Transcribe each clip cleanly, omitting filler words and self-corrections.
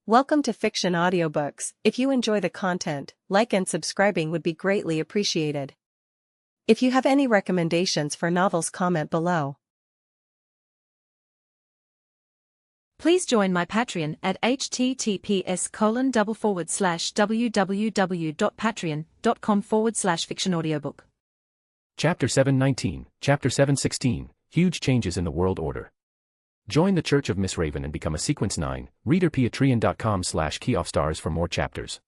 Welcome to Fiction Audiobooks. If you enjoy the content, like and subscribing would be greatly appreciated. If you have any recommendations for novels, comment below. Please join my Patreon at https://www.patreon.com/fictionaudiobook. Chapter 719, Chapter 716, Huge Changes in the World Order. Join the Church of Miss Raven and become a Sequence 9, readerpatreon.com/keyoffstars for more chapters.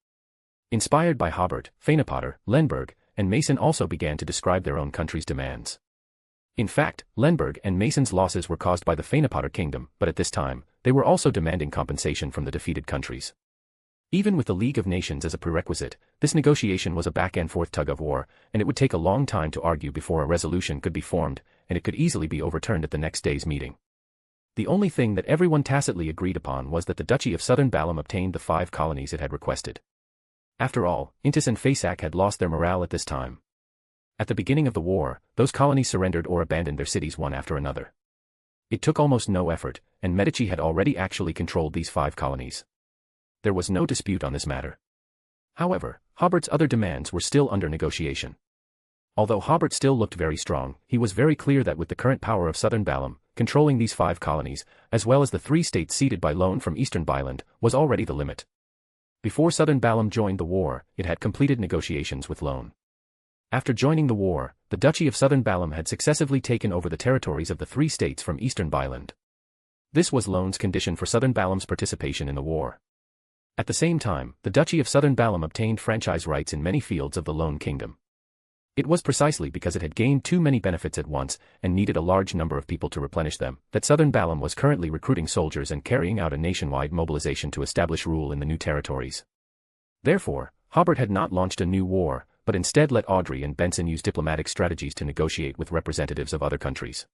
Inspired by Hobert, Feyenopater, Lemberg, and Mason also began to describe their own country's demands. In fact, Lemberg and Mason's losses were caused by the Feyenopater kingdom, but at this time, they were also demanding compensation from the defeated countries. Even with the League of Nations as a prerequisite, this negotiation was a back-and-forth tug-of-war, and it would take a long time to argue before a resolution could be formed, and it could easily be overturned at the next day's meeting. The only thing that everyone tacitly agreed upon was that the Duchy of Southern Balam obtained the 5 colonies it had requested. After all, Intis and Feysac had lost their morale at this time. At the beginning of the war, those colonies surrendered or abandoned their cities one after another. It took almost no effort, and Medici had already actually controlled these 5 colonies. There was no dispute on this matter. However, Hobert's other demands were still under negotiation. Although Hobert still looked very strong, he was very clear that with the current power of Southern Balam, controlling these 5 colonies, as well as the 3 states ceded by loan from Eastern Byland, was already the limit. Before Southern Balam joined the war, it had completed negotiations with loan. After joining the war, the Duchy of Southern Balam had successively taken over the territories of the 3 states from Eastern Byland. This was loan's condition for Southern Balam's participation in the war. At the same time, the Duchy of Southern Balam obtained franchise rights in many fields of the loan kingdom. It was precisely because it had gained too many benefits at once, and needed a large number of people to replenish them, that Southern Balam was currently recruiting soldiers and carrying out a nationwide mobilization to establish rule in the new territories. Therefore, Hobert had not launched a new war, but instead let Audrey and Benson use diplomatic strategies to negotiate with representatives of other countries.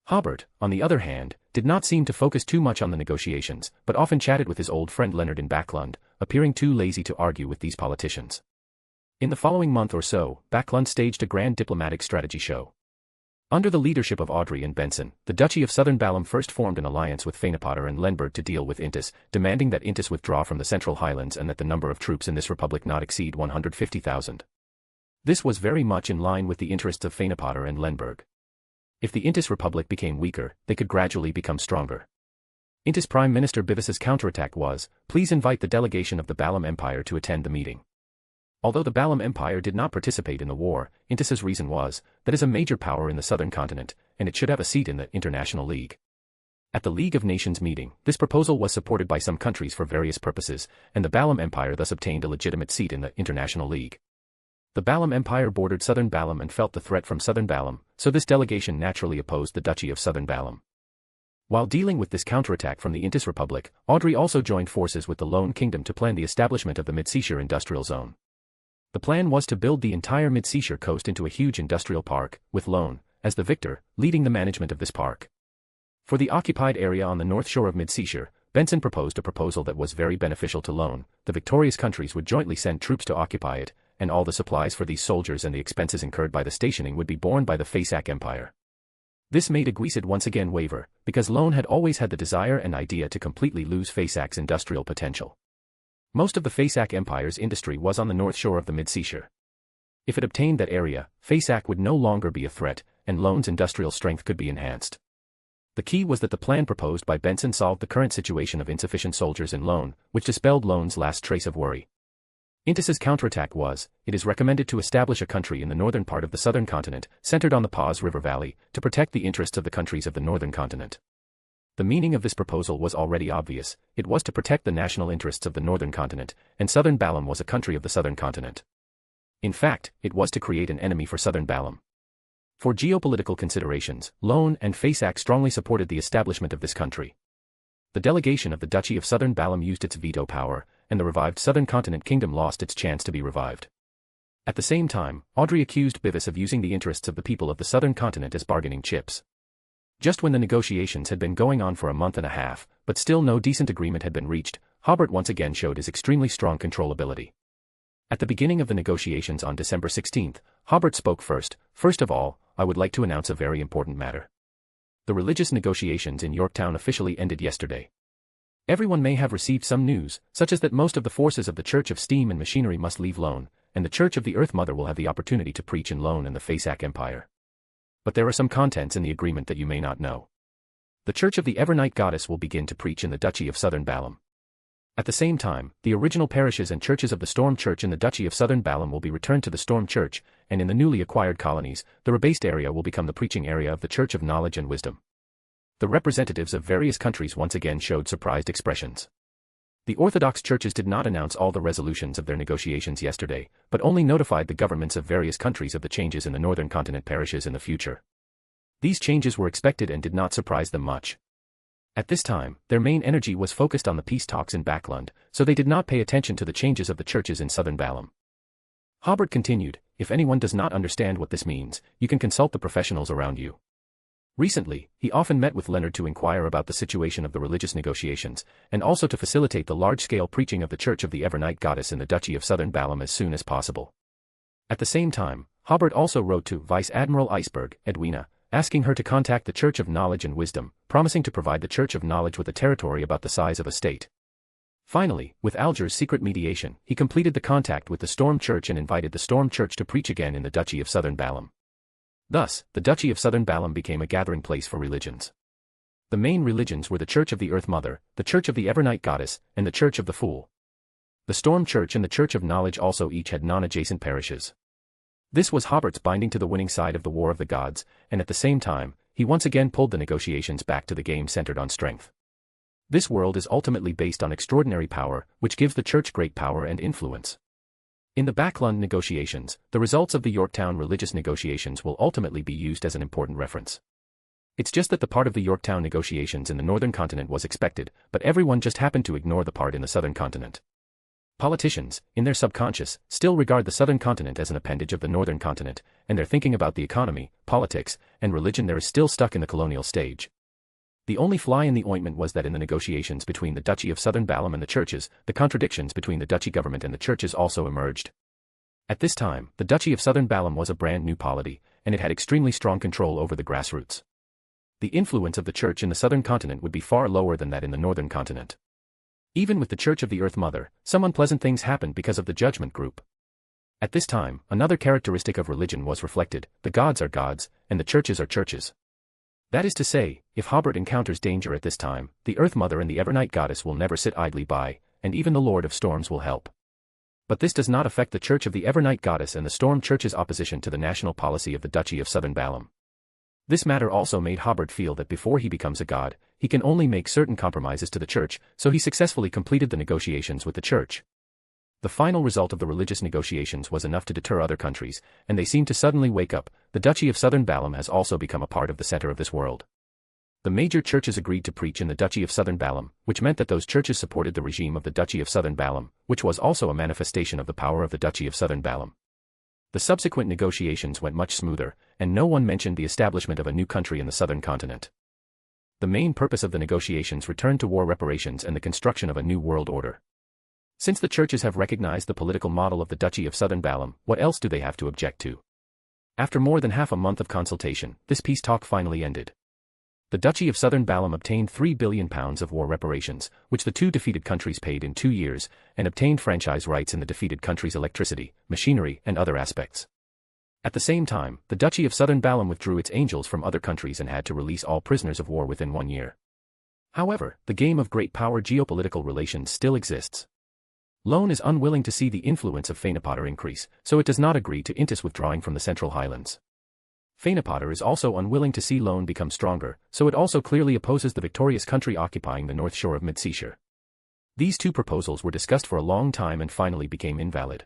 Hobert, on the other hand, did not seem to focus too much on the negotiations, but often chatted with his old friend Leonard in Backlund, appearing too lazy to argue with these politicians. In the following month or so, Backlund staged a grand diplomatic strategy show. Under the leadership of Audrey and Benson, the Duchy of Southern Balam first formed an alliance with Feyenopater and Lemberg to deal with Intis, demanding that Intis withdraw from the Central Highlands and that the number of troops in this republic not exceed 150,000. This was very much in line with the interests of Feyenopater and Lemberg. If the Intis Republic became weaker, they could gradually become stronger. Intis Prime Minister Bivis's counterattack was, please invite the delegation of the Balam Empire to attend the meeting. Although the Balam Empire did not participate in the war, Intis's reason was, that is a major power in the southern continent, and it should have a seat in the International League. At the League of Nations meeting, this proposal was supported by some countries for various purposes, and the Balam Empire thus obtained a legitimate seat in the International League. The Balam Empire bordered Southern Balam and felt the threat from Southern Balam, so this delegation naturally opposed the Duchy of Southern Balam. While dealing with this counterattack from the Intis Republic, Audrey also joined forces with the Lone Kingdom to plan the establishment of the Mid-Seashire Industrial Zone. The plan was to build the entire Mid-Seashire coast into a huge industrial park, with Lone, as the victor, leading the management of this park. For the occupied area on the north shore of Mid-Seashire, Benson proposed a proposal that was very beneficial to Lone. The victorious countries would jointly send troops to occupy it, and all the supplies for these soldiers and the expenses incurred by the stationing would be borne by the Feysac Empire. This made Aguisid once again waver, because Lone had always had the desire and idea to completely lose Feysac's industrial potential. Most of the Feysac Empire's industry was on the north shore of the Mid-Seashire. If it obtained that area, Feysac would no longer be a threat, and Lone's industrial strength could be enhanced. The key was that the plan proposed by Benson solved the current situation of insufficient soldiers in Lone, which dispelled Lone's last trace of worry. Intis's counterattack was, it is recommended to establish a country in the northern part of the southern continent, centered on the Paz River Valley, to protect the interests of the countries of the northern continent. The meaning of this proposal was already obvious. It was to protect the national interests of the northern continent, and Southern Balam was a country of the southern continent. In fact, it was to create an enemy for Southern Balam. For geopolitical considerations, Lone and Feysac strongly supported the establishment of this country. The delegation of the Duchy of Southern Balam used its veto power, and the revived Southern Continent Kingdom lost its chance to be revived. At the same time, Audrey accused Bivis of using the interests of the people of the southern continent as bargaining chips. Just when the negotiations had been going on for a month and a half, but still no decent agreement had been reached, Hobert once again showed his extremely strong controllability. At the beginning of the negotiations on December 16th, Hobert spoke first. First of all, I would like to announce a very important matter. The religious negotiations in Yorktown officially ended yesterday. Everyone may have received some news, such as that most of the forces of the Church of Steam and Machinery must leave Lone, and the Church of the Earth Mother will have the opportunity to preach in Lone and the Fasak Empire. But there are some contents in the agreement that you may not know. The Church of the Evernight Goddess will begin to preach in the Duchy of Southern Balam. At the same time, the original parishes and churches of the Storm Church in the Duchy of Southern Balam will be returned to the Storm Church, and in the newly acquired colonies, the rebased area will become the preaching area of the Church of Knowledge and Wisdom. The representatives of various countries once again showed surprised expressions. The Orthodox churches did not announce all the resolutions of their negotiations yesterday, but only notified the governments of various countries of the changes in the northern continent parishes in the future. These changes were expected and did not surprise them much. At this time, their main energy was focused on the peace talks in Backlund, so they did not pay attention to the changes of the churches in southern Balam. Hobert continued, "If anyone does not understand what this means, you can consult the professionals around you." Recently, he often met with Leonard to inquire about the situation of the religious negotiations, and also to facilitate the large-scale preaching of the Church of the Evernight Goddess in the Duchy of Southern Balam as soon as possible. At the same time, Hobert also wrote to Vice Admiral Iceberg, Edwina, asking her to contact the Church of Knowledge and Wisdom, promising to provide the Church of Knowledge with a territory about the size of a state. Finally, with Alger's secret mediation, he completed the contact with the Storm Church and invited the Storm Church to preach again in the Duchy of Southern Balam. Thus, the Duchy of Southern Balam became a gathering place for religions. The main religions were the Church of the Earth Mother, the Church of the Evernight Goddess, and the Church of the Fool. The Storm Church and the Church of Knowledge also each had non-adjacent parishes. This was Hobert's binding to the winning side of the War of the Gods, and at the same time, he once again pulled the negotiations back to the game centered on strength. This world is ultimately based on extraordinary power, which gives the Church great power and influence. In the Backlund negotiations, the results of the Yorktown religious negotiations will ultimately be used as an important reference. It's just that the part of the Yorktown negotiations in the northern continent was expected, but everyone just happened to ignore the part in the southern continent. Politicians, in their subconscious, still regard the southern continent as an appendage of the northern continent, and their thinking about the economy, politics, and religion there is still stuck in the colonial stage. The only fly in the ointment was that in the negotiations between the Duchy of Southern Balam and the churches, the contradictions between the Duchy government and the churches also emerged. At this time, the Duchy of Southern Balam was a brand new polity, and it had extremely strong control over the grassroots. The influence of the church in the southern continent would be far lower than that in the northern continent. Even with the Church of the Earth Mother, some unpleasant things happened because of the judgment group. At this time, another characteristic of religion was reflected: the gods are gods, and the churches are churches. That is to say, if Hobert encounters danger at this time, the Earth Mother and the Evernight Goddess will never sit idly by, and even the Lord of Storms will help. But this does not affect the Church of the Evernight Goddess and the Storm Church's opposition to the national policy of the Duchy of Southern Balam. This matter also made Hobert feel that before he becomes a god, he can only make certain compromises to the church, so he successfully completed the negotiations with the church. The final result of the religious negotiations was enough to deter other countries, and they seemed to suddenly wake up. The Duchy of Southern Balam has also become a part of the center of this world. The major churches agreed to preach in the Duchy of Southern Balam, which meant that those churches supported the regime of the Duchy of Southern Balam, which was also a manifestation of the power of the Duchy of Southern Balam. The subsequent negotiations went much smoother, and no one mentioned the establishment of a new country in the southern continent. The main purpose of the negotiations returned to war reparations and the construction of a new world order. Since the churches have recognized the political model of the Duchy of Southern Balam, what else do they have to object to? After more than half a month of consultation, this peace talk finally ended. The Duchy of Southern Balam obtained £3 billion of war reparations, which the two defeated countries paid in 2 years, and obtained franchise rights in the defeated countries' electricity, machinery, and other aspects. At the same time, the Duchy of Southern Balam withdrew its angels from other countries and had to release all prisoners of war within 1 year. However, the game of great power geopolitical relations still exists. Lone is unwilling to see the influence of Fanapotter increase, so it does not agree to Intis withdrawing from the Central Highlands. Fanapotter is also unwilling to see Lone become stronger, so it also clearly opposes the victorious country occupying the north shore of Mid-Seashire. These two proposals were discussed for a long time and finally became invalid.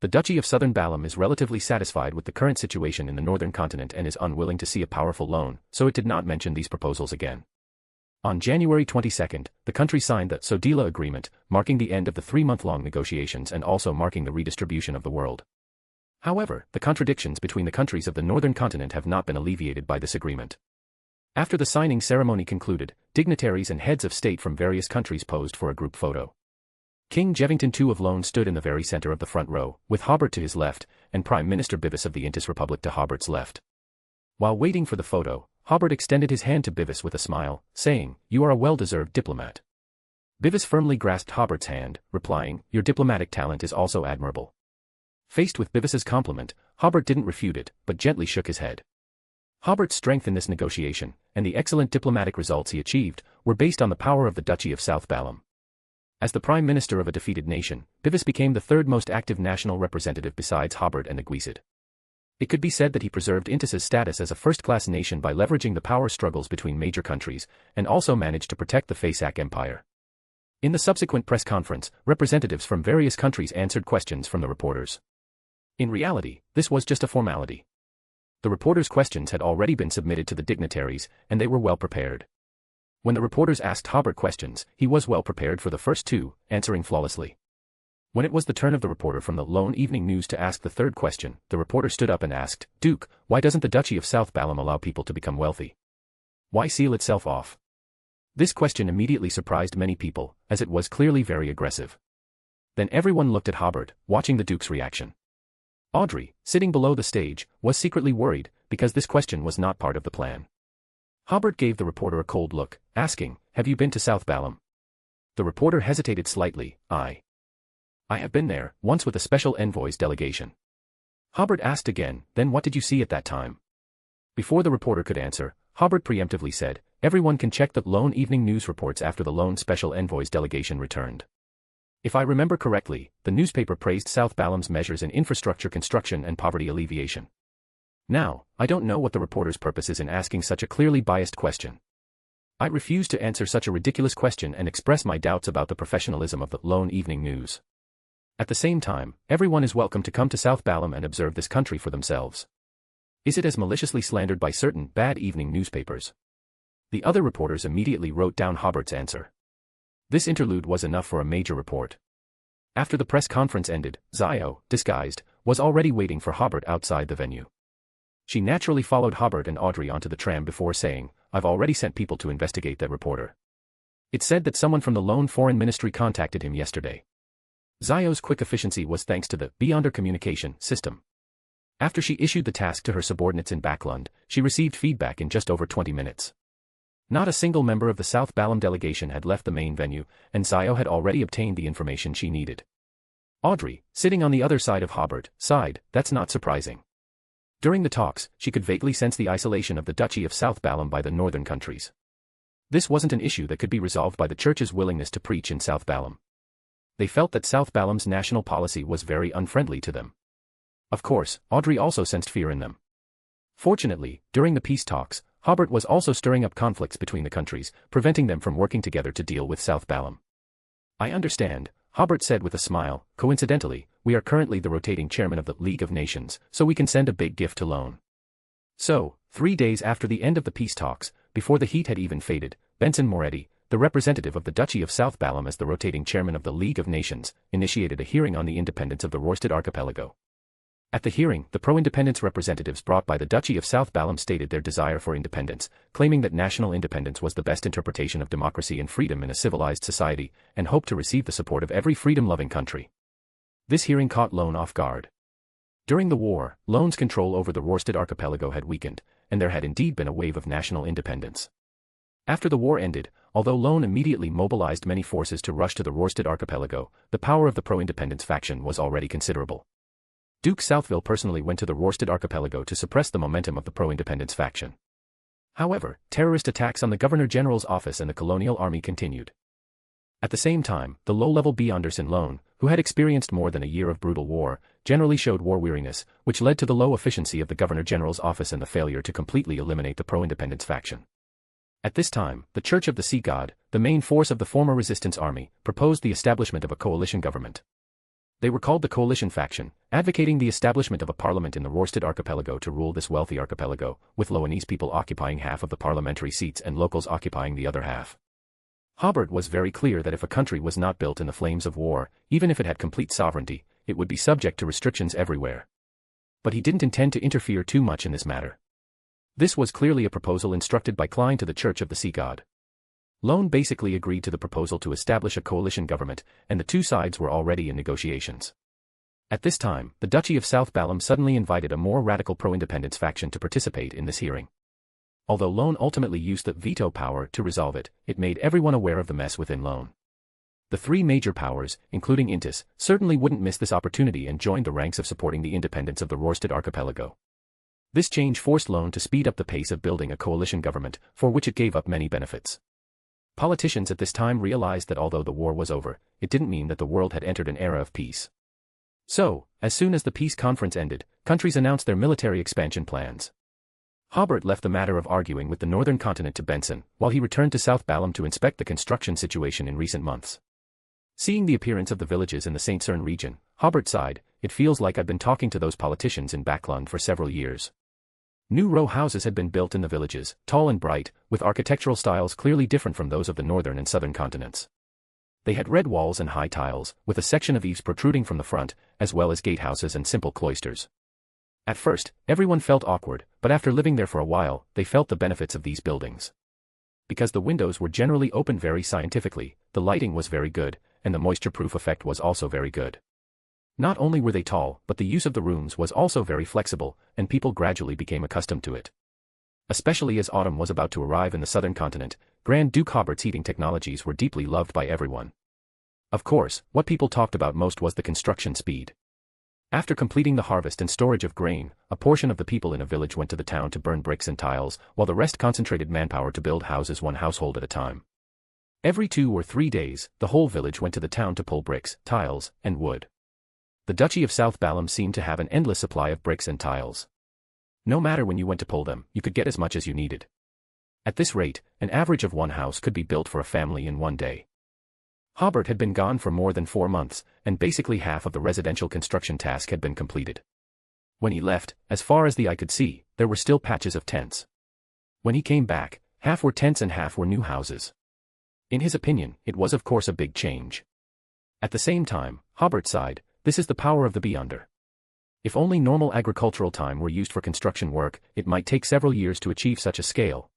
The Duchy of Southern Balam is relatively satisfied with the current situation in the northern continent and is unwilling to see a powerful Lone, so it did not mention these proposals again. On January 22, the country signed the Sodila Agreement, marking the end of the 3-month-long negotiations and also marking the redistribution of the world. However, the contradictions between the countries of the northern continent have not been alleviated by this agreement. After the signing ceremony concluded, dignitaries and heads of state from various countries posed for a group photo. King Jevington II of Lone stood in the very center of the front row, with Hobert to his left, and Prime Minister Bivis of the Intis Republic to Hobert's left. While waiting for the photo, Hobert extended his hand to Bivis with a smile, saying, "You are a well-deserved diplomat." Bevis firmly grasped Hobert's hand, replying, "Your diplomatic talent is also admirable." Faced with Bevis's compliment, Hobert didn't refute it, but gently shook his head. Hobert's strength in this negotiation, and the excellent diplomatic results he achieved, were based on the power of the Duchy of South Balham. As the Prime Minister of a defeated nation, Bevis became the third most active national representative besides Hobert and the Guisid. It could be said that he preserved Intis's status as a first-class nation by leveraging the power struggles between major countries, and also managed to protect the Faysac Empire. In the subsequent press conference, representatives from various countries answered questions from the reporters. In reality, this was just a formality. The reporters' questions had already been submitted to the dignitaries, and they were well prepared. When the reporters asked Hobert questions, he was well prepared for the first two, answering flawlessly. When it was the turn of the reporter from the Lone Evening News to ask the third question, the reporter stood up and asked, "Duke, why doesn't the Duchy of South Balham allow people to become wealthy? Why seal itself off?" This question immediately surprised many people, as it was clearly very aggressive. Then everyone looked at Hobert, watching the Duke's reaction. Audrey, sitting below the stage, was secretly worried, because this question was not part of the plan. Hobert gave the reporter a cold look, asking, "Have you been to South Balham?" The reporter hesitated slightly. I have been there, once with a special envoy's delegation." Hobert asked again, "Then what did you see at that time?" Before the reporter could answer, Hobert preemptively said, "Everyone can check the Lone Evening News reports after the Lone Special Envoy's delegation returned. If I remember correctly, the newspaper praised South Balham's measures in infrastructure construction and poverty alleviation." Now, I don't know what the reporter's purpose is in asking such a clearly biased question. I refuse to answer such a ridiculous question and express my doubts about the professionalism of the Lone Evening News. At the same time, everyone is welcome to come to South Balham and observe this country for themselves. Is it as maliciously slandered by certain bad evening newspapers? The other reporters immediately wrote down Hobert's answer. This interlude was enough for a major report. After the press conference ended, Zio, disguised, was already waiting for Hobert outside the venue. She naturally followed Hobert and Audrey onto the tram before saying, "I've already sent people to investigate that reporter. It said that someone from the Lone Foreign Ministry contacted him yesterday." Zio's quick efficiency was thanks to the Beyonder communication system. After she issued the task to her subordinates in Backlund, she received feedback in just over 20 minutes. Not a single member of the South Balham delegation had left the main venue, and Zio had already obtained the information she needed. Audrey, sitting on the other side of Hobert, sighed, "That's not surprising." During the talks, she could vaguely sense the isolation of the Duchy of South Balham by the northern countries. This wasn't an issue that could be resolved by the Church's willingness to preach in South Balham. They felt that South Balham's national policy was very unfriendly to them. Of course, Audrey also sensed fear in them. Fortunately, during the peace talks, Hobert was also stirring up conflicts between the countries, preventing them from working together to deal with South Balham. "I understand," Hobert said with a smile. "Coincidentally, we are currently the rotating chairman of the League of Nations, so we can send a big gift to Lone." So, 3 days after the end of the peace talks, before the heat had even faded, Benson Moretti, the representative of the Duchy of South Balham as the rotating chairman of the League of Nations, initiated a hearing on the independence of the Rorstad Archipelago. At the hearing, the pro-independence representatives brought by the Duchy of South Balham stated their desire for independence, claiming that national independence was the best interpretation of democracy and freedom in a civilized society, and hoped to receive the support of every freedom-loving country. This hearing caught Lone off guard. During the war, Lone's control over the Rorstad Archipelago had weakened, and there had indeed been a wave of national independence. After the war ended, although Lone immediately mobilized many forces to rush to the Rorstad Archipelago, the power of the pro-independence faction was already considerable. Duke Southville personally went to the Rorstad Archipelago to suppress the momentum of the pro-independence faction. However, terrorist attacks on the Governor-General's office and the colonial army continued. At the same time, the low-level Beyonders in Lone, who had experienced more than a year of brutal war, generally showed war weariness, which led to the low efficiency of the Governor-General's office and the failure to completely eliminate the pro-independence faction. At this time, the Church of the Sea God, the main force of the former resistance army, proposed the establishment of a coalition government. They were called the Coalition Faction, advocating the establishment of a parliament in the Rorstad Archipelago to rule this wealthy archipelago, with Loanese people occupying half of the parliamentary seats and locals occupying the other half. Hobert was very clear that if a country was not built in the flames of war, even if it had complete sovereignty, it would be subject to restrictions everywhere. But he didn't intend to interfere too much in this matter. This was clearly a proposal instructed by Klein to the Church of the Sea God. Lone basically agreed to the proposal to establish a coalition government, and the two sides were already in negotiations. At this time, the Duchy of South Balham suddenly invited a more radical pro-independence faction to participate in this hearing. Although Lone ultimately used the veto power to resolve it, it made everyone aware of the mess within Lone. The three major powers, including Intis, certainly wouldn't miss this opportunity and joined the ranks of supporting the independence of the Rorstad archipelago. This change forced Loan to speed up the pace of building a coalition government, for which it gave up many benefits. Politicians at this time realized that although the war was over, it didn't mean that the world had entered an era of peace. So, as soon as the peace conference ended, countries announced their military expansion plans. Hobert left the matter of arguing with the northern continent to Benson, while he returned to South Balam to inspect the construction situation in recent months. Seeing the appearance of the villages in the St. Cern region, Hobert sighed, "It feels like I've been talking to those politicians in Backlund for several years." New row houses had been built in the villages, tall and bright, with architectural styles clearly different from those of the northern and southern continents. They had red walls and high tiles, with a section of eaves protruding from the front, as well as gatehouses and simple cloisters. At first, everyone felt awkward, but after living there for a while, they felt the benefits of these buildings. Because the windows were generally opened very scientifically, the lighting was very good, and the moisture-proof effect was also very good. Not only were they tall, but the use of the rooms was also very flexible, and people gradually became accustomed to it. Especially as autumn was about to arrive in the southern continent, Grand Duke Hobert's heating technologies were deeply loved by everyone. Of course, what people talked about most was the construction speed. After completing the harvest and storage of grain, a portion of the people in a village went to the town to burn bricks and tiles, while the rest concentrated manpower to build houses one household at a time. Every 2 or 3 days, the whole village went to the town to pull bricks, tiles, and wood. The Duchy of South Balam seemed to have an endless supply of bricks and tiles. No matter when you went to pull them, you could get as much as you needed. At this rate, an average of one house could be built for a family in one day. Hobert had been gone for more than 4 months, and basically half of the residential construction task had been completed. When he left, as far as the eye could see, there were still patches of tents. When he came back, half were tents and half were new houses. In his opinion, it was of course a big change. At the same time, Hobert sighed, "This is the power of the Beyonder. If only normal agricultural time were used for construction work, it might take several years to achieve such a scale.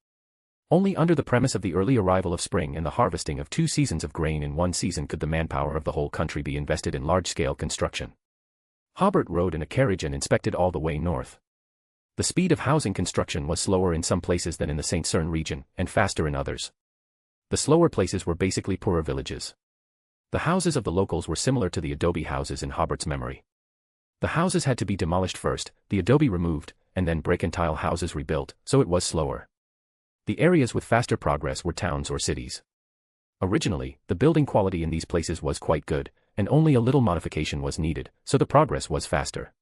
Only under the premise of the early arrival of spring and the harvesting of 2 seasons of grain in one season could the manpower of the whole country be invested in large-scale construction." Hobert rode in a carriage and inspected all the way north. The speed of housing construction was slower in some places than in the St. Cern region, and faster in others. The slower places were basically poorer villages. The houses of the locals were similar to the adobe houses in Hobert's memory. The houses had to be demolished first, the adobe removed, and then brick and tile houses rebuilt, so it was slower. The areas with faster progress were towns or cities. Originally, the building quality in these places was quite good, and only a little modification was needed, so the progress was faster.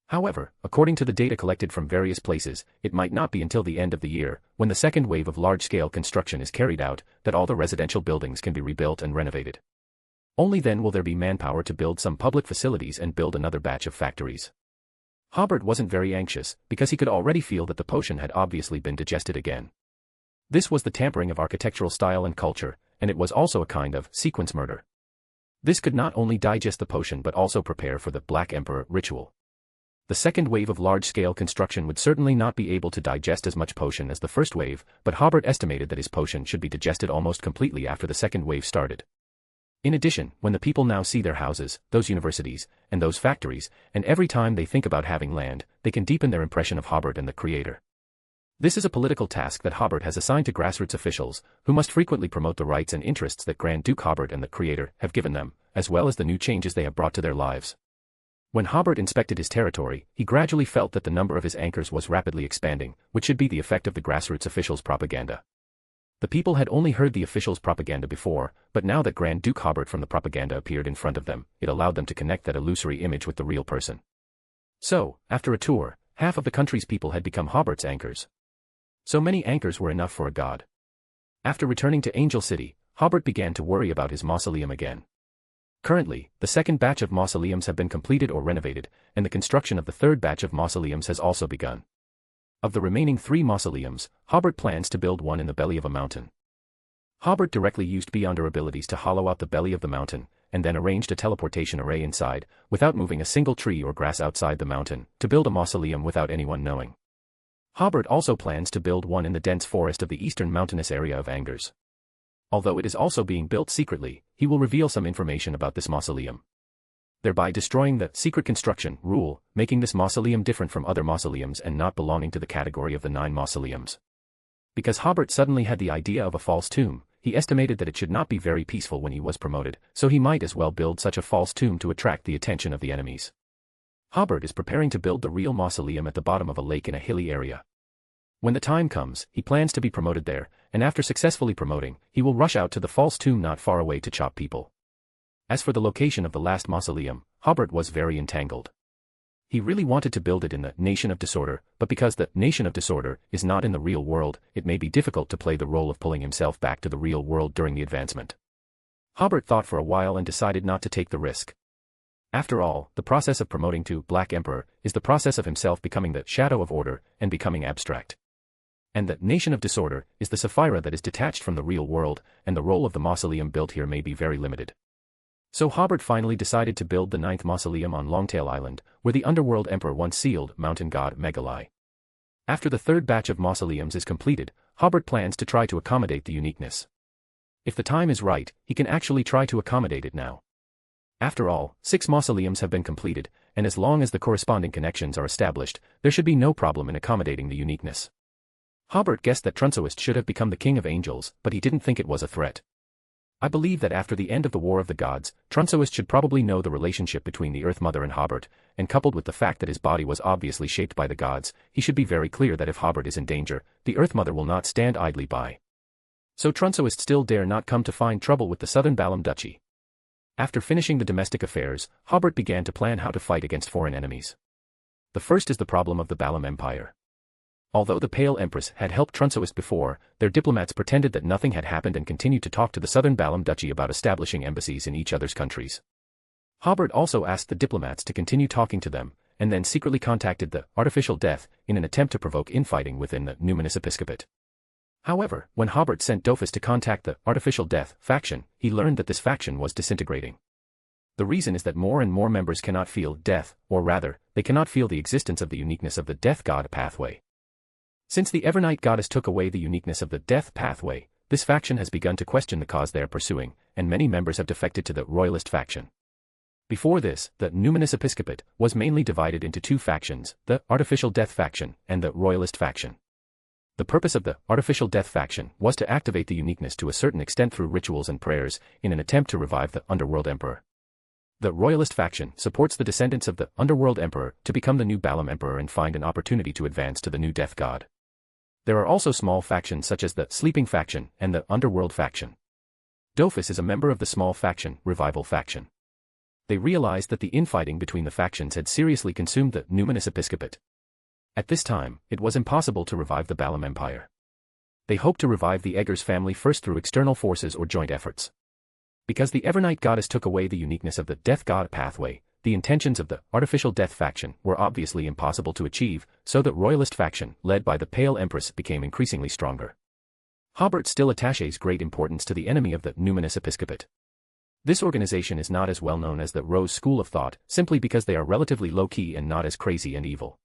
However, according to the data collected from various places, it might not be until the end of the year, when the second wave of large-scale construction is carried out, that all the residential buildings can be rebuilt and renovated. Only then will there be manpower to build some public facilities and build another batch of factories. Hobert wasn't very anxious, because he could already feel that the potion had obviously been digested again. This was the tampering of architectural style and culture, and it was also a kind of sequence murder. This could not only digest the potion but also prepare for the Black Emperor ritual. The second wave of large-scale construction would certainly not be able to digest as much potion as the first wave, but Hobert estimated that his potion should be digested almost completely after the second wave started. In addition, when the people now see their houses, those universities, and those factories, and every time they think about having land, they can deepen their impression of Hobert and the Creator. This is a political task that Hobert has assigned to grassroots officials, who must frequently promote the rights and interests that Grand Duke Hobert and the Creator have given them, as well as the new changes they have brought to their lives. When Hobert inspected his territory, he gradually felt that the number of his anchors was rapidly expanding, which should be the effect of the grassroots officials' propaganda. The people had only heard the officials' propaganda before, but now that Grand Duke Hobert from the propaganda appeared in front of them, it allowed them to connect that illusory image with the real person. So, after a tour, half of the country's people had become Hobert's anchors. So many anchors were enough for a god. After returning to Angel City, Hobert began to worry about his mausoleum again. Currently, the second batch of mausoleums have been completed or renovated, and the construction of the third batch of mausoleums has also begun. Of the remaining 3 mausoleums, Hobert plans to build one in the belly of a mountain. Hobert directly used Beyonder abilities to hollow out the belly of the mountain, and then arranged a teleportation array inside, without moving a single tree or grass outside the mountain, to build a mausoleum without anyone knowing. Hobert also plans to build one in the dense forest of the eastern mountainous area of Angers. Although it is also being built secretly, he will reveal some information about this mausoleum, thereby destroying the secret construction rule, making this mausoleum different from other mausoleums and not belonging to the category of the 9 mausoleums. Because Hobert suddenly had the idea of a false tomb, he estimated that it should not be very peaceful when he was promoted, so he might as well build such a false tomb to attract the attention of the enemies. Hobert is preparing to build the real mausoleum at the bottom of a lake in a hilly area. When the time comes, he plans to be promoted there, and after successfully promoting, he will rush out to the false tomb not far away to chop people. As for the location of the last mausoleum, Hobert was very entangled. He really wanted to build it in the Nation of Disorder, but because the Nation of Disorder is not in the real world, it may be difficult to play the role of pulling himself back to the real world during the advancement. Hobert thought for a while and decided not to take the risk. After all, the process of promoting to Black Emperor is the process of himself becoming the shadow of order and becoming abstract. And the Nation of Disorder is the Sefirah that is detached from the real world, and the role of the mausoleum built here may be very limited. So Hobert finally decided to build the 9th mausoleum on Longtail Island, where the Underworld Emperor once sealed mountain god Megalai. After the 3rd batch of mausoleums is completed, Hobert plans to try to accommodate the uniqueness. If the time is right, he can actually try to accommodate it now. After all, 6 mausoleums have been completed, and as long as the corresponding connections are established, there should be no problem in accommodating the uniqueness. Hobert guessed that Trunsoist should have become the king of angels, but he didn't think it was a threat. I believe that after the end of the War of the Gods, Trunsoist should probably know the relationship between the Earth Mother and Hobert, and coupled with the fact that his body was obviously shaped by the gods, he should be very clear that if Hobert is in danger, the Earth Mother will not stand idly by. So Trunsoist still dare not come to find trouble with the Southern Balam Duchy. After finishing the domestic affairs, Hobert began to plan how to fight against foreign enemies. The first is the problem of the Balam Empire. Although the Pale Empress had helped Trunsoist before, their diplomats pretended that nothing had happened and continued to talk to the Southern Balam Duchy about establishing embassies in each other's countries. Hobert also asked the diplomats to continue talking to them, and then secretly contacted the Artificial Death in an attempt to provoke infighting within the Numinous Episcopate. However, when Hobert sent Dofus to contact the Artificial Death faction, he learned that this faction was disintegrating. The reason is that more and more members cannot feel death, or rather, they cannot feel the existence of the uniqueness of the Death God pathway. Since the Evernight goddess took away the uniqueness of the death pathway, this faction has begun to question the cause they are pursuing, and many members have defected to the Royalist faction. Before this, the Numinous Episcopate was mainly divided into 2 factions, the Artificial Death faction and the Royalist faction. The purpose of the Artificial Death faction was to activate the uniqueness to a certain extent through rituals and prayers, in an attempt to revive the Underworld Emperor. The Royalist faction supports the descendants of the Underworld Emperor to become the new Balam Emperor and find an opportunity to advance to the new Death God. There are also small factions such as the Sleeping faction and the Underworld faction. Dofus is a member of the small faction, Revival faction. They realized that the infighting between the factions had seriously consumed the Numinous Episcopate. At this time, it was impossible to revive the Balam Empire. They hoped to revive the Eggers family first through external forces or joint efforts. Because the Evernight goddess took away the uniqueness of the Death God pathway, the intentions of the Artificial Death faction were obviously impossible to achieve, so the Royalist faction, led by the Pale Empress, became increasingly stronger. Hobert still attaches great importance to the enemy of the Numinous Episcopate. This organization is not as well known as the Rose School of Thought, simply because they are relatively low-key and not as crazy and evil.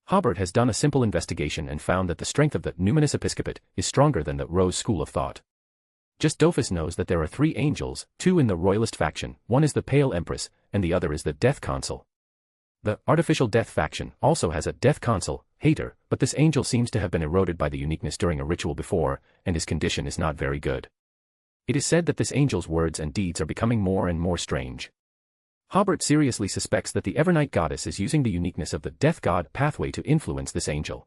Hobert has done a simple investigation and found that the strength of the Numinous Episcopate is stronger than the Rose School of Thought. Just Dofus knows that there are 3 angels, 2 in the Royalist faction, one is the Pale Empress, and the other is the Death Consul. The Artificial Death faction also has a Death Consul, Hater, but this angel seems to have been eroded by the uniqueness during a ritual before, and his condition is not very good. It is said that this angel's words and deeds are becoming more and more strange. Hobert seriously suspects that the Evernight goddess is using the uniqueness of the Death God pathway to influence this angel.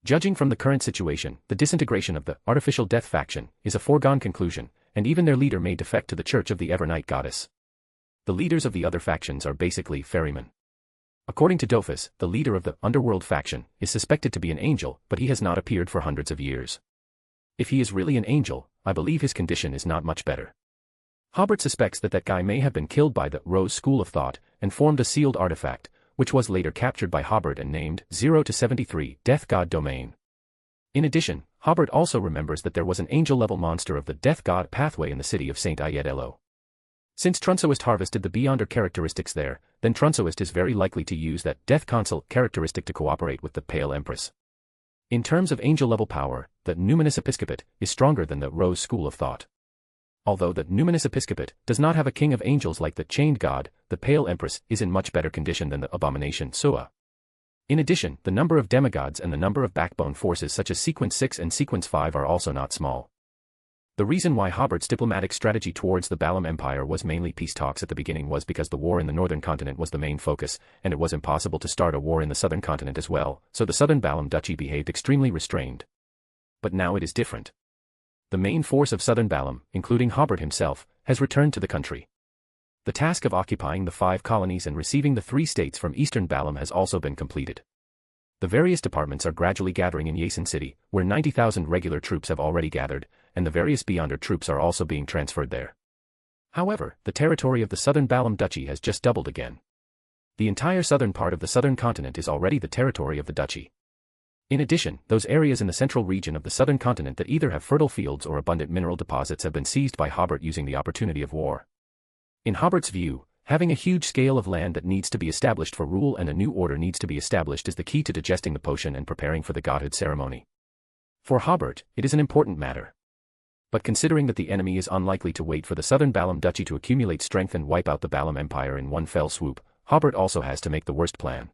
Judging from the current situation, the disintegration of the Artificial Death faction is a foregone conclusion, and even their leader may defect to the Church of the Evernight goddess. The leaders of the other factions are basically ferrymen. According to Dofus, the leader of the Underworld faction is suspected to be an angel, but he has not appeared for hundreds of years. If he is really an angel, I believe his condition is not much better. Hobert suspects that guy may have been killed by the Rose School of Thought and formed a sealed artifact, which was later captured by Hobert and named 0-73 Death God Domain. In addition, Hobert also remembers that there was an angel-level monster of the Death God pathway in the city of St. Ayed-Elo. Since Trunsoist harvested the Beyonder characteristics there, then Trunsoist is very likely to use that Death Consul characteristic to cooperate with the Pale Empress. In terms of angel-level power, the Numinous Episcopate is stronger than the Rose School of Thought. Although the Numinous Episcopate does not have a king of angels like the Chained God, the Pale Empress is in much better condition than the Abomination Sua. In addition, the number of demigods and the number of backbone forces such as Sequence 6 and Sequence 5 are also not small. The reason why Hobert's diplomatic strategy towards the Balam Empire was mainly peace talks at the beginning was because the war in the northern continent was the main focus, and it was impossible to start a war in the southern continent as well, so the southern Balam Duchy behaved extremely restrained. But now it is different. The main force of southern Balam, including Hobert himself, has returned to the country. The task of occupying the 5 colonies and receiving the 3 states from eastern Balam has also been completed. The various departments are gradually gathering in Yasin City, where 90,000 regular troops have already gathered, and the various Beyonder troops are also being transferred there. However, the territory of the southern Balam Duchy has just doubled again. The entire southern part of the southern continent is already the territory of the duchy. In addition, those areas in the central region of the southern continent that either have fertile fields or abundant mineral deposits have been seized by Hobert using the opportunity of war. In Hobert's view, having a huge scale of land that needs to be established for rule and a new order needs to be established is the key to digesting the potion and preparing for the godhood ceremony. For Hobert, it is an important matter. But considering that the enemy is unlikely to wait for the southern Balam Duchy to accumulate strength and wipe out the Balam Empire in one fell swoop, Hobert also has to make the worst plan.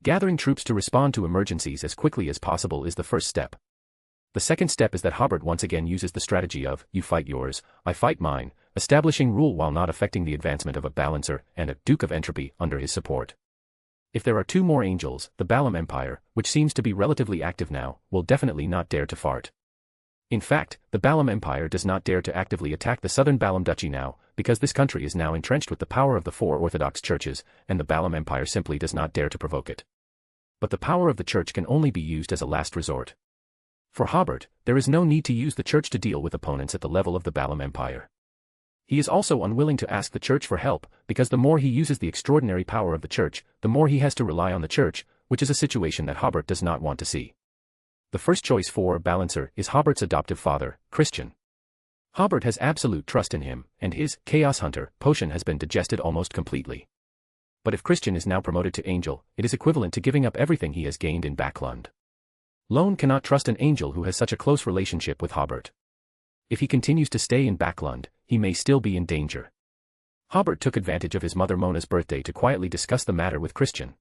Gathering troops to respond to emergencies as quickly as possible is the first step. The second step is that Hobert once again uses the strategy of, you fight yours, I fight mine, establishing rule while not affecting the advancement of a balancer and a Duke of Entropy under his support. If there are 2 more angels, the Balam Empire, which seems to be relatively active now, will definitely not dare to fart. In fact, the Balam Empire does not dare to actively attack the southern Balam Duchy now, because this country is now entrenched with the power of the 4 Orthodox churches, and the Balam Empire simply does not dare to provoke it. But the power of the church can only be used as a last resort. For Hobert, there is no need to use the church to deal with opponents at the level of the Balam Empire. He is also unwilling to ask the church for help, because the more he uses the extraordinary power of the church, the more he has to rely on the church, which is a situation that Hobert does not want to see. The first choice for a balancer is Hobert's adoptive father, Christian. Hobert has absolute trust in him, and his Chaos Hunter potion has been digested almost completely. But if Christian is now promoted to angel, it is equivalent to giving up everything he has gained in Backlund. Lone cannot trust an angel who has such a close relationship with Hobert. If he continues to stay in Backlund, he may still be in danger. Hobert took advantage of his mother Mona's birthday to quietly discuss the matter with Christian.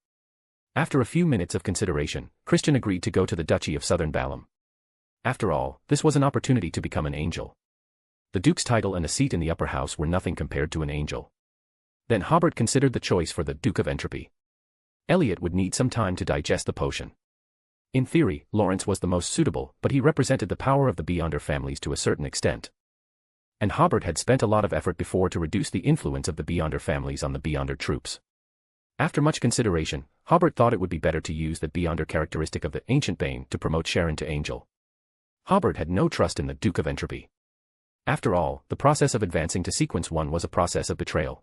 After a few minutes of consideration, Christian agreed to go to the Duchy of Southern Balam. After all, this was an opportunity to become an angel. The Duke's title and a seat in the upper house were nothing compared to an angel. Then Hobert considered the choice for the Duke of Entropy. Elliot would need some time to digest the potion. In theory, Lawrence was the most suitable, but he represented the power of the Beyonder families to a certain extent. And Hobert had spent a lot of effort before to reduce the influence of the Beyonder families on the Beyonder troops. After much consideration, Hobert thought it would be better to use the Beyonder characteristic of the Ancient Bane to promote Sharon to angel. Hobert had no trust in the Duke of Entropy. After all, the process of advancing to Sequence 1 was a process of betrayal.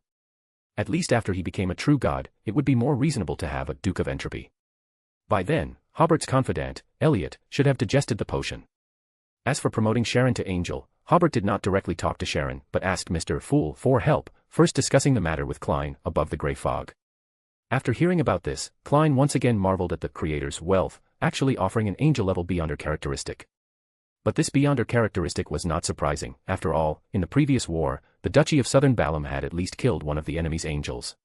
At least after he became a true god, it would be more reasonable to have a Duke of Entropy. By then, Hobert's confidant, Elliot, should have digested the potion. As for promoting Sharon to angel, Hobert did not directly talk to Sharon but asked Mr. Fool for help, first discussing the matter with Klein above the grey fog. After hearing about this, Klein once again marveled at the creator's wealth, actually offering an angel-level Beyonder characteristic. But this Beyonder characteristic was not surprising. After all, in the previous war, the Duchy of Southern Balam had at least killed one of the enemy's angels.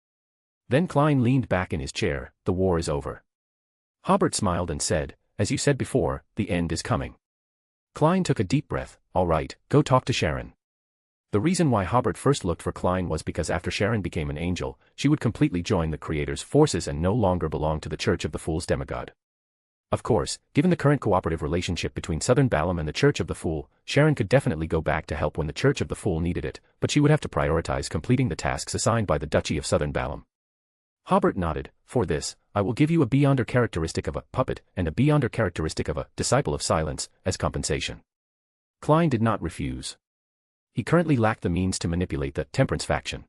Then Klein leaned back in his chair. The war is over. Hobert smiled and said, as you said before, the end is coming. Klein took a deep breath. All right, go talk to Sharon. The reason why Hobert first looked for Klein was because after Sharon became an angel, she would completely join the Creator's forces and no longer belong to the Church of the Fool's demigod. Of course, given the current cooperative relationship between Southern Balam and the Church of the Fool, Sharon could definitely go back to help when the Church of the Fool needed it, but she would have to prioritize completing the tasks assigned by the Duchy of Southern Balam. Hobert nodded. For this, I will give you a Beyonder characteristic of a puppet and a Beyonder characteristic of a disciple of silence as compensation. Klein did not refuse. He currently lacked the means to manipulate the Temperance faction.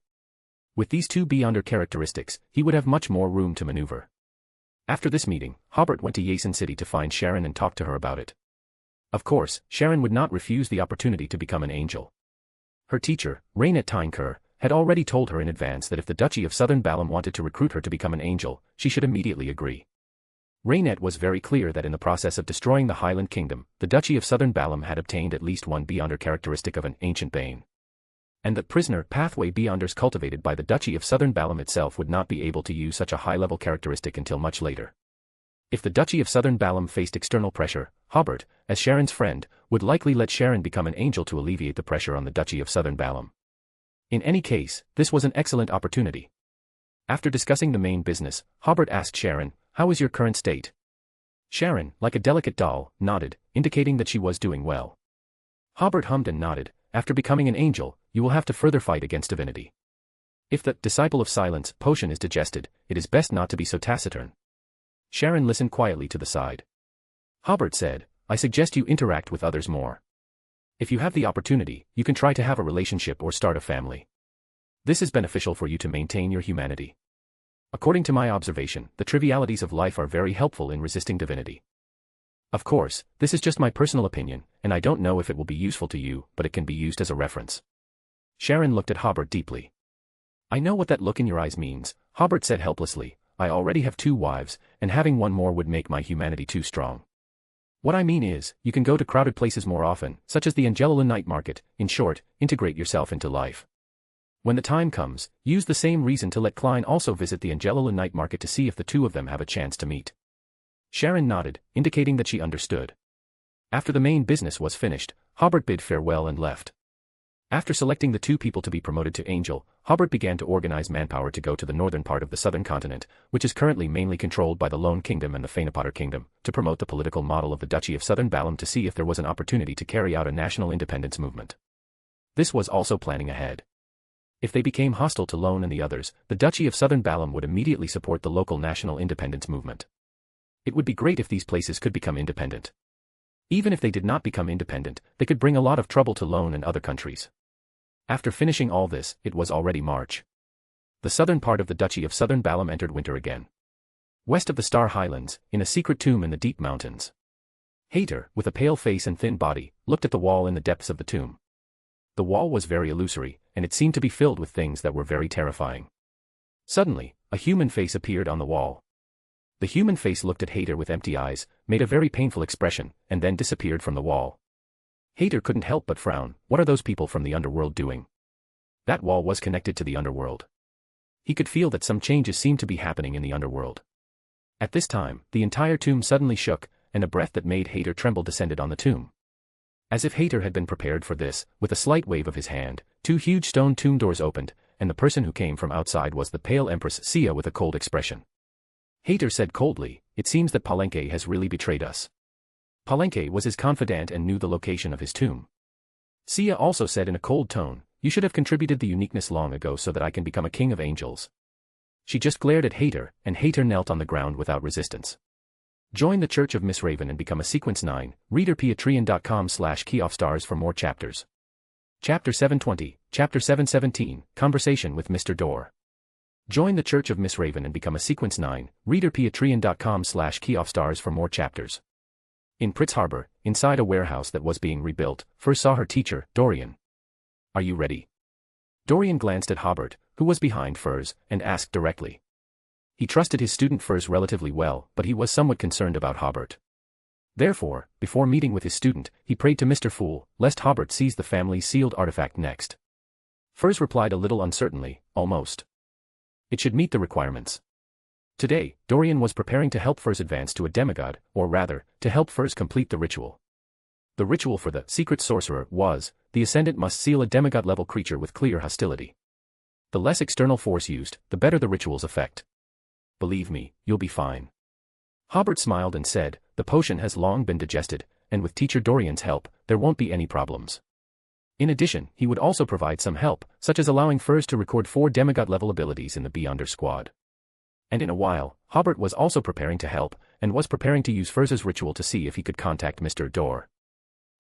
With these 2 Beyonder characteristics, he would have much more room to maneuver. After this meeting, Hobert went to Yasin City to find Sharon and talk to her about it. Of course, Sharon would not refuse the opportunity to become an angel. Her teacher, Rainet Tyneker, had already told her in advance that if the Duchy of Southern Balam wanted to recruit her to become an angel, she should immediately agree. Rainet was very clear that in the process of destroying the Highland Kingdom, the Duchy of Southern Balam had obtained at least one Beyonder characteristic of an Ancient Bane. And that prisoner pathway Beyonders cultivated by the Duchy of Southern Balam itself would not be able to use such a high-level characteristic until much later. If the Duchy of Southern Balam faced external pressure, Hobert, as Sharon's friend, would likely let Sharon become an angel to alleviate the pressure on the Duchy of Southern Balam. In any case, this was an excellent opportunity. After discussing the main business, Hobert asked Sharon, "How is your current state?" Sharon, like a delicate doll, nodded, indicating that she was doing well. Hobert hummed and nodded. "After becoming an angel, you will have to further fight against divinity. If the disciple of silence potion is digested, it is best not to be so taciturn." Sharon listened quietly to the side. Hobert said, "I suggest you interact with others more. If you have the opportunity, you can try to have a relationship or start a family. This is beneficial for you to maintain your humanity. According to my observation, the trivialities of life are very helpful in resisting divinity. Of course, this is just my personal opinion, and I don't know if it will be useful to you, but it can be used as a reference." Sharon looked at Hobert deeply. "I know what that look in your eyes means," Hobert said helplessly. "I already have 2 wives, and having one more would make my humanity too strong. What I mean is, you can go to crowded places more often, such as the Angelula night market. In short, integrate yourself into life. When the time comes, use the same reason to let Klein also visit the Angelula night market to see if the 2 of them have a chance to meet." Sharon nodded, indicating that she understood. After the main business was finished, Hobert bid farewell and left. After selecting the 2 people to be promoted to angel, Hobert began to organize manpower to go to the northern part of the southern continent, which is currently mainly controlled by the Lone Kingdom and the Feyenopotter Kingdom, to promote the political model of the Duchy of Southern Balam to see if there was an opportunity to carry out a national independence movement. This was also planning ahead. If they became hostile to Lone and the others, the Duchy of Southern Balam would immediately support the local national independence movement. It would be great if these places could become independent. Even if they did not become independent, they could bring a lot of trouble to Lone and other countries. After finishing all this, it was already March. The southern part of the Duchy of Southern Balam entered winter again. West of the Star Highlands, in a secret tomb in the deep mountains. Hayter, with a pale face and thin body, looked at the wall in the depths of the tomb. The wall was very illusory, and it seemed to be filled with things that were very terrifying. Suddenly, a human face appeared on the wall. The human face looked at Hayter with empty eyes, made a very painful expression, and then disappeared from the wall. Hayter couldn't help but frown. What are those people from the underworld doing? That wall was connected to the underworld. He could feel that some changes seemed to be happening in the underworld. At this time, the entire tomb suddenly shook, and a breath that made Hayter tremble descended on the tomb. As if Hayter had been prepared for this, with a slight wave of his hand, 2 huge stone tomb doors opened, and the person who came from outside was the pale Empress Sia with a cold expression. Hayter said coldly, "It seems that Palenque has really betrayed us." Palenque was his confidant and knew the location of his tomb. Sia also said in a cold tone, "You should have contributed the uniqueness long ago so that I can become a king of angels." She just glared at Hayter, and Hayter knelt on the ground without resistance. Join the Church of Miss Raven and become a Sequence 9, readerpatreon.com/keyoffstars for more chapters. Chapter 720, Chapter 717, Conversation with Mr. Dorr. Join the Church of Miss Raven and become a Sequence 9, readerpatreon.com/keyoffstars for more chapters. In Pritz Harbor, inside a warehouse that was being rebuilt, Furs saw her teacher, Dorian. "Are you ready?" Dorian glanced at Hobert, who was behind Furs, and asked directly. He trusted his student Furs relatively well, but he was somewhat concerned about Hobert. Therefore, before meeting with his student, he prayed to Mr. Fool, lest Hobert seize the family's sealed artifact next. Furs replied a little uncertainly, "Almost. It should meet the requirements." Today, Dorian was preparing to help Furs advance to a demigod, or rather, to help Furs complete the ritual. The ritual for the secret sorcerer was, the ascendant must seal a demigod-level creature with clear hostility. The less external force used, the better the ritual's effect. "Believe me, you'll be fine." Hobert smiled and said, "The potion has long been digested, and with teacher Dorian's help, there won't be any problems." In addition, he would also provide some help, such as allowing Furs to record 4 demigod-level abilities in the Beyonder squad. And in a while, Hobert was also preparing to help, and was preparing to use Furs's ritual to see if he could contact Mr. Dorr.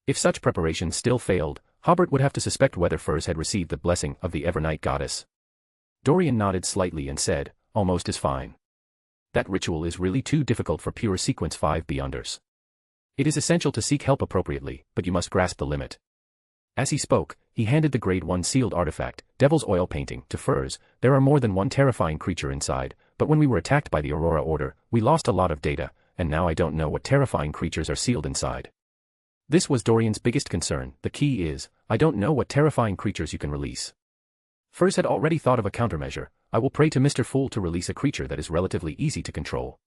If such preparations still failed, Hobert would have to suspect whether Furs had received the blessing of the Evernight goddess. Dorian nodded slightly and said, "Almost is fine. That ritual is really too difficult for pure Sequence 5 Beyonders. It is essential to seek help appropriately, but you must grasp the limit." As he spoke, he handed the Grade 1 sealed artifact, Devil's Oil Painting, to Furs. "There are more than one terrifying creature inside, but when we were attacked by the Aurora Order, we lost a lot of data, and now I don't know what terrifying creatures are sealed inside." This was Dorian's biggest concern. The key is, I don't know what terrifying creatures you can release. Furs had already thought of a countermeasure. "I will pray to Mr. Fool to release a creature that is relatively easy to control."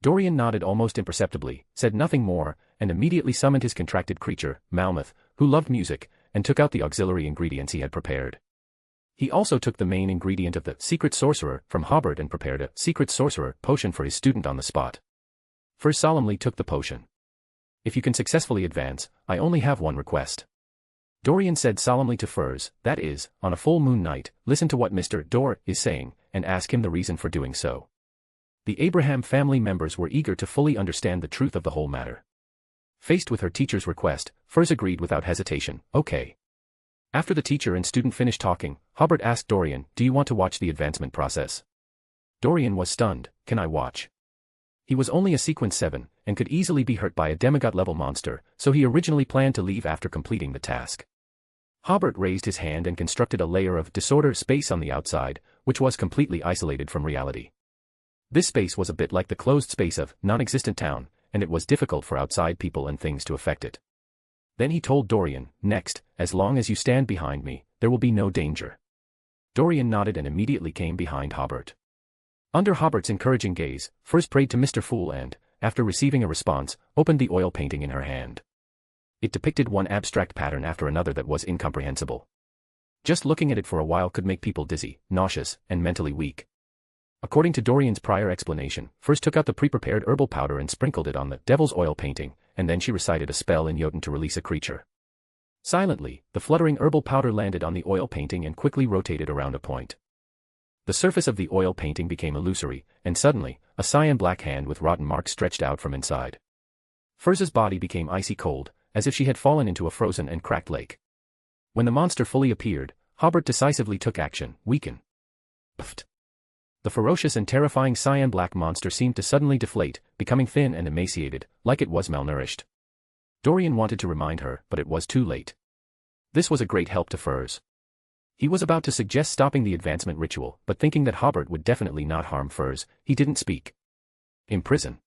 Dorian nodded almost imperceptibly, said nothing more, and immediately summoned his contracted creature, Malmuth, who loved music, and took out the auxiliary ingredients he had prepared. He also took the main ingredient of the secret sorcerer from Hobert and prepared a secret sorcerer potion for his student on the spot. Furs solemnly took the potion. If you can successfully advance, I only have one request. Dorian said solemnly to Furs, that is, on a full moon night, listen to what Mr. Dor is saying, and ask him the reason for doing so. The Abraham family members were eager to fully understand the truth of the whole matter. Faced with her teacher's request, Furs agreed without hesitation, okay. After the teacher and student finished talking, Hobert asked Dorian, do you want to watch the advancement process? Dorian was stunned, can I watch? He was only a sequence 7, and could easily be hurt by a demigod-level monster, so he originally planned to leave after completing the task. Hobert raised his hand and constructed a layer of disorder space on the outside, which was completely isolated from reality. This space was a bit like the closed space of non-existent town, and it was difficult for outside people and things to affect it. Then he told Dorian, next, as long as you stand behind me, there will be no danger. Dorian nodded and immediately came behind Hobert. Under Hobert's encouraging gaze, Furs prayed to Mr. Fool and, after receiving a response, opened the oil painting in her hand. It depicted one abstract pattern after another that was incomprehensible. Just looking at it for a while could make people dizzy, nauseous, and mentally weak. According to Dorian's prior explanation, Furs took out the pre-prepared herbal powder and sprinkled it on the devil's oil painting, and then she recited a spell in Jotun to release a creature. Silently, the fluttering herbal powder landed on the oil painting and quickly rotated around a point. The surface of the oil painting became illusory, and suddenly, a cyan-black hand with rotten marks stretched out from inside. Furs's body became icy cold, as if she had fallen into a frozen and cracked lake. When the monster fully appeared, Hobert decisively took action, weaken. Pfft. The ferocious and terrifying cyan-black monster seemed to suddenly deflate, becoming thin and emaciated, like it was malnourished. Dorian wanted to remind her, but it was too late. This was a great help to Furs. He was about to suggest stopping the advancement ritual, but thinking that Hobert would definitely not harm Furs, he didn't speak. Imprison.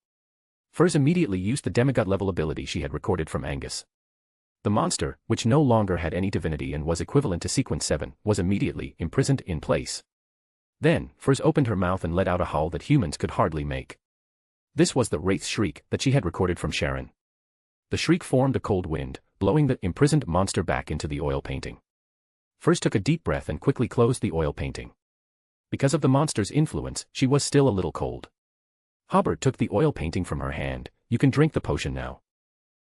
Furs immediately used the demigod-level ability she had recorded from Angus. The monster, which no longer had any divinity and was equivalent to Sequence 7, was immediately imprisoned in place. Then, Furs opened her mouth and let out a howl that humans could hardly make. This was the wraith's shriek that she had recorded from Sharon. The shriek formed a cold wind, blowing the imprisoned monster back into the oil painting. Furs took a deep breath and quickly closed the oil painting. Because of the monster's influence, she was still a little cold. Hobert took the oil painting from her hand. You can drink the potion now.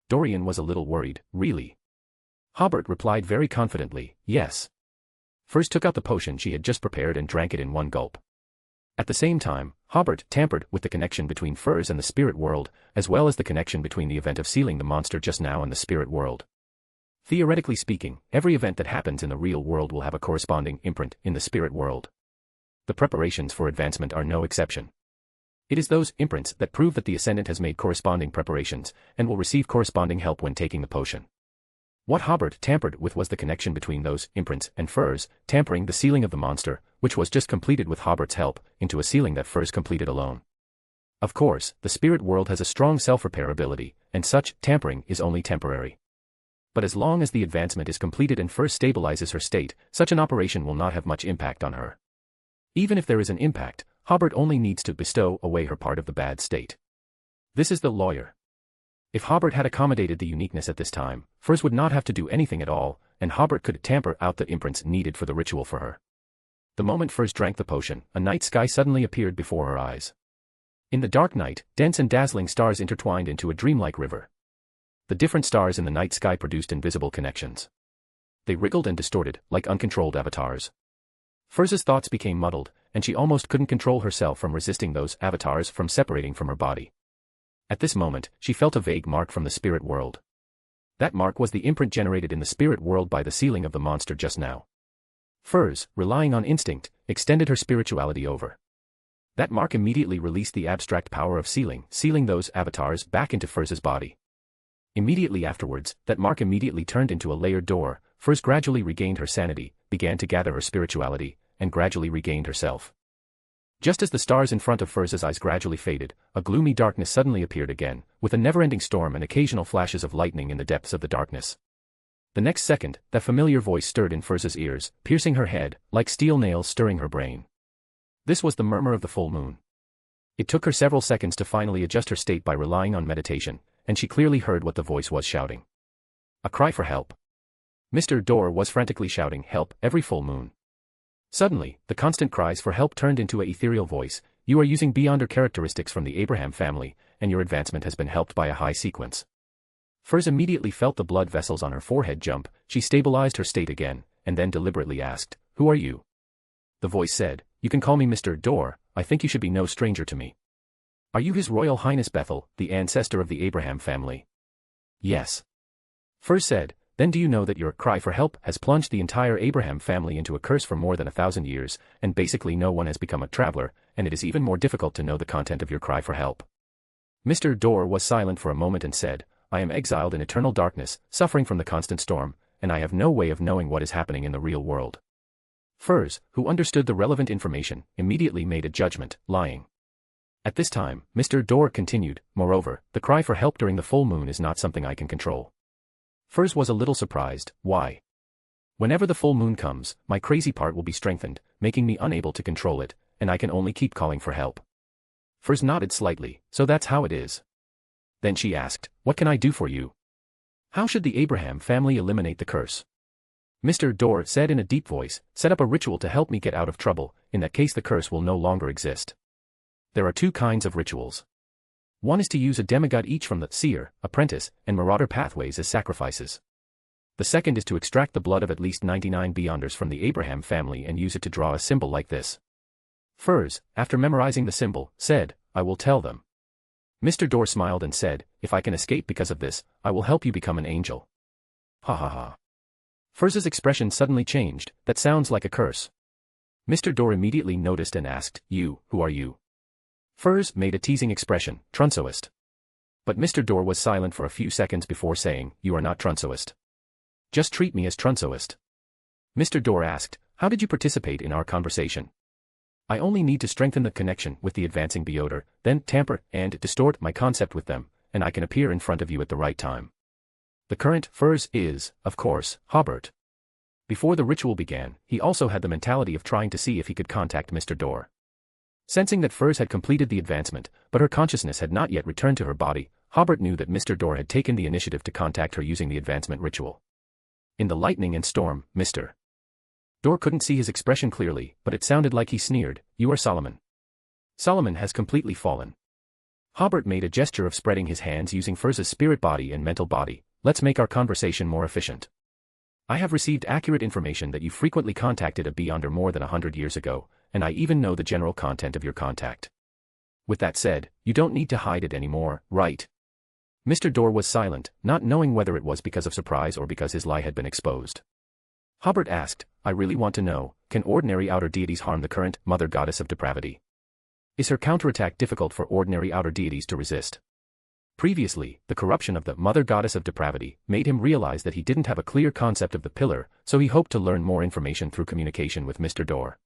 Dorian was a little worried, really? Hobert replied very confidently, yes. Furs took out the potion she had just prepared and drank it in one gulp. At the same time, Hobert tampered with the connection between Furs and the spirit world, as well as the connection between the event of sealing the monster just now and the spirit world. Theoretically speaking, every event that happens in the real world will have a corresponding imprint in the spirit world. The preparations for advancement are no exception. It is those imprints that prove that the Ascendant has made corresponding preparations, and will receive corresponding help when taking the potion. What Hobert tampered with was the connection between those imprints and Furs, tampering the sealing of the monster, which was just completed with Hobert's help, into a sealing that Furs completed alone. Of course, the spirit world has a strong self-repair ability, and such tampering is only temporary. But as long as the advancement is completed and Furs stabilizes her state, such an operation will not have much impact on her. Even if there is an impact, Hobert only needs to bestow away her part of the bad state. This is the lawyer. If Hobert had accommodated the uniqueness at this time, Furs would not have to do anything at all, and Hobert could tamper out the imprints needed for the ritual for her. The moment Furs drank the potion, a night sky suddenly appeared before her eyes. In the dark night, dense and dazzling stars intertwined into a dreamlike river. The different stars in the night sky produced invisible connections. They wriggled and distorted, like uncontrolled avatars. Furs's thoughts became muddled, and she almost couldn't control herself from resisting those avatars from separating from her body. At this moment, she felt a vague mark from the spirit world. That mark was the imprint generated in the spirit world by the sealing of the monster just now. Furs, relying on instinct, extended her spirituality over. That mark immediately released the abstract power of sealing those avatars back into Furs's body. Immediately afterwards, that mark immediately turned into a layered door. Furs gradually regained her sanity, began to gather her spirituality, and gradually regained herself. Just as the stars in front of Furs's eyes gradually faded, a gloomy darkness suddenly appeared again, with a never-ending storm and occasional flashes of lightning in the depths of the darkness. The next second, that familiar voice stirred in Furs's ears, piercing her head, like steel nails stirring her brain. This was the murmur of the full moon. It took her several seconds to finally adjust her state by relying on meditation, and she clearly heard what the voice was shouting. A cry for help. Mr. Dor was frantically shouting help every full moon. Suddenly, the constant cries for help turned into an ethereal voice. You are using beyonder characteristics from the Abraham family, and your advancement has been helped by a high sequence. Furs immediately felt the blood vessels on her forehead jump. She stabilized her state again, and then deliberately asked, "Who are you?" The voice said, "You can call me Mr. Dor, I think you should be no stranger to me." "Are you His Royal Highness Bethel, the ancestor of the Abraham family?" "Yes." Furs said, "Then do you know that your cry for help has plunged the entire Abraham family into a curse for more than 1,000 years, and basically no one has become a traveler, and it is even more difficult to know the content of your cry for help?" Mr. Dor was silent for a moment and said, "I am exiled in eternal darkness, suffering from the constant storm, and I have no way of knowing what is happening in the real world." Furs, who understood the relevant information, immediately made a judgment, lying. At this time, Mr. Dor continued, "Moreover, the cry for help during the full moon is not something I can control." Furs was a little surprised. Why? "Whenever the full moon comes, my crazy part will be strengthened, making me unable to control it, and I can only keep calling for help." Furs nodded slightly, "So that's how it is." Then she asked, "What can I do for you? How should the Abraham family eliminate the curse?" Mr. Dor said in a deep voice, "Set up a ritual to help me get out of trouble, in that case the curse will no longer exist." There are two kinds of rituals. One is to use a demigod each from the seer, apprentice, and marauder pathways as sacrifices. The second is to extract the blood of at least 99 beyonders from the Abraham family and use it to draw a symbol like this. Furs, after memorizing the symbol, said, "I will tell them." Mr. Dor smiled and said, "If I can escape because of this, I will help you become an angel." Ha ha ha. Furs's expression suddenly changed. "That sounds like a curse." Mr. Dor immediately noticed and asked, Who are you?" Furs made a teasing expression, "Trunsoist." But Mr. Dor was silent for a few seconds before saying, "You are not Trunsoist. Just treat me as Trunsoist." Mr. Dor asked, "How did you participate in our conversation?" "I only need to strengthen the connection with the advancing Beoder, then tamper and distort my concept with them, and I can appear in front of you at the right time." The current Furs is, of course, Hobert. Before the ritual began, he also had the mentality of trying to see if he could contact Mr. Dor. Sensing that Furs had completed the advancement, but her consciousness had not yet returned to her body, Hobert knew that Mr. Dor had taken the initiative to contact her using the advancement ritual. In the lightning and storm, Mr. Dor couldn't see his expression clearly, but it sounded like he sneered, "You are Solomon. Solomon has completely fallen." Hobert made a gesture of spreading his hands using Furs's spirit body and mental body. "Let's make our conversation more efficient. I have received accurate information that you frequently contacted a beyonder more than 100 years ago, and I even know the general content of your contact. With that said, you don't need to hide it anymore, right?" Mr. Dor was silent, not knowing whether it was because of surprise or because his lie had been exposed. Hobert asked, "I really want to know, can ordinary outer deities harm the current Mother Goddess of Depravity? Is her counterattack difficult for ordinary outer deities to resist?" Previously, the corruption of the Mother Goddess of Depravity made him realize that he didn't have a clear concept of the pillar, so he hoped to learn more information through communication with Mr. Dor.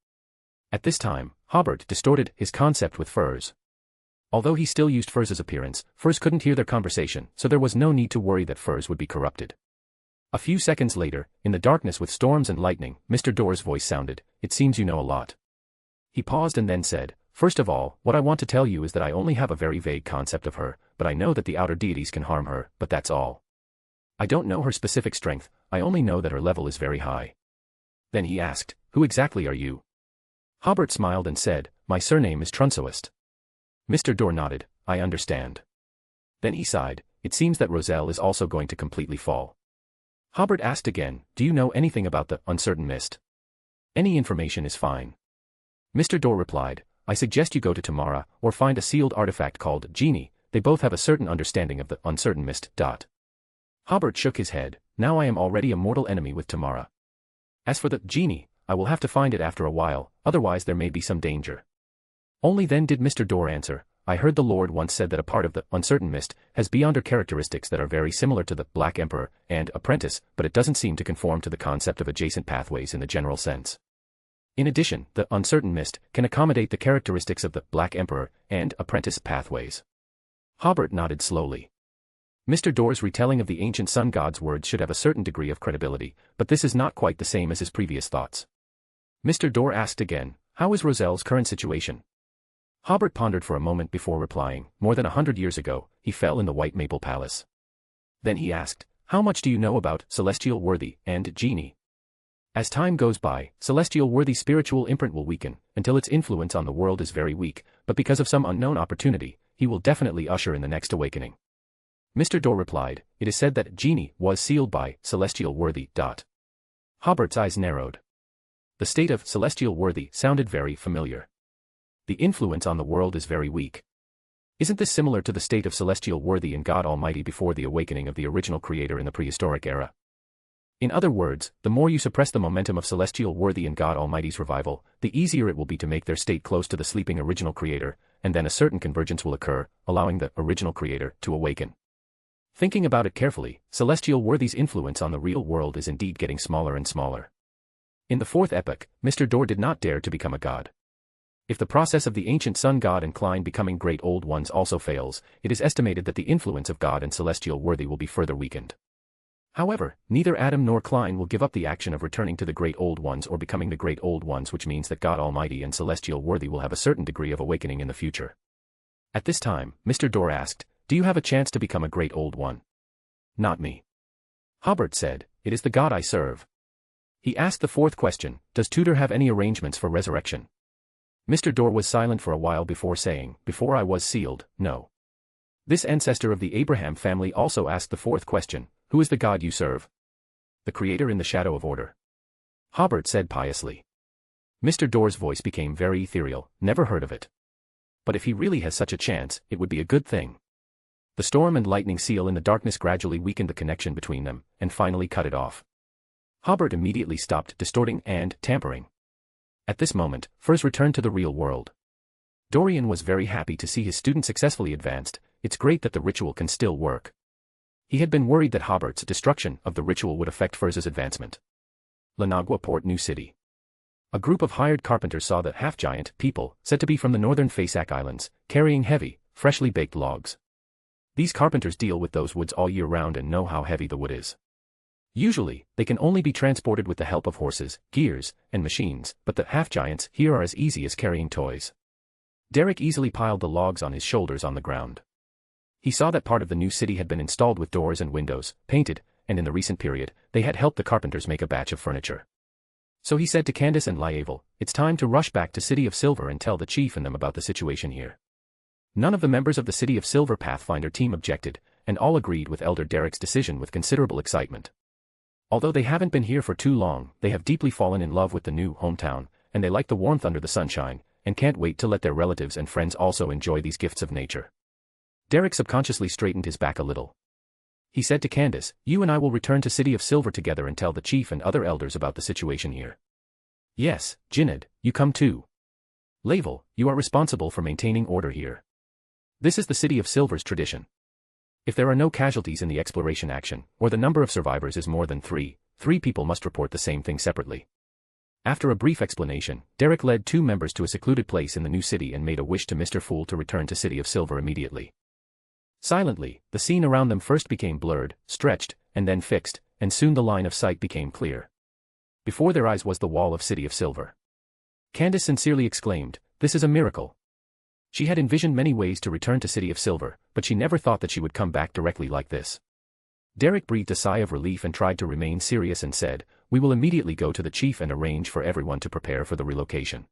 At this time, Hobert distorted his concept with Furs. Although he still used Furs's appearance, Furs couldn't hear their conversation, so there was no need to worry that Furs would be corrupted. A few seconds later, in the darkness with storms and lightning, Mr. Dor's voice sounded, "It seems you know a lot." He paused and then said, "First of all, what I want to tell you is that I only have a very vague concept of her, but I know that the outer deities can harm her, but that's all. I don't know her specific strength, I only know that her level is very high." Then he asked, "Who exactly are you?" Hobert smiled and said, "My surname is Trunsoist." Mr. Dor nodded, "I understand." Then he sighed, "It seems that Roselle is also going to completely fall." Hobert asked again, "Do you know anything about the uncertain mist?" "Any information is fine." Mr. Dor replied, "I suggest you go to Tamara, or find a sealed artifact called Genie, they both have a certain understanding of the uncertain mist. Hobert shook his head, "Now I am already a mortal enemy with Tamara. As for the Genie, I will have to find it after a while, otherwise there may be some danger." Only then did Mr. Dor answer, "I heard the Lord once said that a part of the uncertain mist has beyonder characteristics that are very similar to the Black Emperor and Apprentice, but it doesn't seem to conform to the concept of adjacent pathways in the general sense. In addition, the uncertain mist can accommodate the characteristics of the Black Emperor and Apprentice pathways." Hobert nodded slowly. Mr. Dor's retelling of the ancient sun god's words should have a certain degree of credibility, but this is not quite the same as his previous thoughts. Mr. Dor asked again, "How is Roselle's current situation?" Hobert pondered for a moment before replying. More than 100 years ago, he fell in the White Maple Palace. Then he asked, how much do you know about celestial worthy and genie? As time goes by, celestial worthy's spiritual imprint will weaken, until its influence on the world is very weak, but because of some unknown opportunity, he will definitely usher in the next awakening. Mr. Dorr replied, it is said that genie was sealed by celestial worthy. Hobert's eyes narrowed. The state of celestial worthy sounded very familiar. The influence on the world is very weak. Isn't this similar to the state of celestial worthy in God Almighty before the awakening of the original creator in the prehistoric era? In other words, the more you suppress the momentum of celestial worthy in God Almighty's revival, the easier it will be to make their state close to the sleeping original creator, and then a certain convergence will occur, allowing the original creator to awaken. Thinking about it carefully, celestial worthy's influence on the real world is indeed getting smaller and smaller. In the fourth epoch, Mr. Dorr did not dare to become a god. If the process of the ancient sun god and Klein becoming great old ones also fails, it is estimated that the influence of God and celestial worthy will be further weakened. However, neither Adam nor Klein will give up the action of returning to the great old ones or becoming the great old ones, which means that God Almighty and celestial worthy will have a certain degree of awakening in the future. At this time, Mr. Dorr asked, do you have a chance to become a great old one? Not me. Hobert said, it is the God I serve. He asked the fourth question, does Tudor have any arrangements for resurrection? Mr. Dorr was silent for a while before saying, before I was sealed, no. This ancestor of the Abraham family also asked the fourth question, who is the God you serve? The creator in the shadow of order. Hobert said piously. Mr. Dorr's voice became very ethereal, never heard of it. But if he really has such a chance, it would be a good thing. The storm and lightning seal in the darkness gradually weakened the connection between them, and finally cut it off. Hobert immediately stopped distorting and tampering. At this moment, Furs returned to the real world. Dorian was very happy to see his student successfully advanced. It's great that the ritual can still work. He had been worried that Hobert's destruction of the ritual would affect Furs's advancement. Lanagua Port, New City. A group of hired carpenters saw the half-giant people, said to be from the northern Fasak Islands, carrying heavy, freshly baked logs. These carpenters deal with those woods all year round and know how heavy the wood is. Usually, they can only be transported with the help of horses, gears, and machines, but the half-giants here are as easy as carrying toys. Derek easily piled the logs on his shoulders on the ground. He saw that part of the new city had been installed with doors and windows, painted, and in the recent period, they had helped the carpenters make a batch of furniture. So he said to Candace and Lievel, it's time to rush back to City of Silver and tell the chief and them about the situation here. None of the members of the City of Silver Pathfinder team objected, and all agreed with Elder Derek's decision with considerable excitement. Although they haven't been here for too long, they have deeply fallen in love with the new hometown, and they like the warmth under the sunshine, and can't wait to let their relatives and friends also enjoy these gifts of nature. Derek subconsciously straightened his back a little. He said to Candace, you and I will return to City of Silver together and tell the chief and other elders about the situation here. Yes, Jinned, you come too. Lavel, you are responsible for maintaining order here. This is the City of Silver's tradition. If there are no casualties in the exploration action, or the number of survivors is more than three people must report the same thing separately. After a brief explanation, Derek led two members to a secluded place in the new city and made a wish to Mr. Fool to return to City of Silver immediately. Silently, the scene around them first became blurred, stretched, and then fixed, and soon the line of sight became clear. Before their eyes was the wall of City of Silver. Candace sincerely exclaimed, this is a miracle. She had envisioned many ways to return to City of Silver, but she never thought that she would come back directly like this. Derek breathed a sigh of relief and tried to remain serious and said, we will immediately go to the chief and arrange for everyone to prepare for the relocation.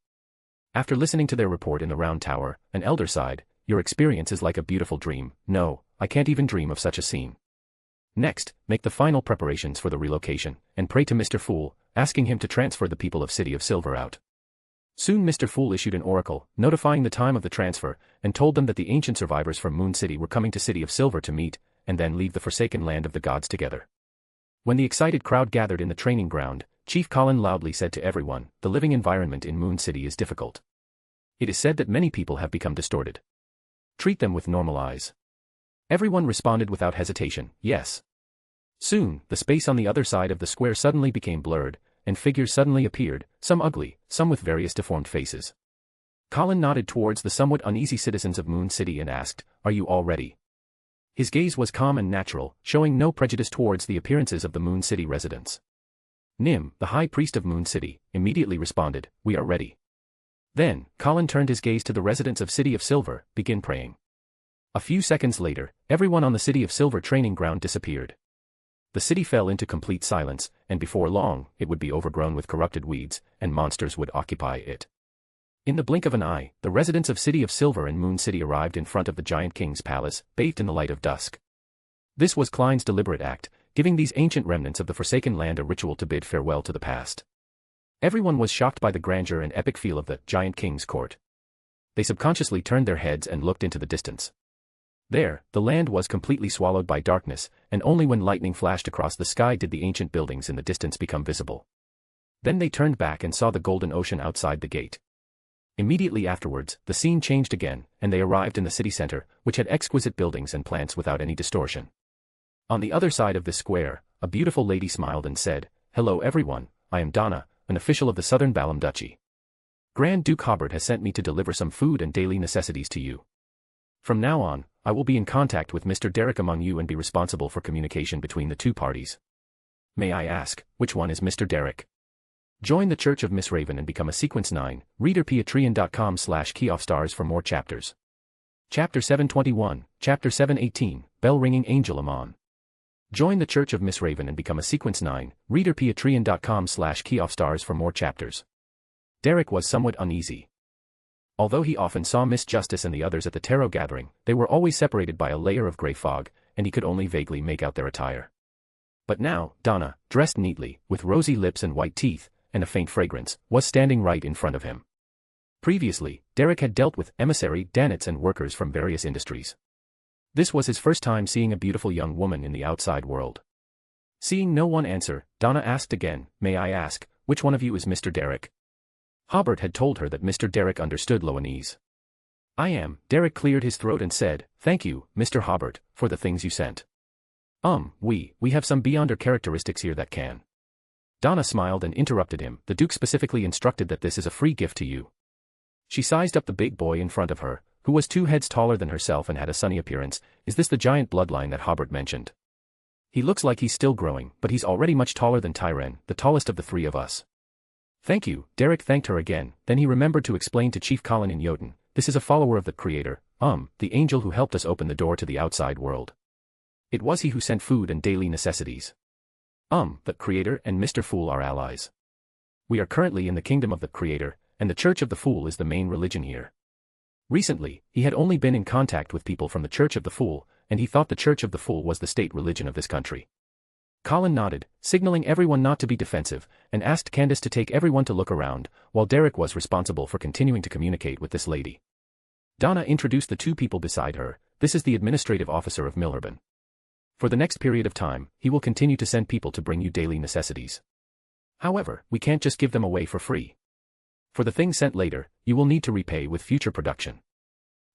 After listening to their report in the round tower, an elder sighed, your experience is like a beautiful dream. No, I can't even dream of such a scene. Next, make the final preparations for the relocation, and pray to Mr. Fool, asking him to transfer the people of City of Silver out. Soon Mr. Fool issued an oracle, notifying the time of the transfer, and told them that the ancient survivors from Moon City were coming to City of Silver to meet, and then leave the forsaken land of the gods together. When the excited crowd gathered in the training ground, Chief Colin loudly said to everyone, the living environment in Moon City is difficult. It is said that many people have become distorted. Treat them with normal eyes. Everyone responded without hesitation, yes. Soon, the space on the other side of the square suddenly became blurred, and figures suddenly appeared, some ugly, some with various deformed faces. Colin nodded towards the somewhat uneasy citizens of Moon City and asked, are you all ready? His gaze was calm and natural, showing no prejudice towards the appearances of the Moon City residents. Nim, the high priest of Moon City, immediately responded, we are ready. Then, Colin turned his gaze to the residents of City of Silver, begin praying. A few seconds later, everyone on the City of Silver training ground disappeared. The city fell into complete silence, and before long, it would be overgrown with corrupted weeds, and monsters would occupy it. In the blink of an eye, the residents of City of Silver and Moon City arrived in front of the Giant King's palace, bathed in the light of dusk. This was Klein's deliberate act, giving these ancient remnants of the Forsaken Land a ritual to bid farewell to the past. Everyone was shocked by the grandeur and epic feel of the Giant King's court. They subconsciously turned their heads and looked into the distance. There, the land was completely swallowed by darkness, and only when lightning flashed across the sky did the ancient buildings in the distance become visible. Then they turned back and saw the golden ocean outside the gate. Immediately afterwards, the scene changed again, and they arrived in the city center, which had exquisite buildings and plants without any distortion. On the other side of this square, a beautiful lady smiled and said, "Hello everyone, I am Donna, an official of the Southern Balam Duchy. Grand Duke Hobert has sent me to deliver some food and daily necessities to you. From now on, I will be in contact with Mr. Derek among you and be responsible for communication between the two parties. May I ask, which one is Mr. Derek? Join the Church of Miss Raven and become a Sequence 9, reader patreon.com/keyoffstars for more chapters. Chapter 721, Chapter 718, Bell Ringing Angel Amon. Join the Church of Miss Raven and become a Sequence 9, reader patreon.com/keyoffstars for more chapters. Derek was somewhat uneasy. Although he often saw Miss Justice and the others at the tarot gathering, they were always separated by a layer of grey fog, and he could only vaguely make out their attire. But now, Donna, dressed neatly, with rosy lips and white teeth, and a faint fragrance, was standing right in front of him. Previously, Derek had dealt with emissary, Danets and workers from various industries. This was his first time seeing a beautiful young woman in the outside world. Seeing no one answer, Donna asked again, "May I ask, which one of you is Mr. Derek?" Hobert had told her that Mr. Derek understood Loanese. "I am." Derek cleared his throat and said, "Thank you, Mr. Hobert, for the things you sent. We have some beyonder characteristics here that can." Donna smiled and interrupted him. "The Duke specifically instructed that this is a free gift to you." She sized up the big boy in front of her, who was 2 heads taller than herself and had a sunny appearance. "Is this the giant bloodline that Hobert mentioned? He looks like he's still growing, but he's already much taller than Tyren, the tallest of the 3 of us." "Thank you." Derek thanked her again, then he remembered to explain to Chief Colin in Jotun, "This is a follower of the Creator, the angel who helped us open the door to the outside world. It was he who sent food and daily necessities. The Creator and Mr. Fool are allies. We are currently in the kingdom of the Creator, and the Church of the Fool is the main religion here." Recently, he had only been in contact with people from the Church of the Fool, and he thought the Church of the Fool was the state religion of this country. Colin nodded, signaling everyone not to be defensive, and asked Candace to take everyone to look around, while Derek was responsible for continuing to communicate with this lady. Donna introduced the 2 people beside her. "This is the administrative officer of Milherban. For the next period of time, he will continue to send people to bring you daily necessities. However, we can't just give them away for free. For the things sent later, you will need to repay with future production.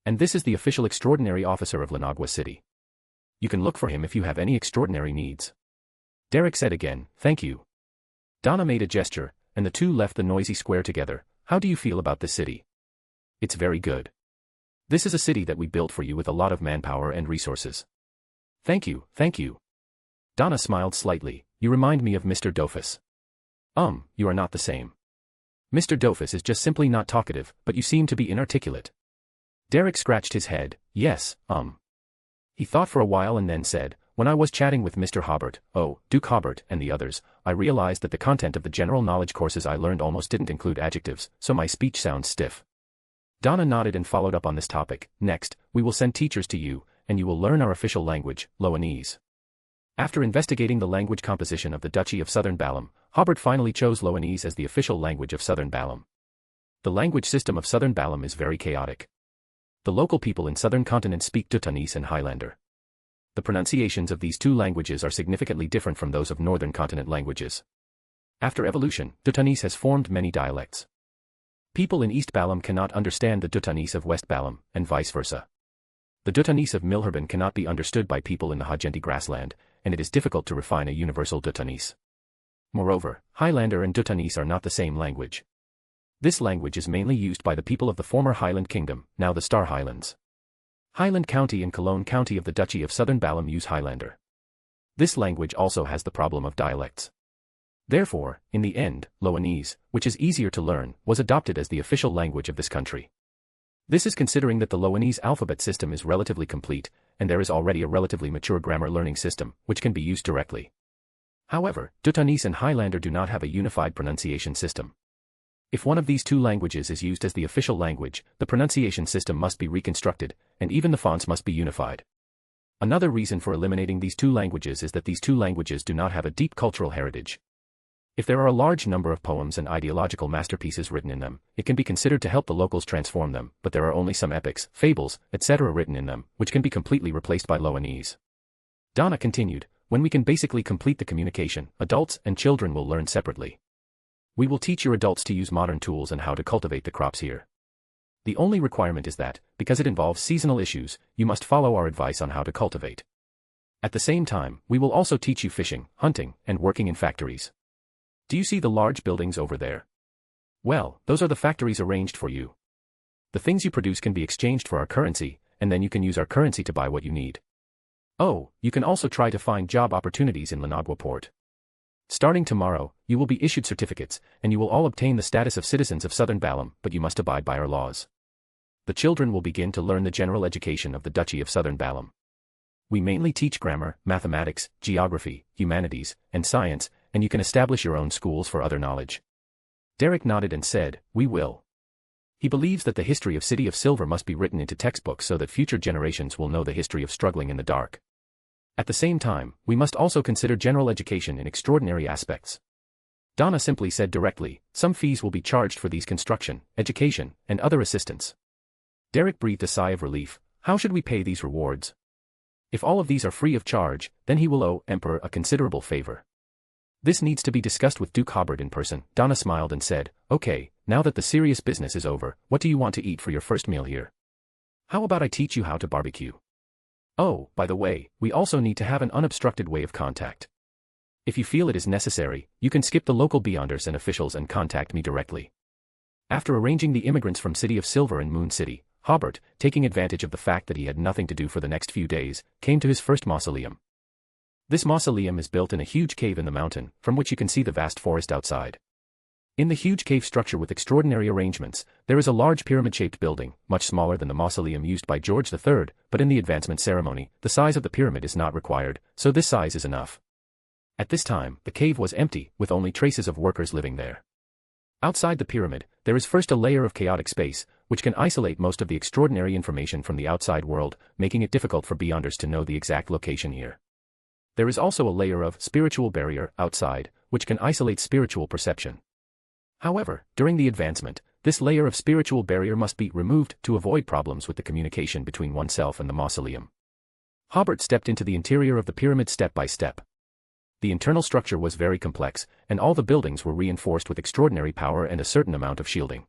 And this is the official extraordinary officer of Lenagua City. You can look for him if you have any extraordinary needs." Derek said again, "Thank you." Donna made a gesture, and the 2 left the noisy square together. "How do you feel about this city?" "It's very good. This is a city that we built for you with a lot of manpower and resources." Thank you. Donna smiled slightly. "You remind me of Mr. Dofus." You are not the same. Mr. Dofus is just simply not talkative, but you seem to be inarticulate." Derek scratched his head. "Yes, He thought for a while and then said, "When I was chatting with Mr. Hobert, Duke Hobert and the others, I realized that the content of the general knowledge courses I learned almost didn't include adjectives, so my speech sounds stiff." Donna nodded and followed up on this topic. "Next, we will send teachers to you, and you will learn our official language, Loanese." After investigating the language composition of the Duchy of Southern Balam, Hobert finally chose Loanese as the official language of Southern Balam. The language system of Southern Balam is very chaotic. The local people in Southern Continent speak Dutanese and Highlander. The pronunciations of these 2 languages are significantly different from those of Northern Continent languages. After evolution, Dutanese has formed many dialects. People in East Balam cannot understand the Dutanese of West Balam, and vice versa. The Dutanese of Milherban cannot be understood by people in the Hajenti grassland, and it is difficult to refine a universal Dutanese. Moreover, Highlander and Dutanese are not the same language. This language is mainly used by the people of the former Highland Kingdom, now the Star Highlands. Highland County and Cologne County of the Duchy of Southern Balam use Highlander. This language also has the problem of dialects. Therefore, in the end, Loanese, which is easier to learn, was adopted as the official language of this country. This is considering that the Loanese alphabet system is relatively complete, and there is already a relatively mature grammar learning system, which can be used directly. However, Dutanese and Highlander do not have a unified pronunciation system. If one of these two languages is used as the official language, the pronunciation system must be reconstructed, and even the fonts must be unified. Another reason for eliminating these two languages is that these two languages do not have a deep cultural heritage. If there are a large number of poems and ideological masterpieces written in them, it can be considered to help the locals transform them, but there are only some epics, fables, etc. written in them, which can be completely replaced by Loanese. Donna continued, when we can basically complete the communication, adults and children will learn separately. We will teach your adults to use modern tools and how to cultivate the crops here. The only requirement is that, because it involves seasonal issues, you must follow our advice on how to cultivate. At the same time, we will also teach you fishing, hunting, and working in factories. Do you see the large buildings over there? Well, those are the factories arranged for you. The things you produce can be exchanged for our currency, and then you can use our currency to buy what you need. Oh, you can also try to find job opportunities in Lanagua port. Starting tomorrow, you will be issued certificates, and you will all obtain the status of citizens of Southern Balam, but you must abide by our laws. The children will begin to learn the general education of the Duchy of Southern Balam. We mainly teach grammar, mathematics, geography, humanities, and science, and you can establish your own schools for other knowledge. Derek nodded and said, we will. He believes that the history of City of Silver must be written into textbooks so that future generations will know the history of struggling in the dark. At the same time, we must also consider general education in extraordinary aspects. Donna simply said directly, some fees will be charged for these construction, education, and other assistance. Derek breathed a sigh of relief. How should we pay these rewards? If all of these are free of charge, then he will owe Emperor a considerable favor. This needs to be discussed with Duke Hobert in person. Donna smiled and said, okay, now that the serious business is over, what do you want to eat for your first meal here? How about I teach you how to barbecue? Oh, by the way, we also need to have an unobstructed way of contact. If you feel it is necessary, you can skip the local Beyonders and officials and contact me directly. After arranging the immigrants from City of Silver and Moon City, Hobert, taking advantage of the fact that he had nothing to do for the next few days, came to his first mausoleum. This mausoleum is built in a huge cave in the mountain, from which you can see the vast forest outside. In the huge cave structure with extraordinary arrangements, there is a large pyramid-shaped building, much smaller than the mausoleum used by George III, but in the advancement ceremony, the size of the pyramid is not required, so this size is enough. At this time, the cave was empty, with only traces of workers living there. Outside the pyramid, there is first a layer of chaotic space, which can isolate most of the extraordinary information from the outside world, making it difficult for Beyonders to know the exact location here. There is also a layer of spiritual barrier outside, which can isolate spiritual perception. However, during the advancement, this layer of spiritual barrier must be removed to avoid problems with the communication between oneself and the mausoleum. Hobert stepped into the interior of the pyramid step by step. The internal structure was very complex, and all the buildings were reinforced with extraordinary power and a certain amount of shielding.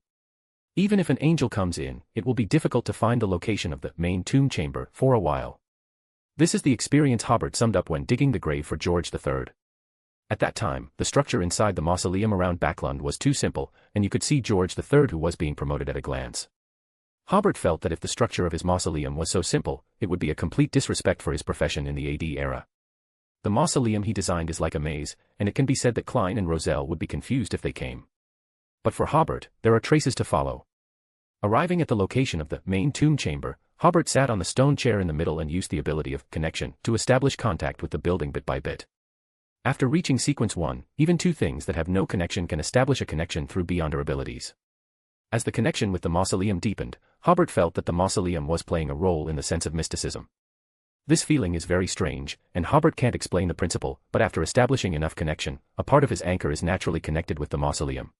Even if an angel comes in, it will be difficult to find the location of the main tomb chamber for a while. This is the experience Hobert summed up when digging the grave for George III. At that time, the structure inside the mausoleum around Backlund was too simple, and you could see George III who was being promoted at a glance. Hobert felt that if the structure of his mausoleum was so simple, it would be a complete disrespect for his profession in the AD era. The mausoleum he designed is like a maze, and it can be said that Klein and Roselle would be confused if they came. But for Hobert, there are traces to follow. Arriving at the location of the main tomb chamber, Hobert sat on the stone chair in the middle and used the ability of connection to establish contact with the building bit by bit. After reaching sequence 1, even two things that have no connection can establish a connection through Beyonder abilities. As the connection with the mausoleum deepened, Hobert felt that the mausoleum was playing a role in the sense of mysticism. This feeling is very strange, and Hobert can't explain the principle, but after establishing enough connection, a part of his anchor is naturally connected with the mausoleum.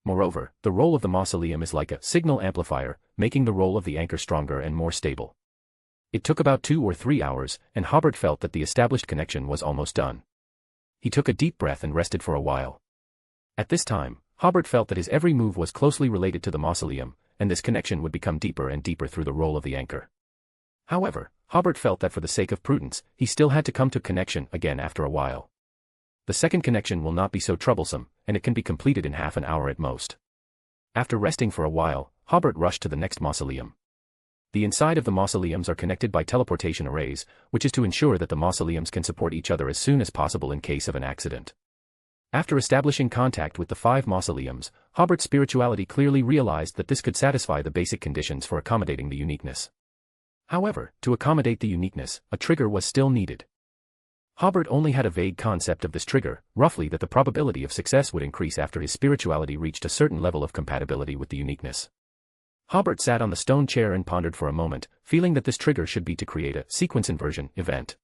Moreover, the role of the mausoleum is like a signal amplifier, making the role of the anchor stronger and more stable. It took about 2 or 3 hours, and Hobert felt that the established connection was almost done. He took a deep breath and rested for a while. At this time, Hobert felt that his every move was closely related to the mausoleum, and this connection would become deeper and deeper through the role of the anchor. However, Hobert felt that for the sake of prudence, he still had to come to connection again after a while. The second connection will not be so troublesome, and it can be completed in half an hour at most. After resting for a while, Hobert rushed to the next mausoleum. The inside of the mausoleums are connected by teleportation arrays, which is to ensure that the mausoleums can support each other as soon as possible in case of an accident. After establishing contact with the 5 mausoleums, Hobert's spirituality clearly realized that this could satisfy the basic conditions for accommodating the uniqueness. However, to accommodate the uniqueness, a trigger was still needed. Hobert only had a vague concept of this trigger, roughly that the probability of success would increase after his spirituality reached a certain level of compatibility with the uniqueness. Hobert sat on the stone chair and pondered for a moment, feeling that this trigger should be to create a sequence inversion event.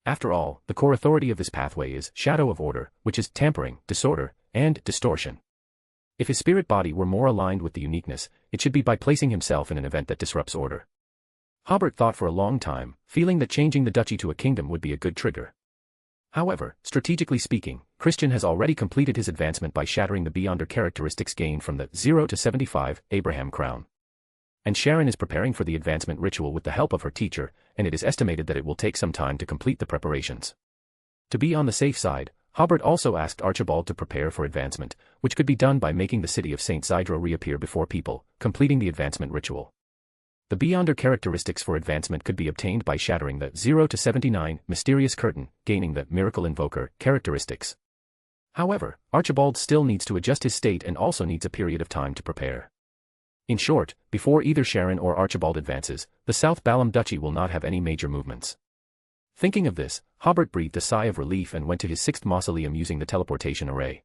After all, the core authority of this pathway is shadow of order, which is tampering, disorder, and distortion. If his spirit body were more aligned with the uniqueness, it should be by placing himself in an event that disrupts order. Hobert thought for a long time, feeling that changing the duchy to a kingdom would be a good trigger. However, strategically speaking, Christian has already completed his advancement by shattering the Beyonder characteristics gained from the 0 to 75 Abraham crown. And Sharon is preparing for the advancement ritual with the help of her teacher, and it is estimated that it will take some time to complete the preparations. To be on the safe side, Hobert also asked Archibald to prepare for advancement, which could be done by making the city of St. Zydro reappear before people, completing the advancement ritual. The Beyonder characteristics for advancement could be obtained by shattering the 0 to 79 mysterious curtain, gaining the miracle invoker characteristics. However, Archibald still needs to adjust his state and also needs a period of time to prepare. In short, before either Sharon or Archibald advances, the South Balam Duchy will not have any major movements. Thinking of this, Hobert breathed a sigh of relief and went to his 6th mausoleum using the teleportation array.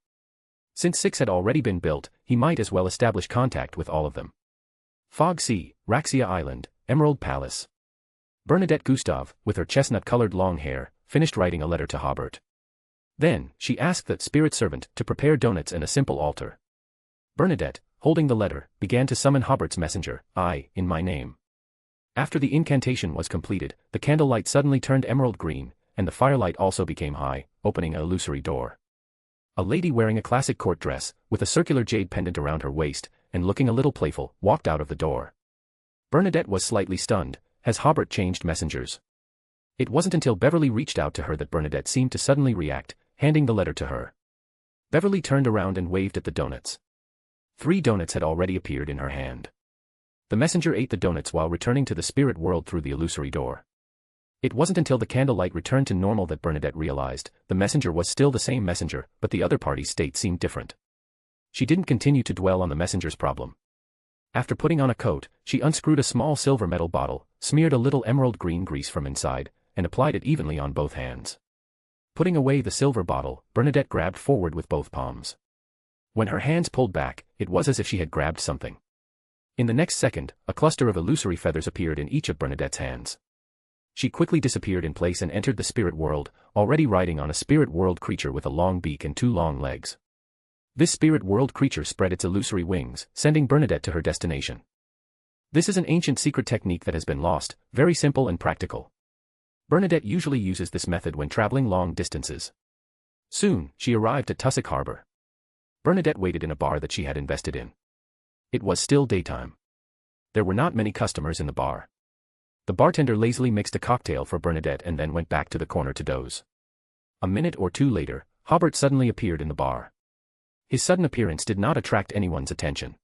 Since 6 had already been built, he might as well establish contact with all of them. Fog Sea, Raxia Island, Emerald Palace. Bernadette Gustave, with her chestnut-colored long hair, finished writing a letter to Hobert. Then, she asked the spirit servant to prepare donuts and a simple altar. Bernadette, holding the letter, began to summon Hobert's messenger, I, in my name. After the incantation was completed, the candlelight suddenly turned emerald green, and the firelight also became high, opening an illusory door. A lady wearing a classic court dress, with a circular jade pendant around her waist, and looking a little playful, walked out of the door. Bernadette was slightly stunned. Has Hobert changed messengers? It wasn't until Beverly reached out to her that Bernadette seemed to suddenly react, handing the letter to her. Beverly turned around and waved at the donuts. 3 donuts had already appeared in her hand. The messenger ate the donuts while returning to the spirit world through the illusory door. It wasn't until the candlelight returned to normal that Bernadette realized the messenger was still the same messenger, but the other party's state seemed different. She didn't continue to dwell on the messenger's problem. After putting on a coat, she unscrewed a small silver metal bottle, smeared a little emerald green grease from inside, and applied it evenly on both hands. Putting away the silver bottle, Bernadette grabbed forward with both palms. When her hands pulled back, it was as if she had grabbed something. In the next second, a cluster of illusory feathers appeared in each of Bernadette's hands. She quickly disappeared in place and entered the spirit world, already riding on a spirit world creature with a long beak and 2 long legs. This spirit world creature spread its illusory wings, sending Bernadette to her destination. This is an ancient secret technique that has been lost, very simple and practical. Bernadette usually uses this method when traveling long distances. Soon, she arrived at Tussock Harbor. Bernadette waited in a bar that she had invested in. It was still daytime. There were not many customers in the bar. The bartender lazily mixed a cocktail for Bernadette and then went back to the corner to doze. A minute or 2 later, Hobert suddenly appeared in the bar. His sudden appearance did not attract anyone's attention.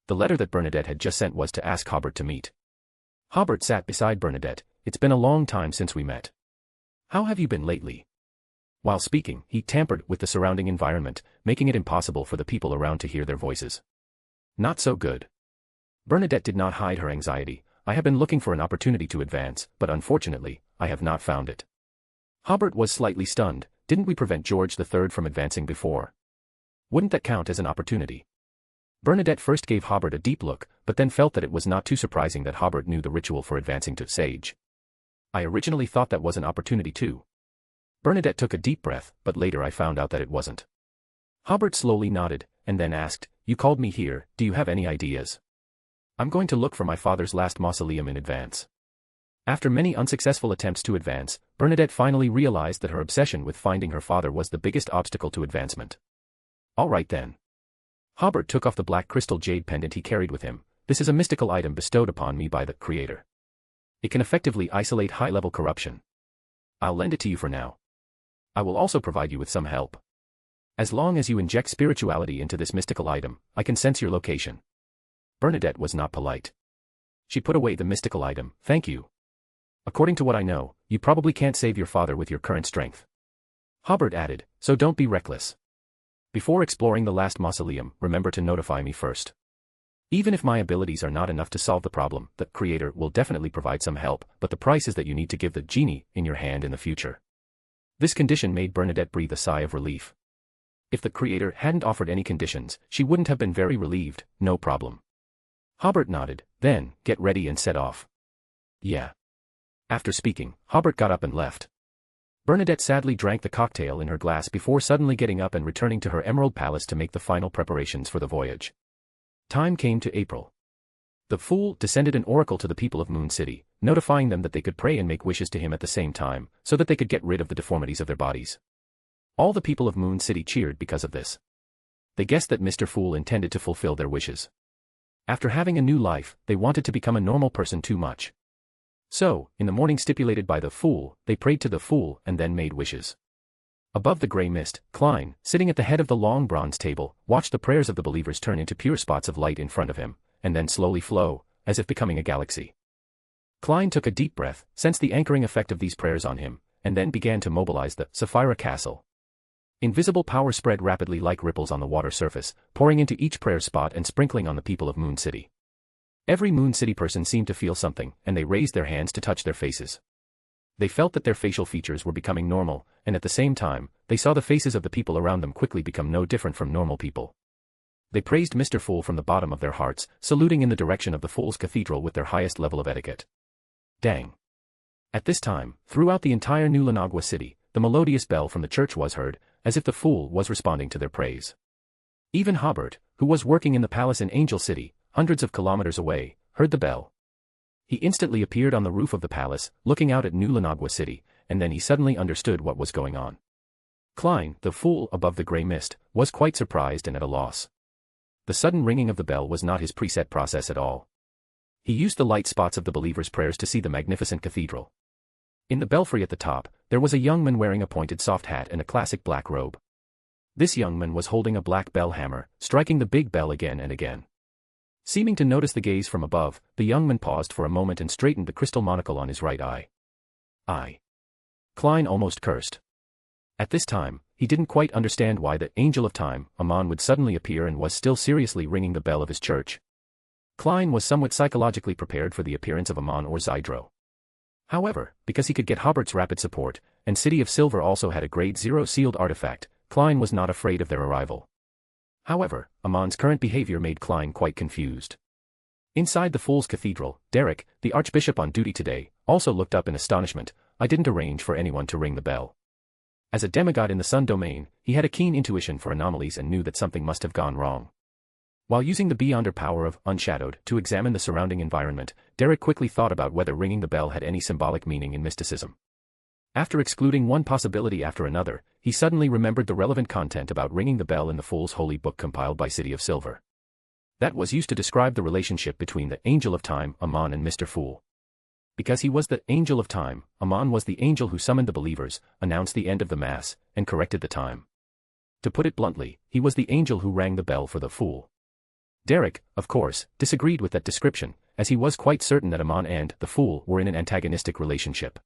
The letter that Bernadette had just sent was to ask Hobert to meet. Hobert sat beside Bernadette. It's been a long time since we met. How have you been lately? While speaking, he tampered with the surrounding environment, making it impossible for the people around to hear their voices. Not so good. Bernadette did not hide her anxiety. I have been looking for an opportunity to advance, but unfortunately, I have not found it. Hobert was slightly stunned. Didn't we prevent George III from advancing before? Wouldn't that count as an opportunity? Bernadette first gave Hobert a deep look, but then felt that it was not too surprising that Hobert knew the ritual for advancing to Sage. I originally thought that was an opportunity too. Bernadette took a deep breath, but later I found out that it wasn't. Hobert slowly nodded, and then asked, You called me here, do you have any ideas? I'm going to look for my father's last mausoleum in advance. After many unsuccessful attempts to advance, Bernadette finally realized that her obsession with finding her father was the biggest obstacle to advancement. All right then. Hobert took off the black crystal jade pendant he carried with him. This is a mystical item bestowed upon me by the Creator. It can effectively isolate high-level corruption. I'll lend it to you for now. I will also provide you with some help. As long as you inject spirituality into this mystical item, I can sense your location. Bernadette was not polite. She put away the mystical item. Thank you. According to what I know, you probably can't save your father with your current strength. Hobert added, so don't be reckless. Before exploring the last mausoleum, remember to notify me first. Even if my abilities are not enough to solve the problem, the Creator will definitely provide some help, but the price is that you need to give the genie in your hand in the future. This condition made Bernadette breathe a sigh of relief. If the Creator hadn't offered any conditions, she wouldn't have been very relieved. No problem. Hobert nodded, then, get ready and set off. Yeah. After speaking, Hobert got up and left. Bernadette sadly drank the cocktail in her glass before suddenly getting up and returning to her Emerald Palace to make the final preparations for the voyage. Time came to April. The Fool descended an oracle to the people of Moon City, notifying them that they could pray and make wishes to him at the same time, so that they could get rid of the deformities of their bodies. All the people of Moon City cheered because of this. They guessed that Mr. Fool intended to fulfill their wishes. After having a new life, they wanted to become a normal person too much. So, in the morning stipulated by the Fool, they prayed to the Fool and then made wishes. Above the grey mist, Klein, sitting at the head of the long bronze table, watched the prayers of the believers turn into pure spots of light in front of him, and then slowly flow, as if becoming a galaxy. Klein took a deep breath, sensed the anchoring effect of these prayers on him, and then began to mobilize the Sefirah castle. Invisible power spread rapidly like ripples on the water surface, pouring into each prayer spot and sprinkling on the people of Moon City. Every Moon City person seemed to feel something, and they raised their hands to touch their faces. They felt that their facial features were becoming normal, and at the same time, they saw the faces of the people around them quickly become no different from normal people. They praised Mr. Fool from the bottom of their hearts, saluting in the direction of the Fool's Cathedral with their highest level of etiquette. Dang. At this time, throughout the entire New Lanagua city, the melodious bell from the church was heard, as if the Fool was responding to their praise. Even Hobert, who was working in the palace in Angel City, hundreds of kilometers away, heard the bell. He instantly appeared on the roof of the palace, looking out at New Lanagua City, and then he suddenly understood what was going on. Klein, the Fool above the grey mist, was quite surprised and at a loss. The sudden ringing of the bell was not his preset process at all. He used the light spots of the believers' prayers to see the magnificent cathedral. In the belfry at the top, there was a young man wearing a pointed soft hat and a classic black robe. This young man was holding a black bell hammer, striking the big bell again and again. Seeming to notice the gaze from above, the young man paused for a moment and straightened the crystal monocle on his right eye. Klein almost cursed. At this time, he didn't quite understand why the Angel of Time, Amon, would suddenly appear and was still seriously ringing the bell of his church. Klein was somewhat psychologically prepared for the appearance of Amon or Zydro. However, because he could get Hobert's rapid support, and City of Silver also had a grade 0 sealed artifact, Klein was not afraid of their arrival. However, Amon's current behavior made Klein quite confused. Inside the Fool's Cathedral, Derek, the Archbishop on duty today, also looked up in astonishment. I didn't arrange for anyone to ring the bell. As a demigod in the Sun domain, he had a keen intuition for anomalies and knew that something must have gone wrong. While using the Beyonder power of Unshadowed to examine the surrounding environment, Derek quickly thought about whether ringing the bell had any symbolic meaning in mysticism. After excluding one possibility after another, he suddenly remembered the relevant content about ringing the bell in the Fool's Holy Book compiled by City of Silver. That was used to describe the relationship between the Angel of Time, Amon, and Mr. Fool. Because he was the Angel of Time, Amon was the angel who summoned the believers, announced the end of the Mass, and corrected the time. To put it bluntly, he was the angel who rang the bell for the Fool. Derek, of course, disagreed with that description, as he was quite certain that Amon and the Fool were in an antagonistic relationship.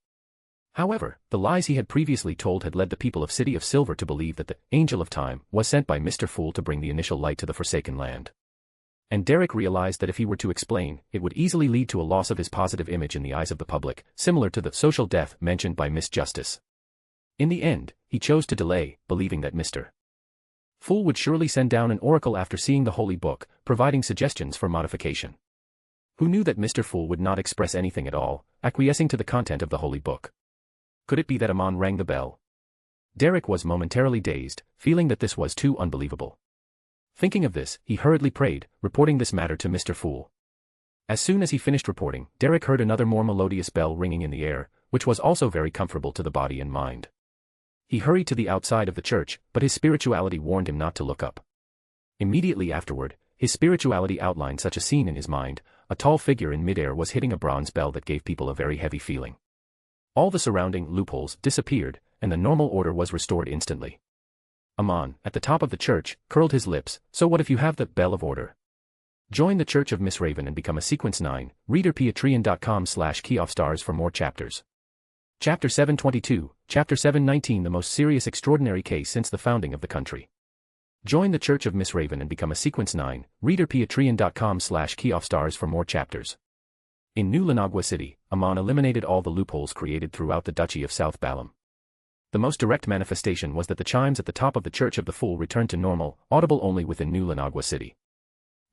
However, the lies he had previously told had led the people of City of Silver to believe that the Angel of Time was sent by Mr. Fool to bring the initial light to the Forsaken Land. And Derek realized that if he were to explain, it would easily lead to a loss of his positive image in the eyes of the public, similar to the social death mentioned by Miss Justice. In the end, he chose to delay, believing that Mr. Fool would surely send down an oracle after seeing the Holy Book, providing suggestions for modification. Who knew that Mr. Fool would not express anything at all, acquiescing to the content of the Holy Book? Could it be that Amon rang the bell? Derek was momentarily dazed, feeling that this was too unbelievable. Thinking of this, he hurriedly prayed, reporting this matter to Mr. Fool. As soon as he finished reporting, Derek heard another more melodious bell ringing in the air, which was also very comfortable to the body and mind. He hurried to the outside of the church, but his spirituality warned him not to look up. Immediately afterward, his spirituality outlined such a scene in his mind. A tall figure in midair was hitting a bronze bell that gave people a very heavy feeling. All the surrounding loopholes disappeared, and the normal order was restored instantly. Amon, at the top of the church, curled his lips. So what if you have the bell of order? Join the Church of Miss Raven and become a Sequence 9, reader patreon.com/keyoffstars for more chapters. Chapter 722, Chapter 719 The most serious extraordinary case since the founding of the country. Join the Church of Miss Raven and become a Sequence 9, reader patreon.com/keyoffstars for more chapters. In New Lenagua City, Amon eliminated all the loopholes created throughout the Duchy of South Balam. The most direct manifestation was that the chimes at the top of the Church of the Fool returned to normal, audible only within New Lenagua City.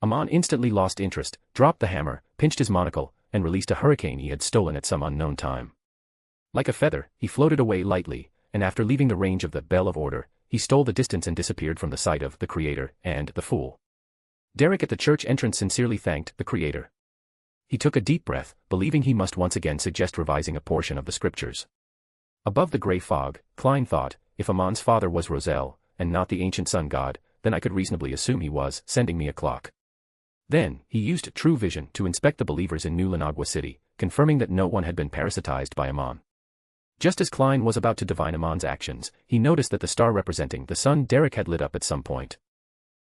Amon instantly lost interest, dropped the hammer, pinched his monocle, and released a hurricane he had stolen at some unknown time. Like a feather, he floated away lightly, and after leaving the range of the Bell of Order, he stole the distance and disappeared from the sight of the Creator and the Fool. Derek at the church entrance sincerely thanked the Creator. He took a deep breath, believing he must once again suggest revising a portion of the scriptures. Above the grey fog, Klein thought, if Amon's father was Roselle, and not the ancient sun god, then I could reasonably assume he was sending me a clock. Then, he used True Vision to inspect the believers in New Lenagua City, confirming that no one had been parasitized by Amon. Just as Klein was about to divine Amon's actions, he noticed that the star representing the sun Derek had lit up at some point.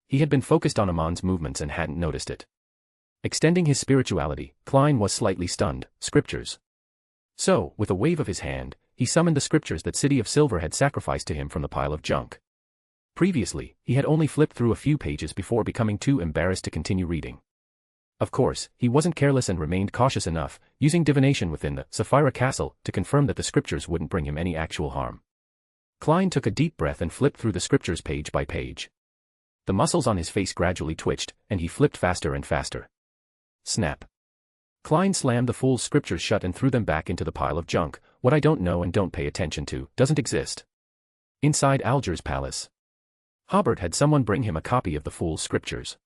He had been focused on Amon's movements and hadn't noticed it. Extending his spirituality, Klein was slightly stunned. Scriptures. So, with a wave of his hand, he summoned the scriptures that City of Silver had sacrificed to him from the pile of junk. Previously, he had only flipped through a few pages before becoming too embarrassed to continue reading. Of course, he wasn't careless and remained cautious enough, using divination within the Sefirah castle to confirm that the scriptures wouldn't bring him any actual harm. Klein took a deep breath and flipped through the scriptures page by page. The muscles on his face gradually twitched, and he flipped faster and faster. Snap. Klein slammed the fool's scriptures shut and threw them back into the pile of junk. What I don't know and don't pay attention to doesn't exist. Inside Alger's palace, Hobert had someone bring him a copy of the fool's scriptures.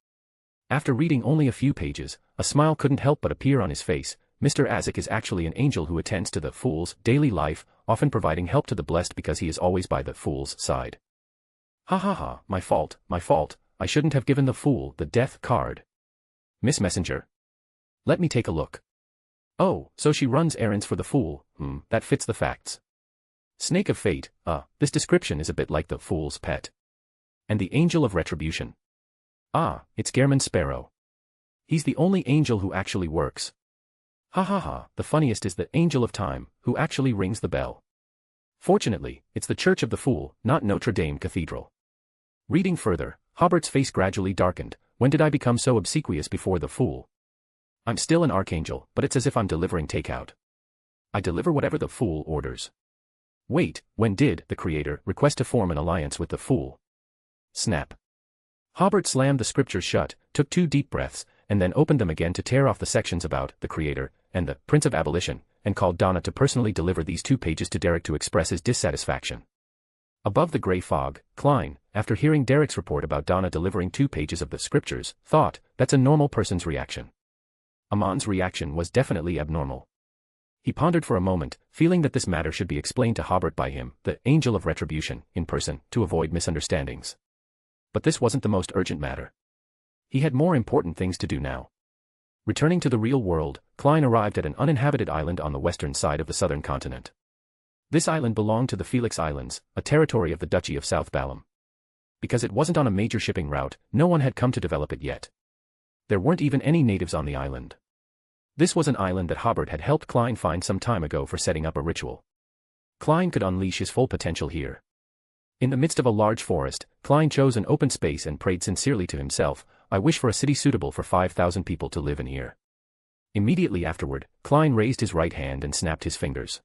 After reading only a few pages, a smile couldn't help but appear on his face. Mr. Azek is actually an angel who attends to the fool's daily life, often providing help to the blessed because he is always by the fool's side. Ha ha ha, my fault, I shouldn't have given the fool the death card. Miss Messenger. Let me take a look. Oh, so she runs errands for the fool, that fits the facts. Snake of Fate, this description is a bit like the fool's pet. And the Angel of Retribution. Ah, it's Gehrman Sparrow. He's the only angel who actually works. Ha ha ha, the funniest is the Angel of Time, who actually rings the bell. Fortunately, it's the Church of the Fool, not Notre Dame Cathedral. Reading further, Hobert's face gradually darkened. When did I become so obsequious before the fool? I'm still an archangel, but it's as if I'm delivering takeout. I deliver whatever the fool orders. Wait, when did the Creator request to form an alliance with the fool? Snap. Hobert slammed the scriptures shut, took 2 deep breaths, and then opened them again to tear off the sections about the Creator and the Prince of Abolition, and called Donna to personally deliver these 2 pages to Derek to express his dissatisfaction. Above the grey fog, Klein, after hearing Derek's report about Donna delivering 2 pages of the scriptures, thought, that's a normal person's reaction. Amon's reaction was definitely abnormal. He pondered for a moment, feeling that this matter should be explained to Hobert by him, the Angel of Retribution, in person, to avoid misunderstandings. But this wasn't the most urgent matter. He had more important things to do now. Returning to the real world, Klein arrived at an uninhabited island on the western side of the southern continent. This island belonged to the Felix Islands, a territory of the Duchy of South Balam. Because it wasn't on a major shipping route, no one had come to develop it yet. There weren't even any natives on the island. This was an island that Hobert had helped Klein find some time ago for setting up a ritual. Klein could unleash his full potential here. In the midst of a large forest, Klein chose an open space and prayed sincerely to himself, I wish for a city suitable for 5,000 people to live in here. Immediately afterward, Klein raised his right hand and snapped his fingers.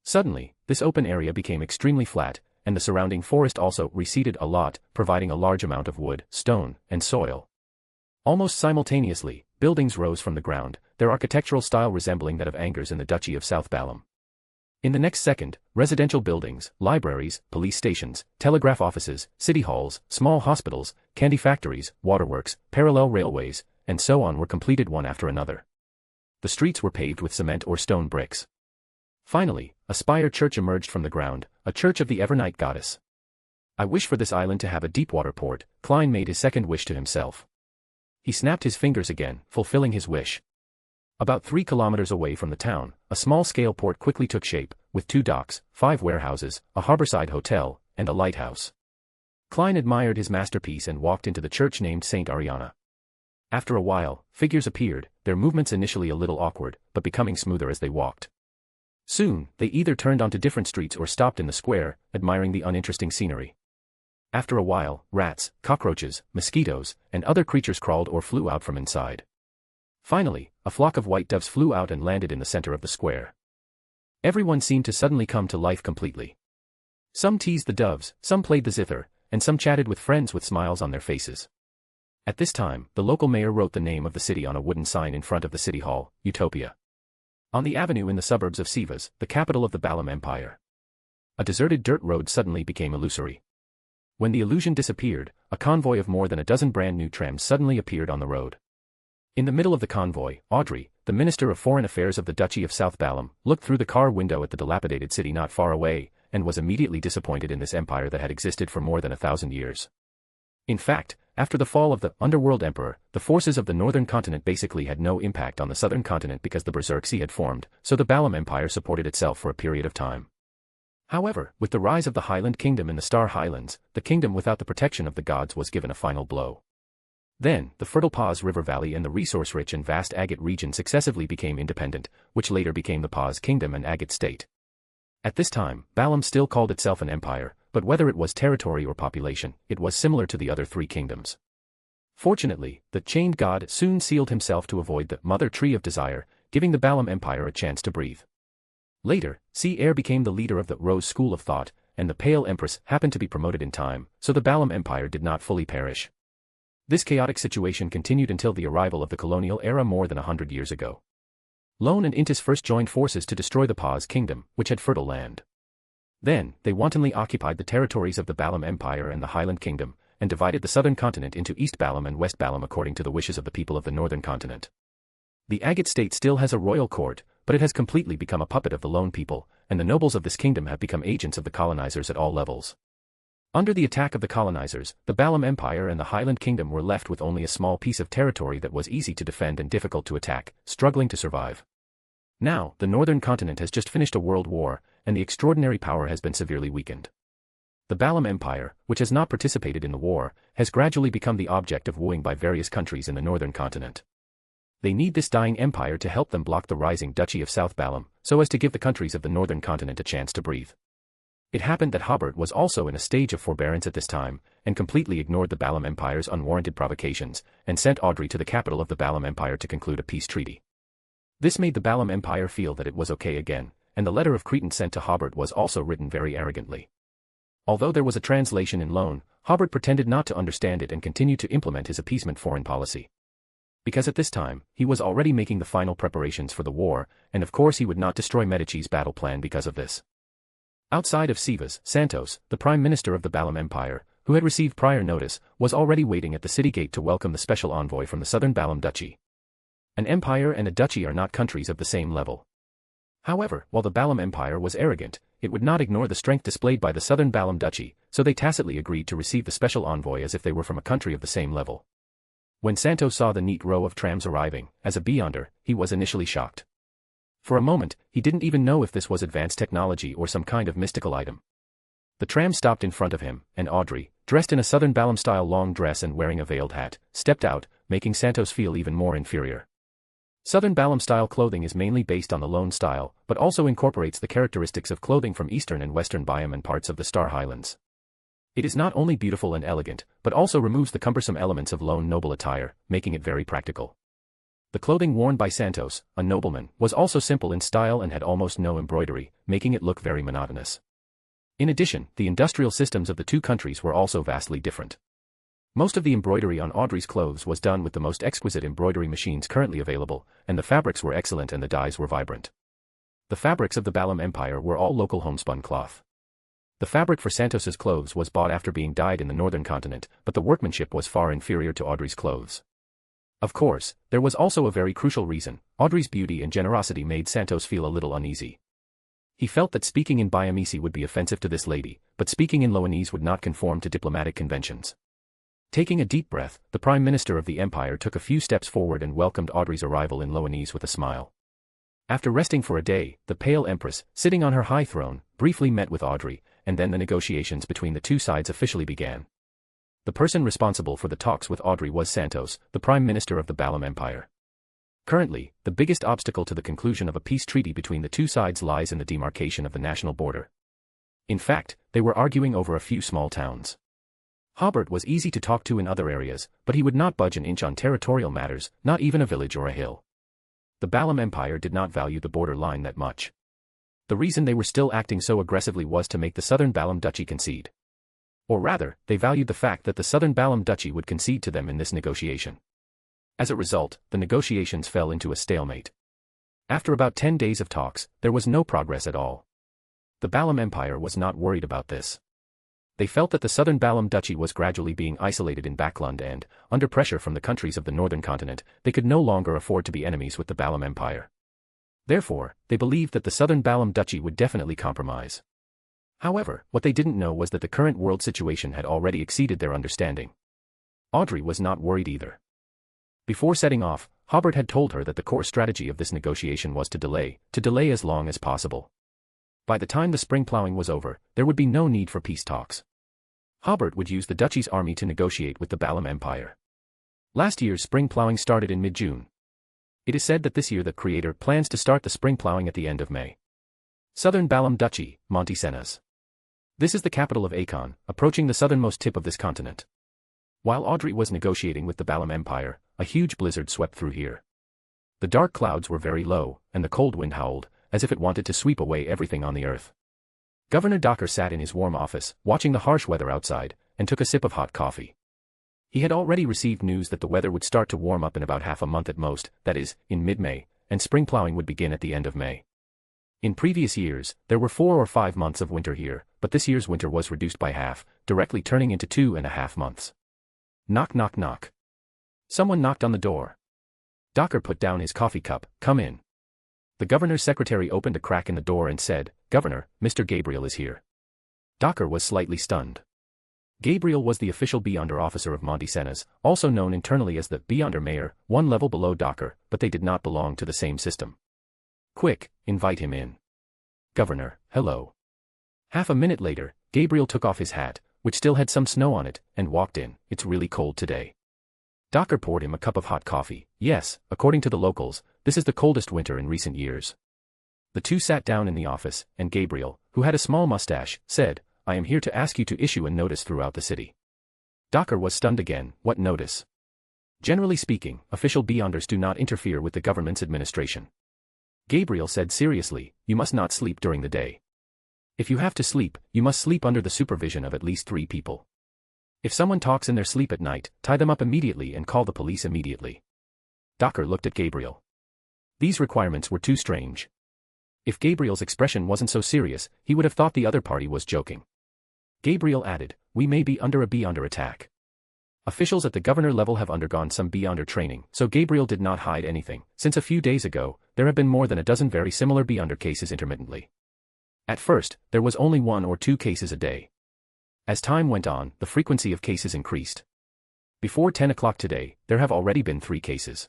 Suddenly, this open area became extremely flat, and the surrounding forest also receded a lot, providing a large amount of wood, stone, and soil. Almost simultaneously, buildings rose from the ground, their architectural style resembling that of Angers in the Duchy of South Balam. In the next second, residential buildings, libraries, police stations, telegraph offices, city halls, small hospitals, candy factories, waterworks, parallel railways, and so on were completed one after another. The streets were paved with cement or stone bricks. Finally, a spire church emerged from the ground, a church of the Evernight goddess. I wish for this island to have a deep water port, Klein made his second wish to himself. He snapped his fingers again, fulfilling his wish. About 3 kilometers away from the town, a small-scale port quickly took shape, with 2 docks, 5 warehouses, a harborside hotel, and a lighthouse. Klein admired his masterpiece and walked into the church named Saint Ariana. After a while, figures appeared, their movements initially a little awkward, but becoming smoother as they walked. Soon, they either turned onto different streets or stopped in the square, admiring the uninteresting scenery. After a while, rats, cockroaches, mosquitoes, and other creatures crawled or flew out from inside. Finally, a flock of white doves flew out and landed in the center of the square. Everyone seemed to suddenly come to life completely. Some teased the doves, some played the zither, and some chatted with friends with smiles on their faces. At this time, the local mayor wrote the name of the city on a wooden sign in front of the city hall, Utopia. On the avenue in the suburbs of Sivas, the capital of the Balam Empire. A deserted dirt road suddenly became illusory. When the illusion disappeared, a convoy of more than a dozen brand new trams suddenly appeared on the road. In the middle of the convoy, Audrey, the Minister of Foreign Affairs of the Duchy of South Balam, looked through the car window at the dilapidated city not far away, and was immediately disappointed in this empire that had existed for more than 1,000 years. In fact, after the fall of the Underworld Emperor, the forces of the northern continent basically had no impact on the southern continent because the Berserk Sea had formed, so the Balam Empire supported itself for a period of time. However, with the rise of the Highland Kingdom in the Star Highlands, the kingdom without the protection of the gods was given a final blow. Then, the fertile Paz River Valley and the resource-rich and vast Agate region successively became independent, which later became the Paz Kingdom and Agate State. At this time, Balam still called itself an empire, but whether it was territory or population, it was similar to the other three kingdoms. Fortunately, the chained god soon sealed himself to avoid the Mother Tree of Desire, giving the Balam Empire a chance to breathe. Later, Sea Air became the leader of the Rose School of Thought, and the Pale Empress happened to be promoted in time, so the Balam Empire did not fully perish. This chaotic situation continued until the arrival of the colonial era more than 100 years ago. Lone and Intis first joined forces to destroy the Paz Kingdom, which had fertile land. Then, they wantonly occupied the territories of the Balam Empire and the Highland Kingdom, and divided the southern continent into East Balam and West Balam according to the wishes of the people of the northern continent. The Agate state still has a royal court, but it has completely become a puppet of the lone people, and the nobles of this kingdom have become agents of the colonizers at all levels. Under the attack of the colonizers, the Balam Empire and the Highland Kingdom were left with only a small piece of territory that was easy to defend and difficult to attack, struggling to survive. Now, the northern continent has just finished a world war, and the extraordinary power has been severely weakened. The Balam Empire, which has not participated in the war, has gradually become the object of wooing by various countries in the northern continent. They need this dying empire to help them block the rising Duchy of South Balam, so as to give the countries of the northern continent a chance to breathe. It happened that Hobert was also in a stage of forbearance at this time, and completely ignored the Balam Empire's unwarranted provocations, and sent Audrey to the capital of the Balam Empire to conclude a peace treaty. This made the Balam Empire feel that it was okay again, and the letter of credence sent to Hobert was also written very arrogantly. Although there was a translation in Loan, Hobert pretended not to understand it and continued to implement his appeasement foreign policy. Because at this time, he was already making the final preparations for the war, and of course he would not destroy Medici's battle plan because of this. Outside of Sivas, Santos, the Prime Minister of the Balam Empire, who had received prior notice, was already waiting at the city gate to welcome the special envoy from the southern Balam Duchy. An empire and a duchy are not countries of the same level. However, while the Balam Empire was arrogant, it would not ignore the strength displayed by the southern Balam Duchy, so they tacitly agreed to receive the special envoy as if they were from a country of the same level. When Santos saw the neat row of trams arriving, as a beyonder, he was initially shocked. For a moment, he didn't even know if this was advanced technology or some kind of mystical item. The tram stopped in front of him, and Audrey, dressed in a southern Balam-style long dress and wearing a veiled hat, stepped out, making Santos feel even more inferior. Southern Balam-style clothing is mainly based on the Lone style, but also incorporates the characteristics of clothing from eastern and western Biam and parts of the Star Highlands. It is not only beautiful and elegant, but also removes the cumbersome elements of Lone noble attire, making it very practical. The clothing worn by Santos, a nobleman, was also simple in style and had almost no embroidery, making it look very monotonous. In addition, the industrial systems of the two countries were also vastly different. Most of the embroidery on Audrey's clothes was done with the most exquisite embroidery machines currently available, and the fabrics were excellent and the dyes were vibrant. The fabrics of the Balam Empire were all local homespun cloth. The fabric for Santos's clothes was bought after being dyed in the northern continent, but the workmanship was far inferior to Audrey's clothes. Of course, there was also a very crucial reason. Audrey's beauty and generosity made Santos feel a little uneasy. He felt that speaking in Biamese would be offensive to this lady, but speaking in Loanese would not conform to diplomatic conventions. Taking a deep breath, the Prime Minister of the Empire took a few steps forward and welcomed Audrey's arrival in Loanese with a smile. After resting for a day, the Pale Empress, sitting on her high throne, briefly met with Audrey, and then the negotiations between the two sides officially began. The person responsible for the talks with Audrey was Santos, the Prime Minister of the Balam Empire. Currently, the biggest obstacle to the conclusion of a peace treaty between the two sides lies in the demarcation of the national border. In fact, they were arguing over a few small towns. Hobert was easy to talk to in other areas, but he would not budge an inch on territorial matters, not even a village or a hill. The Balam Empire did not value the border line that much. The reason they were still acting so aggressively was to make the southern Balam Duchy concede. Or rather, they valued the fact that the southern Balam Duchy would concede to them in this negotiation. As a result, the negotiations fell into a stalemate. After about 10 days of talks, there was no progress at all. The Balam Empire was not worried about this. They felt that the southern Balam Duchy was gradually being isolated in Backland and, under pressure from the countries of the northern continent, they could no longer afford to be enemies with the Balam Empire. Therefore, they believed that the southern Balam Duchy would definitely compromise. However, what they didn't know was that the current world situation had already exceeded their understanding. Audrey was not worried either. Before setting off, Hobert had told her that the core strategy of this negotiation was to delay as long as possible. By the time the spring plowing was over, there would be no need for peace talks. Hobert would use the duchy's army to negotiate with the Balam Empire. Last year's spring plowing started in mid-June. It is said that this year the creator plans to start the spring plowing at the end of May. Southern Balam Duchy, Monte Cenas. This is the capital of Akon, approaching the southernmost tip of this continent. While Audrey was negotiating with the Balam Empire, a huge blizzard swept through here. The dark clouds were very low, and the cold wind howled, as if it wanted to sweep away everything on the earth. Governor Docker sat in his warm office, watching the harsh weather outside, and took a sip of hot coffee. He had already received news that the weather would start to warm up in about half a month at most, that is, in mid-May, and spring plowing would begin at the end of May. In previous years, there were 4 or 5 months of winter here, but this year's winter was reduced by half, directly turning into 2.5 months. Knock knock knock. Someone knocked on the door. Docker put down his coffee cup. Come in. The governor's secretary opened a crack in the door and said, Governor, Mr. Gabriel is here. Docker was slightly stunned. Gabriel was the official Beyonder officer of Monte Cenas, also known internally as the Beyonder mayor, one level below Docker, but they did not belong to the same system. Quick, invite him in. Governor, hello. Half a minute later, Gabriel took off his hat, which still had some snow on it, and walked in. It's really cold today. Docker poured him a cup of hot coffee. Yes, according to the locals, this is the coldest winter in recent years. The two sat down in the office, and Gabriel, who had a small mustache, said, I am here to ask you to issue a notice throughout the city. Docker was stunned again. What notice? Generally speaking, official Beyonders do not interfere with the government's administration. Gabriel said seriously, you must not sleep during the day. If you have to sleep, you must sleep under the supervision of at least 3 people. If someone talks in their sleep at night, tie them up immediately and call the police immediately. Docker looked at Gabriel. These requirements were too strange. If Gabriel's expression wasn't so serious, he would have thought the other party was joking. Gabriel added, we may be under a Beyonder attack. Officials at the governor level have undergone some Beyonder training, so Gabriel did not hide anything, since a few days ago, there have been more than a dozen very similar Beyonder cases intermittently. At first, there was only 1 or 2 cases a day. As time went on, the frequency of cases increased. Before 10 o'clock today, there have already been 3 cases.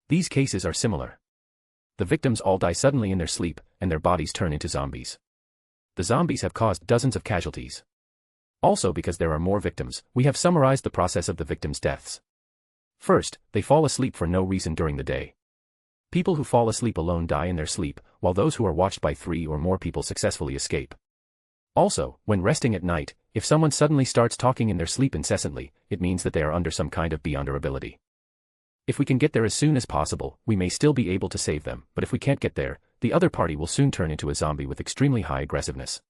These cases are similar. The victims all die suddenly in their sleep, and their bodies turn into zombies. The zombies have caused dozens of casualties. Also, because there are more victims, we have summarized the process of the victims' deaths. First, they fall asleep for no reason during the day. People who fall asleep alone die in their sleep, while those who are watched by 3 or more people successfully escape. Also, when resting at night, if someone suddenly starts talking in their sleep incessantly, it means that they are under some kind of Beyonder ability. If we can get there as soon as possible, we may still be able to save them, but if we can't get there, the other party will soon turn into a zombie with extremely high aggressiveness.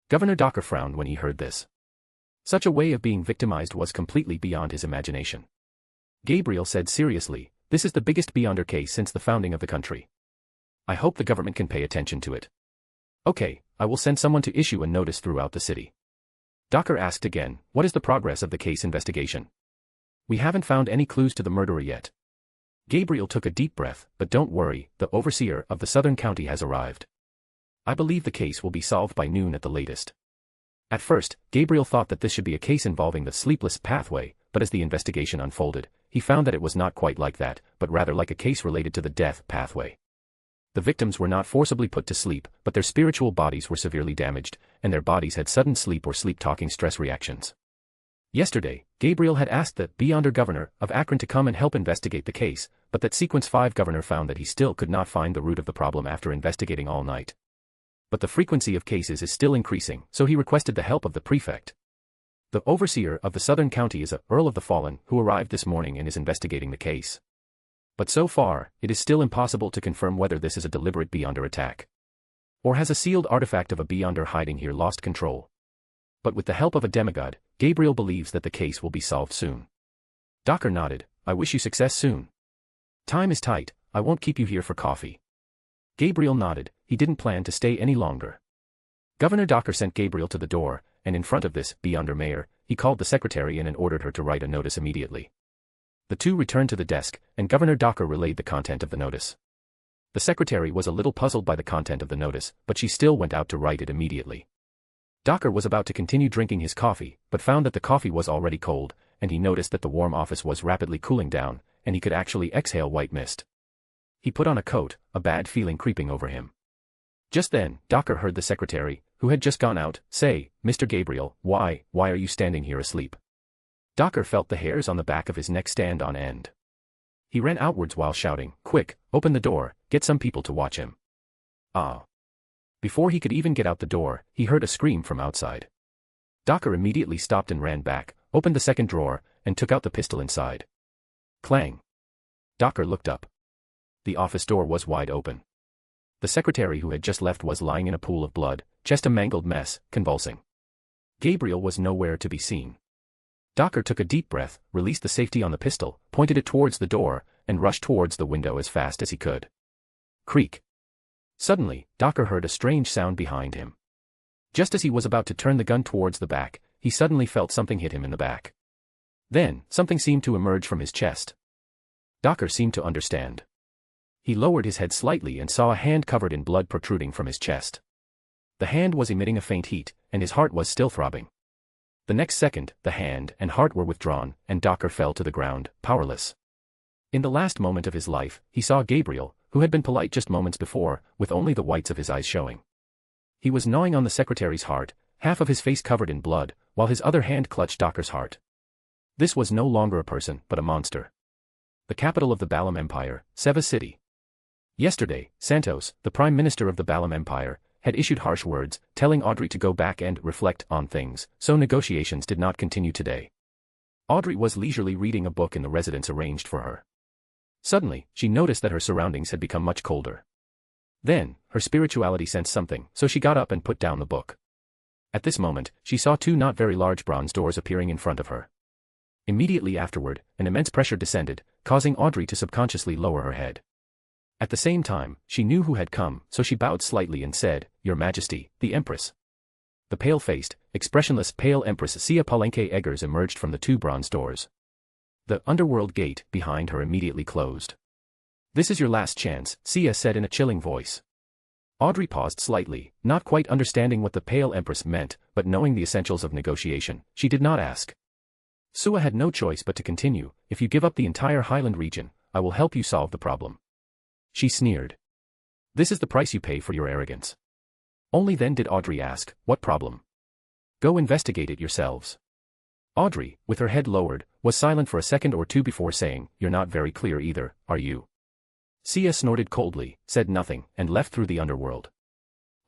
Governor Docker frowned when he heard this. Such a way of being victimized was completely beyond his imagination. Gabriel said seriously, this is the biggest Beyonder case since the founding of the country. I hope the government can pay attention to it. Okay, I will send someone to issue a notice throughout the city. Docker asked again, what is the progress of the case investigation? We haven't found any clues to the murderer yet. Gabriel took a deep breath, but don't worry, the overseer of the southern county has arrived. I believe the case will be solved by noon at the latest. At first, Gabriel thought that this should be a case involving the sleepless pathway, but as the investigation unfolded, he found that it was not quite like that, but rather like a case related to the death pathway. The victims were not forcibly put to sleep, but their spiritual bodies were severely damaged, and their bodies had sudden sleep or sleep-talking stress reactions. Yesterday, Gabriel had asked the Beyonder governor of Akron to come and help investigate the case, but that Sequence 5 governor found that he still could not find the root of the problem after investigating all night. But the frequency of cases is still increasing, so he requested the help of the prefect. The overseer of the southern county is a Earl of the Fallen who arrived this morning and is investigating the case. But so far, it is still impossible to confirm whether this is a deliberate Beyonder attack. Or has a sealed artifact of a Beyonder hiding here lost control. But with the help of a demigod, Gabriel believes that the case will be solved soon. Docker nodded. I wish you success soon. Time is tight, I won't keep you here for coffee. Gabriel nodded, he didn't plan to stay any longer. Governor Docker sent Gabriel to the door, and in front of this Beyonder mayor, he called the secretary in and ordered her to write a notice immediately. The two returned to the desk, and Governor Docker relayed the content of the notice. The secretary was a little puzzled by the content of the notice, but she still went out to write it immediately. Docker was about to continue drinking his coffee, but found that the coffee was already cold, and he noticed that the warm office was rapidly cooling down, and he could actually exhale white mist. He put on a coat, a bad feeling creeping over him. Just then, Docker heard the secretary, who had just gone out, say, Mr. Gabriel, why are you standing here asleep? Docker felt the hairs on the back of his neck stand on end. He ran outwards while shouting, quick, open the door, get some people to watch him. Ah. Before he could even get out the door, he heard a scream from outside. Docker immediately stopped and ran back, opened the second drawer, and took out the pistol inside. Clang. Docker looked up. The office door was wide open. The secretary who had just left was lying in a pool of blood, just a mangled mess, convulsing. Gabriel was nowhere to be seen. Docker took a deep breath, released the safety on the pistol, pointed it towards the door, and rushed towards the window as fast as he could. Creak. Suddenly, Docker heard a strange sound behind him. Just as he was about to turn the gun towards the back, he suddenly felt something hit him in the back. Then, something seemed to emerge from his chest. Docker seemed to understand. He lowered his head slightly and saw a hand covered in blood protruding from his chest. The hand was emitting a faint heat, and his heart was still throbbing. The next second, the hand and heart were withdrawn, and Docker fell to the ground, powerless. In the last moment of his life, he saw Gabriel, who had been polite just moments before, with only the whites of his eyes showing. He was gnawing on the secretary's heart, half of his face covered in blood, while his other hand clutched Docker's heart. This was no longer a person, but a monster. The capital of the Balam Empire, Seva City. Yesterday, Santos, the Prime Minister of the Balam Empire, had issued harsh words, telling Audrey to go back and reflect on things, so negotiations did not continue today. Audrey was leisurely reading a book in the residence arranged for her. Suddenly, she noticed that her surroundings had become much colder. Then, her spirituality sensed something, so she got up and put down the book. At this moment, she saw two not very large bronze doors appearing in front of her. Immediately afterward, an immense pressure descended, causing Audrey to subconsciously lower her head. At the same time, she knew who had come, so she bowed slightly and said, Your Majesty, the Empress. The pale-faced, expressionless pale Empress Sia Palenque Eggers emerged from the two bronze doors. The underworld gate behind her immediately closed. This is your last chance, Sia said in a chilling voice. Audrey paused slightly, not quite understanding what the pale Empress meant, but knowing the essentials of negotiation, she did not ask. Sua had no choice but to continue, if you give up the entire Highland region, I will help you solve the problem. She sneered. This is the price you pay for your arrogance. Only then did Audrey ask, what problem? Go investigate it yourselves. Audrey, with her head lowered, was silent for a second or two before saying, You're not very clear either, are you? Sia snorted coldly, said nothing, and left through the underworld.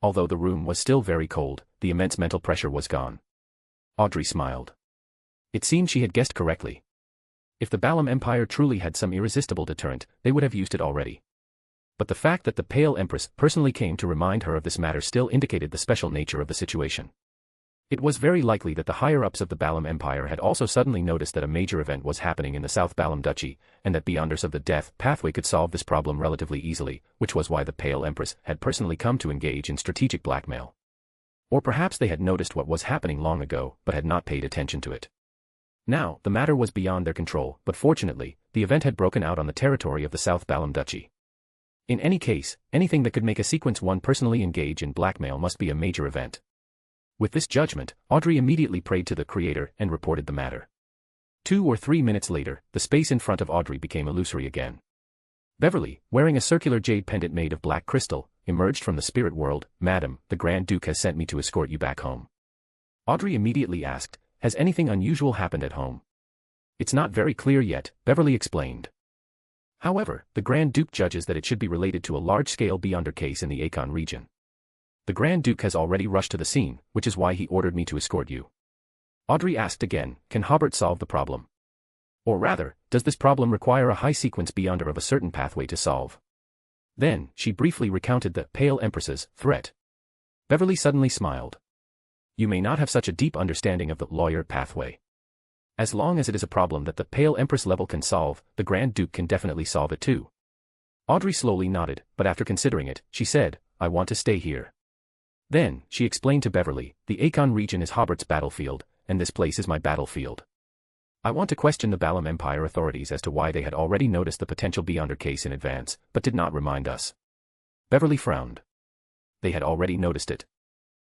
Although the room was still very cold, the immense mental pressure was gone. Audrey smiled. It seemed she had guessed correctly. If the Balam Empire truly had some irresistible deterrent, they would have used it already. But the fact that the Pale Empress personally came to remind her of this matter still indicated the special nature of the situation. It was very likely that the higher-ups of the Balam Empire had also suddenly noticed that a major event was happening in the South Balam Duchy, and that Beyonders of the Death Pathway could solve this problem relatively easily, which was why the Pale Empress had personally come to engage in strategic blackmail. Or perhaps they had noticed what was happening long ago, but had not paid attention to it. Now, the matter was beyond their control, but fortunately, the event had broken out on the territory of the South Balam Duchy. In any case, anything that could make a Sequence 1 personally engage in blackmail must be a major event. With this judgment, Audrey immediately prayed to the Creator and reported the matter. 2 or 3 minutes later, the space in front of Audrey became illusory again. Beverly, wearing a circular jade pendant made of black crystal, emerged from the spirit world. Madam, the Grand Duke has sent me to escort you back home. Audrey immediately asked, Has anything unusual happened at home? It's not very clear yet, Beverly explained. However, the Grand Duke judges that it should be related to a large-scale Beyonder case in the Akon region. The Grand Duke has already rushed to the scene, which is why he ordered me to escort you. Audrey asked again, can Hobert solve the problem? Or rather, does this problem require a high-sequence beyonder of a certain pathway to solve? Then, she briefly recounted the Pale Empress's threat. Beverly suddenly smiled. You may not have such a deep understanding of the lawyer pathway. As long as it is a problem that the Pale Empress level can solve, the Grand Duke can definitely solve it too. Audrey slowly nodded, but after considering it, she said, I want to stay here. Then, she explained to Beverly, the Akon region is Hobert's battlefield, and this place is my battlefield. I want to question the Balam Empire authorities as to why they had already noticed the potential Beyonder case in advance, but did not remind us. Beverly frowned. They had already noticed it.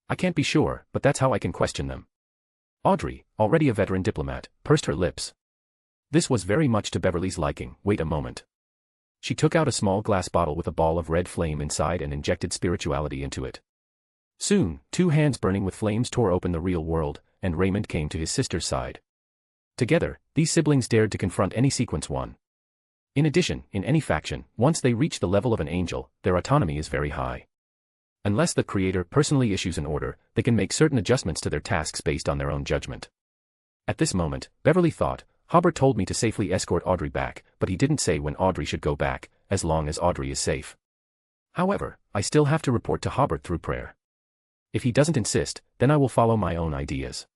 I can't be sure, but that's how I can question them. Audrey, already a veteran diplomat, pursed her lips. This was very much to Beverly's liking. Wait a moment. She took out a small glass bottle with a ball of red flame inside and injected spirituality into it. Soon, 2 hands burning with flames tore open the real world, and Raymond came to his sister's side. Together, these siblings dared to confront any sequence 1. In addition, in any faction, once they reach the level of an angel, their autonomy is very high. Unless the creator personally issues an order, they can make certain adjustments to their tasks based on their own judgment. At this moment, Beverly thought, Hobert told me to safely escort Audrey back, but he didn't say when Audrey should go back, as long as Audrey is safe. However, I still have to report to Hobert through prayer. If he doesn't insist, then I will follow my own ideas.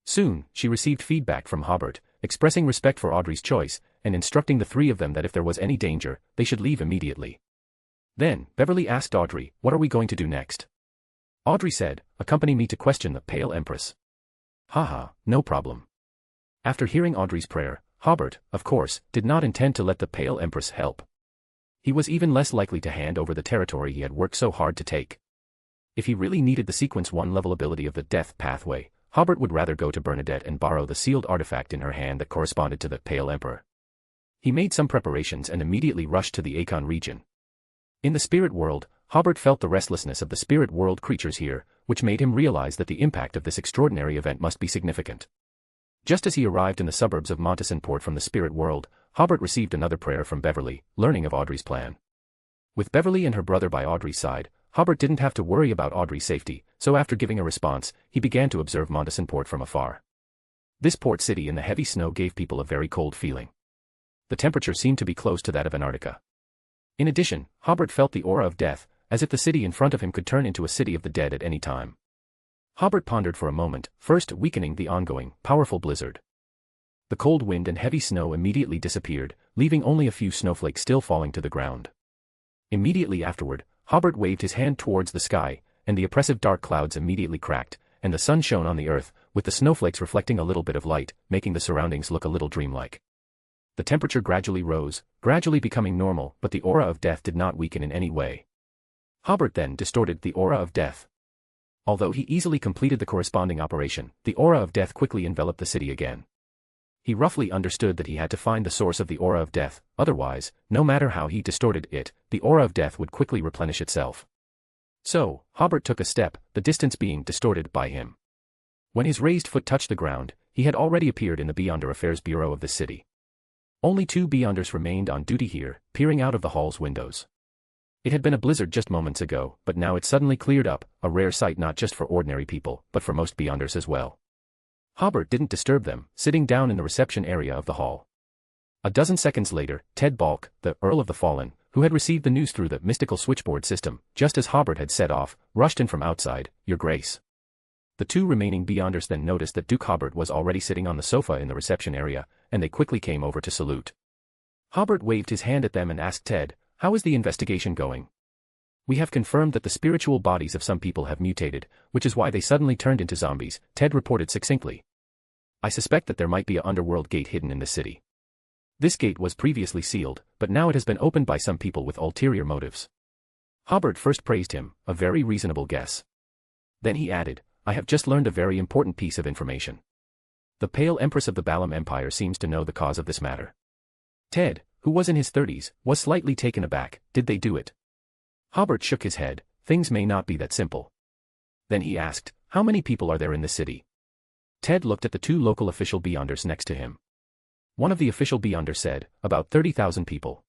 Soon, she received feedback from Hobert, expressing respect for Audrey's choice, and instructing the 3 of them that if there was any danger, they should leave immediately. Then, Beverly asked Audrey, what are we going to do next? Audrey said, accompany me to question the Pale Empress. Haha, no problem. After hearing Audrey's prayer, Hobert, of course, did not intend to let the Pale Empress help. He was even less likely to hand over the territory he had worked so hard to take. If he really needed the sequence 1 level ability of the death pathway, Hobert would rather go to Bernadette and borrow the sealed artifact in her hand that corresponded to the Pale Emperor. He made some preparations and immediately rushed to the Akon region. In the spirit world, Hobert felt the restlessness of the spirit world creatures here, which made him realize that the impact of this extraordinary event must be significant. Just as he arrived in the suburbs of Montesson-Port from the spirit world, Hobert received another prayer from Beverly, learning of Audrey's plan. With Beverly and her brother by Audrey's side, Hobert didn't have to worry about Audrey's safety, so after giving a response, he began to observe Montesson-Port from afar. This port city in the heavy snow gave people a very cold feeling. The temperature seemed to be close to that of Antarctica. In addition, Hobert felt the aura of death, as if the city in front of him could turn into a city of the dead at any time. Hobert pondered for a moment, first weakening the ongoing, powerful blizzard. The cold wind and heavy snow immediately disappeared, leaving only a few snowflakes still falling to the ground. Immediately afterward, Hobert waved his hand towards the sky, and the oppressive dark clouds immediately cracked, and the sun shone on the earth, with the snowflakes reflecting a little bit of light, making the surroundings look a little dreamlike. The temperature gradually rose, gradually becoming normal, but the aura of death did not weaken in any way. Hobert then distorted the aura of death. Although he easily completed the corresponding operation, the aura of death quickly enveloped the city again. He roughly understood that he had to find the source of the aura of death, otherwise, no matter how he distorted it, the aura of death would quickly replenish itself. So, Hobert took a step, the distance being distorted by him. When his raised foot touched the ground, he had already appeared in the Beyonder Affairs Bureau of this city. Only 2 Beyonders remained on duty here, peering out of the hall's windows. It had been a blizzard just moments ago, but now it suddenly cleared up, a rare sight not just for ordinary people, but for most Beyonders as well. Hobert didn't disturb them, sitting down in the reception area of the hall. A dozen seconds later, Ted Balk, the Earl of the Fallen, who had received the news through the mystical switchboard system, just as Hobert had set off, rushed in from outside, Your Grace. The 2 remaining Beyonders then noticed that Duke Hobert was already sitting on the sofa in the reception area, and they quickly came over to salute. Hobert waved his hand at them and asked Ted, how is the investigation going? We have confirmed that the spiritual bodies of some people have mutated, which is why they suddenly turned into zombies, Ted reported succinctly. I suspect that there might be an underworld gate hidden in the city. This gate was previously sealed, but now it has been opened by some people with ulterior motives. Hobert first praised him, a very reasonable guess. Then he added, I have just learned a very important piece of information. The Pale Empress of the Balam Empire seems to know the cause of this matter. Ted, who was in his 30s, was slightly taken aback. Did they do it? Hobert shook his head. Things may not be that simple. Then he asked, how many people are there in the city? Ted looked at the 2 local official Beyonders next to him. One of the official Beyonders said, about 30,000 people.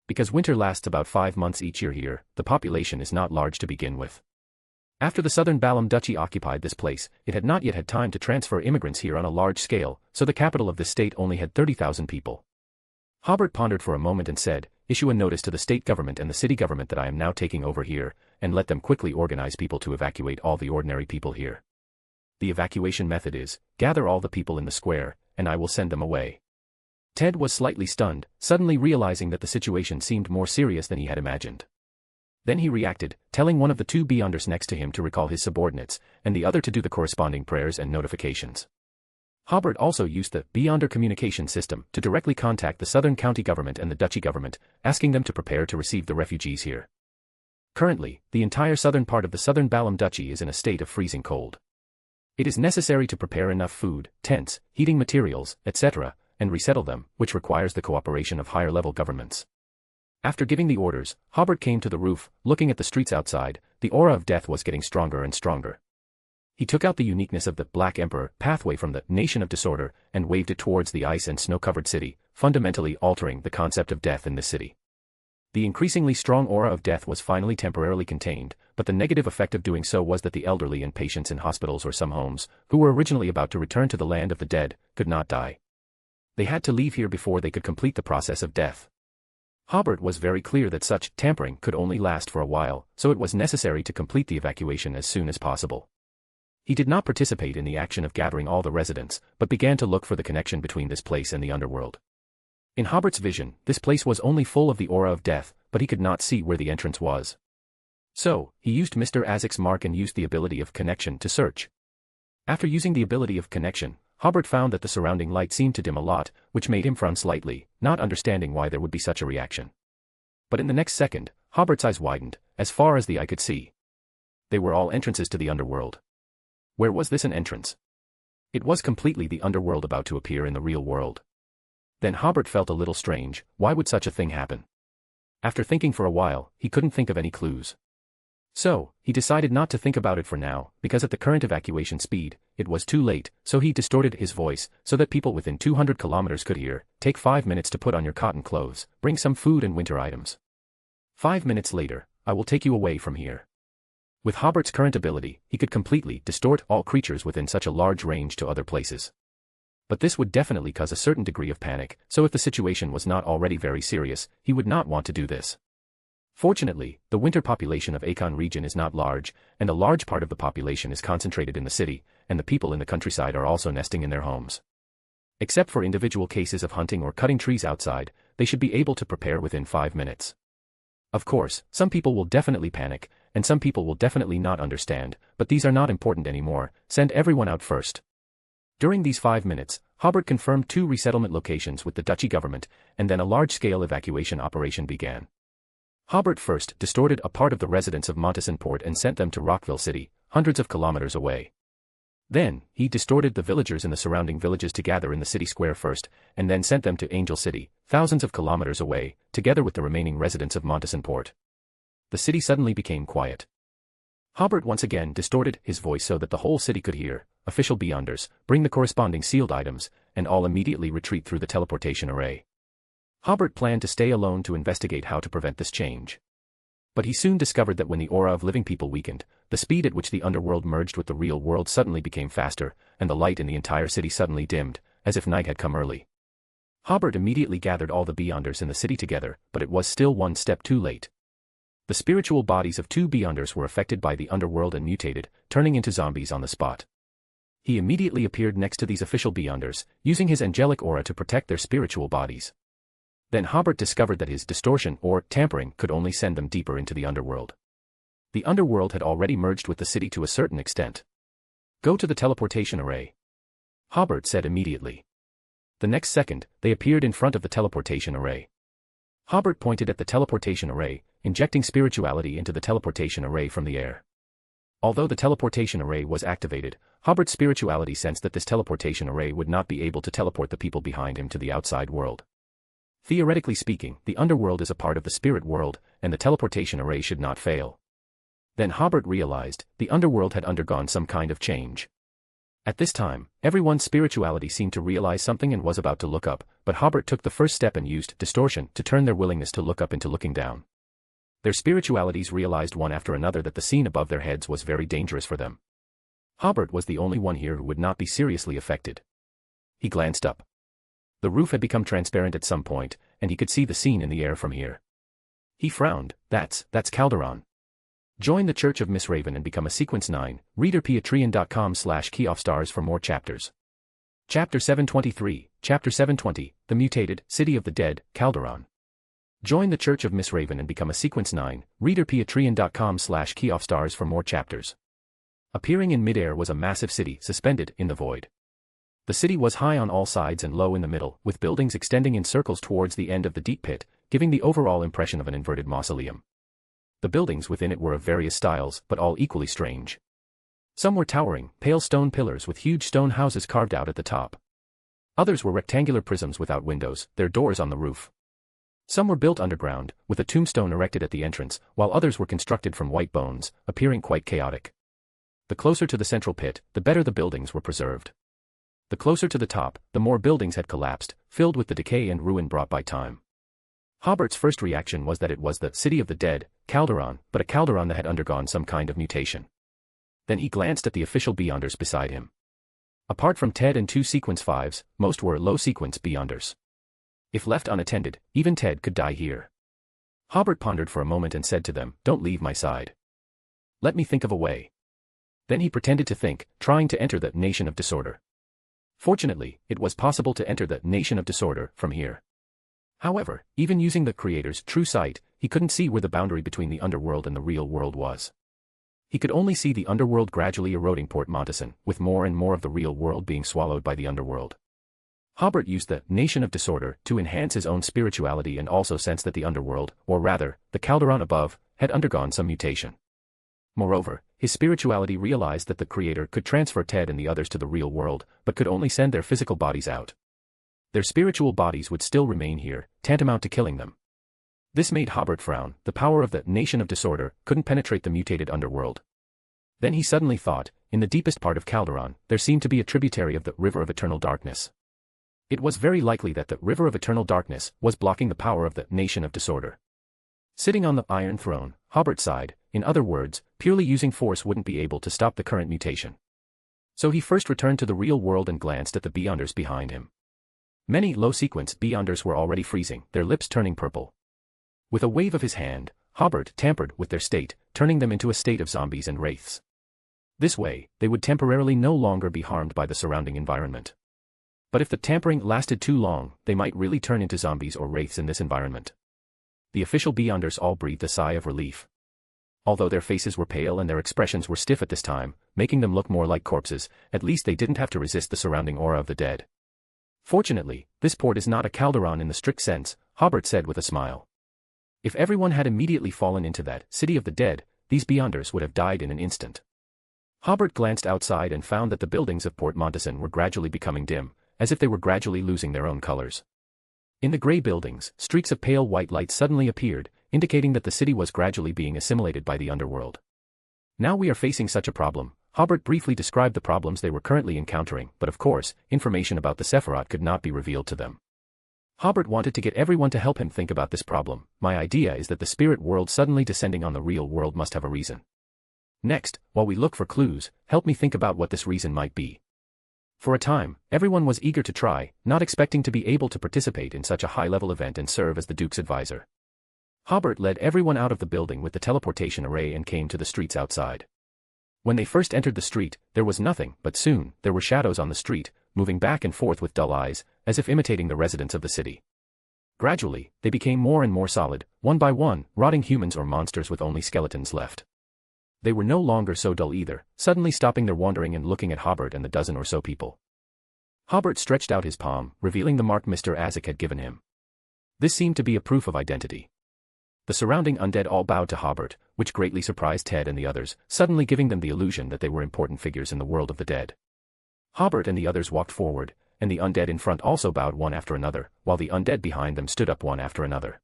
Because winter lasts about 5 months each year here, the population is not large to begin with. After the Southern Balam Duchy occupied this place, it had not yet had time to transfer immigrants here on a large scale, so the capital of this state only had 30,000 people. Hobert pondered for a moment and said, "Issue a notice to the state government and the city government that I am now taking over here, and let them quickly organize people to evacuate all the ordinary people here. The evacuation method is, gather all the people in the square, and I will send them away." Ted was slightly stunned, suddenly realizing that the situation seemed more serious than he had imagined. Then he reacted, telling one of the two beyonders next to him to recall his subordinates, and the other to do the corresponding prayers and notifications. Hobert also used the Beyonder communication system to directly contact the Southern County government and the Duchy government, asking them to prepare to receive the refugees here. Currently, the entire southern part of the Southern Balam Duchy is in a state of freezing cold. It is necessary to prepare enough food, tents, heating materials, etc., and resettle them, which requires the cooperation of higher-level governments. After giving the orders, Hobert came to the roof, looking at the streets outside. The aura of death was getting stronger and stronger. He took out the uniqueness of the Black Emperor pathway from the Nation of Disorder and waved it towards the ice and snow-covered city, fundamentally altering the concept of death in this city. The increasingly strong aura of death was finally temporarily contained, but the negative effect of doing so was that the elderly and patients in hospitals or some homes, who were originally about to return to the land of the dead, could not die. They had to leave here before they could complete the process of death. Hobert was very clear that such tampering could only last for a while, so it was necessary to complete the evacuation as soon as possible. He did not participate in the action of gathering all the residents, but began to look for the connection between this place and the underworld. In Hobert's vision, this place was only full of the aura of death, but he could not see where the entrance was. So, he used Mr. Azek's mark and used the ability of connection to search. After using the ability of connection, Hobert found that the surrounding light seemed to dim a lot, which made him frown slightly, not understanding why there would be such a reaction. But in the next second, Hobert's eyes widened, as far as the eye could see. They were all entrances to the underworld. Where was this an entrance? It was completely the underworld about to appear in the real world. Then Hobert felt a little strange. Why would such a thing happen? After thinking for a while, he couldn't think of any clues. So, he decided not to think about it for now, because at the current evacuation speed, it was too late, so he distorted his voice, so that people within 200 kilometers could hear. "Take 5 minutes to put on your cotton clothes, bring some food and winter items. 5 minutes later, I will take you away from here." With Hobert's current ability, he could completely distort all creatures within such a large range to other places. But this would definitely cause a certain degree of panic, so if the situation was not already very serious, he would not want to do this. Fortunately, the winter population of Akon region is not large, and a large part of the population is concentrated in the city, and the people in the countryside are also nesting in their homes. Except for individual cases of hunting or cutting trees outside, they should be able to prepare within 5 minutes. Of course, some people will definitely panic, and some people will definitely not understand, but these are not important anymore. Send everyone out first. During these 5 minutes, Hobert confirmed 2 resettlement locations with the Duchy government, and then a large-scale evacuation operation began. Hobert first distorted a part of the residents of Montesson Port and sent them to Rockville City, hundreds of kilometers away. Then, he distorted the villagers in the surrounding villages to gather in the city square first, and then sent them to Angel City, thousands of kilometers away, together with the remaining residents of Montesson Port. The city suddenly became quiet. Hobert once again distorted his voice so that the whole city could hear. "Official Beyonders, bring the corresponding sealed items," and all immediately retreat through the teleportation array. Hobert planned to stay alone to investigate how to prevent this change. But he soon discovered that when the aura of living people weakened, the speed at which the underworld merged with the real world suddenly became faster, and the light in the entire city suddenly dimmed, as if night had come early. Hobert immediately gathered all the Beyonders in the city together, but it was still one step too late. The spiritual bodies of 2 Beyonders were affected by the underworld and mutated, turning into zombies on the spot. He immediately appeared next to these official Beyonders, using his angelic aura to protect their spiritual bodies. Then Hobert discovered that his distortion or tampering could only send them deeper into the underworld. The underworld had already merged with the city to a certain extent. "Go to the teleportation array," Hobert said immediately. The next second, they appeared in front of the teleportation array. Hobert pointed at the teleportation array, injecting spirituality into the teleportation array from the air. Although the teleportation array was activated, Hobert's spirituality sensed that this teleportation array would not be able to teleport the people behind him to the outside world. Theoretically speaking, the underworld is a part of the spirit world, and the teleportation array should not fail. Then Hobert realized, the underworld had undergone some kind of change. At this time, everyone's spirituality seemed to realize something and was about to look up, but Hobert took the first step and used distortion to turn their willingness to look up into looking down. Their spiritualities realized one after another that the scene above their heads was very dangerous for them. Hobert was the only one here who would not be seriously affected. He glanced up. The roof had become transparent at some point, and he could see the scene in the air from here. He frowned. That's Calderon. Join the Church of Miss Raven and become a Sequence 9, reader patreon.com/keyoffstars for more chapters. Chapter 723, Chapter 720, The Mutated, City of the Dead, Calderon. Join the Church of Miss Raven and become a Sequence 9, reader patreon.com/keyoffstars for more chapters. Appearing in midair was a massive city suspended in the void. The city was high on all sides and low in the middle, with buildings extending in circles towards the end of the deep pit, giving the overall impression of an inverted mausoleum. The buildings within it were of various styles, but all equally strange. Some were towering, pale stone pillars with huge stone houses carved out at the top. Others were rectangular prisms without windows, their doors on the roof. Some were built underground, with a tombstone erected at the entrance, while others were constructed from white bones, appearing quite chaotic. The closer to the central pit, the better the buildings were preserved. The closer to the top, the more buildings had collapsed, filled with the decay and ruin brought by time. Hobert's first reaction was that it was the City of the Dead, Calderon, but a Calderon that had undergone some kind of mutation. Then he glanced at the official Beyonders beside him. Apart from Ted and two Sequence 5s, most were low-sequence Beyonders. If left unattended, even Ted could die here. Hobert pondered for a moment and said to them, "Don't leave my side. Let me think of a way." Then he pretended to think, trying to enter the Nation of Disorder. Fortunately, it was possible to enter the Nation of Disorder from here. However, even using the Creator's true sight, he couldn't see where the boundary between the underworld and the real world was. He could only see the underworld gradually eroding Port Montesson, with more and more of the real world being swallowed by the underworld. Hobert used the Nation of Disorder to enhance his own spirituality and also sense that the underworld, or rather, the Calderon above, had undergone some mutation. Moreover, his spirituality realized that the Creator could transfer Ted and the others to the real world, but could only send their physical bodies out. Their spiritual bodies would still remain here, tantamount to killing them. This made Hobert frown. The power of the Nation of Disorder couldn't penetrate the mutated underworld. Then he suddenly thought, in the deepest part of Calderon, there seemed to be a tributary of the River of Eternal Darkness. It was very likely that the River of Eternal Darkness was blocking the power of the Nation of Disorder. Sitting on the Iron Throne, Hobert sighed. In other words, purely using force wouldn't be able to stop the current mutation. So he first returned to the real world and glanced at the Beyonders behind him. Many low-sequence Beyonders were already freezing, their lips turning purple. With a wave of his hand, Hobert tampered with their state, turning them into a state of zombies and wraiths. This way, they would temporarily no longer be harmed by the surrounding environment. But if the tampering lasted too long, they might really turn into zombies or wraiths in this environment. The official Beyonders all breathed a sigh of relief. Although their faces were pale and their expressions were stiff at this time, making them look more like corpses, at least they didn't have to resist the surrounding aura of the dead. Fortunately, this port is not a Calderon in the strict sense, Hobert said with a smile. If everyone had immediately fallen into that City of the Dead, these Beyonders would have died in an instant. Hobert glanced outside and found that the buildings of Port Montesson were gradually becoming dim, as if they were gradually losing their own colors. In the gray buildings, streaks of pale white light suddenly appeared, indicating that the city was gradually being assimilated by the underworld. Now we are facing such a problem. Hobert briefly described the problems they were currently encountering, but of course, information about the Sefirah could not be revealed to them. Hobert wanted to get everyone to help him think about this problem. My idea is that the spirit world suddenly descending on the real world must have a reason. Next, while we look for clues, help me think about what this reason might be. For a time, everyone was eager to try, not expecting to be able to participate in such a high-level event and serve as the Duke's advisor. Hobert led everyone out of the building with the teleportation array and came to the streets outside. When they first entered the street, there was nothing, but soon, there were shadows on the street, moving back and forth with dull eyes, as if imitating the residents of the city. Gradually, they became more and more solid, one by one, rotting humans or monsters with only skeletons left. They were no longer so dull either, suddenly stopping their wandering and looking at Hobert and the dozen or so people. Hobert stretched out his palm, revealing the mark Mr. Azik had given him. This seemed to be a proof of identity. The surrounding undead all bowed to Hobert, which greatly surprised Ted and the others, suddenly giving them the illusion that they were important figures in the world of the dead. Hobert and the others walked forward, and the undead in front also bowed one after another, while the undead behind them stood up one after another.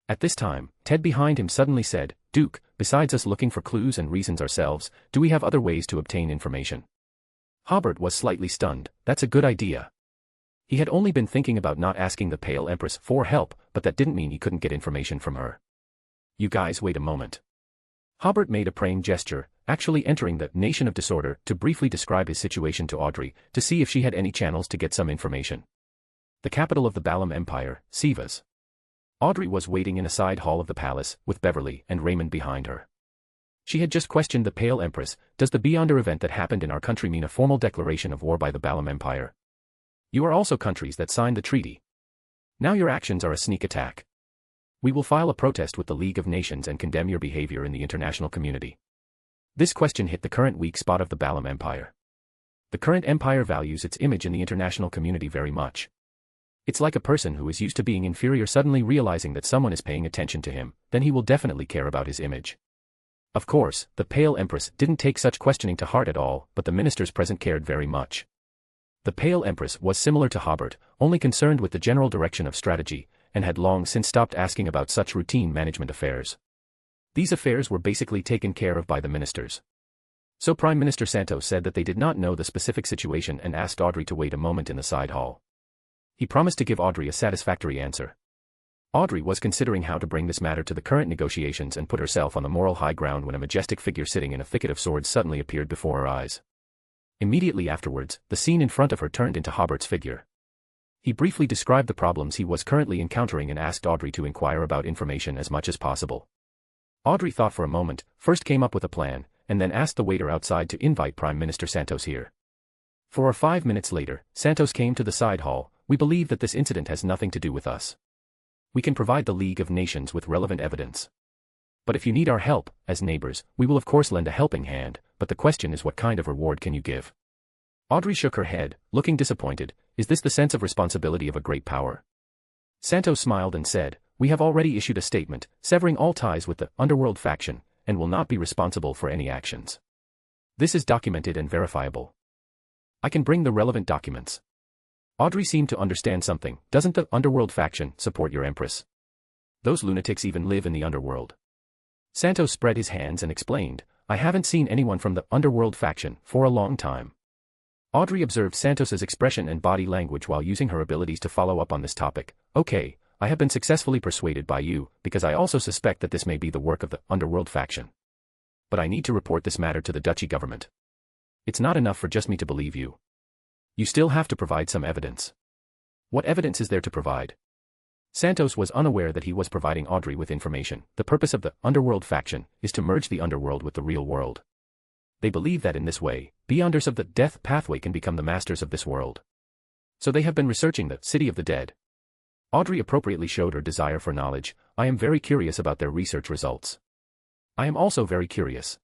At this time, Ted behind him suddenly said, "Duke, besides us looking for clues and reasons ourselves, do we have other ways to obtain information?" Hobert was slightly stunned. That's a good idea. He had only been thinking about not asking the Pale Empress for help, but that didn't mean he couldn't get information from her. You guys wait a moment. Hobert made a praying gesture, actually entering the nation of disorder to briefly describe his situation to Audrey, to see if she had any channels to get some information. The capital of the Balam Empire, Sivas. Audrey was waiting in a side hall of the palace, with Beverly and Raymond behind her. She had just questioned the Pale Empress, does the Beyonder event that happened in our country mean a formal declaration of war by the Balam Empire? You are also countries that signed the treaty. Now your actions are a sneak attack. We will file a protest with the League of Nations and condemn your behavior in the international community. This question hit the current weak spot of the Balam Empire. The current empire values its image in the international community very much. It's like a person who is used to being inferior suddenly realizing that someone is paying attention to him, then he will definitely care about his image. Of course, the Pale Empress didn't take such questioning to heart at all, but the ministers present cared very much. The Pale Empress was similar to Hobert, only concerned with the general direction of strategy, and had long since stopped asking about such routine management affairs. These affairs were basically taken care of by the ministers. So Prime Minister Santos said that they did not know the specific situation and asked Audrey to wait a moment in the side hall. He promised to give Audrey a satisfactory answer. Audrey was considering how to bring this matter to the current negotiations and put herself on the moral high ground when a majestic figure sitting in a thicket of swords suddenly appeared before her eyes. Immediately afterwards, the scene in front of her turned into Hobert's figure. He briefly described the problems he was currently encountering and asked Audrey to inquire about information as much as possible. Audrey thought for a moment, first came up with a plan, and then asked the waiter outside to invite Prime Minister Santos here. 4 or 5 minutes later, Santos came to the side hall. We believe that this incident has nothing to do with us. We can provide the League of Nations with relevant evidence. But if you need our help, as neighbors, we will of course lend a helping hand, but the question is what kind of reward can you give? Audrey shook her head, looking disappointed. Is this the sense of responsibility of a great power? Santos smiled and said, we have already issued a statement, severing all ties with the underworld faction, and will not be responsible for any actions. This is documented and verifiable. I can bring the relevant documents. Audrey seemed to understand something. Doesn't the underworld faction support your empress? Those lunatics even live in the underworld. Santos spread his hands and explained, I haven't seen anyone from the underworld faction for a long time. Audrey observed Santos's expression and body language while using her abilities to follow up on this topic. Okay, I have been successfully persuaded by you, because I also suspect that this may be the work of the underworld faction. But I need to report this matter to the duchy government. It's not enough for just me to believe you. You still have to provide some evidence. What evidence is there to provide? Santos was unaware that he was providing Audrey with information. The purpose of the underworld faction is to merge the underworld with the real world. They believe that in this way, Beyonders of the death pathway can become the masters of this world. So they have been researching the city of the dead. Audrey appropriately showed her desire for knowledge. I am very curious about their research results. I am also very curious.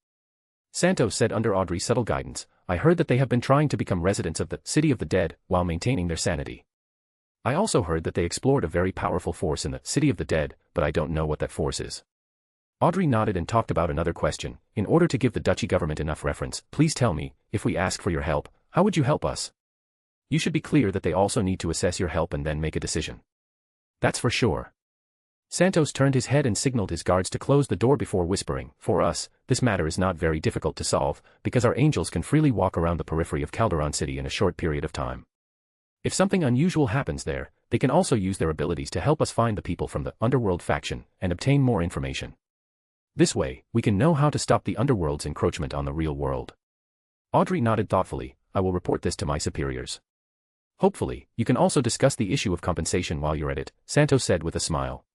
Santos said under Audrey's subtle guidance, I heard that they have been trying to become residents of the city of the dead while maintaining their sanity. I also heard that they explored a very powerful force in the city of the dead, but I don't know what that force is. Audrey nodded and talked about another question. In order to give the duchy government enough reference, please tell me, if we ask for your help, how would you help us? You should be clear that they also need to assess your help and then make a decision. That's for sure. Santos turned his head and signaled his guards to close the door before whispering, for us, this matter is not very difficult to solve, because our angels can freely walk around the periphery of Calderon City in a short period of time. If something unusual happens there, they can also use their abilities to help us find the people from the underworld faction and obtain more information. This way, we can know how to stop the underworld's encroachment on the real world. Audrey nodded thoughtfully, I will report this to my superiors. Hopefully, you can also discuss the issue of compensation while you're at it, Santos said with a smile.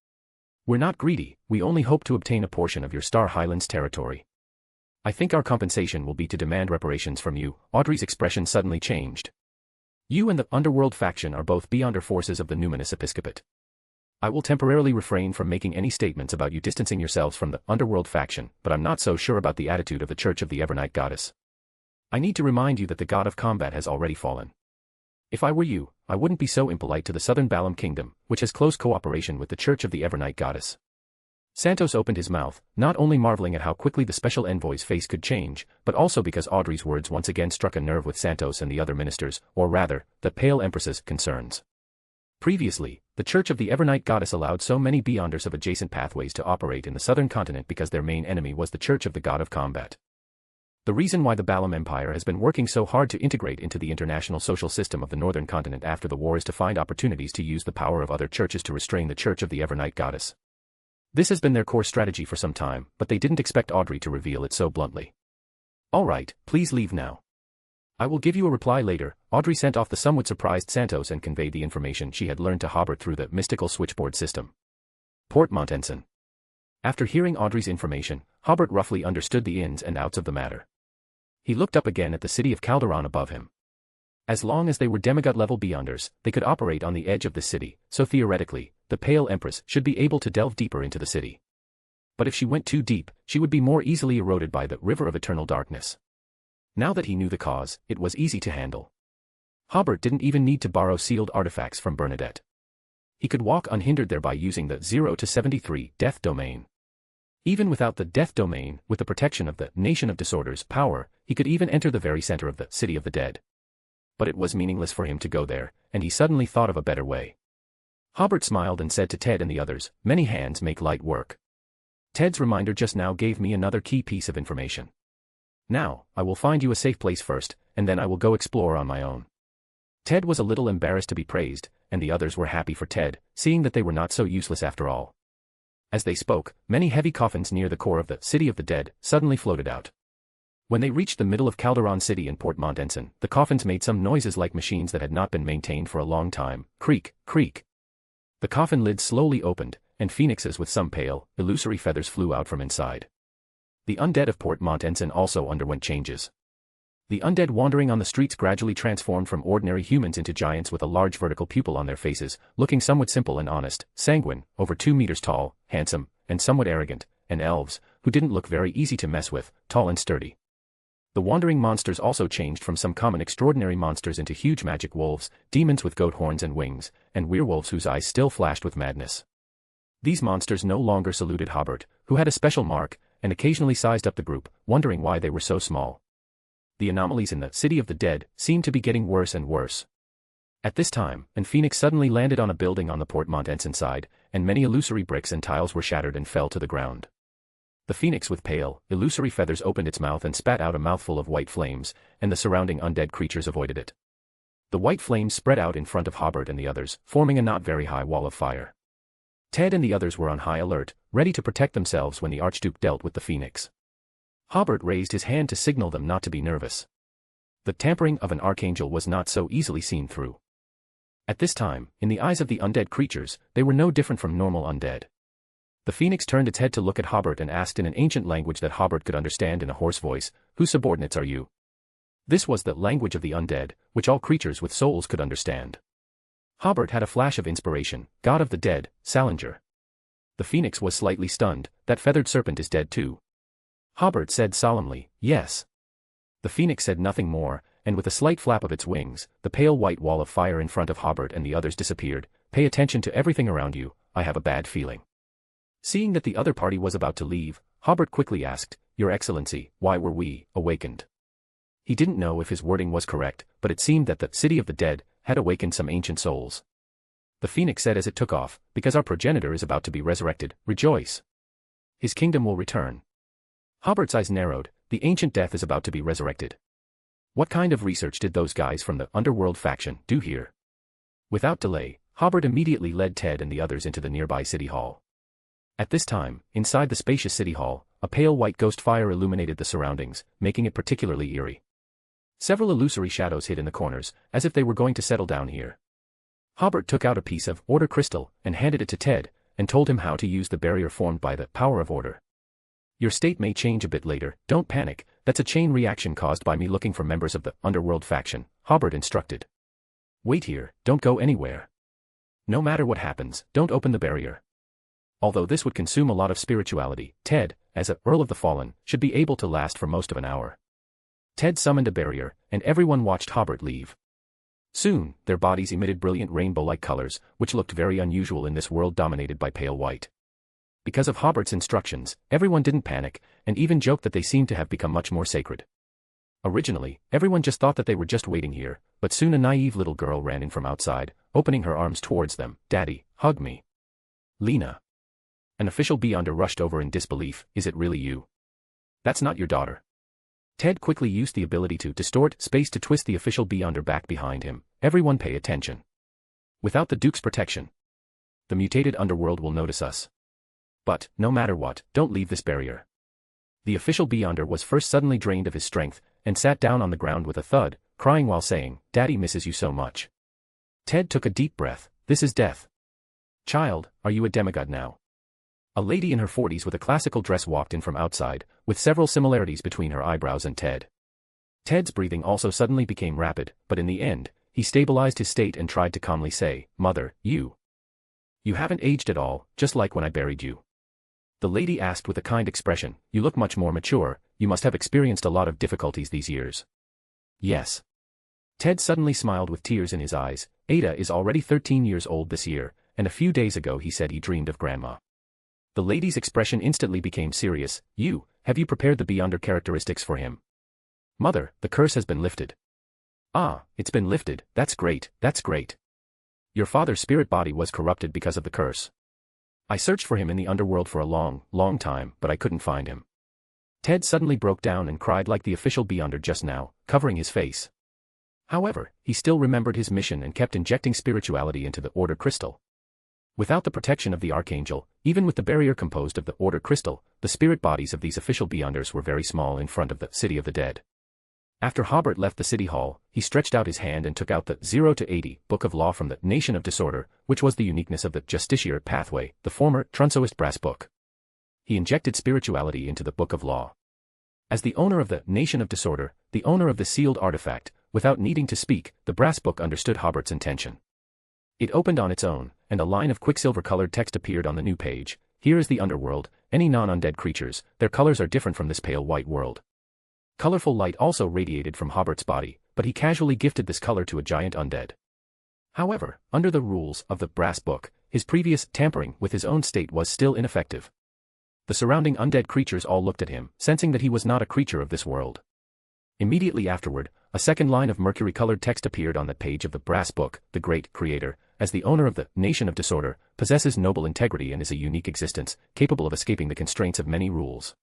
We're not greedy, we only hope to obtain a portion of your Star Highlands territory. I think our compensation will be to demand reparations from you. Audrey's expression suddenly changed. You and the underworld faction are both Beyonder forces of the Numinous Episcopate. I will temporarily refrain from making any statements about you distancing yourselves from the underworld faction, but I'm not so sure about the attitude of the Church of the Evernight Goddess. I need to remind you that the god of combat has already fallen. If I were you, I wouldn't be so impolite to the Southern Balam Kingdom, which has close cooperation with the Church of the Evernight Goddess. Santos opened his mouth, not only marveling at how quickly the special envoy's face could change, but also because Audrey's words once again struck a nerve with Santos and the other ministers, or rather, the Pale Empress's concerns. Previously, the Church of the Evernight Goddess allowed so many Beyonders of adjacent pathways to operate in the southern continent because their main enemy was the Church of the God of Combat. The reason why the Balam Empire has been working so hard to integrate into the international social system of the northern continent after the war is to find opportunities to use the power of other churches to restrain the Church of the Evernight Goddess. This has been their core strategy for some time, but they didn't expect Audrey to reveal it so bluntly. All right, please leave now. I will give you a reply later. Audrey sent off the somewhat surprised Santos and conveyed the information she had learned to Hobert through the mystical switchboard system. Port Montenson. After hearing Audrey's information, Hobert roughly understood the ins and outs of the matter. He looked up again at the city of Calderon above him. As long as they were demigod-level beyonders, they could operate on the edge of the city, so theoretically, the Pale Empress should be able to delve deeper into the city. But if she went too deep, she would be more easily eroded by the River of Eternal Darkness. Now that he knew the cause, it was easy to handle. Hobert didn't even need to borrow sealed artifacts from Bernadette. He could walk unhindered there by using the 0 to 73 Death Domain. Even without the Death Domain, with the protection of the Nation of Disorder's power, he could even enter the very center of the City of the Dead. But it was meaningless for him to go there, and he suddenly thought of a better way. Hobert smiled and said to Ted and the others, "Many hands make light work." Ted's reminder just now gave me another key piece of information. Now, I will find you a safe place first, and then I will go explore on my own. Ted was a little embarrassed to be praised, and the others were happy for Ted, seeing that they were not so useless after all. As they spoke, many heavy coffins near the core of the City of the Dead suddenly floated out. When they reached the middle of Calderon City in Port Montenson, the coffins made some noises like machines that had not been maintained for a long time. Creak, creak. The coffin lids slowly opened, and phoenixes with some pale, illusory feathers flew out from inside. The undead of Port Montenson also underwent changes. The undead wandering on the streets gradually transformed from ordinary humans into giants with a large vertical pupil on their faces, looking somewhat simple and honest, sanguine, over 2 meters tall, handsome, and somewhat arrogant, and elves, who didn't look very easy to mess with, tall and sturdy. The wandering monsters also changed from some common extraordinary monsters into huge magic wolves, demons with goat horns and wings, and werewolves whose eyes still flashed with madness. These monsters no longer saluted Hobert, who had a special mark, and occasionally sized up the group, wondering why they were so small. The anomalies in the City of the Dead seemed to be getting worse and worse. At this time, an phoenix suddenly landed on a building on the Port Montenson side, and many illusory bricks and tiles were shattered and fell to the ground. The phoenix with pale, illusory feathers opened its mouth and spat out a mouthful of white flames, and the surrounding undead creatures avoided it. The white flames spread out in front of Hobert and the others, forming a not very high wall of fire. Ted and the others were on high alert, ready to protect themselves when the Archduke dealt with the phoenix. Hobert raised his hand to signal them not to be nervous. The tampering of an archangel was not so easily seen through. At this time, in the eyes of the undead creatures, they were no different from normal undead. The phoenix turned its head to look at Hobert and asked in an ancient language that Hobert could understand in a hoarse voice, "Whose subordinates are you?" This was the language of the undead, which all creatures with souls could understand. Hobert had a flash of inspiration, God of the Dead, Salinger. The phoenix was slightly stunned, that feathered serpent is dead too. Hobert said solemnly, "Yes." The phoenix said nothing more, and with a slight flap of its wings, the pale white wall of fire in front of Hobert and the others disappeared. "Pay attention to everything around you, I have a bad feeling." Seeing that the other party was about to leave, Hobert quickly asked, "Your Excellency, why were we awakened?" He didn't know if his wording was correct, but it seemed that the City of the Dead had awakened some ancient souls. The phoenix said as it took off, "Because our progenitor is about to be resurrected, rejoice. His kingdom will return." Hobert's eyes narrowed, the ancient death is about to be resurrected. What kind of research did those guys from the underworld faction do here? Without delay, Hobert immediately led Ted and the others into the nearby city hall. At this time, inside the spacious city hall, a pale white ghost fire illuminated the surroundings, making it particularly eerie. Several illusory shadows hid in the corners, as if they were going to settle down here. Hobert took out a piece of order crystal and handed it to Ted, and told him how to use the barrier formed by the power of order. "Your state may change a bit later, don't panic, that's a chain reaction caused by me looking for members of the underworld faction," Hobert instructed. "Wait here, don't go anywhere. No matter what happens, don't open the barrier." Although this would consume a lot of spirituality, Ted, as a Earl of the Fallen, should be able to last for most of an hour. Ted summoned a barrier, and everyone watched Hobert leave. Soon, their bodies emitted brilliant rainbow-like colors, which looked very unusual in this world dominated by pale white. Because of Hobert's instructions, everyone didn't panic, and even joked that they seemed to have become much more sacred. Originally, everyone just thought that they were just waiting here, but soon a naive little girl ran in from outside, opening her arms towards them. "Daddy, hug me." "Lena." An official beyonder rushed over in disbelief, "Is it really you? That's not your daughter." Ted quickly used the ability to distort space to twist the official beyonder back behind him. "Everyone pay attention. Without the Duke's protection, the mutated underworld will notice us." But, no matter what, don't leave this barrier. The official Beyonder was first suddenly drained of his strength, and sat down on the ground with a thud, crying while saying, "Daddy misses you so much." Ted took a deep breath. "This is death. Child, are you a demigod now?" A lady in her 40s with a classical dress walked in from outside, with several similarities between her eyebrows and Ted. Ted's breathing also suddenly became rapid, but in the end, he stabilized his state and tried to calmly say, "Mother, you haven't aged at all, just like when I buried you." The lady asked with a kind expression, "You look much more mature, you must have experienced a lot of difficulties these years." "Yes." Ted suddenly smiled with tears in his eyes. "Ada is already 13 years old this year, and a few days ago he said he dreamed of Grandma." The lady's expression instantly became serious. Have you prepared the Beyonder characteristics for him?" "Mother, the curse has been lifted." "Ah, it's been lifted, that's great, that's great. Your father's spirit body was corrupted because of the curse. I searched for him in the underworld for a long, long time, but I couldn't find him." Ted suddenly broke down and cried like the official Beyonder just now, covering his face. However, he still remembered his mission and kept injecting spirituality into the Order Crystal. Without the protection of the Archangel, even with the barrier composed of the Order Crystal, the spirit bodies of these official Beyonders were very small in front of the City of the Dead. After Hobert left the city hall, he stretched out his hand and took out the 0 to 80 Book of Law from the Nation of Disorder, which was the uniqueness of the Justiciar pathway, the former Trunsoist brass book. He injected spirituality into the Book of Law. As the owner of the Nation of Disorder, the owner of the sealed artifact, without needing to speak, the brass book understood Hobert's intention. It opened on its own, and a line of quicksilver-colored text appeared on the new page. "Here is the underworld, any non-undead creatures, their colors are different from this pale white world." Colorful light also radiated from Hobert's body, but he casually gifted this color to a giant undead. However, under the rules of the brass book, his previous tampering with his own state was still ineffective. The surrounding undead creatures all looked at him, sensing that he was not a creature of this world. Immediately afterward, a second line of mercury-colored text appeared on the page of the brass book. "The great Creator, as the owner of the Nation of Disorder, possesses noble integrity and is a unique existence, capable of escaping the constraints of many rules."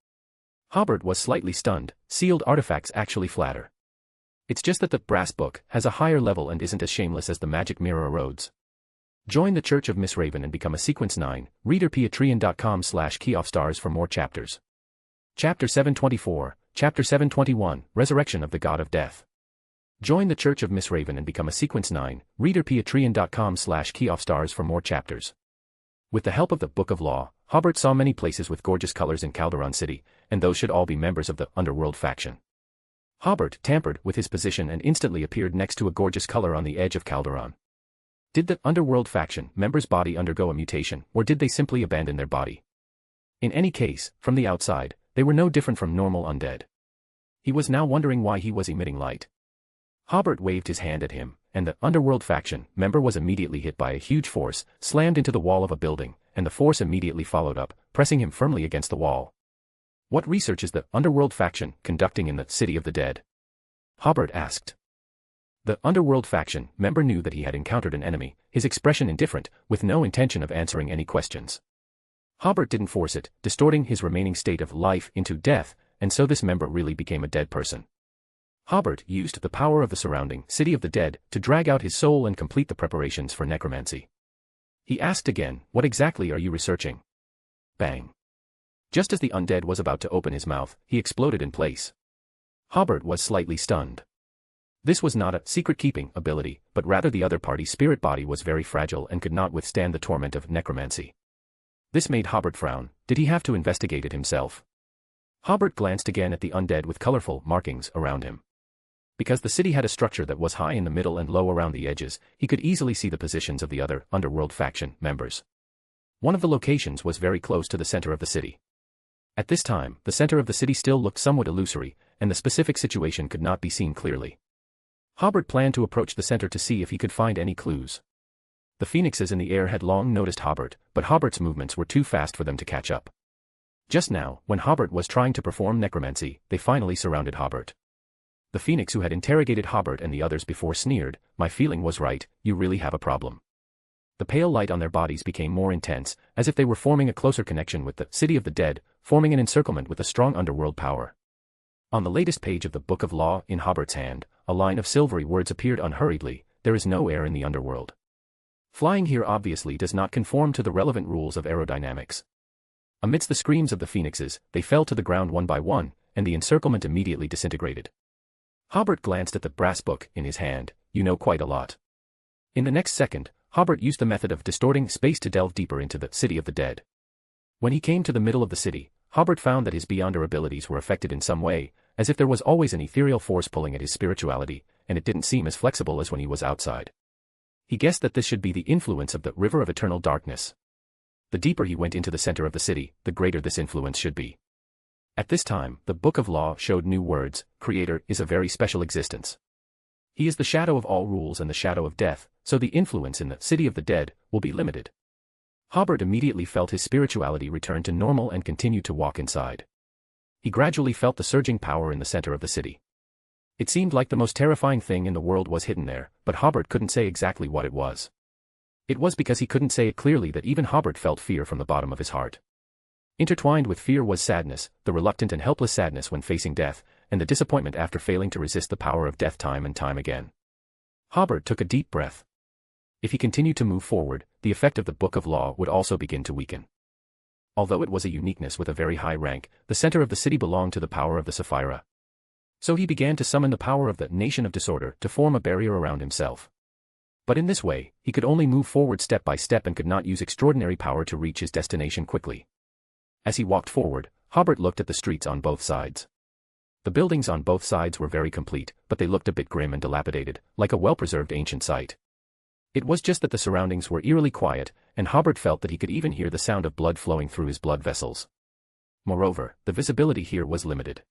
Hobert was slightly stunned. Sealed artifacts actually flatter. It's just that the brass book has a higher level and isn't as shameless as the magic mirror erodes. Join the Church of Miss Raven and become a Sequence 9, readerpatreon.com/keyoffstars for more chapters. Chapter 724, Chapter 721, Resurrection of the God of Death. Join the Church of Miss Raven and become a Sequence 9, readerpatreon.com/keyoffstars for more chapters. With the help of the Book of Law, Hobert saw many places with gorgeous colors in Calderon City, and those should all be members of the Underworld faction. Hobert tampered with his position and instantly appeared next to a gorgeous color on the edge of Calderon. Did the Underworld faction members' body undergo a mutation, or did they simply abandon their body? In any case, from the outside, they were no different from normal undead. He was now wondering why he was emitting light. Hobert waved his hand at him, and the Underworld faction member was immediately hit by a huge force, slammed into the wall of a building, and the force immediately followed up, pressing him firmly against the wall. What research is the Underworld faction conducting in the City of the Dead? Hobert asked. The Underworld faction member knew that he had encountered an enemy, his expression indifferent, with no intention of answering any questions. Hobert didn't force it, distorting his remaining state of life into death, and so this member really became a dead person. Hobert used the power of the surrounding City of the Dead to drag out his soul and complete the preparations for necromancy. He asked again, "What exactly are you researching?" Bang. Just as the undead was about to open his mouth, he exploded in place. Hobert was slightly stunned. This was not a secret-keeping ability, but rather the other party's spirit body was very fragile and could not withstand the torment of necromancy. This made Hobert frown. Did he have to investigate it himself? Hobert glanced again at the undead with colorful markings around him. Because the city had a structure that was high in the middle and low around the edges, he could easily see the positions of the other Underworld faction members. One of the locations was very close to the center of the city. At this time, the center of the city still looked somewhat illusory, and the specific situation could not be seen clearly. Hobert planned to approach the center to see if he could find any clues. The phoenixes in the air had long noticed Hobert, but Hobert's movements were too fast for them to catch up. Just now, when Hobert was trying to perform necromancy, they finally surrounded Hobert. The phoenix who had interrogated Hobert and the others before sneered, "My feeling was right, you really have a problem." The pale light on their bodies became more intense, as if they were forming a closer connection with the City of the Dead, forming an encirclement with a strong underworld power. On the latest page of the Book of Law in Hobert's hand, a line of silvery words appeared unhurriedly. "There is no air in the underworld. Flying here obviously does not conform to the relevant rules of aerodynamics." Amidst the screams of the phoenixes, they fell to the ground one by one, and the encirclement immediately disintegrated. Hobert glanced at the brass book in his hand. You know quite a lot. In the next second, Hobert used the method of distorting space to delve deeper into the city of the dead. When he came to the middle of the city, Hobert found that his beyonder abilities were affected in some way, as if there was always an ethereal force pulling at his spirituality, and it didn't seem as flexible as when he was outside. He guessed that this should be the influence of the river of eternal darkness. The deeper he went into the center of the city, the greater this influence should be. At this time, the Book of Law showed new words. Creator is a very special existence. He is the shadow of all rules and the shadow of death, so the influence in the city of the dead will be limited. Hobert immediately felt his spirituality return to normal and continued to walk inside. He gradually felt the surging power in the center of the city. It seemed like the most terrifying thing in the world was hidden there, but Hobert couldn't say exactly what it was. It was because he couldn't say it clearly that even Hobert felt fear from the bottom of his heart. Intertwined with fear was sadness, the reluctant and helpless sadness when facing death, and the disappointment after failing to resist the power of death time and time again. Hobert took a deep breath. If he continued to move forward, the effect of the Book of Law would also begin to weaken. Although it was a uniqueness with a very high rank, the center of the city belonged to the power of the Sefirah. So he began to summon the power of the nation of disorder to form a barrier around himself. But in this way, he could only move forward step by step and could not use extraordinary power to reach his destination quickly. As he walked forward, Hobert looked at the streets on both sides. The buildings on both sides were very complete, but they looked a bit grim and dilapidated, like a well-preserved ancient site. It was just that the surroundings were eerily quiet, and Hobert felt that he could even hear the sound of blood flowing through his blood vessels. Moreover, the visibility here was limited.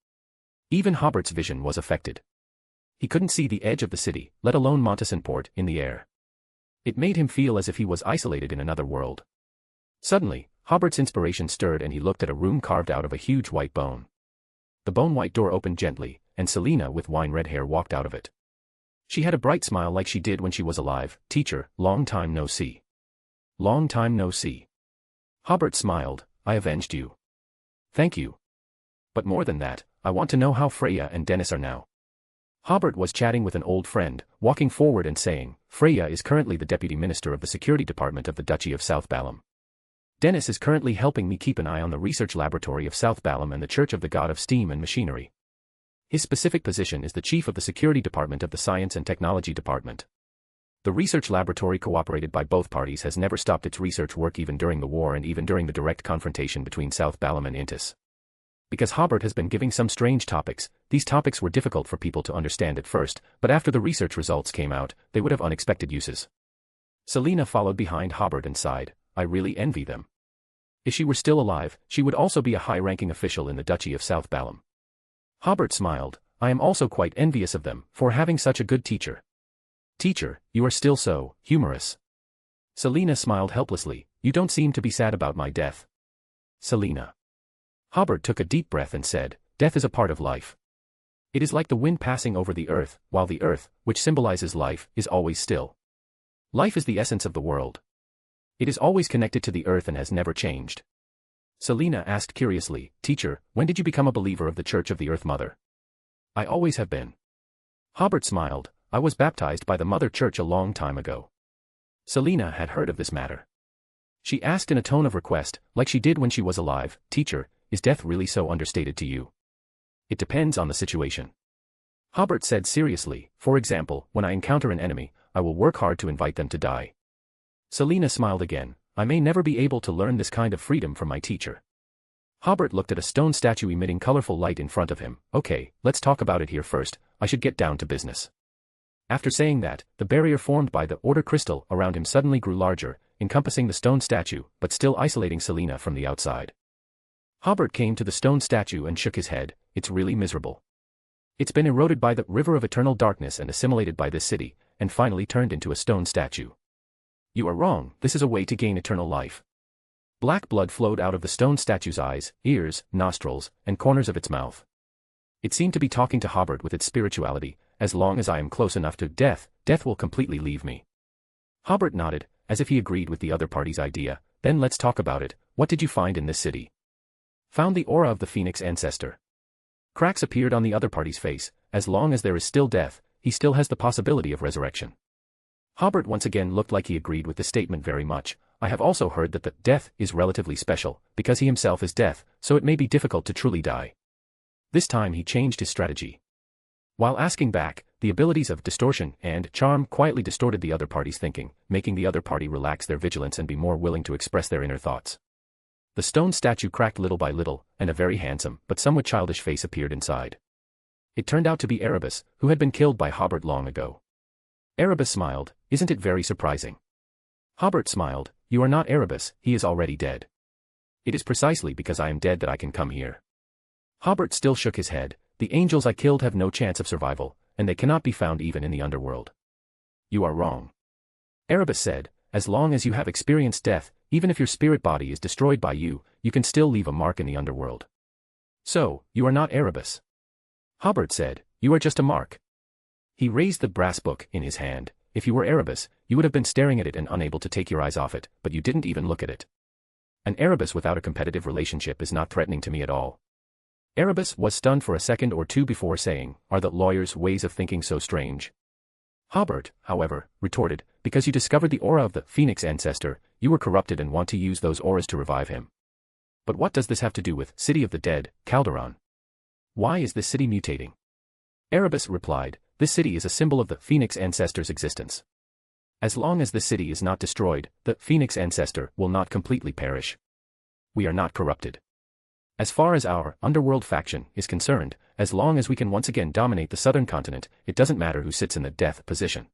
Even Hobert's vision was affected. He couldn't see the edge of the city, let alone Montesson-Port, in the air. It made him feel as if he was isolated in another world. Suddenly, Hobert's inspiration stirred and he looked at a room carved out of a huge white bone. The bone-white door opened gently, and Selina with wine-red hair walked out of it. She had a bright smile like she did when she was alive. Teacher, long time no see. Long time no see. Hobert smiled. I avenged you. Thank you. But more than that, I want to know how Freya and Dennis are now. Hobert was chatting with an old friend, walking forward and saying, Freya is currently the deputy minister of the security department of the Duchy of South Balham. Dennis is currently helping me keep an eye on the research laboratory of South Balham and the Church of the God of Steam and Machinery. His specific position is the chief of the security department of the Science and Technology Department. The research laboratory cooperated by both parties has never stopped its research work even during the war and even during the direct confrontation between South Balham and Intis. Because Hobert has been giving some strange topics, these topics were difficult for people to understand at first, but after the research results came out, they would have unexpected uses. Selina followed behind Hobert and sighed, I really envy them. If she were still alive, she would also be a high-ranking official in the Duchy of South Balham. Hobert smiled, I am also quite envious of them, for having such a good teacher. Teacher, you are still so humorous. Selina smiled helplessly, you don't seem to be sad about my death. Selina. Hobert took a deep breath and said, death is a part of life. It is like the wind passing over the earth, while the earth, which symbolizes life, is always still. Life is the essence of the world. It is always connected to the earth and has never changed. Selina asked curiously, Teacher, when did you become a believer of the Church of the Earth Mother? I always have been. Hobert smiled, I was baptized by the Mother Church a long time ago. Selina had heard of this matter. She asked in a tone of request, like she did when she was alive, Teacher, is death really so understated to you? It depends on the situation. Hobert said seriously, for example, when I encounter an enemy, I will work hard to invite them to die. Selina smiled again, I may never be able to learn this kind of freedom from my teacher. Hobert looked at a stone statue emitting colorful light in front of him, okay, let's talk about it here first, I should get down to business. After saying that, the barrier formed by the order crystal around him suddenly grew larger, encompassing the stone statue, but still isolating Selina from the outside. Hobert came to the stone statue and shook his head, it's really miserable. It's been eroded by the river of eternal darkness and assimilated by this city, and finally turned into a stone statue. You are wrong, this is a way to gain eternal life. Black blood flowed out of the stone statue's eyes, ears, nostrils, and corners of its mouth. It seemed to be talking to Hobert with its spirituality, as long as I am close enough to death, death will completely leave me. Hobert nodded, as if he agreed with the other party's idea, then let's talk about it, what did you find in this city? Found the aura of the Phoenix ancestor. Cracks appeared on the other party's face, as long as there is still death, he still has the possibility of resurrection. Hobert once again looked like he agreed with the statement very much, I have also heard that the death is relatively special, because he himself is death, so it may be difficult to truly die. This time he changed his strategy. While asking back, the abilities of distortion and charm quietly distorted the other party's thinking, making the other party relax their vigilance and be more willing to express their inner thoughts. The stone statue cracked little by little, and a very handsome but somewhat childish face appeared inside. It turned out to be Erebus, who had been killed by Hobert long ago. Erebus smiled. Isn't it very surprising? Hobert smiled. You are not Erebus, he is already dead. It is precisely because I am dead that I can come here. Hobert still shook his head. The angels I killed have no chance of survival, and they cannot be found even in the underworld. You are wrong. Erebus said, as long as you have experienced death, even if your spirit body is destroyed by you, you can still leave a mark in the underworld. So, you are not Erebus. Hobert said, you are just a mark. He raised the brass book in his hand. If you were Erebus, you would have been staring at it and unable to take your eyes off it, but you didn't even look at it. An Erebus without a competitive relationship is not threatening to me at all. Erebus was stunned for a second or two before saying, are the lawyer's ways of thinking so strange? Hobert, however, retorted, because you discovered the aura of the Phoenix ancestor, you were corrupted and want to use those auras to revive him. But what does this have to do with City of the Dead, Calderon? Why is this city mutating? Erebus replied, this city is a symbol of the Phoenix ancestor's existence. As long as this city is not destroyed, the Phoenix ancestor will not completely perish. We are not corrupted. As far as our underworld faction is concerned, as long as we can once again dominate the southern continent, it doesn't matter who sits in the death position.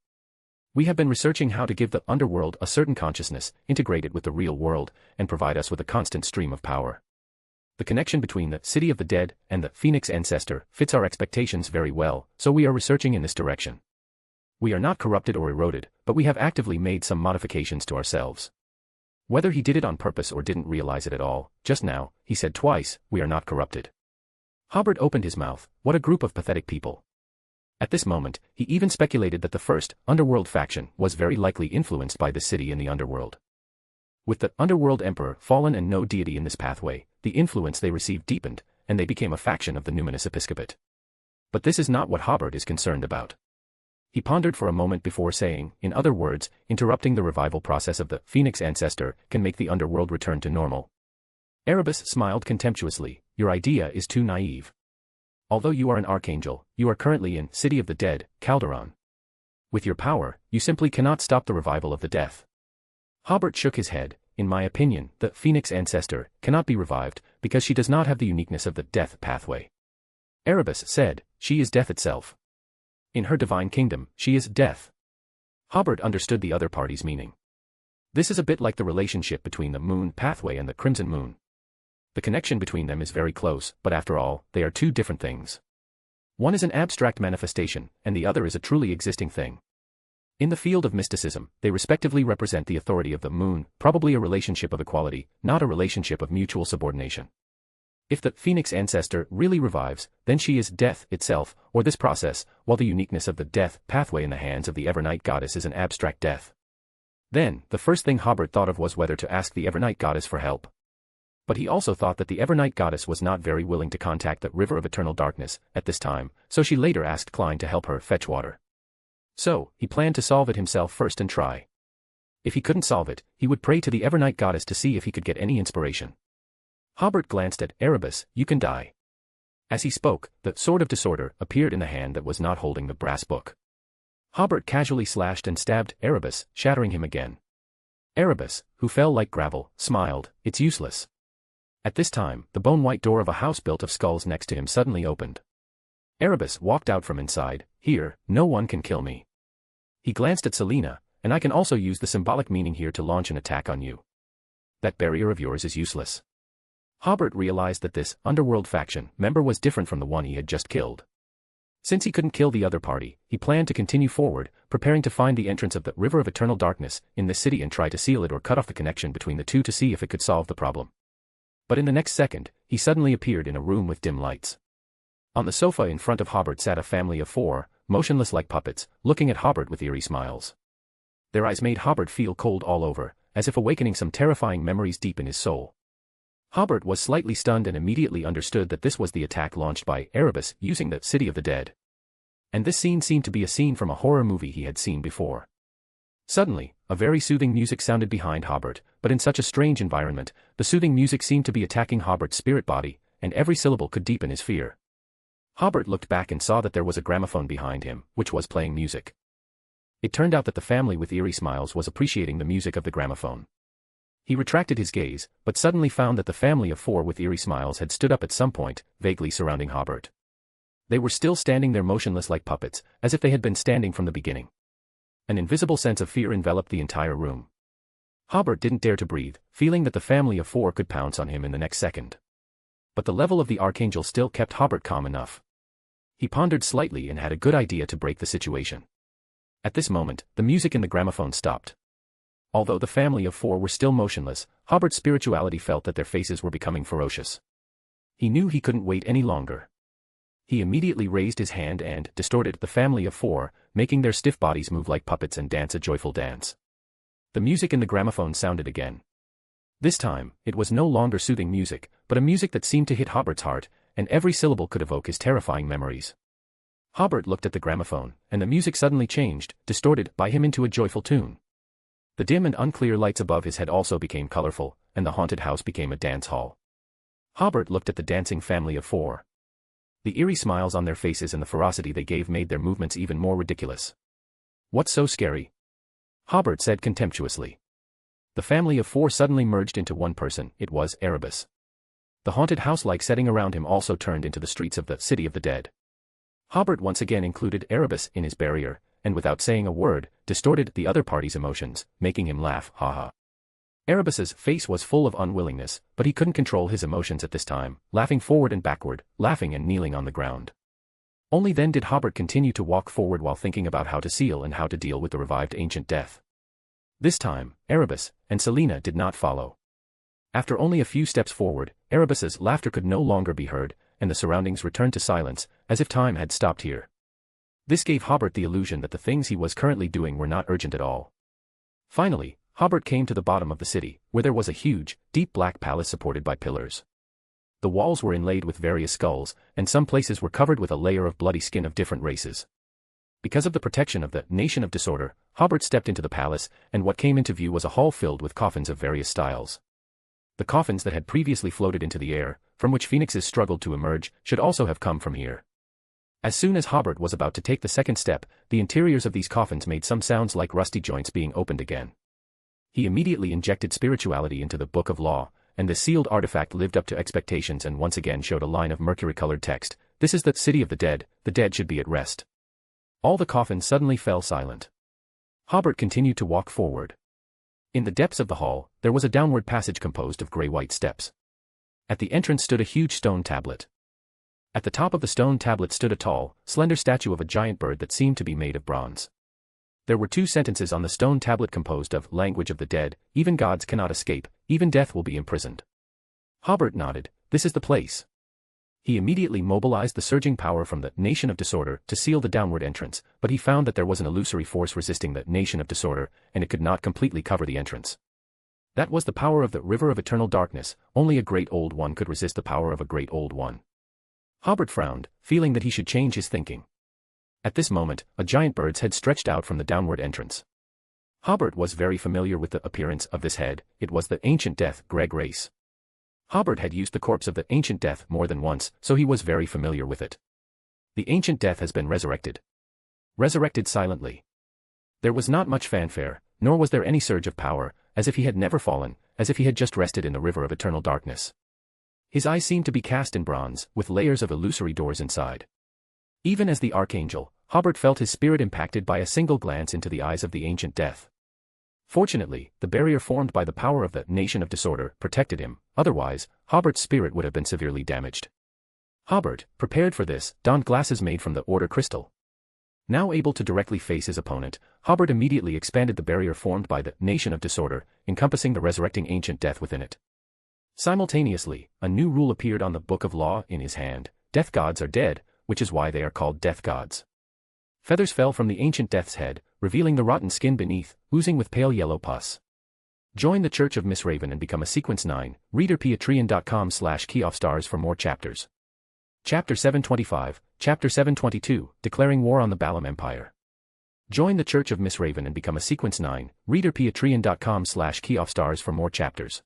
We have been researching how to give the underworld a certain consciousness, integrate it with the real world, and provide us with a constant stream of power. The connection between the City of the Dead and the Phoenix ancestor fits our expectations very well, so we are researching in this direction. We are not corrupted or eroded, but we have actively made some modifications to ourselves. Whether he did it on purpose or didn't realize it at all, just now, he said twice, we are not corrupted. Hobert opened his mouth. What a group of pathetic people. At this moment, he even speculated that the first underworld faction was very likely influenced by the city in the underworld. With the underworld emperor fallen and no deity in this pathway, the influence they received deepened, and they became a faction of the numinous episcopate. But this is not what Hobert is concerned about. He pondered for a moment before saying, in other words, interrupting the revival process of the Phoenix ancestor can make the underworld return to normal. Erebus smiled contemptuously, your idea is too naive. Although you are an archangel, you are currently in City of the Dead, Calderon. With your power, you simply cannot stop the revival of the death. Hobert shook his head. In my opinion, the Phoenix ancestor cannot be revived because she does not have the uniqueness of the death pathway. Erebus said, she is death itself. In her divine kingdom, she is death. Hobert understood the other party's meaning. This is a bit like the relationship between the moon pathway and the crimson moon. The connection between them is very close, but after all, they are two different things. One is an abstract manifestation, and the other is a truly existing thing. In the field of mysticism, they respectively represent the authority of the moon, probably a relationship of equality, not a relationship of mutual subordination. If the Phoenix ancestor really revives, then she is death itself, or this process, while the uniqueness of the death pathway in the hands of the Evernight goddess is an abstract death. Then, the first thing Hobert thought of was whether to ask the Evernight goddess for help. But he also thought that the Evernight goddess was not very willing to contact the River of Eternal Darkness at this time, so she later asked Klein to help her fetch water. So, he planned to solve it himself first and try. If he couldn't solve it, he would pray to the Evernight goddess to see if he could get any inspiration. Hobert glanced at Erebus, you can die. As he spoke, the sword of disorder appeared in the hand that was not holding the brass book. Hobert casually slashed and stabbed Erebus, shattering him again. Erebus, who fell like gravel, smiled, it's useless. At this time, the bone-white door of a house built of skulls next to him suddenly opened. Erebus walked out from inside. Here, no one can kill me. He glanced at Selena, and I can also use the symbolic meaning here to launch an attack on you. That barrier of yours is useless. Hobert realized that this underworld faction member was different from the one he had just killed. Since he couldn't kill the other party, he planned to continue forward, preparing to find the entrance of the River of Eternal Darkness in this city and try to seal it or cut off the connection between the two to see if it could solve the problem. But in the next second, he suddenly appeared in a room with dim lights. On the sofa in front of Hobert sat a family of 4, motionless like puppets, looking at Hobert with eerie smiles. Their eyes made Hobert feel cold all over, as if awakening some terrifying memories deep in his soul. Hobert was slightly stunned and immediately understood that this was the attack launched by Erebus using the City of the Dead. And this scene seemed to be a scene from a horror movie he had seen before. Suddenly, a very soothing music sounded behind Hobert, but in such a strange environment, the soothing music seemed to be attacking Hobert's spirit body, and every syllable could deepen his fear. Hobert looked back and saw that there was a gramophone behind him, which was playing music. It turned out that the family with eerie smiles was appreciating the music of the gramophone. He retracted his gaze, but suddenly found that the family of 4 with eerie smiles had stood up at some point, vaguely surrounding Hobert. They were still standing there motionless like puppets, as if they had been standing from the beginning. An invisible sense of fear enveloped the entire room. Hobert didn't dare to breathe, feeling that the family of 4 could pounce on him in the next second. But the level of the archangel still kept Hobert calm enough. He pondered slightly and had a good idea to break the situation. At this moment, the music in the gramophone stopped. Although the family of 4 were still motionless, Hobert's spirituality felt that their faces were becoming ferocious. He knew he couldn't wait any longer. He immediately raised his hand and distorted the family of 4, making their stiff bodies move like puppets and dance a joyful dance. The music in the gramophone sounded again. This time, it was no longer soothing music, but a music that seemed to hit Hobert's heart, and every syllable could evoke his terrifying memories. Hobert looked at the gramophone, and the music suddenly changed, distorted by him into a joyful tune. The dim and unclear lights above his head also became colorful, and the haunted house became a dance hall. Hobert looked at the dancing family of 4. The eerie smiles on their faces and the ferocity they gave made their movements even more ridiculous. "What's so scary?" Hobert said contemptuously. The family of 4 suddenly merged into one person. It was Erebus. The haunted house-like setting around him also turned into the streets of the City of the Dead. Hobert once again included Erebus in his barrier, and without saying a word, distorted the other party's emotions, making him laugh, ha-ha. Erebus's face was full of unwillingness, but he couldn't control his emotions at this time, laughing forward and backward, laughing and kneeling on the ground. Only then did Hobert continue to walk forward while thinking about how to seal and how to deal with the revived ancient death. This time, Erebus and Selena did not follow. After only a few steps forward, Erebus's laughter could no longer be heard, and the surroundings returned to silence, as if time had stopped here. This gave Hobert the illusion that the things he was currently doing were not urgent at all. Finally, Hobert came to the bottom of the city, where there was a huge, deep black palace supported by pillars. The walls were inlaid with various skulls, and some places were covered with a layer of bloody skin of different races. Because of the protection of the Nation of Disorder, Hobert stepped into the palace, and what came into view was a hall filled with coffins of various styles. The coffins that had previously floated into the air, from which phoenixes struggled to emerge, should also have come from here. As soon as Hobert was about to take the second step, the interiors of these coffins made some sounds like rusty joints being opened again. He immediately injected spirituality into the Book of Law, and the sealed artifact lived up to expectations and once again showed a line of mercury-colored text. "This is the City of the dead should be at rest." All the coffins suddenly fell silent. Hobert continued to walk forward. In the depths of the hall, there was a downward passage composed of gray-white steps. At the entrance stood a huge stone tablet. At the top of the stone tablet stood a tall, slender statue of a giant bird that seemed to be made of bronze. There were 2 sentences on the stone tablet composed of "Language of the dead, even gods cannot escape, even death will be imprisoned." Hobert nodded. "This is the place." He immediately mobilized the surging power from the Nation of Disorder to seal the downward entrance, but he found that there was an illusory force resisting the Nation of Disorder, and it could not completely cover the entrance. That was the power of the River of Eternal Darkness. Only a Great Old One could resist the power of a Great Old One. Hobert frowned, feeling that he should change his thinking. At this moment, a giant bird's head stretched out from the downward entrance. Hobert was very familiar with the appearance of this head. It was the ancient death, Greg Race. Hobert had used the corpse of the ancient death more than once, so he was very familiar with it. The ancient death has been resurrected. Resurrected silently. There was not much fanfare, nor was there any surge of power, as if he had never fallen, as if he had just rested in the river of eternal darkness. His eyes seemed to be cast in bronze, with layers of illusory doors inside. Even as the archangel, Hobert felt his spirit impacted by a single glance into the eyes of the ancient death. Fortunately, the barrier formed by the power of the Nation of Disorder protected him, otherwise, Hobert's spirit would have been severely damaged. Hobert, prepared for this, donned glasses made from the Order crystal. Now able to directly face his opponent, Hobert immediately expanded the barrier formed by the Nation of Disorder, encompassing the resurrecting ancient death within it. Simultaneously, a new rule appeared on the Book of Law in his hand: "Death gods are dead, which is why they are called death gods." Feathers fell from the ancient death's head, revealing the rotten skin beneath, oozing with pale yellow pus. Join the Church of Miss Raven and become a Sequence 9, reader patreon.com/keyoffstars for more chapters. Chapter 725, Chapter 722, Declaring War on the Balam Empire. Join the Church of Miss Raven and become a Sequence 9, readerpatreon.com/keyoffstars for more chapters.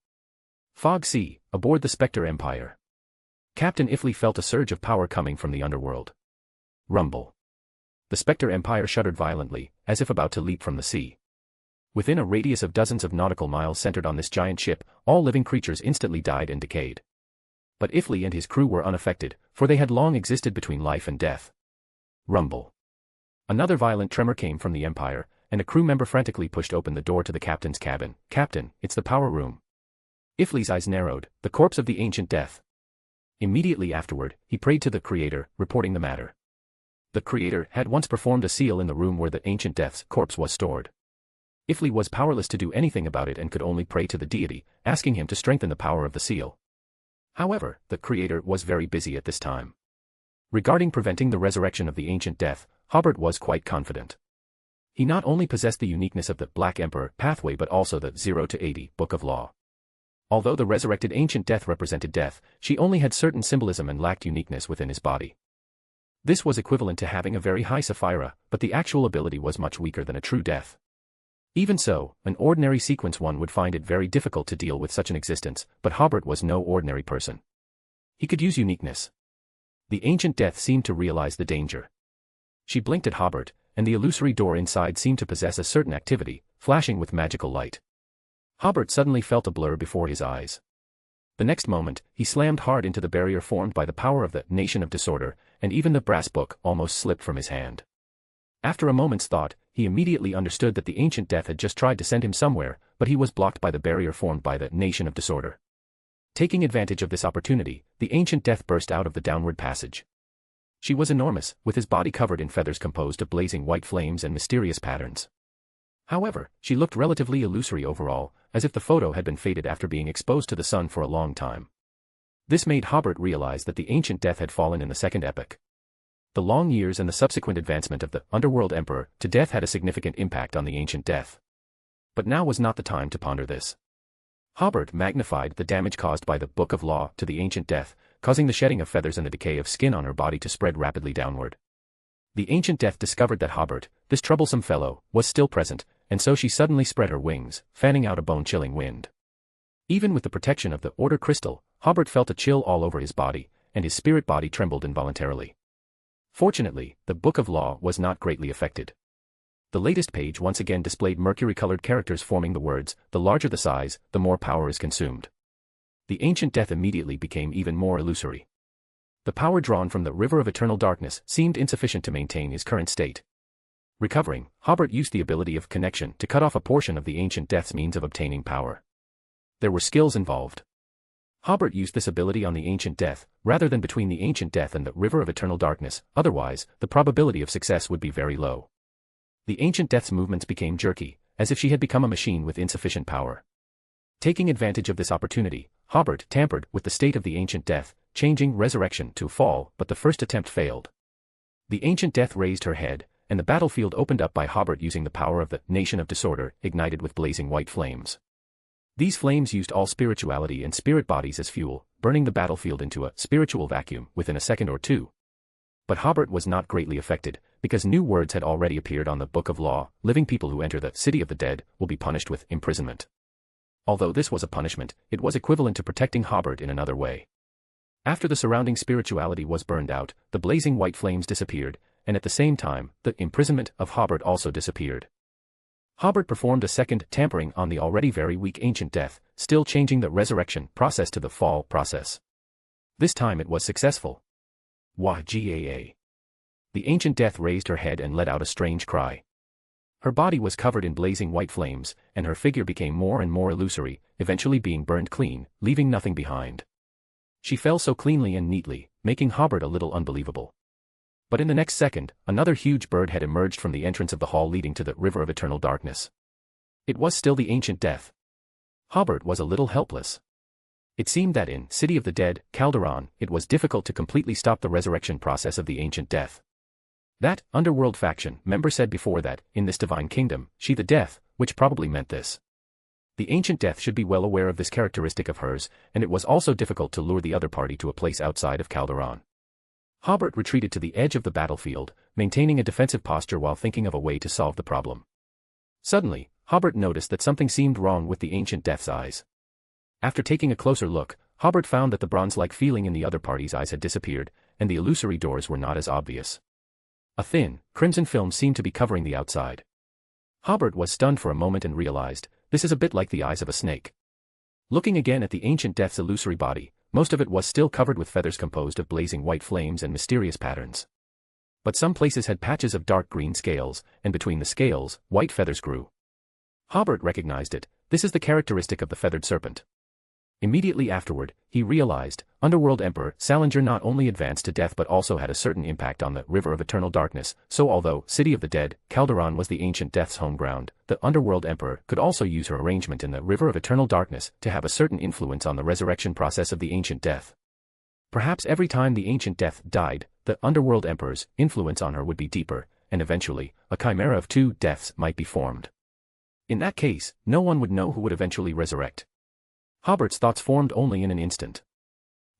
Fog C, aboard the Spectre Empire. Captain Ifley felt a surge of power coming from the underworld. Rumble. The Spectre Empire shuddered violently, as if about to leap from the sea. Within a radius of dozens of nautical miles centered on this giant ship, all living creatures instantly died and decayed. But Ifley and his crew were unaffected, for they had long existed between life and death. Rumble. Another violent tremor came from the Empire, and a crew member frantically pushed open the door to the captain's cabin. "Captain, it's the power room." Ifley's eyes narrowed, the corpse of the ancient death. Immediately afterward, he prayed to the Creator, reporting the matter. The Creator had once performed a seal in the room where the ancient death's corpse was stored. Ifley was powerless to do anything about it and could only pray to the deity, asking him to strengthen the power of the seal. However, the Creator was very busy at this time. Regarding preventing the resurrection of the ancient death, Hobert was quite confident. He not only possessed the uniqueness of the Black Emperor pathway but also the 0 to 80 Book of Law. Although the resurrected ancient death represented death, she only had certain symbolism and lacked uniqueness within his body. This was equivalent to having a very high Sefirah, but the actual ability was much weaker than a true death. Even so, an ordinary Sequence 1 would find it very difficult to deal with such an existence, but Hobert was no ordinary person. He could use uniqueness. The ancient death seemed to realize the danger. She blinked at Hobert, and the illusory door inside seemed to possess a certain activity, flashing with magical light. Hobert suddenly felt a blur before his eyes. The next moment, he slammed hard into the barrier formed by the power of the Nation of Disorder, and even the brass book almost slipped from his hand. After a moment's thought, he immediately understood that the ancient death had just tried to send him somewhere, but he was blocked by the barrier formed by the Nation of Disorder. Taking advantage of this opportunity, the ancient death burst out of the downward passage. She was enormous, with his body covered in feathers composed of blazing white flames and mysterious patterns. However, she looked relatively illusory overall, as if the photo had been faded after being exposed to the sun for a long time. This made Hobert realize that the ancient death had fallen in the second epoch. The long years and the subsequent advancement of the Underworld Emperor to death had a significant impact on the ancient death. But now was not the time to ponder this. Hobert magnified the damage caused by the Book of Law to the ancient death, causing the shedding of feathers and the decay of skin on her body to spread rapidly downward. The ancient death discovered that Hobert, this troublesome fellow, was still present, and so she suddenly spread her wings, fanning out a bone-chilling wind. Even with the protection of the Order Crystal, Hobert felt a chill all over his body, and his spirit body trembled involuntarily. Fortunately, the Book of Law was not greatly affected. The latest page once again displayed mercury-colored characters forming the words, "The larger the size, the more power is consumed." The ancient death immediately became even more illusory. The power drawn from the River of Eternal Darkness seemed insufficient to maintain his current state. Recovering, Hobert used the ability of connection to cut off a portion of the ancient death's means of obtaining power. There were skills involved. Hobert used this ability on the ancient death, rather than between the ancient death and the River of Eternal Darkness, otherwise, the probability of success would be very low. The ancient death's movements became jerky, as if she had become a machine with insufficient power. Taking advantage of this opportunity, Hobert tampered with the state of the ancient death, changing resurrection to fall, but the first attempt failed. The ancient death raised her head, and the battlefield opened up by Hobert using the power of the Nation of Disorder, ignited with blazing white flames. These flames used all spirituality and spirit bodies as fuel, burning the battlefield into a spiritual vacuum within a second or two. But Hobert was not greatly affected, because new words had already appeared on the Book of Law. Living people who enter the City of the Dead will be punished with imprisonment. Although this was a punishment, it was equivalent to protecting Hobert in another way. After the surrounding spirituality was burned out, the blazing white flames disappeared, and at the same time, the imprisonment of Hobert also disappeared. Hobert performed a second tampering on the already very weak ancient death, still changing the resurrection process to the fall process. This time it was successful. Wah-gaa. The ancient death raised her head and let out a strange cry. Her body was covered in blazing white flames, and her figure became more and more illusory, eventually being burned clean, leaving nothing behind. She fell so cleanly and neatly, making Hobert a little unbelievable. But in the next second, another huge bird had emerged from the entrance of the hall leading to the River of Eternal Darkness. It was still the ancient death. Hobert was a little helpless. It seemed that in City of the Dead, Calderon, it was difficult to completely stop the resurrection process of the ancient death. That underworld faction member said before that, in this divine kingdom, she the death, which probably meant this. The ancient death should be well aware of this characteristic of hers, and it was also difficult to lure the other party to a place outside of Calderon. Hobert retreated to the edge of the battlefield, maintaining a defensive posture while thinking of a way to solve the problem. Suddenly, Hobert noticed that something seemed wrong with the ancient death's eyes. After taking a closer look, Hobert found that the bronze-like feeling in the other party's eyes had disappeared, and the illusory doors were not as obvious. A thin, crimson film seemed to be covering the outside. Hobert was stunned for a moment and realized, this is a bit like the eyes of a snake. Looking again at the ancient death's illusory body, most of it was still covered with feathers composed of blazing white flames and mysterious patterns. But some places had patches of dark green scales, and between the scales, white feathers grew. Hobert recognized it. This is the characteristic of the feathered serpent. Immediately afterward, he realized, Underworld Emperor Salinger not only advanced to death but also had a certain impact on the River of Eternal Darkness, so although City of the Dead, Calderon was the ancient death's home ground, the Underworld Emperor could also use her arrangement in the River of Eternal Darkness to have a certain influence on the resurrection process of the ancient death. Perhaps every time the ancient death died, the Underworld Emperor's influence on her would be deeper, and eventually, a chimera of two deaths might be formed. In that case, no one would know who would eventually resurrect. Hobert's thoughts formed only in an instant.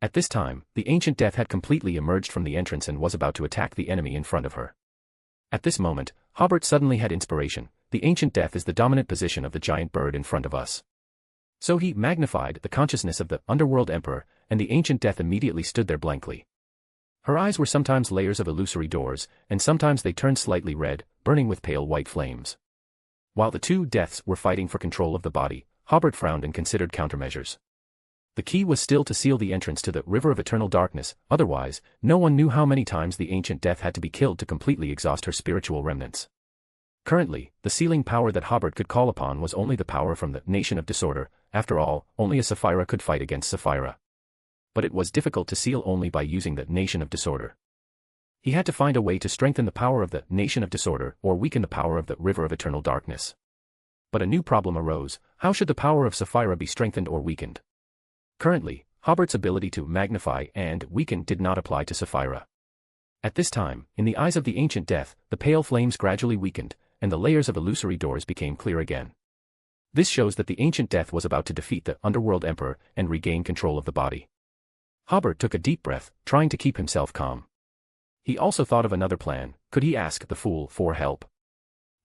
At this time, the ancient death had completely emerged from the entrance and was about to attack the enemy in front of her. At this moment, Hobert suddenly had inspiration. The ancient death is the dominant position of the giant bird in front of us. So he magnified the consciousness of the Underworld Emperor, and the ancient death immediately stood there blankly. Her eyes were sometimes layers of illusory doors, and sometimes they turned slightly red, burning with pale white flames. While the two deaths were fighting for control of the body, Hobert frowned and considered countermeasures. The key was still to seal the entrance to the River of Eternal Darkness, otherwise, no one knew how many times the ancient death had to be killed to completely exhaust her spiritual remnants. Currently, the sealing power that Hobert could call upon was only the power from the Nation of Disorder. After all, only a Sefirah could fight against Sefirah. But it was difficult to seal only by using the Nation of Disorder. He had to find a way to strengthen the power of the Nation of Disorder or weaken the power of the River of Eternal Darkness. But a new problem arose: how should the power of Sefirah be strengthened or weakened? Currently, Hobert's ability to magnify and weaken did not apply to Sefirah. At this time, in the eyes of the ancient death, the pale flames gradually weakened, and the layers of illusory doors became clear again. This shows that the ancient death was about to defeat the Underworld Emperor and regain control of the body. Hobert took a deep breath, trying to keep himself calm. He also thought of another plan. Could he ask the fool for help?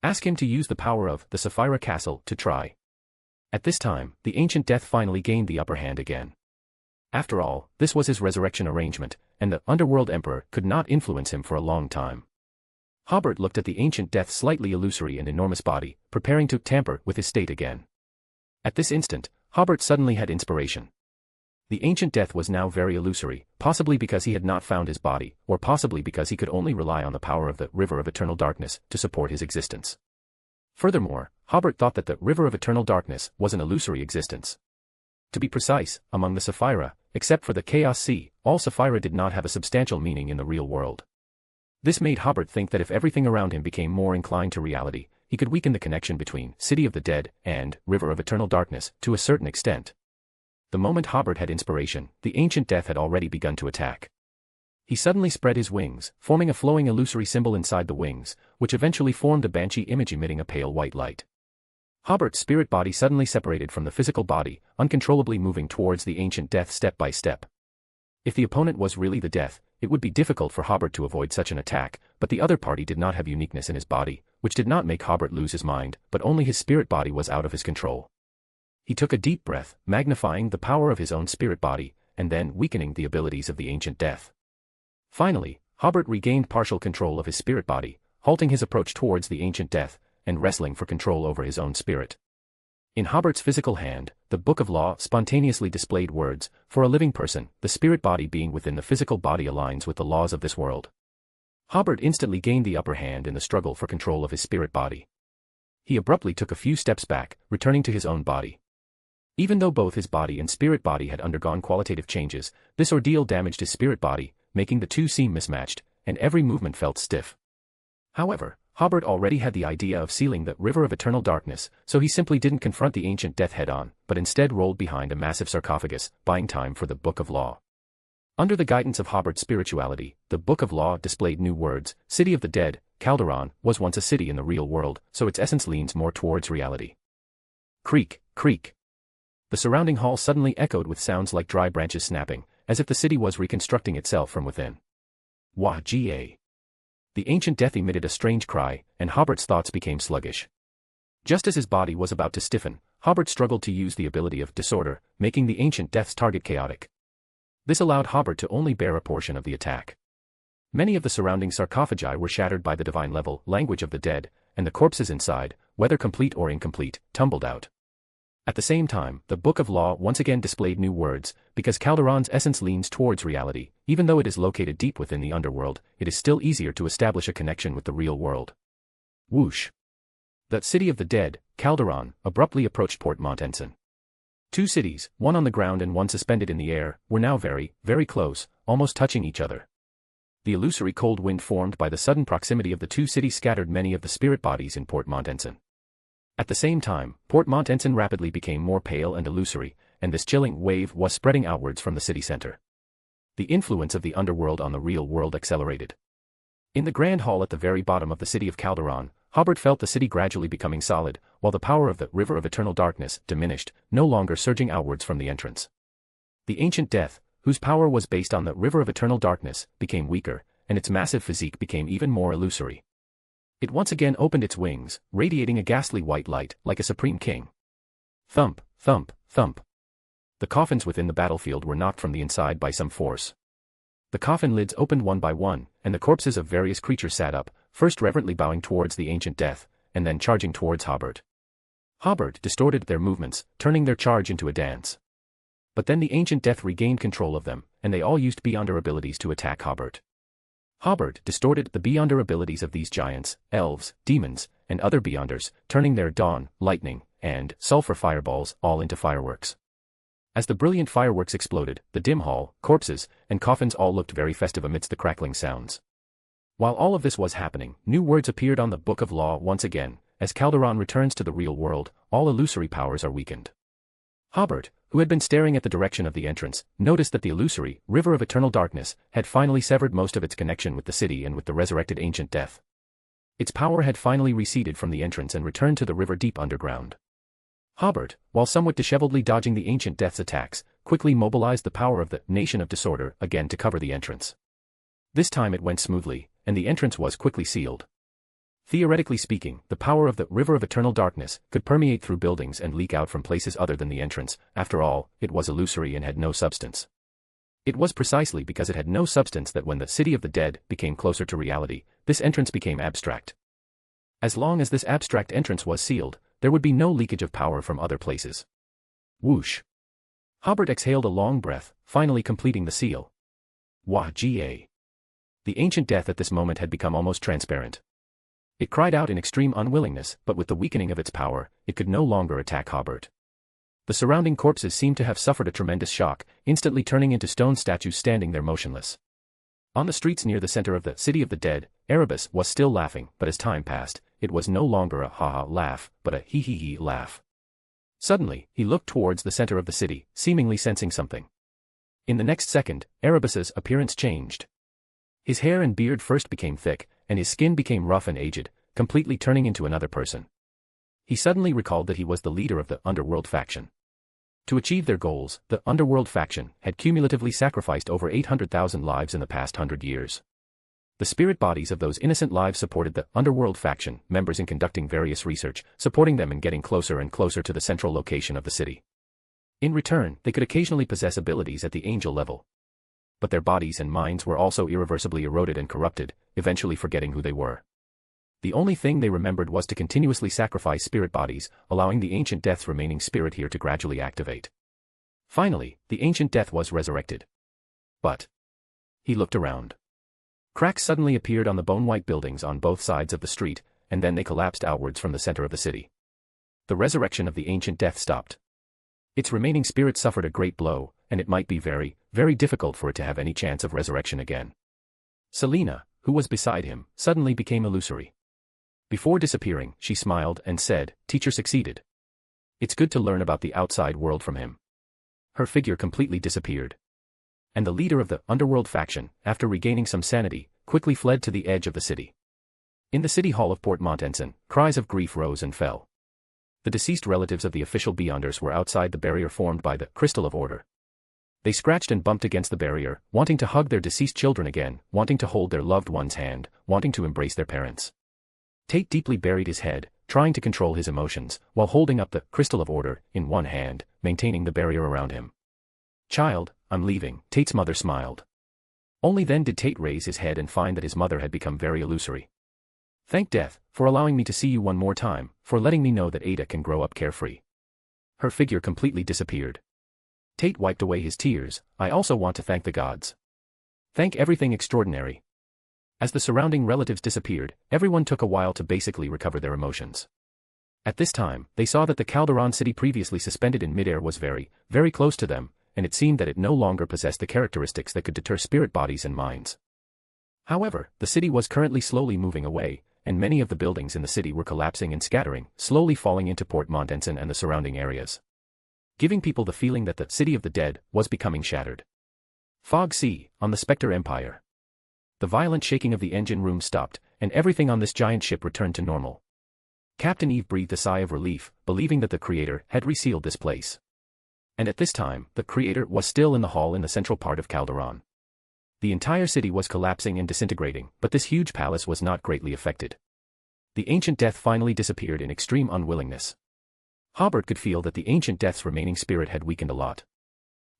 Ask him to use the power of the Sefirah Castle to try. At this time, the ancient death finally gained the upper hand again. After all, this was his resurrection arrangement, and the Underworld Emperor could not influence him for a long time. Hobert looked at the ancient death's slightly illusory and enormous body, preparing to tamper with his state again. At this instant, Hobert suddenly had inspiration. The ancient death was now very illusory, possibly because he had not found his body, or possibly because he could only rely on the power of the River of Eternal Darkness to support his existence. Furthermore, Hobert thought that the River of Eternal Darkness was an illusory existence. To be precise, among the Sefirah, except for the Chaos Sea, all Sefirah did not have a substantial meaning in the real world. This made Hobert think that if everything around him became more inclined to reality, he could weaken the connection between City of the Dead and River of Eternal Darkness to a certain extent. The moment Hobert had inspiration, the ancient death had already begun to attack. He suddenly spread his wings, forming a flowing illusory symbol inside the wings, which eventually formed a banshee image emitting a pale white light. Hobert's spirit body suddenly separated from the physical body, uncontrollably moving towards the ancient death step by step. If the opponent was really the death, it would be difficult for Hobert to avoid such an attack, but the other party did not have uniqueness in his body, which did not make Hobert lose his mind, but only his spirit body was out of his control. He took a deep breath, magnifying the power of his own spirit body, and then weakening the abilities of the ancient death. Finally, Hobert regained partial control of his spirit body, halting his approach towards the ancient death, and wrestling for control over his own spirit. In Hobert's physical hand, the Book of Law spontaneously displayed words: for a living person, the spirit body being within the physical body aligns with the laws of this world. Hobert instantly gained the upper hand in the struggle for control of his spirit body. He abruptly took a few steps back, returning to his own body. Even though both his body and spirit body had undergone qualitative changes, this ordeal damaged his spirit body, making the two seem mismatched, and every movement felt stiff. However, Hobert already had the idea of sealing the River of Eternal Darkness, so he simply didn't confront the ancient death head-on, but instead rolled behind a massive sarcophagus, buying time for the Book of Law. Under the guidance of Hobert's spirituality, the Book of Law displayed new words. City of the Dead, Calderon, was once a city in the real world, so its essence leans more towards reality. Creak, creak. The surrounding hall suddenly echoed with sounds like dry branches snapping, as if the city was reconstructing itself from within. Wah ga. The ancient death emitted a strange cry, and Hobert's thoughts became sluggish. Just as his body was about to stiffen, Hobert struggled to use the ability of disorder, making the ancient death's target chaotic. This allowed Hobert to only bear a portion of the attack. Many of the surrounding sarcophagi were shattered by the divine level language of the dead, and the corpses inside, whether complete or incomplete, tumbled out. At the same time, the Book of Law once again displayed new words, because Calderon's essence leans towards reality. Even though it is located deep within the underworld, it is still easier to establish a connection with the real world. Whoosh. The city of the dead, Calderon, abruptly approached Port Montenson. Two cities, one on the ground and one suspended in the air, were now very, very close, almost touching each other. The illusory cold wind formed by the sudden proximity of the two cities scattered many of the spirit bodies in Port Montenson. At the same time, Port Montenson rapidly became more pale and illusory, and this chilling wave was spreading outwards from the city center. The influence of the underworld on the real world accelerated. In the grand hall at the very bottom of the city of Calderon, Hobert felt the city gradually becoming solid, while the power of the river of eternal darkness diminished, no longer surging outwards from the entrance. The ancient death, whose power was based on the river of eternal darkness, became weaker, and its massive physique became even more illusory. It once again opened its wings, radiating a ghastly white light, like a supreme king. Thump, thump, thump. The coffins within the battlefield were knocked from the inside by some force. The coffin lids opened one by one, and the corpses of various creatures sat up, first reverently bowing towards the ancient death, and then charging towards Hobert. Hobert distorted their movements, turning their charge into a dance. But then the ancient death regained control of them, and they all used Beyonder abilities to attack Hobert. Hobert distorted the Beyonder abilities of these giants, elves, demons, and other Beyonders, turning their dawn, lightning, and sulfur fireballs all into fireworks. As the brilliant fireworks exploded, the dim hall, corpses, and coffins all looked very festive amidst the crackling sounds. While all of this was happening, new words appeared on the Book of Law once again. As Calderon returns to the real world, all illusory powers are weakened. Hobert, who had been staring at the direction of the entrance, noticed that the illusory river of eternal darkness had finally severed most of its connection with the city and with the resurrected ancient death. Its power had finally receded from the entrance and returned to the river deep underground. Hobert, while somewhat disheveledly dodging the ancient death's attacks, quickly mobilized the power of the Nation of Disorder again to cover the entrance. This time it went smoothly, and the entrance was quickly sealed. Theoretically speaking, the power of the river of eternal darkness could permeate through buildings and leak out from places other than the entrance. After all, it was illusory and had no substance. It was precisely because it had no substance that when the city of the dead became closer to reality, this entrance became abstract. As long as this abstract entrance was sealed, there would be no leakage of power from other places. Whoosh. Hobert exhaled a long breath, finally completing the seal. Wah ga. The ancient death at this moment had become almost transparent. It cried out in extreme unwillingness, but with the weakening of its power, it could no longer attack Hobert. The surrounding corpses seemed to have suffered a tremendous shock, instantly turning into stone statues standing there motionless. On the streets near the center of the city of the dead, Erebus was still laughing, but as time passed, it was no longer a ha-ha laugh, but a hee-hee-hee laugh. Suddenly, he looked towards the center of the city, seemingly sensing something. In the next second, Erebus's appearance changed. His hair and beard first became thick, and his skin became rough and aged, completely turning into another person. He suddenly recalled that he was the leader of the Underworld faction. To achieve their goals, the Underworld faction had cumulatively sacrificed over 800,000 lives in the past 100 years. The spirit bodies of those innocent lives supported the Underworld faction members in conducting various research, supporting them in getting closer and closer to the central location of the city. In return, they could occasionally possess abilities at the angel level. But their bodies and minds were also irreversibly eroded and corrupted, eventually forgetting who they were. The only thing they remembered was to continuously sacrifice spirit bodies, allowing the ancient death's remaining spirit here to gradually activate. Finally, the ancient death was resurrected. But he looked around. Cracks suddenly appeared on the bone-white buildings on both sides of the street, and then they collapsed outwards from the center of the city. The resurrection of the ancient death stopped. Its remaining spirit suffered a great blow, and it might be very, very difficult for it to have any chance of resurrection again. Selena, who was beside him, suddenly became illusory. Before disappearing, she smiled and said, "Teacher succeeded. It's good to learn about the outside world from him." Her figure completely disappeared. And the leader of the Underworld faction, after regaining some sanity, quickly fled to the edge of the city. In the city hall of Port Montenson, cries of grief rose and fell. The deceased relatives of the official Beyonders were outside the barrier formed by the Crystal of Order. They scratched and bumped against the barrier, wanting to hug their deceased children again, wanting to hold their loved one's hand, wanting to embrace their parents. Tate deeply buried his head, trying to control his emotions, while holding up the crystal of order in one hand, maintaining the barrier around him. "Child, I'm leaving," Tate's mother smiled. Only then did Tate raise his head and find that his mother had become very illusory. "Thank death, for allowing me to see you one more time, for letting me know that Ada can grow up carefree." Her figure completely disappeared. Tate wiped away his tears. "I also want to thank the gods. Thank everything extraordinary." As the surrounding relatives disappeared, everyone took a while to basically recover their emotions. At this time, they saw that the Calderon city previously suspended in midair was very, very close to them, and it seemed that it no longer possessed the characteristics that could deter spirit bodies and minds. However, the city was currently slowly moving away, and many of the buildings in the city were collapsing and scattering, slowly falling into Port Montenson and the surrounding areas, giving people the feeling that the city of the dead was becoming shattered. Fog Sea, on the Spectre Empire. The violent shaking of the engine room stopped, and everything on this giant ship returned to normal. Captain Eve breathed a sigh of relief, believing that the Creator had resealed this place. And at this time, the Creator was still in the hall in the central part of Calderon. The entire city was collapsing and disintegrating, but this huge palace was not greatly affected. The ancient death finally disappeared in extreme unwillingness. Hobert could feel that the ancient death's remaining spirit had weakened a lot.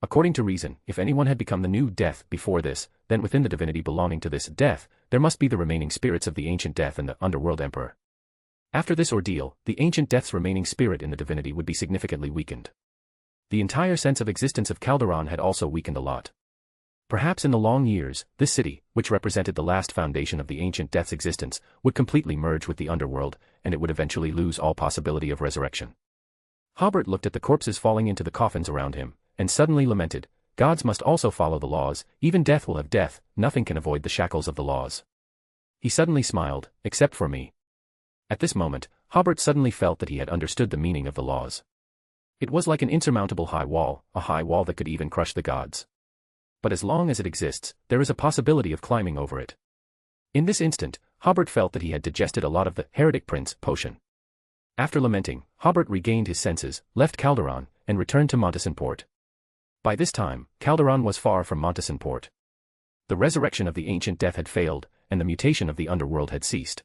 According to reason, if anyone had become the new death before this, then within the divinity belonging to this death, there must be the remaining spirits of the ancient death and the underworld emperor. After this ordeal, the ancient death's remaining spirit in the divinity would be significantly weakened. The entire sense of existence of Calderon had also weakened a lot. Perhaps in the long years, this city, which represented the last foundation of the ancient death's existence, would completely merge with the underworld, and it would eventually lose all possibility of resurrection. Hobert looked at the corpses falling into the coffins around him, and suddenly lamented, "Gods must also follow the laws, even death will have death, nothing can avoid the shackles of the laws." He suddenly smiled, "Except for me." At this moment, Hobert suddenly felt that he had understood the meaning of the laws. It was like an insurmountable high wall, a high wall that could even crush the gods. But as long as it exists, there is a possibility of climbing over it. In this instant, Hobert felt that he had digested a lot of the Heretic Prince potion. After lamenting, Hobert regained his senses, left Calderon, and returned to Montenson Port. By this time, Calderon was far from Montenson Port. The resurrection of the ancient death had failed, and the mutation of the underworld had ceased.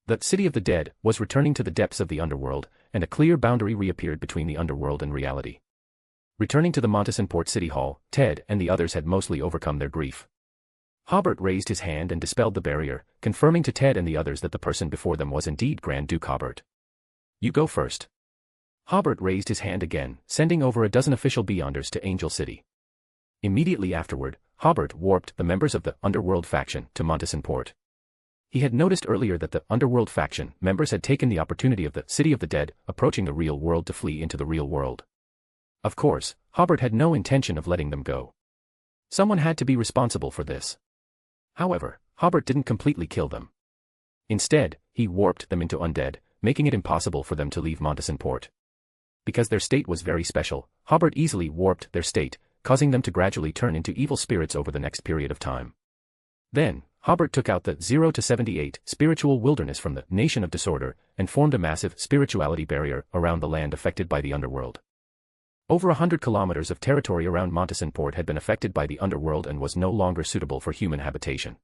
The city of the dead was returning to the depths of the underworld, and a clear boundary reappeared between the underworld and reality. Returning to the Montenson Port City Hall, Ted and the others had mostly overcome their grief. Hobert raised his hand and dispelled the barrier, confirming to Ted and the others that the person before them was indeed Grand Duke Hobert. "You go first." Hobert raised his hand again, sending over a dozen official Beyonders to Angel City. Immediately afterward, Hobert warped the members of the Underworld faction to Montenson Port. He had noticed earlier that the Underworld faction members had taken the opportunity of the City of the Dead approaching the real world to flee into the real world. Of course, Hobert had no intention of letting them go. Someone had to be responsible for this. However, Hobert didn't completely kill them. Instead, he warped them into undead, making it impossible for them to leave Montenson Port. Because their state was very special, Hobert easily warped their state, causing them to gradually turn into evil spirits over the next period of time. Then, Hobert took out the 0 to 78 spiritual wilderness from the Nation of Disorder, and formed a massive spirituality barrier around the land affected by the underworld. Over 100 kilometers of territory around Montenson Port had been affected by the underworld and was no longer suitable for human habitation.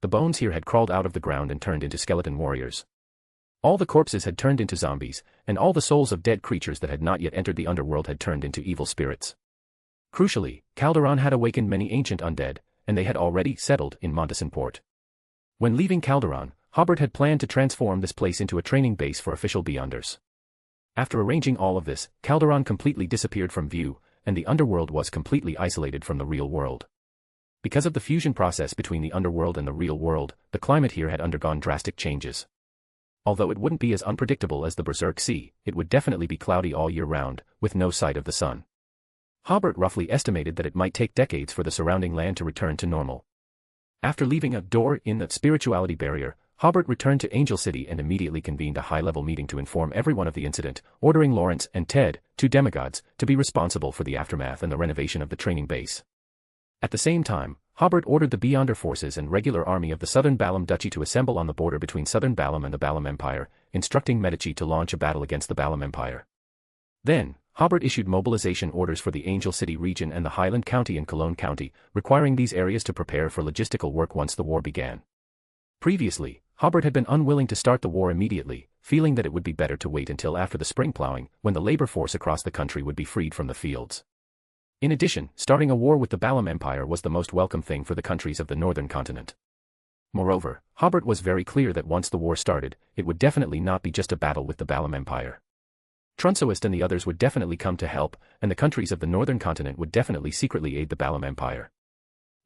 The bones here had crawled out of the ground and turned into skeleton warriors. All the corpses had turned into zombies, and all the souls of dead creatures that had not yet entered the underworld had turned into evil spirits. Crucially, Calderon had awakened many ancient undead, and they had already settled in Montenson Port. When leaving Calderon, Hobert had planned to transform this place into a training base for official Beyonders. After arranging all of this, Calderon completely disappeared from view, and the underworld was completely isolated from the real world. Because of the fusion process between the underworld and the real world, the climate here had undergone drastic changes. Although it wouldn't be as unpredictable as the Berserk Sea, it would definitely be cloudy all year round, with no sight of the sun. Hobert roughly estimated that it might take decades for the surrounding land to return to normal. After leaving a door in the spirituality barrier, Hobert returned to Angel City and immediately convened a high-level meeting to inform everyone of the incident, ordering Lawrence and Ted, two demigods, to be responsible for the aftermath and the renovation of the training base. At the same time, Hobert ordered the Beyonder forces and regular army of the Southern Balam Duchy to assemble on the border between Southern Balam and the Balam Empire, instructing Medici to launch a battle against the Balam Empire. Then, Hobert issued mobilization orders for the Angel City region and the Highland County and Cologne County, requiring these areas to prepare for logistical work once the war began. Previously, Hobert had been unwilling to start the war immediately, feeling that it would be better to wait until after the spring plowing, when the labor force across the country would be freed from the fields. In addition, starting a war with the Balam Empire was the most welcome thing for the countries of the northern continent. Moreover, Hobert was very clear that once the war started, it would definitely not be just a battle with the Balam Empire. Trunsoist and the others would definitely come to help, and the countries of the northern continent would definitely secretly aid the Balam Empire.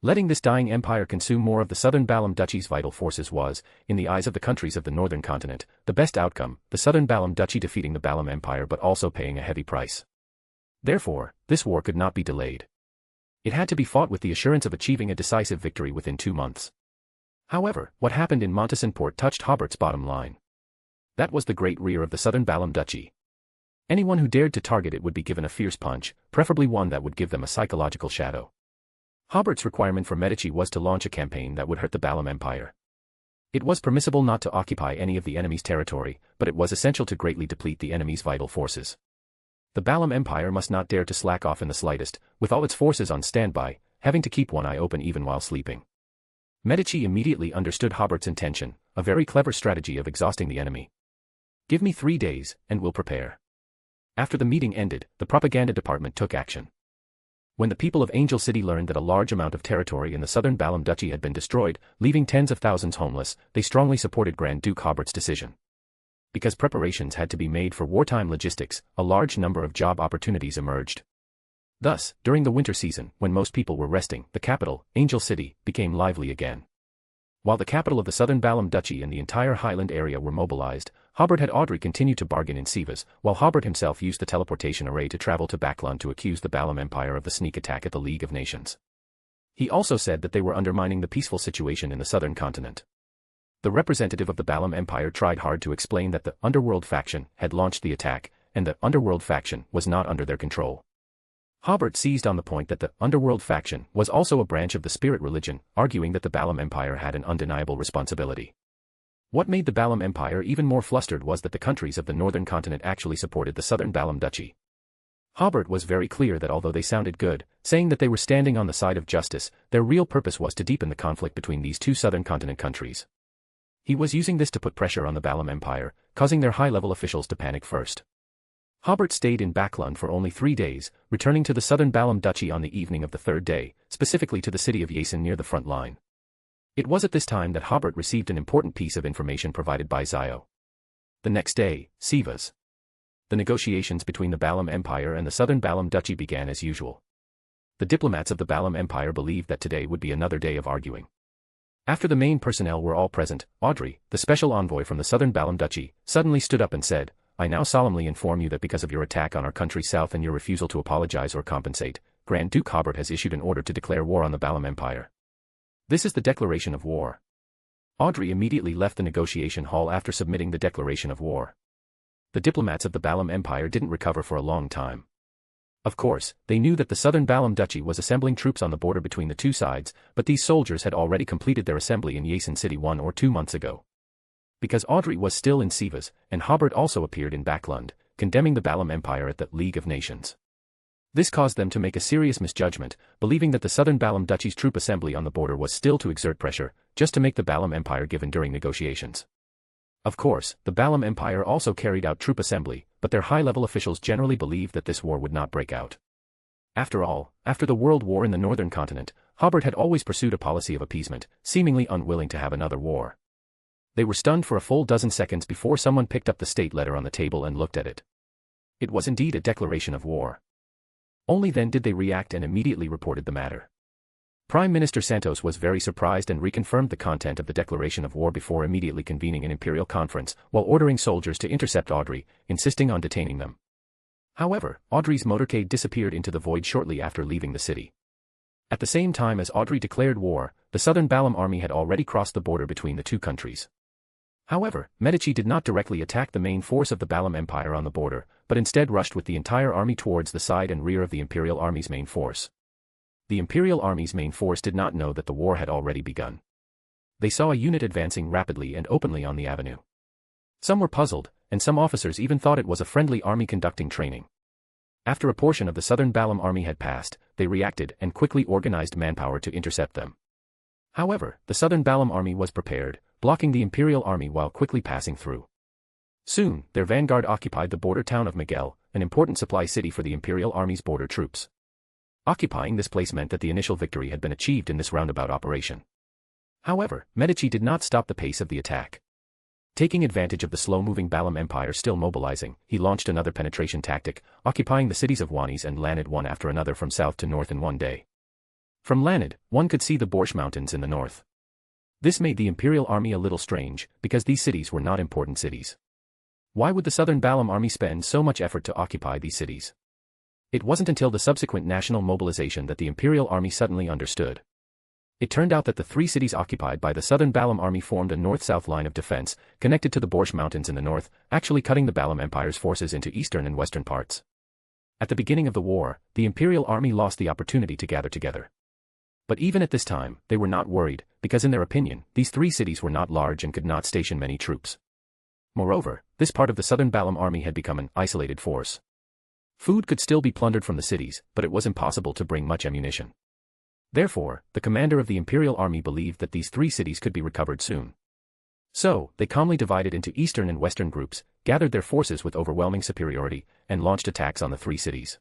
Letting this dying empire consume more of the southern Balam Duchy's vital forces was, in the eyes of the countries of the northern continent, the best outcome, the southern Balam Duchy defeating the Balam Empire but also paying a heavy price. Therefore, this war could not be delayed. It had to be fought with the assurance of achieving a decisive victory within 2 months. However, what happened in Montesson-Port touched Hobert's bottom line. That was the great rear of the southern Balam Duchy. Anyone who dared to target it would be given a fierce punch, preferably one that would give them a psychological shadow. Hobert's requirement for Medici was to launch a campaign that would hurt the Balam Empire. It was permissible not to occupy any of the enemy's territory, but it was essential to greatly deplete the enemy's vital forces. The Balam Empire must not dare to slack off in the slightest, with all its forces on standby, having to keep one eye open even while sleeping. Medici immediately understood Hobert's intention, a very clever strategy of exhausting the enemy. "Give me 3 days, and we'll prepare." After the meeting ended, the propaganda department took action. When the people of Angel City learned that a large amount of territory in the southern Balam Duchy had been destroyed, leaving tens of thousands homeless, they strongly supported Grand Duke Hobert's decision. Because preparations had to be made for wartime logistics, a large number of job opportunities emerged. Thus, during the winter season, when most people were resting, the capital, Angel City, became lively again. While the capital of the southern Balam Duchy and the entire Highland area were mobilized, Hobert had Audrey continue to bargain in Sivas, while Hobert himself used the teleportation array to travel to Baklan to accuse the Balam Empire of the sneak attack at the League of Nations. He also said that they were undermining the peaceful situation in the southern continent. The representative of the Balam Empire tried hard to explain that the underworld faction had launched the attack, and the underworld faction was not under their control. Hobert seized on the point that the underworld faction was also a branch of the spirit religion, arguing that the Balam Empire had an undeniable responsibility. What made the Balam Empire even more flustered was that the countries of the northern continent actually supported the southern Balam Duchy. Hobert was very clear that although they sounded good, saying that they were standing on the side of justice, their real purpose was to deepen the conflict between these two southern continent countries. He was using this to put pressure on the Balam Empire, causing their high-level officials to panic first. Hobert stayed in Baklan for only 3 days, returning to the southern Balam Duchy on the evening of the 3rd day, specifically to the city of Yasen near the front line. It was at this time that Hobert received an important piece of information provided by Zio. The next day, Sivas. The negotiations between the Balam Empire and the southern Balam Duchy began as usual. The diplomats of the Balam Empire believed that today would be another day of arguing. After the main personnel were all present, Audrey, the special envoy from the southern Balam Duchy, suddenly stood up and said, "I now solemnly inform you that because of your attack on our country south and your refusal to apologize or compensate, Grand Duke Hobert has issued an order to declare war on the Balam Empire. This is the declaration of war." Audrey immediately left the negotiation hall after submitting the declaration of war. The diplomats of the Balam Empire didn't recover for a long time. Of course, they knew that the southern Balam Duchy was assembling troops on the border between the two sides, but these soldiers had already completed their assembly in Yasen City 1 or 2 months ago. Because Audrey was still in Sivas, and Hobert also appeared in Baklund, condemning the Balam Empire at the League of Nations. This caused them to make a serious misjudgment, believing that the southern Balam Duchy's troop assembly on the border was still to exert pressure, just to make the Balam Empire given during negotiations. Of course, the Balam Empire also carried out troop assembly, but their high-level officials generally believed that this war would not break out. After all, after the World War in the northern continent, Hobert had always pursued a policy of appeasement, seemingly unwilling to have another war. They were stunned for a full dozen seconds before someone picked up the state letter on the table and looked at it. It was indeed a declaration of war. Only then did they react and immediately reported the matter. Prime Minister Santos was very surprised and reconfirmed the content of the declaration of war before immediately convening an imperial conference, while ordering soldiers to intercept Audrey, insisting on detaining them. However, Audrey's motorcade disappeared into the void shortly after leaving the city. At the same time as Audrey declared war, the southern Balam army had already crossed the border between the two countries. However, Medici did not directly attack the main force of the Balam Empire on the border, but instead rushed with the entire army towards the side and rear of the imperial army's main force. The imperial army's main force did not know that the war had already begun. They saw a unit advancing rapidly and openly on the avenue. Some were puzzled, and some officers even thought it was a friendly army conducting training. After a portion of the southern Balam army had passed, they reacted and quickly organized manpower to intercept them. However, the southern Balam army was prepared, blocking the imperial army while quickly passing through. Soon, their vanguard occupied the border town of Miguel, an important supply city for the imperial army's border troops. Occupying this place meant that the initial victory had been achieved in this roundabout operation. However, Medici did not stop the pace of the attack. Taking advantage of the slow-moving Balam Empire still mobilizing, he launched another penetration tactic, occupying the cities of Wanis and Lanad one after another from south to north in one day. From Lanad, one could see the Borsh Mountains in the north. This made the imperial army a little strange, because these cities were not important cities. Why would the southern Balam army spend so much effort to occupy these cities? It wasn't until the subsequent national mobilization that the imperial army suddenly understood. It turned out that the three cities occupied by the southern Balam army formed a north-south line of defense, connected to the Borsh Mountains in the north, actually cutting the Balam Empire's forces into eastern and western parts. At the beginning of the war, the imperial army lost the opportunity to gather together. But even at this time, they were not worried, because in their opinion, these three cities were not large and could not station many troops. Moreover, this part of the southern Balam army had become an isolated force. Food could still be plundered from the cities, but it was impossible to bring much ammunition. Therefore, the commander of the imperial army believed that these three cities could be recovered soon. So, they calmly divided into eastern and western groups, gathered their forces with overwhelming superiority, and launched attacks on the three cities.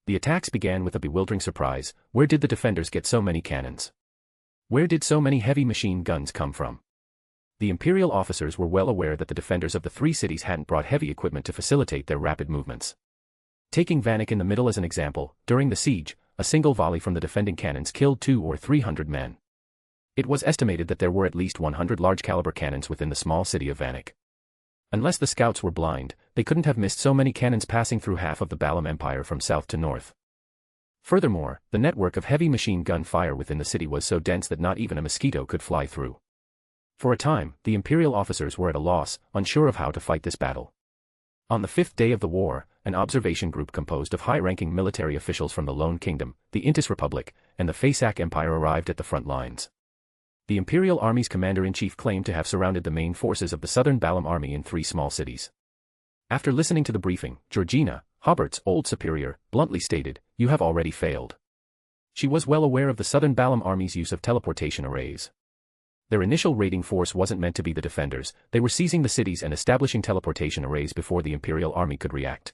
The attacks began with a bewildering surprise. Where did the defenders get so many cannons? Where did so many heavy machine guns come from? The imperial officers were well aware that the defenders of the three cities hadn't brought heavy equipment to facilitate their rapid movements. Taking Vanik in the middle as an example, during the siege, a single volley from the defending cannons killed 200 or 300 men. It was estimated that there were at least 100 large-caliber cannons within the small city of Vanik. Unless the scouts were blind, they couldn't have missed so many cannons passing through half of the Balam Empire from south to north. Furthermore, the network of heavy machine gun fire within the city was so dense that not even a mosquito could fly through. For a time, the imperial officers were at a loss, unsure of how to fight this battle. On the fifth day of the war, an observation group composed of high-ranking military officials from the Lone Kingdom, the Intis Republic, and the Faisak Empire arrived at the front lines. The imperial army's commander-in-chief claimed to have surrounded the main forces of the southern Balam army in 3 small cities. After listening to the briefing, Georgina, Hobert's old superior, bluntly stated, "You have already failed." She was well aware of the southern Balam army's use of teleportation arrays. Their initial raiding force wasn't meant to be the defenders, they were seizing the cities and establishing teleportation arrays before the imperial army could react.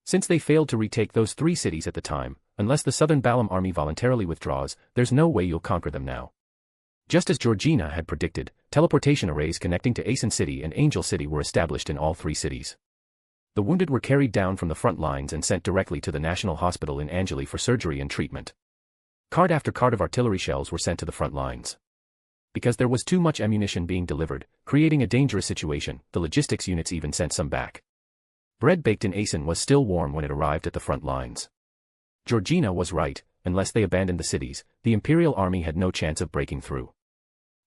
Since they failed to retake those 3 cities at the time, unless the southern Balam army voluntarily withdraws, there's no way you'll conquer them now. Just as Georgina had predicted, teleportation arrays connecting to Asen City and Angel City were established in all 3 cities. The wounded were carried down from the front lines and sent directly to the National Hospital in Angeli for surgery and treatment. Cart after cart of artillery shells were sent to the front lines. Because there was too much ammunition being delivered, creating a dangerous situation, the logistics units even sent some back. Bread baked in Asen was still warm when it arrived at the front lines. Georgina was right, unless they abandoned the cities, the imperial army had no chance of breaking through.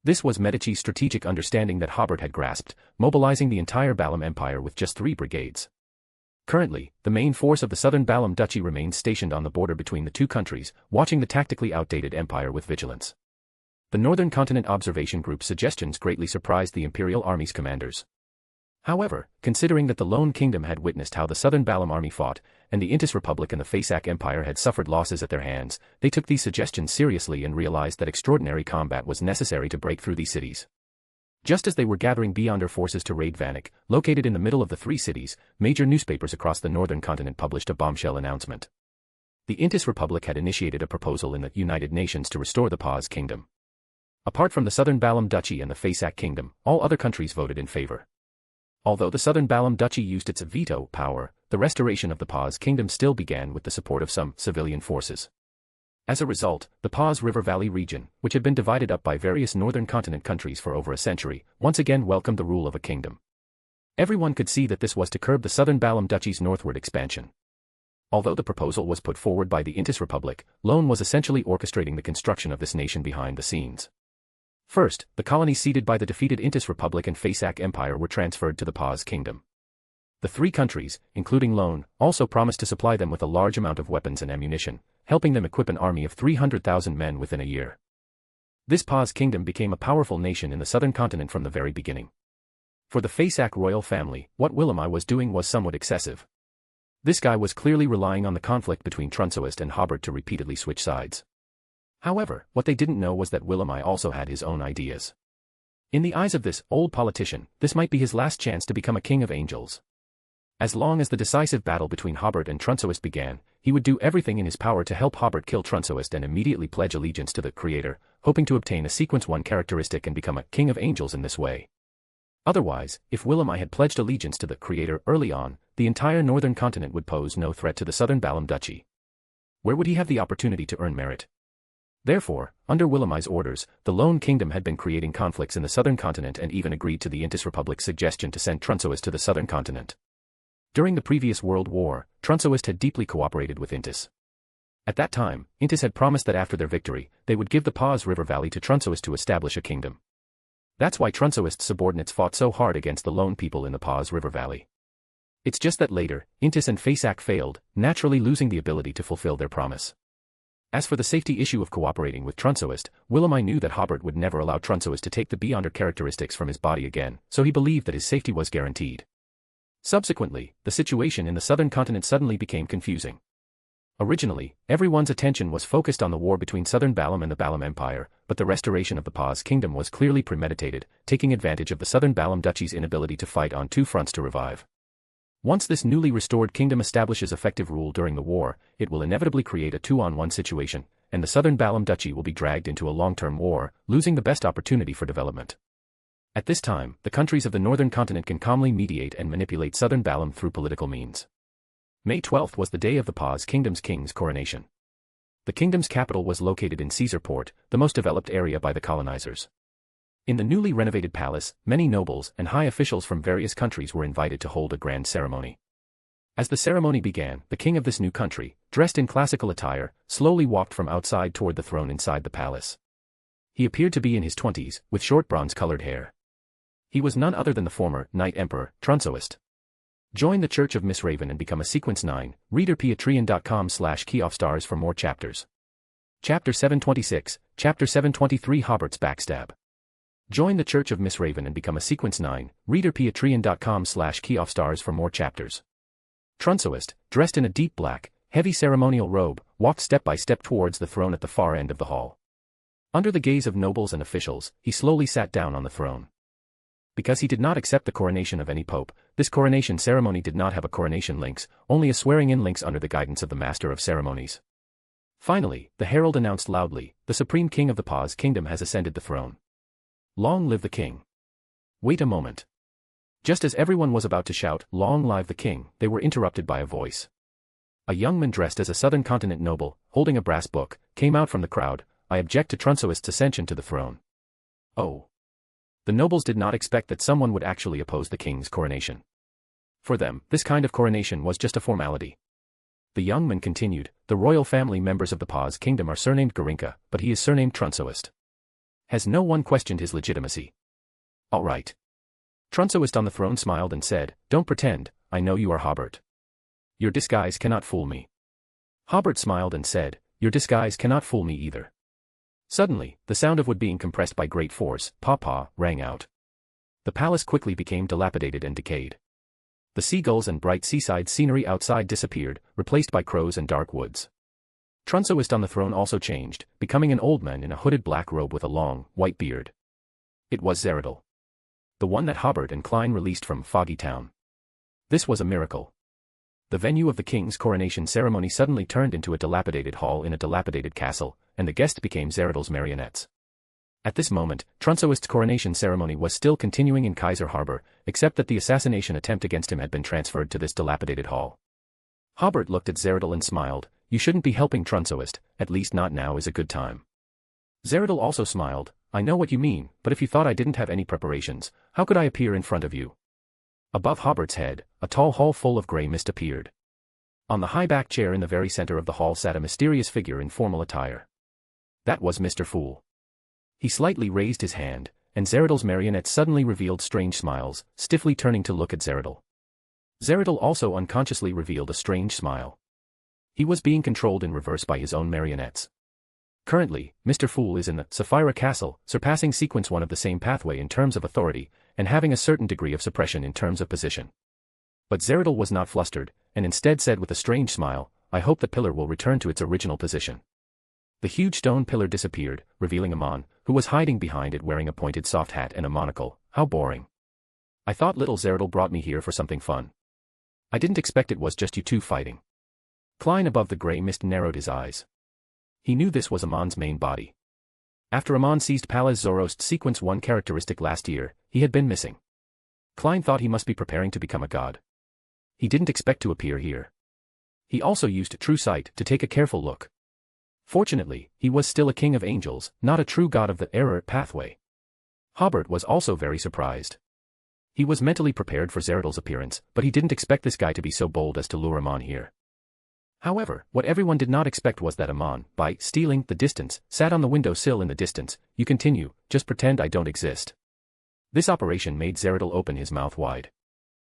This was Medici's strategic understanding that Hobert had grasped, mobilizing the entire Balam Empire with just 3 brigades. Currently, the main force of the southern Balam Duchy remains stationed on the border between the 2 countries, watching the tactically outdated empire with vigilance. The Northern Continent Observation Group's suggestions greatly surprised the imperial army's commanders. However, considering that the Lone Kingdom had witnessed how the southern Balam army fought, and the Intis Republic and the Faisak Empire had suffered losses at their hands, they took these suggestions seriously and realized that extraordinary combat was necessary to break through these cities. Just as they were gathering beyond their forces to raid Vanik, located in the middle of the 3 cities, major newspapers across the northern continent published a bombshell announcement. The Intis Republic had initiated a proposal in the United Nations to restore the Paz Kingdom. Apart from the southern Balam Duchy and the Faisak Kingdom, all other countries voted in favor. Although the southern Balam Duchy used its veto power, the restoration of the Paz Kingdom still began with the support of some civilian forces. As a result, the Paz River Valley region, which had been divided up by various northern continent countries for over a century, once again welcomed the rule of a kingdom. Everyone could see that this was to curb the southern Balam Duchy's northward expansion. Although the proposal was put forward by the Intis Republic, Lone was essentially orchestrating the construction of this nation behind the scenes. First, the colonies ceded by the defeated Intis Republic and Faisak Empire were transferred to the Paz Kingdom. The 3 countries, including Lone, also promised to supply them with a large amount of weapons and ammunition, helping them equip an army of 300,000 men within a year. This Paz Kingdom became a powerful nation in the southern continent from the very beginning. For the Faisak royal family, what Wilhelmine was doing was somewhat excessive. This guy was clearly relying on the conflict between Trunsoist and Hobert to repeatedly switch sides. However, what they didn't know was that Willemai also had his own ideas. In the eyes of this old politician, this might be his last chance to become a king of angels. As long as the decisive battle between Hobert and Trunsoist began, he would do everything in his power to help Hobert kill Trunsoist and immediately pledge allegiance to the Creator, hoping to obtain a Sequence 1 characteristic and become a king of angels in this way. Otherwise, if Willemai had pledged allegiance to the Creator early on, the entire northern continent would pose no threat to the southern Balam Duchy. Where would he have the opportunity to earn merit? Therefore, under Willemai's orders, the Lone Kingdom had been creating conflicts in the southern continent and even agreed to the Intis Republic's suggestion to send Trunsoist to the southern continent. During the previous World War, Trunsoist had deeply cooperated with Intis. At that time, Intis had promised that after their victory, they would give the Paz River Valley to Trunsoist to establish a kingdom. That's why Trunsoist's subordinates fought so hard against the lone people in the Paz River Valley. It's just that later, Intis and Fasak failed, naturally losing the ability to fulfill their promise. As for the safety issue of cooperating with Trunsoist, Willemai knew that Hobert would never allow Trunsoist to take the Beyonder characteristics from his body again, so he believed that his safety was guaranteed. Subsequently, the situation in the southern continent suddenly became confusing. Originally, everyone's attention was focused on the war between southern Balam and the Balam Empire, but the restoration of the Paz Kingdom was clearly premeditated, taking advantage of the southern Balam Duchy's inability to fight on two fronts to revive. Once this newly restored kingdom establishes effective rule during the war, it will inevitably create a 2-on-1 situation, and the southern Balam Duchy will be dragged into a long-term war, losing the best opportunity for development. At this time, the countries of the northern continent can calmly mediate and manipulate southern Balam through political means. May 12th was the day of the Paz Kingdom's king's coronation. The kingdom's capital was located in Caesarport, the most developed area by the colonizers. In the newly renovated palace, many nobles and high officials from various countries were invited to hold a grand ceremony. As the ceremony began, the king of this new country, dressed in classical attire, slowly walked from outside toward the throne inside the palace. He appeared to be in his 20s, with short bronze-colored hair. He was none other than the former Knight Emperor, Trunsoist. Join the Church of Miss Raven and become a Sequence 9, reader patreon.com/keyoffstars for more chapters. Chapter 726, Chapter 723 Hobert's Backstab. Join the Church of Miss Raven and become a Sequence 9, reader patreon.com/keyoffstars for more chapters. Trunsoist, dressed in a deep black, heavy ceremonial robe, walked step by step towards the throne at the far end of the hall. Under the gaze of nobles and officials, he slowly sat down on the throne. Because he did not accept the coronation of any pope, this coronation ceremony did not have a coronation links, only a swearing-in links under the guidance of the Master of Ceremonies. Finally, the herald announced loudly, "The Supreme King of the Paz Kingdom has ascended the throne. Long live the king." Wait a moment. Just as everyone was about to shout, "Long live the king," they were interrupted by a voice. A young man dressed as a southern continent noble, holding a brass book, came out from the crowd. "I object to Trunsoist's ascension to the throne." Oh. The nobles did not expect that someone would actually oppose the king's coronation. For them, this kind of coronation was just a formality. The young man continued, "The royal family members of the Paz Kingdom are surnamed Gorinka, but he is surnamed Trunsoist. Has no one questioned his legitimacy?" "All right." Trunsoist on the throne smiled and said, "Don't pretend, I know you are Hobert. Your disguise cannot fool me." Hobert smiled and said, "Your disguise cannot fool me either." Suddenly, the sound of wood being compressed by great force, "pa-pa," rang out. The palace quickly became dilapidated and decayed. The seagulls and bright seaside scenery outside disappeared, replaced by crows and dark woods. Trunsoist on the throne also changed, becoming an old man in a hooded black robe with a long, white beard. It was Zeradal. The one that Hobert and Klein released from Foggy Town. This was a miracle. The venue of the king's coronation ceremony suddenly turned into a dilapidated hall in a dilapidated castle, and the guests became Zeradal's marionettes. At this moment, Trunsoist's coronation ceremony was still continuing in Kaiser Harbor, except that the assassination attempt against him had been transferred to this dilapidated hall. Hobert looked at Zeradal and smiled, "You shouldn't be helping Trunsoist, at least not now is a good time." Zeradal also smiled, "I know what you mean, but if you thought I didn't have any preparations, how could I appear in front of you?" Above Hobert's head, a tall hall full of grey mist appeared. On the high-backed chair in the very center of the hall sat a mysterious figure in formal attire. That was Mr. Fool. He slightly raised his hand, and Zeradal's marionette suddenly revealed strange smiles, stiffly turning to look at Zeradal. Zeradal also unconsciously revealed a strange smile. He was being controlled in reverse by his own marionettes. Currently, Mr. Fool is in the Sefirah castle, surpassing Sequence 1 of the same pathway in terms of authority, and having a certain degree of suppression in terms of position. But Zeradal was not flustered, and instead said with a strange smile, "I hope the pillar will return to its original position." The huge stone pillar disappeared, revealing Amon, who was hiding behind it wearing a pointed soft hat and a monocle. How boring. I thought little Zeradal brought me here for something fun. I didn't expect it was just you two fighting. Klein above the grey mist narrowed his eyes. He knew this was Amon's main body. After Amon seized Palaz Zoroast Sequence 1 characteristic last year, he had been missing. Klein thought he must be preparing to become a god. He didn't expect to appear here. He also used true sight to take a careful look. Fortunately, he was still a king of angels, not a true god of the error pathway. Hobert was also very surprised. He was mentally prepared for Zeradal's appearance, but he didn't expect this guy to be so bold as to lure Amon here. However, what everyone did not expect was that Amon, by stealing the distance, sat on the window sill in the distance. You continue, just pretend I don't exist. This operation made Zeradal open his mouth wide.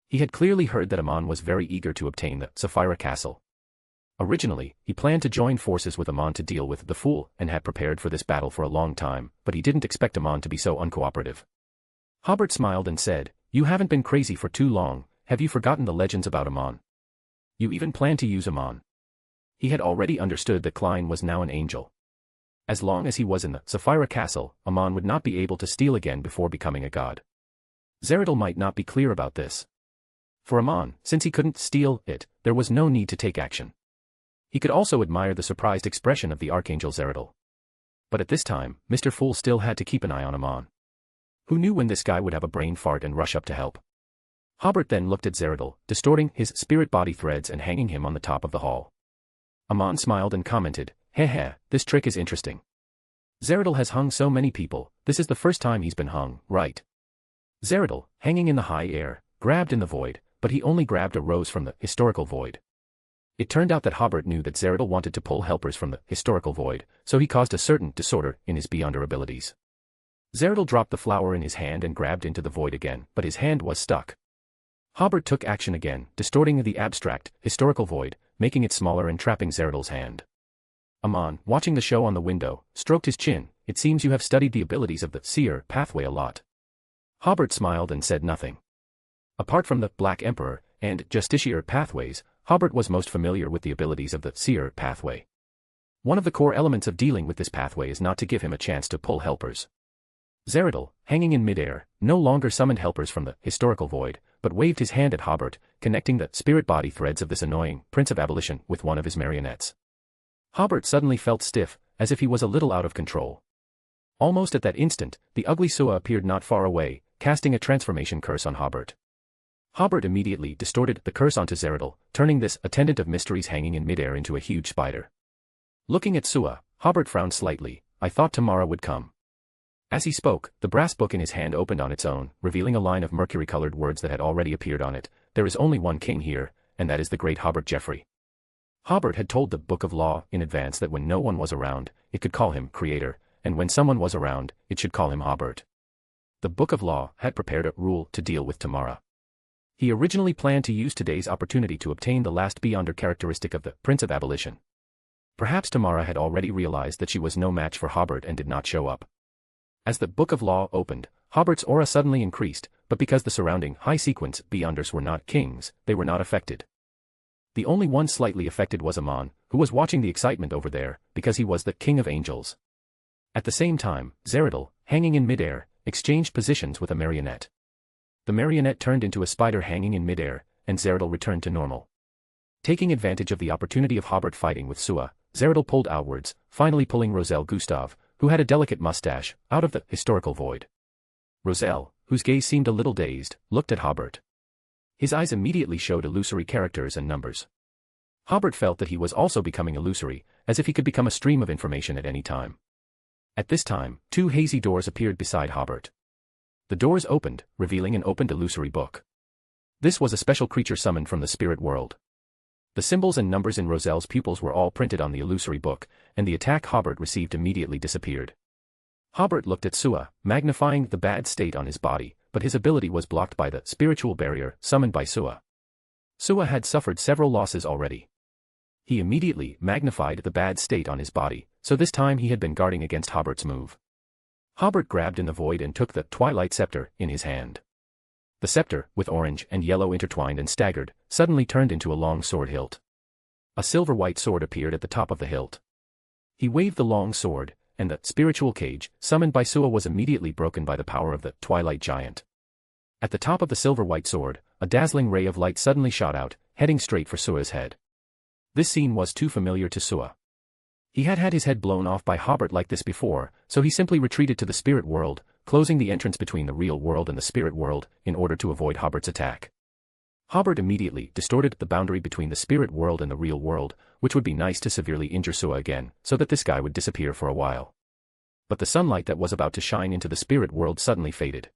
He had clearly heard that Amon was very eager to obtain the Sefirah castle. Originally, he planned to join forces with Amon to deal with the Fool and had prepared for this battle for a long time, but he didn't expect Amon to be so uncooperative. Hobert smiled and said, "You haven't been crazy for too long. Have you forgotten the legends about Amon? You even plan to use Amon." He had already understood that Klein was now an angel. As long as he was in the Sefirah castle, Amon would not be able to steal again before becoming a god. Zeradal might not be clear about this. For Amon, since he couldn't steal it, there was no need to take action. He could also admire the surprised expression of the Archangel Zeradal. But at this time, Mr. Fool still had to keep an eye on Amon. Who knew when this guy would have a brain fart and rush up to help? Hobert then looked at Zeradal, distorting his spirit body threads and hanging him on the top of the hall. Amon smiled and commented, "Heh, this trick is interesting. Zeradal has hung so many people, this is the first time he's been hung, right?" Zeradal, hanging in the high air, grabbed in the void, but he only grabbed a rose from the historical void. It turned out that Hobert knew that Zeradal wanted to pull helpers from the historical void, so he caused a certain disorder in his beyonder abilities. Zeradal dropped the flower in his hand and grabbed into the void again, but his hand was stuck. Hobert took action again, distorting the abstract, historical void, making it smaller and trapping Zeradal's hand. Amon, watching the show on the window, stroked his chin. "It seems you have studied the abilities of the seer pathway a lot." Hobert smiled and said nothing. Apart from the Black Emperor and Justiciar pathways, Hobert was most familiar with the abilities of the seer pathway. One of the core elements of dealing with this pathway is not to give him a chance to pull helpers. Zeradal, hanging in midair, no longer summoned helpers from the historical void, but waved his hand at Hobert, connecting the spirit body threads of this annoying Prince of Abolition with one of his marionettes. Hobert suddenly felt stiff, as if he was a little out of control. Almost at that instant, the ugly Sua appeared not far away, casting a transformation curse on Hobert. Hobert immediately distorted the curse onto Zeradal, turning this attendant of mysteries hanging in midair into a huge spider. Looking at Sua, Hobert frowned slightly. "I thought tomorrow would come." As he spoke, the brass book in his hand opened on its own, revealing a line of mercury-colored words that had already appeared on it. "There is only one king here, and that is the great Hobert Jeffrey." Hobert had told the Book of Law in advance that when no one was around, it could call him Creator, and when someone was around, it should call him Hobert. The Book of Law had prepared a rule to deal with Tamara. He originally planned to use today's opportunity to obtain the last beyonder characteristic of the Prince of Abolition. Perhaps Tamara had already realized that she was no match for Hobert and did not show up. As the Book of Law opened, Hobert's aura suddenly increased, but because the surrounding high-sequence beyonders were not kings, they were not affected. The only one slightly affected was Amon, who was watching the excitement over there, because he was the king of angels. At the same time, Zeradal, hanging in midair, exchanged positions with a marionette. The marionette turned into a spider hanging in midair, and Zeradal returned to normal. Taking advantage of the opportunity of Hobert fighting with Sua, Zeradal pulled outwards, finally pulling Roselle Gustav, who had a delicate mustache, out of the historical void. Roselle, whose gaze seemed a little dazed, looked at Hobert. His eyes immediately showed illusory characters and numbers. Hobert felt that he was also becoming illusory, as if he could become a stream of information at any time. At this time, two hazy doors appeared beside Hobert. The doors opened, revealing an opened illusory book. This was a special creature summoned from the spirit world. The symbols and numbers in Roselle's pupils were all printed on the illusory book, and the attack Hobert received immediately disappeared. Hobert looked at Sua, magnifying the bad state on his body, but his ability was blocked by the spiritual barrier summoned by Sua. Sua had suffered several losses already. He immediately magnified the bad state on his body, so this time he had been guarding against Hobert's move. Hobert grabbed in the void and took the Twilight Scepter in his hand. The scepter, with orange and yellow intertwined and staggered, suddenly turned into a long sword hilt. A silver-white sword appeared at the top of the hilt. He waved the long sword, and the spiritual cage, summoned by Sua, was immediately broken by the power of the Twilight Giant. At the top of the silver-white sword, a dazzling ray of light suddenly shot out, heading straight for Sua's head. This scene was too familiar to Sua. He had had his head blown off by Hobert like this before, so he simply retreated to the spirit world, closing the entrance between the real world and the spirit world, in order to avoid Hobert's attack. Hobert immediately distorted the boundary between the spirit world and the real world, which would be nice to severely injure Sua again, so that this guy would disappear for a while. But the sunlight that was about to shine into the spirit world suddenly faded.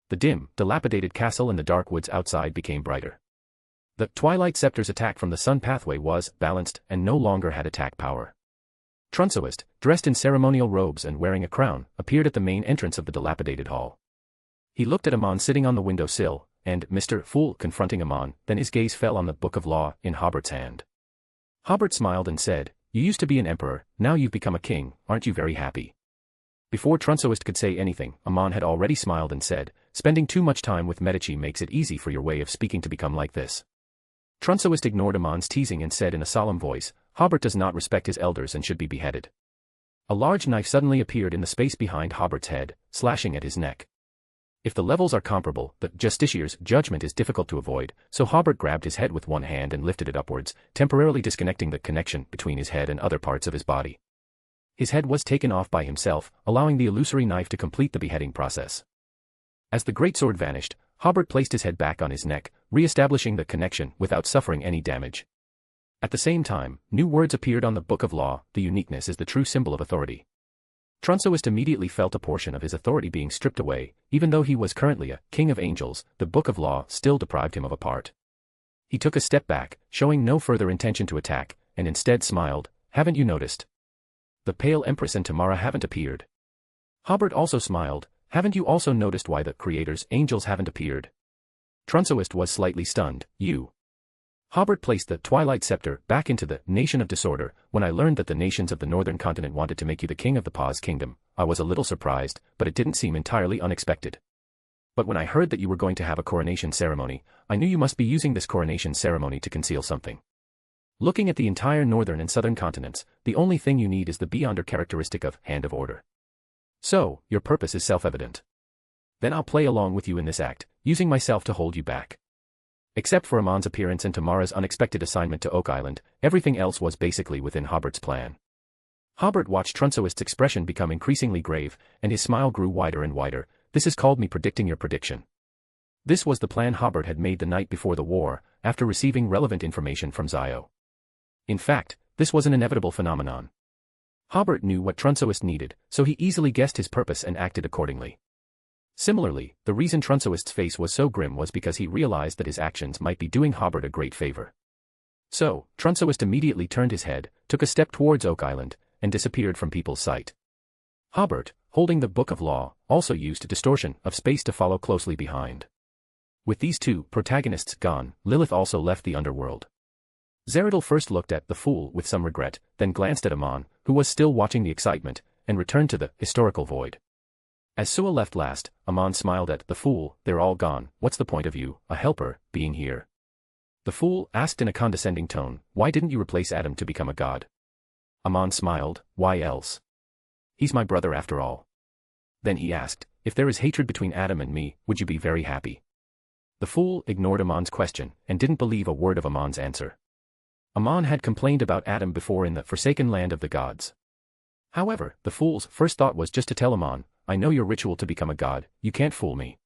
The dim, dilapidated castle and the dark woods outside became brighter. The Twilight Scepter's attack from the sun pathway was balanced and no longer had attack power. Trunsoist, dressed in ceremonial robes and wearing a crown, appeared at the main entrance of the dilapidated hall. He looked at Amon sitting on the window sill, and Mr. Fool confronting Amon, then his gaze fell on the Book of Law in Hobert's hand. Hobert smiled and said, "You used to be an emperor, now you've become a king, aren't you very happy?" Before Trunsoist could say anything, Amon had already smiled and said, "Spending too much time with Medici makes it easy for your way of speaking to become like this." Trunsoist ignored Amon's teasing and said in a solemn voice, "Hobert does not respect his elders and should be beheaded." A large knife suddenly appeared in the space behind Hobert's head, slashing at his neck. If the levels are comparable, the Justicier's judgment is difficult to avoid, so Hobert grabbed his head with one hand and lifted it upwards, temporarily disconnecting the connection between his head and other parts of his body. His head was taken off by himself, allowing the illusory knife to complete the beheading process. As the greatsword vanished, Hobert placed his head back on his neck, re-establishing the connection without suffering any damage. At the same time, new words appeared on the Book of Law. The uniqueness is the true symbol of authority. Trunsoist immediately felt a portion of his authority being stripped away. Even though he was currently a king of angels, the Book of Law still deprived him of a part. He took a step back, showing no further intention to attack, and instead smiled, "Haven't you noticed? The Pale Empress and Tamara haven't appeared." Hobert also smiled, "Haven't you also noticed why the Creator's angels haven't appeared?" Trunsoist was slightly stunned. "You." Hobert placed the Twilight Scepter back into the Nation of Disorder. "When I learned that the nations of the northern continent wanted to make you the king of the Paz Kingdom, I was a little surprised, but it didn't seem entirely unexpected. But when I heard that you were going to have a coronation ceremony, I knew you must be using this coronation ceremony to conceal something. Looking at the entire northern and southern continents, the only thing you need is the beyonder characteristic of Hand of Order. So, your purpose is self-evident. Then I'll play along with you in this act, using myself to hold you back." Except for Amon's appearance and Tamara's unexpected assignment to Oak Island, everything else was basically within Hobert's plan. Hobert watched Trunsoist's expression become increasingly grave, and his smile grew wider and wider. "This is called me predicting your prediction." This was the plan Hobert had made the night before the war, after receiving relevant information from Zio. In fact, this was an inevitable phenomenon. Hobert knew what Trunsoist needed, so he easily guessed his purpose and acted accordingly. Similarly, the reason Trunsoist's face was so grim was because he realized that his actions might be doing Hobert a great favor. So, Trunsoist immediately turned his head, took a step towards Oak Island, and disappeared from people's sight. Hobert, holding the Book of Law, also used distortion of space to follow closely behind. With these two protagonists gone, Lilith also left the underworld. Zeradal first looked at the Fool with some regret, then glanced at Amon, who was still watching the excitement, and returned to the historical void. As Sua left last, Amon smiled at the Fool. "They're all gone, what's the point of you, a helper, being here?" The Fool asked in a condescending tone, "Why didn't you replace Adam to become a god?" Amon smiled, "Why else? He's my brother after all." Then he asked, "If there is hatred between Adam and me, would you be very happy?" The Fool ignored Amon's question, and didn't believe a word of Amon's answer. Amon had complained about Adam before in the Forsaken Land of the Gods. However, the Fool's first thought was just to tell Amon, "I know your ritual to become a god, you can't fool me."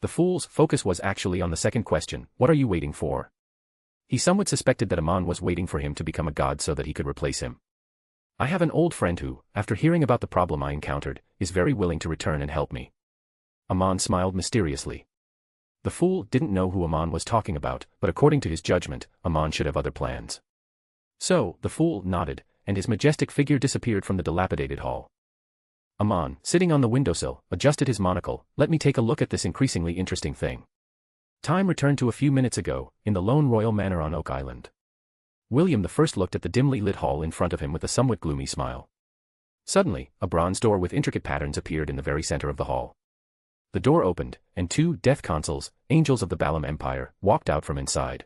The Fool's focus was actually on the second question, "What are you waiting for?" He somewhat suspected that Amon was waiting for him to become a god so that he could replace him. "I have an old friend who, after hearing about the problem I encountered, is very willing to return and help me." Amon smiled mysteriously. The Fool didn't know who Amon was talking about, but according to his judgment, Amon should have other plans. So, the Fool nodded, and his majestic figure disappeared from the dilapidated hall. Amon, sitting on the windowsill, adjusted his monocle. "Let me take a look at this increasingly interesting thing." Time returned to a few minutes ago, in the lone royal manor on Oak Island. William I looked at the dimly lit hall in front of him with a somewhat gloomy smile. Suddenly, a bronze door with intricate patterns appeared in the very center of the hall. The door opened, and 2 death consuls, angels of the Balaam Empire, walked out from inside.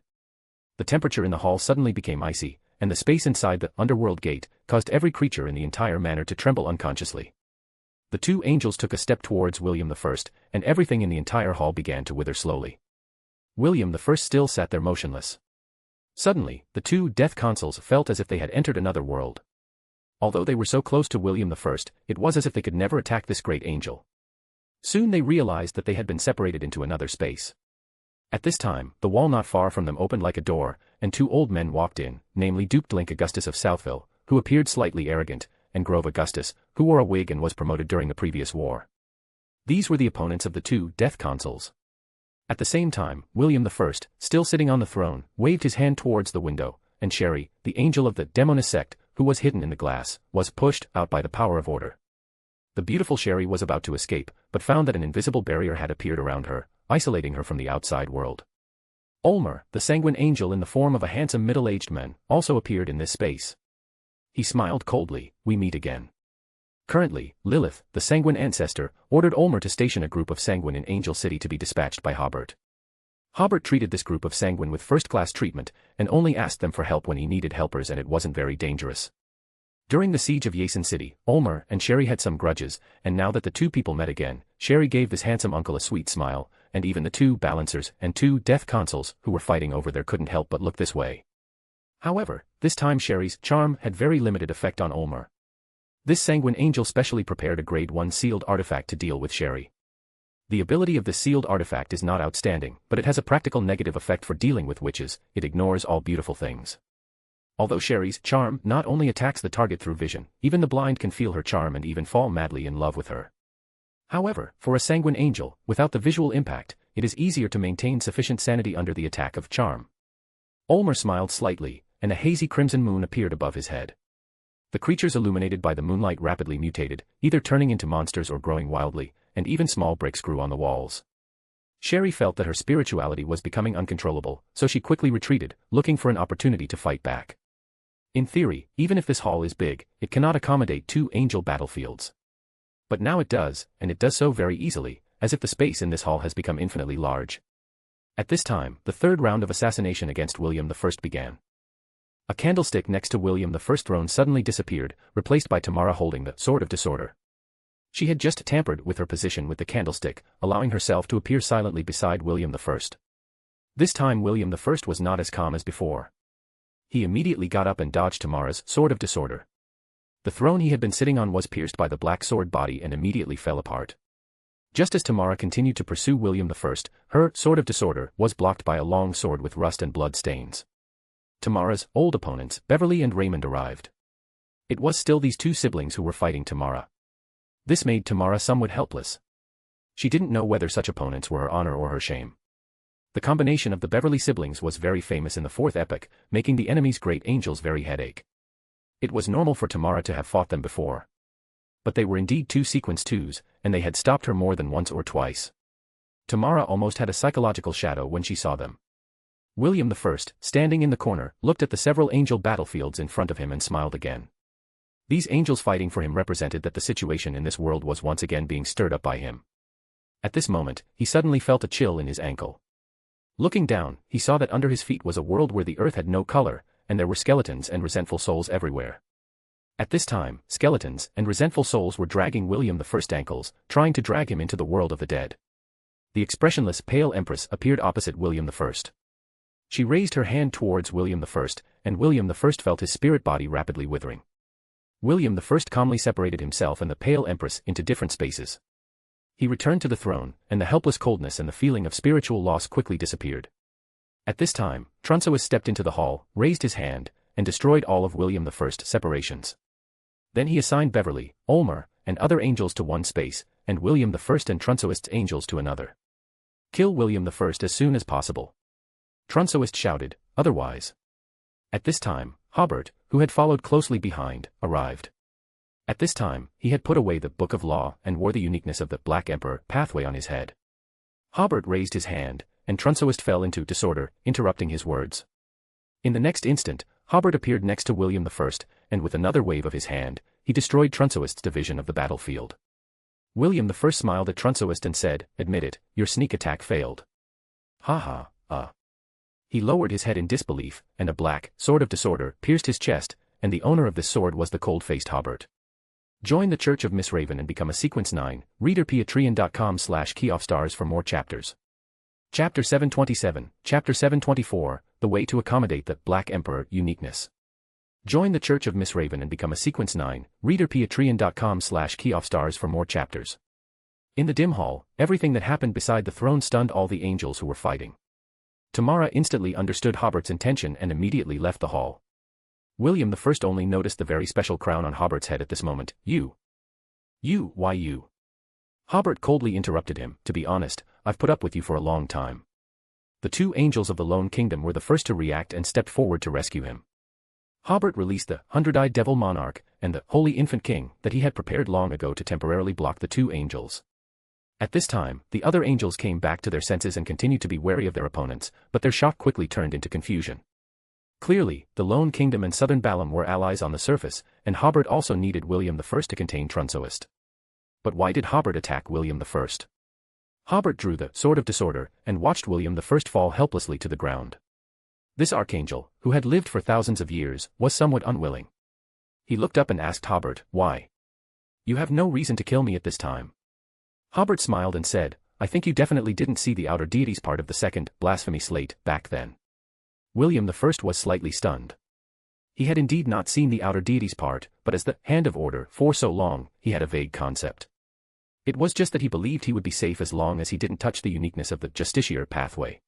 The temperature in the hall suddenly became icy, and the space inside the underworld gate caused every creature in the entire manor to tremble unconsciously. The 2 angels took a step towards William I, and everything in the entire hall began to wither slowly. William I still sat there motionless. Suddenly, the 2 death consuls felt as if they had entered another world. Although they were so close to William I, it was as if they could never attack this great angel. Soon they realized that they had been separated into another space. At this time, the wall not far from them opened like a door, and 2 old men walked in, namely Duke Blink Augustus of Southville, who appeared slightly arrogant, and Grove Augustus, who wore a wig and was promoted during the previous war. These were the opponents of the 2 death consuls. At the same time, William I, still sitting on the throne, waved his hand towards the window, and Sherry, the angel of the demonist sect, who was hidden in the glass, was pushed out by the power of order. The beautiful Sherry was about to escape, but found that an invisible barrier had appeared around her, isolating her from the outside world. Ulmer, the sanguine angel in the form of a handsome middle-aged man, also appeared in this space. He smiled coldly. "We meet again." Currently, Lilith, the sanguine ancestor, ordered Ulmer to station a group of sanguine in Angel City to be dispatched by Hobert. Hobert treated this group of sanguine with first-class treatment, and only asked them for help when he needed helpers and it wasn't very dangerous. During the siege of Yasin City, Ulmer and Sherry had some grudges, and now that the 2 people met again, Sherry gave this handsome uncle a sweet smile, and even the 2 balancers and 2 death consuls who were fighting over there couldn't help but look this way. However, this time Sherry's charm had very limited effect on Ulmer. This sanguine angel specially prepared a grade 1 sealed artifact to deal with Sherry. The ability of this sealed artifact is not outstanding, but it has a practical negative effect for dealing with witches. It ignores all beautiful things. Although Sherry's charm not only attacks the target through vision, even the blind can feel her charm and even fall madly in love with her. However, for a sanguine angel, without the visual impact, it is easier to maintain sufficient sanity under the attack of charm. Ulmer smiled slightly, and a hazy crimson moon appeared above his head. The creatures illuminated by the moonlight rapidly mutated, either turning into monsters or growing wildly, and even small breaks grew on the walls. Sherry felt that her spirituality was becoming uncontrollable, so she quickly retreated, looking for an opportunity to fight back. In theory, even if this hall is big, it cannot accommodate 2 angel battlefields. But now it does, and it does so very easily, as if the space in this hall has become infinitely large. At this time, the 3rd round of assassination against William I began. A candlestick next to William I's throne suddenly disappeared, replaced by Tamara holding the Sword of Disorder. She had just tampered with her position with the candlestick, allowing herself to appear silently beside William I. This time William I was not as calm as before. He immediately got up and dodged Tamara's Sword of Disorder. The throne he had been sitting on was pierced by the black sword body and immediately fell apart. Just as Tamara continued to pursue William I, her Sword of Disorder was blocked by a long sword with rust and blood stains. Tamara's old opponents, Beverly and Raymond, arrived. It was still these 2 siblings who were fighting Tamara. This made Tamara somewhat helpless. She didn't know whether such opponents were her honor or her shame. The combination of the Beverly siblings was very famous in the 4th epoch, making the enemy's great angels very headache. It was normal for Tamara to have fought them before. But they were indeed 2 sequence 2s, and they had stopped her more than once or twice. Tamara almost had a psychological shadow when she saw them. William I, standing in the corner, looked at the several angel battlefields in front of him and smiled again. These angels fighting for him represented that the situation in this world was once again being stirred up by him. At this moment, he suddenly felt a chill in his ankle. Looking down, he saw that under his feet was a world where the earth had no color, and there were skeletons and resentful souls everywhere. At this time, skeletons and resentful souls were dragging William I's ankles, trying to drag him into the world of the dead. The expressionless pale empress appeared opposite William I. She raised her hand towards William I, and William I felt his spirit body rapidly withering. William I calmly separated himself and the pale empress into different spaces. He returned to the throne, and the helpless coldness and the feeling of spiritual loss quickly disappeared. At this time, Trunsois stepped into the hall, raised his hand, and destroyed all of William I's separations. Then he assigned Beverly, Ulmer, and other angels to one space, and William I and Trunsoist's angels to another. Kill William I as soon as possible. Trunsoist shouted, otherwise. At this time, Hobert, who had followed closely behind, arrived. At this time, he had put away the Book of Law and wore the uniqueness of the Black Emperor pathway on his head. Hobert raised his hand, and Trunsoist fell into disorder, interrupting his words. In the next instant, Hobert appeared next to William I, and with another wave of his hand, he destroyed Trunsoist's division of the battlefield. William the First smiled at Trunsoist and said, admit it, your sneak attack failed. Ha ha, He lowered his head in disbelief, and a black sword of disorder pierced his chest, and the owner of this sword was the cold-faced Hobert. Join the Church of Miss Raven and become a Sequence 9, reader patreon.com/keyoffstars for more chapters. Chapter 727, Chapter 724, The Way to Accommodate the Black Emperor Uniqueness. Join the Church of Miss Raven and become a Sequence 9, reader patreon.com/keyoffstars for more chapters. In the dim hall, everything that happened beside the throne stunned all the angels who were fighting. Tamara instantly understood Hobert's intention and immediately left the hall. William I only noticed the very special crown on Hobert's head at this moment. Why you? Hobert coldly interrupted him, to be honest, I've put up with you for a long time. The two angels of the Lone Kingdom were the first to react and stepped forward to rescue him. Hobert released the hundred-eyed devil monarch and the holy infant king that he had prepared long ago to temporarily block the two angels. At this time, the other angels came back to their senses and continued to be wary of their opponents, but their shock quickly turned into confusion. Clearly, the Lone Kingdom and Southern Balam were allies on the surface, and Hobert also needed William I to contain Trunsoist. But why did Hobert attack William I? Hobert drew the Sword of Disorder and watched William I fall helplessly to the ground. This archangel, who had lived for thousands of years, was somewhat unwilling. He looked up and asked Hobert, why? You have no reason to kill me at this time. Hobert smiled and said, I think you definitely didn't see the outer deities part of the second blasphemy slate back then. William I was slightly stunned. He had indeed not seen the outer deities part, but as the Hand of Order for so long, he had a vague concept. It was just that he believed he would be safe as long as he didn't touch the uniqueness of the Justiciar pathway.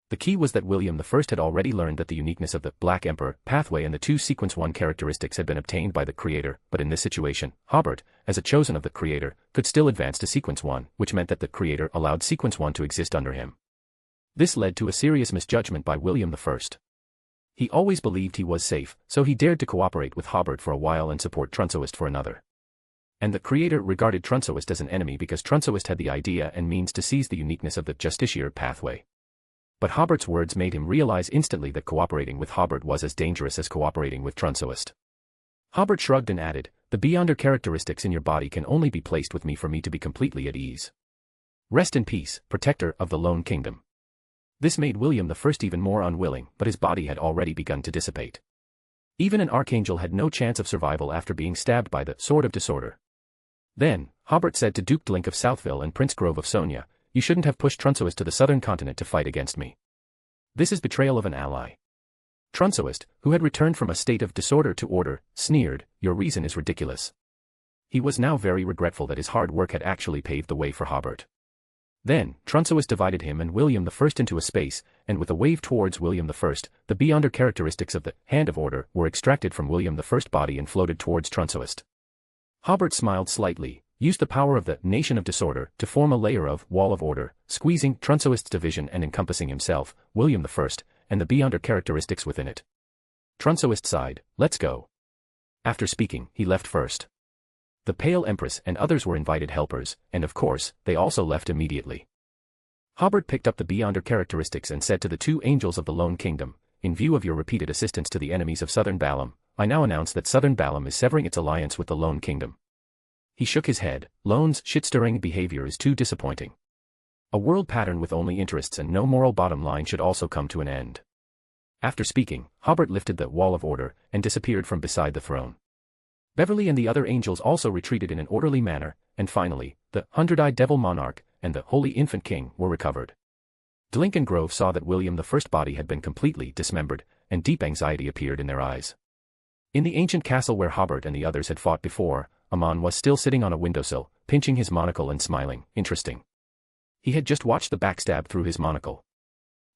The key was that William I had already learned that the uniqueness of the Black Emperor pathway and the two Sequence 1 characteristics had been obtained by the Creator, but in this situation, Hobert, as a chosen of the Creator, could still advance to Sequence 1, which meant that the Creator allowed Sequence 1 to exist under him. This led to a serious misjudgment by William I. He always believed he was safe, so he dared to cooperate with Hobert for a while and support Trunsoist for another. And the Creator regarded Trunsoist as an enemy because Trunsoist had the idea and means to seize the uniqueness of the Justiciar pathway. But Hobert's words made him realize instantly that cooperating with Hobert was as dangerous as cooperating with Trunsoist. Hobert shrugged and added, the beyonder characteristics in your body can only be placed with me for me to be completely at ease. Rest in peace, protector of the Lone Kingdom. This made William I even more unwilling, but his body had already begun to dissipate. Even an archangel had no chance of survival after being stabbed by the Sword of Disorder. Then, Hobert said to Duke Dlink of Southville and Prince Grove of Sonia, you shouldn't have pushed Trunsoist to the southern continent to fight against me. This is betrayal of an ally. Trunsoist, who had returned from a state of disorder to order, sneered, your reason is ridiculous. He was now very regretful that his hard work had actually paved the way for Hobert. Then, Trunsoist divided him and William I into a space, and with a wave towards William I, the beyonder characteristics of the Hand of Order were extracted from William I's body and floated towards Trunsoist. Hobert smiled slightly, used the power of the Nation of Disorder to form a layer of Wall of Order, squeezing Trunsoist's division and encompassing himself, William I, and the beyonder characteristics within it. Trunsoist sighed, let's go. After speaking, he left first. The Pale Empress and others were invited helpers, and of course, they also left immediately. Hobert picked up the beyonder characteristics and said to the two angels of the Lone Kingdom, in view of your repeated assistance to the enemies of Southern Balam, I now announce that Southern Balam is severing its alliance with the Lone Kingdom. He shook his head, Lone's shit-stirring behavior is too disappointing. A world pattern with only interests and no moral bottom line should also come to an end. After speaking, Hobert lifted the Wall of Order and disappeared from beside the throne. Beverly and the other angels also retreated in an orderly manner, and finally, the hundred-eyed devil monarch and the holy infant king were recovered. Dlink and Grove saw that William I's body had been completely dismembered, and deep anxiety appeared in their eyes. In the ancient castle where Hobert and the others had fought before, Amon was still sitting on a windowsill, pinching his monocle and smiling, interesting. He had just watched the backstab through his monocle.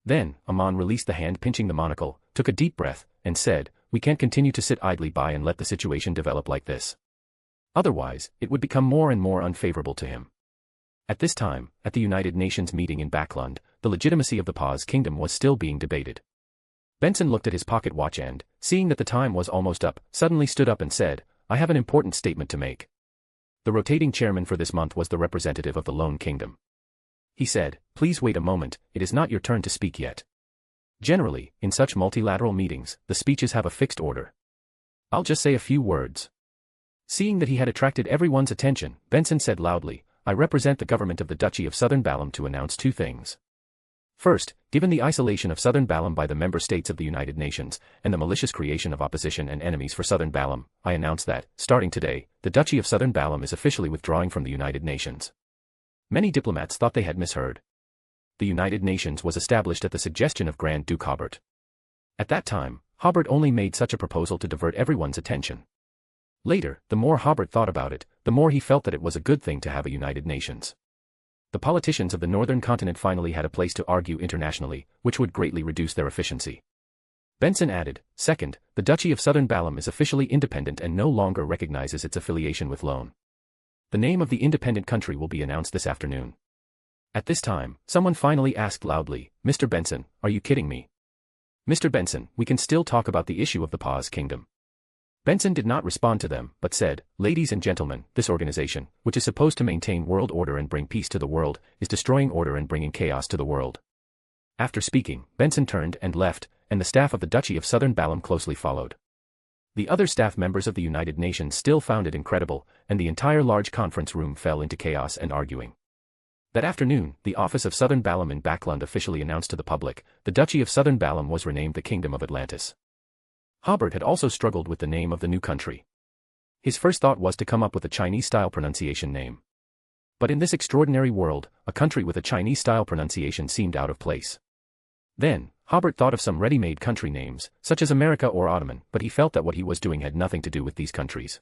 Then, Amon released the hand pinching the monocle, took a deep breath, and said, we can't continue to sit idly by and let the situation develop like this. Otherwise, it would become more and more unfavorable to him. At this time, at the United Nations meeting in Backlund, the legitimacy of the Paz Kingdom was still being debated. Benson looked at his pocket watch and, seeing that the time was almost up, suddenly stood up and said, I have an important statement to make. The rotating chairman for this month was the representative of the Lone Kingdom. He said, please wait a moment, it is not your turn to speak yet. Generally, in such multilateral meetings, the speeches have a fixed order. I'll just say a few words. Seeing that he had attracted everyone's attention, Benson said loudly, "I represent the government of the Duchy of Southern Balam to announce two things. First, given the isolation of Southern Balam by the member states of the United Nations, and the malicious creation of opposition and enemies for Southern Balam, I announce that, starting today, the Duchy of Southern Balam is officially withdrawing from the United Nations." Many diplomats thought they had misheard. The United Nations was established at the suggestion of Grand Duke Hobert. At that time, Hobert only made such a proposal to divert everyone's attention. Later, the more Hobert thought about it, the more he felt that it was a good thing to have a United Nations. The politicians of the northern continent finally had a place to argue internationally, which would greatly reduce their efficiency. Benson added, "Second, the Duchy of Southern Balam is officially independent and no longer recognizes its affiliation with Loan. The name of the independent country will be announced this afternoon." At this time, someone finally asked loudly, "Mr. Benson, are you kidding me? Mr. Benson, we can still talk about the issue of the Paz Kingdom." Benson did not respond to them, but said, "Ladies and gentlemen, this organization, which is supposed to maintain world order and bring peace to the world, is destroying order and bringing chaos to the world." After speaking, Benson turned and left, and the staff of the Duchy of Southern Balam closely followed. The other staff members of the United Nations still found it incredible, and the entire large conference room fell into chaos and arguing. That afternoon, the office of Southern Balam in Backland officially announced to the public, the Duchy of Southern Balam was renamed the Kingdom of Atlantis. Hobert had also struggled with the name of the new country. His first thought was to come up with a Chinese-style pronunciation name. But in this extraordinary world, a country with a Chinese-style pronunciation seemed out of place. Then, Hobert thought of some ready-made country names, such as America or Ottoman, but he felt that what he was doing had nothing to do with these countries.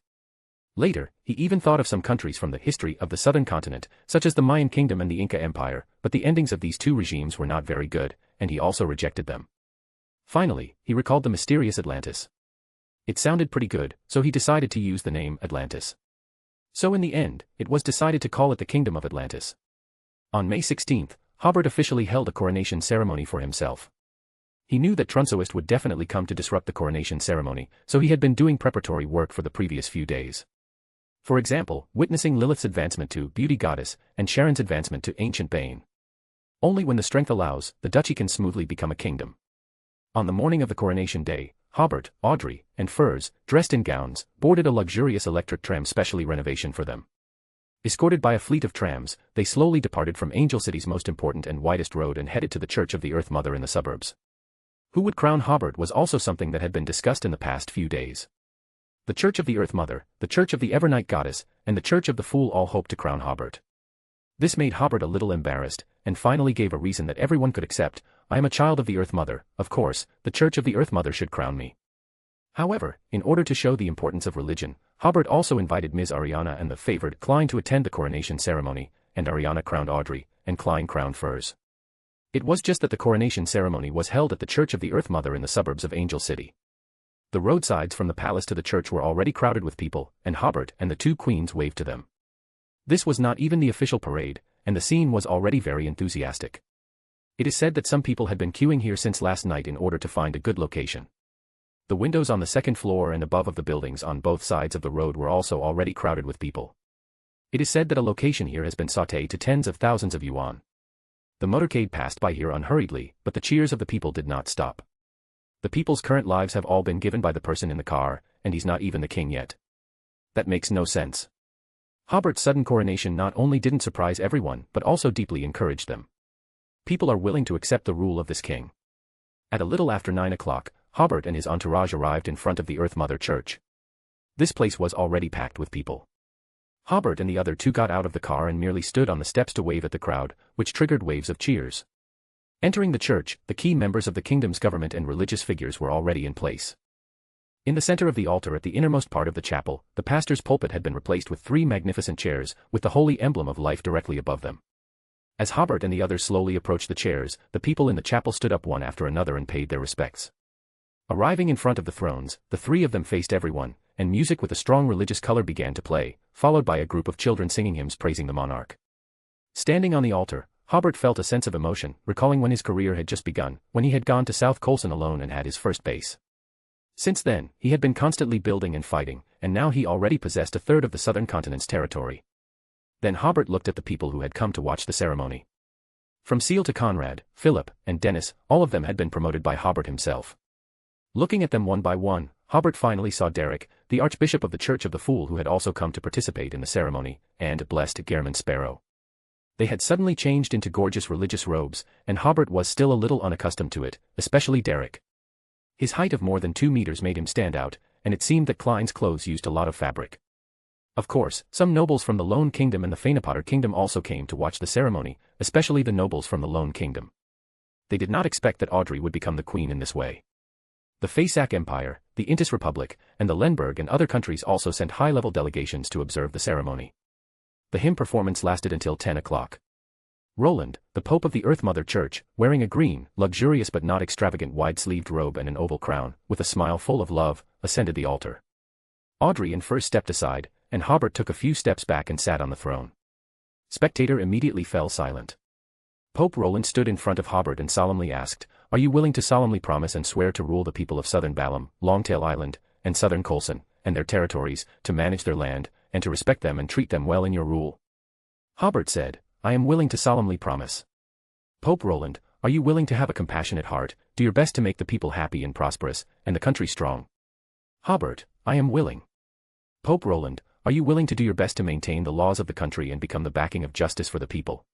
Later, he even thought of some countries from the history of the southern continent, such as the Mayan Kingdom and the Inca Empire, but the endings of these two regimes were not very good, and he also rejected them. Finally, he recalled the mysterious Atlantis. It sounded pretty good, so he decided to use the name Atlantis. So in the end, it was decided to call it the Kingdom of Atlantis. On May 16th, Hobert officially held a coronation ceremony for himself. He knew that Trunsoist would definitely come to disrupt the coronation ceremony, so he had been doing preparatory work for the previous few days. For example, witnessing Lilith's advancement to Beauty Goddess, and Sharon's advancement to Ancient Bane. Only when the strength allows, the duchy can smoothly become a kingdom. On the morning of the coronation day, Hobert, Audrey, and Furs, dressed in gowns, boarded a luxurious electric tram specially renovation for them. Escorted by a fleet of trams, they slowly departed from Angel City's most important and widest road and headed to the Church of the Earth Mother in the suburbs. Who would crown Hobert was also something that had been discussed in the past few days. The Church of the Earth Mother, the Church of the Evernight Goddess, and the Church of the Fool all hoped to crown Hobert. This made Hobert a little embarrassed, and finally gave a reason that everyone could accept: "I am a child of the Earth Mother, of course, the Church of the Earth Mother should crown me." However, in order to show the importance of religion, Hobert also invited Ms. Ariana and the favored Klein to attend the coronation ceremony, and Ariana crowned Audrey, and Klein crowned Furs. It was just that the coronation ceremony was held at the Church of the Earth Mother in the suburbs of Angel City. The roadsides from the palace to the church were already crowded with people, and Hobert and the two queens waved to them. This was not even the official parade, and the scene was already very enthusiastic. It is said that some people had been queuing here since last night in order to find a good location. The windows on the second floor and above of the buildings on both sides of the road were also already crowded with people. It is said that a location here has been sautéed to tens of thousands of yuan. The motorcade passed by here unhurriedly, but the cheers of the people did not stop. The people's current lives have all been given by the person in the car, and he's not even the king yet. That makes no sense. Hobert's sudden coronation not only didn't surprise everyone, but also deeply encouraged them. People are willing to accept the rule of this king. At a little after 9 o'clock, Hobert and his entourage arrived in front of the Earth Mother Church. This place was already packed with people. Hobert and the other two got out of the car and merely stood on the steps to wave at the crowd, which triggered waves of cheers. Entering the church, the key members of the kingdom's government and religious figures were already in place. In the center of the altar at the innermost part of the chapel, the pastor's pulpit had been replaced with 3 magnificent chairs, with the holy emblem of life directly above them. As Hobert and the others slowly approached the chairs, the people in the chapel stood up one after another and paid their respects. Arriving in front of the thrones, the 3 of them faced everyone, and music with a strong religious color began to play, followed by a group of children singing hymns praising the monarch. Standing on the altar, Hobert felt a sense of emotion, recalling when his career had just begun, when he had gone to South Colson alone and had his first base. Since then, he had been constantly building and fighting, and now he already possessed a third of the southern continent's territory. Then Hobert looked at the people who had come to watch the ceremony. From Seal to Conrad, Philip, and Dennis, all of them had been promoted by Hobert himself. Looking at them one by one, Hobert finally saw Derek, the Archbishop of the Church of the Fool, who had also come to participate in the ceremony, and blessed Gehrman Sparrow. They had suddenly changed into gorgeous religious robes, and Hobert was still a little unaccustomed to it, especially Derek. His height of more than 2 meters made him stand out, and it seemed that Klein's clothes used a lot of fabric. Of course, some nobles from the Lone Kingdom and the Feynapotter Kingdom also came to watch the ceremony, especially the nobles from the Lone Kingdom. They did not expect that Audrey would become the queen in this way. The Feysac Empire, the Intis Republic, and the Lemberg and other countries also sent high-level delegations to observe the ceremony. The hymn performance lasted until 10 o'clock. Roland, the Pope of the Earth Mother Church, wearing a green, luxurious but not extravagant wide-sleeved robe and an oval crown, with a smile full of love, ascended the altar. Audrey and Furs stepped aside, and Hobert took a few steps back and sat on the throne. Spectator immediately fell silent. Pope Roland stood in front of Hobert and solemnly asked, "Are you willing to solemnly promise and swear to rule the people of Southern Balam, Longtail Island, and Southern Colson, and their territories, to manage their land, and to respect them and treat them well in your rule?" Hobert said, "I am willing to solemnly promise." Pope Roland, "Are you willing to have a compassionate heart, do your best to make the people happy and prosperous, and the country strong?" Hobert, "I am willing." Pope Roland, "Are you willing to do your best to maintain the laws of the country and become the backing of justice for the people?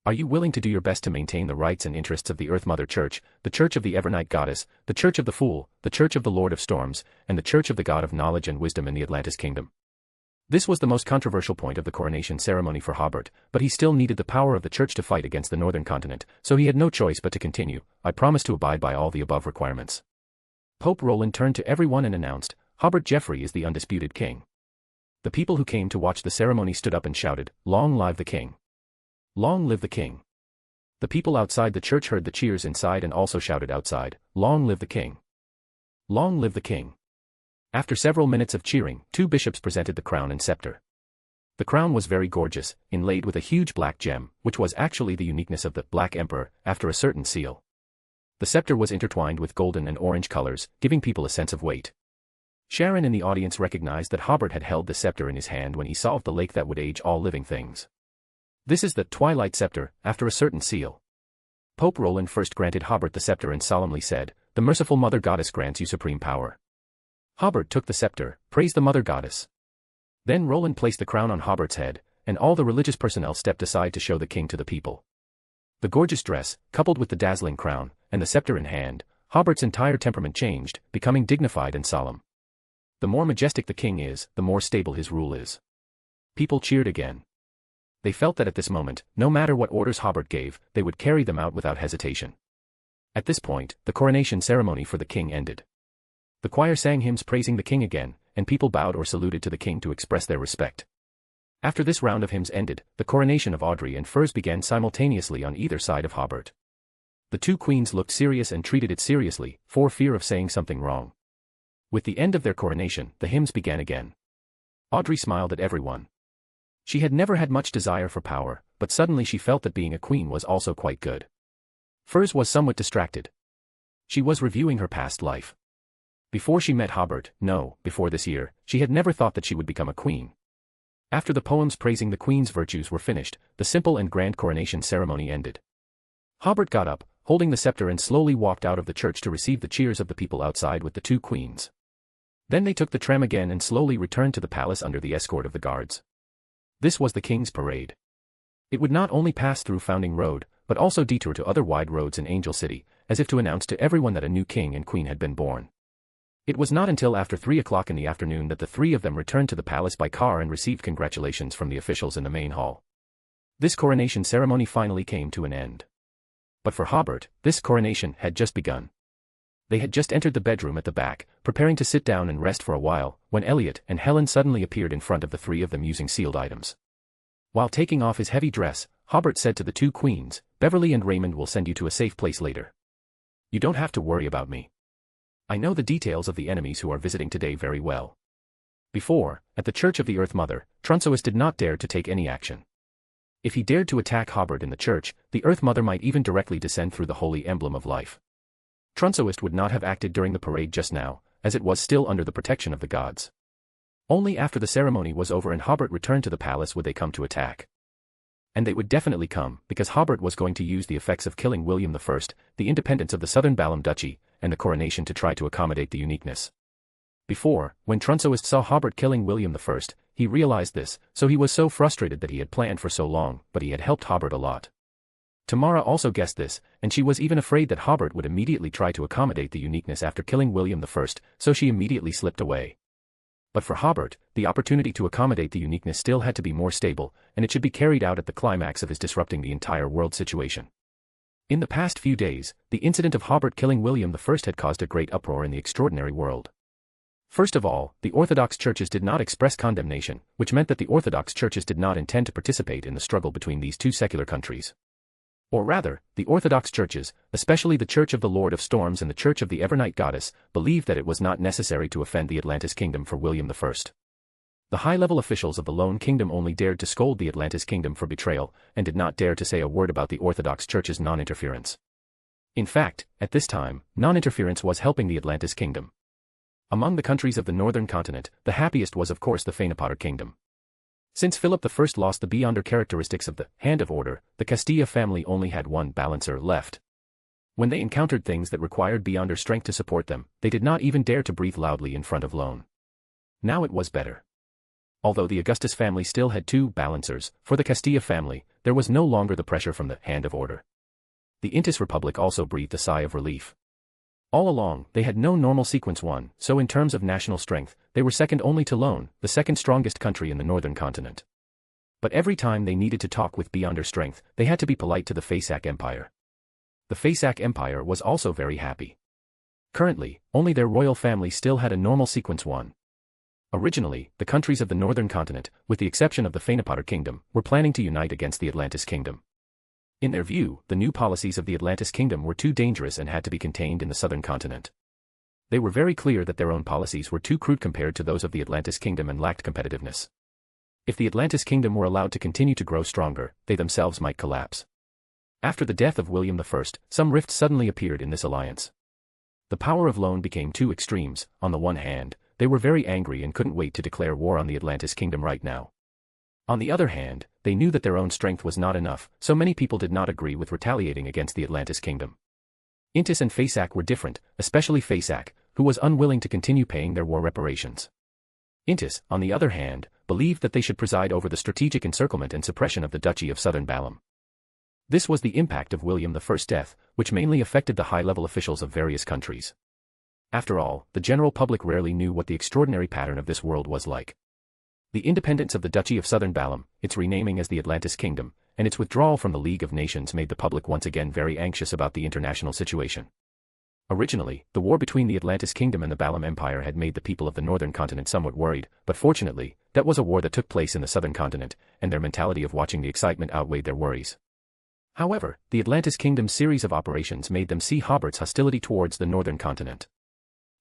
Are you willing to do your best to maintain the rights and interests of the Earth Mother Church, the Church of the Evernight Goddess, the Church of the Fool, the Church of the Lord of Storms, and the Church of the God of Knowledge and Wisdom in the Atlantis Kingdom?" This was the most controversial point of the coronation ceremony for Hobert, but he still needed the power of the Church to fight against the Northern Continent, so he had no choice but to continue, "I promise to abide by all the above requirements." Pope Roland turned to everyone and announced, "Hobert Geoffrey is the undisputed king." The people who came to watch the ceremony stood up and shouted, "Long live the king! Long live the king!" The people outside the church heard the cheers inside and also shouted outside, "Long live the king! Long live the king!" After several minutes of cheering, 2 bishops presented the crown and scepter. The crown was very gorgeous, inlaid with a huge black gem, which was actually the uniqueness of the Black Emperor, after a certain seal. The scepter was intertwined with golden and orange colors, giving people a sense of weight. Sharon in the audience recognized that Hobert had held the scepter in his hand when he solved the lake that would age all living things. This is the Twilight Scepter, after a certain seal. Pope Roland first granted Hobert the scepter and solemnly said, "The merciful Mother Goddess grants you supreme power." Hobert took the scepter, praised the Mother Goddess. Then Roland placed the crown on Hobert's head, and all the religious personnel stepped aside to show the king to the people. The gorgeous dress, coupled with the dazzling crown, and the scepter in hand, Hobert's entire temperament changed, becoming dignified and solemn. The more majestic the king is, the more stable his rule is. People cheered again. They felt that at this moment, no matter what orders Hobert gave, they would carry them out without hesitation. At this point, the coronation ceremony for the king ended. The choir sang hymns praising the king again, and people bowed or saluted to the king to express their respect. After this round of hymns ended, the coronation of Audrey and Furs began simultaneously on either side of Hobert. The 2 queens looked serious and treated it seriously, for fear of saying something wrong. With the end of their coronation, the hymns began again. Audrey smiled at everyone. She had never had much desire for power, but suddenly she felt that being a queen was also quite good. Furs was somewhat distracted. She was reviewing her past life. Before she met Hobert, before this year, she had never thought that she would become a queen. After the poems praising the queen's virtues were finished, the simple and grand coronation ceremony ended. Hobert got up, holding the scepter, and slowly walked out of the church to receive the cheers of the people outside with the 2 queens. Then they took the tram again and slowly returned to the palace under the escort of the guards. This was the king's parade. It would not only pass through Founding Road, but also detour to other wide roads in Angel City, as if to announce to everyone that a new king and queen had been born. It was not until after 3 o'clock in the afternoon that the 3 of them returned to the palace by car and received congratulations from the officials in the main hall. This coronation ceremony finally came to an end. But for Hobert, this coronation had just begun. They had just entered the bedroom at the back, preparing to sit down and rest for a while, when Elliot and Helen suddenly appeared in front of the 3 of them using sealed items. While taking off his heavy dress, Hobert said to the 2 queens, "Beverly and Raymond will send you to a safe place later. You don't have to worry about me. I know the details of the enemies who are visiting today very well." Before, at the Church of the Earth Mother, Trunsois did not dare to take any action. If he dared to attack Hobert in the church, the Earth Mother might even directly descend through the holy emblem of life. Trunsois would not have acted during the parade just now, as it was still under the protection of the gods. Only after the ceremony was over and Hobert returned to the palace would they come to attack. And they would definitely come, because Hobert was going to use the effects of killing William I, the independence of the Southern Balam Duchy, and the coronation to try to accommodate the uniqueness. Before, when Trunsoist saw Hobert killing William I, he realized this, so he was so frustrated that he had planned for so long, but he had helped Hobert a lot. Tamara also guessed this, and she was even afraid that Hobert would immediately try to accommodate the uniqueness after killing William I, so she immediately slipped away. But for Hobert, the opportunity to accommodate the uniqueness still had to be more stable, and it should be carried out at the climax of his disrupting the entire world situation. In the past few days, the incident of Hobert killing William I had caused a great uproar in the extraordinary world. First of all, the Orthodox churches did not express condemnation, which meant that the Orthodox churches did not intend to participate in the struggle between these two secular countries. Or rather, the Orthodox churches, especially the Church of the Lord of Storms and the Church of the Evernight Goddess, believed that it was not necessary to offend the Atlantis Kingdom for William I. The high-level officials of the Lone Kingdom only dared to scold the Atlantis Kingdom for betrayal, and did not dare to say a word about the Orthodox Church's non-interference. In fact, at this time, non-interference was helping the Atlantis Kingdom. Among the countries of the northern continent, the happiest was of course the Fanapotter Kingdom. Since Philip I lost the beyonder characteristics of the Hand of Order, the Castilla family only had one balancer left. When they encountered things that required beyonder strength to support them, they did not even dare to breathe loudly in front of Lone. Now it was better. Although the Augustus family still had two balancers, for the Castilla family, there was no longer the pressure from the Hand of Order. The Intis Republic also breathed a sigh of relief. All along, they had no normal sequence one, so in terms of national strength, they were second only to Lone, the second strongest country in the northern continent. But every time they needed to talk with beyonder strength, they had to be polite to the Faesac Empire. The Faesac Empire was also very happy. Currently, only their royal family still had a normal sequence one. Originally, the countries of the northern continent, with the exception of the Fanapotter Kingdom, were planning to unite against the Atlantis Kingdom. In their view, the new policies of the Atlantis Kingdom were too dangerous and had to be contained in the southern continent. They were very clear that their own policies were too crude compared to those of the Atlantis Kingdom and lacked competitiveness. If the Atlantis Kingdom were allowed to continue to grow stronger, they themselves might collapse. After the death of William I, some rifts suddenly appeared in this alliance. The power of Lone became two extremes. On the one hand, they were very angry and couldn't wait to declare war on the Atlantis Kingdom right now. On the other hand, they knew that their own strength was not enough, so many people did not agree with retaliating against the Atlantis Kingdom. Intis and Faesac were different, especially Faesac, who was unwilling to continue paying their war reparations. Intis, on the other hand, believed that they should preside over the strategic encirclement and suppression of the Duchy of Southern Balam. This was the impact of William I's death, which mainly affected the high-level officials of various countries. After all, the general public rarely knew what the extraordinary pattern of this world was like. The independence of the Duchy of Southern Balam, its renaming as the Atlantis Kingdom, and its withdrawal from the League of Nations made the public once again very anxious about the international situation. Originally, the war between the Atlantis Kingdom and the Balam Empire had made the people of the northern continent somewhat worried, but fortunately, that was a war that took place in the southern continent, and their mentality of watching the excitement outweighed their worries. However, the Atlantis Kingdom's series of operations made them see Hobert's hostility towards the northern continent.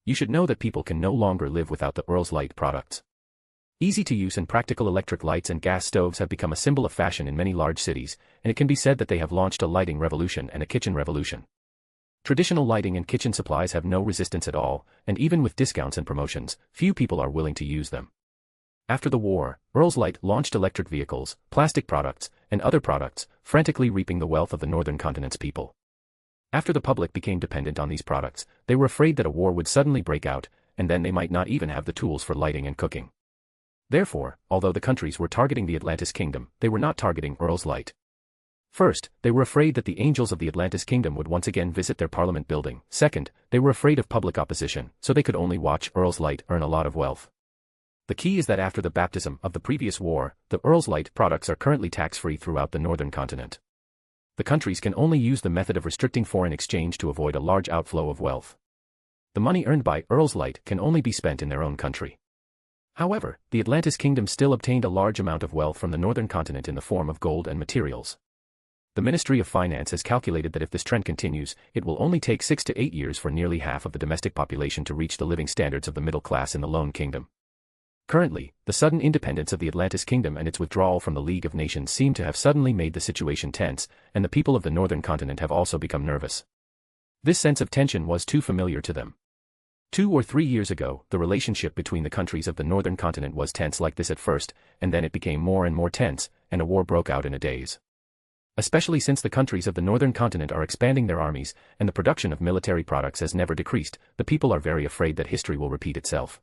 You should know that people can no longer live without the Earl's Light products. Easy-to-use and practical electric lights and gas stoves have become a symbol of fashion in many large cities, and it can be said that they have launched a lighting revolution and a kitchen revolution. Traditional lighting and kitchen supplies have no resistance at all, and even with discounts and promotions, few people are willing to use them. After the war, Earl's Light launched electric vehicles, plastic products, and other products, frantically reaping the wealth of the northern continent's people. After the public became dependent on these products, they were afraid that a war would suddenly break out, and then they might not even have the tools for lighting and cooking. Therefore, although the countries were targeting the Atlantis Kingdom, they were not targeting Earl's Light. First, they were afraid that the angels of the Atlantis Kingdom would once again visit their parliament building. Second, they were afraid of public opposition, so they could only watch Earl's Light earn a lot of wealth. The key is that after the baptism of the previous war, the Earl's Light products are currently tax-free throughout the northern continent. The countries can only use the method of restricting foreign exchange to avoid a large outflow of wealth. The money earned by Earl's Light can only be spent in their own country. However, the Atlantis Kingdom still obtained a large amount of wealth from the northern continent in the form of gold and materials. The Ministry of Finance has calculated that if this trend continues, it will only take 6 to 8 years for nearly half of the domestic population to reach the living standards of the middle class in the Lone Kingdom. Currently, the sudden independence of the Atlantis Kingdom and its withdrawal from the League of Nations seem to have suddenly made the situation tense, and the people of the northern continent have also become nervous. This sense of tension was too familiar to them. 2 or 3 years ago, the relationship between the countries of the northern continent was tense like this at first, and then it became more and more tense, and a war broke out in a daze. Especially since the countries of the northern continent are expanding their armies, and the production of military products has never decreased, the people are very afraid that history will repeat itself.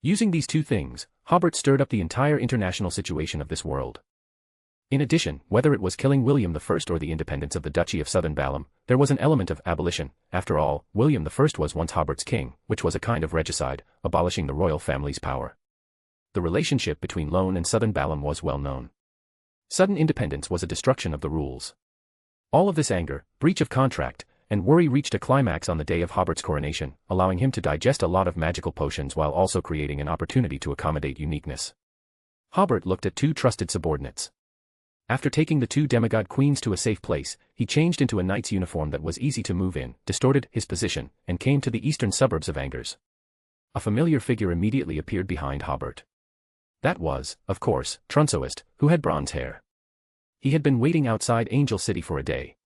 Using these two things, Hobert stirred up the entire international situation of this world. In addition, whether it was killing William I or the independence of the Duchy of Southern Balam, there was an element of abolition. After all, William I was once Hobert's king, which was a kind of regicide, abolishing the royal family's power. The relationship between Lone and Southern Balam was well known. Sudden independence was a destruction of the rules. All of this anger, breach of contract, and worry reached a climax on the day of Hobert's coronation, allowing him to digest a lot of magical potions while also creating an opportunity to accommodate uniqueness. Hobert looked at two trusted subordinates. After taking the two demigod queens to a safe place, he changed into a knight's uniform that was easy to move in, distorted his position, and came to the eastern suburbs of Angers. A familiar figure immediately appeared behind Hobert. That was, of course, Trunsoist, who had bronze hair. He had been waiting outside Angel City for a day.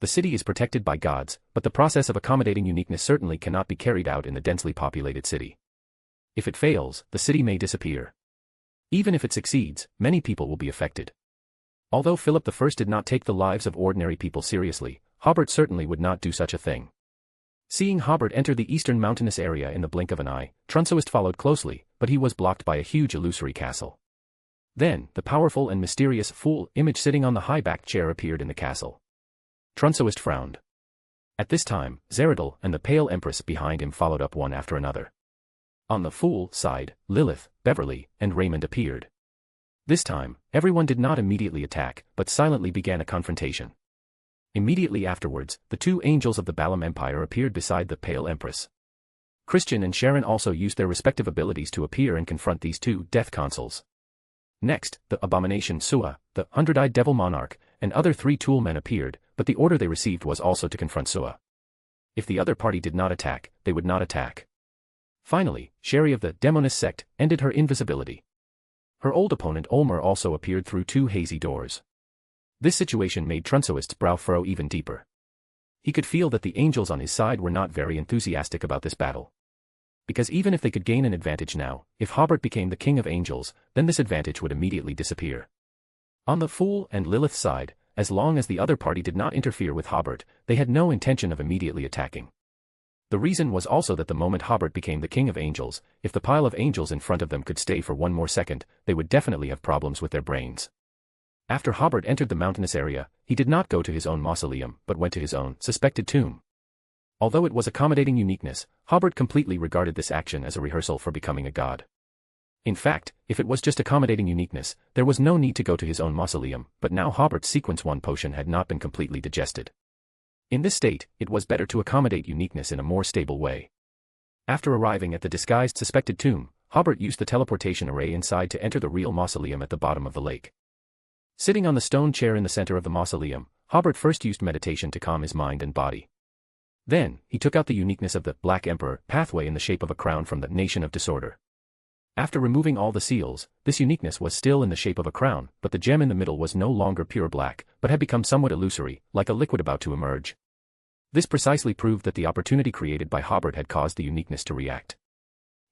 The city is protected by gods, but the process of accommodating uniqueness certainly cannot be carried out in the densely populated city. If it fails, the city may disappear. Even if it succeeds, many people will be affected. Although Philip I did not take the lives of ordinary people seriously, Hobert certainly would not do such a thing. Seeing Hobert enter the eastern mountainous area in the blink of an eye, Trunsoist followed closely, but he was blocked by a huge illusory castle. Then, the powerful and mysterious fool image sitting on the high-backed chair appeared in the castle. Trunsoist frowned. At this time, Zeradal and the pale empress behind him followed up one after another. On the fool side, Lilith, Beverly, and Raymond appeared. This time, everyone did not immediately attack, but silently began a confrontation. Immediately afterwards, the two angels of the Balam Empire appeared beside the pale empress. Christian and Sharon also used their respective abilities to appear and confront these two death consuls. Next, the abomination Sua, the hundred-eyed devil monarch, and other three tool men appeared, but the order they received was also to confront Sua. If the other party did not attack, they would not attack. Finally, Sherry of the Demonist sect ended her invisibility. Her old opponent Olmer also appeared through two hazy doors. This situation made Trunsoist's brow furrow even deeper. He could feel that the angels on his side were not very enthusiastic about this battle. Because even if they could gain an advantage now, if Hobert became the king of angels, then this advantage would immediately disappear. On the Fool and Lilith side, as long as the other party did not interfere with Hobert, they had no intention of immediately attacking. The reason was also that the moment Hobert became the king of angels, if the pile of angels in front of them could stay for one more second, they would definitely have problems with their brains. After Hobert entered the mountainous area, he did not go to his own mausoleum, but went to his own suspected tomb. Although it was accommodating uniqueness, Hobert completely regarded this action as a rehearsal for becoming a god. In fact, if it was just accommodating uniqueness, there was no need to go to his own mausoleum, but now Hobert's Sequence 1 potion had not been completely digested. In this state, it was better to accommodate uniqueness in a more stable way. After arriving at the disguised suspected tomb, Hobert used the teleportation array inside to enter the real mausoleum at the bottom of the lake. Sitting on the stone chair in the center of the mausoleum, Hobert first used meditation to calm his mind and body. Then, he took out the uniqueness of the Black Emperor pathway in the shape of a crown from the Nation of Disorder. After removing all the seals, this uniqueness was still in the shape of a crown, but the gem in the middle was no longer pure black, but had become somewhat illusory, like a liquid about to emerge. This precisely proved that the opportunity created by Hobert had caused the uniqueness to react.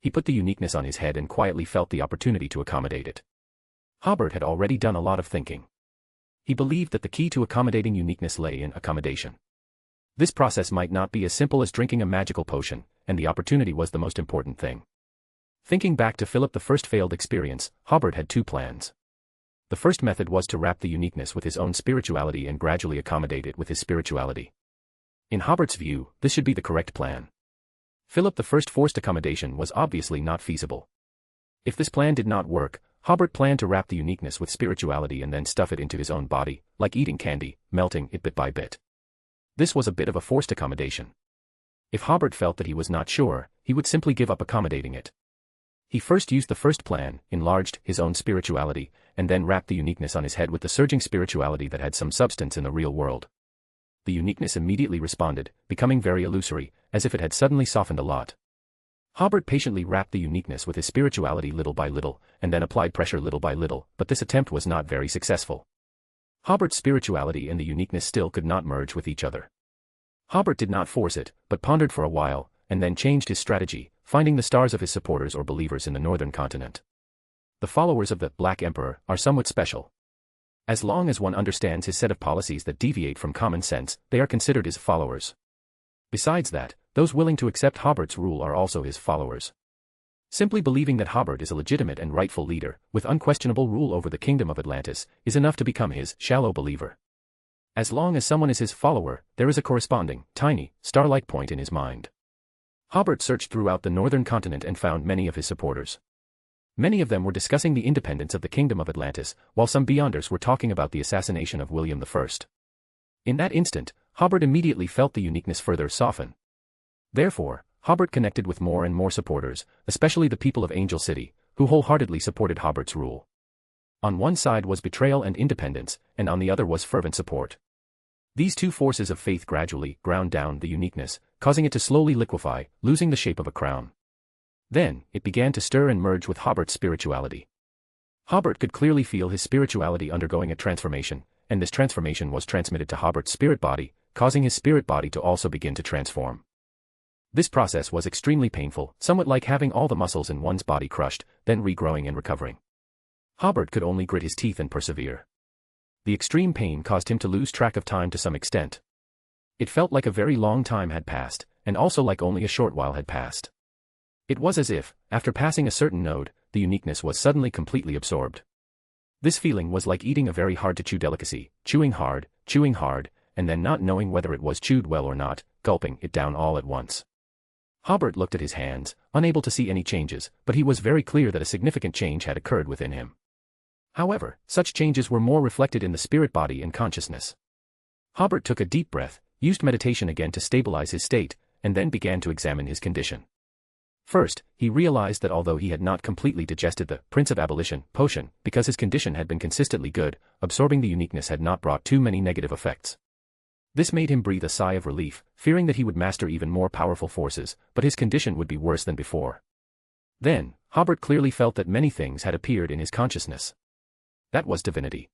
He put the uniqueness on his head and quietly felt the opportunity to accommodate it. Hobert had already done a lot of thinking. He believed that the key to accommodating uniqueness lay in accommodation. This process might not be as simple as drinking a magical potion, and the opportunity was the most important thing. Thinking back to Philip I's failed experience, Hobert had two plans. The first method was to wrap the uniqueness with his own spirituality and gradually accommodate it with his spirituality. In Hobert's view, this should be the correct plan. Philip I's forced accommodation was obviously not feasible. If this plan did not work, Hobert planned to wrap the uniqueness with spirituality and then stuff it into his own body, like eating candy, melting it bit by bit. This was a bit of a forced accommodation. If Hobert felt that he was not sure, he would simply give up accommodating it. He first used the first plan, enlarged his own spirituality, and then wrapped the uniqueness on his head with the surging spirituality that had some substance in the real world. The uniqueness immediately responded, becoming very illusory, as if it had suddenly softened a lot. Hobert patiently wrapped the uniqueness with his spirituality little by little, and then applied pressure little by little, but this attempt was not very successful. Hobert's spirituality and the uniqueness still could not merge with each other. Hobert did not force it, but pondered for a while, and then changed his strategy, finding the stars of his supporters or believers in the northern continent. The followers of the Black Emperor are somewhat special. As long as one understands his set of policies that deviate from common sense, they are considered his followers. Besides that, those willing to accept Hobert's rule are also his followers. Simply believing that Hobert is a legitimate and rightful leader, with unquestionable rule over the kingdom of Atlantis, is enough to become his shallow believer. As long as someone is his follower, there is a corresponding, tiny, star-like point in his mind. Hobert searched throughout the northern continent and found many of his supporters. Many of them were discussing the independence of the kingdom of Atlantis, while some beyonders were talking about the assassination of William I. In that instant, Hobert immediately felt the uniqueness further soften. Therefore, Hobert connected with more and more supporters, especially the people of Angel City, who wholeheartedly supported Hobert's rule. On one side was betrayal and independence, and on the other was fervent support. These two forces of faith gradually ground down the uniqueness, causing it to slowly liquefy, losing the shape of a crown. Then, it began to stir and merge with Hobert's spirituality. Hobert could clearly feel his spirituality undergoing a transformation, and this transformation was transmitted to Hobert's spirit body, causing his spirit body to also begin to transform. This process was extremely painful, somewhat like having all the muscles in one's body crushed, then regrowing and recovering. Hobert could only grit his teeth and persevere. The extreme pain caused him to lose track of time to some extent. It felt like a very long time had passed, and also like only a short while had passed. It was as if, after passing a certain node, the uniqueness was suddenly completely absorbed. This feeling was like eating a very hard-to-chew delicacy, chewing hard, and then not knowing whether it was chewed well or not, gulping it down all at once. Hobert looked at his hands, unable to see any changes, but he was very clear that a significant change had occurred within him. However, such changes were more reflected in the spirit body and consciousness. Hobert took a deep breath, used meditation again to stabilize his state, and then began to examine his condition. First, he realized that although he had not completely digested the Prince of Abolition potion, because his condition had been consistently good, absorbing the uniqueness had not brought too many negative effects. This made him breathe a sigh of relief, fearing that he would master even more powerful forces, but his condition would be worse than before. Then, Hobert clearly felt that many things had appeared in his consciousness. That was divinity.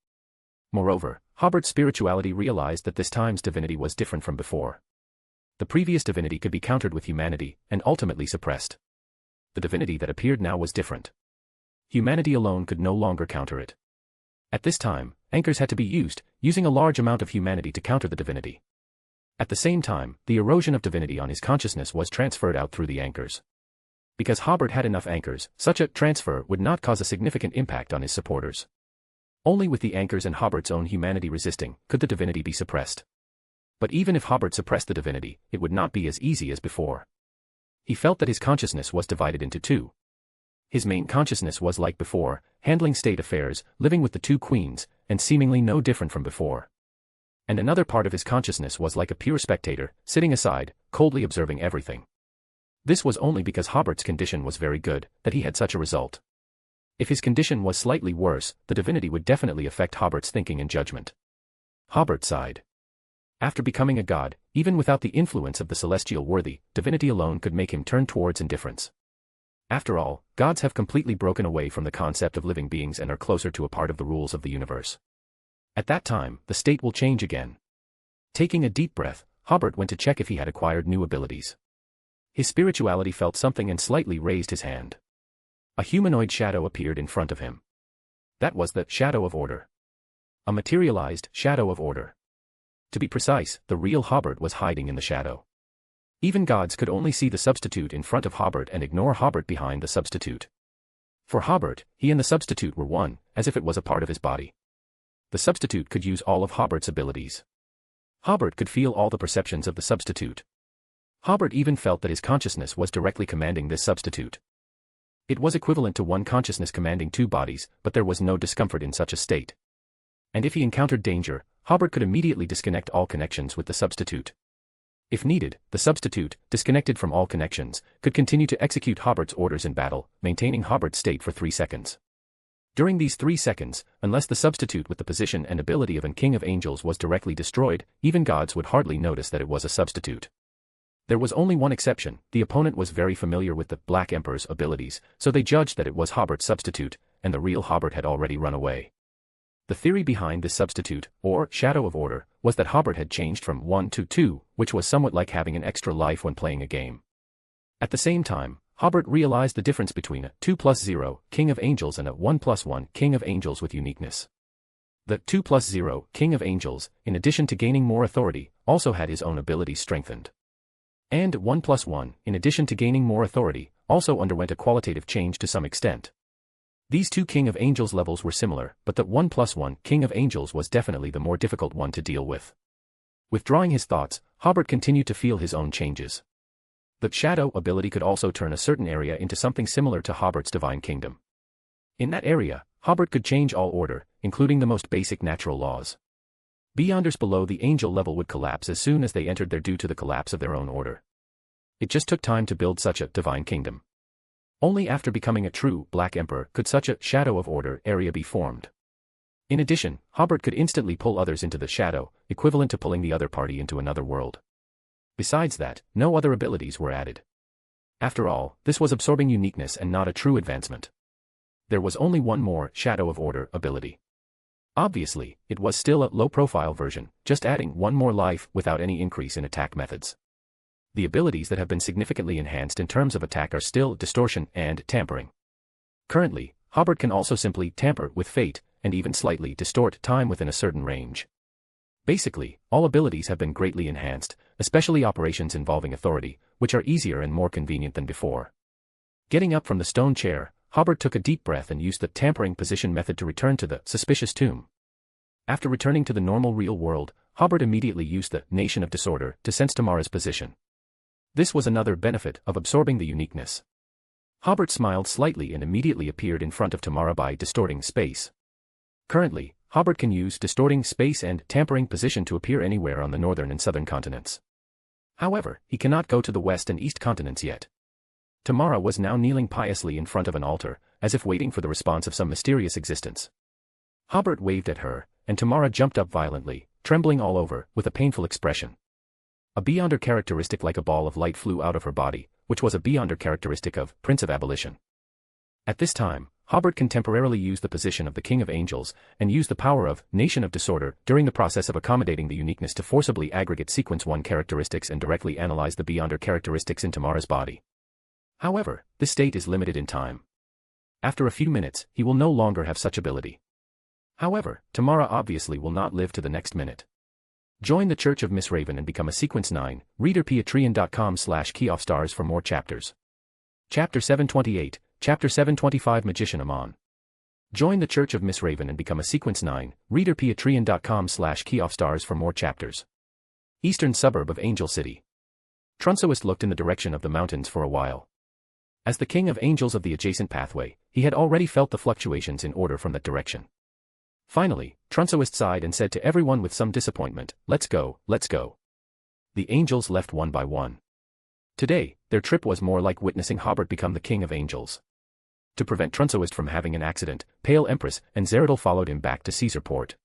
Moreover, Hobert's spirituality realized that this time's divinity was different from before. The previous divinity could be countered with humanity, and ultimately suppressed. The divinity that appeared now was different. Humanity alone could no longer counter it. At this time, anchors had to be used, using a large amount of humanity to counter the divinity. At the same time, the erosion of divinity on his consciousness was transferred out through the anchors. Because Hobert had enough anchors, such a transfer would not cause a significant impact on his supporters. Only with the anchors and Hobert's own humanity resisting, could the divinity be suppressed. But even if Hobert suppressed the divinity, it would not be as easy as before. He felt that his consciousness was divided into two. His main consciousness was like before, handling state affairs, living with the two queens, and seemingly no different from before. And another part of his consciousness was like a pure spectator, sitting aside, coldly observing everything. This was only because Hobert's condition was very good, that he had such a result. If his condition was slightly worse, the divinity would definitely affect Hobert's thinking and judgment. Hobert sighed. After becoming a god, even without the influence of the celestial worthy, divinity alone could make him turn towards indifference. After all, gods have completely broken away from the concept of living beings and are closer to a part of the rules of the universe. At that time, the state will change again. Taking a deep breath, Hobert went to check if he had acquired new abilities. His spirituality felt something and slightly raised his hand. A humanoid shadow appeared in front of him. That was the shadow of order. A materialized shadow of order. To be precise, the real Hobert was hiding in the shadow. Even gods could only see the substitute in front of Hobert and ignore Hobert behind the substitute. For Hobert, he and the substitute were one, as if it was a part of his body. The substitute could use all of Hobert's abilities. Hobert could feel all the perceptions of the substitute. Hobert even felt that his consciousness was directly commanding this substitute. It was equivalent to one consciousness commanding two bodies, but there was no discomfort in such a state. And if he encountered danger, Hobert could immediately disconnect all connections with the substitute. If needed, the substitute, disconnected from all connections, could continue to execute Hobert's orders in battle, maintaining Hobert's state for 3 seconds. During these 3 seconds, unless the substitute with the position and ability of a king of angels was directly destroyed, even gods would hardly notice that it was a substitute. There was only one exception: the opponent was very familiar with the Black Emperor's abilities, so they judged that it was Hobert's substitute, and the real Hobert had already run away. The theory behind this substitute, or shadow of order, was that Hobert had changed from 1 to 2, which was somewhat like having an extra life when playing a game. At the same time, Hobert realized the difference between a 2+0 King of Angels and a 1+1 King of Angels with uniqueness. The 2+0 King of Angels, in addition to gaining more authority, also had his own abilities strengthened. And 1+1, in addition to gaining more authority, also underwent a qualitative change to some extent. These two King of Angels levels were similar, but the 1+1 King of Angels was definitely the more difficult one to deal with. Withdrawing his thoughts, Hobert continued to feel his own changes. The shadow ability could also turn a certain area into something similar to Hobert's divine kingdom. In that area, Hobert could change all order, including the most basic natural laws. Beyonders below the angel level would collapse as soon as they entered there due to the collapse of their own order. It just took time to build such a divine kingdom. Only after becoming a true Black Emperor could such a shadow of order area be formed. In addition, Hobert could instantly pull others into the shadow, equivalent to pulling the other party into another world. Besides that, no other abilities were added. After all, this was absorbing uniqueness and not a true advancement. There was only one more shadow of order ability. Obviously, it was still a low-profile version, just adding one more life without any increase in attack methods. The abilities that have been significantly enhanced in terms of attack are still distortion and tampering. Currently, Hobert can also simply tamper with fate, and even slightly distort time within a certain range. Basically, all abilities have been greatly enhanced, especially operations involving authority, which are easier and more convenient than before. Getting up from the stone chair, Hobert took a deep breath and used the tampering position method to return to the suspicious tomb. After returning to the normal real world, Hobert immediately used the Nation of Disorder to sense Tamara's position. This was another benefit of absorbing the uniqueness. Hobert smiled slightly and immediately appeared in front of Tamara by distorting space. Currently, Hobert can use distorting space and tampering position to appear anywhere on the northern and southern continents. However, he cannot go to the west and east continents yet. Tamara was now kneeling piously in front of an altar, as if waiting for the response of some mysterious existence. Hobert waved at her, and Tamara jumped up violently, trembling all over, with a painful expression. A Beyonder characteristic like a ball of light flew out of her body, which was a Beyonder characteristic of Prince of Abolition. At this time, Hobert can temporarily use the position of the King of Angels, and use the power of Nation of Disorder during the process of accommodating the uniqueness to forcibly aggregate Sequence 1 characteristics and directly analyze the Beyonder characteristics in Tamara's body. However, this state is limited in time. After a few minutes, he will no longer have such ability. However, Tamara obviously will not live to the next minute. Join the Church of Miss Raven and become a Sequence 9, reader patreon.com/keyoffstars for more chapters. Chapter 728, Chapter 725 Magician Amon. Join the Church of Miss Raven and become a Sequence 9, reader patreon.com/keyoffstars for more chapters. Eastern suburb of Angel City. Trunsoist looked in the direction of the mountains for a while. As the King of Angels of the adjacent pathway, he had already felt the fluctuations in order from that direction. Finally, Trunsoist sighed and said to everyone with some disappointment, "Let's go, let's go." The angels left one by one. Today, their trip was more like witnessing Hobert become the King of Angels. To prevent Trunsoist from having an accident, Pale Empress and Zeradal followed him back to Caesarport.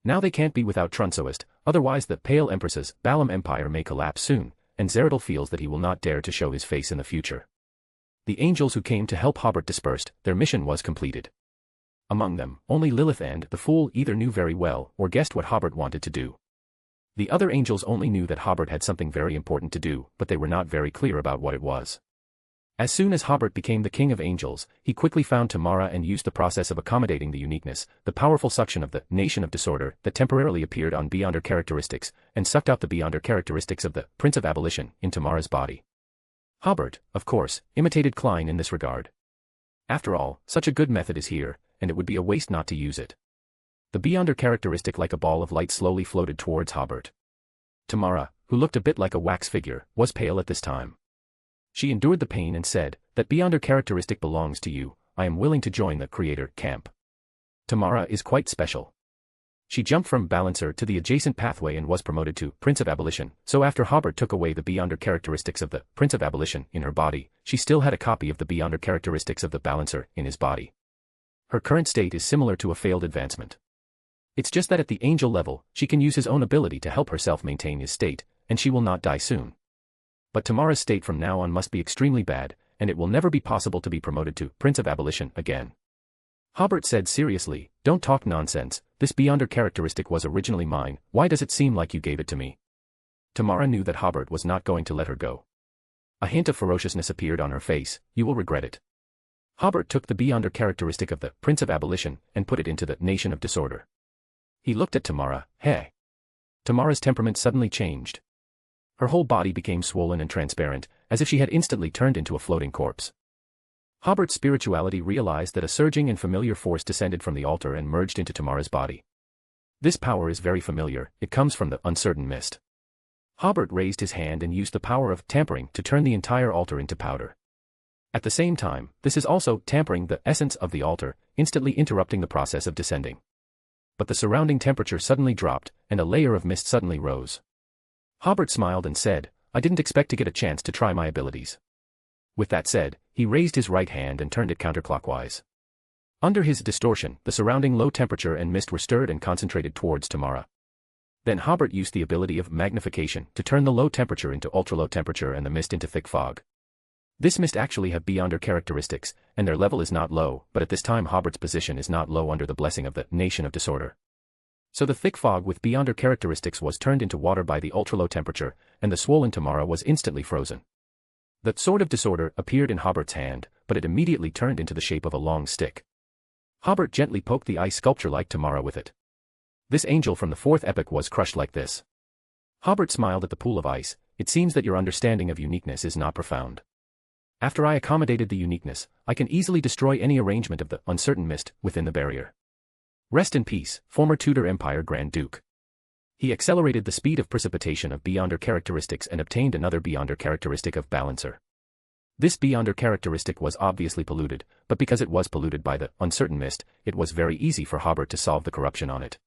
Now they can't be without Trunsoist, otherwise the Pale Empress's Balam Empire may collapse soon, and Zeradal feels that he will not dare to show his face in the future. The angels who came to help Hobert dispersed, their mission was completed. Among them, only Lilith and the Fool either knew very well or guessed what Hobert wanted to do. The other angels only knew that Hobert had something very important to do, but they were not very clear about what it was. As soon as Hobert became the King of Angels, he quickly found Tamara and used the process of accommodating the uniqueness, the powerful suction of the Nation of Disorder that temporarily appeared on Beyonder characteristics, and sucked out the Beyonder characteristics of the Prince of Abolition in Tamara's body. Hobert, of course, imitated Klein in this regard. After all, such a good method is here, and it would be a waste not to use it. The Beyonder characteristic like a ball of light slowly floated towards Hobert. Tamara, who looked a bit like a wax figure, was pale at this time. She endured the pain and said, "That Beyonder characteristic belongs to you, I am willing to join the Creator camp." Tamara is quite special. She jumped from Balancer to the adjacent pathway and was promoted to Prince of Abolition, so after Hobert took away the Beyonder characteristics of the Prince of Abolition in her body, she still had a copy of the Beyonder characteristics of the Balancer in his body. Her current state is similar to a failed advancement. It's just that at the angel level, she can use his own ability to help herself maintain his state, and she will not die soon. But Tamara's state from now on must be extremely bad, and it will never be possible to be promoted to Prince of Abolition again. Hobert said seriously, "Don't talk nonsense, this Beyonder characteristic was originally mine, why does it seem like you gave it to me?" Tamara knew that Hobert was not going to let her go. A hint of ferociousness appeared on her face, "You will regret it." Hobert took the Beyonder characteristic of the Prince of Abolition and put it into the Nation of Disorder. He looked at Tamara, "Hey." Tamara's temperament suddenly changed. Her whole body became swollen and transparent, as if she had instantly turned into a floating corpse. Hobert's spirituality realized that a surging and familiar force descended from the altar and merged into Tamara's body. This power is very familiar, it comes from the uncertain mist. Hobert raised his hand and used the power of tampering to turn the entire altar into powder. At the same time, this is also tampering the essence of the altar, instantly interrupting the process of descending. But the surrounding temperature suddenly dropped, and a layer of mist suddenly rose. Hobert smiled and said, "I didn't expect to get a chance to try my abilities." With that said, he raised his right hand and turned it counterclockwise. Under his distortion, the surrounding low temperature and mist were stirred and concentrated towards Tamara. Then Hobert used the ability of magnification to turn the low temperature into ultra-low temperature and the mist into thick fog. This mist actually have beyonder characteristics, and their level is not low, but at this time Hobert's position is not low under the blessing of the nation of disorder. So the thick fog with beyonder characteristics was turned into water by the ultra-low temperature, and the swollen Tamara was instantly frozen. The sword of disorder appeared in Hobert's hand, but it immediately turned into the shape of a long stick. Hobert gently poked the ice sculpture like Tamara with it. This angel from the fourth epoch was crushed like this. Hobert smiled at the pool of ice. "It seems that your understanding of uniqueness is not profound. After I accommodated the uniqueness, I can easily destroy any arrangement of the uncertain mist within the barrier. Rest in peace, former Tudor Empire Grand Duke." He accelerated the speed of precipitation of beyonder characteristics and obtained another beyonder characteristic of balancer. This beyonder characteristic was obviously polluted, but because it was polluted by the uncertain mist, it was very easy for Hobert to solve the corruption on it.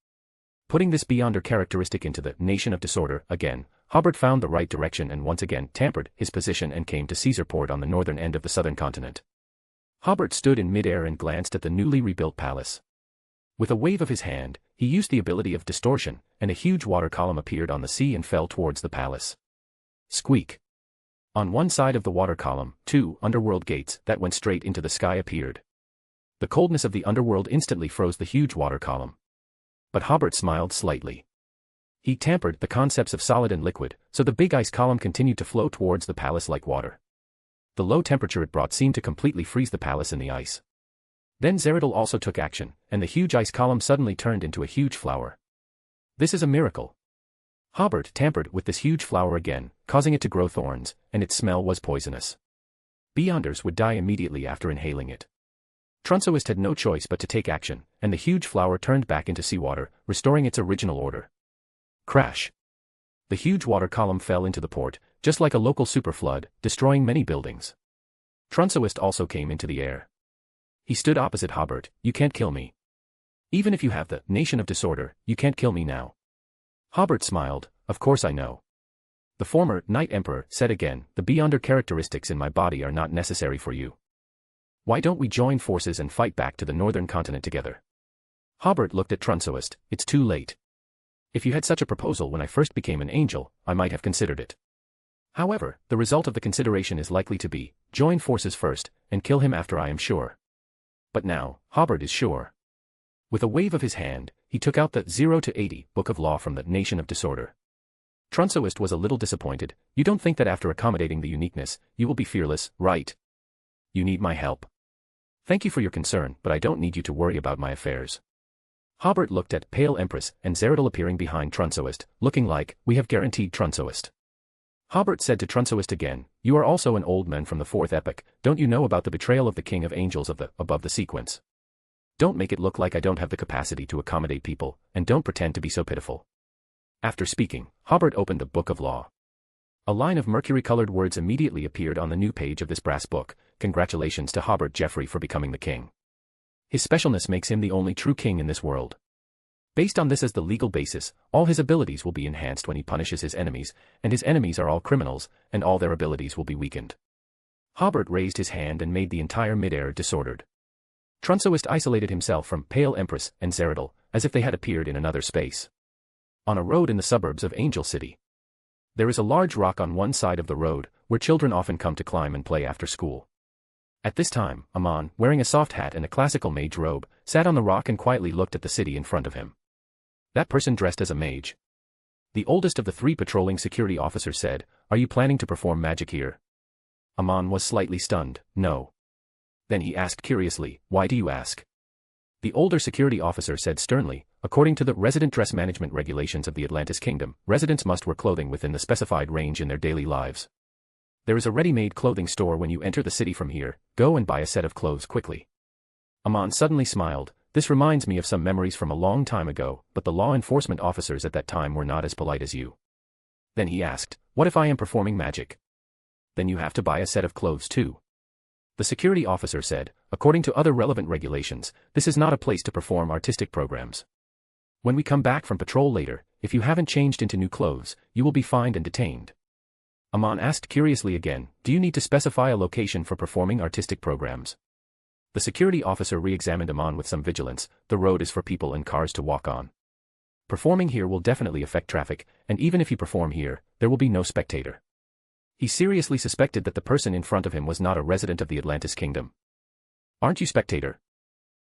Putting this beyonder characteristic into the nation of disorder again, Hobert found the right direction and once again tampered his position and came to Caesarport on the northern end of the southern continent. Hobert stood in midair and glanced at the newly rebuilt palace. With a wave of his hand, he used the ability of distortion, and a huge water column appeared on the sea and fell towards the palace. Squeak. On one side of the water column, two underworld gates that went straight into the sky appeared. The coldness of the underworld instantly froze the huge water column. But Hobert smiled slightly. He tampered the concepts of solid and liquid, so the big ice column continued to flow towards the palace like water. The low temperature it brought seemed to completely freeze the palace in the ice. Then Zeradal also took action, and the huge ice column suddenly turned into a huge flower. This is a miracle. Hobert tampered with this huge flower again, causing it to grow thorns, and its smell was poisonous. Beyonders would die immediately after inhaling it. Trunsoist had no choice but to take action, and the huge flower turned back into seawater, restoring its original order. Crash. The huge water column fell into the port, just like a local superflood, destroying many buildings. Trunsoist also came into the air. He stood opposite Hobert. "You can't kill me. Even if you have the nation of disorder, you can't kill me now." Hobert smiled. "Of course I know." The former Knight Emperor said again, "The beyonder characteristics in my body are not necessary for you. Why don't we join forces and fight back to the northern continent together?" Hobert looked at Trunsoist. "It's too late. If you had such a proposal when I first became an angel, I might have considered it. However, the result of the consideration is likely to be, join forces first, and kill him after I am sure." But now, Hobert is sure. With a wave of his hand, he took out the 0 to 80 Book of Law from the Nation of Disorder. Trunsoist was a little disappointed. "You don't think that after accommodating the uniqueness, you will be fearless, right? You need my help. Thank you for your concern, but I don't need you to worry about my affairs." Hobert looked at Pale Empress and Zeradal appearing behind Trunsoist, looking like, "We have guaranteed Trunsoist." Hobert said to Trunsoist again, "You are also an old man from the fourth epoch. Don't you know about the betrayal of the King of Angels of the above the sequence? Don't make it look like I don't have the capacity to accommodate people, and don't pretend to be so pitiful." After speaking, Hobert opened the Book of Law. A line of mercury-colored words immediately appeared on the new page of this brass book. "Congratulations to Hobert Jeffrey for becoming the king. His specialness makes him the only true king in this world. Based on this as the legal basis, all his abilities will be enhanced when he punishes his enemies, and his enemies are all criminals, and all their abilities will be weakened." Hobert raised his hand and made the entire midair disordered. Trunsoist isolated himself from Pale Empress and Zeradal, as if they had appeared in another space. On a road in the suburbs of Angel City. There is a large rock on one side of the road, where children often come to climb and play after school. At this time, Amon, wearing a soft hat and a classical mage robe, sat on the rock and quietly looked at the city in front of him. That person dressed as a mage. The oldest of the three patrolling security officers said, "Are you planning to perform magic here?" Amon was slightly stunned. "No." Then he asked curiously, "Why do you ask?" The older security officer said sternly, "According to the resident dress management regulations of the Atlantis Kingdom, residents must wear clothing within the specified range in their daily lives. There is a ready-made clothing store when you enter the city from here, go and buy a set of clothes quickly. Aman suddenly smiled. This reminds me of some memories from a long time ago, but the law enforcement officers at that time were not as polite as you. Then he asked, what if I am performing magic? Then you have to buy a set of clothes too. The security officer said, according to other relevant regulations, this is not a place to perform artistic programs. When we come back from patrol later, if you haven't changed into new clothes, you will be fined and detained. Aman asked curiously again, do you need to specify a location for performing artistic programs? The security officer re-examined Aman with some vigilance. The road is for people and cars to walk on. Performing here will definitely affect traffic, and even if you perform here, there will be no spectator. He seriously suspected that the person in front of him was not a resident of the Atlantis kingdom. Aren't you spectator?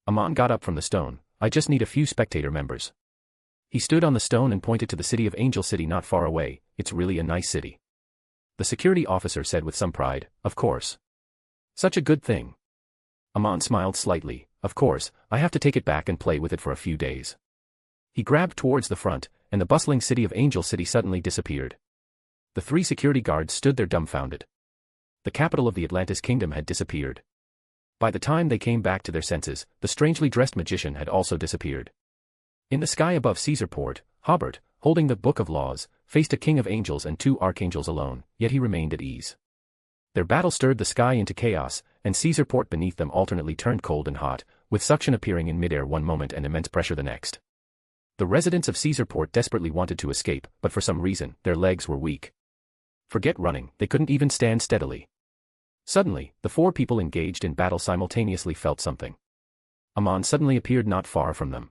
Aman got up from the stone. I just need a few spectator members. He stood on the stone and pointed to the city of Angel City not far away. It's really a nice city. The security officer said with some pride, of course. Such a good thing. Aman smiled slightly. Of course, I have to take it back and play with it for a few days. He grabbed towards the front, and the bustling city of Angel City suddenly disappeared. The 3 security guards stood there dumbfounded. The capital of the Atlantis kingdom had disappeared. By the time they came back to their senses, the strangely dressed magician had also disappeared. In the sky above Caesarport, Hobert, holding the Book of Laws, faced a king of angels and 2 archangels alone, yet he remained at ease. Their battle stirred the sky into chaos, and Caesarport beneath them alternately turned cold and hot, with suction appearing in midair one moment and immense pressure the next. The residents of Caesarport desperately wanted to escape, but for some reason, their legs were weak. Forget running, they couldn't even stand steadily. Suddenly, the 4 people engaged in battle simultaneously felt something. Aman suddenly appeared not far from them.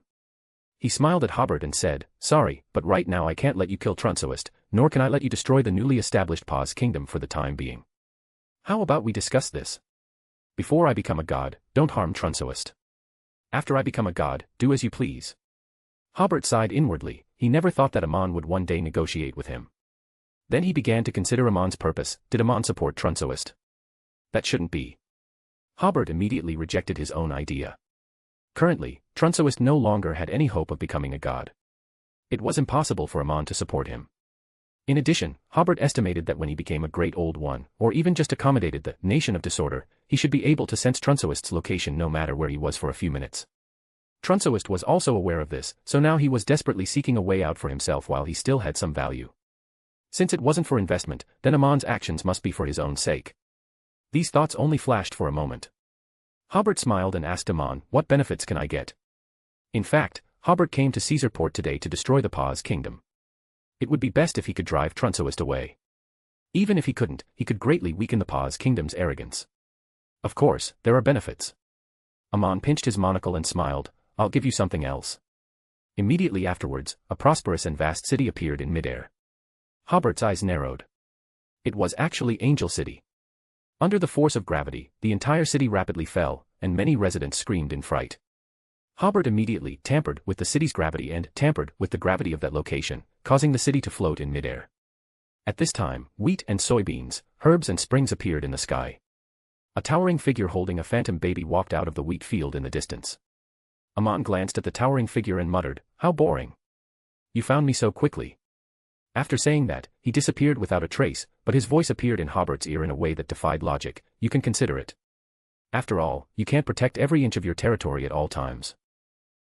He smiled at Hobert and said, sorry, but right now I can't let you kill Trunsoist, nor can I let you destroy the newly established Paz kingdom for the time being. How about we discuss this? Before I become a god, don't harm Trunsoist. After I become a god, do as you please. Hobert sighed inwardly. He never thought that Aman would one day negotiate with him. Then he began to consider Aman's purpose. Did Aman support Trunsoist? That shouldn't be. Hobert immediately rejected his own idea. Currently, Trunsoist no longer had any hope of becoming a god. It was impossible for Aman to support him. In addition, Hobert estimated that when he became a great old one, or even just accommodated the nation of disorder, he should be able to sense Trunsoist's location no matter where he was for a few minutes. Trunsoist was also aware of this, so now he was desperately seeking a way out for himself while he still had some value. Since it wasn't for investment, then Aman's actions must be for his own sake. These thoughts only flashed for a moment. Hobert smiled and asked Aman, what benefits can I get? In fact, Hobert came to Caesarport today to destroy the Paz kingdom. It would be best if he could drive Trunsoist away. Even if he couldn't, he could greatly weaken the Paz kingdom's arrogance. Of course, there are benefits. Aman pinched his monocle and smiled, I'll give you something else. Immediately afterwards, a prosperous and vast city appeared in midair. Hobert's eyes narrowed. It was actually Angel City. Under the force of gravity, the entire city rapidly fell, and many residents screamed in fright. Hobert immediately tampered with the city's gravity and tampered with the gravity of that location, causing the city to float in midair. At this time, wheat and soybeans, herbs and springs appeared in the sky. A towering figure holding a phantom baby walked out of the wheat field in the distance. Aman glanced at the towering figure and muttered, how boring. You found me so quickly. After saying that, he disappeared without a trace, but his voice appeared in Hobert's ear in a way that defied logic. You can consider it. After all, you can't protect every inch of your territory at all times.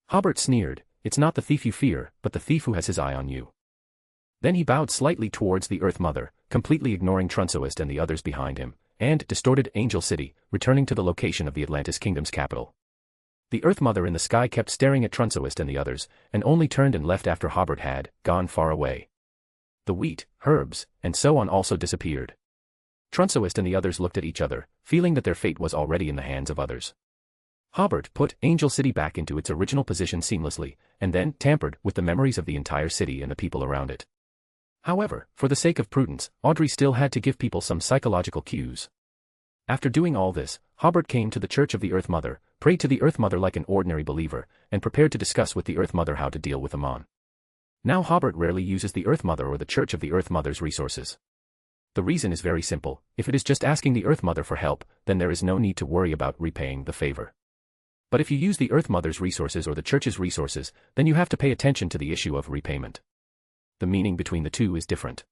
Hobert sneered, it's not the thief you fear, but the thief who has his eye on you. Then he bowed slightly towards the Earth Mother, completely ignoring Trunsoist and the others behind him, and distorted Angel City, returning to the location of the Atlantis Kingdom's capital. The Earth Mother in the sky kept staring at Trunsoist and the others, and only turned and left after Hobert had gone far away. The wheat, herbs, and so on also disappeared. Trunsoist and the others looked at each other, feeling that their fate was already in the hands of others. Hobert put Angel City back into its original position seamlessly, and then tampered with the memories of the entire city and the people around it. However, for the sake of prudence, Audrey still had to give people some psychological cues. After doing all this, Hobert came to the Church of the Earth Mother, prayed to the Earth Mother like an ordinary believer, and prepared to discuss with the Earth Mother how to deal with Aman. Now Hobert rarely uses the Earth Mother or the Church of the Earth Mother's resources. The reason is very simple. If it is just asking the Earth Mother for help, then there is no need to worry about repaying the favor. But if you use the Earth Mother's resources or the Church's resources, then you have to pay attention to the issue of repayment. The meaning between the two is different.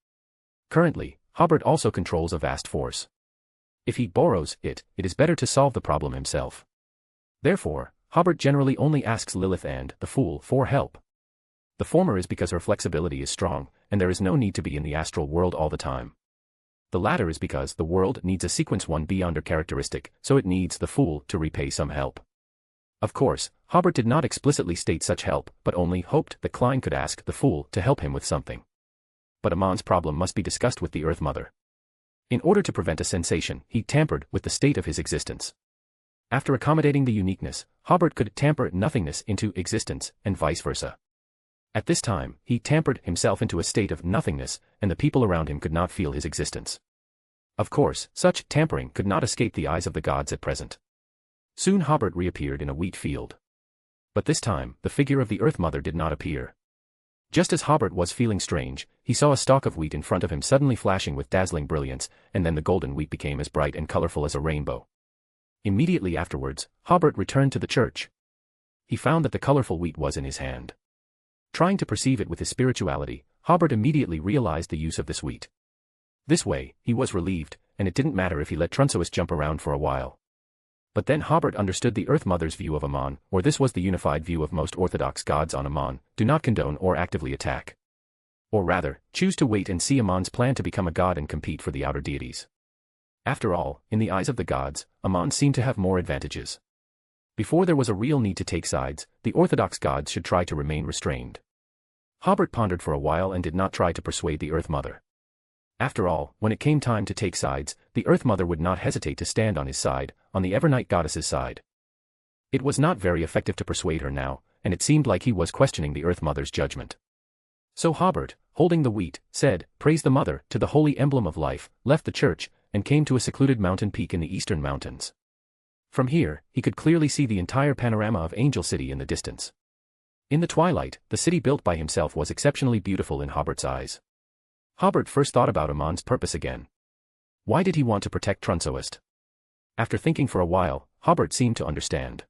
Currently, Hobert also controls a vast force. If he borrows it, it is better to solve the problem himself. Therefore, Hobert generally only asks Lilith and the Fool for help. The former is because her flexibility is strong, and there is no need to be in the astral world all the time. The latter is because the world needs a sequence 1 beyonder characteristic, so it needs the Fool to repay some help. Of course, Hobert did not explicitly state such help, but only hoped that Klein could ask the Fool to help him with something. But Amon's problem must be discussed with the Earth Mother. In order to prevent a sensation, he tampered with the state of his existence. After accommodating the uniqueness, Hobert could tamper nothingness into existence, and vice versa. At this time, he tampered himself into a state of nothingness, and the people around him could not feel his existence. Of course, such tampering could not escape the eyes of the gods at present. Soon Hobert reappeared in a wheat field. But this time, the figure of the Earth Mother did not appear. Just as Hobert was feeling strange, he saw a stalk of wheat in front of him suddenly flashing with dazzling brilliance, and then the golden wheat became as bright and colorful as a rainbow. Immediately afterwards, Hobert returned to the church. He found that the colorful wheat was in his hand. Trying to perceive it with his spirituality, Hobert immediately realized the use of this wheat. This way, he was relieved, and it didn't matter if he let Trunsoist jump around for a while. But then Hobert understood the Earth Mother's view of Amon, or this was the unified view of most orthodox gods on Amon: do not condone or actively attack. Or rather, choose to wait and see Amon's plan to become a god and compete for the outer deities. After all, in the eyes of the gods, Amon seemed to have more advantages. Before there was a real need to take sides, the orthodox gods should try to remain restrained. Hobert pondered for a while and did not try to persuade the Earth Mother. After all, when it came time to take sides, the Earth Mother would not hesitate to stand on his side, on the Evernight goddess's side. It was not very effective to persuade her now, and it seemed like he was questioning the Earth Mother's judgment. So Hobert, holding the wheat, said, "Praise the Mother," to the holy emblem of life, left the church, and came to a secluded mountain peak in the eastern mountains. From here, he could clearly see the entire panorama of Angel City in the distance. In the twilight, the city built by himself was exceptionally beautiful in Hobert's eyes. Hobert first thought about Amon's purpose again. Why did he want to protect Trunsoist? After thinking for a while, Hobert seemed to understand.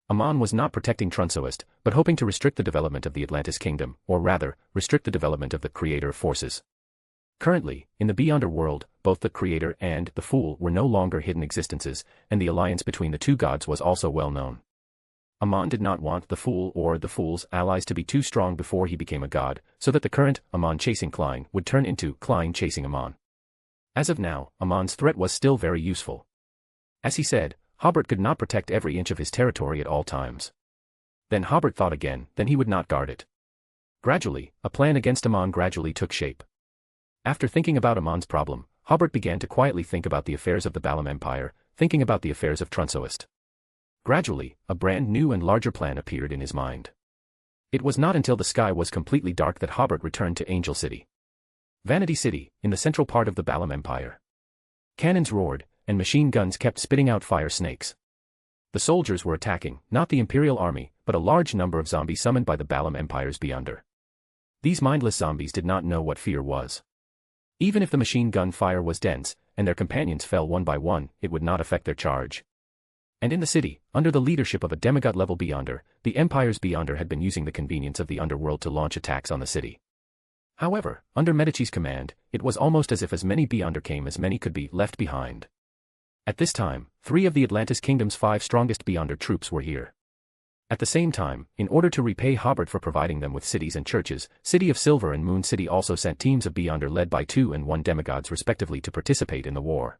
Amon was not protecting Trunsoist, but hoping to restrict the development of the Atlantis kingdom, or rather, restrict the development of the creator forces. Currently, in the Beyonder world, both the creator and the Fool were no longer hidden existences, and the alliance between the two gods was also well known. Amon did not want the Fool or the Fool's allies to be too strong before he became a god, so that the current Amon chasing Klein would turn into Klein chasing Amon. As of now, Amon's threat was still very useful. As he said, Hobert could not protect every inch of his territory at all times. Then Hobert thought again, then he would not guard it. Gradually, a plan against Amon gradually took shape. After thinking about Amon's problem, Hobert began to quietly think about the affairs of the Balam Empire, thinking about the affairs of Trunsoist. Gradually, a brand new and larger plan appeared in his mind. It was not until the sky was completely dark that Hobert returned to Angel City. Vanity City, in the central part of the Balam Empire. Cannons roared, and machine guns kept spitting out fire snakes. The soldiers were attacking, not the Imperial army, but a large number of zombies summoned by the Balam Empire's Beyonder. These mindless zombies did not know what fear was. Even if the machine gun fire was dense, and their companions fell one by one, it would not affect their charge. And in the city, under the leadership of a demigod-level Beyonder, the Empire's Beyonder had been using the convenience of the underworld to launch attacks on the city. However, under Medici's command, it was almost as if as many Beyonder came as many could be left behind. At this time, 3 of the Atlantis Kingdom's 5 strongest Beyonder troops were here. At the same time, in order to repay Hobert for providing them with cities and churches, City of Silver and Moon City also sent teams of Beyonder led by 2 and 1 demigods respectively to participate in the war.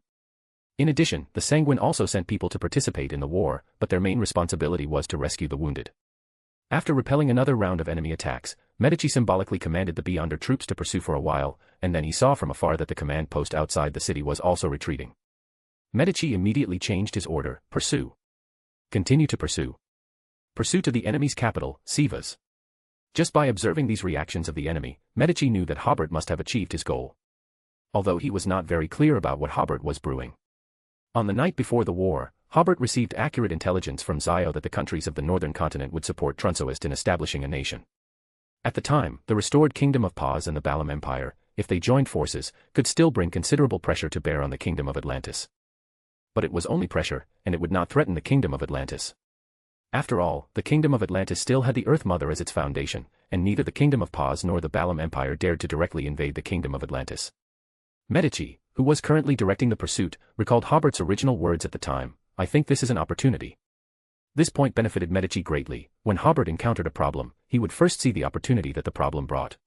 In addition, the Sanguine also sent people to participate in the war, but their main responsibility was to rescue the wounded. After repelling another round of enemy attacks, Medici symbolically commanded the Beyonder troops to pursue for a while, and then he saw from afar that the command post outside the city was also retreating. Medici immediately changed his order: pursue. Continue to pursue. Pursue to the enemy's capital, Sivas. Just by observing these reactions of the enemy, Medici knew that Hobert must have achieved his goal. Although he was not very clear about what Hobert was brewing. On the night before the war, Hobert received accurate intelligence from Zio that the countries of the northern continent would support Trunsoist in establishing a nation. At the time, the restored Kingdom of Paz and the Balam Empire, if they joined forces, could still bring considerable pressure to bear on the Kingdom of Atlantis. But it was only pressure, and it would not threaten the Kingdom of Atlantis. After all, the Kingdom of Atlantis still had the Earth Mother as its foundation, and neither the Kingdom of Paz nor the Balam Empire dared to directly invade the Kingdom of Atlantis. Medici, who was currently directing the pursuit, recalled Hobert's original words at the time, "I think this is an opportunity." This point benefited Medici greatly. When Hobert encountered a problem, he would first see the opportunity that the problem brought.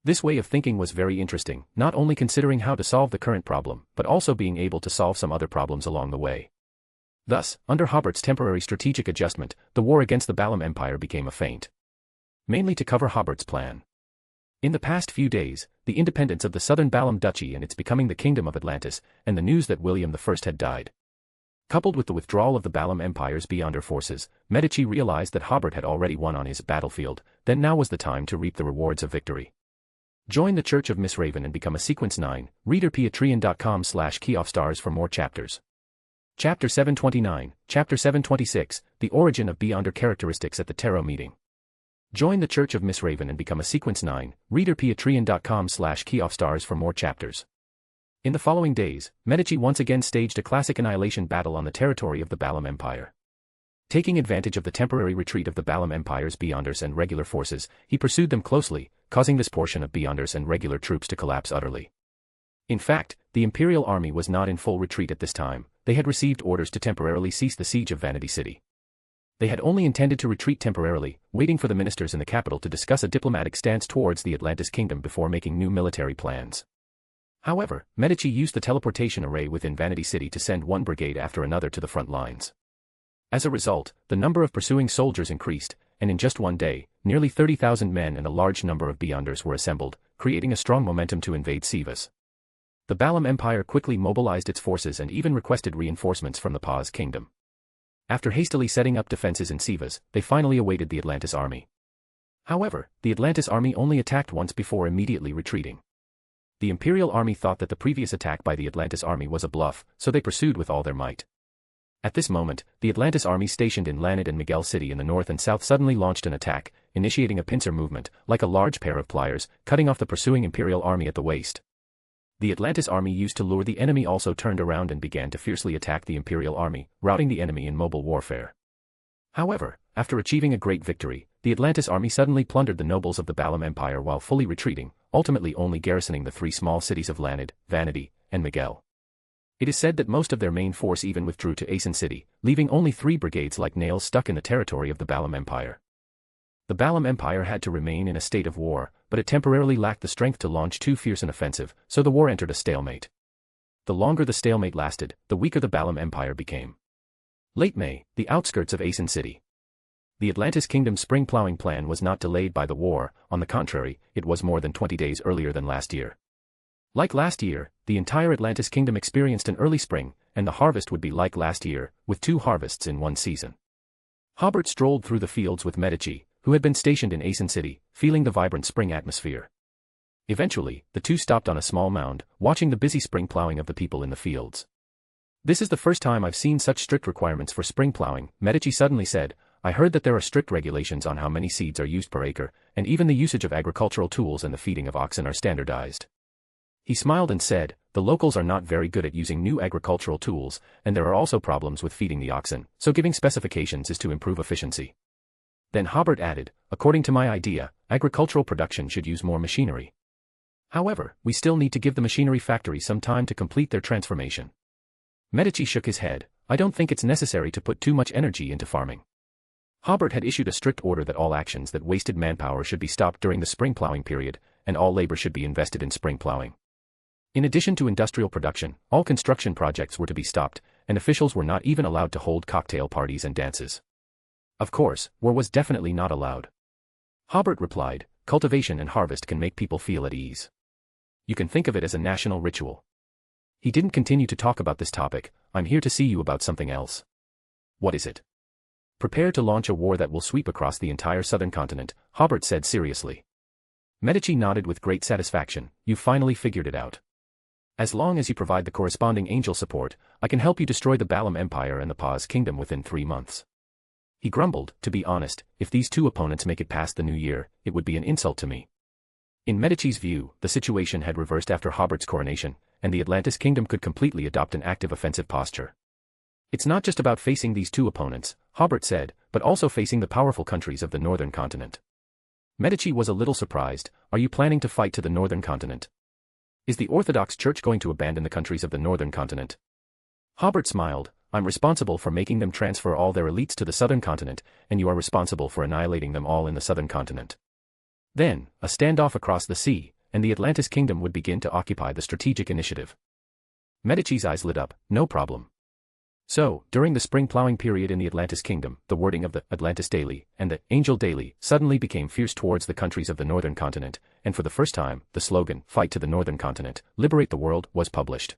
This way of thinking was very interesting, not only considering how to solve the current problem, but also being able to solve some other problems along the way. Thus, under Hobert's temporary strategic adjustment, the war against the Balam Empire became a feint. Mainly to cover Hobert's plan. In the past few days, the independence of the southern Balam Duchy and its becoming the Kingdom of Atlantis, and the news that William I had died. Coupled with the withdrawal of the Balam Empire's Beyonder forces, Medici realized that Hobert had already won on his battlefield, then now was the time to reap the rewards of victory. Join the Church of Miss Raven and become a Sequence 9, reader patreon.com/keyoffstars for more chapters. Chapter 729, Chapter 726, The Origin of Beyonder Characteristics at the Tarot Meeting. Join the Church of Miss Raven and become a Sequence 9, reader patreon.com/keyoffstars for more chapters. In the following days, Medici once again staged a classic annihilation battle on the territory of the Balam Empire. Taking advantage of the temporary retreat of the Balam Empire's Beyonders and regular forces, he pursued them closely, causing this portion of Beyonders and regular troops to collapse utterly. In fact, the Imperial Army was not in full retreat at this time. They had received orders to temporarily cease the siege of Vanity City. They had only intended to retreat temporarily, waiting for the ministers in the capital to discuss a diplomatic stance towards the Atlantis Kingdom before making new military plans. However, Medici used the teleportation array within Vanity City to send one brigade after another to the front lines. As a result, the number of pursuing soldiers increased, and in just one day, nearly 30,000 men and a large number of Beyonders were assembled, creating a strong momentum to invade Sivas. The Balam Empire quickly mobilized its forces and even requested reinforcements from the Paz Kingdom. After hastily setting up defenses in Sivas, they finally awaited the Atlantis army. However, the Atlantis army only attacked once before immediately retreating. The Imperial army thought that the previous attack by the Atlantis army was a bluff, so they pursued with all their might. At this moment, the Atlantis army stationed in Lanad and Miguel City in the north and south suddenly launched an attack, initiating a pincer movement, like a large pair of pliers, cutting off the pursuing Imperial army at the waist. The Atlantis army used to lure the enemy also turned around and began to fiercely attack the Imperial army, routing the enemy in mobile warfare. However, after achieving a great victory, the Atlantis army suddenly plundered the nobles of the Balam Empire while fully retreating, ultimately only garrisoning the three small cities of Lanad, Vanity, and Miguel. It is said that most of their main force even withdrew to Asen City, leaving only 3 brigades like nails stuck in the territory of the Balam Empire. The Balam Empire had to remain in a state of war, but it temporarily lacked the strength to launch too fierce an offensive, so the war entered a stalemate. The longer the stalemate lasted, the weaker the Balam Empire became. Late May, the outskirts of Asen City. The Atlantis Kingdom's spring plowing plan was not delayed by the war, on the contrary, it was more than 20 days earlier than last year. Like last year, the entire Atlantis Kingdom experienced an early spring, and the harvest would be like last year, with 2 harvests in one season. Hobert strolled through the fields with Medici, who had been stationed in Asen City, feeling the vibrant spring atmosphere. Eventually, the two stopped on a small mound, watching the busy spring plowing of the people in the fields. "This is the first time I've seen such strict requirements for spring plowing," Medici suddenly said. "I heard that there are strict regulations on how many seeds are used per acre, and even the usage of agricultural tools and the feeding of oxen are standardized." He smiled and said, "The locals are not very good at using new agricultural tools, and there are also problems with feeding the oxen, so giving specifications is to improve efficiency." Then Hobert added, "According to my idea, agricultural production should use more machinery. However, we still need to give the machinery factory some time to complete their transformation." Medici shook his head. "I don't think it's necessary to put too much energy into farming." Hobert had issued a strict order that all actions that wasted manpower should be stopped during the spring plowing period, and all labor should be invested in spring plowing. In addition to industrial production, all construction projects were to be stopped, and officials were not even allowed to hold cocktail parties and dances. Of course, war was definitely not allowed. Hobert replied, "Cultivation and harvest can make people feel at ease. You can think of it as a national ritual." He didn't continue to talk about this topic. "I'm here to see you about something else." "What is it?" "Prepare to launch a war that will sweep across the entire southern continent," Hobert said seriously. Medici nodded with great satisfaction. "You've finally figured it out. As long as you provide the corresponding angel support, I can help you destroy the Balam Empire and the Paz Kingdom within 3 months." He grumbled, "To be honest, if these two opponents make it past the new year, it would be an insult to me." In Medici's view, the situation had reversed after Hobert's coronation, and the Atlantis Kingdom could completely adopt an active offensive posture. "It's not just about facing these two opponents," Hobert said, "but also facing the powerful countries of the northern continent." Medici was a little surprised. "Are you planning to fight to the northern continent?" Is the Orthodox Church going to abandon the countries of the northern continent? Hobert smiled. I'm responsible for making them transfer all their elites to the southern continent, and you are responsible for annihilating them all in the southern continent. Then, a standoff across the sea, and the Atlantis Kingdom would begin to occupy the strategic initiative. Medici's eyes lit up. No problem. So, during the spring plowing period in the Atlantis Kingdom, the wording of the Atlantis Daily and the Angel Daily suddenly became fierce towards the countries of the northern continent, and for the first time, the slogan, Fight to the Northern Continent, Liberate the World, was published.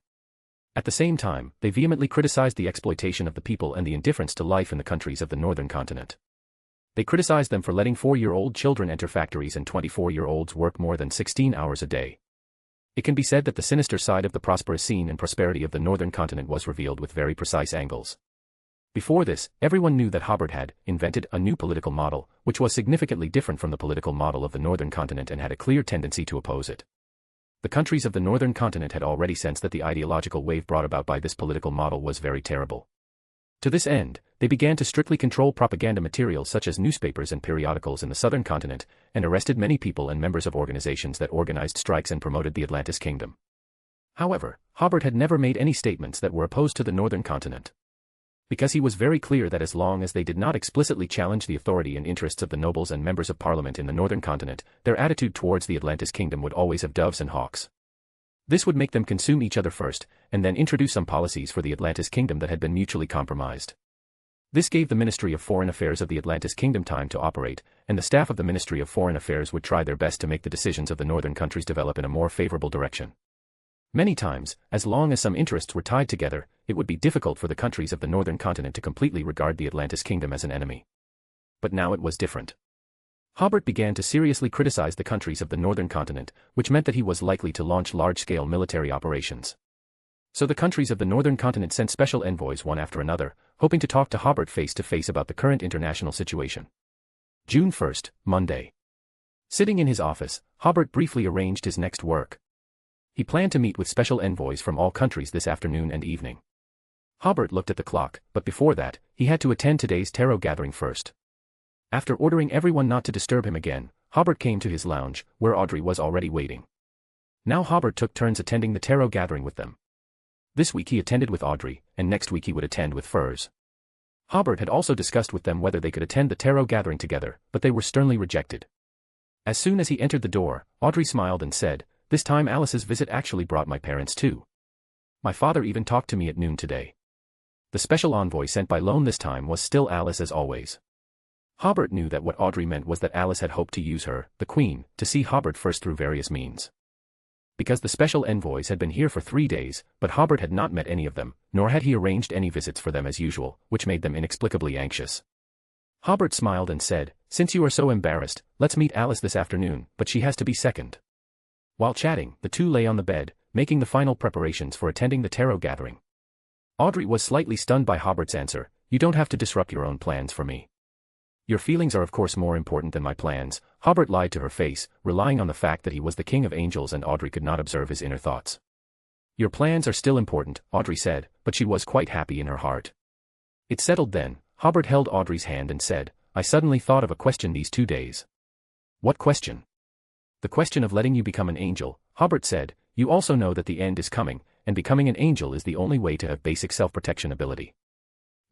At the same time, they vehemently criticized the exploitation of the people and the indifference to life in the countries of the northern continent. They criticized them for letting 4-year-old children enter factories and 24-year-olds work more than 16 hours a day. It can be said that the sinister side of the prosperous scene and prosperity of the northern continent was revealed with very precise angles. Before this, everyone knew that Hobert had invented a new political model, which was significantly different from the political model of the northern continent and had a clear tendency to oppose it. The countries of the northern continent had already sensed that the ideological wave brought about by this political model was very terrible. To this end, they began to strictly control propaganda materials such as newspapers and periodicals in the southern continent, and arrested many people and members of organizations that organized strikes and promoted the Atlantis Kingdom. However, Hobert had never made any statements that were opposed to the northern continent. Because he was very clear that as long as they did not explicitly challenge the authority and interests of the nobles and members of parliament in the northern continent, their attitude towards the Atlantis Kingdom would always have doves and hawks. This would make them consume each other first, and then introduce some policies for the Atlantis Kingdom that had been mutually compromised. This gave the Ministry of Foreign Affairs of the Atlantis Kingdom time to operate, and the staff of the Ministry of Foreign Affairs would try their best to make the decisions of the northern countries develop in a more favorable direction. Many times, as long as some interests were tied together, it would be difficult for the countries of the northern continent to completely regard the Atlantis Kingdom as an enemy. But now it was different. Hobert began to seriously criticize the countries of the northern continent, which meant that he was likely to launch large-scale military operations. So the countries of the northern continent sent special envoys one after another, hoping to talk to Hobert face-to-face about the current international situation. June 1st, Monday. Sitting in his office, Hobert briefly arranged his next work. He planned to meet with special envoys from all countries this afternoon and evening. Hobert looked at the clock, but before that, he had to attend today's tarot gathering first. After ordering everyone not to disturb him again, Hobert came to his lounge, where Audrey was already waiting. Now Hobert took turns attending the tarot gathering with them. This week he attended with Audrey, and next week he would attend with Furs. Hobert had also discussed with them whether they could attend the tarot gathering together, but they were sternly rejected. As soon as he entered the door, Audrey smiled and said, "This time Alice's visit actually brought my parents too. My father even talked to me at noon today." The special envoy sent by loan this time was still Alice as always. Hobert knew that what Audrey meant was that Alice had hoped to use her, the Queen, to see Hobert first through various means. Because the special envoys had been here for 3 days, but Hobert had not met any of them, nor had he arranged any visits for them as usual, which made them inexplicably anxious. Hobert smiled and said, "Since you are so embarrassed, let's meet Alice this afternoon, but she has to be second." While chatting, the two lay on the bed, making the final preparations for attending the tarot gathering. Audrey was slightly stunned by Hobert's answer, "You don't have to disrupt your own plans for me." "Your feelings are of course more important than my plans," Hobert lied to her face, relying on the fact that he was the king of angels and Audrey could not observe his inner thoughts. "Your plans are still important," Audrey said, but she was quite happy in her heart. It settled then. Hobert held Audrey's hand and said, "I suddenly thought of a question these 2 days." "What question?" "The question of letting you become an angel," Hobert said. "You also know that the end is coming, and becoming an angel is the only way to have basic self-protection ability."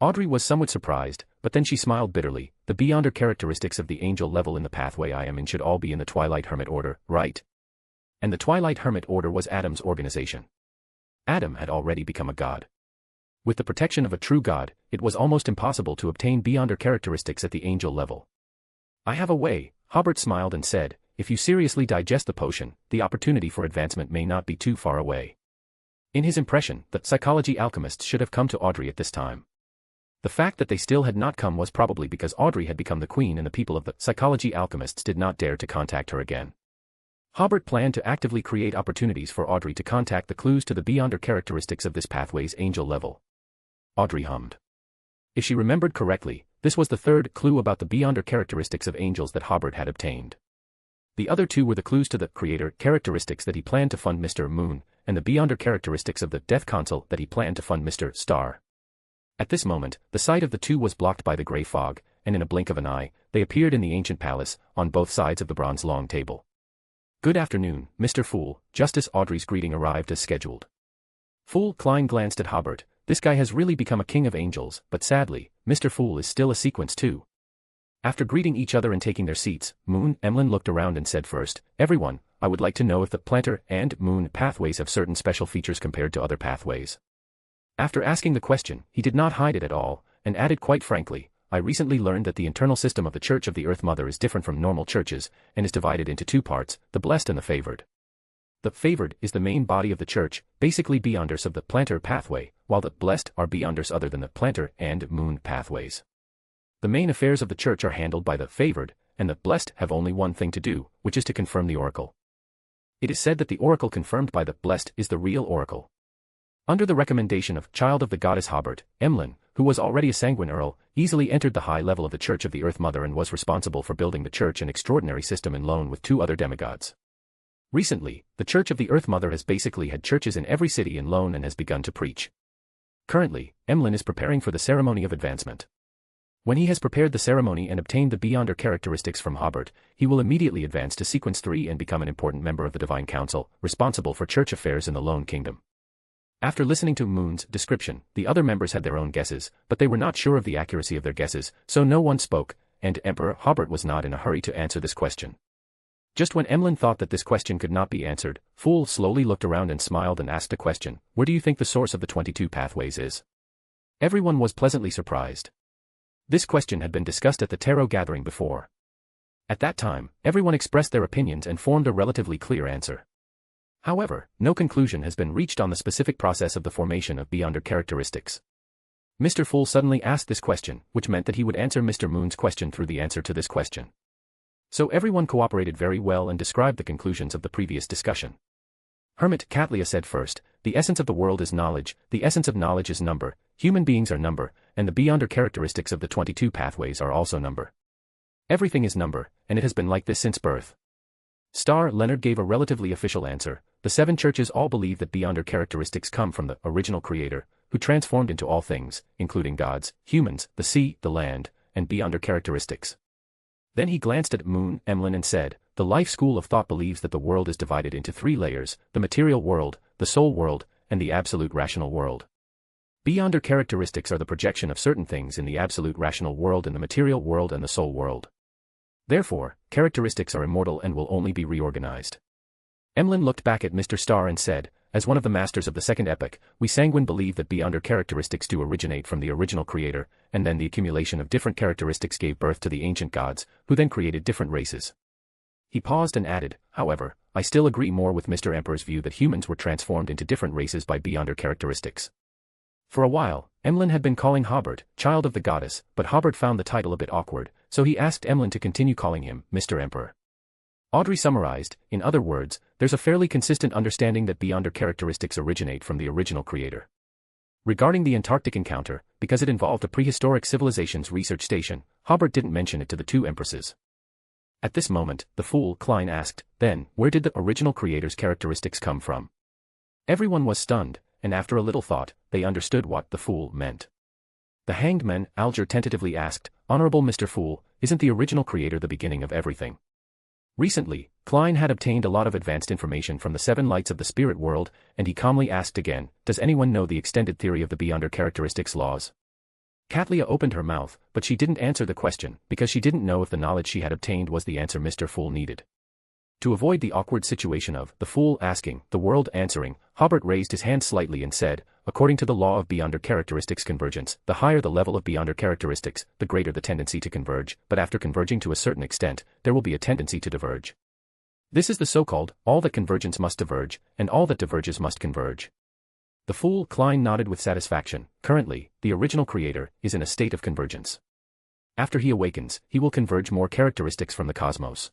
Audrey was somewhat surprised, but then she smiled bitterly. "The beyonder characteristics of the angel level in the pathway I am in should all be in the Twilight Hermit Order, right?" And the Twilight Hermit Order was Adam's organization. Adam had already become a god. With the protection of a true god, it was almost impossible to obtain beyonder characteristics at the angel level. "I have a way," Hobert smiled and said, "if you seriously digest the potion, the opportunity for advancement may not be too far away." In his impression, the psychology alchemists should have come to Audrey at this time. The fact that they still had not come was probably because Audrey had become the queen and the people of the psychology alchemists did not dare to contact her again. Hobert planned to actively create opportunities for Audrey to contact the clues to the beyonder characteristics of this pathway's angel level. Audrey hummed. If she remembered correctly, this was the third clue about the beyonder characteristics of angels that Hobert had obtained. The other two were the clues to the creator characteristics that he planned to fund Mr. Moon, and the beyonder characteristics of the death consul that he planned to fund Mr. Star. At this moment, the sight of the two was blocked by the grey fog, and in a blink of an eye, they appeared in the ancient palace, on both sides of the bronze long table. Good afternoon, Mr. Fool. Justice Audrey's greeting arrived as scheduled. Fool Klein glanced at Hobert. This guy has really become a king of angels, but sadly, Mr. Fool is still a sequence too. After greeting each other and taking their seats, Moon Emlyn looked around and said first, everyone, I would like to know if the plantar and moon pathways have certain special features compared to other pathways. After asking the question, he did not hide it at all, and added quite frankly, I recently learned that the internal system of the Church of the Earth Mother is different from normal churches, and is divided into two parts, the blessed and the favored. The favored is the main body of the church, basically beyonders of the plantar pathway, while the blessed are beyonders other than the plantar and moon pathways. The main affairs of the church are handled by the favored, and the blessed have only one thing to do, which is to confirm the oracle. It is said that the oracle confirmed by the blessed is the real oracle. Under the recommendation of child of the goddess Hobert, Emlyn, who was already a sanguine earl, easily entered the high level of the Church of the Earth Mother and was responsible for building the church an extraordinary system in loan with two other demigods. Recently, the Church of the Earth Mother has basically had churches in every city in loan and has begun to preach. Currently, Emlyn is preparing for the ceremony of advancement. When he has prepared the ceremony and obtained the beyonder characteristics from Hobert, he will immediately advance to sequence 3 and become an important member of the Divine Council, responsible for church affairs in the Lone Kingdom. After listening to Moon's description, the other members had their own guesses, but they were not sure of the accuracy of their guesses, so no one spoke, and Emperor Hobert was not in a hurry to answer this question. Just when Emlyn thought that this question could not be answered, Fool slowly looked around and smiled and asked a question, where do you think the source of the 22 pathways is? Everyone was pleasantly surprised. This question had been discussed at the tarot gathering before. At that time, everyone expressed their opinions and formed a relatively clear answer. However, no conclusion has been reached on the specific process of the formation of beyonder characteristics. Mr. Fool suddenly asked this question, which meant that he would answer Mr. Moon's question through the answer to this question. So everyone cooperated very well and described the conclusions of the previous discussion. Hermit Catlia said first, the essence of the world is knowledge, the essence of knowledge is number, human beings are number, and the beyonder characteristics of the 22 pathways are also number. Everything is number, and it has been like this since birth. Star Leonard gave a relatively official answer, the 7 churches all believe that beyonder characteristics come from the original creator, who transformed into all things, including gods, humans, the sea, the land, and beyonder characteristics. Then he glanced at Moon Emlyn and said, the life school of thought believes that the world is divided into 3 layers, the material world, the soul world, and the absolute rational world. Beyonder characteristics are the projection of certain things in the absolute rational world and the material world and the soul world. Therefore, characteristics are immortal and will only be reorganized. Emlyn looked back at Mr. Star and said, as one of the masters of the second epoch, we sanguine believe that beyonder characteristics do originate from the original creator, and then the accumulation of different characteristics gave birth to the ancient gods, who then created different races. He paused and added, however, I still agree more with Mr. Emperor's view that humans were transformed into different races by beyonder characteristics. For a while, Emlyn had been calling Hobert, child of the goddess, but Hobert found the title a bit awkward, so he asked Emlyn to continue calling him Mr. Emperor. Audrey summarized, in other words, there's a fairly consistent understanding that beyonder characteristics originate from the original creator. Regarding the Antarctic encounter, because it involved a prehistoric civilization's research station, Hobert didn't mention it to the 2 empresses. At this moment, the Fool Klein asked, then, where did the original creator's characteristics come from? Everyone was stunned, and after a little thought, they understood what the Fool meant. The Hanged Man, Alger tentatively asked, Honorable Mr. Fool, isn't the original creator the beginning of everything? Recently, Klein had obtained a lot of advanced information from the 7 lights of the spirit world, and he calmly asked again, does anyone know the extended theory of the beyonder characteristics laws? Catlia opened her mouth, but she didn't answer the question, because she didn't know if the knowledge she had obtained was the answer Mr. Fool needed. To avoid the awkward situation of the Fool asking, the world answering, Hobert raised his hand slightly and said, according to the law of beyonder characteristics convergence, the higher the level of beyonder characteristics, the greater the tendency to converge, but after converging to a certain extent, there will be a tendency to diverge. This is the so-called, all that convergence must diverge, and all that diverges must converge. The Fool Klein nodded with satisfaction. Currently, the original creator is in a state of convergence. After he awakens, he will converge more characteristics from the cosmos.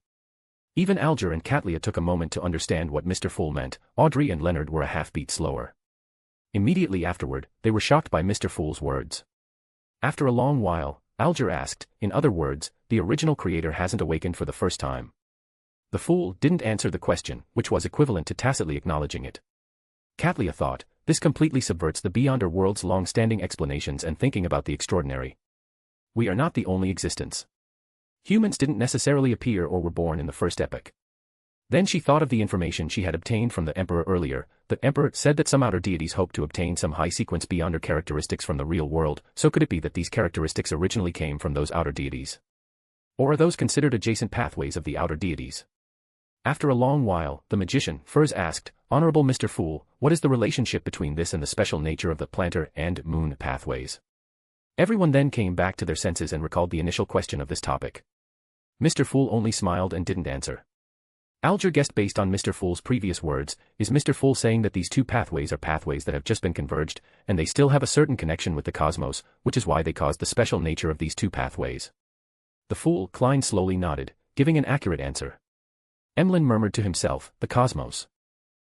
Even Alger and Catlia took a moment to understand what Mr. Fool meant. Audrey and Leonard were a half-beat slower. Immediately afterward, they were shocked by Mr. Fool's words. After a long while, Alger asked, in other words, the original creator hasn't awakened for the first time. The Fool didn't answer the question, which was equivalent to tacitly acknowledging it. Catlia thought, this completely subverts the beyonder world's long-standing explanations and thinking about the extraordinary. We are not the only existence. Humans didn't necessarily appear or were born in the first epoch. Then she thought of the information she had obtained from the Emperor earlier. The Emperor said that some outer deities hoped to obtain some high sequence beyonder characteristics from the real world, so could it be that these characteristics originally came from those outer deities? Or are those considered adjacent pathways of the outer deities? After a long while, the magician, Furs, asked, "Honorable Mr. Fool, what is the relationship between this and the special nature of the plantar and moon pathways?" Everyone then came back to their senses and recalled the initial question of this topic. Mr. Fool only smiled and didn't answer. Alger guessed based on Mr. Fool's previous words, is Mr. Fool saying that these two pathways are pathways that have just been converged, and they still have a certain connection with the cosmos, which is why they caused the special nature of these two pathways? The Fool, Klein, slowly nodded, giving an accurate answer. Emlyn murmured to himself, the cosmos.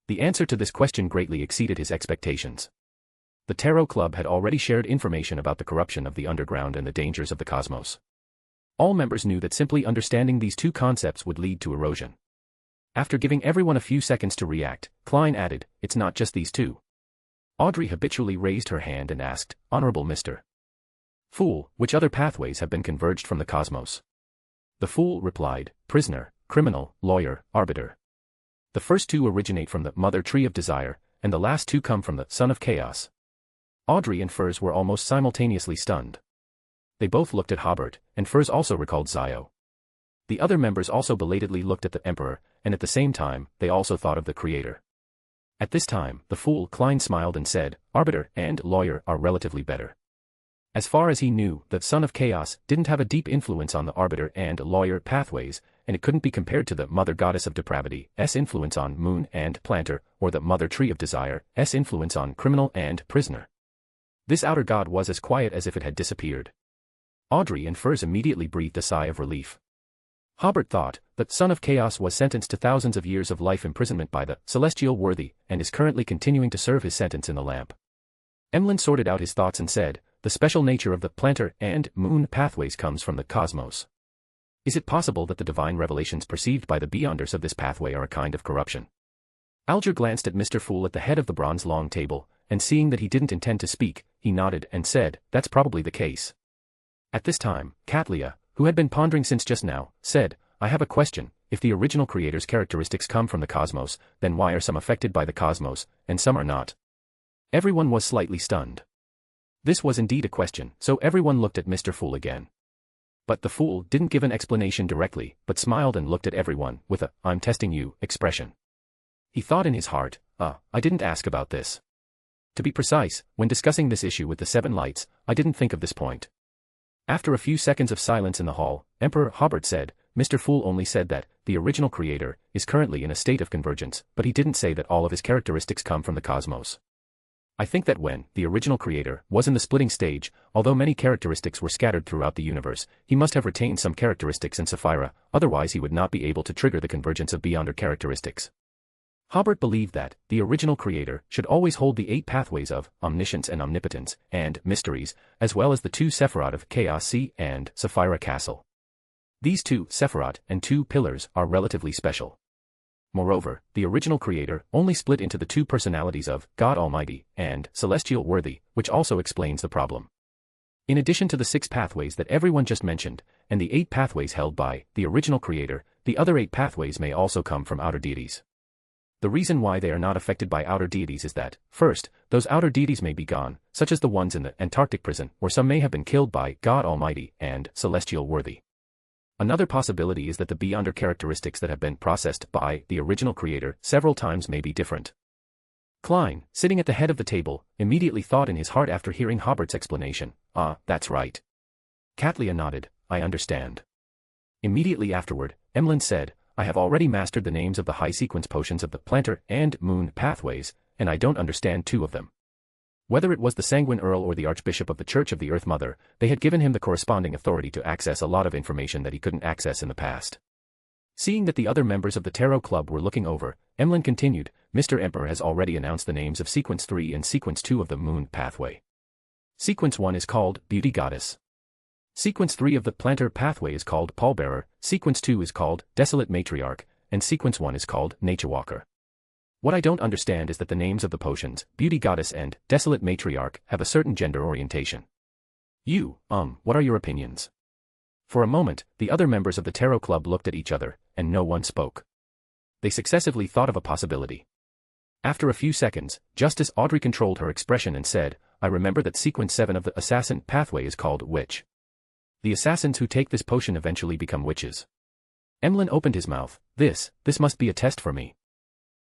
The answer to this question greatly exceeded his expectations. The Tarot Club had already shared information about the corruption of the underground and the dangers of the cosmos. All members knew that simply understanding these two concepts would lead to erosion. After giving everyone a few seconds to react, Klein added, "It's not just these two." Audrey habitually raised her hand and asked, "Honorable Mr. Fool, which other pathways have been converged from the cosmos?" The Fool replied, "Prisoner, criminal, lawyer, arbiter. The first two originate from the Mother Tree of Desire, and the last two come from the Son of Chaos." Audrey and Furs were almost simultaneously stunned. They both looked at Hobert, and Furs also recalled Zio. The other members also belatedly looked at the Emperor, and at the same time, they also thought of the Creator. At this time, the Fool, Klein, smiled and said, "Arbiter and lawyer are relatively better." As far as he knew, the Son of Chaos didn't have a deep influence on the arbiter and lawyer pathways, and it couldn't be compared to the Mother Goddess of Depravity's influence on moon and plantar, or the Mother Tree of Desire's influence on criminal and prisoner. This outer god was as quiet as if it had disappeared. Audrey and Furs immediately breathed a sigh of relief. Hobert thought that Son of Chaos was sentenced to thousands of years of life imprisonment by the celestial worthy, and is currently continuing to serve his sentence in the lamp. Emlyn sorted out his thoughts and said, "The special nature of the plantar and moon pathways comes from the cosmos. Is it possible that the divine revelations perceived by the beyonders of this pathway are a kind of corruption?" Alger glanced at Mr. Fool at the head of the bronze long table, and seeing that he didn't intend to speak, he nodded and said, "That's probably the case." At this time, Katlia, who had been pondering since just now, said, "I have a question. If the original creator's characteristics come from the cosmos, then why are some affected by the cosmos, and some are not?" Everyone was slightly stunned. This was indeed a question, so everyone looked at Mr. Fool again. But the Fool didn't give an explanation directly, but smiled and looked at everyone with a "I'm testing you" expression. He thought in his heart, I didn't ask about this. To be precise, when discussing this issue with the Seven Lights, I didn't think of this point." After a few seconds of silence in the hall, Emperor Hobert said, "Mr. Fool only said that the original creator is currently in a state of convergence, but he didn't say that all of his characteristics come from the cosmos. I think that when the original creator was in the splitting stage, although many characteristics were scattered throughout the universe, he must have retained some characteristics in Sefirah, otherwise he would not be able to trigger the convergence of beyonder characteristics." Hobert believed that the original creator should always hold the 8 pathways of omniscience and omnipotence and mysteries, as well as the 2 Sephirot of Chaos Sea and Sefirah Castle. These 2 Sephirot and 2 pillars are relatively special. Moreover, the original creator only split into the 2 personalities of God Almighty and Celestial Worthy, which also explains the problem. In addition to the 6 pathways that everyone just mentioned, and the 8 pathways held by the original creator, the other 8 pathways may also come from outer deities. The reason why they are not affected by outer deities is that, first, those outer deities may be gone, such as the ones in the Antarctic prison, or some may have been killed by God Almighty and Celestial Worthy. Another possibility is that the beyonder characteristics that have been processed by the original creator several times may be different. Klein, sitting at the head of the table, immediately thought in his heart after hearing Hobert's explanation, That's right." Katlia nodded, "I understand." Immediately afterward, Emlyn said, "I have already mastered the names of the high-sequence potions of the plantar and moon pathways, and I don't understand 2 of them." Whether it was the Sanguine Earl or the Archbishop of the Church of the Earth Mother, they had given him the corresponding authority to access a lot of information that he couldn't access in the past. Seeing that the other members of the Tarot Club were looking over, Emlyn continued, "Mr. Emperor has already announced the names of Sequence 3 and Sequence 2 of the moon pathway. Sequence 1 is called Beauty Goddess. Sequence 3 of the plantar pathway is called Pallbearer, Sequence 2 is called Desolate Matriarch, and Sequence 1 is called Nature Walker. What I don't understand is that the names of the potions, Beauty Goddess and Desolate Matriarch, have a certain gender orientation. What are your opinions?" For a moment, the other members of the Tarot Club looked at each other, and no one spoke. They successively thought of a possibility. After a few seconds, Justice Audrey controlled her expression and said, I remember that sequence 7 of the assassin pathway is called witch. The assassins who take this potion eventually become witches. Emlyn opened his mouth. This must be a test for me.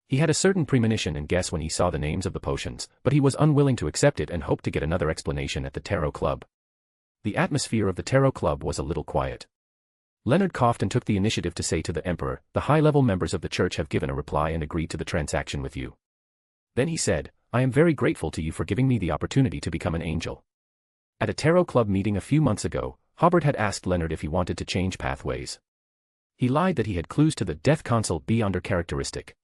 He had a certain premonition and guess when he saw the names of the potions, but he was unwilling to accept it and hoped to get another explanation at the Tarot Club. The atmosphere of the Tarot Club was a little quiet. Leonard coughed and took the initiative to say to the Emperor, the high-level members of the church have given a reply and agreed to the transaction with you. Then he said, I am very grateful to you for giving me the opportunity to become an angel. At a Tarot Club meeting a few months ago, Hobert had asked Leonard if he wanted to change pathways. He lied that he had clues to the Death Console Beyonder characteristic.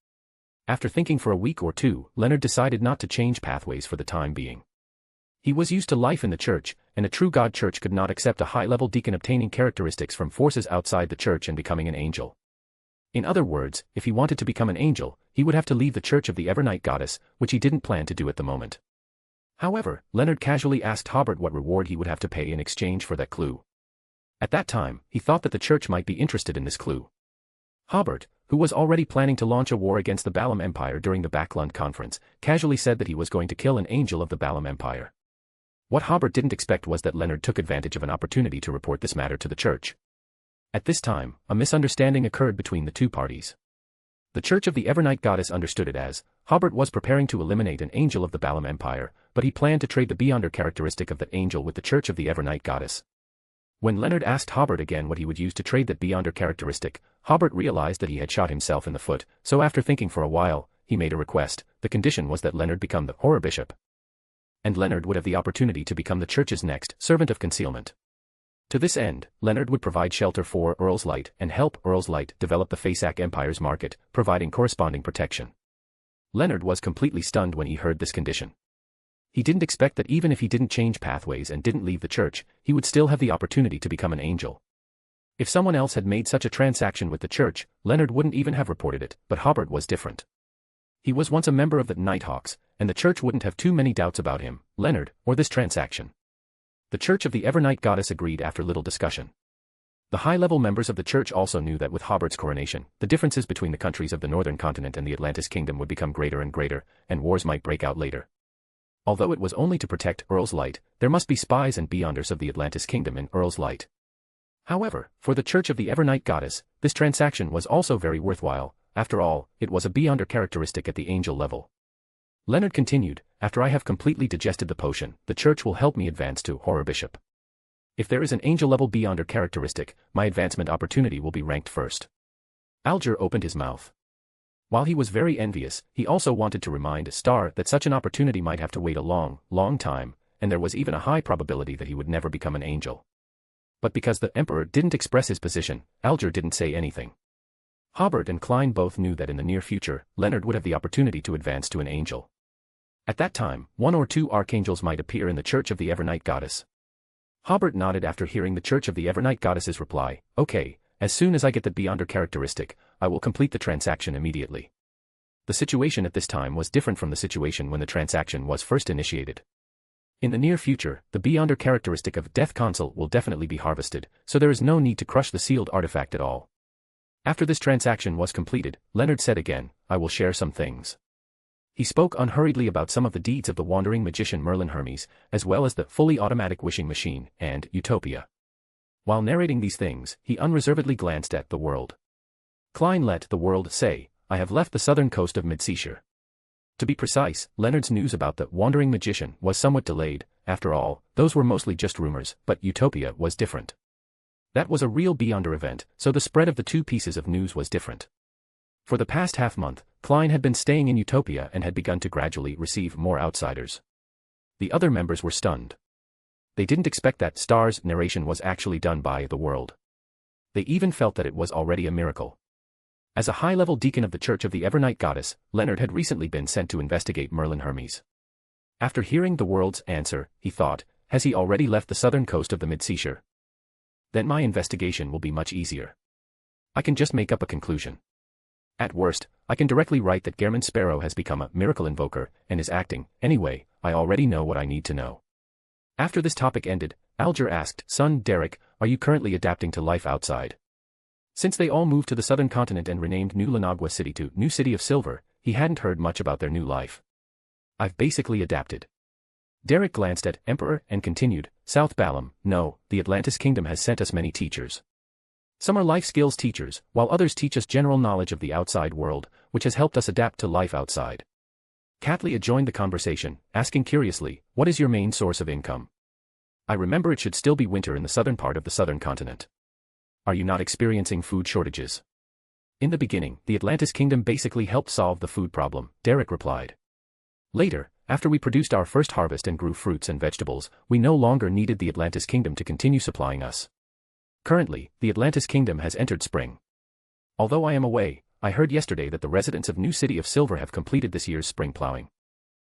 After thinking for a week or two, Leonard decided not to change pathways for the time being. He was used to life in the church, and a true God church could not accept a high-level deacon obtaining characteristics from forces outside the church and becoming an angel. In other words, if he wanted to become an angel, he would have to leave the Church of the Evernight Goddess, which he didn't plan to do at the moment. However, Leonard casually asked Hobert what reward he would have to pay in exchange for that clue. At that time, he thought that the church might be interested in this clue. Hobert, who was already planning to launch a war against the Balam Empire during the Backlund Conference, casually said that he was going to kill an angel of the Balam Empire. What Hobert didn't expect was that Leonard took advantage of an opportunity to report this matter to the church. At this time, a misunderstanding occurred between the two parties. The Church of the Evernight Goddess understood it as, Hobert was preparing to eliminate an angel of the Balam Empire, but he planned to trade the Beyonder characteristic of that angel with the Church of the Evernight Goddess. When Leonard asked Hobert again what he would use to trade that Beyonder characteristic, Hobert realized that he had shot himself in the foot, so after thinking for a while, he made a request. The condition was that Leonard become the Horror Bishop. And Leonard would have the opportunity to become the church's next servant of concealment. To this end, Leonard would provide shelter for Earl's Light and help Earl's Light develop the Faceac Empire's market, providing corresponding protection. Leonard was completely stunned when he heard this condition. He didn't expect that even if he didn't change pathways and didn't leave the church, he would still have the opportunity to become an angel. If someone else had made such a transaction with the church, Leonard wouldn't even have reported it, but Hobert was different. He was once a member of the Nighthawks, and the church wouldn't have too many doubts about him, Leonard, or this transaction. The Church of the Evernight Goddess agreed after little discussion. The high-level members of the church also knew that with Hobert's coronation, the differences between the countries of the northern continent and the Atlantis kingdom would become greater and greater, and wars might break out later. Although it was only to protect Earl's Light, there must be spies and beyonders of the Atlantis kingdom in Earl's Light. However, for the Church of the Evernight Goddess, this transaction was also very worthwhile. After all, it was a beyonder characteristic at the angel level. Leonard continued, after I have completely digested the potion, the church will help me advance to Horror Bishop. If there is an angel-level beyonder characteristic, my advancement opportunity will be ranked first. Alger opened his mouth. While he was very envious, he also wanted to remind Star that such an opportunity might have to wait a long, long time, and there was even a high probability that he would never become an angel. But because the Emperor didn't express his position, Alger didn't say anything. Hobert and Klein both knew that in the near future, Leonard would have the opportunity to advance to an angel. At that time, 1 or 2 archangels might appear in the Church of the Evernight Goddess. Hobert nodded after hearing the Church of the Evernight Goddess's reply, okay, as soon as I get the beyonder characteristic, I will complete the transaction immediately. The situation at this time was different from the situation when the transaction was first initiated. In the near future, the beyonder characteristic of Death Console will definitely be harvested, so there is no need to crush the sealed artifact at all. After this transaction was completed, Leonard said again, I will share some things. He spoke unhurriedly about some of the deeds of the wandering magician Merlin Hermes, as well as the fully automatic wishing machine, and Utopia. While narrating these things, he unreservedly glanced at the world. Klein let the world say, I have left the southern coast of Midseashire. To be precise, Leonard's news about the wandering magician was somewhat delayed. After all, those were mostly just rumors, but Utopia was different. That was a real beyonder event, so the spread of the two pieces of news was different. For the past half-month, Klein had been staying in Utopia and had begun to gradually receive more outsiders. The other members were stunned. They didn't expect that Star's narration was actually done by the world. They even felt that it was already a miracle. As a high-level deacon of the Church of the Evernight Goddess, Leonard had recently been sent to investigate Merlin Hermes. After hearing the world's answer, he thought, has he already left the southern coast of the Midseashire? Then my investigation will be much easier. I can just make up a conclusion. At worst, I can directly write that Gehrman Sparrow has become a miracle invoker and is acting. Anyway, I already know what I need to know. After this topic ended, Alger asked, Son Derek, are you currently adapting to life outside? Since they all moved to the southern continent and renamed New Lanagua City to New City of Silver, he hadn't heard much about their new life. I've basically adapted. Derek glanced at Emperor and continued, South Balam, no, the Atlantis Kingdom has sent us many teachers. Some are life skills teachers, while others teach us general knowledge of the outside world, which has helped us adapt to life outside. Kathlia joined the conversation, asking curiously, what is your main source of income? I remember it should still be winter in the southern part of the southern continent. Are you not experiencing food shortages? In the beginning, the Atlantis Kingdom basically helped solve the food problem, Derek replied. Later, after we produced our first harvest and grew fruits and vegetables, we no longer needed the Atlantis Kingdom to continue supplying us. Currently, the Atlantis Kingdom has entered spring. Although I am away, I heard yesterday that the residents of New City of Silver have completed this year's spring plowing.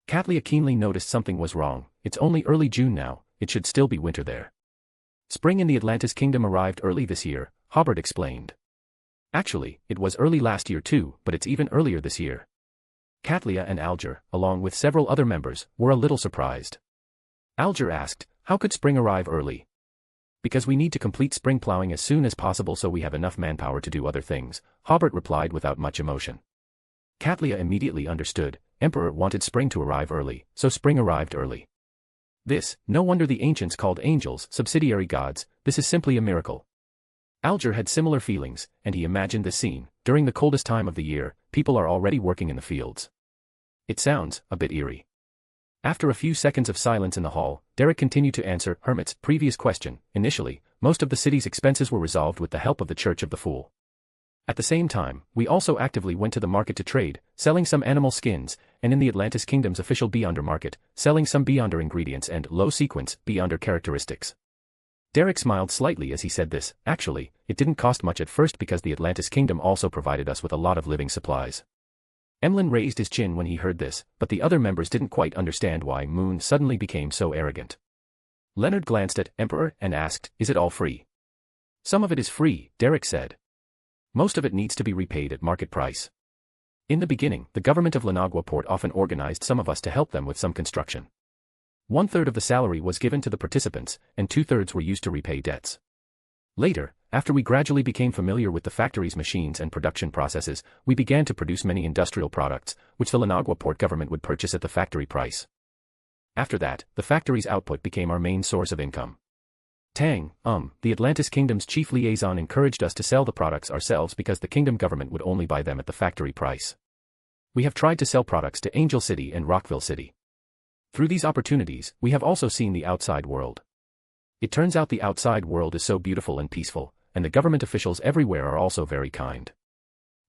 Kathlia keenly noticed something was wrong. It's only early June now, it should still be winter there. Spring in the Atlantis Kingdom arrived early this year, Hobert explained. Actually, it was early last year too, but it's even earlier this year. Kathlia and Alger, along with several other members, were a little surprised. Alger asked, how could spring arrive early? Because we need to complete spring plowing as soon as possible so we have enough manpower to do other things, Hobert replied without much emotion. Kathlia immediately understood, Emperor wanted spring to arrive early, so spring arrived early. No wonder the ancients called angels subsidiary gods, this is simply a miracle. Alger had similar feelings, and he imagined the scene. During the coldest time of the year, people are already working in the fields. It sounds a bit eerie. After a few seconds of silence in the hall, Derek continued to answer Hermit's previous question. Initially, most of the city's expenses were resolved with the help of the Church of the Fool. At the same time, we also actively went to the market to trade, selling some animal skins, and in the Atlantis Kingdom's official Beyonder market, selling some Beyonder ingredients and low-sequence Beyonder characteristics. Derek smiled slightly as he said this. Actually, it didn't cost much at first because the Atlantis Kingdom also provided us with a lot of living supplies. Emlyn raised his chin when he heard this, but the other members didn't quite understand why Moon suddenly became so arrogant. Leonard glanced at Emperor and asked, is it all free? Some of it is free, Derek said. Most of it needs to be repaid at market price. In the beginning, the government of Lanagua Port often organized some of us to help them with some construction. 1/3 of the salary was given to the participants, and 2/3 were used to repay debts. Later, after we gradually became familiar with the factory's machines and production processes, we began to produce many industrial products, which the Lanagua Port government would purchase at the factory price. After that, the factory's output became our main source of income. The Atlantis Kingdom's chief liaison encouraged us to sell the products ourselves because the kingdom government would only buy them at the factory price. We have tried to sell products to Angel City and Rockville City. Through these opportunities, we have also seen the outside world. It turns out the outside world is so beautiful and peaceful, and the government officials everywhere are also very kind.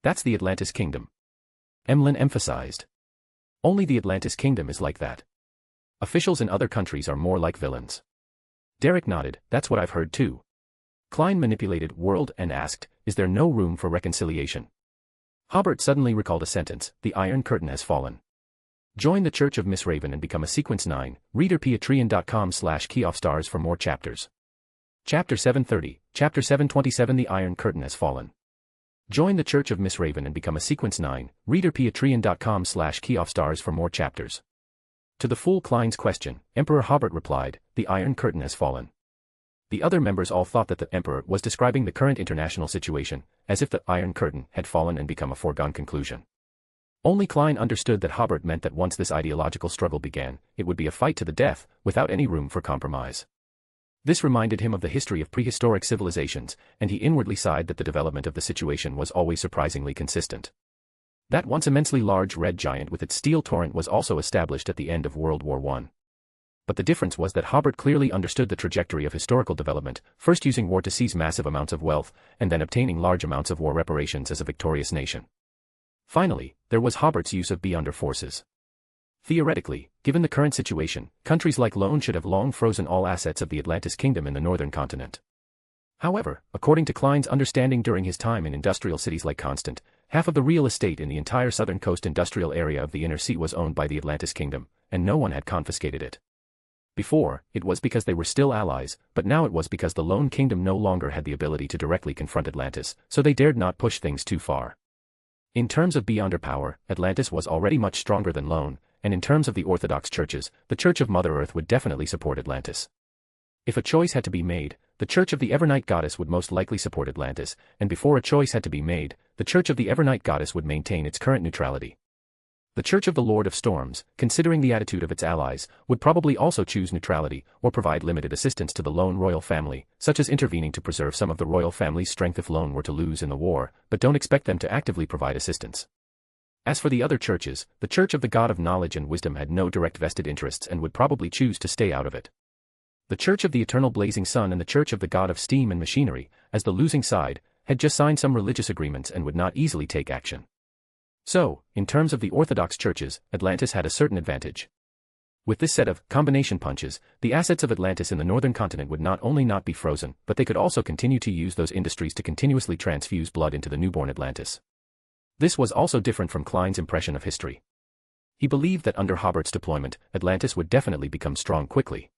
That's the Atlantis Kingdom. Emlyn emphasized. Only the Atlantis Kingdom is like that. Officials in other countries are more like villains. Derek nodded, that's what I've heard too. Klein manipulated world and asked, is there no room for reconciliation? Hobert suddenly recalled a sentence, the Iron Curtain has fallen. Join the Church of Miss Raven and become a Sequence 9, reader patreon.com/keyoffstars for more chapters. Chapter 730, Chapter 727 The Iron Curtain has fallen. Join the Church of Miss Raven and become a Sequence 9, reader patreon.com/keyoffstars for more chapters. To the Fool Klein's question, Emperor Hobert replied, the Iron Curtain has fallen. The other members all thought that the Emperor was describing the current international situation, as if the Iron Curtain had fallen and become a foregone conclusion. Only Klein understood that Hobert meant that once this ideological struggle began, it would be a fight to the death, without any room for compromise. This reminded him of the history of prehistoric civilizations, and he inwardly sighed that the development of the situation was always surprisingly consistent. That once immensely large red giant with its steel torrent was also established at the end of World War I. But the difference was that Hobert clearly understood the trajectory of historical development, first using war to seize massive amounts of wealth, and then obtaining large amounts of war reparations as a victorious nation. Finally, there was Hobert's use of Beyonder forces. Theoretically, given the current situation, countries like Lone should have long frozen all assets of the Atlantis Kingdom in the northern continent. However, according to Klein's understanding during his time in industrial cities like Constant, half of the real estate in the entire southern coast industrial area of the Inner Sea was owned by the Atlantis Kingdom, and no one had confiscated it. Before, it was because they were still allies, but now it was because the Lone Kingdom no longer had the ability to directly confront Atlantis, so they dared not push things too far. In terms of Beyonder power, Atlantis was already much stronger than Lone, and in terms of the Orthodox churches, the Church of Mother Earth would definitely support Atlantis. If a choice had to be made, the Church of the Evernight Goddess would most likely support Atlantis, and before a choice had to be made, the Church of the Evernight Goddess would maintain its current neutrality. The Church of the Lord of Storms, considering the attitude of its allies, would probably also choose neutrality, or provide limited assistance to the lone royal family, such as intervening to preserve some of the royal family's strength if lone were to lose in the war, but don't expect them to actively provide assistance. As for the other churches, the Church of the God of Knowledge and Wisdom had no direct vested interests and would probably choose to stay out of it. The Church of the Eternal Blazing Sun and the Church of the God of Steam and Machinery, as the losing side, had just signed some religious agreements and would not easily take action. So, in terms of the Orthodox churches, Atlantis had a certain advantage. With this set of combination punches, the assets of Atlantis in the northern continent would not only not be frozen, but they could also continue to use those industries to continuously transfuse blood into the newborn Atlantis. This was also different from Klein's impression of history. He believed that under Hobert's deployment, Atlantis would definitely become strong quickly.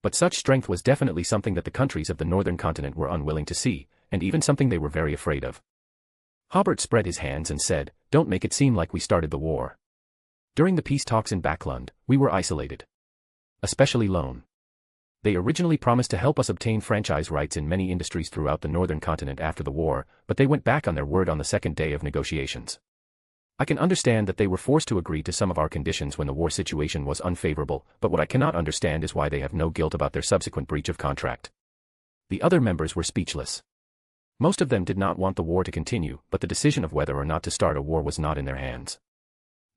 But such strength was definitely something that the countries of the northern continent were unwilling to see, and even something they were very afraid of. Hobert spread his hands and said, "Don't make it seem like we started the war. During the peace talks in Backlund, we were isolated. Especially Lone. They originally promised to help us obtain franchise rights in many industries throughout the northern continent after the war, but they went back on their word on the second day of negotiations. I can understand that they were forced to agree to some of our conditions when the war situation was unfavorable, but what I cannot understand is why they have no guilt about their subsequent breach of contract." The other members were speechless. Most of them did not want the war to continue, but the decision of whether or not to start a war was not in their hands.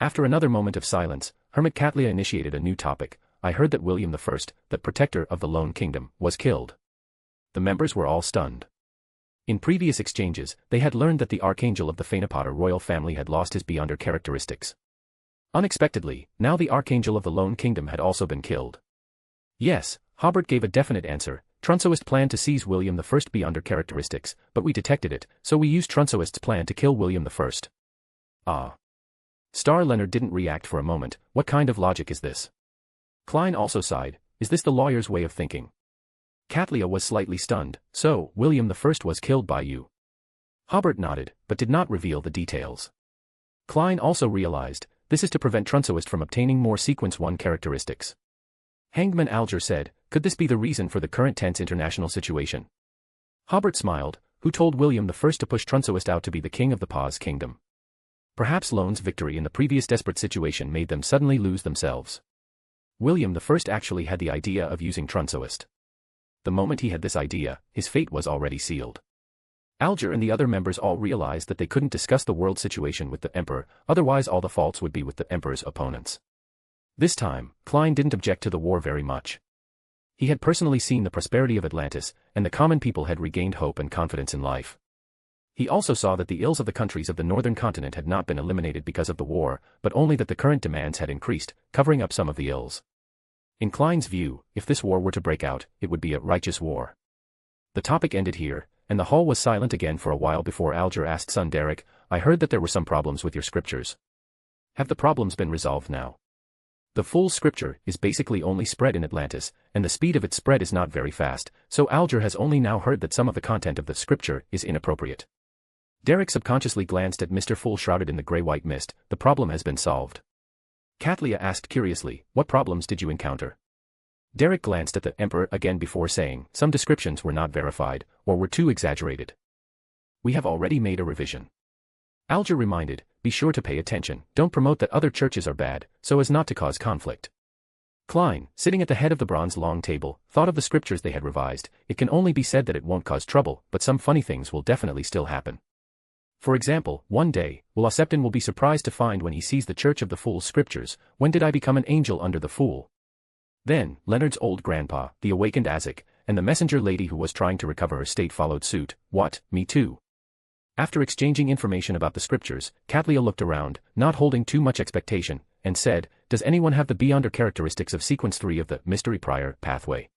After another moment of silence, Hermit Catlia initiated a new topic. "I heard that William I, the protector of the Lone Kingdom, was killed." The members were all stunned. In previous exchanges, they had learned that the Archangel of the Fanapotter royal family had lost his Beyonder characteristics. Unexpectedly, now the Archangel of the Lone Kingdom had also been killed. Yes, Hobert gave a definite answer. Trunsoist planned to seize William I Beyonder characteristics, but we detected it, so we used Trunsoist's plan to kill William I. Ah. Star Leonard didn't react for a moment. What kind of logic is this? Klein also sighed. Is this the lawyer's way of thinking? Catlia was slightly stunned. So, William I was killed by you. Hobert nodded, but did not reveal the details. Klein also realized, this is to prevent Trunsoist from obtaining more Sequence 1 characteristics. Hangman Alger said, could this be the reason for the current tense international situation? Hobert smiled, who told William I to push Trunsoist out to be the king of the Paz kingdom. Perhaps Lone's victory in the previous desperate situation made them suddenly lose themselves. William I actually had the idea of using Trunsoist. The moment he had this idea, his fate was already sealed. Alger and the other members all realized that they couldn't discuss the world situation with the Emperor, otherwise all the faults would be with the Emperor's opponents. This time, Klein didn't object to the war very much. He had personally seen the prosperity of Atlantis, and the common people had regained hope and confidence in life. He also saw that the ills of the countries of the northern continent had not been eliminated because of the war, but only that the current demands had increased, covering up some of the ills. In Klein's view, if this war were to break out, it would be a righteous war. The topic ended here, and the hall was silent again for a while before Alger asked son Derek, I heard that there were some problems with your scriptures. Have the problems been resolved now? The full scripture is basically only spread in Atlantis, and the speed of its spread is not very fast, so Alger has only now heard that some of the content of the scripture is inappropriate. Derek subconsciously glanced at Mr. Fool shrouded in the grey-white mist. The problem has been solved. Catlia asked curiously, what problems did you encounter? Derek glanced at the Emperor again before saying, some descriptions were not verified, or were too exaggerated. We have already made a revision. Alger reminded, be sure to pay attention, don't promote that other churches are bad, so as not to cause conflict. Klein, sitting at the head of the bronze long table, thought of the scriptures they had revised. It can only be said that it won't cause trouble, but some funny things will definitely still happen. For example, one day, Septon will be surprised to find when he sees the Church of the Fool's scriptures, when did I become an angel under the Fool? Then, Leonard's old grandpa, the awakened Azek, and the messenger lady who was trying to recover her state followed suit. What, me too? After exchanging information about the scriptures, Catlia looked around, not holding too much expectation, and said, does anyone have the Beyonder characteristics of sequence 3 of the Mystery Prior pathway?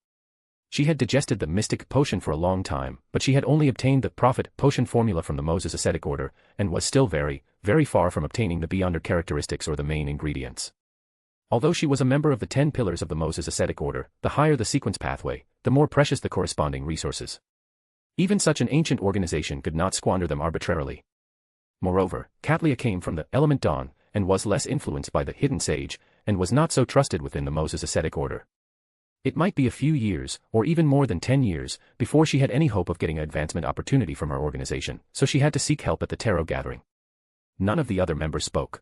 She had digested the mystic potion for a long time, but she had only obtained the prophet potion formula from the Moses ascetic order, and was still very, very far from obtaining the Beyonder characteristics or the main ingredients. Although she was a member of the 10 pillars of the Moses ascetic order, the higher the sequence pathway, the more precious the corresponding resources. Even such an ancient organization could not squander them arbitrarily. Moreover, Catlia came from the element dawn, and was less influenced by the hidden sage, and was not so trusted within the Moses ascetic order. It might be a few years, or even more than 10 years, before she had any hope of getting an advancement opportunity from her organization, so she had to seek help at the tarot gathering. None of the other members spoke.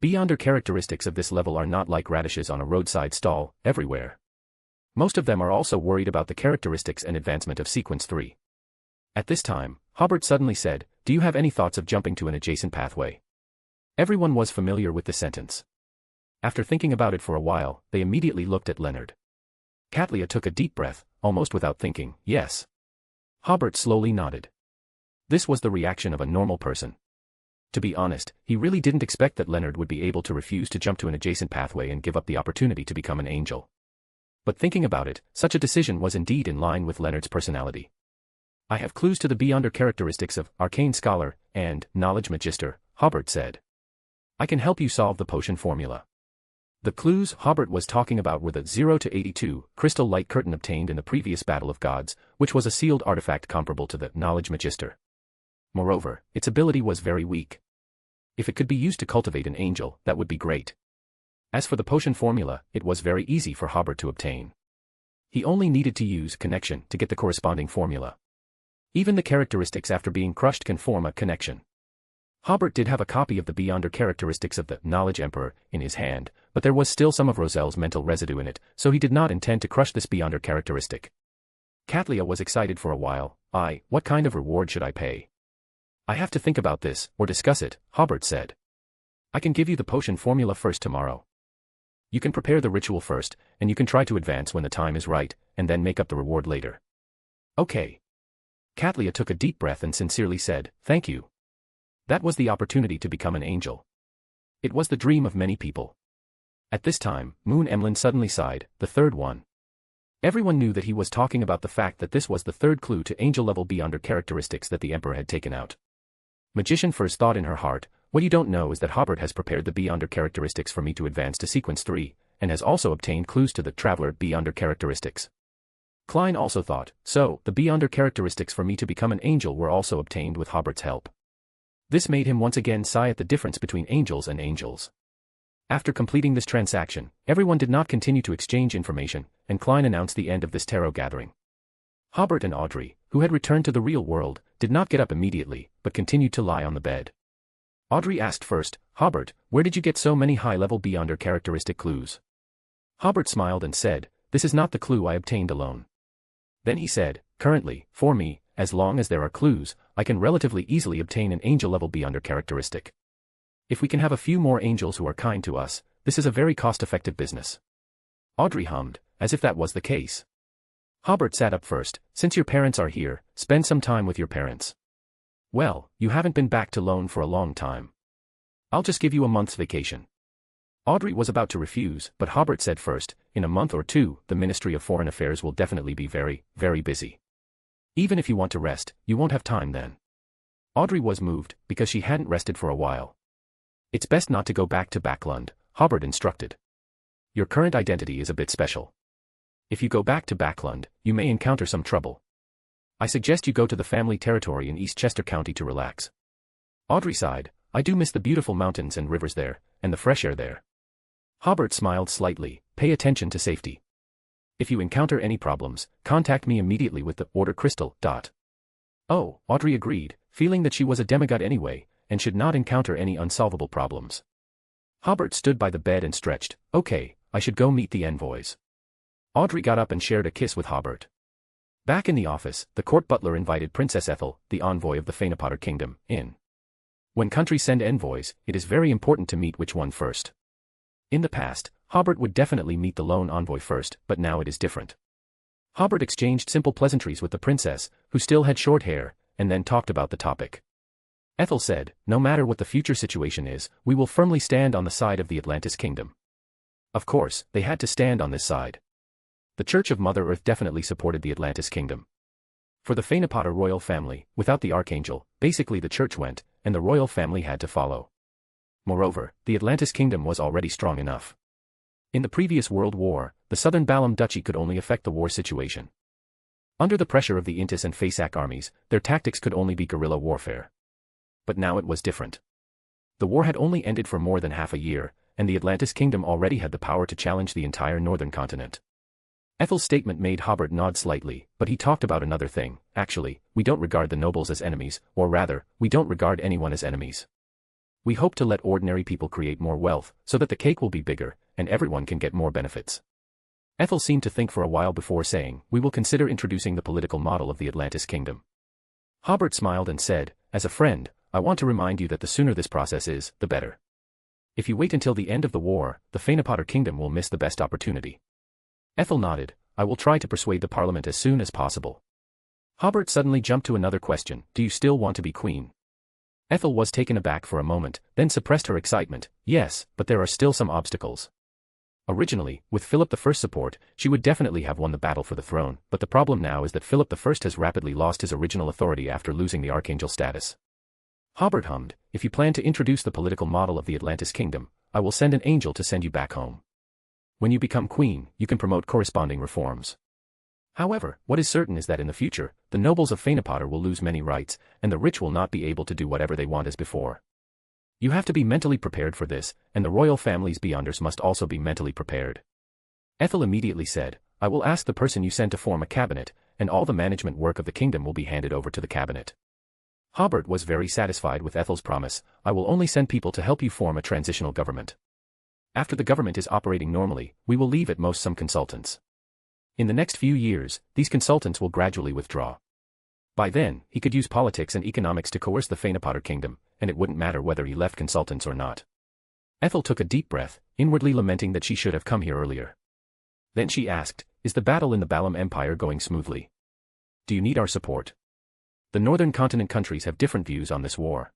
Beyonder characteristics of this level are not like radishes on a roadside stall, everywhere. Most of them are also worried about the characteristics and advancement of Sequence 3. At this time, Hobert suddenly said, "Do you have any thoughts of jumping to an adjacent pathway?" Everyone was familiar with the sentence. After thinking about it for a while, they immediately looked at Leonard. Katlia took a deep breath, almost without thinking, "Yes." Hobert slowly nodded. This was the reaction of a normal person. To be honest, he really didn't expect that Leonard would be able to refuse to jump to an adjacent pathway and give up the opportunity to become an angel. But thinking about it, such a decision was indeed in line with Leonard's personality. "I have clues to the Beyonder characteristics of Arcane Scholar and Knowledge Magister," Hobert said. "I can help you solve the potion formula." The clues Hobert was talking about were the 0 to 82 crystal light curtain obtained in the previous Battle of Gods, which was a sealed artifact comparable to the Knowledge Magister. Moreover, its ability was very weak. If it could be used to cultivate an angel, that would be great. As for the potion formula, it was very easy for Hobert to obtain. He only needed to use connection to get the corresponding formula. Even the characteristics after being crushed can form a connection. Hobert did have a copy of the Beyonder characteristics of the Knowledge Emperor in his hand, but there was still some of Roselle's mental residue in it, so he did not intend to crush this Beyonder characteristic. Katlia was excited for a while. What kind of reward should I pay?" "I have to think about this, or discuss it," Hobert said. "I can give you the potion formula first tomorrow. You can prepare the ritual first, and you can try to advance when the time is right, and then make up the reward later." "Okay." Katlia took a deep breath and sincerely said, "Thank you." That was the opportunity to become an angel. It was the dream of many people. At this time, Moon Emlyn suddenly sighed, the third one. Everyone knew that he was talking about the fact that this was the third clue to angel-level Beyonder characteristics that the Emperor had taken out. Magician first thought in her heart, "What you don't know is that Hobert has prepared the Beyonder characteristics for me to advance to Sequence 3, and has also obtained clues to the Traveler Beyonder characteristics." Klein also thought, so, the Beyonder characteristics for me to become an angel were also obtained with Hobert's help. This made him once again sigh at the difference between angels and angels. After completing this transaction, everyone did not continue to exchange information, and Klein announced the end of this tarot gathering. Hobert and Audrey, who had returned to the real world, did not get up immediately, but continued to lie on the bed. Audrey asked first, "Hobert, where did you get so many high-level Beyonder characteristic clues?" Hobert smiled and said, "This is not the clue I obtained alone." Then he said, "Currently, for me, as long as there are clues, I can relatively easily obtain an angel-level Beyonder characteristic. If we can have a few more angels who are kind to us, this is a very cost-effective business." Audrey hummed, as if that was the case. Hobert sat up first. "Since your parents are here, spend some time with your parents." "Well, you haven't been back to Lone for a long time. I'll just give you a month's vacation." Audrey was about to refuse, but Hobert said first, "In a month or two, the Ministry of Foreign Affairs will definitely be very, very busy. Even if you want to rest, you won't have time then." Audrey was moved, because she hadn't rested for a while. "It's best not to go back to Backlund," Hobert instructed. "Your current identity is a bit special. If you go back to Backlund, you may encounter some trouble. I suggest you go to the family territory in Eastchester County to relax." Audrey sighed, "I do miss the beautiful mountains and rivers there, and the fresh air there." Hobert smiled slightly, "Pay attention to safety. If you encounter any problems, contact me immediately with the Order Crystal. Oh, Audrey agreed, feeling that she was a demigod anyway, and should not encounter any unsolvable problems. Hobert stood by the bed and stretched. "Okay, I should go meet the envoys." Audrey got up and shared a kiss with Hobert. Back in the office, the court butler invited Princess Ethel, the envoy of the Feynapotter Kingdom, in. When countries send envoys, it is very important to meet which one first. In the past, Hobert would definitely meet the lone envoy first, but now it is different. Hobert exchanged simple pleasantries with the princess, who still had short hair, and then talked about the topic. Ethel said, "No matter what the future situation is, we will firmly stand on the side of the Atlantis Kingdom." Of course, they had to stand on this side. The Church of Mother Earth definitely supported the Atlantis Kingdom. For the Feynapotter royal family, without the Archangel, basically the Church went, and the royal family had to follow. Moreover, the Atlantis Kingdom was already strong enough. In the previous World War, the Southern Balam Duchy could only affect the war situation. Under the pressure of the Intis and Fasak armies, their tactics could only be guerrilla warfare. But now it was different. The war had only ended for more than half a year, and the Atlantis Kingdom already had the power to challenge the entire northern continent. Ethel's statement made Hobert nod slightly, but he talked about another thing. Actually, we don't regard the nobles as enemies, or rather, we don't regard anyone as enemies. We hope to let ordinary people create more wealth, so that the cake will be bigger, and everyone can get more benefits. Ethel seemed to think for a while before saying, we will consider introducing the political model of the Atlantis kingdom. Hobert smiled and said, as a friend, I want to remind you that the sooner this process is, the better. If you wait until the end of the war, the Feyenopotter kingdom will miss the best opportunity. Ethel nodded, I will try to persuade the parliament as soon as possible. Hobert suddenly jumped to another question, do you still want to be queen? Ethel was taken aback for a moment, then suppressed her excitement, yes, but there are still some obstacles. Originally, with Philip I's support, she would definitely have won the battle for the throne, but the problem now is that Philip I has rapidly lost his original authority after losing the archangel status. Hobert hummed, if you plan to introduce the political model of the Atlantis kingdom, I will send an angel to send you back home. When you become queen, you can promote corresponding reforms. However, what is certain is that in the future, the nobles of Feyenopotter will lose many rights, and the rich will not be able to do whatever they want as before. You have to be mentally prepared for this, and the royal families beyonders must also be mentally prepared. Ethel immediately said, I will ask the person you send to form a cabinet, and all the management work of the kingdom will be handed over to the cabinet. Hobert was very satisfied with Ethel's promise, I will only send people to help you form a transitional government. After the government is operating normally, we will leave at most some consultants. In the next few years, these consultants will gradually withdraw. By then, he could use politics and economics to coerce the Feyenopotter kingdom, and it wouldn't matter whether he left consultants or not. Ethel took a deep breath, inwardly lamenting that she should have come here earlier. Then she asked, is the battle in the Balam Empire going smoothly? Do you need our support? The northern continent countries have different views on this war.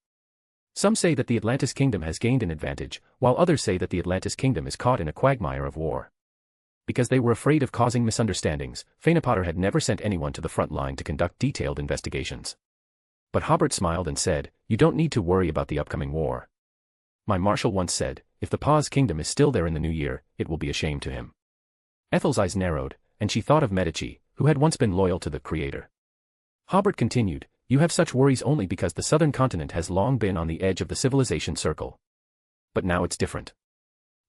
Some say that the Atlantis kingdom has gained an advantage, while others say that the Atlantis kingdom is caught in a quagmire of war. Because they were afraid of causing misunderstandings, Feyenopotter had never sent anyone to the front line to conduct detailed investigations. But Hobert smiled and said, you don't need to worry about the upcoming war. My marshal once said, if the Paz kingdom is still there in the new year, it will be a shame to him. Ethel's eyes narrowed, and she thought of Medici, who had once been loyal to the creator. Hobert continued, you have such worries only because the southern continent has long been on the edge of the civilization circle. But now it's different.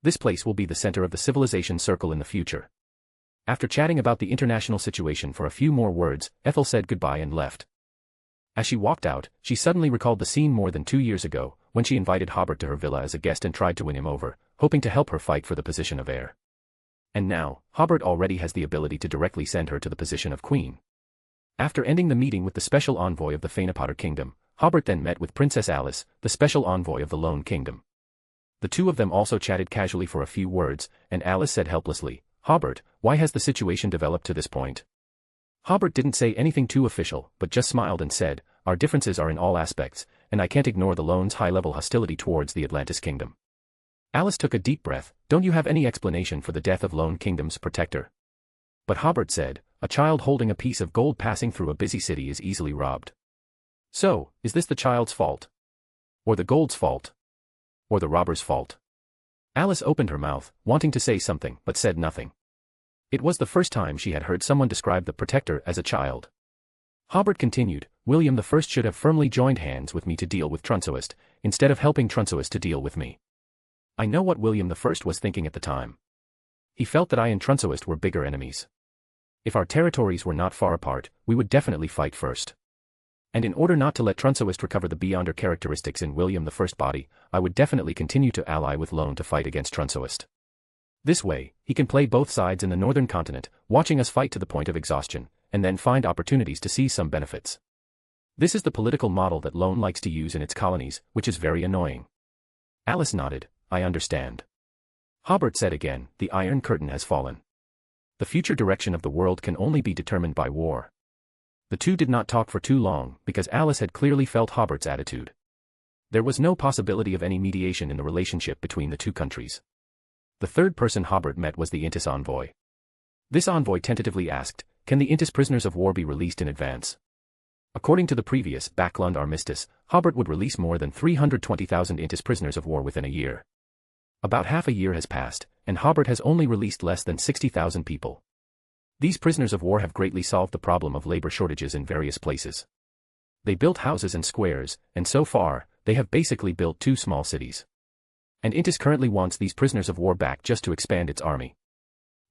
This place will be the center of the civilization circle in the future. After chatting about the international situation for a few more words, Ethel said goodbye and left. As she walked out, she suddenly recalled the scene more than 2 years ago, when she invited Hobert to her villa as a guest and tried to win him over, hoping to help her fight for the position of heir. And now, Hobert already has the ability to directly send her to the position of queen. After ending the meeting with the special envoy of the Feyenopotter kingdom, Hobert then met with Princess Alice, the special envoy of the Lone Kingdom. The two of them also chatted casually for a few words, and Alice said helplessly, Hobert, why has the situation developed to this point? Hobert didn't say anything too official, but just smiled and said, our differences are in all aspects, and I can't ignore the Lone's high-level hostility towards the Atlantis kingdom. Alice took a deep breath, don't you have any explanation for the death of Lone Kingdom's protector? But Hobert said, a child holding a piece of gold passing through a busy city is easily robbed. So, is this the child's fault? Or the gold's fault? Or the robber's fault? Alice opened her mouth, wanting to say something, but said nothing. It was the first time she had heard someone describe the protector as a child. Hobert continued, William I should have firmly joined hands with me to deal with Trunsoest, instead of helping Trunsoest to deal with me. I know what William I was thinking at the time. He felt that I and Trunsoest were bigger enemies. If our territories were not far apart, we would definitely fight first. And in order not to let Trunsoest recover the Beyonder characteristics in William I's body, I would definitely continue to ally with Lone to fight against Trunsoest. This way, he can play both sides in the northern continent, watching us fight to the point of exhaustion, and then find opportunities to seize some benefits. This is the political model that Lone likes to use in its colonies, which is very annoying. Alice nodded, I understand. Hobert said again, the Iron Curtain has fallen. The future direction of the world can only be determined by war. The two did not talk for too long, because Alice had clearly felt Hobert's attitude. There was no possibility of any mediation in the relationship between the two countries. The third person Hobert met was the Intis envoy. This envoy tentatively asked, can the Intis prisoners of war be released in advance? According to the previous Backlund armistice, Hobert would release more than 320,000 Intis prisoners of war within a year. About half a year has passed, and Hobert has only released less than 60,000 people. These prisoners of war have greatly solved the problem of labor shortages in various places. They built houses and squares, and so far, they have basically built 2 small cities. And Intis currently wants these prisoners of war back just to expand its army.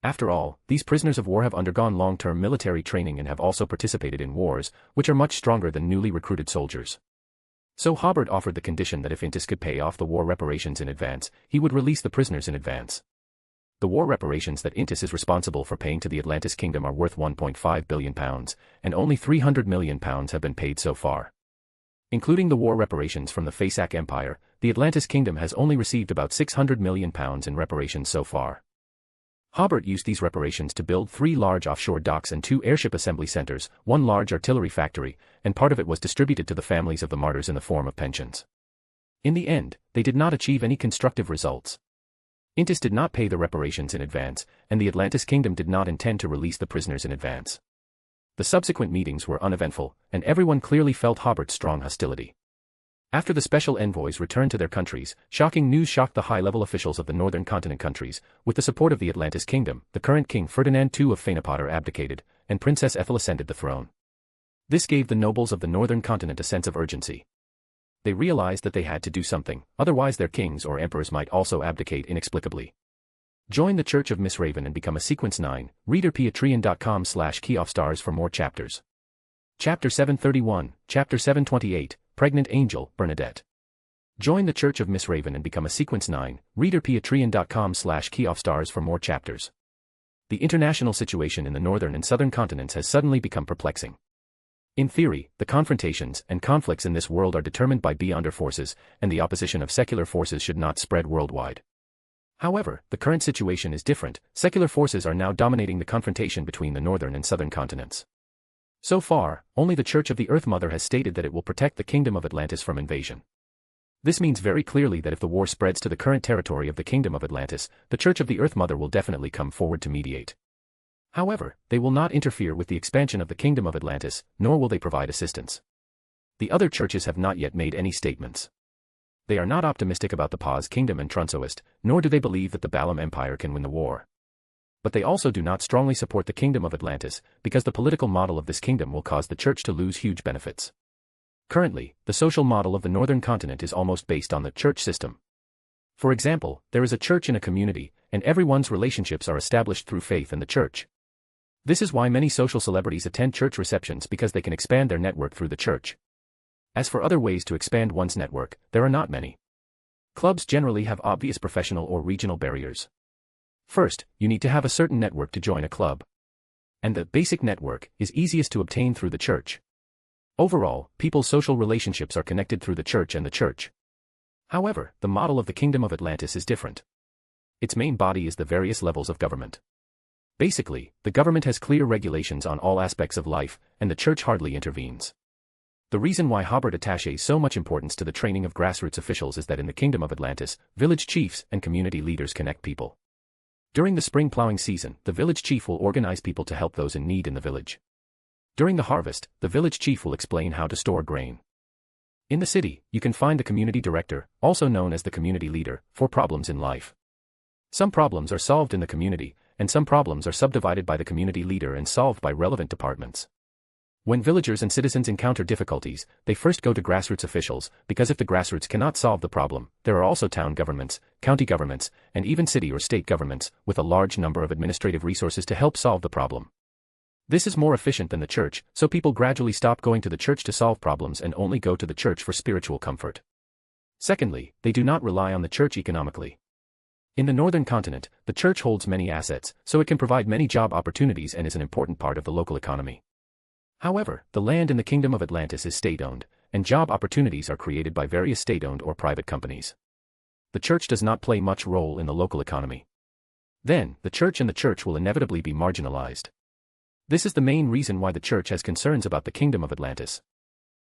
After all, these prisoners of war have undergone long-term military training and have also participated in wars, which are much stronger than newly recruited soldiers. So Hobert offered the condition that if Intis could pay off the war reparations in advance, he would release the prisoners in advance. The war reparations that Intis is responsible for paying to the Atlantis Kingdom are worth £1.5 billion, and only £300 million have been paid so far. Including the war reparations from the Fasak Empire, the Atlantis Kingdom has only received about £600 million in reparations so far. Hobert used these reparations to build 3 large offshore docks and 2 airship assembly centers, 1 large artillery factory, and part of it was distributed to the families of the martyrs in the form of pensions. In the end, they did not achieve any constructive results. Intis did not pay the reparations in advance, and the Atlantis Kingdom did not intend to release the prisoners in advance. The subsequent meetings were uneventful, and everyone clearly felt Hobert's strong hostility. After the special envoys returned to their countries, shocking news shocked the high-level officials of the northern continent countries. With the support of the Atlantis Kingdom, the current King Ferdinand II of Fanapotter abdicated, and Princess Ethel ascended the throne. This gave the nobles of the northern continent a sense of urgency. They realized that they had to do something, otherwise their kings or emperors might also abdicate inexplicably. Join the Church of Miss Raven and become a Sequence 9, reader patreon.com/keyoffstars for more chapters. Chapter 731, Chapter 728, Pregnant Angel, Bernadette. Join the Church of Miss Raven and become a Sequence 9, reader patreon.com/keyoffstars for more chapters. The international situation in the northern and southern continents has suddenly become perplexing. In theory, the confrontations and conflicts in this world are determined by beyonder forces, and the opposition of secular forces should not spread worldwide. However, the current situation is different. Secular forces are now dominating the confrontation between the northern and southern continents. So far, only the Church of the Earth Mother has stated that it will protect the Kingdom of Atlantis from invasion. This means very clearly that if the war spreads to the current territory of the Kingdom of Atlantis, the Church of the Earth Mother will definitely come forward to mediate. However, they will not interfere with the expansion of the Kingdom of Atlantis, nor will they provide assistance. The other churches have not yet made any statements. They are not optimistic about the Paz Kingdom and Trunsoist, nor do they believe that the Balam Empire can win the war. But they also do not strongly support the Kingdom of Atlantis, because the political model of this kingdom will cause the church to lose huge benefits. Currently, the social model of the northern continent is almost based on the church system. For example, there is a church in a community, and everyone's relationships are established through faith in the church. This is why many social celebrities attend church receptions, because they can expand their network through the church. As for other ways to expand one's network, there are not many. Clubs generally have obvious professional or regional barriers. First, you need to have a certain network to join a club. And the basic network is easiest to obtain through the church. Overall, people's social relationships are connected through the church and the church. However, the model of the Kingdom of Atlantis is different. Its main body is the various levels of government. Basically, the government has clear regulations on all aspects of life, and the church hardly intervenes. The reason why Hobert attaches so much importance to the training of grassroots officials is that in the Kingdom of Atlantis, village chiefs and community leaders connect people. During the spring plowing season, the village chief will organize people to help those in need in the village. During the harvest, the village chief will explain how to store grain. In the city, you can find the community director, also known as the community leader, for problems in life. Some problems are solved in the community, and some problems are subdivided by the community leader and solved by relevant departments. When villagers and citizens encounter difficulties, they first go to grassroots officials, because if the grassroots cannot solve the problem, there are also town governments, county governments, and even city or state governments, with a large number of administrative resources to help solve the problem. This is more efficient than the church, so people gradually stop going to the church to solve problems and only go to the church for spiritual comfort. Secondly, they do not rely on the church economically. In the northern continent, the church holds many assets, so it can provide many job opportunities and is an important part of the local economy. However, the land in the Kingdom of Atlantis is state-owned, and job opportunities are created by various state-owned or private companies. The church does not play much role in the local economy. Then, the church and the church will inevitably be marginalized. This is the main reason why the church has concerns about the Kingdom of Atlantis.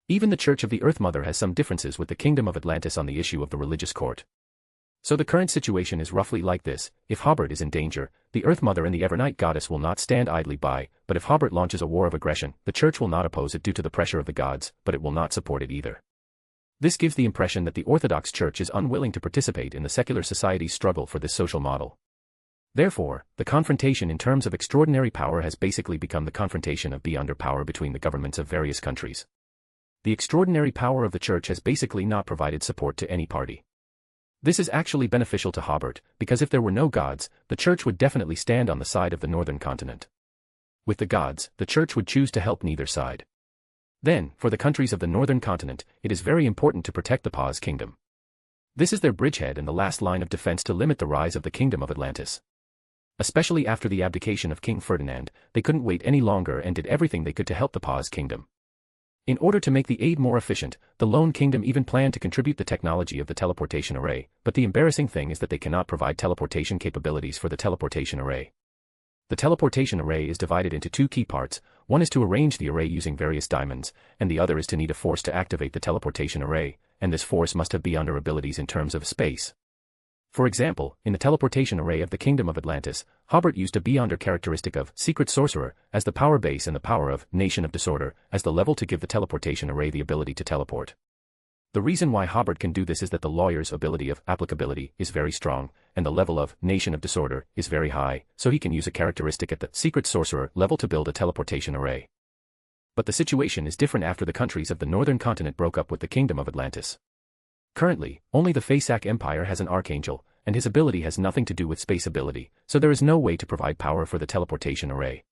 Even the Church of the Earth Mother has some differences with the Kingdom of Atlantis on the issue of the religious court. So the current situation is roughly like this: if Hobert is in danger, the Earth Mother and the Evernight Goddess will not stand idly by, but if Hobert launches a war of aggression, the church will not oppose it due to the pressure of the gods, but it will not support it either. This gives the impression that the Orthodox Church is unwilling to participate in the secular society's struggle for this social model. Therefore, the confrontation in terms of extraordinary power has basically become the confrontation of beyonder power between the governments of various countries. The extraordinary power of the church has basically not provided support to any party. This is actually beneficial to Hobert, because if there were no gods, the church would definitely stand on the side of the northern continent. With the gods, the church would choose to help neither side. Then, for the countries of the northern continent, it is very important to protect the Paz kingdom. This is their bridgehead and the last line of defense to limit the rise of the kingdom of Atlantis. Especially after the abdication of King Ferdinand, they couldn't wait any longer and did everything they could to help the Paz kingdom. In order to make the aid more efficient, the Lone Kingdom even planned to contribute the technology of the teleportation array, but the embarrassing thing is that they cannot provide teleportation capabilities for the teleportation array. The teleportation array is divided into two key parts. One is to arrange the array using various diamonds, and the other is to need a force to activate the teleportation array, and this force must have beyonder abilities in terms of space. For example, in the teleportation array of the Kingdom of Atlantis, Hobert used a beyonder characteristic of Secret Sorcerer as the power base and the power of Nation of Disorder as the level to give the teleportation array the ability to teleport. The reason why Hobert can do this is that the lawyer's ability of applicability is very strong, and the level of Nation of Disorder is very high, so he can use a characteristic at the Secret Sorcerer level to build a teleportation array. But the situation is different after the countries of the northern continent broke up with the Kingdom of Atlantis. Currently, only the Faesac Empire has an Archangel, and his ability has nothing to do with space ability, so there is no way to provide power for the teleportation array.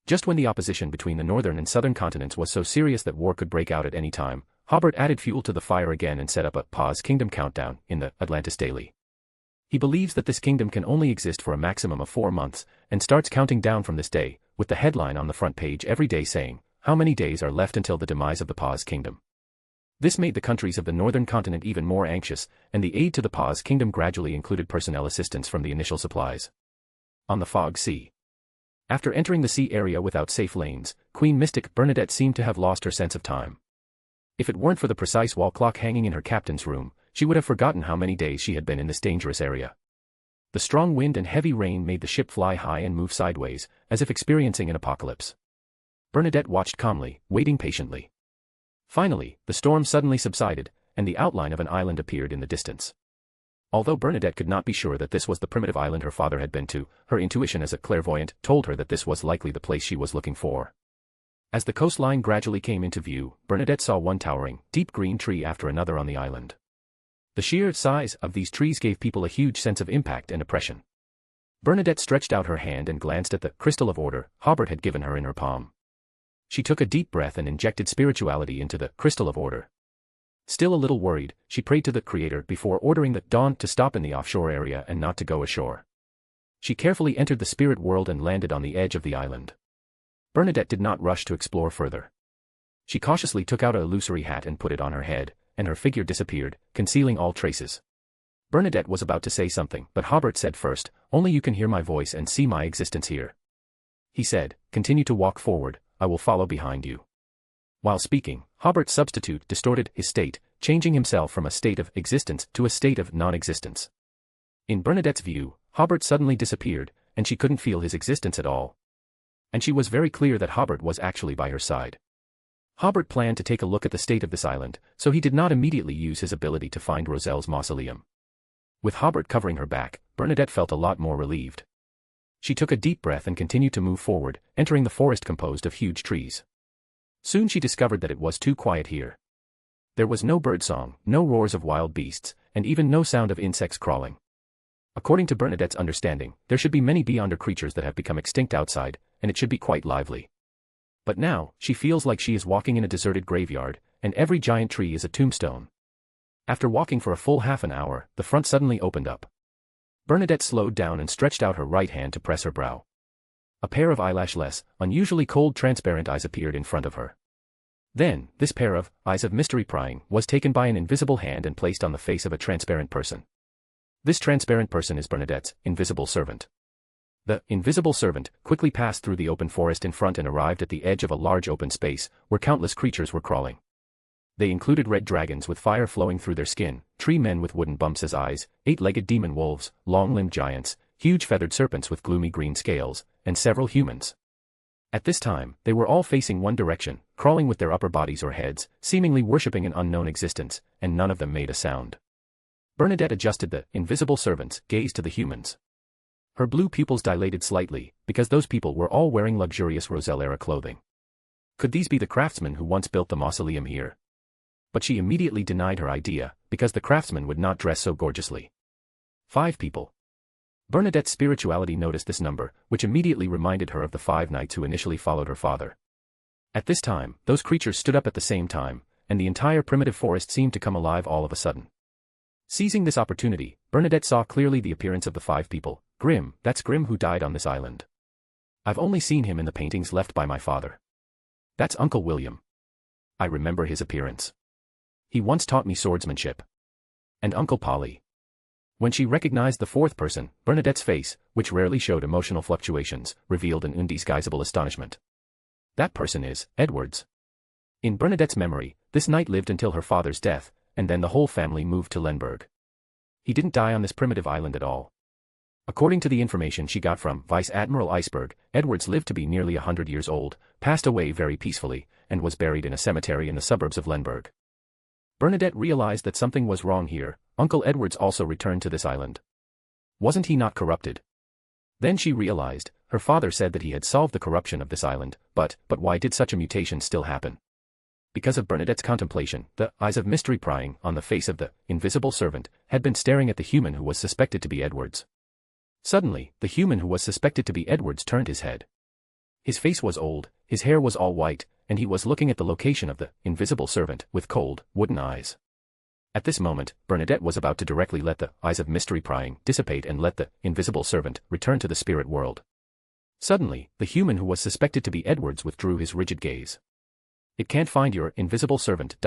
Just when the opposition between the northern and southern continents was so serious that war could break out at any time, Hobert added fuel to the fire again and set up a Paz Kingdom countdown in the Atlantis Daily. He believes that this kingdom can only exist for a maximum of 4 months, and starts counting down from this day, with the headline on the front page every day saying, "How many days are left until the demise of the Paz Kingdom?" This made the countries of the northern continent even more anxious, and the aid to the Paz Kingdom gradually included personnel assistance from the initial supplies. On the Fog Sea. After entering the sea area without safe lanes, Queen Mystic Bernadette seemed to have lost her sense of time. If it weren't for the precise wall clock hanging in her captain's room, she would have forgotten how many days she had been in this dangerous area. The strong wind and heavy rain made the ship fly high and move sideways, as if experiencing an apocalypse. Bernadette watched calmly, waiting patiently. Finally, the storm suddenly subsided, and the outline of an island appeared in the distance. Although Bernadette could not be sure that this was the primitive island her father had been to, her intuition as a clairvoyant told her that this was likely the place she was looking for. As the coastline gradually came into view, Bernadette saw one towering, deep green tree after another on the island. The sheer size of these trees gave people a huge sense of impact and oppression. Bernadette stretched out her hand and glanced at the crystal of order Hobert had given her in her palm. She took a deep breath and injected spirituality into the crystal of order. Still a little worried, she prayed to the Creator before ordering the dawn to stop in the offshore area and not to go ashore. She carefully entered the spirit world and landed on the edge of the island. Bernadette did not rush to explore further. She cautiously took out an illusory hat and put it on her head, and her figure disappeared, concealing all traces. Bernadette was about to say something, but Hobert said first, "Only you can hear my voice and see my existence here." He said, "Continue to walk forward, I will follow behind you." While speaking, Hobert's substitute distorted his state, changing himself from a state of existence to a state of non-existence. In Bernadette's view, Hobert suddenly disappeared, and she couldn't feel his existence at all. And she was very clear that Hobert was actually by her side. Hobert planned to take a look at the state of this island, so he did not immediately use his ability to find Roselle's mausoleum. With Hobert covering her back, Bernadette felt a lot more relieved. She took a deep breath and continued to move forward, entering the forest composed of huge trees. Soon she discovered that it was too quiet here. There was no birdsong, no roars of wild beasts, and even no sound of insects crawling. According to Bernadette's understanding, there should be many beyonder creatures that have become extinct outside, and it should be quite lively. But now, she feels like she is walking in a deserted graveyard, and every giant tree is a tombstone. After walking for a full half an hour, the front suddenly opened up. Bernadette slowed down and stretched out her right hand to press her brow. A pair of eyelashless, unusually cold transparent eyes appeared in front of her. Then, this pair of eyes of mystery prying was taken by an invisible hand and placed on the face of a transparent person. This transparent person is Bernadette's invisible servant. The invisible servant quickly passed through the open forest in front and arrived at the edge of a large open space, where countless creatures were crawling. They included red dragons with fire flowing through their skin, tree men with wooden bumps as eyes, 8-legged demon wolves, long-limbed giants, huge feathered serpents with gloomy green scales, and several humans. At this time, they were all facing one direction, crawling with their upper bodies or heads, seemingly worshipping an unknown existence, and none of them made a sound. Bernadette adjusted the invisible servant's gaze to the humans. Her blue pupils dilated slightly, because those people were all wearing luxurious Roselle-era clothing. Could these be the craftsmen who once built the mausoleum here? But she immediately denied her idea, because the craftsman would not dress so gorgeously. 5 people. Bernadette's spirituality noticed this number, which immediately reminded her of the 5 knights who initially followed her father. At this time, those creatures stood up at the same time, and the entire primitive forest seemed to come alive all of a sudden. Seizing this opportunity, Bernadette saw clearly the appearance of the 5 people. Grimm, that's Grimm who died on this island. I've only seen him in the paintings left by my father. That's Uncle William. I remember his appearance. He once taught me swordsmanship. And Uncle Polly. When she recognized the 4th person, Bernadette's face, which rarely showed emotional fluctuations, revealed an undisguisable astonishment. That person is Edwards. In Bernadette's memory, this knight lived until her father's death, and then the whole family moved to Lemberg. He didn't die on this primitive island at all. According to the information she got from Vice Admiral Iceberg, Edwards lived to be nearly 100 years old, passed away very peacefully, and was buried in a cemetery in the suburbs of Lemberg. Bernadette realized that something was wrong here. Uncle Edwards also returned to this island. Wasn't he not corrupted? Then she realized, her father said that he had solved the corruption of this island, but why did such a mutation still happen? Because of Bernadette's contemplation, the eyes of mystery prying on the face of the invisible servant had been staring at the human who was suspected to be Edwards. Suddenly, the human who was suspected to be Edwards turned his head. His face was old, his hair was all white, and he was looking at the location of the invisible servant with cold, wooden eyes. At this moment, Bernadette was about to directly let the eyes of mystery prying dissipate and let the invisible servant return to the spirit world. Suddenly, the human who was suspected to be Edwards withdrew his rigid gaze. It can't find your invisible servant.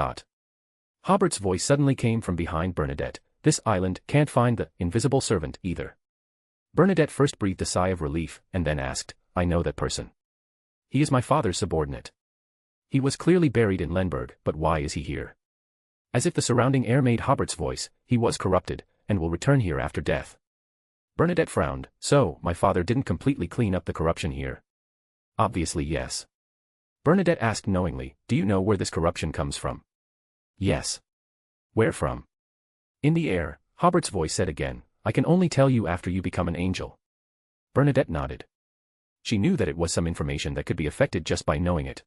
Hobert's voice suddenly came from behind Bernadette. This island can't find the invisible servant either. Bernadette first breathed a sigh of relief, and then asked, I know that person. He is my father's subordinate. He was clearly buried in Lemberg, but why is he here? As if the surrounding air made Hobert's voice, he was corrupted, and will return here after death. Bernadette frowned. So, my father didn't completely clean up the corruption here? Obviously yes. Bernadette asked knowingly, do you know where this corruption comes from? Yes. Where from? In the air, Hobert's voice said again, I can only tell you after you become an angel. Bernadette nodded. She knew that it was some information that could be affected just by knowing it.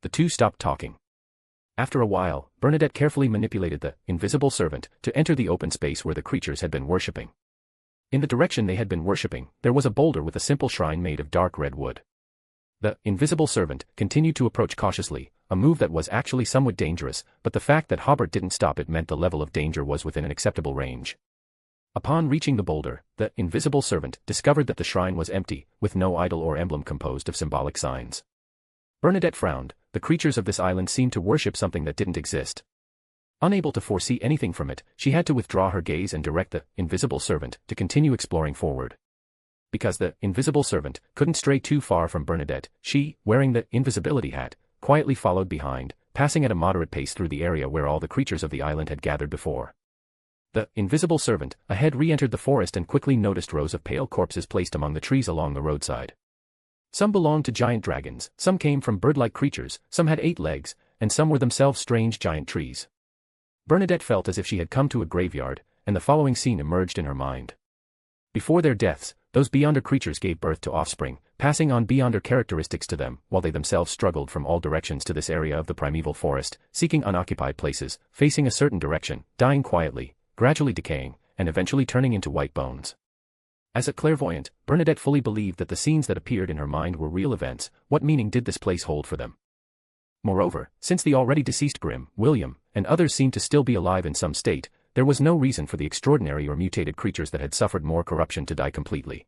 The two stopped talking. After a while, Bernadette carefully manipulated the invisible servant to enter the open space where the creatures had been worshipping. In the direction they had been worshipping, there was a boulder with a simple shrine made of dark red wood. The invisible servant continued to approach cautiously, a move that was actually somewhat dangerous, but the fact that Hobert didn't stop it meant the level of danger was within an acceptable range. Upon reaching the boulder, the invisible servant discovered that the shrine was empty, with no idol or emblem composed of symbolic signs. Bernadette frowned. The creatures of this island seemed to worship something that didn't exist. Unable to foresee anything from it, she had to withdraw her gaze and direct the invisible servant to continue exploring forward. Because the invisible servant couldn't stray too far from Bernadette, she, wearing the invisibility hat, quietly followed behind, passing at a moderate pace through the area where all the creatures of the island had gathered before. The invisible servant ahead re-entered the forest and quickly noticed rows of pale corpses placed among the trees along the roadside. Some belonged to giant dragons, some came from bird-like creatures, some had 8 legs, and some were themselves strange giant trees. Bernadette felt as if she had come to a graveyard, and the following scene emerged in her mind. Before their deaths, those Beyonder creatures gave birth to offspring, passing on Beyonder characteristics to them, while they themselves struggled from all directions to this area of the primeval forest, seeking unoccupied places, facing a certain direction, dying quietly, gradually decaying, and eventually turning into white bones. As a clairvoyant, Bernadette fully believed that the scenes that appeared in her mind were real events. What meaning did this place hold for them? Moreover, since the already deceased Grimm, William, and others seemed to still be alive in some state, there was no reason for the extraordinary or mutated creatures that had suffered more corruption to die completely.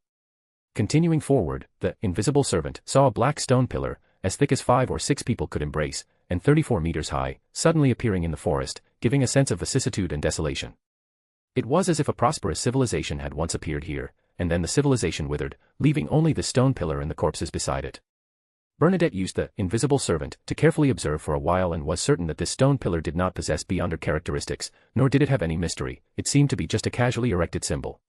Continuing forward, the invisible servant saw a black stone pillar, as thick as 5 or 6 people could embrace, and 34 meters high, suddenly appearing in the forest, giving a sense of vicissitude and desolation. It was as if a prosperous civilization had once appeared here, and then the civilization withered, leaving only the stone pillar and the corpses beside it. Bernadette used the invisible servant to carefully observe for a while and was certain that this stone pillar did not possess Beyonder characteristics, nor did it have any mystery. It seemed to be just a casually erected symbol.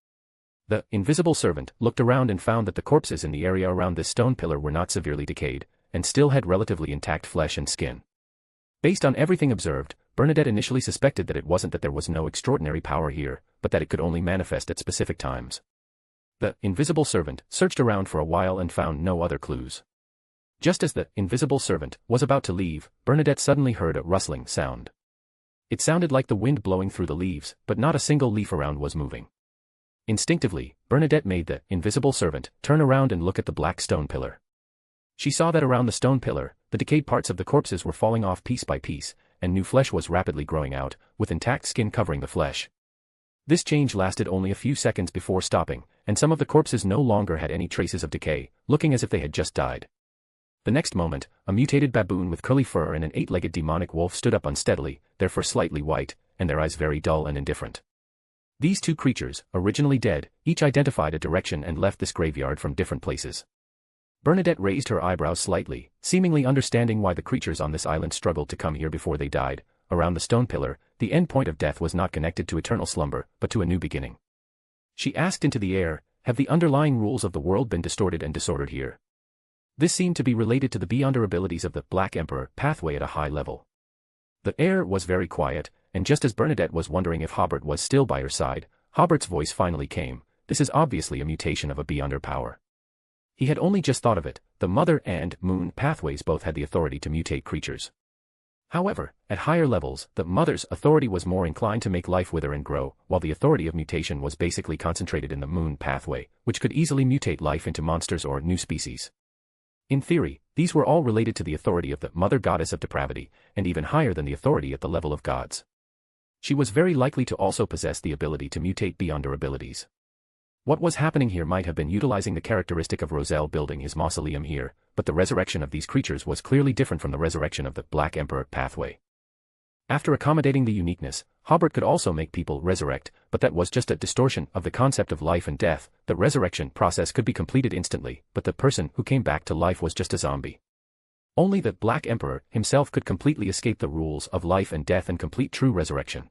The invisible servant looked around and found that the corpses in the area around this stone pillar were not severely decayed, and still had relatively intact flesh and skin. Based on everything observed, Bernadette initially suspected that it wasn't that there was no extraordinary power here, but that it could only manifest at specific times. The invisible servant searched around for a while and found no other clues. Just as the invisible servant was about to leave, Bernadette suddenly heard a rustling sound. It sounded like the wind blowing through the leaves, but not a single leaf around was moving. Instinctively, Bernadette made the invisible servant turn around and look at the black stone pillar. She saw that around the stone pillar, the decayed parts of the corpses were falling off piece by piece, and new flesh was rapidly growing out, with intact skin covering the flesh. This change lasted only a few seconds before stopping, and some of the corpses no longer had any traces of decay, looking as if they had just died. The next moment, a mutated baboon with curly fur and an 8-legged demonic wolf stood up unsteadily, their fur slightly white, and their eyes very dull and indifferent. These two creatures, originally dead, each identified a direction and left this graveyard from different places. Bernadette raised her eyebrows slightly, seemingly understanding why the creatures on this island struggled to come here before they died. Around the stone pillar, the end point of death was not connected to eternal slumber, but to a new beginning. She asked into the air, have the underlying rules of the world been distorted and disordered here? This seemed to be related to the beyonder abilities of the Black Emperor pathway at a high level. The air was very quiet, and just as Bernadette was wondering if Hobert was still by her side, Hobert's voice finally came. This is obviously a mutation of a beyonder power. He had only just thought of it. The Mother and Moon pathways both had the authority to mutate creatures. However, at higher levels, the Mother's authority was more inclined to make life wither and grow, while the authority of mutation was basically concentrated in the Moon pathway, which could easily mutate life into monsters or new species. In theory, these were all related to the authority of the Mother Goddess of Depravity, and even higher than the authority at the level of gods. She was very likely to also possess the ability to mutate beyond her abilities. What was happening here might have been utilizing the characteristic of Roselle building his mausoleum here, but the resurrection of these creatures was clearly different from the resurrection of the Black Emperor pathway. After accommodating the uniqueness, Hobert could also make people resurrect, but that was just a distortion of the concept of life and death. The resurrection process could be completed instantly, but the person who came back to life was just a zombie. Only the Black Emperor himself could completely escape the rules of life and death and complete true resurrection.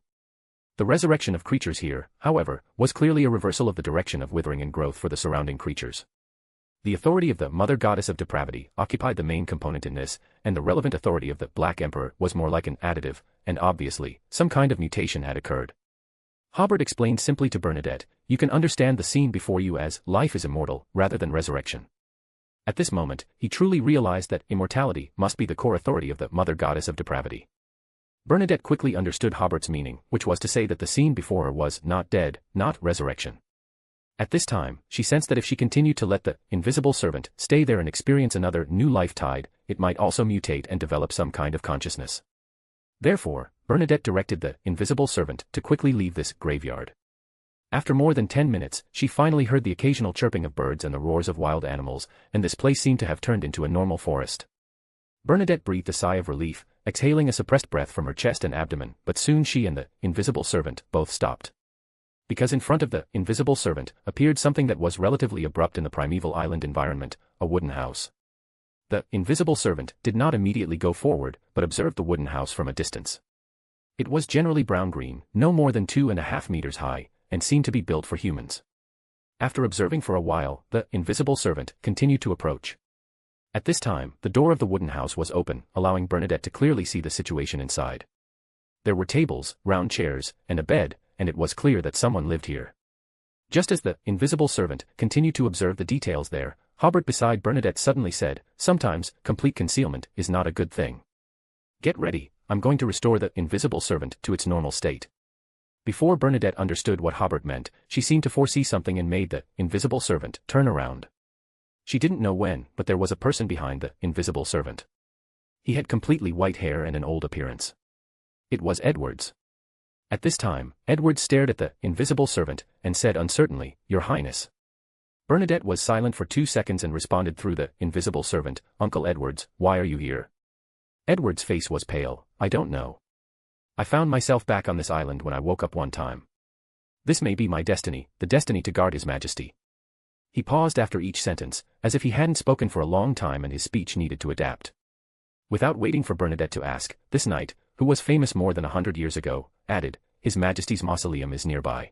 The resurrection of creatures here, however, was clearly a reversal of the direction of withering and growth for the surrounding creatures. The authority of the Mother Goddess of Depravity occupied the main component in this, and the relevant authority of the Black Emperor was more like an additive, and obviously, some kind of mutation had occurred. Hobert explained simply to Bernadette, you can understand the scene before you as life is immortal, rather than resurrection. At this moment, he truly realized that immortality must be the core authority of the Mother Goddess of Depravity. Bernadette quickly understood Hobert's meaning, which was to say that the scene before her was not dead, not resurrection. At this time, she sensed that if she continued to let the invisible servant stay there and experience another new life tide, it might also mutate and develop some kind of consciousness. Therefore, Bernadette directed the invisible servant to quickly leave this graveyard. After more than 10 minutes, she finally heard the occasional chirping of birds and the roars of wild animals, and this place seemed to have turned into a normal forest. Bernadette breathed a sigh of relief, exhaling a suppressed breath from her chest and abdomen, but soon she and the invisible servant both stopped. Because in front of the invisible servant appeared something that was relatively abrupt in the primeval island environment, a wooden house. The invisible servant did not immediately go forward, but observed the wooden house from a distance. It was generally brown-green, no more than 2.5 meters high, and seemed to be built for humans. After observing for a while, the invisible servant continued to approach. At this time, the door of the wooden house was open, allowing Bernadette to clearly see the situation inside. There were tables, round chairs, and a bed, and it was clear that someone lived here. Just as the invisible servant continued to observe the details there, Hobert beside Bernadette suddenly said, sometimes, complete concealment is not a good thing. Get ready, I'm going to restore the invisible servant to its normal state. Before Bernadette understood what Hobert meant, she seemed to foresee something and made the invisible servant turn around. She didn't know when, but there was a person behind the invisible servant. He had completely white hair and an old appearance. It was Edwards. At this time, Edwards stared at the invisible servant and said uncertainly, Your Highness. Bernadette was silent for 2 seconds and responded through the invisible servant, Uncle Edwards, why are you here? Edwards' face was pale, I don't know. I found myself back on this island when I woke up one time. This may be my destiny, the destiny to guard His Majesty. He paused after each sentence, as if he hadn't spoken for a long time and his speech needed to adapt. Without waiting for Bernadette to ask, this knight, who was famous more than 100 years ago, added, His Majesty's mausoleum is nearby.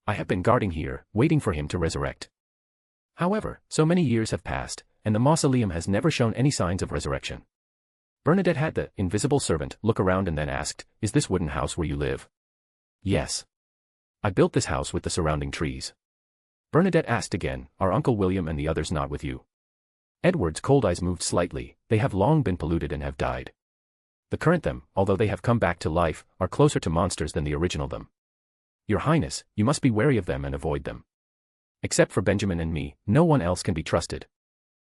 I have been guarding here, waiting for him to resurrect. However, so many years have passed, and the mausoleum has never shown any signs of resurrection. Bernadette had the invisible servant look around and then asked, Is this wooden house where you live? Yes. I built this house with the surrounding trees. Bernadette asked again, Are Uncle William and the others not with you? Edward's cold eyes moved slightly, they have long been polluted and have died. The current them, although they have come back to life, are closer to monsters than the original them. Your Highness, you must be wary of them and avoid them. Except for Benjamin and me, no one else can be trusted.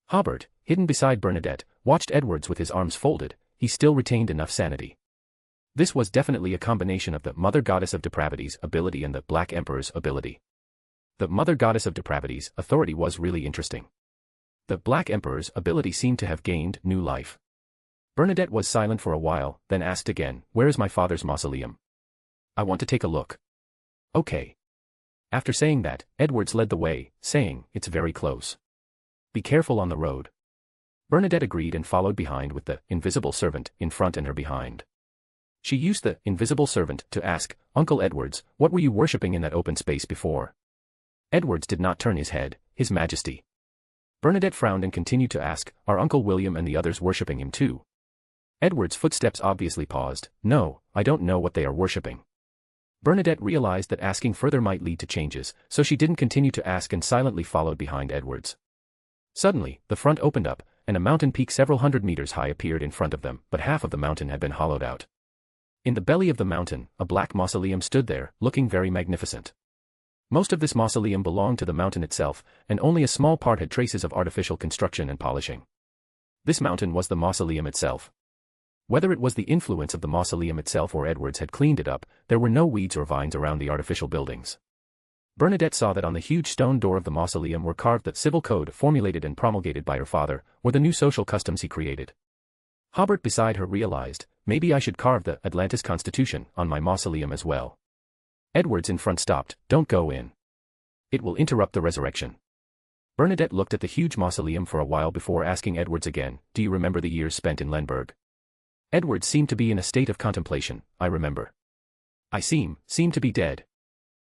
Hobert, hidden beside Bernadette, watched Edwards with his arms folded. He still retained enough sanity. This was definitely a combination of the Mother Goddess of Depravity's ability and the Black Emperor's ability. The Mother Goddess of Depravity's authority was really interesting. The Black Emperor's ability seemed to have gained new life. Bernadette was silent for a while, then asked again, "Where is my father's mausoleum? I want to take a look." "Okay." After saying that, Edwards led the way, saying, "It's very close. Be careful on the road." Bernadette agreed and followed behind with the invisible servant in front and her behind. She used the invisible servant to ask, "Uncle Edwards, what were you worshipping in that open space before?" Edwards did not turn his head. "His Majesty." Bernadette frowned and continued to ask, "Are Uncle William and the others worshipping him too?" Edward's footsteps obviously paused. "No, I don't know what they are worshipping." Bernadette realized that asking further might lead to changes, so she didn't continue to ask and silently followed behind Edwards. Suddenly, the front opened up, and a mountain peak several hundred meters high appeared in front of them, but half of the mountain had been hollowed out. In the belly of the mountain, a black mausoleum stood there, looking very magnificent. Most of this mausoleum belonged to the mountain itself, and only a small part had traces of artificial construction and polishing. This mountain was the mausoleum itself. Whether it was the influence of the mausoleum itself or Edwards had cleaned it up, there were no weeds or vines around the artificial buildings. Bernadette saw that on the huge stone door of the mausoleum were carved the civil code formulated and promulgated by her father, or the new social customs he created. Hobert beside her realized, maybe I should carve the Atlantis Constitution on my mausoleum as well. Edwards in front stopped, "Don't go in. It will interrupt the resurrection." Bernadette looked at the huge mausoleum for a while before asking Edwards again, "Do you remember the years spent in Lemberg?" Edwards seemed to be in a state of contemplation. "I remember. I seem to be dead."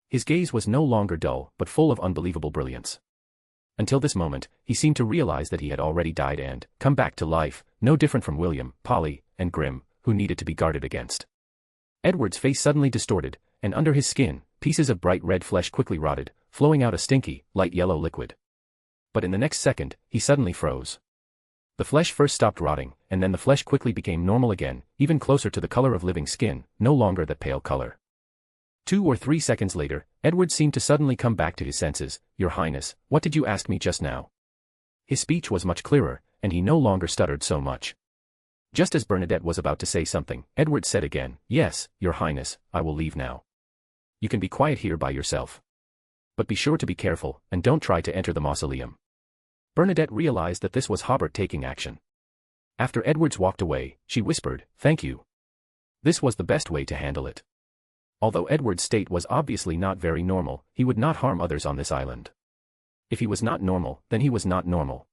His gaze was no longer dull, but full of unbelievable brilliance. Until this moment, he seemed to realize that he had already died and come back to life, no different from William, Polly, and Grim, who needed to be guarded against. Edward's face suddenly distorted, and under his skin, pieces of bright red flesh quickly rotted, flowing out a stinky, light yellow liquid. But in the next second, he suddenly froze. The flesh first stopped rotting, and then the flesh quickly became normal again, even closer to the color of living skin, no longer that pale color. 2 or 3 seconds later, Edward seemed to suddenly come back to his senses. "Your Highness, what did you ask me just now?" His speech was much clearer, and he no longer stuttered so much. Just as Bernadette was about to say something, Edward said again, "Yes, Your Highness, I will leave now. You can be quiet here by yourself. But be sure to be careful, and don't try to enter the mausoleum." Bernadette realized that this was Hobert taking action. After Edwards walked away, she whispered, "Thank you." This was the best way to handle it. Although Edward's state was obviously not very normal, he would not harm others on this island. If he was not normal, then he was not normal.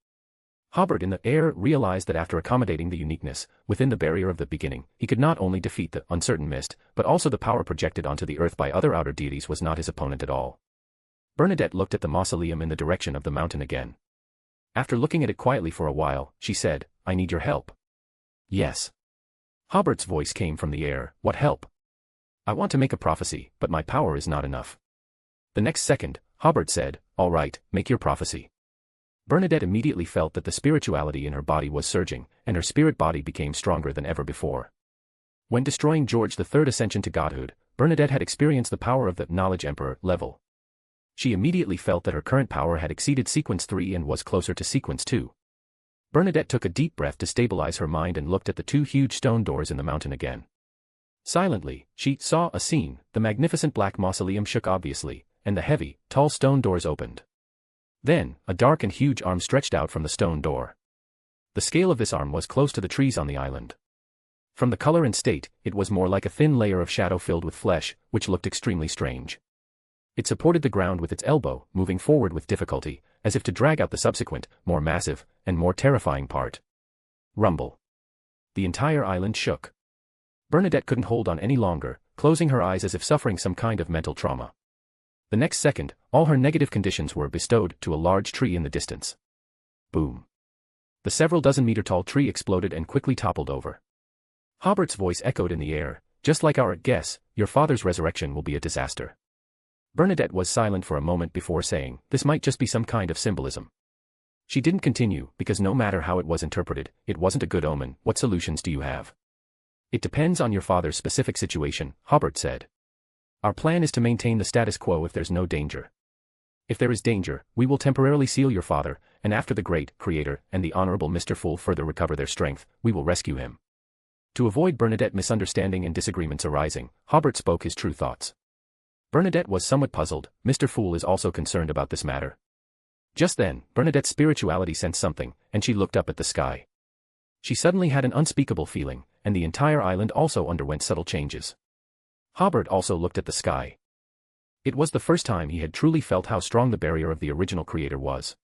Hobert in the air realized that after accommodating the uniqueness within the barrier of the beginning, he could not only defeat the uncertain mist, but also the power projected onto the earth by other outer deities was not his opponent at all. Bernadette looked at the mausoleum in the direction of the mountain again. After looking at it quietly for a while, she said, "I need your help." "Yes." Hobert's voice came from the air, "What help?" "I want to make a prophecy, but my power is not enough." The next second, Hobert said, "All right, make your prophecy." Bernadette immediately felt that the spirituality in her body was surging, and her spirit body became stronger than ever before. When destroying George III's ascension to godhood, Bernadette had experienced the power of the Knowledge Emperor level. She immediately felt that her current power had exceeded Sequence 3 and was closer to Sequence 2. Bernadette took a deep breath to stabilize her mind and looked at the 2 huge stone doors in the mountain again. Silently, she saw a scene. The magnificent black mausoleum shook obviously, and the heavy, tall stone doors opened. Then, a dark and huge arm stretched out from the stone door. The scale of this arm was close to the trees on the island. From the color and state, it was more like a thin layer of shadow filled with flesh, which looked extremely strange. It supported the ground with its elbow, moving forward with difficulty, as if to drag out the subsequent, more massive, and more terrifying part. Rumble. The entire island shook. Bernadette couldn't hold on any longer, closing her eyes as if suffering some kind of mental trauma. The next second, all her negative conditions were bestowed to a large tree in the distance. Boom. The several dozen meter tall tree exploded and quickly toppled over. Hobert's voice echoed in the air, "Just like our guess, your father's resurrection will be a disaster." Bernadette was silent for a moment before saying, "This might just be some kind of symbolism." She didn't continue, because no matter how it was interpreted, it wasn't a good omen. "What solutions do you have?" It depends on your father's specific situation, Hobert said. Our plan is to maintain the status quo if there's no danger. If there is danger, we will temporarily seal your father, and after the great Creator and the Honorable Mr. Fool further recover their strength, we will rescue him. To avoid Bernadette misunderstanding and disagreements arising, Hobert spoke his true thoughts. Bernadette was somewhat puzzled. Mr. Fool is also concerned about this matter. Just then, Bernadette's spirituality sensed something, and she looked up at the sky. She suddenly had an unspeakable feeling, and the entire island also underwent subtle changes. Hobert also looked at the sky. It was the first time he had truly felt how strong the barrier of the original Creator was.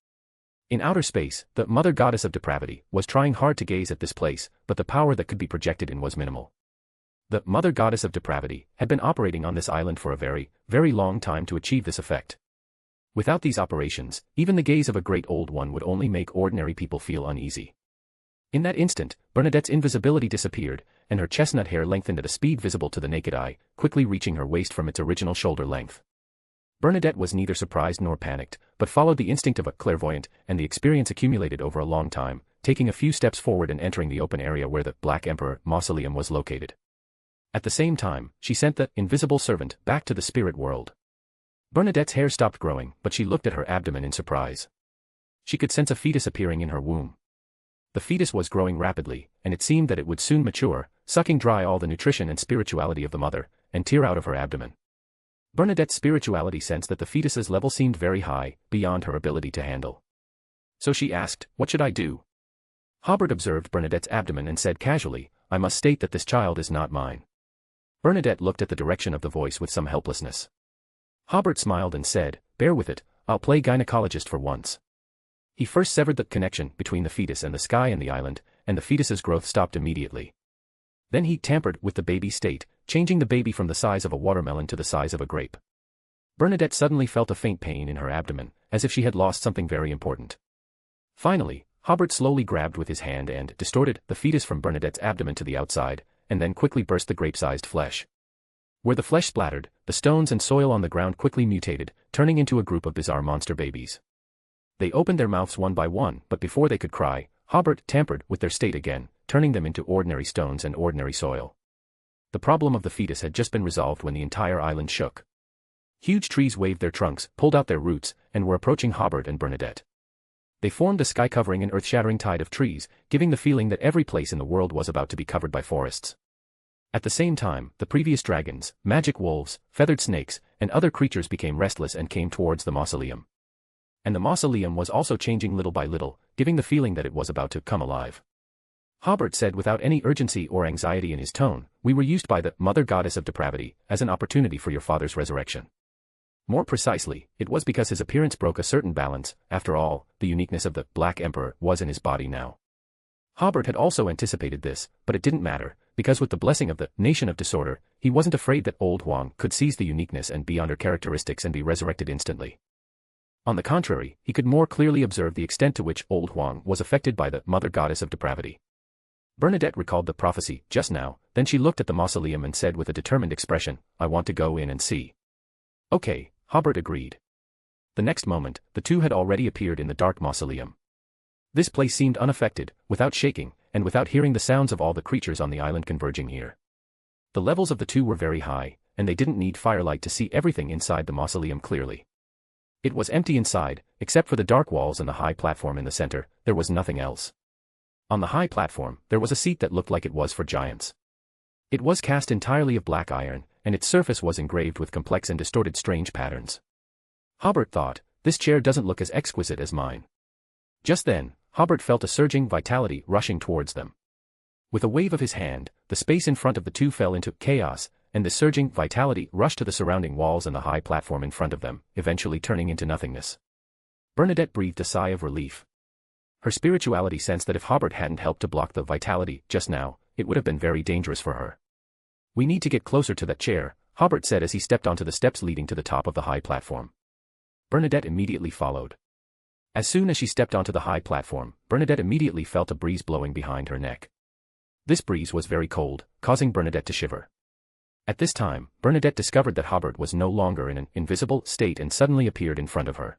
In outer space, the Mother Goddess of Depravity was trying hard to gaze at this place, but the power that could be projected in was minimal. The Mother Goddess of Depravity had been operating on this island for a very, very long time to achieve this effect. Without these operations, even the gaze of a great old one would only make ordinary people feel uneasy. In that instant, Bernadette's invisibility disappeared, and her chestnut hair lengthened at a speed visible to the naked eye, quickly reaching her waist from its original shoulder length. Bernadette was neither surprised nor panicked, but followed the instinct of a clairvoyant and the experience accumulated over a long time, taking a few steps forward and entering the open area where the Black Emperor mausoleum was located. At the same time, she sent the invisible servant back to the spirit world. Bernadette's hair stopped growing, but she looked at her abdomen in surprise. She could sense a fetus appearing in her womb. The fetus was growing rapidly, and it seemed that it would soon mature, sucking dry all the nutrition and spirituality of the mother, and tear out of her abdomen. Bernadette's spirituality sensed that the fetus's level seemed very high, beyond her ability to handle. So she asked, "What should I do?" Hobert observed Bernadette's abdomen and said casually, "I must state that this child is not mine." Bernadette looked at the direction of the voice with some helplessness. Hobert smiled and said, "Bear with it, I'll play gynecologist for once." He first severed the connection between the fetus and the sky and the island, and the fetus's growth stopped immediately. Then he tampered with the baby's state, changing the baby from the size of a watermelon to the size of a grape. Bernadette suddenly felt a faint pain in her abdomen, as if she had lost something very important. Finally, Hobert slowly grabbed with his hand and distorted the fetus from Bernadette's abdomen to the outside, and then quickly burst the grape-sized flesh. Where the flesh splattered, the stones and soil on the ground quickly mutated, turning into a group of bizarre monster babies. They opened their mouths one by one, but before they could cry, Hobert tampered with their state again, turning them into ordinary stones and ordinary soil. The problem of the fetus had just been resolved when the entire island shook. Huge trees waved their trunks, pulled out their roots, and were approaching Hobert and Bernadette. They formed a sky-covering and earth-shattering tide of trees, giving the feeling that every place in the world was about to be covered by forests. At the same time, the previous dragons, magic wolves, feathered snakes, and other creatures became restless and came towards the mausoleum. And the mausoleum was also changing little by little, giving the feeling that it was about to come alive. Hobert said without any urgency or anxiety in his tone, "We were used by the Mother Goddess of Depravity as an opportunity for your father's resurrection. More precisely, it was because his appearance broke a certain balance. After all, the uniqueness of the Black Emperor was in his body now." Hobert had also anticipated this, but it didn't matter, because with the blessing of the Nation of Disorder, he wasn't afraid that Old Huang could seize the uniqueness and be under characteristics and be resurrected instantly. On the contrary, he could more clearly observe the extent to which Old Huang was affected by the Mother Goddess of Depravity. Bernadette recalled the prophecy just now, then she looked at the mausoleum and said with a determined expression, "I want to go in and see." "Okay," Hobert agreed. The next moment, the two had already appeared in the dark mausoleum. This place seemed unaffected, without shaking, and without hearing the sounds of all the creatures on the island converging here. The levels of the two were very high, and they didn't need firelight to see everything inside the mausoleum clearly. It was empty inside, except for the dark walls and the high platform in the center. There was nothing else. On the high platform, there was a seat that looked like it was for giants. It was cast entirely of black iron, and its surface was engraved with complex and distorted strange patterns. Hobert thought, "This chair doesn't look as exquisite as mine." Just then, Hobert felt a surging vitality rushing towards them. With a wave of his hand, the space in front of the two fell into chaos, and the surging vitality rushed to the surrounding walls and the high platform in front of them, eventually turning into nothingness. Bernadette breathed a sigh of relief. Her spirituality sensed that if Hobert hadn't helped to block the vitality just now, it would have been very dangerous for her. "We need to get closer to that chair," Hobert said as he stepped onto the steps leading to the top of the high platform. Bernadette immediately followed. As soon as she stepped onto the high platform, Bernadette immediately felt a breeze blowing behind her neck. This breeze was very cold, causing Bernadette to shiver. At this time, Bernadette discovered that Hobert was no longer in an invisible state and suddenly appeared in front of her.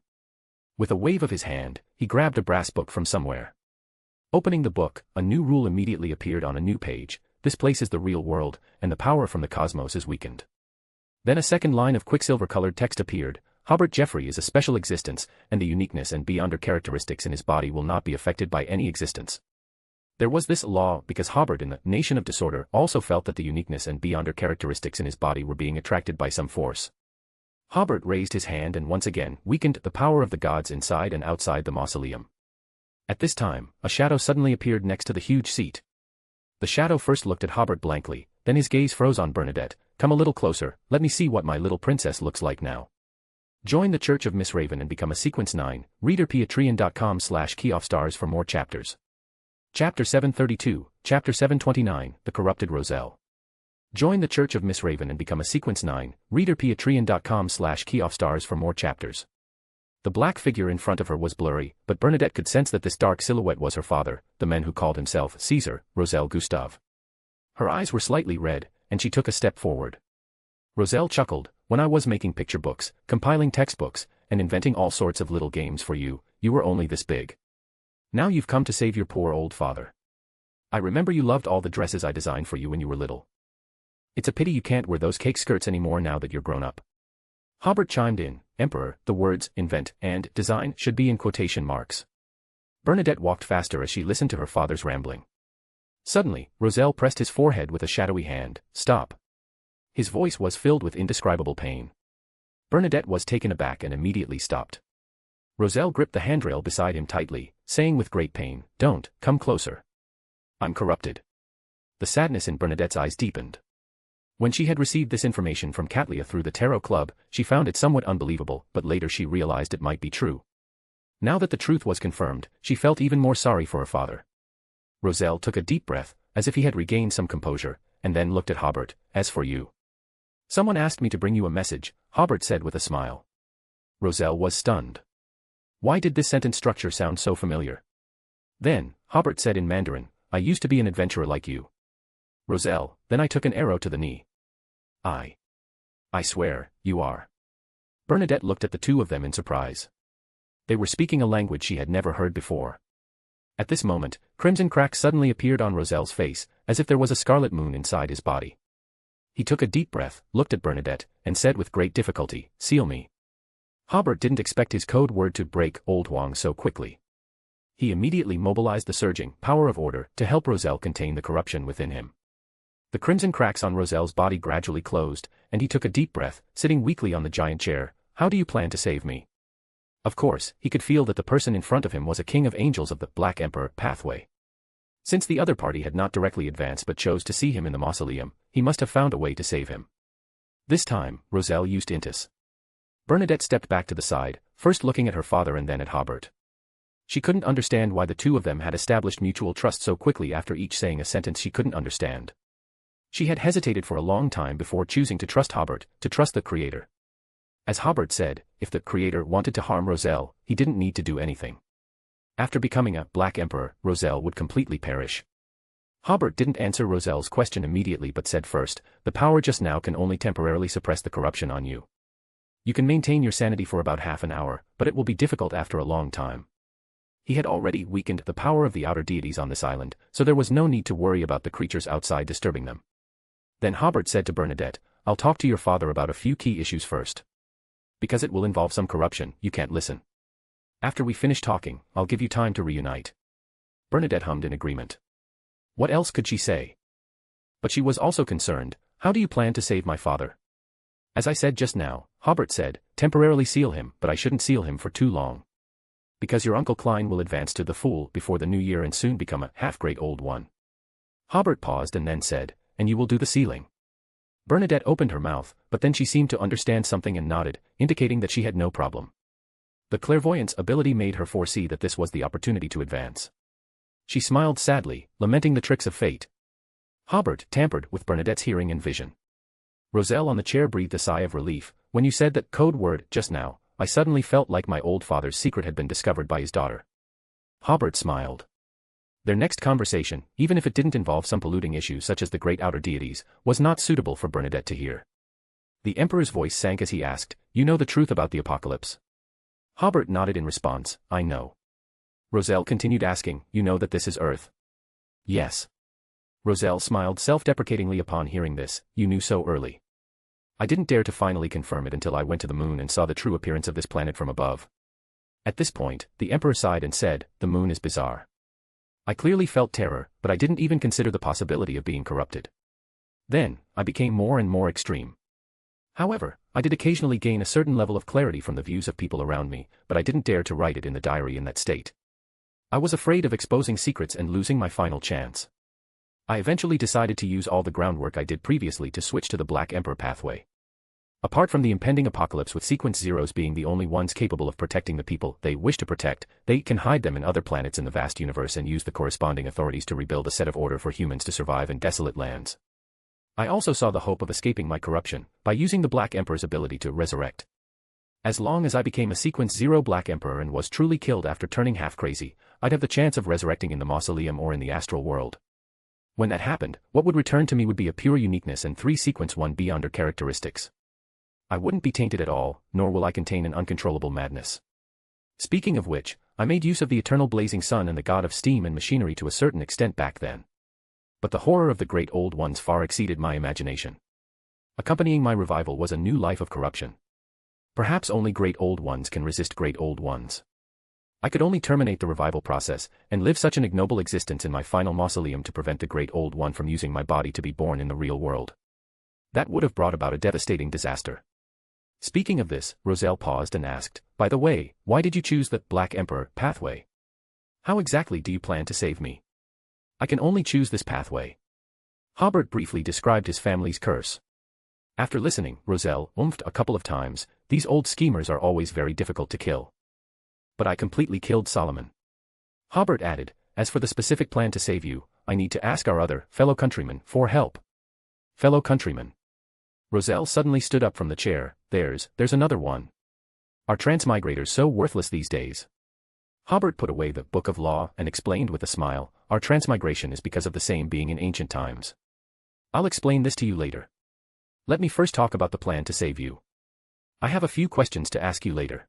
With a wave of his hand, he grabbed a brass book from somewhere. Opening the book, a new rule immediately appeared on a new page. this place is the real world, and the power from the cosmos is weakened. Then a second line of quicksilver-colored text appeared. Hobert Jeffrey is a special existence, and the uniqueness and beyonder characteristics in his body will not be affected by any existence. There was this law because Hobert in the Nation of Disorder also felt that the uniqueness and beyonder characteristics in his body were being attracted by some force. Hobert raised his hand and once again weakened the power of the gods inside and outside the mausoleum. At this time, a shadow suddenly appeared next to the huge seat. The shadow first looked at Hobert blankly, then his gaze froze on Bernadette. "Come a little closer, let me see what my little princess looks like now." Join the Church of Miss Raven and become a Sequence 9, readerpatreon.com/keyoffstars for more chapters. Chapter 732, Chapter 729, The Corrupted Roselle. Join the Church of Miss Raven and become a Sequence 9, readerpatreon.com/keyoffstars for more chapters. The black figure in front of her was blurry, but Bernadette could sense that this dark silhouette was her father, the man who called himself Caesar, Roselle Gustave. Her eyes were slightly red, and she took a step forward. Roselle chuckled, "When I was making picture books, compiling textbooks, and inventing all sorts of little games for you, you were only this big. Now you've come to save your poor old father. I remember you loved all the dresses I designed for you when you were little. It's a pity you can't wear those cake skirts anymore now that you're grown up." Hobert chimed in, "Emperor, the words invent and design should be in quotation marks." Bernadette walked faster as she listened to her father's rambling. Suddenly, Roselle pressed his forehead with a shadowy hand. "Stop." His voice was filled with indescribable pain. Bernadette was taken aback and immediately stopped. Roselle gripped the handrail beside him tightly, saying with great pain, "Don't, come closer. I'm corrupted." The sadness in Bernadette's eyes deepened. When she had received this information from Catlia through the Tarot Club, she found it somewhat unbelievable, but later she realized it might be true. Now that the truth was confirmed, she felt even more sorry for her father. Roselle took a deep breath, as if he had regained some composure, and then looked at Hobert. "As for you, someone asked me to bring you a message," Hobert said with a smile. Roselle was stunned. Why did this sentence structure sound so familiar? Then, Hobert said in Mandarin, "I used to be an adventurer like you." Roselle, "Then I took an arrow to the knee." I swear, you are." Bernadette looked at the two of them in surprise. They were speaking a language she had never heard before. At this moment, crimson cracks suddenly appeared on Roselle's face, as if there was a scarlet moon inside his body. He took a deep breath, looked at Bernadette, and said with great difficulty, "Seal me." Hobert didn't expect his code word to break Old Huang so quickly. He immediately mobilized the surging power of order to help Roselle contain the corruption within him. The crimson cracks on Roselle's body gradually closed, and he took a deep breath, sitting weakly on the giant chair. "How do you plan to save me?" Of course, he could feel that the person in front of him was a king of angels of the Black Emperor pathway. Since the other party had not directly advanced but chose to see him in the mausoleum, he must have found a way to save him. This time, Roselle used Intus. Bernadette stepped back to the side, first looking at her father and then at Hobert. She couldn't understand why the two of them had established mutual trust so quickly after each saying a sentence she couldn't understand. She had hesitated for a long time before choosing to trust Hobert, to trust the Creator. As Hobert said, if the Creator wanted to harm Roselle, he didn't need to do anything. After becoming a Black Emperor, Roselle would completely perish. Hobert didn't answer Roselle's question immediately but said first, "The power just now can only temporarily suppress the corruption on you. You can maintain your sanity for about half an hour, but it will be difficult after a long time." He had already weakened the power of the outer deities on this island, so there was no need to worry about the creatures outside disturbing them. Then Hobert said to Bernadette, "I'll talk to your father about a few key issues first. Because it will involve some corruption, you can't listen. After we finish talking, I'll give you time to reunite." Bernadette hummed in agreement. What else could she say? But she was also concerned. "How do you plan to save my father?" "As I said just now," Hobert said, "temporarily seal him, but I shouldn't seal him for too long. Because your Uncle Klein will advance to the Fool before the new year and soon become a half-great old one." Hobert paused and then said, "And you will do the sealing." Bernadette opened her mouth, but then she seemed to understand something and nodded, indicating that she had no problem. The clairvoyance ability made her foresee that this was the opportunity to advance. She smiled sadly, lamenting the tricks of fate. Hobert tampered with Bernadette's hearing and vision. Roselle on the chair breathed a sigh of relief. "When you said that code word just now, I suddenly felt like my old father's secret had been discovered by his daughter." Hobert smiled. Their next conversation, even if it didn't involve some polluting issues such as the great outer deities, was not suitable for Bernadette to hear. The Emperor's voice sank as he asked, "You know the truth about the apocalypse?" Hobert nodded in response, "I know." Roselle continued asking, "You know that this is Earth?" "Yes." Roselle smiled self-deprecatingly upon hearing this. You knew so early. I didn't dare to finally confirm it until I went to the moon and saw the true appearance of this planet from above. At this point, the Emperor sighed and said, the moon is bizarre. I clearly felt terror, but I didn't even consider the possibility of being corrupted. Then, I became more and more extreme. However, I did occasionally gain a certain level of clarity from the views of people around me, but I didn't dare to write it in the diary in that state. I was afraid of exposing secrets and losing my final chance. I eventually decided to use all the groundwork I did previously to switch to the Black Emperor pathway. Apart from the impending apocalypse with sequence zeros being the only ones capable of protecting the people they wish to protect, they can hide them in other planets in the vast universe and use the corresponding authorities to rebuild a set of order for humans to survive in desolate lands. I also saw the hope of escaping my corruption by using the Black Emperor's ability to resurrect. As long as I became a sequence zero Black Emperor and was truly killed after turning half crazy, I'd have the chance of resurrecting in the mausoleum or in the astral world. When that happened, what would return to me would be a pure uniqueness and 3 sequence 1 beyonder characteristics. I wouldn't be tainted at all, nor will I contain an uncontrollable madness. Speaking of which, I made use of the eternal blazing sun and the god of steam and machinery to a certain extent back then. But the horror of the great old ones far exceeded my imagination. Accompanying my revival was a new life of corruption. Perhaps only great old ones can resist great old ones. I could only terminate the revival process and live such an ignoble existence in my final mausoleum to prevent the great old one from using my body to be born in the real world. That would have brought about a devastating disaster. Speaking of this, Roselle paused and asked, by the way, why did you choose the Black Emperor pathway? How exactly do you plan to save me? I can only choose this pathway. Hobert briefly described his family's curse. After listening, Roselle oomphed a couple of times. These old schemers are always very difficult to kill. But I completely killed Solomon. Hobert added, as for the specific plan to save you, I need to ask our other fellow countrymen for help. Fellow countrymen. Roselle suddenly stood up from the chair. There's another one. Are transmigrators so worthless these days? Hobert put away the book of law and explained with a smile, our transmigration is because of the same being in ancient times. I'll explain this to you later. Let me first talk about the plan to save you. I have a few questions to ask you later.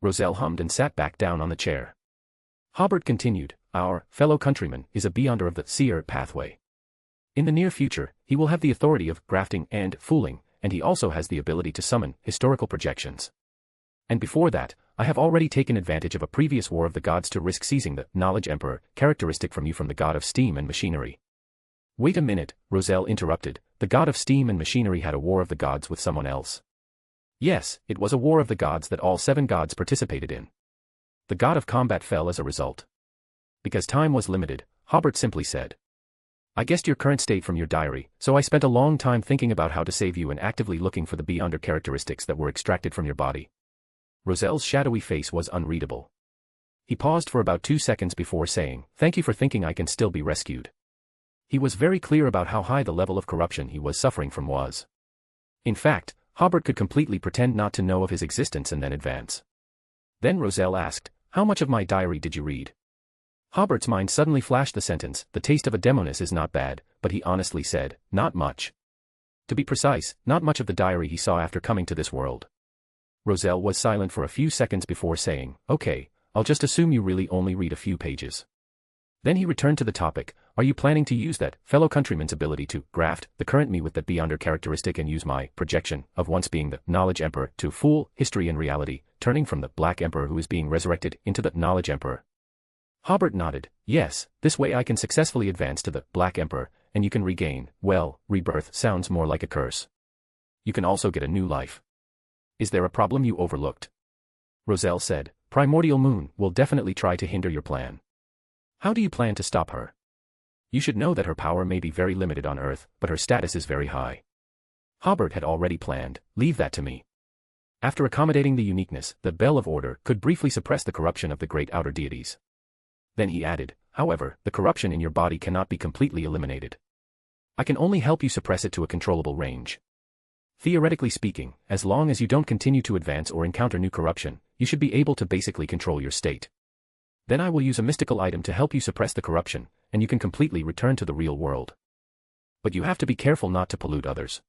Roselle hummed and sat back down on the chair. Hobert continued, our fellow countryman is a beyonder of the seer pathway. In the near future, he will have the authority of grafting and fooling, and he also has the ability to summon historical projections. And before that, I have already taken advantage of a previous war of the gods to risk seizing the knowledge emperor, characteristic from you from the god of steam and machinery. Wait a minute, Roselle interrupted, the god of steam and machinery had a war of the gods with someone else. Yes, it was a war of the gods that all 7 gods participated in. The god of combat fell as a result. Because time was limited, Hobert simply said. I guessed your current state from your diary, so I spent a long time thinking about how to save you and actively looking for the beyonder characteristics that were extracted from your body. Roselle's shadowy face was unreadable. He paused for about 2 seconds before saying, thank you for thinking I can still be rescued. He was very clear about how high the level of corruption he was suffering from was. In fact, Hobert could completely pretend not to know of his existence and then advance. Then Roselle asked, how much of my diary did you read? Hobert's mind suddenly flashed the sentence, the taste of a demoness is not bad, but he honestly said, not much. To be precise, not much of the diary he saw after coming to this world. Roselle was silent for a few seconds before saying, okay, I'll just assume you really only read a few pages. Then he returned to the topic, are you planning to use that fellow countryman's ability to graft the current me with that beyonder characteristic and use my projection of once being the knowledge emperor to fool history and reality, turning from the Black Emperor who is being resurrected into the knowledge emperor? Hobert nodded, yes, this way I can successfully advance to the Black Emperor, and you can regain, well, rebirth sounds more like a curse. You can also get a new life. Is there a problem you overlooked? Roselle said, Primordial Moon will definitely try to hinder your plan. How do you plan to stop her? You should know that her power may be very limited on Earth, but her status is very high. Hobert had already planned, leave that to me. After accommodating the uniqueness, the Bell of Order could briefly suppress the corruption of the great outer deities. Then he added, however, the corruption in your body cannot be completely eliminated. I can only help you suppress it to a controllable range. Theoretically speaking, as long as you don't continue to advance or encounter new corruption, you should be able to basically control your state. Then I will use a mystical item to help you suppress the corruption, and you can completely return to the real world. But you have to be careful not to pollute others.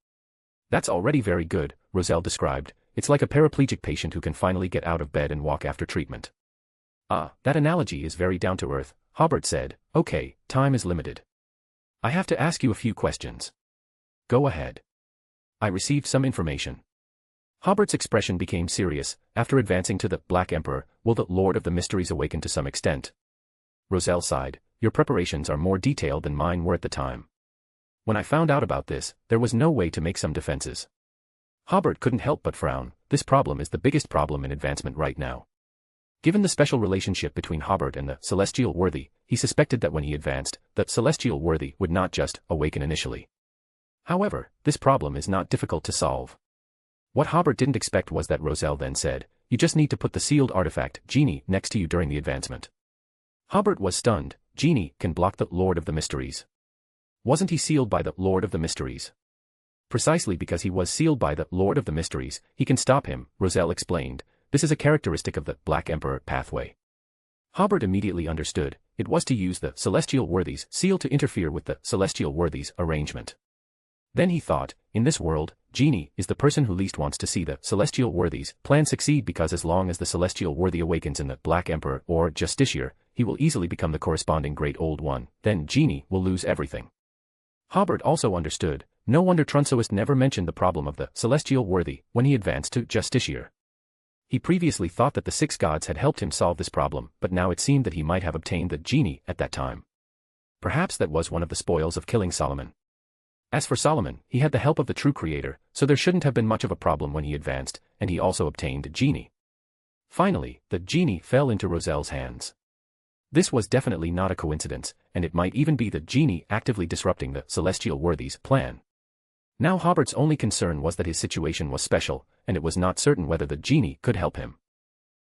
That's already very good, Roselle described, it's like a paraplegic patient who can finally get out of bed and walk after treatment. Ah, that analogy is very down to earth, Hobert said, okay, time is limited. I have to ask you a few questions. Go ahead. I received some information. Hobert's expression became serious. After advancing to the Black Emperor, will the Lord of the Mysteries awaken to some extent? Roselle sighed. Your preparations are more detailed than mine were at the time. When I found out about this, there was no way to make some defenses. Hobert couldn't help but frown. This problem is the biggest problem in advancement right now. Given the special relationship between Hobert and the celestial worthy, he suspected that when he advanced, the celestial worthy would not just awaken initially. However, this problem is not difficult to solve. What Hobert didn't expect was that Roselle then said, you just need to put the sealed artifact, Genie, next to you during the advancement. Hobert was stunned. Genie can block the Lord of the Mysteries. Wasn't he sealed by the Lord of the Mysteries? Precisely because he was sealed by the Lord of the Mysteries, he can stop him, Roselle explained. This is a characteristic of the Black Emperor pathway. Hobert immediately understood. It was to use the celestial worthy's seal to interfere with the celestial worthy's arrangement. Then he thought, in this world, Genie is the person who least wants to see the celestial worthy's plan succeed because as long as the celestial worthy awakens in the Black Emperor or Justiciar, he will easily become the corresponding Great Old One. Then Genie will lose everything. Hobert also understood. No wonder Trunsoist never mentioned the problem of the celestial worthy when he advanced to Justiciar. He previously thought that the six gods had helped him solve this problem, but now it seemed that he might have obtained the Genie at that time. Perhaps that was one of the spoils of killing Solomon. As for Solomon, he had the help of the true Creator, so there shouldn't have been much of a problem when he advanced, and he also obtained Genie. Finally, the Genie fell into Roselle's hands. This was definitely not a coincidence, and it might even be the Genie actively disrupting the celestial worthy's plan. Now Hobert's only concern was that his situation was special, and it was not certain whether the Genie could help him.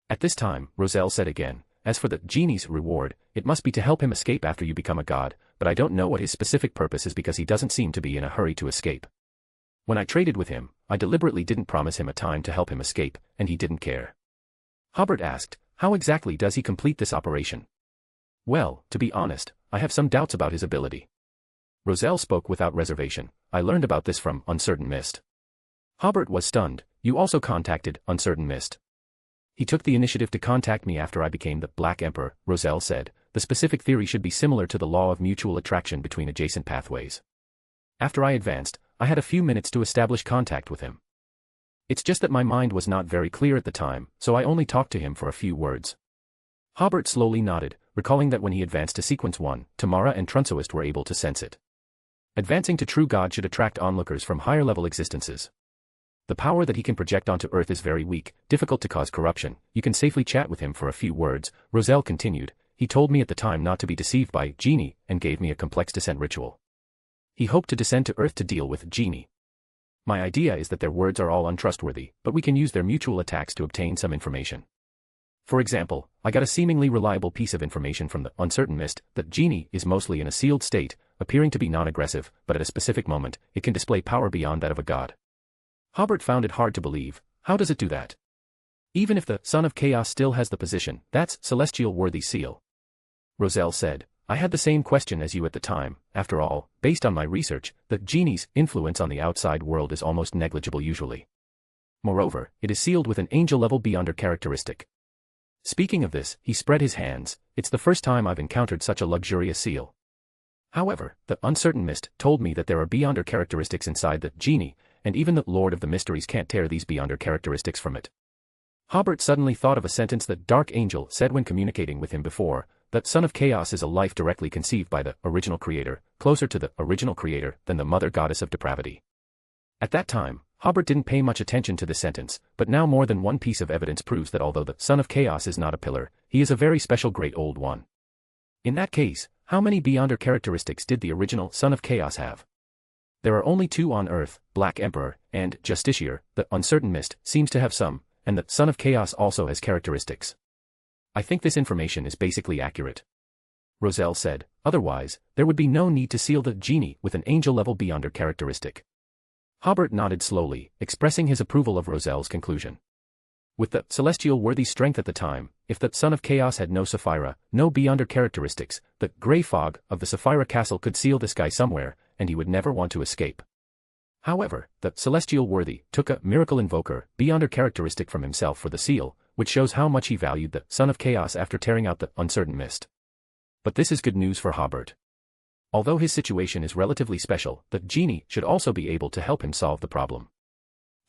At this time, Roselle said again, as for the Genie's reward, it must be to help him escape after you become a god, but I don't know what his specific purpose is because he doesn't seem to be in a hurry to escape. When I traded with him, I deliberately didn't promise him a time to help him escape, and he didn't care. Hobert asked, how exactly does he complete this operation? Well, to be honest, I have some doubts about his ability. Roselle spoke without reservation. I learned about this from Uncertain Mist. Hobert was stunned. You also contacted Uncertain Mist. He took the initiative to contact me after I became the Black Emperor, Roselle said. The specific theory should be similar to the law of mutual attraction between adjacent pathways. After I advanced, I had a few minutes to establish contact with him. It's just that my mind was not very clear at the time, so I only talked to him for a few words. Hobert slowly nodded, recalling that when he advanced to Sequence 1, Tamara and Trunsoist were able to sense it. Advancing to True God should attract onlookers from higher-level existences. The power that he can project onto Earth is very weak, difficult to cause corruption. You can safely chat with him for a few words, Roselle continued. He told me at the time not to be deceived by Genie, and gave me a complex descent ritual. He hoped to descend to Earth to deal with Genie. My idea is that their words are all untrustworthy, but we can use their mutual attacks to obtain some information. For example, I got a seemingly reliable piece of information from the Uncertain Mist that Genie is mostly in a sealed state, appearing to be non-aggressive, but at a specific moment, it can display power beyond that of a god. Hobert found it hard to believe. How does it do that? Even if the Son of Chaos still has the position, that's celestial worthy seal. Roselle said, I had the same question as you at the time. After all, based on my research, the Genie's influence on the outside world is almost negligible usually. Moreover, it is sealed with an angel-level beyonder characteristic. Speaking of this, he spread his hands. It's the first time I've encountered such a luxurious seal. However, the Uncertain Mist told me that there are beyonder characteristics inside the Genie, and even the Lord of the Mysteries can't tear these beyonder characteristics from it. Hobert suddenly thought of a sentence that Dark Angel said when communicating with him before, that Son of Chaos is a life directly conceived by the original Creator, closer to the original Creator than the Mother Goddess of Depravity. At that time, Hobert didn't pay much attention to this sentence, but now more than one piece of evidence proves that although the Son of Chaos is not a pillar, he is a very special Great Old One. In that case, how many beyonder characteristics did the original Son of Chaos have? There are only two on Earth, Black Emperor, and Justiciar. The Uncertain Mist seems to have some, and the Son of Chaos also has characteristics. I think this information is basically accurate. Roselle said, otherwise, there would be no need to seal the Genie with an angel-level beyonder characteristic. Hobert nodded slowly, expressing his approval of Roselle's conclusion. With the celestial worthy strength at the time, if the Son of Chaos had no Sefirah, no beyonder characteristics, the grey fog of the Sefirah castle could seal this guy somewhere, and he would never want to escape. However, the celestial worthy took a miracle invoker, beyonder characteristic from himself for the seal, which shows how much he valued the Son of Chaos after tearing out the Uncertain Mist. But this is good news for Hobert. Although his situation is relatively special, the genie should also be able to help him solve the problem.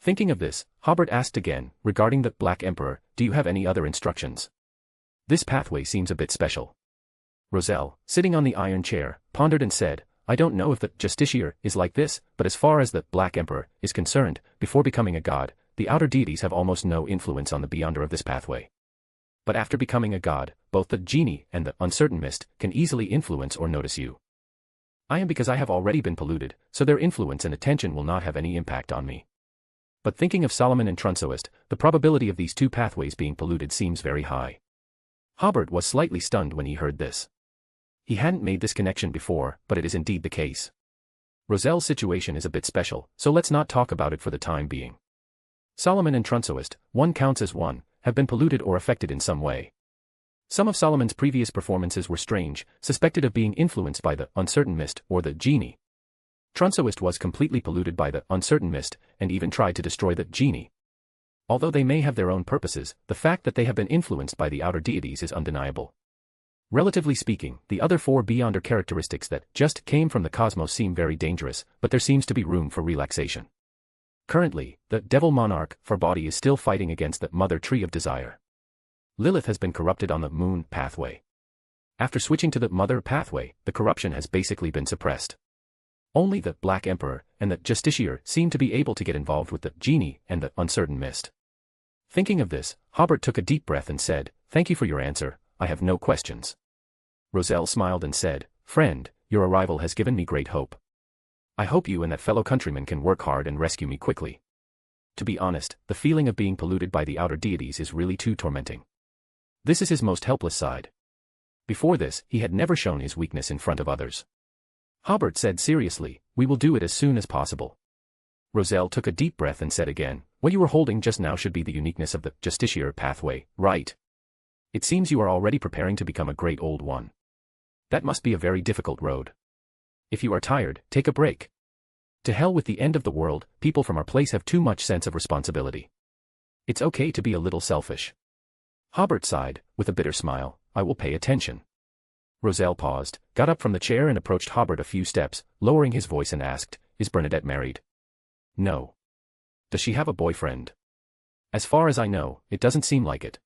Thinking of this, Hobert asked again, regarding the Black Emperor, do you have any other instructions? This pathway seems a bit special. Roselle, sitting on the iron chair, pondered and said, I don't know if the Justiciar is like this, but as far as the Black Emperor is concerned, before becoming a god, the outer deities have almost no influence on the beyonder of this pathway. But after becoming a god, both the genie and the uncertain mist can easily influence or notice you. I am because I have already been polluted, so their influence and attention will not have any impact on me. But thinking of Solomon and Trunsoist, the probability of these two pathways being polluted seems very high. Hobert was slightly stunned when he heard this. He hadn't made this connection before, but it is indeed the case. Roselle's situation is a bit special, so let's not talk about it for the time being. Solomon and Trunsoist, one counts as one, have been polluted or affected in some way. Some of Solomon's previous performances were strange, suspected of being influenced by the uncertain mist or the genie. Trunsoist was completely polluted by the uncertain mist, and even tried to destroy the genie. Although they may have their own purposes, the fact that they have been influenced by the outer deities is undeniable. Relatively speaking, the other four beyonder characteristics that just came from the cosmos seem very dangerous, but there seems to be room for relaxation. Currently, the devil monarch for body is still fighting against the mother tree of desire. Lilith has been corrupted on the moon pathway. After switching to the mother pathway, the corruption has basically been suppressed. Only the Black Emperor and the Justiciar seem to be able to get involved with the genie and the uncertain mist. Thinking of this, Hobert took a deep breath and said, Thank you for your answer, I have no questions. Roselle smiled and said, Friend, your arrival has given me great hope. I hope you and that fellow countryman can work hard and rescue me quickly. To be honest, the feeling of being polluted by the outer deities is really too tormenting. This is his most helpless side. Before this, he had never shown his weakness in front of others. Hobert said seriously, We will do it as soon as possible. Roselle took a deep breath and said again, What you were holding just now should be the uniqueness of the Justiciar pathway, right? It seems you are already preparing to become a great old one. That must be a very difficult road. If you are tired, take a break. To hell with the end of the world, people from our place have too much sense of responsibility. It's okay to be a little selfish. Hobert sighed, with a bitter smile, I will pay attention. Roselle paused, got up from the chair and approached Hobert a few steps, lowering his voice and asked, Is Bernadette married? No. Does she have a boyfriend? As far as I know, it doesn't seem like it.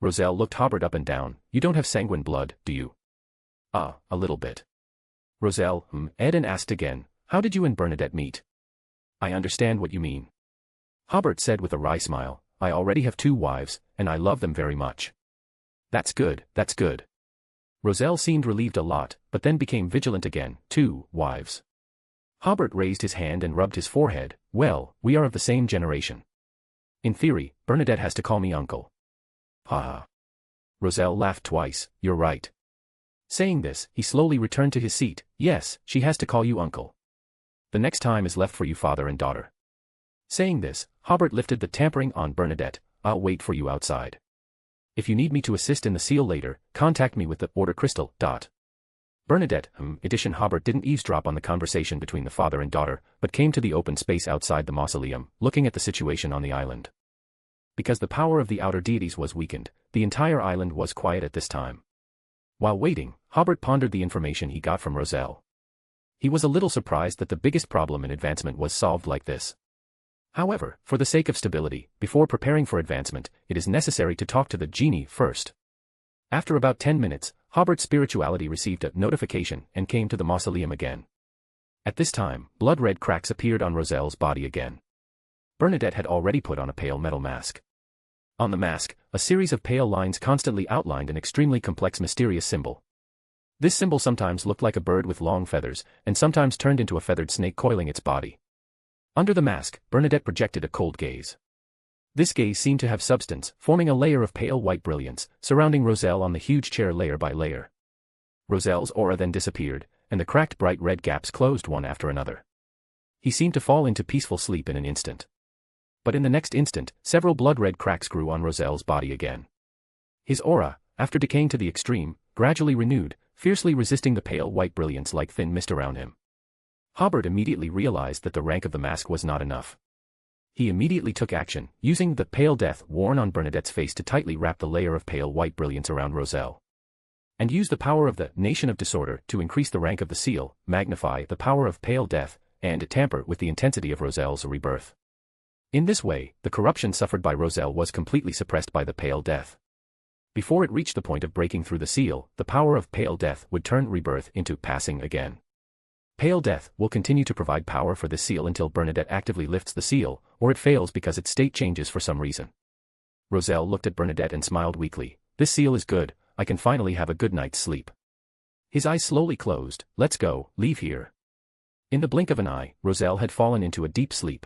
Roselle looked Hobert up and down, You don't have sanguine blood, do you? A little bit. Roselle, Eden asked again, How did you and Bernadette meet? I understand what you mean. Hobert said with a wry smile, I already have 2 wives, and I love them very much. That's good, that's good. Roselle seemed relieved a lot, but then became vigilant again, 2 wives. Hobert raised his hand and rubbed his forehead, Well, we are of the same generation. In theory, Bernadette has to call me uncle. Ha. Roselle laughed twice, You're right. Saying this, he slowly returned to his seat, Yes, she has to call you uncle. The next time is left for you father and daughter. Saying this, Hobert lifted the tampering on Bernadette, I'll wait for you outside. If you need me to assist in the seal later, contact me with the order crystal. Bernadette, Edition Hobert didn't eavesdrop on the conversation between the father and daughter, but came to the open space outside the mausoleum, looking at the situation on the island. Because the power of the outer deities was weakened, the entire island was quiet at this time. While waiting, Hobert pondered the information he got from Roselle. He was a little surprised that the biggest problem in advancement was solved like this. However, for the sake of stability, before preparing for advancement, it is necessary to talk to the genie first. After about 10 minutes, Hobert's spirituality received a notification and came to the mausoleum again. At this time, blood-red cracks appeared on Roselle's body again. Bernadette had already put on a pale metal mask. On the mask, a series of pale lines constantly outlined an extremely complex mysterious symbol. This symbol sometimes looked like a bird with long feathers, and sometimes turned into a feathered snake coiling its body. Under the mask, Bernadette projected a cold gaze. This gaze seemed to have substance, forming a layer of pale white brilliance, surrounding Roselle on the huge chair layer by layer. Roselle's aura then disappeared, and the cracked bright red gaps closed one after another. He seemed to fall into peaceful sleep in an instant. But in the next instant, several blood-red cracks grew on Roselle's body again. His aura, after decaying to the extreme, gradually renewed, fiercely resisting the pale white brilliance like thin mist around him. Hobert immediately realized that the rank of the mask was not enough. He immediately took action, using the pale death worn on Bernadette's face to tightly wrap the layer of pale white brilliance around Roselle. and use the power of the nation of disorder to increase the rank of the seal, magnify the power of pale death, and tamper with the intensity of Roselle's rebirth. In this way, the corruption suffered by Roselle was completely suppressed by the pale death. Before it reached the point of breaking through the seal, the power of pale death would turn rebirth into passing again. Pale death will continue to provide power for this seal until Bernadette actively lifts the seal, or it fails because its state changes for some reason. Roselle looked at Bernadette and smiled weakly. This seal is good, I can finally have a good night's sleep. His eyes slowly closed. Let's go, leave here. In the blink of an eye, Roselle had fallen into a deep sleep.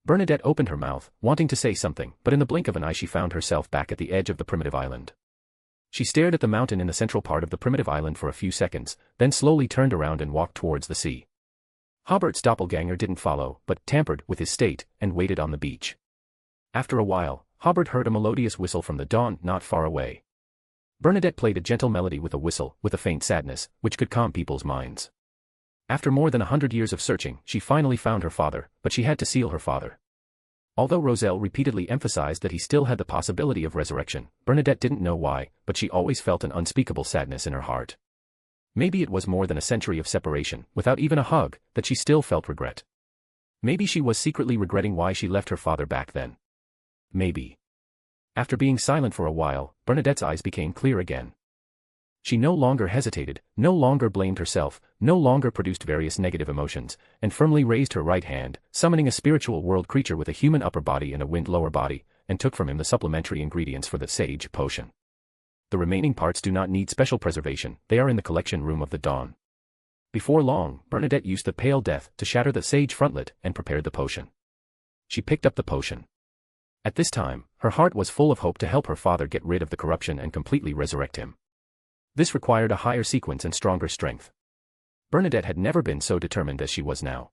Bernadette opened her mouth, wanting to say something, but in the blink of an eye she found herself back at the edge of the primitive island. She stared at the mountain in the central part of the primitive island for a few seconds, then slowly turned around and walked towards the sea. Hobert's doppelganger didn't follow, but tampered with his state, and waited on the beach. After a while, Hobert heard a melodious whistle from the dawn not far away. Bernadette played a gentle melody with a whistle, with a faint sadness, which could calm people's minds. After more than 100 years of searching, she finally found her father, but she had to seal her father. Although Roselle repeatedly emphasized that he still had the possibility of resurrection, Bernadette didn't know why, but she always felt an unspeakable sadness in her heart. Maybe it was more than a century of separation, without even a hug, that she still felt regret. Maybe she was secretly regretting why she left her father back then. Maybe. After being silent for a while, Bernadette's eyes became clear again. She no longer hesitated, no longer blamed herself, no longer produced various negative emotions, and firmly raised her right hand, summoning a spiritual world creature with a human upper body and a wind lower body, and took from him the supplementary ingredients for the sage potion. The remaining parts do not need special preservation, they are in the collection room of the dawn. Before long, Bernadette used the pale death to shatter the sage frontlet and prepared the potion. She picked up the potion. At this time, her heart was full of hope to help her father get rid of the corruption and completely resurrect him. This required a higher sequence and stronger strength. Bernadette had never been so determined as she was now.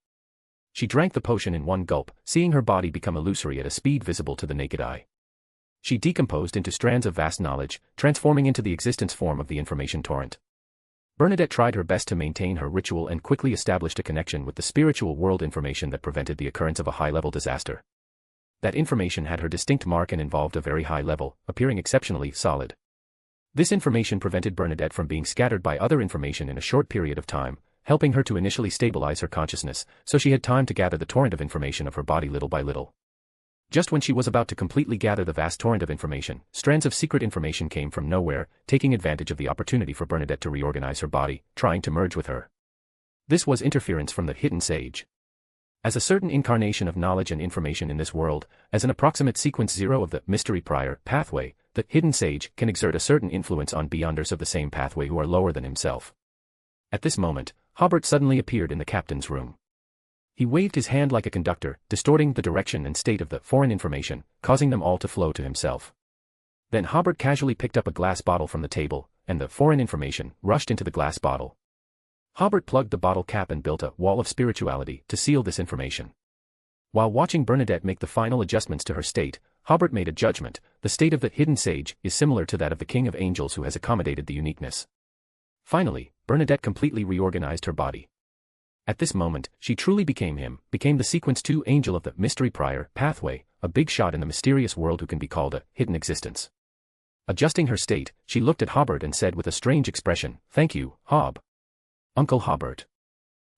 She drank the potion in one gulp, seeing her body become illusory at a speed visible to the naked eye. She decomposed into strands of vast knowledge, transforming into the existence form of the information torrent. Bernadette tried her best to maintain her ritual and quickly established a connection with the spiritual world information that prevented the occurrence of a high-level disaster. That information had her distinct mark and involved a very high level, appearing exceptionally solid. This information prevented Bernadette from being scattered by other information in a short period of time, helping her to initially stabilize her consciousness, so she had time to gather the torrent of information of her body little by little. Just when she was about to completely gather the vast torrent of information, strands of secret information came from nowhere, taking advantage of the opportunity for Bernadette to reorganize her body, trying to merge with her. This was interference from the hidden sage. As a certain incarnation of knowledge and information in this world, as an approximate sequence 0 of the mystery prior pathway, the hidden sage can exert a certain influence on beyonders of the same pathway who are lower than himself. At this moment, Hobert suddenly appeared in the captain's room. He waved his hand like a conductor, distorting the direction and state of the foreign information, causing them all to flow to himself. Then Hobert casually picked up a glass bottle from the table, and the foreign information rushed into the glass bottle. Hobert plugged the bottle cap and built a wall of spirituality to seal this information. While watching Bernadette make the final adjustments to her state, Hobert made a judgment: the state of the hidden sage is similar to that of the king of angels who has accommodated the uniqueness. Finally, Bernadette completely reorganized her body. At this moment, she truly became the sequence 2 angel of the mystery prior pathway, a big shot in the mysterious world who can be called a hidden existence. Adjusting her state, she looked at Hobert and said with a strange expression, "Thank you, Hob. Uncle Hobert."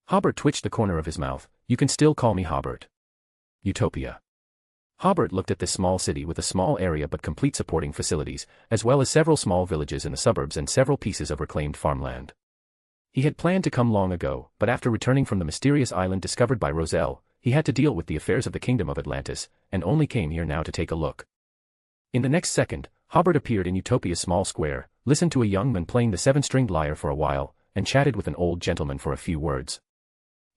Hobert twitched the corner of his mouth. "You can still call me Hobert." Utopia. Hobert looked at this small city with a small area but complete supporting facilities, as well as several small villages in the suburbs and several pieces of reclaimed farmland. He had planned to come long ago, but after returning from the mysterious island discovered by Roselle, he had to deal with the affairs of the kingdom of Atlantis, and only came here now to take a look. In the next second, Hobert appeared in Utopia's small square, listened to a young man playing the 7-stringed lyre for a while, and chatted with an old gentleman for a few words.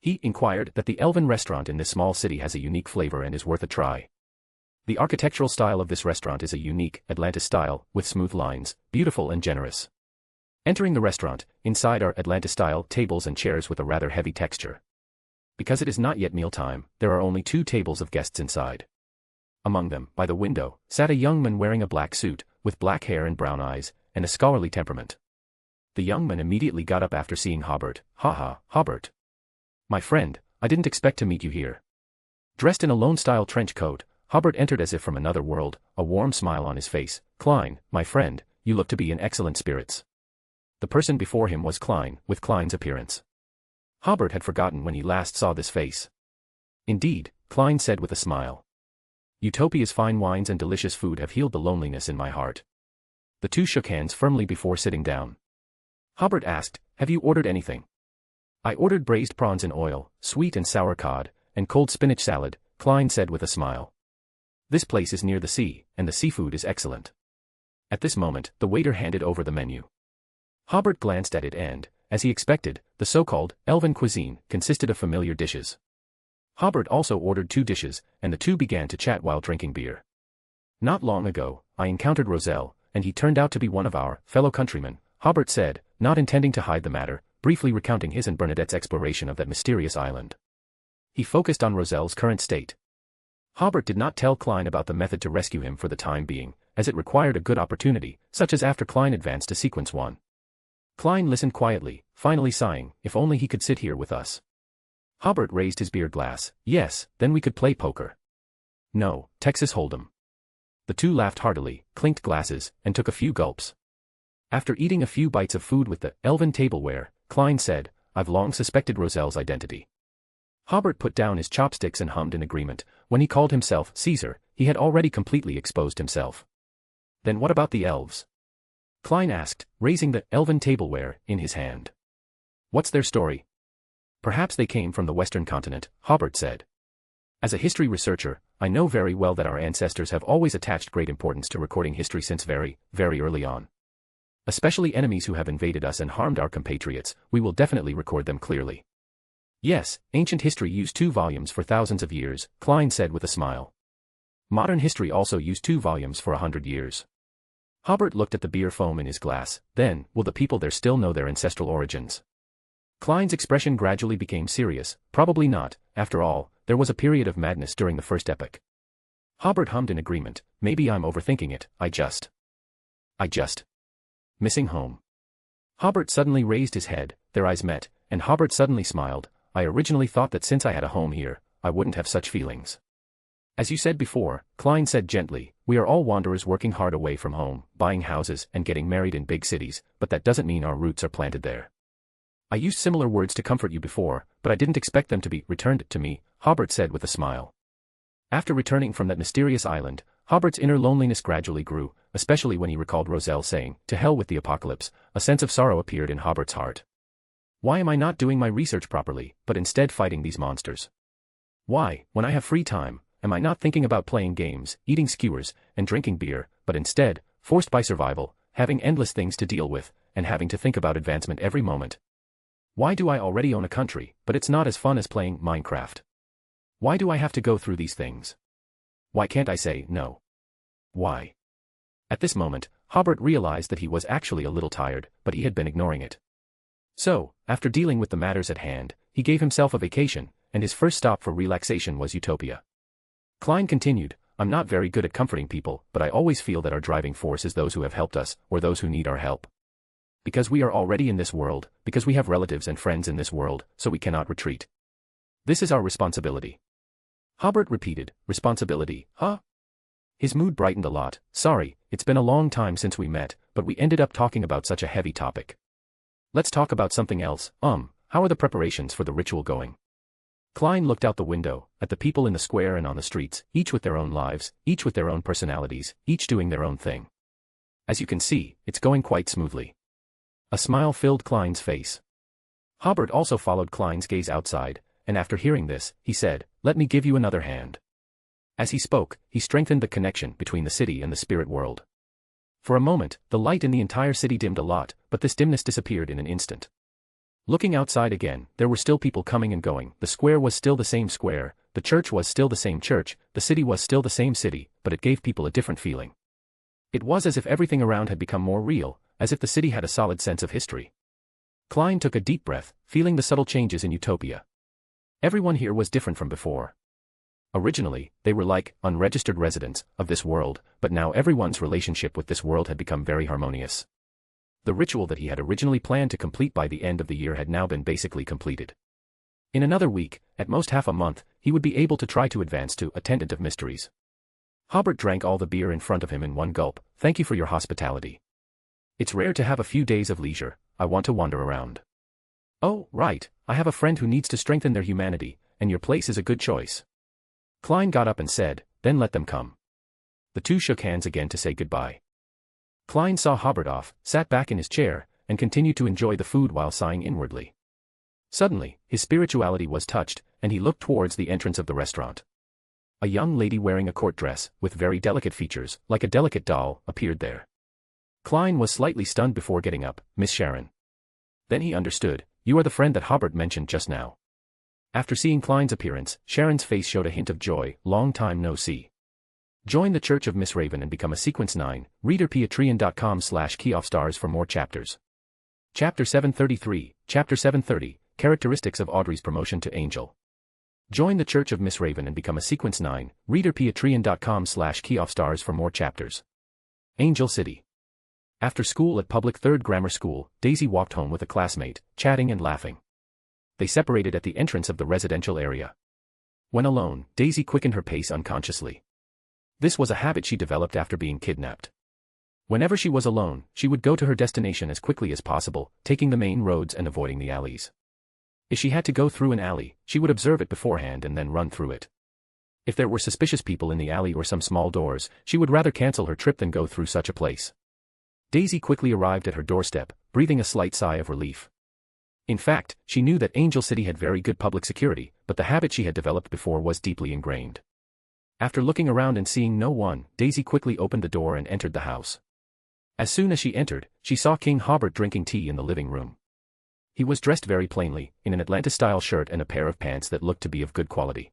He inquired that the elven restaurant in this small city has a unique flavor and is worth a try. The architectural style of this restaurant is a unique Atlantis style, with smooth lines, beautiful and generous. Entering the restaurant, inside are Atlantis-style tables and chairs with a rather heavy texture. Because it is not yet mealtime, there are only 2 tables of guests inside. Among them, by the window, sat a young man wearing a black suit, with black hair and brown eyes, and a scholarly temperament. The young man immediately got up after seeing Hobert. "Ha, Hobert. My friend, I didn't expect to meet you here." Dressed in a lone-style trench coat, Hobert entered as if from another world, a warm smile on his face. "Klein, my friend, you look to be in excellent spirits." The person before him was Klein, with Klein's appearance. Hobert had forgotten when he last saw this face. Indeed, Klein said with a smile. Utopia's fine wines and delicious food have healed the loneliness in my heart. The two shook hands firmly before sitting down. Hobert asked, have you ordered anything? I ordered braised prawns in oil, sweet and sour cod, and cold spinach salad, Klein said with a smile. This place is near the sea, and the seafood is excellent. At this moment, the waiter handed over the menu. Hobert glanced at it and, as he expected, the so-called elven cuisine consisted of familiar dishes. Hobert also ordered 2 dishes, and the two began to chat while drinking beer. Not long ago, I encountered Roselle, and he turned out to be one of our fellow countrymen, Hobert said, not intending to hide the matter, briefly recounting his and Bernadette's exploration of that mysterious island. He focused on Roselle's current state. Hobert did not tell Klein about the method to rescue him for the time being, as it required a good opportunity, such as after Klein advanced to sequence 1. Klein listened quietly, finally sighing, if only he could sit here with us. Hobert raised his beer glass. Yes, then we could play poker. No, Texas Hold'em. The two laughed heartily, clinked glasses, and took a few gulps. After eating a few bites of food with the elven tableware, Klein said, I've long suspected Roselle's identity. Hobert put down his chopsticks and hummed in agreement. When he called himself Caesar, he had already completely exposed himself. Then what about the elves? Klein asked, raising the elven tableware in his hand. What's their story? Perhaps they came from the western continent, Hobert said. As a history researcher, I know very well that our ancestors have always attached great importance to recording history since very, very early on. Especially enemies who have invaded us and harmed our compatriots, we will definitely record them clearly. Yes, ancient history used 2 volumes for thousands of years, Klein said with a smile. Modern history also used 2 volumes for 100 years. Hobert looked at the beer foam in his glass. Then, will the people there still know their ancestral origins? Klein's expression gradually became serious. Probably not. After all, there was a period of madness during the first epoch. Hobert hummed in agreement. Maybe I'm overthinking it. I just. Missing home. Hobert suddenly raised his head. Their eyes met, and Hobert suddenly smiled. I originally thought that since I had a home here, I wouldn't have such feelings. As you said before, Klein said gently, we are all wanderers working hard away from home, buying houses and getting married in big cities, but that doesn't mean our roots are planted there. I used similar words to comfort you before, but I didn't expect them to be returned to me, Hobert said with a smile. After returning from that mysterious island, Hobert's inner loneliness gradually grew, especially when he recalled Roselle saying, to hell with the apocalypse. A sense of sorrow appeared in Hobert's heart. Why am I not doing my research properly, but instead fighting these monsters? Why, when I have free time, am I not thinking about playing games, eating skewers, and drinking beer, but instead, forced by survival, having endless things to deal with, and having to think about advancement every moment? Why do I already own a country, but it's not as fun as playing Minecraft? Why do I have to go through these things? Why can't I say no? Why? At this moment, Hobert realized that he was actually a little tired, but he had been ignoring it. So, after dealing with the matters at hand, he gave himself a vacation, and his first stop for relaxation was Utopia. Klein continued, I'm not very good at comforting people, but I always feel that our driving force is those who have helped us, or those who need our help. Because we are already in this world, because we have relatives and friends in this world, so we cannot retreat. This is our responsibility. Hobert repeated, responsibility, huh? His mood brightened a lot. Sorry, it's been a long time since we met, but we ended up talking about such a heavy topic. Let's talk about something else. How are the preparations for the ritual going? Klein looked out the window, at the people in the square and on the streets, each with their own lives, each with their own personalities, each doing their own thing. As you can see, it's going quite smoothly. A smile filled Klein's face. Hobert also followed Klein's gaze outside, and after hearing this, he said, let me give you another hand. As he spoke, he strengthened the connection between the city and the spirit world. For a moment, the light in the entire city dimmed a lot, but this dimness disappeared in an instant. Looking outside again, there were still people coming and going. The square was still the same square, the church was still the same church, the city was still the same city, but it gave people a different feeling. It was as if everything around had become more real, as if the city had a solid sense of history. Klein took a deep breath, feeling the subtle changes in Utopia. Everyone here was different from before. Originally, they were like unregistered residents of this world, but now everyone's relationship with this world had become very harmonious. The ritual that he had originally planned to complete by the end of the year had now been basically completed. In another week, at most half a month, he would be able to try to advance to Attendant of Mysteries. Hobert drank all the beer in front of him in one gulp. Thank you for your hospitality. It's rare to have a few days of leisure. I want to wander around. Oh, right, I have a friend who needs to strengthen their humanity, and your place is a good choice. Klein got up and said, then let them come. The two shook hands again to say goodbye. Klein saw Hobert off, sat back in his chair, and continued to enjoy the food while sighing inwardly. Suddenly, his spirituality was touched, and he looked towards the entrance of the restaurant. A young lady wearing a court dress, with very delicate features, like a delicate doll, appeared there. Klein was slightly stunned before getting up. Miss Sharon. Then he understood, you are the friend that Hobert mentioned just now. After seeing Klein's appearance, Sharon's face showed a hint of joy. Long time no see. Join the Church of Miss Raven and become a Sequence 9, reader patreon.com/keyoffstars for more chapters. Chapter 733, Chapter 730, Characteristics of Audrey's Promotion to Angel. Join the Church of Miss Raven and become a Sequence 9, reader patreon.com/keyoffstars for more chapters. Angel City. After school at public 3rd Grammar School, Daisy walked home with a classmate, chatting and laughing. They separated at the entrance of the residential area. When alone, Daisy quickened her pace unconsciously. This was a habit she developed after being kidnapped. Whenever she was alone, she would go to her destination as quickly as possible, taking the main roads and avoiding the alleys. If she had to go through an alley, she would observe it beforehand and then run through it. If there were suspicious people in the alley or some small doors, she would rather cancel her trip than go through such a place. Daisy quickly arrived at her doorstep, breathing a slight sigh of relief. In fact, she knew that Angel City had very good public security, but the habit she had developed before was deeply ingrained. After looking around and seeing no one, Daisy quickly opened the door and entered the house. As soon as she entered, she saw King Hobert drinking tea in the living room. He was dressed very plainly, in an Atlanta-style shirt and a pair of pants that looked to be of good quality.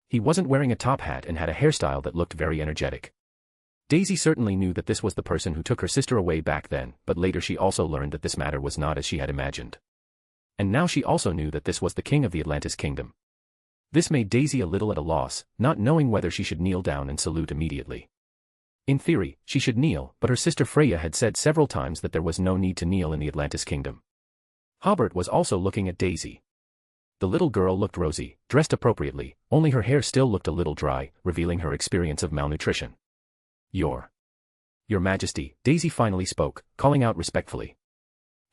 He wasn't wearing a top hat and had a hairstyle that looked very energetic. Daisy certainly knew that this was the person who took her sister away back then, but later she also learned that this matter was not as she had imagined. And now she also knew that this was the king of the Atlantis kingdom. This made Daisy a little at a loss, not knowing whether she should kneel down and salute immediately. In theory, she should kneel, but her sister Freya had said several times that there was no need to kneel in the Atlantis kingdom. Hobert was also looking at Daisy. The little girl looked rosy, dressed appropriately, only her hair still looked a little dry, revealing her experience of malnutrition. Your Majesty, Daisy finally spoke, calling out respectfully.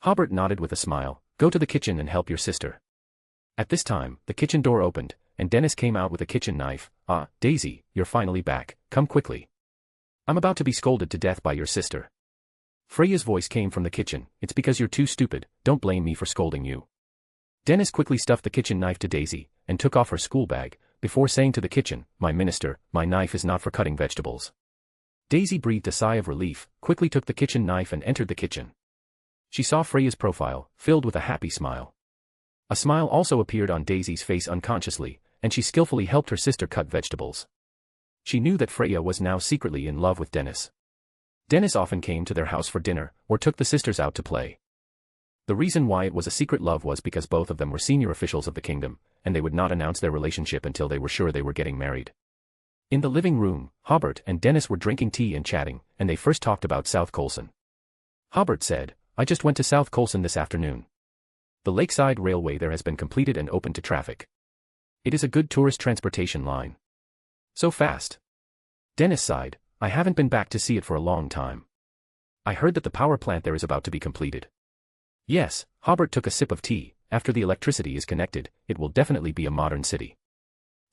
Hobert nodded with a smile. Go to the kitchen and help your sister. At this time, the kitchen door opened, and Dennis came out with a kitchen knife. Ah, Daisy, you're finally back, come quickly. I'm about to be scolded to death by your sister. Freya's voice came from the kitchen. It's because you're too stupid, don't blame me for scolding you. Dennis quickly stuffed the kitchen knife to Daisy, and took off her school bag, before saying to the kitchen, my minister, my knife is not for cutting vegetables. Daisy breathed a sigh of relief, quickly took the kitchen knife and entered the kitchen. She saw Freya's profile, filled with a happy smile. A smile also appeared on Daisy's face unconsciously, and she skillfully helped her sister cut vegetables. She knew that Freya was now secretly in love with Dennis. Dennis often came to their house for dinner, or took the sisters out to play. The reason why it was a secret love was because both of them were senior officials of the kingdom, and they would not announce their relationship until they were sure they were getting married. In the living room, Hobert and Dennis were drinking tea and chatting, and they first talked about South Colson. Hobert said, I just went to South Colson this afternoon. The Lakeside Railway there has been completed and open to traffic. It is a good tourist transportation line. So fast. Dennis sighed, I haven't been back to see it for a long time. I heard that the power plant there is about to be completed. Yes, Hobert took a sip of tea, after the electricity is connected, it will definitely be a modern city.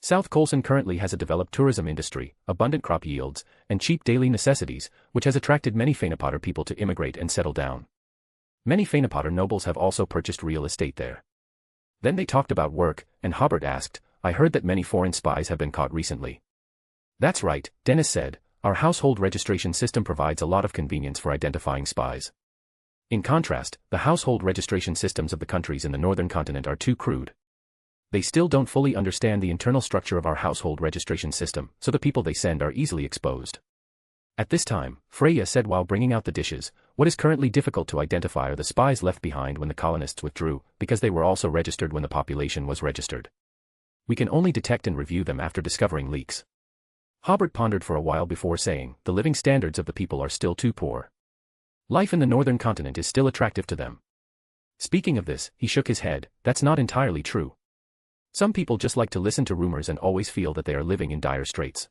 South Colson currently has a developed tourism industry, abundant crop yields, and cheap daily necessities, which has attracted many Feyenopotter people to immigrate and settle down. Many Feyenopotter nobles have also purchased real estate there. Then they talked about work, and Hobert asked, I heard that many foreign spies have been caught recently. That's right, Dennis said, our household registration system provides a lot of convenience for identifying spies. In contrast, the household registration systems of the countries in the northern continent are too crude. They still don't fully understand the internal structure of our household registration system, so the people they send are easily exposed. At this time, Freya said while bringing out the dishes, what is currently difficult to identify are the spies left behind when the colonists withdrew, because they were also registered when the population was registered. We can only detect and review them after discovering leaks. Hobert pondered for a while before saying, the living standards of the people are still too poor. Life in the northern continent is still attractive to them. Speaking of this, he shook his head, that's not entirely true. Some people just like to listen to rumors and always feel that they are living in dire straits.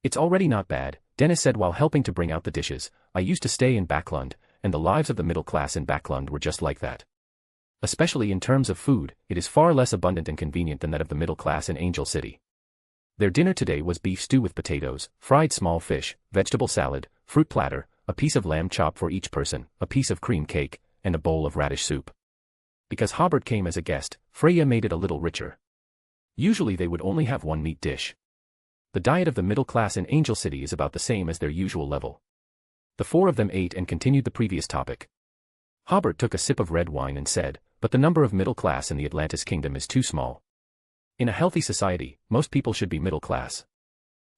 It's already not bad, Dennis said while helping to bring out the dishes. I used to stay in Backlund, and the lives of the middle class in Backlund were just like that. Especially in terms of food, it is far less abundant and convenient than that of the middle class in Angel City. Their dinner today was beef stew with potatoes, fried small fish, vegetable salad, fruit platter, a piece of lamb chop for each person, a piece of cream cake, and a bowl of radish soup. Because Hobert came as a guest, Freya made it a little richer. Usually they would only have one meat dish. The diet of the middle class in Angel City is about the same as their usual level. The four of them ate and continued the previous topic. Hobert took a sip of red wine and said, "But the number of middle class in the Atlantis Kingdom is too small. In a healthy society, most people should be middle class."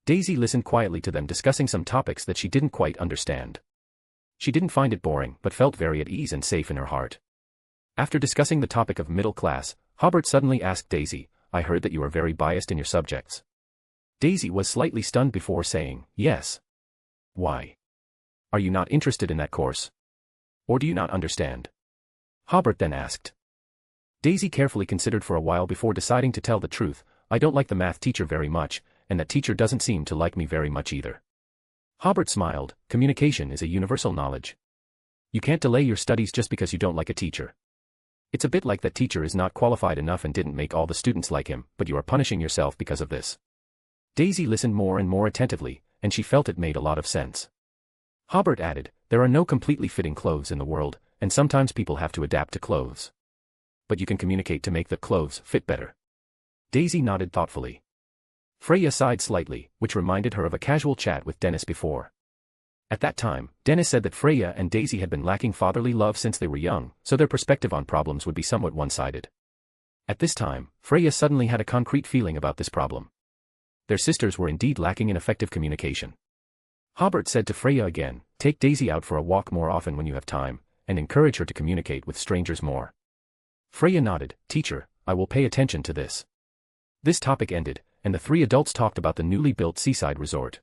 Daisy listened quietly to them discussing some topics that she didn't quite understand. She didn't find it boring but felt very at ease and safe in her heart. After discussing the topic of middle class, Hobert suddenly asked Daisy, "I heard that you are very biased in your subjects." Daisy was slightly stunned before saying, "Yes." "Why? Are you not interested in that course? Or do you not understand?" Hobert then asked. Daisy carefully considered for a while before deciding to tell the truth. "I don't like the math teacher very much, and that teacher doesn't seem to like me very much either." Hobert smiled. "Communication is a universal knowledge. You can't delay your studies just because you don't like a teacher. It's a bit like that teacher is not qualified enough and didn't make all the students like him, but you are punishing yourself because of this." Daisy listened more and more attentively, and she felt it made a lot of sense. Hobert added, "There are no completely fitting clothes in the world, and sometimes people have to adapt to clothes. But you can communicate to make the clothes fit better." Daisy nodded thoughtfully. Freya sighed slightly, which reminded her of a casual chat with Dennis before. At that time, Dennis said that Freya and Daisy had been lacking fatherly love since they were young, so their perspective on problems would be somewhat one-sided. At this time, Freya suddenly had a concrete feeling about this problem. Their sisters were indeed lacking in effective communication. Hobert said to Freya again, "Take Daisy out for a walk more often when you have time, and encourage her to communicate with strangers more." Freya nodded. "Teacher, I will pay attention to this." This topic ended, and the three adults talked about the newly built seaside resort.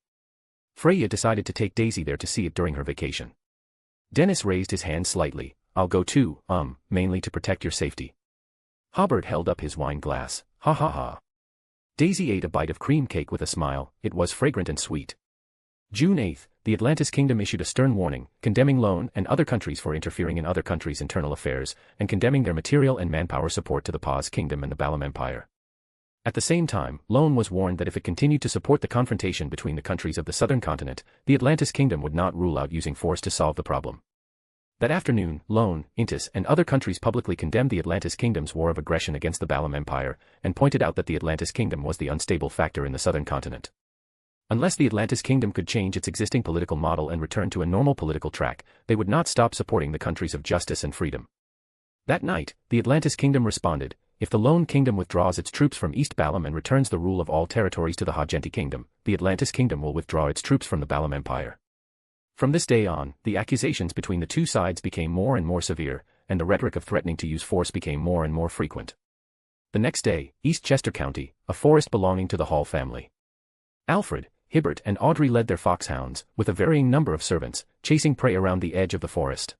Freya decided to take Daisy there to see it during her vacation. Dennis raised his hand slightly. "I'll go too, mainly to protect your safety." Hobert held up his wine glass. "Ha ha ha." Daisy ate a bite of cream cake with a smile. It was fragrant and sweet. June 8, the Atlantis Kingdom issued a stern warning, condemning Lone and other countries for interfering in other countries' internal affairs, and condemning their material and manpower support to the Paz Kingdom and the Balam Empire. At the same time, Lone was warned that if it continued to support the confrontation between the countries of the southern continent, the Atlantis Kingdom would not rule out using force to solve the problem. That afternoon, Lone, Intis, and other countries publicly condemned the Atlantis Kingdom's war of aggression against the Balam Empire, and pointed out that the Atlantis Kingdom was the unstable factor in the southern continent. Unless the Atlantis Kingdom could change its existing political model and return to a normal political track, they would not stop supporting the countries of justice and freedom. That night, the Atlantis Kingdom responded, "If the Lone Kingdom withdraws its troops from East Balam and returns the rule of all territories to the Hogenti Kingdom, the Atlantis Kingdom will withdraw its troops from the Balam Empire." From this day on, the accusations between the two sides became more and more severe, and the rhetoric of threatening to use force became more and more frequent. The next day, East Chester County, a forest belonging to the Hall family. Alfred, Hobert and Audrey led their foxhounds, with a varying number of servants, chasing prey around the edge of the forest.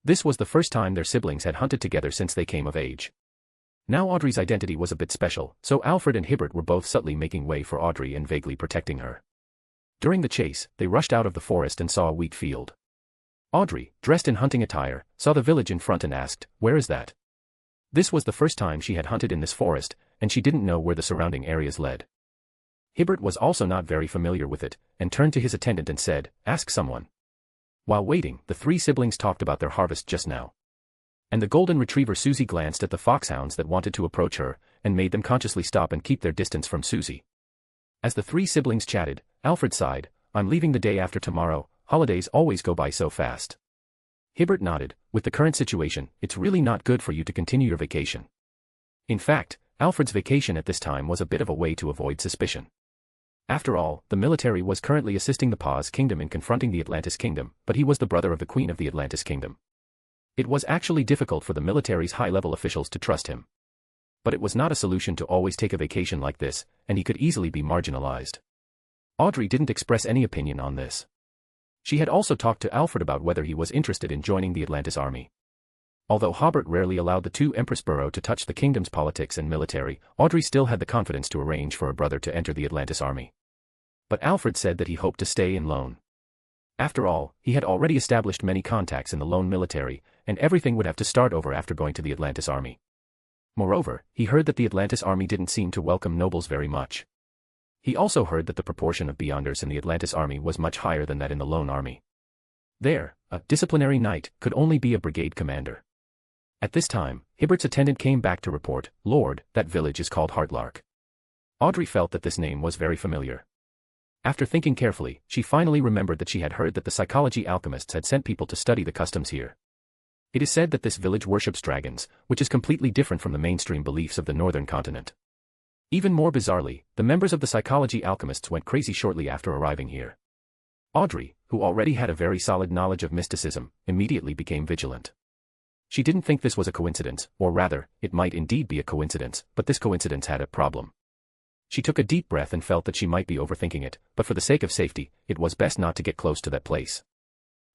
This was the first time their siblings had hunted together since they came of age. Now Audrey's identity was a bit special, so Alfred and Hobert were both subtly making way for Audrey and vaguely protecting her. During the chase, they rushed out of the forest and saw a wheat field. Audrey, dressed in hunting attire, saw the village in front and asked, "Where is that?" This was the first time she had hunted in this forest, and she didn't know where the surrounding areas led. Hobert was also not very familiar with it, and turned to his attendant and said, "Ask someone." While waiting, the three siblings talked about their harvest just now. And the golden retriever Susie glanced at the foxhounds that wanted to approach her, and made them consciously stop and keep their distance from Susie. As the three siblings chatted, Alfred sighed, "I'm leaving the day after tomorrow, holidays always go by so fast." Hobert nodded, "With the current situation, it's really not good for you to continue your vacation." In fact, Alfred's vacation at this time was a bit of a way to avoid suspicion. After all, the military was currently assisting the Paz Kingdom in confronting the Atlantis Kingdom, but he was the brother of the Queen of the Atlantis Kingdom. It was actually difficult for the military's high-level officials to trust him. But it was not a solution to always take a vacation like this, and he could easily be marginalized. Audrey didn't express any opinion on this. She had also talked to Alfred about whether he was interested in joining the Atlantis army. Although Hobert rarely allowed the two Empressborough to touch the kingdom's politics and military, Audrey still had the confidence to arrange for her brother to enter the Atlantis army. But Alfred said that he hoped to stay in Lone. After all, he had already established many contacts in the lone military, and everything would have to start over after going to the Atlantis army. Moreover, he heard that the Atlantis army didn't seem to welcome nobles very much. He also heard that the proportion of Beyonders in the Atlantis army was much higher than that in the lone army. There, a disciplinary knight could only be a brigade commander. At this time, Hibert's attendant came back to report, "Lord, that village is called Heartlark." Audrey felt that this name was very familiar. After thinking carefully, she finally remembered that she had heard that the psychology alchemists had sent people to study the customs here. It is said that this village worships dragons, which is completely different from the mainstream beliefs of the northern continent. Even more bizarrely, the members of the psychology alchemists went crazy shortly after arriving here. Audrey, who already had a very solid knowledge of mysticism, immediately became vigilant. She didn't think this was a coincidence, or rather, it might indeed be a coincidence, but this coincidence had a problem. She took a deep breath and felt that she might be overthinking it, but for the sake of safety, it was best not to get close to that place.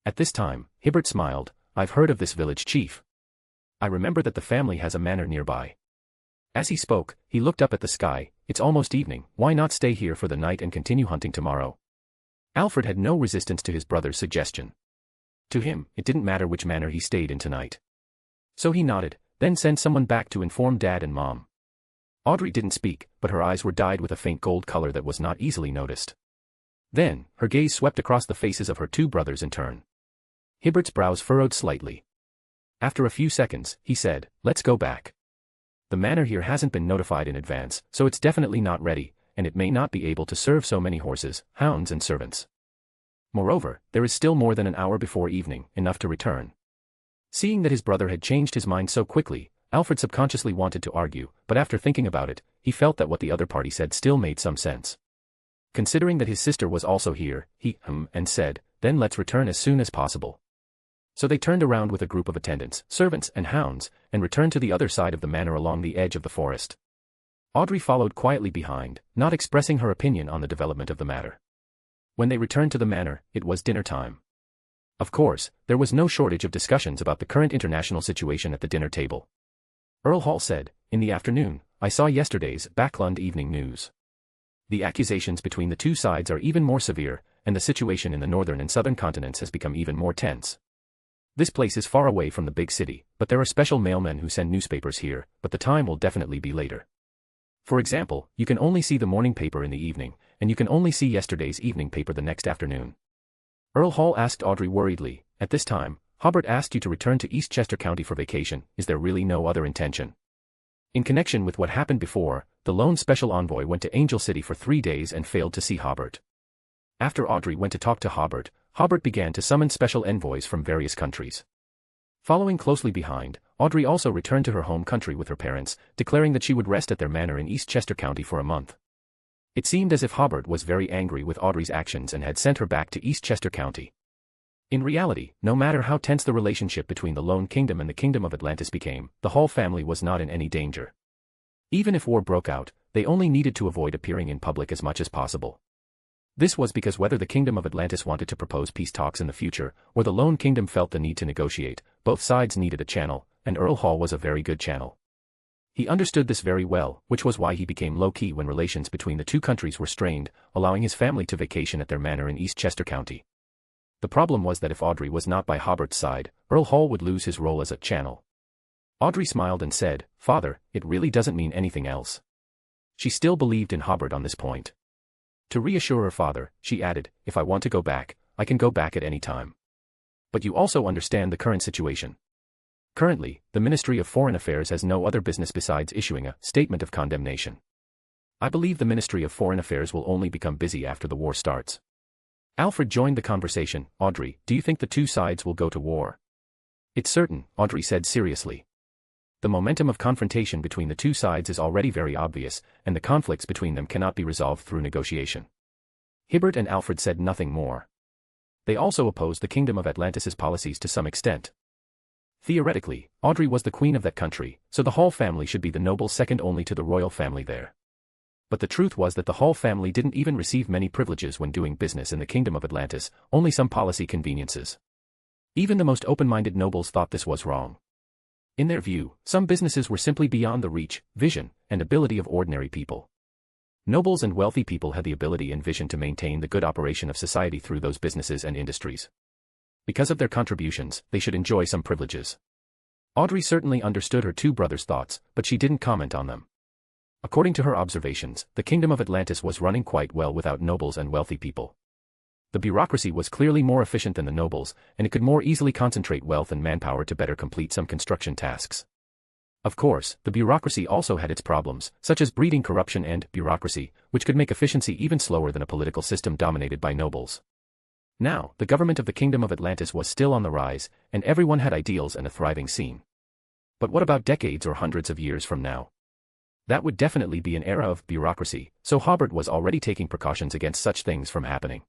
At this time, Hobert smiled, "I've heard of this village, chief. I remember that the family has a manor nearby." As he spoke, he looked up at the sky. "It's almost evening, why not stay here for the night and continue hunting tomorrow?" Alfred had no resistance to his brother's suggestion. To him, it didn't matter which manor he stayed in tonight. So he nodded, then sent someone back to inform Dad and Mom. Audrey didn't speak, but her eyes were dyed with a faint gold color that was not easily noticed. Then, her gaze swept across the faces of her two brothers in turn. Hibert's brows furrowed slightly. After a few seconds, he said, "Let's go back. The manor here hasn't been notified in advance, so it's definitely not ready, and it may not be able to serve so many horses, hounds and servants. Moreover, there is still more than an hour before evening, enough to return." Seeing that his brother had changed his mind so quickly, Alfred subconsciously wanted to argue, but after thinking about it, he felt that what the other party said still made some sense. Considering that his sister was also here, he and said, "Then let's return as soon as possible." So they turned around with a group of attendants, servants and hounds, and returned to the other side of the manor along the edge of the forest. Audrey followed quietly behind, not expressing her opinion on the development of the matter. When they returned to the manor, it was dinner time. Of course, there was no shortage of discussions about the current international situation at the dinner table. Earl Hall said, "In the afternoon, I saw yesterday's Backlund Evening News. The accusations between the two sides are even more severe, and the situation in the northern and southern continents has become even more tense. This place is far away from the big city, but there are special mailmen who send newspapers here, but the time will definitely be later. For example, you can only see the morning paper in the evening, and you can only see yesterday's evening paper the next afternoon." Earl Hall asked Audrey worriedly, "At this time, Hobert asked you to return to Eastchester County for vacation, is there really no other intention?" In connection with what happened before, the lone special envoy went to Angel City for 3 days and failed to see Hobert. After Audrey went to talk to Hobert, Hobert began to summon special envoys from various countries. Following closely behind, Audrey also returned to her home country with her parents, declaring that she would rest at their manor in Eastchester County for a month. It seemed as if Hobert was very angry with Audrey's actions and had sent her back to Eastchester County. In reality, no matter how tense the relationship between the Lone Kingdom and the Kingdom of Atlantis became, the Hall family was not in any danger. Even if war broke out, they only needed to avoid appearing in public as much as possible. This was because whether the Kingdom of Atlantis wanted to propose peace talks in the future, or the Lone Kingdom felt the need to negotiate, both sides needed a channel, and Earl Hall was a very good channel. He understood this very well, which was why he became low-key when relations between the two countries were strained, allowing his family to vacation at their manor in Eastchester County. The problem was that if Audrey was not by Hobert's side, Earl Hall would lose his role as a channel. Audrey smiled and said, "Father, it really doesn't mean anything else." She still believed in Hobert on this point. To reassure her father, she added, "If I want to go back, I can go back at any time. But you also understand the current situation. Currently, the Ministry of Foreign Affairs has no other business besides issuing a statement of condemnation. I believe the Ministry of Foreign Affairs will only become busy after the war starts." Alfred joined the conversation. "Audrey, do you think the two sides will go to war?" "It's certain," Audrey said seriously. The momentum of confrontation between the two sides is already very obvious, and the conflicts between them cannot be resolved through negotiation. Hobert and Alfred said nothing more. They also opposed the Kingdom of Atlantis' policies to some extent. Theoretically, Audrey was the queen of that country, so the Hall family should be the noble second only to the royal family there. But the truth was that the Hall family didn't even receive many privileges when doing business in the Kingdom of Atlantis, only some policy conveniences. Even the most open-minded nobles thought this was wrong. In their view, some businesses were simply beyond the reach, vision, and ability of ordinary people. Nobles and wealthy people had the ability and vision to maintain the good operation of society through those businesses and industries. Because of their contributions, they should enjoy some privileges. Audrey certainly understood her two brothers' thoughts, but she didn't comment on them. According to her observations, the kingdom of Atlantis was running quite well without nobles and wealthy people. The bureaucracy was clearly more efficient than the nobles, and it could more easily concentrate wealth and manpower to better complete some construction tasks. Of course, the bureaucracy also had its problems, such as breeding corruption and bureaucracy, which could make efficiency even slower than a political system dominated by nobles. Now, the government of the Kingdom of Atlantis was still on the rise, and everyone had ideals and a thriving scene. But what about decades or hundreds of years from now? That would definitely be an era of bureaucracy, so Hobert was already taking precautions against such things from happening.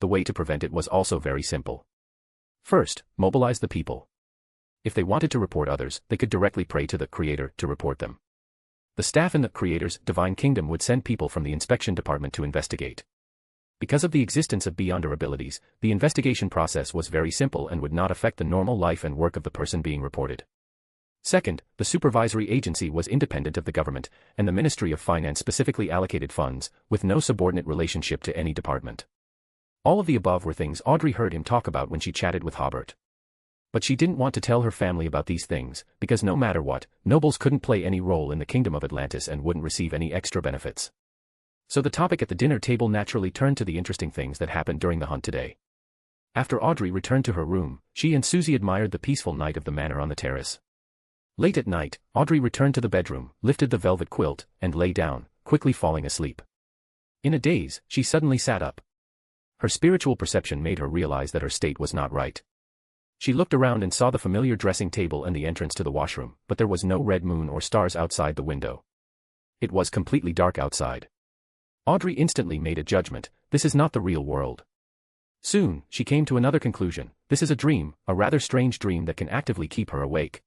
The way to prevent it was also very simple. First, mobilize the people. If they wanted to report others, they could directly pray to the Creator to report them. The staff in the Creator's divine kingdom would send people from the inspection department to investigate. Because of the existence of beyonder abilities, the investigation process was very simple and would not affect the normal life and work of the person being reported. Second, the supervisory agency was independent of the government, and the Ministry of Finance specifically allocated funds, with no subordinate relationship to any department. All of the above were things Audrey heard him talk about when she chatted with Hobert. But she didn't want to tell her family about these things, because no matter what, nobles couldn't play any role in the Kingdom of Atlantis and wouldn't receive any extra benefits. So the topic at the dinner table naturally turned to the interesting things that happened during the hunt today. After Audrey returned to her room, she and Susie admired the peaceful night of the manor on the terrace. Late at night, Audrey returned to the bedroom, lifted the velvet quilt, and lay down, quickly falling asleep. In a daze, she suddenly sat up. Her spiritual perception made her realize that her state was not right. She looked around and saw the familiar dressing table and the entrance to the washroom, but there was no red moon or stars outside the window. It was completely dark outside. Audrey instantly made a judgment: this is not the real world. Soon, she came to another conclusion: this is a dream, a rather strange dream that can actively keep her awake.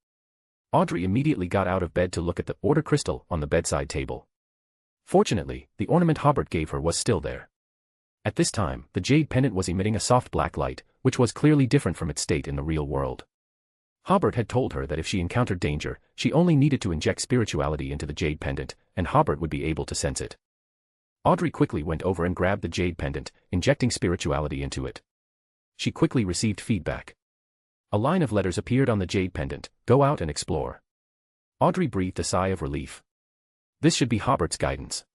Audrey immediately got out of bed to look at the order crystal on the bedside table. Fortunately, the ornament Hobert gave her was still there. At this time, the jade pendant was emitting a soft black light, which was clearly different from its state in the real world. Hobert had told her that if she encountered danger, she only needed to inject spirituality into the jade pendant, and Hobert would be able to sense it. Audrey quickly went over and grabbed the jade pendant, injecting spirituality into it. She quickly received feedback. A line of letters appeared on the jade pendant: go out and explore. Audrey breathed a sigh of relief. This should be Hobert's guidance.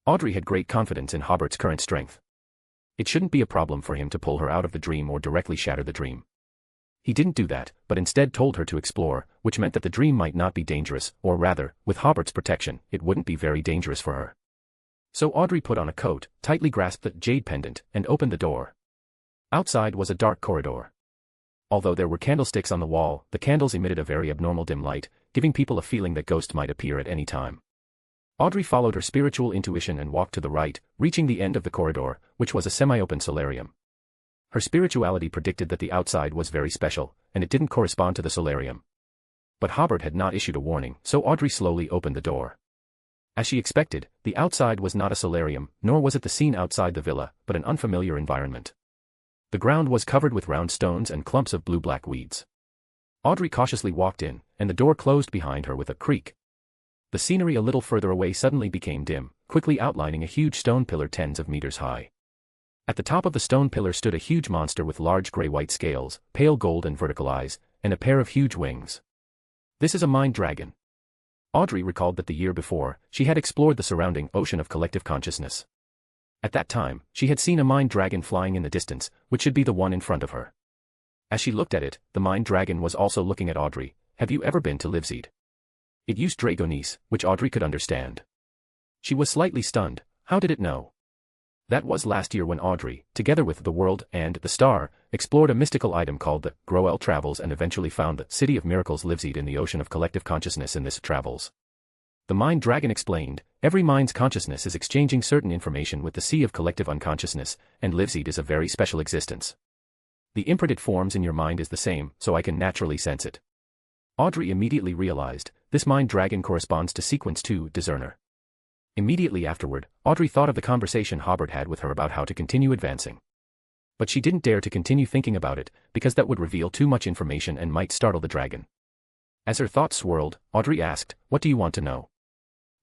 Audrey had great confidence in Hobert's current strength. It shouldn't be a problem for him to pull her out of the dream or directly shatter the dream. He didn't do that, but instead told her to explore, which meant that the dream might not be dangerous, or rather, with Hobert's protection, it wouldn't be very dangerous for her. So Audrey put on a coat, tightly grasped the jade pendant, and opened the door. Outside was a dark corridor. Although there were candlesticks on the wall, the candles emitted a very abnormal dim light, giving people a feeling that ghosts might appear at any time. Audrey followed her spiritual intuition and walked to the right, reaching the end of the corridor, which was a semi-open solarium. Her spirituality predicted that the outside was very special, and it didn't correspond to the solarium. But Hobert had not issued a warning, so Audrey slowly opened the door. As she expected, the outside was not a solarium, nor was it the scene outside the villa, but an unfamiliar environment. The ground was covered with round stones and clumps of blue-black weeds. Audrey cautiously walked in, and the door closed behind her with a creak. The scenery a little further away suddenly became dim, quickly outlining a huge stone pillar tens of meters high. At the top of the stone pillar stood a huge monster with large gray-white scales, pale gold and vertical eyes, and a pair of huge wings. This is a mind dragon. Audrey recalled that the year before, she had explored the surrounding ocean of collective consciousness. At that time, she had seen a mind dragon flying in the distance, which should be the one in front of her. As she looked at it, the mind dragon was also looking at Audrey. Have you ever been to Livseed? It used Dragonese, which Audrey could understand. She was slightly stunned. How did it know? That was last year when Audrey, together with the World and the Star, explored a mystical item called the Groel Travels and eventually found the City of Miracles Livseed in the ocean of collective consciousness in this Travels. The mind dragon explained, every mind's consciousness is exchanging certain information with the sea of collective unconsciousness, and Livseed is a very special existence. The imprint it forms in your mind is the same, so I can naturally sense it. Audrey immediately realized, this mind dragon corresponds to Sequence 2, Discerner. Immediately afterward, Audrey thought of the conversation Hobert had with her about how to continue advancing. But she didn't dare to continue thinking about it, because that would reveal too much information and might startle the dragon. As her thoughts swirled, Audrey asked, what do you want to know?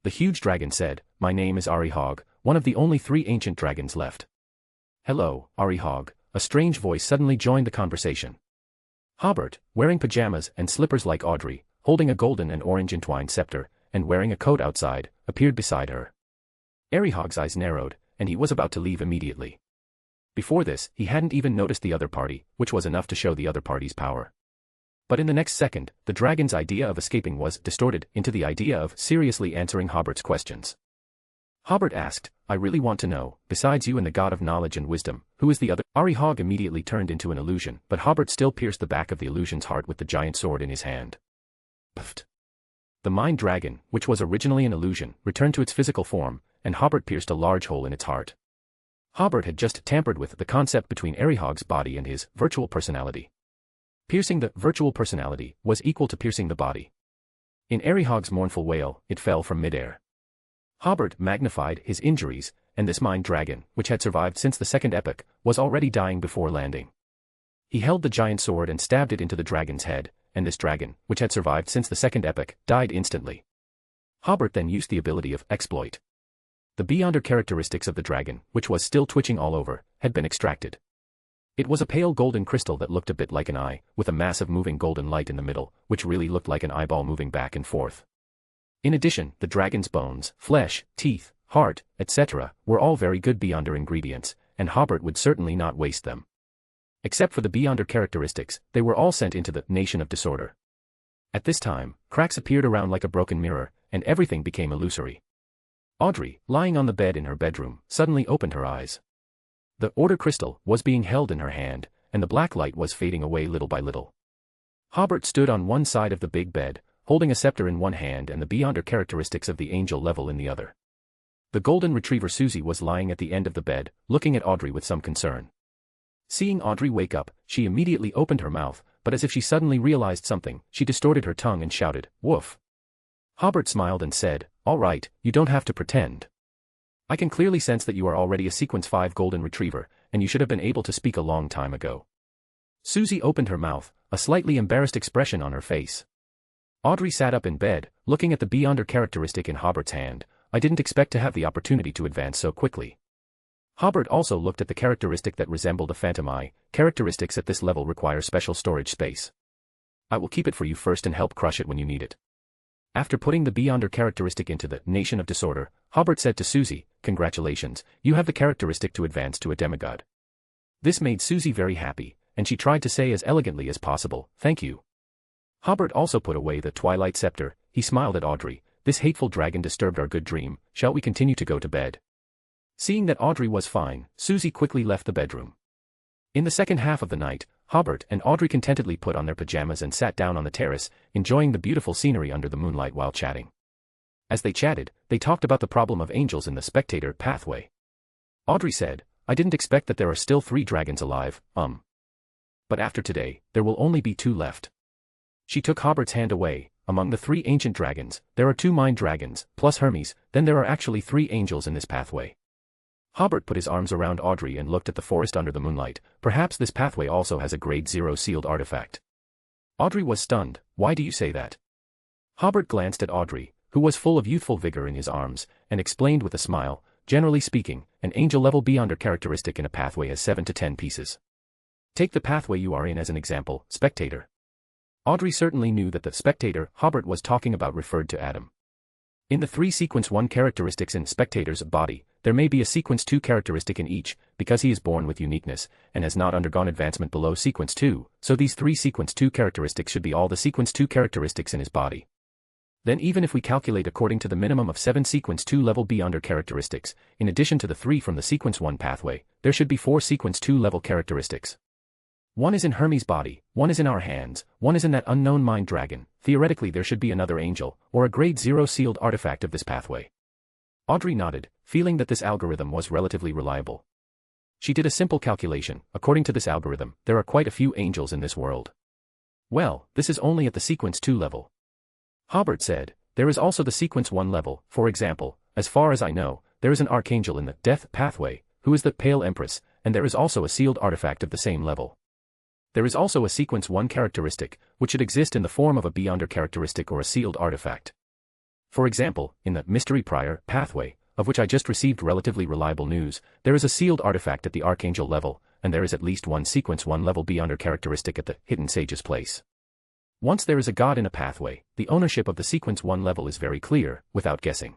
The huge dragon said, "My name is Arihog, one of the only 3 ancient dragons left." "Hello, Arihog," a strange voice suddenly joined the conversation. Hobert, wearing pajamas and slippers like Audrey, holding a golden and orange entwined scepter, and wearing a coat outside, appeared beside her. Arihog's eyes narrowed, and he was about to leave immediately. Before this, he hadn't even noticed the other party, which was enough to show the other party's power. But in the next second, the dragon's idea of escaping was distorted into the idea of seriously answering Hobert's questions. Hobert asked, "I really want to know, besides you and the god of knowledge and wisdom, who is the other?" Arihog immediately turned into an illusion, but Hobert still pierced the back of the illusion's heart with the giant sword in his hand. Pfft. The mind dragon, which was originally an illusion, returned to its physical form, and Hobert pierced a large hole in its heart. Hobert had just tampered with the concept between Arihog's body and his virtual personality. Piercing the virtual personality was equal to piercing the body. In Arihog's mournful wail, it fell from midair. Hobert magnified his injuries, and this mind dragon, which had survived since the second epoch, was already dying before landing. He held the giant sword and stabbed it into the dragon's head, and this dragon, which had survived since the second epoch, died instantly. Hobert then used the ability of exploit. The beyonder characteristics of the dragon, which was still twitching all over, had been extracted. It was a pale golden crystal that looked a bit like an eye, with a massive moving golden light in the middle, which really looked like an eyeball moving back and forth. In addition, the dragon's bones, flesh, teeth, heart, etc., were all very good beyonder ingredients, and Hobert would certainly not waste them. Except for the beyonder characteristics, they were all sent into the nation of disorder. At this time, cracks appeared around like a broken mirror, and everything became illusory. Audrey, lying on the bed in her bedroom, suddenly opened her eyes. The order crystal was being held in her hand, and the black light was fading away little by little. Hobert stood on one side of the big bed, holding a scepter in one hand and the beyonder characteristics of the angel level in the other. The golden retriever Susie was lying at the end of the bed, looking at Audrey with some concern. Seeing Audrey wake up, she immediately opened her mouth, but as if she suddenly realized something, she distorted her tongue and shouted, "Woof." Hobert smiled and said, "All right, you don't have to pretend. I can clearly sense that you are already a Sequence 5 golden retriever, and you should have been able to speak a long time ago." Susie opened her mouth, a slightly embarrassed expression on her face. Audrey sat up in bed, looking at the beyonder characteristic in Hobert's hand. "I didn't expect to have the opportunity to advance so quickly." Hobert also looked at the characteristic that resembled a phantom eye. Characteristics at this level require special storage space. "I will keep it for you first and help crush it when you need it." After putting the beyonder characteristic into the nation of disorder, Hobert said to Susie, "Congratulations, you have the characteristic to advance to a demigod." This made Susie very happy, and she tried to say as elegantly as possible, "Thank you." Hobert also put away the twilight scepter. He smiled at Audrey. "This hateful dragon disturbed our good dream. Shall we continue to go to bed?" Seeing that Audrey was fine, Susie quickly left the bedroom. In the second half of the night, Hobert and Audrey contentedly put on their pajamas and sat down on the terrace, enjoying the beautiful scenery under the moonlight while chatting. As they chatted, they talked about the problem of angels in the spectator pathway. Audrey said, "I didn't expect that there are still 3 dragons alive, But after today, there will only be 2 left." She took Hobert's hand away. "Among the 3 ancient dragons, there are 2 mind dragons, plus Hermes, then there are actually 3 angels in this pathway." Hobert put his arms around Audrey and looked at the forest under the moonlight. "Perhaps this pathway also has a grade 0 sealed artifact." Audrey was stunned. "Why do you say that?" Hobert glanced at Audrey, who was full of youthful vigor in his arms, and explained with a smile, "Generally speaking, an angel-level beyonder characteristic in a pathway has 7 to 10 pieces. Take the pathway you are in as an example, spectator." Audrey certainly knew that the spectator Hobert was talking about referred to Adam. In the 3 Sequence 1 characteristics in spectator's body, there may be a Sequence 2 characteristic in each, because he is born with uniqueness, and has not undergone advancement below Sequence 2, so these 3 Sequence 2 characteristics should be all the Sequence 2 characteristics in his body. Then even if we calculate according to the minimum of 7 Sequence 2 level beyonder characteristics, in addition to the 3 from the Sequence 1 pathway, there should be 4 Sequence 2 level characteristics. 1 is in Hermes' body, 1 is in our hands, 1 is in that unknown mind dragon. Theoretically there should be another angel, or a grade 0 sealed artifact of this pathway. Audrey nodded, feeling that this algorithm was relatively reliable. She did a simple calculation. According to this algorithm, there are quite a few angels in this world. "Well, this is only at the Sequence 2 level." Hobert said, "There is also the Sequence 1 level. For example, as far as I know, there is an archangel in the death pathway, who is the Pale Empress, and there is also a sealed artifact of the same level. There is also a Sequence 1 characteristic, which should exist in the form of a beyonder characteristic or a sealed artifact." For example, in the mystery prior pathway, of which I just received relatively reliable news, there is a sealed artifact at the Archangel level, and there is at least one sequence 1 level beyonder characteristic at the Hidden Sage's place. Once there is a god in a pathway, the ownership of the sequence 1 level is very clear, without guessing.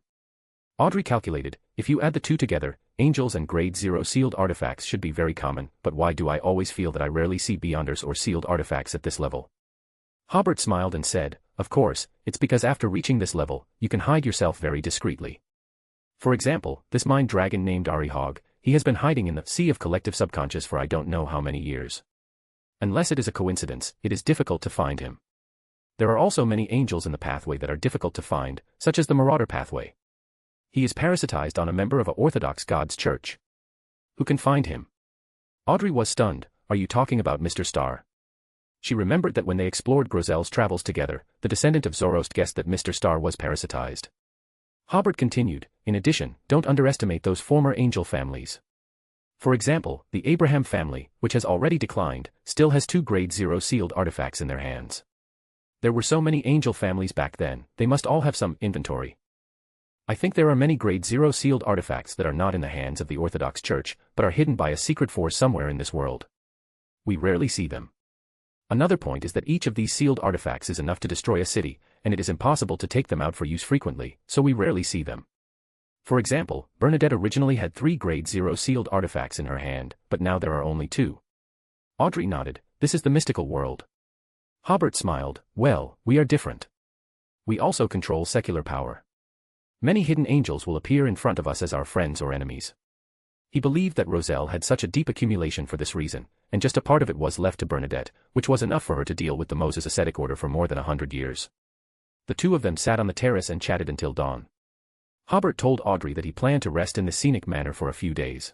Audrey calculated, if you add the two together, angels and grade 0 sealed artifacts should be very common, but why do I always feel that I rarely see beyonders or sealed artifacts at this level? Hobert smiled and said, of course, it's because after reaching this level, you can hide yourself very discreetly. For example, this mind dragon named Arihog, he has been hiding in the sea of collective subconscious for I don't know how many years. Unless it is a coincidence, it is difficult to find him. There are also many angels in the pathway that are difficult to find, such as the Marauder pathway. He is parasitized on a member of a Orthodox God's church. Who can find him? Audrey was stunned. Are you talking about Mr. Star? She remembered that when they explored Grozel's travels together, the descendant of Zoroast guessed that Mr. Star was parasitized. Hobert continued, in addition, don't underestimate those former angel families. For example, the Abraham family, which has already declined, still has 2 grade 0 sealed artifacts in their hands. There were so many angel families back then, they must all have some inventory. I think there are many grade 0 sealed artifacts that are not in the hands of the Orthodox Church, but are hidden by a secret force somewhere in this world. We rarely see them. Another point is that each of these sealed artifacts is enough to destroy a city, and it is impossible to take them out for use frequently, so we rarely see them. For example, Bernadette originally had 3 grade 0 sealed artifacts in her hand, but now there are only 2. Audrey nodded, this is the mystical world. Hobert smiled, well, we are different. We also control secular power. Many hidden angels will appear in front of us as our friends or enemies. He believed that Roselle had such a deep accumulation for this reason, and just a part of it was left to Bernadette, which was enough for her to deal with the Moses ascetic order for more than 100 years. The two of them sat on the terrace and chatted until dawn. Hobert told Audrey that he planned to rest in the scenic manor for a few days.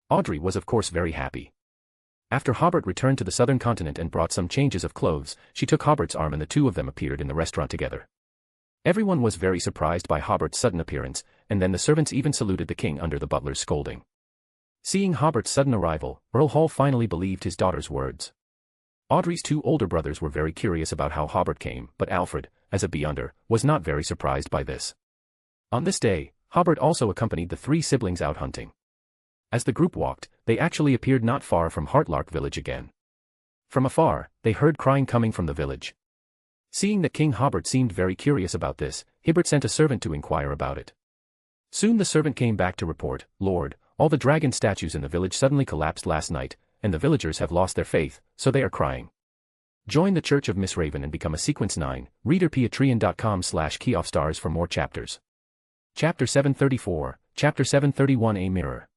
Audrey was of course very happy. After Hobert returned to the southern continent and brought some changes of clothes, she took Hobert's arm and the two of them appeared in the restaurant together. Everyone was very surprised by Hobert's sudden appearance, and then the servants even saluted the king under the butler's scolding. Seeing Hobert's sudden arrival, Earl Hall finally believed his daughter's words. Audrey's 2 older brothers were very curious about how Hobert came, but Alfred, as a beyonder, was not very surprised by this. On this day, Hobert also accompanied the 3 siblings out hunting. As the group walked, they actually appeared not far from Heartlark village again. From afar, they heard crying coming from the village. Seeing that King Hobert seemed very curious about this, Hibert sent a servant to inquire about it. Soon the servant came back to report, Lord, all the dragon statues in the village suddenly collapsed last night, and the villagers have lost their faith, so they are crying. Join the Church of Miss Raven and become a Sequence 9, reader patreon.com/keyoffstars for more chapters. Chapter 734, Chapter 731 A Mirror.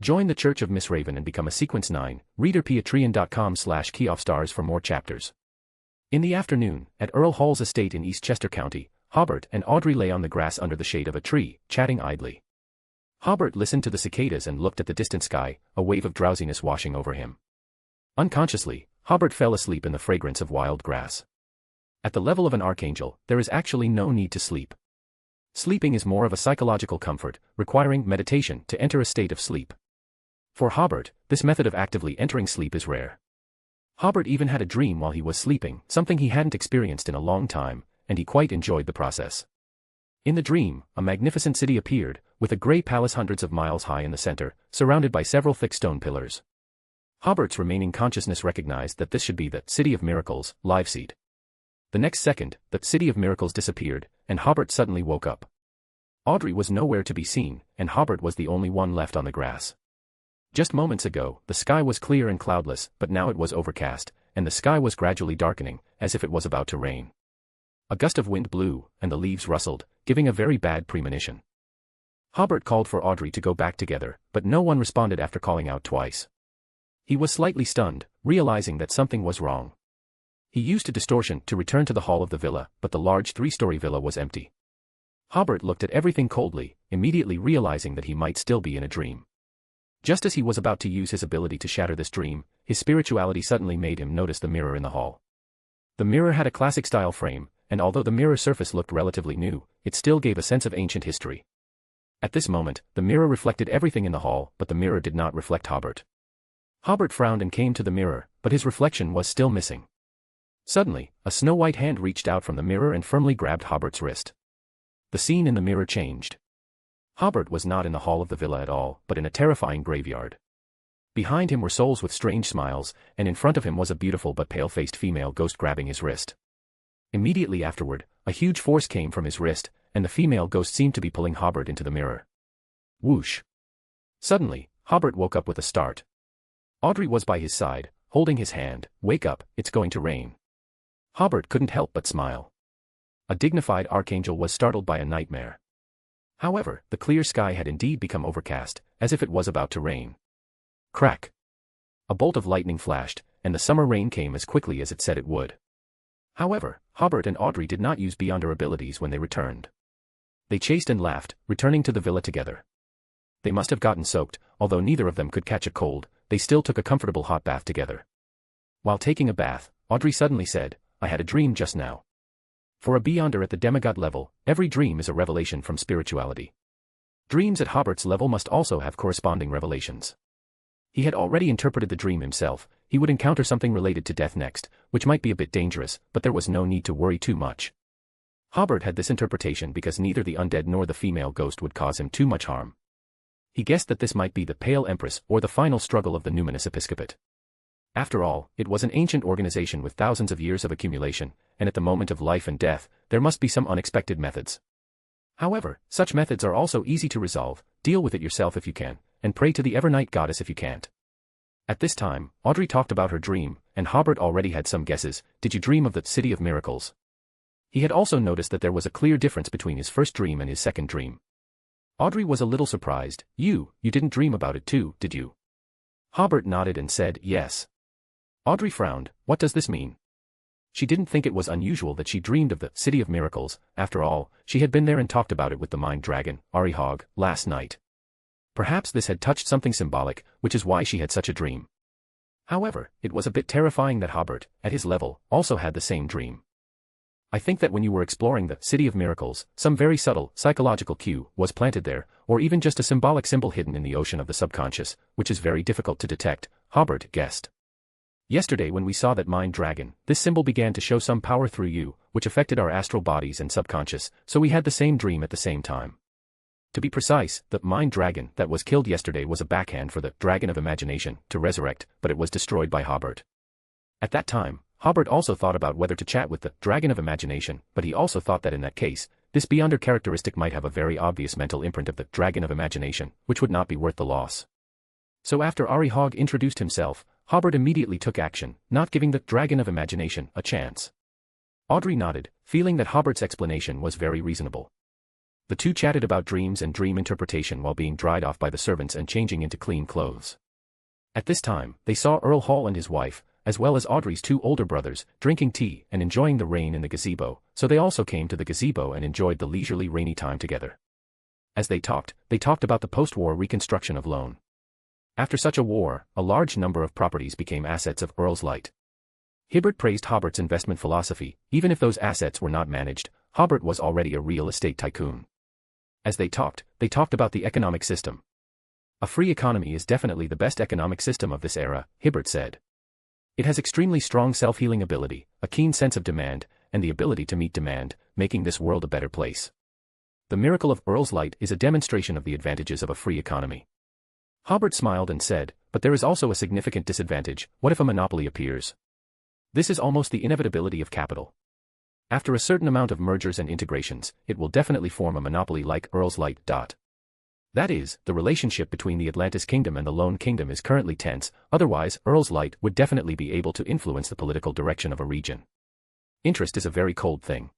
Join the Church of Miss Raven and become a Sequence 9, reader patreon.com/keyoffstars for more chapters. In the afternoon, at Earl Hall's estate in East Chester County, Hobert and Audrey lay on the grass under the shade of a tree, chatting idly. Hobert listened to the cicadas and looked at the distant sky, a wave of drowsiness washing over him. Unconsciously, Hobert fell asleep in the fragrance of wild grass. At the level of an archangel, there is actually no need to sleep. Sleeping is more of a psychological comfort, requiring meditation to enter a state of sleep. For Hobert, this method of actively entering sleep is rare. Hobert even had a dream while he was sleeping, something he hadn't experienced in a long time, and he quite enjoyed the process. In the dream, a magnificent city appeared, with a grey palace hundreds of miles high in the center, surrounded by several thick stone pillars. Hobert's remaining consciousness recognized that this should be the City of Miracles, live seed. The next second, the City of Miracles disappeared, and Hobert suddenly woke up. Audrey was nowhere to be seen, and Hobert was the only one left on the grass. Just moments ago, the sky was clear and cloudless, but now it was overcast, and the sky was gradually darkening, as if it was about to rain. A gust of wind blew, and the leaves rustled, giving a very bad premonition. Hobert called for Audrey to go back together, but no one responded after calling out twice. He was slightly stunned, realizing that something was wrong. He used a distortion to return to the hall of the villa, but the large 3-story villa was empty. Hobert looked at everything coldly, immediately realizing that he might still be in a dream. Just as he was about to use his ability to shatter this dream, his spirituality suddenly made him notice the mirror in the hall. The mirror had a classic-style frame, and although the mirror surface looked relatively new, it still gave a sense of ancient history. At this moment, the mirror reflected everything in the hall, but the mirror did not reflect Hobert. Hobert frowned and came to the mirror, but his reflection was still missing. Suddenly, a snow-white hand reached out from the mirror and firmly grabbed Hobert's wrist. The scene in the mirror changed. Hobert was not in the hall of the villa at all, but in a terrifying graveyard. Behind him were souls with strange smiles, and in front of him was a beautiful but pale-faced female ghost grabbing his wrist. Immediately afterward, a huge force came from his wrist, and the female ghost seemed to be pulling Hobert into the mirror. Whoosh! Suddenly, Hobert woke up with a start. Audrey was by his side, holding his hand. "Wake up, it's going to rain." Hobert couldn't help but smile. A dignified archangel was startled by a nightmare. However, the clear sky had indeed become overcast, as if it was about to rain. Crack! A bolt of lightning flashed, and the summer rain came as quickly as it said it would. However, Hobert and Audrey did not use beyond their abilities when they returned. They chased and laughed, returning to the villa together. They must have gotten soaked, although neither of them could catch a cold. They still took a comfortable hot bath together. While taking a bath, Audrey suddenly said, "I had a dream just now." For a beyonder at the demigod level, every dream is a revelation from spirituality. Dreams at Hobert's level must also have corresponding revelations. He had already interpreted the dream himself. He would encounter something related to death next, which might be a bit dangerous, but there was no need to worry too much. Hobert had this interpretation because neither the undead nor the female ghost would cause him too much harm. He guessed that this might be the Pale Empress or the final struggle of the numinous episcopate. After all, it was an ancient organization with thousands of years of accumulation, and at the moment of life and death, there must be some unexpected methods. However, such methods are also easy to resolve. Deal with it yourself if you can, and pray to the Evernight goddess if you can't. At this time, Audrey talked about her dream, and Hobert already had some guesses. Did you dream of the City of Miracles? He had also noticed that there was a clear difference between his first dream and his second dream. Audrey was a little surprised. You didn't dream about it too, did you? Hobert nodded and said, yes. Audrey frowned. What does this mean? She didn't think it was unusual that she dreamed of the City of Miracles. After all, she had been there and talked about it with the mind dragon, Hog, last night. Perhaps this had touched something symbolic, which is why she had such a dream. However, it was a bit terrifying that Hobert, at his level, also had the same dream. I think that when you were exploring the City of Miracles, some very subtle, psychological cue was planted there, or even just a symbolic symbol hidden in the ocean of the subconscious, which is very difficult to detect, Hobert guessed. Yesterday when we saw that mind dragon, this symbol began to show some power through you, which affected our astral bodies and subconscious, so we had the same dream at the same time. To be precise, the mind dragon that was killed yesterday was a backhand for the dragon of imagination to resurrect, but it was destroyed by Hobert. At that time, Hobert also thought about whether to chat with the dragon of imagination, but he also thought that in that case, this beyonder characteristic might have a very obvious mental imprint of the dragon of imagination, which would not be worth the loss. So after Hog introduced himself, Hobert immediately took action, not giving the dragon of imagination a chance. Audrey nodded, feeling that Hobert's explanation was very reasonable. The two chatted about dreams and dream interpretation while being dried off by the servants and changing into clean clothes. At this time, they saw Earl Hall and his wife, as well as Audrey's two older brothers, drinking tea and enjoying the rain in the gazebo, so they also came to the gazebo and enjoyed the leisurely rainy time together. As they talked about the post-war reconstruction of Lone. After such a war, a large number of properties became assets of Earl's Light. Hobert praised Hobert's investment philosophy. Even if those assets were not managed, Hobert was already a real estate tycoon. As they talked about the economic system. A free economy is definitely the best economic system of this era, Hobert said. It has extremely strong self-healing ability, a keen sense of demand, and the ability to meet demand, making this world a better place. The miracle of Earl's Light is a demonstration of the advantages of a free economy. Hobert smiled and said, but there is also a significant disadvantage. What if a monopoly appears? This is almost the inevitability of capital. After a certain amount of mergers and integrations, it will definitely form a monopoly like Earl's Light. That is, the relationship between the Atlantis Kingdom and the Lone Kingdom is currently tense, otherwise Earl's Light would definitely be able to influence the political direction of a region. Interest is a very cold thing.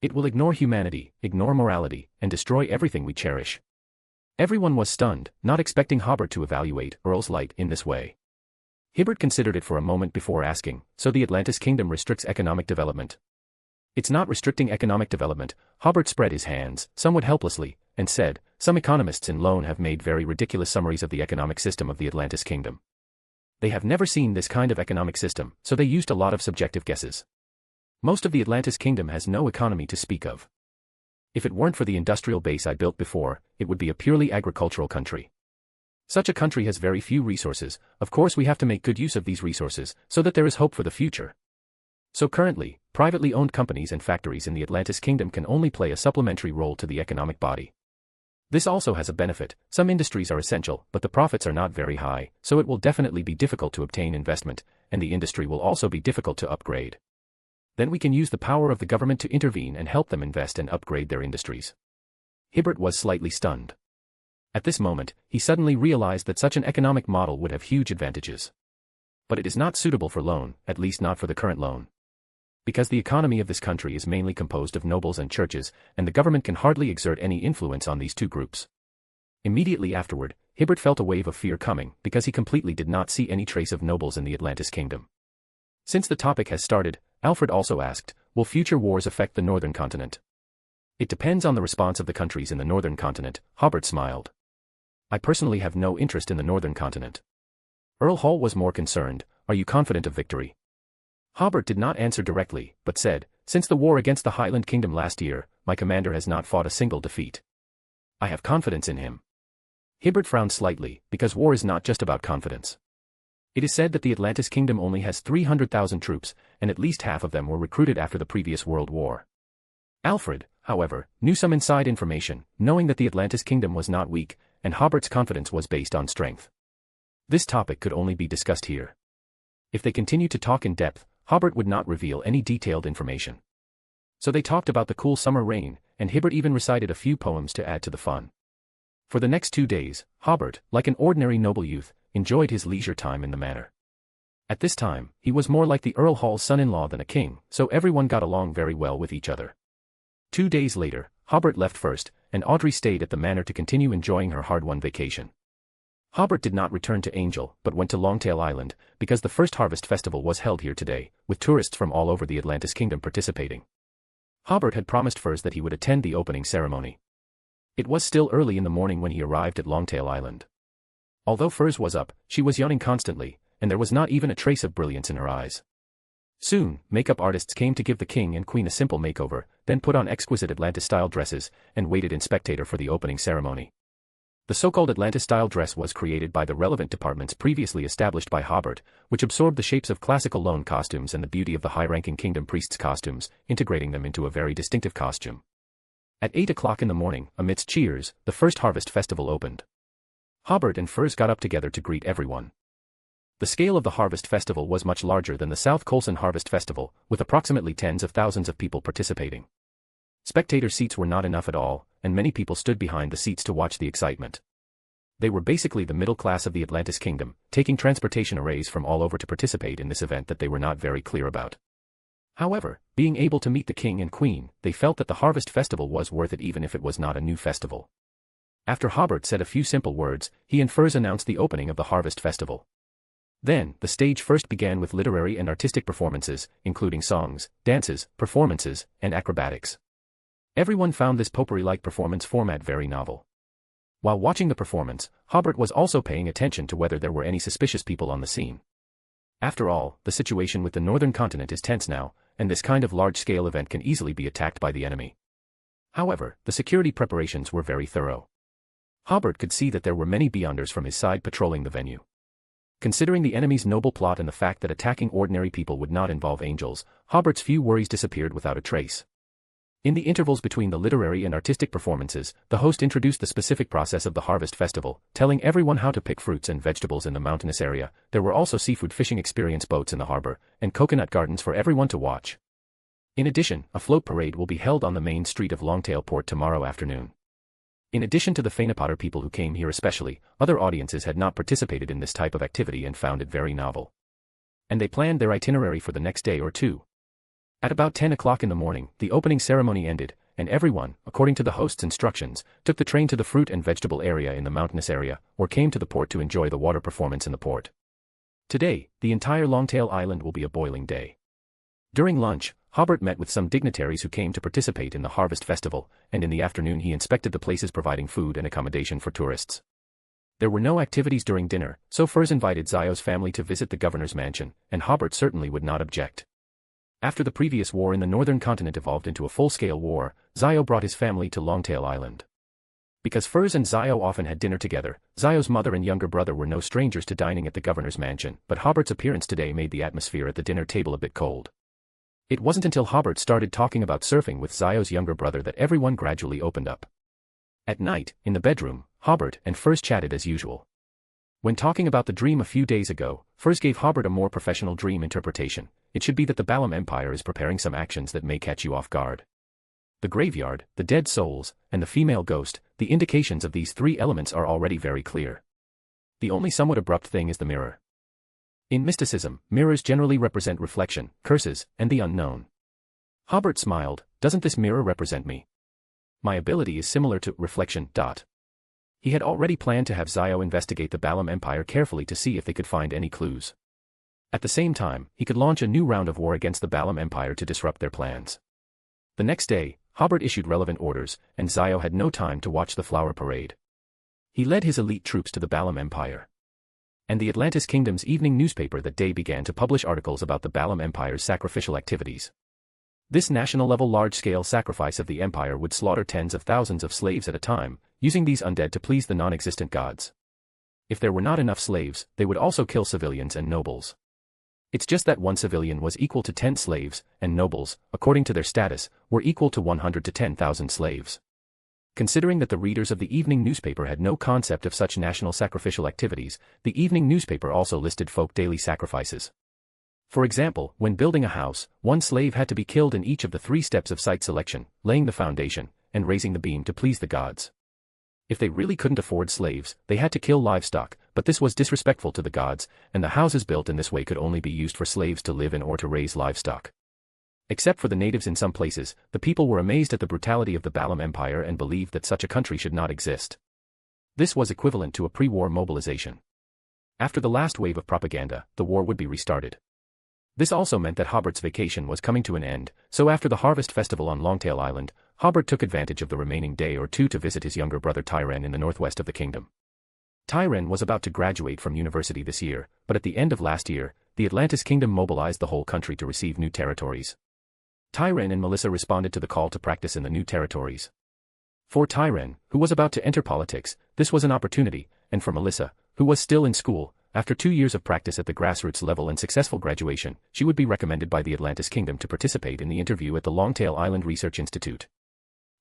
It will ignore humanity, ignore morality, and destroy everything we cherish. Everyone was stunned, not expecting Hobert to evaluate Earl's Light in this way. Hobert considered it for a moment before asking, so the Atlantis Kingdom restricts economic development? It's not restricting economic development. Hobert spread his hands, somewhat helplessly, and said, some economists in Lone have made very ridiculous summaries of the economic system of the Atlantis Kingdom. They have never seen this kind of economic system, so they used a lot of subjective guesses. Most of the Atlantis Kingdom has no economy to speak of. If it weren't for the industrial base I built before, it would be a purely agricultural country. Such a country has very few resources. Of course we have to make good use of these resources, so that there is hope for the future. So currently, privately owned companies and factories in the Atlantis Kingdom can only play a supplementary role to the economic body. This also has a benefit: some industries are essential, but the profits are not very high, so it will definitely be difficult to obtain investment, and the industry will also be difficult to upgrade. Then we can use the power of the government to intervene and help them invest and upgrade their industries. Hobert was slightly stunned. At this moment, he suddenly realized that such an economic model would have huge advantages. But it is not suitable for loan, at least not for the current loan. Because the economy of this country is mainly composed of nobles and churches, and the government can hardly exert any influence on these two groups. Immediately afterward, Hobert felt a wave of fear coming, because he completely did not see any trace of nobles in the Atlantis Kingdom. Since the topic has started, Alfred also asked, will future wars affect the northern continent? It depends on the response of the countries in the northern continent, Hobert smiled. I personally have no interest in the northern continent. Earl Hall was more concerned. Are you confident of victory? Hobert did not answer directly, but said, since the war against the Highland Kingdom last year, my commander has not fought a single defeat. I have confidence in him. Hobert frowned slightly, because war is not just about confidence. It is said that the Atlantis Kingdom only has 300,000 troops, and at least half of them were recruited after the previous World War. Alfred, however, knew some inside information, knowing that the Atlantis Kingdom was not weak, and Hobert's confidence was based on strength. This topic could only be discussed here. If they continued to talk in depth, Hobert would not reveal any detailed information. So they talked about the cool summer rain, and Hobert even recited a few poems to add to the fun. For the next 2 days, Hobert, like an ordinary noble youth, enjoyed his leisure time in the manor. At this time, he was more like the Earl Hall's son-in-law than a king, so everyone got along very well with each other. 2 days later, Hobert left first, and Audrey stayed at the manor to continue enjoying her hard-won vacation. Hobert did not return to Angel, but went to Longtail Island, because the first harvest festival was held here today, with tourists from all over the Atlantis Kingdom participating. Hobert had promised Furs that he would attend the opening ceremony. It was still early in the morning when he arrived at Longtail Island. Although Furs was up, she was yawning constantly, and there was not even a trace of brilliance in her eyes. Soon, makeup artists came to give the king and queen a simple makeover, then put on exquisite Atlantis-style dresses, and waited in spectator for the opening ceremony. The so-called Atlantis-style dress was created by the relevant departments previously established by Hobert, which absorbed the shapes of classical loan costumes and the beauty of the high-ranking kingdom priests' costumes, integrating them into a very distinctive costume. At 8 o'clock in the morning, amidst cheers, the first harvest festival opened. Hobert and Furs got up together to greet everyone. The scale of the harvest festival was much larger than the South Colson Harvest Festival, with approximately tens of thousands of people participating. Spectator seats were not enough at all, and many people stood behind the seats to watch the excitement. They were basically the middle class of the Atlantis Kingdom, taking transportation arrays from all over to participate in this event that they were not very clear about. However, being able to meet the king and queen, they felt that the harvest festival was worth it even if it was not a new festival. After Hobert said a few simple words, he and Furs announced the opening of the harvest festival. Then, the stage first began with literary and artistic performances, including songs, dances, performances, and acrobatics. Everyone found this potpourri-like performance format very novel. While watching the performance, Hobert was also paying attention to whether there were any suspicious people on the scene. After all, the situation with the northern continent is tense now, and this kind of large-scale event can easily be attacked by the enemy. However, the security preparations were very thorough. Hobert could see that there were many Beyonders from his side patrolling the venue. Considering the enemy's noble plot and the fact that attacking ordinary people would not involve angels, Hobert's few worries disappeared without a trace. In the intervals between the literary and artistic performances, the host introduced the specific process of the harvest festival, telling everyone how to pick fruits and vegetables in the mountainous area. There were also seafood fishing experience boats in the harbor, and coconut gardens for everyone to watch. In addition, a float parade will be held on the main street of Longtail Port tomorrow afternoon. In addition to the Feynapotter people who came here especially, other audiences had not participated in this type of activity and found it very novel. And they planned their itinerary for the next day or two. At about 10 o'clock in the morning, the opening ceremony ended, and everyone, according to the host's instructions, took the train to the fruit and vegetable area in the mountainous area, or came to the port to enjoy the water performance in the port. Today, the entire Longtail Island will be a boiling day. During lunch, Hobert met with some dignitaries who came to participate in the harvest festival, and in the afternoon he inspected the places providing food and accommodation for tourists. There were no activities during dinner, so Furs invited Zio's family to visit the governor's mansion, and Hobert certainly would not object. After the previous war in the northern continent evolved into a full-scale war, Zio brought his family to Longtail Island. Because Furs and Zio often had dinner together, Zio's mother and younger brother were no strangers to dining at the governor's mansion, but Hobert's appearance today made the atmosphere at the dinner table a bit cold. It wasn't until Hobert started talking about surfing with Zio's younger brother that everyone gradually opened up. At night, in the bedroom, Hobert and Furs chatted as usual. When talking about the dream a few days ago, Furs gave Hobert a more professional dream interpretation. It should be that the Balaam Empire is preparing some actions that may catch you off guard. The graveyard, the dead souls, and the female ghost, the indications of these three elements are already very clear. The only somewhat abrupt thing is the mirror. In mysticism, mirrors generally represent reflection, curses, and the unknown. Hobert smiled. Doesn't this mirror represent me? My ability is similar to reflection. He had already planned to have Zio investigate the Balaam Empire carefully to see if they could find any clues. At the same time, he could launch a new round of war against the Balaam Empire to disrupt their plans. The next day, Hobert issued relevant orders, and Zio had no time to watch the flower parade. He led his elite troops to the Balaam Empire. And the Atlantis Kingdom's evening newspaper that day began to publish articles about the Balaam Empire's sacrificial activities. This national-level large-scale sacrifice of the empire would slaughter tens of thousands of slaves at a time, using these undead to please the non-existent gods. If there were not enough slaves, they would also kill civilians and nobles. It's just that one civilian was equal to 10 slaves, and nobles, according to their status, were equal to 100 to 10,000 slaves. Considering that the readers of the evening newspaper had no concept of such national sacrificial activities, the evening newspaper also listed folk daily sacrifices. For example, when building a house, one slave had to be killed in each of the 3 steps of site selection, laying the foundation, and raising the beam to please the gods. If they really couldn't afford slaves, they had to kill livestock, but this was disrespectful to the gods, and the houses built in this way could only be used for slaves to live in or to raise livestock. Except for the natives in some places, the people were amazed at the brutality of the Balaam Empire and believed that such a country should not exist. This was equivalent to a pre-war mobilization. After the last wave of propaganda, the war would be restarted. This also meant that Hobert's vacation was coming to an end, so after the harvest festival on Longtail Island, Hobert took advantage of the remaining day or two to visit his younger brother Tyren in the northwest of the kingdom. Tyren was about to graduate from university this year, but at the end of last year, the Atlantis Kingdom mobilized the whole country to receive new territories. Tyren and Melissa responded to the call to practice in the new territories. For Tyren, who was about to enter politics, this was an opportunity, and for Melissa, who was still in school, after 2 years of practice at the grassroots level and successful graduation, she would be recommended by the Atlantis Kingdom to participate in the interview at the Longtail Island Research Institute.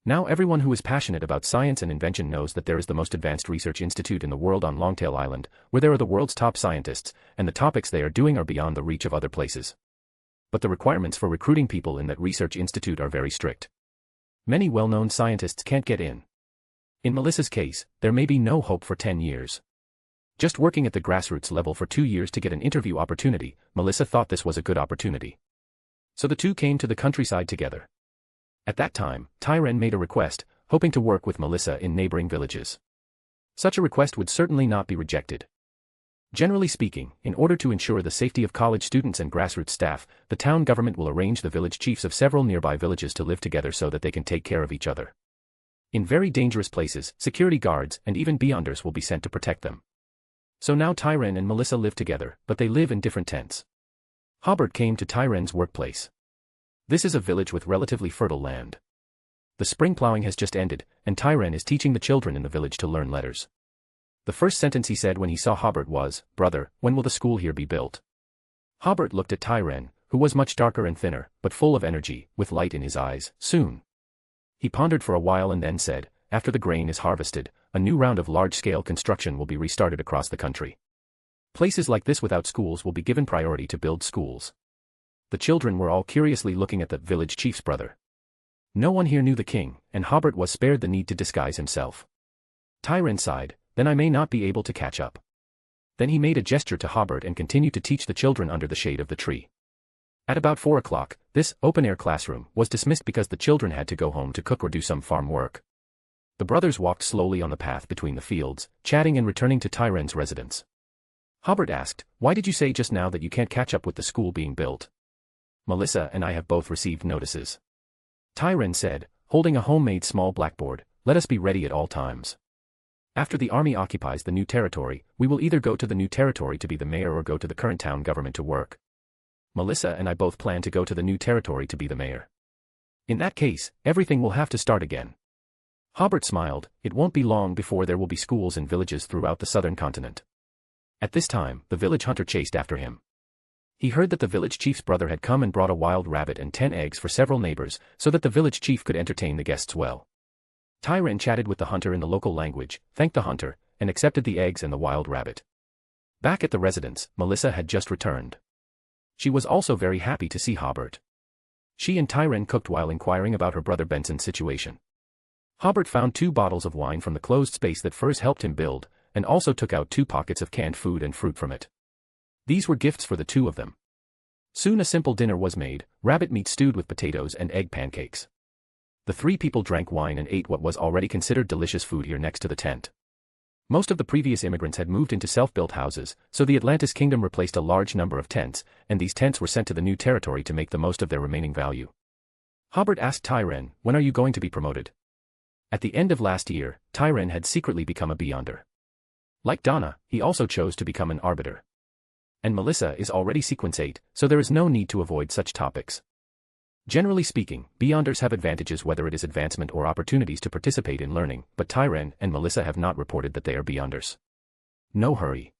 Now everyone who is passionate about science and invention knows that there is the most advanced research institute in the world on Longtail Island, where there are the world's top scientists, and the topics they are doing are beyond the reach of other places. But the requirements for recruiting people in that research institute are very strict. Many well-known scientists can't get in. In Melissa's case, there may be no hope for 10 years. Just working at the grassroots level for 2 years to get an interview opportunity, Melissa thought this was a good opportunity. So the two came to the countryside together. At that time, Tyren made a request, hoping to work with Melissa in neighboring villages. Such a request would certainly not be rejected. Generally speaking, in order to ensure the safety of college students and grassroots staff, the town government will arrange the village chiefs of several nearby villages to live together so that they can take care of each other. In very dangerous places, security guards and even beyonders will be sent to protect them. So now Tyren and Melissa live together, but they live in different tents. Hobert came to Tyren's workplace. This is a village with relatively fertile land. The spring plowing has just ended, and Tyren is teaching the children in the village to learn letters. The first sentence he said when he saw Hobert was, "Brother, when will the school here be built?" Hobert looked at Tyren, who was much darker and thinner, but full of energy, with light in his eyes. "Soon." He pondered for a while and then said, "After the grain is harvested, a new round of large-scale construction will be restarted across the country. Places like this without schools will be given priority to build schools." The children were all curiously looking at the village chief's brother. No one here knew the king, and Hobert was spared the need to disguise himself. Tyren sighed, "Then I may not be able to catch up." Then he made a gesture to Hobert and continued to teach the children under the shade of the tree. At about 4 o'clock, this open-air classroom was dismissed because the children had to go home to cook or do some farm work. The brothers walked slowly on the path between the fields, chatting and returning to Tyren's residence. Hobert asked, "Why did you say just now that you can't catch up with the school being built?" "Melissa and I have both received notices." Tyren said, holding a homemade small blackboard, "Let us be ready at all times. After the army occupies the new territory, we will either go to the new territory to be the mayor or go to the current town government to work. Melissa and I both plan to go to the new territory to be the mayor. In that case, everything will have to start again." Hobert smiled. "It won't be long before there will be schools in villages throughout the southern continent." At this time, the village hunter chased after him. He heard that the village chief's brother had come and brought a wild rabbit and 10 eggs for several neighbors, so that the village chief could entertain the guests well. Tyran chatted with the hunter in the local language, thanked the hunter, and accepted the eggs and the wild rabbit. Back at the residence, Melissa had just returned. She was also very happy to see Hobert. She and Tyran cooked while inquiring about her brother Benson's situation. Hobert found 2 bottles of wine from the closed space that first helped him build, and also took out 2 pockets of canned food and fruit from it. These were gifts for the 2 of them. Soon a simple dinner was made, rabbit meat stewed with potatoes and egg pancakes. The 3 people drank wine and ate what was already considered delicious food here next to the tent. Most of the previous immigrants had moved into self-built houses, so the Atlantis Kingdom replaced a large number of tents, and these tents were sent to the new territory to make the most of their remaining value. Hobert asked Tyran, "When are you going to be promoted?" At the end of last year, Tyran had secretly become a Beyonder. Like Donna, he also chose to become an Arbiter. And Melissa is already Sequence 8, so there is no need to avoid such topics. Generally speaking, Beyonders have advantages whether it is advancement or opportunities to participate in learning, but Tyran and Melissa have not reported that they are Beyonders. No hurry.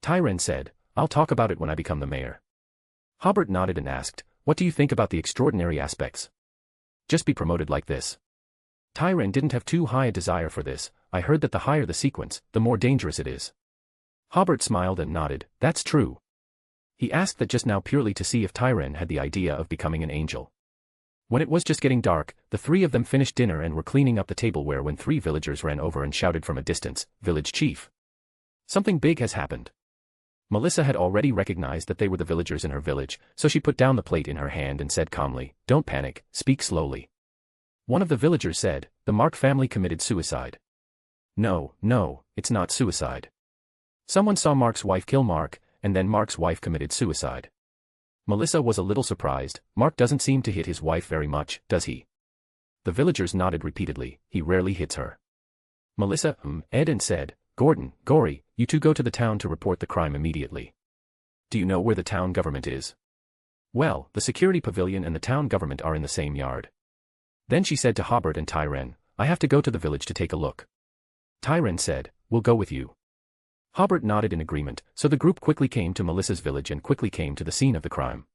Tyran said, "I'll talk about it when I become the mayor." Hobert nodded and asked, "What do you think about the extraordinary aspects? Just be promoted like this." Tyran didn't have too high a desire for this. "I heard that the higher the sequence, the more dangerous it is." Hobert smiled and nodded, "That's true." He asked that just now purely to see if Tyran had the idea of becoming an angel. When it was just getting dark, the 3 of them finished dinner and were cleaning up the tableware when 3 villagers ran over and shouted from a distance, "Village chief! Something big has happened." Melissa had already recognized that they were the villagers in her village, so she put down the plate in her hand and said calmly, "Don't panic, speak slowly." One of the villagers said, "The Mark family committed suicide." No, it's not suicide. Someone saw Mark's wife kill Mark, and then Mark's wife committed suicide. Melissa was a little surprised. Mark doesn't seem to hit his wife very much, does he? The villagers nodded repeatedly. "He rarely hits her." Melissa Ed and said, "Gordon, Gory, you 2 go to the town to report the crime immediately." "Do you know where the town government is?" "Well, the security pavilion and the town government are in the same yard." Then she said to Hobert and Tyran, "I have to go to the village to take a look." Tyran said, "We'll go with you." Hobert nodded in agreement, so the group quickly came to Melissa's village and quickly came to the scene of the crime.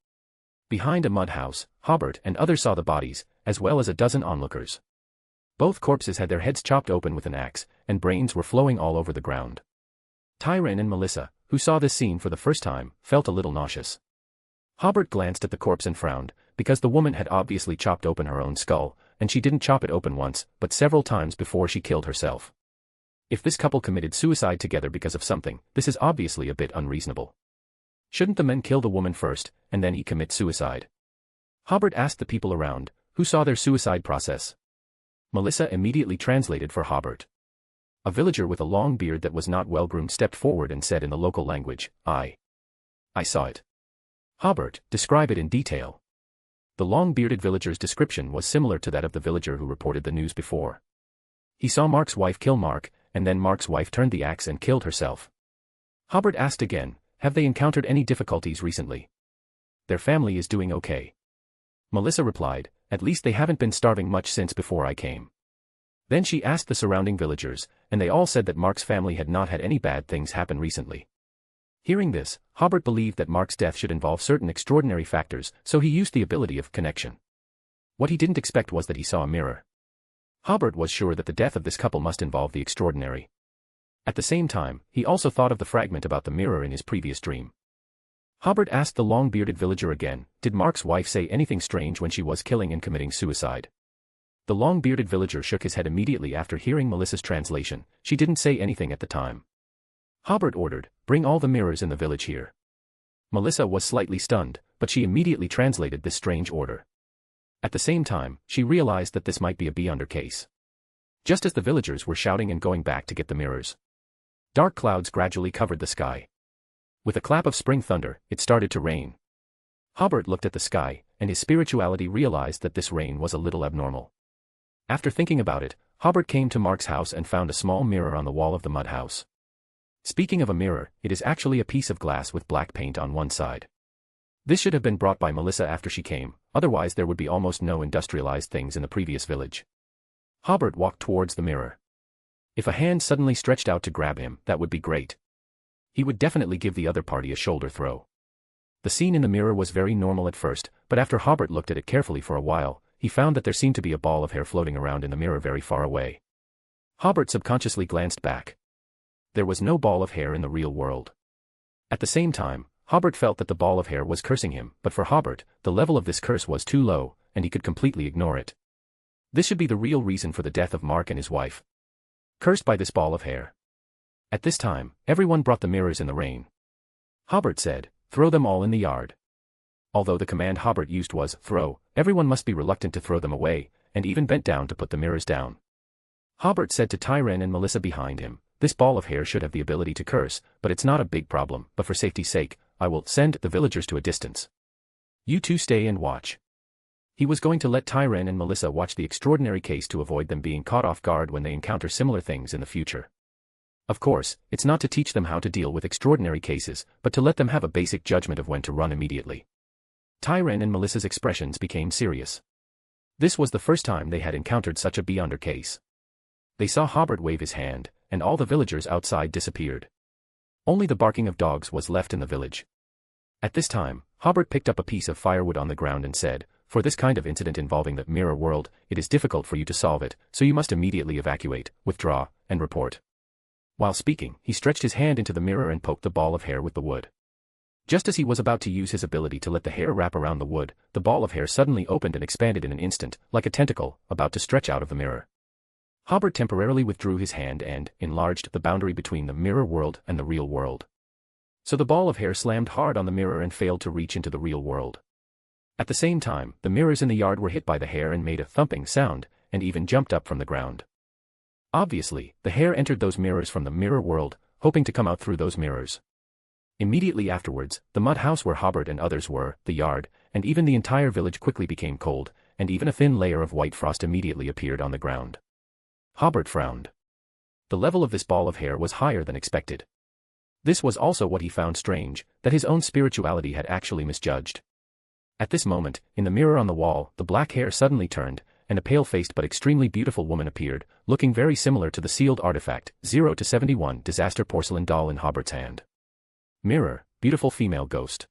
Behind a mud house, Hobert and others saw the bodies, as well as a dozen onlookers. Both corpses had their heads chopped open with an axe, and brains were flowing all over the ground. Tyran and Melissa, who saw this scene for the first time, felt a little nauseous. Hobert glanced at the corpse and frowned, because the woman had obviously chopped open her own skull, and she didn't chop it open once, but several times before she killed herself. If this couple committed suicide together because of something, this is obviously a bit unreasonable. Shouldn't the men kill the woman first, and then he commit suicide? Hobert asked the people around, who saw their suicide process. Melissa immediately translated for Hobert. A villager with a long beard that was not well-groomed stepped forward and said in the local language, I saw it." Hobert, describe it in detail. The long-bearded villager's description was similar to that of the villager who reported the news before. He saw Mark's wife kill Mark, and then Mark's wife turned the axe and killed herself. Hobert asked again, "Have they encountered any difficulties recently?" "Their family is doing okay." Melissa replied, "At least they haven't been starving much since before I came." Then she asked the surrounding villagers, and they all said that Mark's family had not had any bad things happen recently. Hearing this, Hobert believed that Mark's death should involve certain extraordinary factors, so he used the ability of connection. What he didn't expect was that he saw a mirror. Hobert was sure that the death of this couple must involve the extraordinary. At the same time, he also thought of the fragment about the mirror in his previous dream. Hobert asked the long-bearded villager again, "Did Mark's wife say anything strange when she was killing and committing suicide?" The long-bearded villager shook his head immediately after hearing Melissa's translation. She didn't say anything at the time. Hobert ordered, "Bring all the mirrors in the village here." Melissa was slightly stunned, but she immediately translated this strange order. At the same time, she realized that this might be a Beyonder case. Just as the villagers were shouting and going back to get the mirrors, dark clouds gradually covered the sky. With a clap of spring thunder, it started to rain. Hobert looked at the sky, and his spirituality realized that this rain was a little abnormal. After thinking about it, Hobert came to Mark's house and found a small mirror on the wall of the mud house. Speaking of a mirror, it is actually a piece of glass with black paint on one side. This should have been brought by Melissa after she came, otherwise there would be almost no industrialized things in the previous village. Hobert walked towards the mirror. If a hand suddenly stretched out to grab him, that would be great. He would definitely give the other party a shoulder throw. The scene in the mirror was very normal at first, but after Hobert looked at it carefully for a while, he found that there seemed to be a ball of hair floating around in the mirror very far away. Hobert subconsciously glanced back. There was no ball of hair in the real world. At the same time, Hobert felt that the ball of hair was cursing him, but for Hobert, the level of this curse was too low, and he could completely ignore it. This should be the real reason for the death of Mark and his wife. Cursed by this ball of hair. At this time, everyone brought the mirrors in the rain. Hobert said, "Throw them all in the yard." Although the command Hobert used was, "throw," everyone must be reluctant to throw them away, and even bent down to put the mirrors down. Hobert said to Tyren and Melissa behind him, "This ball of hair should have the ability to curse, but it's not a big problem, but for safety's sake, I will send the villagers to a distance. You two stay and watch." He was going to let Tyren and Melissa watch the extraordinary case to avoid them being caught off guard when they encounter similar things in the future. Of course, it's not to teach them how to deal with extraordinary cases, but to let them have a basic judgment of when to run immediately. Tyren and Melissa's expressions became serious. This was the first time they had encountered such a beyonder case. They saw Hobert wave his hand, and all the villagers outside disappeared. Only the barking of dogs was left in the village. At this time, Hobert picked up a piece of firewood on the ground and said, "For this kind of incident involving the mirror world, it is difficult for you to solve it, so you must immediately evacuate, withdraw, and report." While speaking, he stretched his hand into the mirror and poked the ball of hair with the wood. Just as he was about to use his ability to let the hair wrap around the wood, the ball of hair suddenly opened and expanded in an instant, like a tentacle, about to stretch out of the mirror. Hobert temporarily withdrew his hand and enlarged the boundary between the mirror world and the real world. So the ball of hair slammed hard on the mirror and failed to reach into the real world. At the same time, the mirrors in the yard were hit by the hair and made a thumping sound, and even jumped up from the ground. Obviously, the hair entered those mirrors from the mirror world, hoping to come out through those mirrors. Immediately afterwards, the mud house where Hobert and others were, the yard, and even the entire village quickly became cold, and even a thin layer of white frost immediately appeared on the ground. Hobert frowned. The level of this ball of hair was higher than expected. This was also what he found strange, that his own spirituality had actually misjudged. At this moment, in the mirror on the wall, the black hair suddenly turned, and a pale-faced but extremely beautiful woman appeared, looking very similar to the sealed artifact, 0 to 71 disaster porcelain doll in Hobert's hand. Mirror, beautiful female ghost.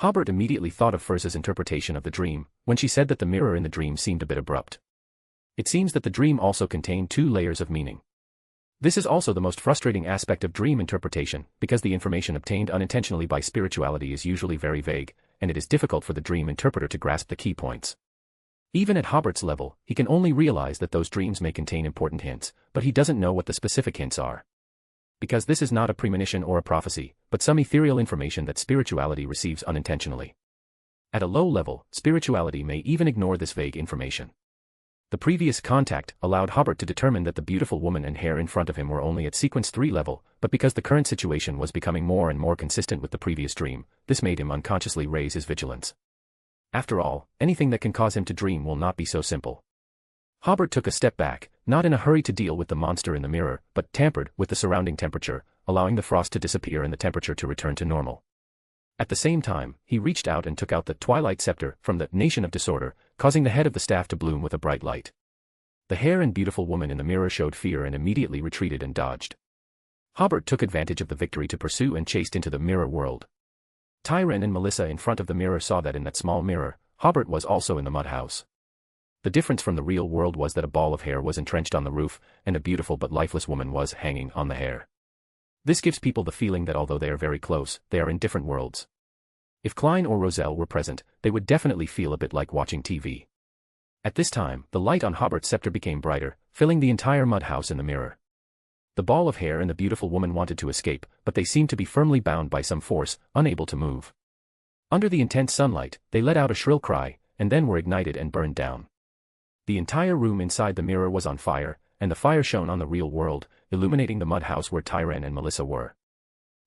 Hobert immediately thought of Furza's interpretation of the dream, when she said that the mirror in the dream seemed a bit abrupt. It seems that the dream also contained 2 layers of meaning. This is also the most frustrating aspect of dream interpretation, because the information obtained unintentionally by spirituality is usually very vague, and it is difficult for the dream interpreter to grasp the key points. Even at Hobert's level, he can only realize that those dreams may contain important hints, but he doesn't know what the specific hints are. Because this is not a premonition or a prophecy, but some ethereal information that spirituality receives unintentionally. At a low level, spirituality may even ignore this vague information. The previous contact allowed Hobert to determine that the beautiful woman and hair in front of him were only at sequence 3 level, but because the current situation was becoming more and more consistent with the previous dream, this made him unconsciously raise his vigilance. After all, anything that can cause him to dream will not be so simple. Hobert took a step back, not in a hurry to deal with the monster in the mirror, but tampered with the surrounding temperature, allowing the frost to disappear and the temperature to return to normal. At the same time, he reached out and took out the Twilight Scepter from the Nation of Disorder, causing the head of the staff to bloom with a bright light. The hair and beautiful woman in the mirror showed fear and immediately retreated and dodged. Hobert took advantage of the victory to pursue and chased into the mirror world. Tyren and Melissa in front of the mirror saw that in that small mirror, Hobert was also in the mud house. The difference from the real world was that a ball of hair was entrenched on the roof, and a beautiful but lifeless woman was hanging on the hair. This gives people the feeling that although they are very close, they are in different worlds. If Klein or Roselle were present, they would definitely feel a bit like watching TV. At this time, the light on Hobert's scepter became brighter, filling the entire mud house in the mirror. The ball of hair and the beautiful woman wanted to escape, but they seemed to be firmly bound by some force, unable to move. Under the intense sunlight, they let out a shrill cry, and then were ignited and burned down. The entire room inside the mirror was on fire, and the fire shone on the real world, illuminating the mud house where Tyren and Melissa were.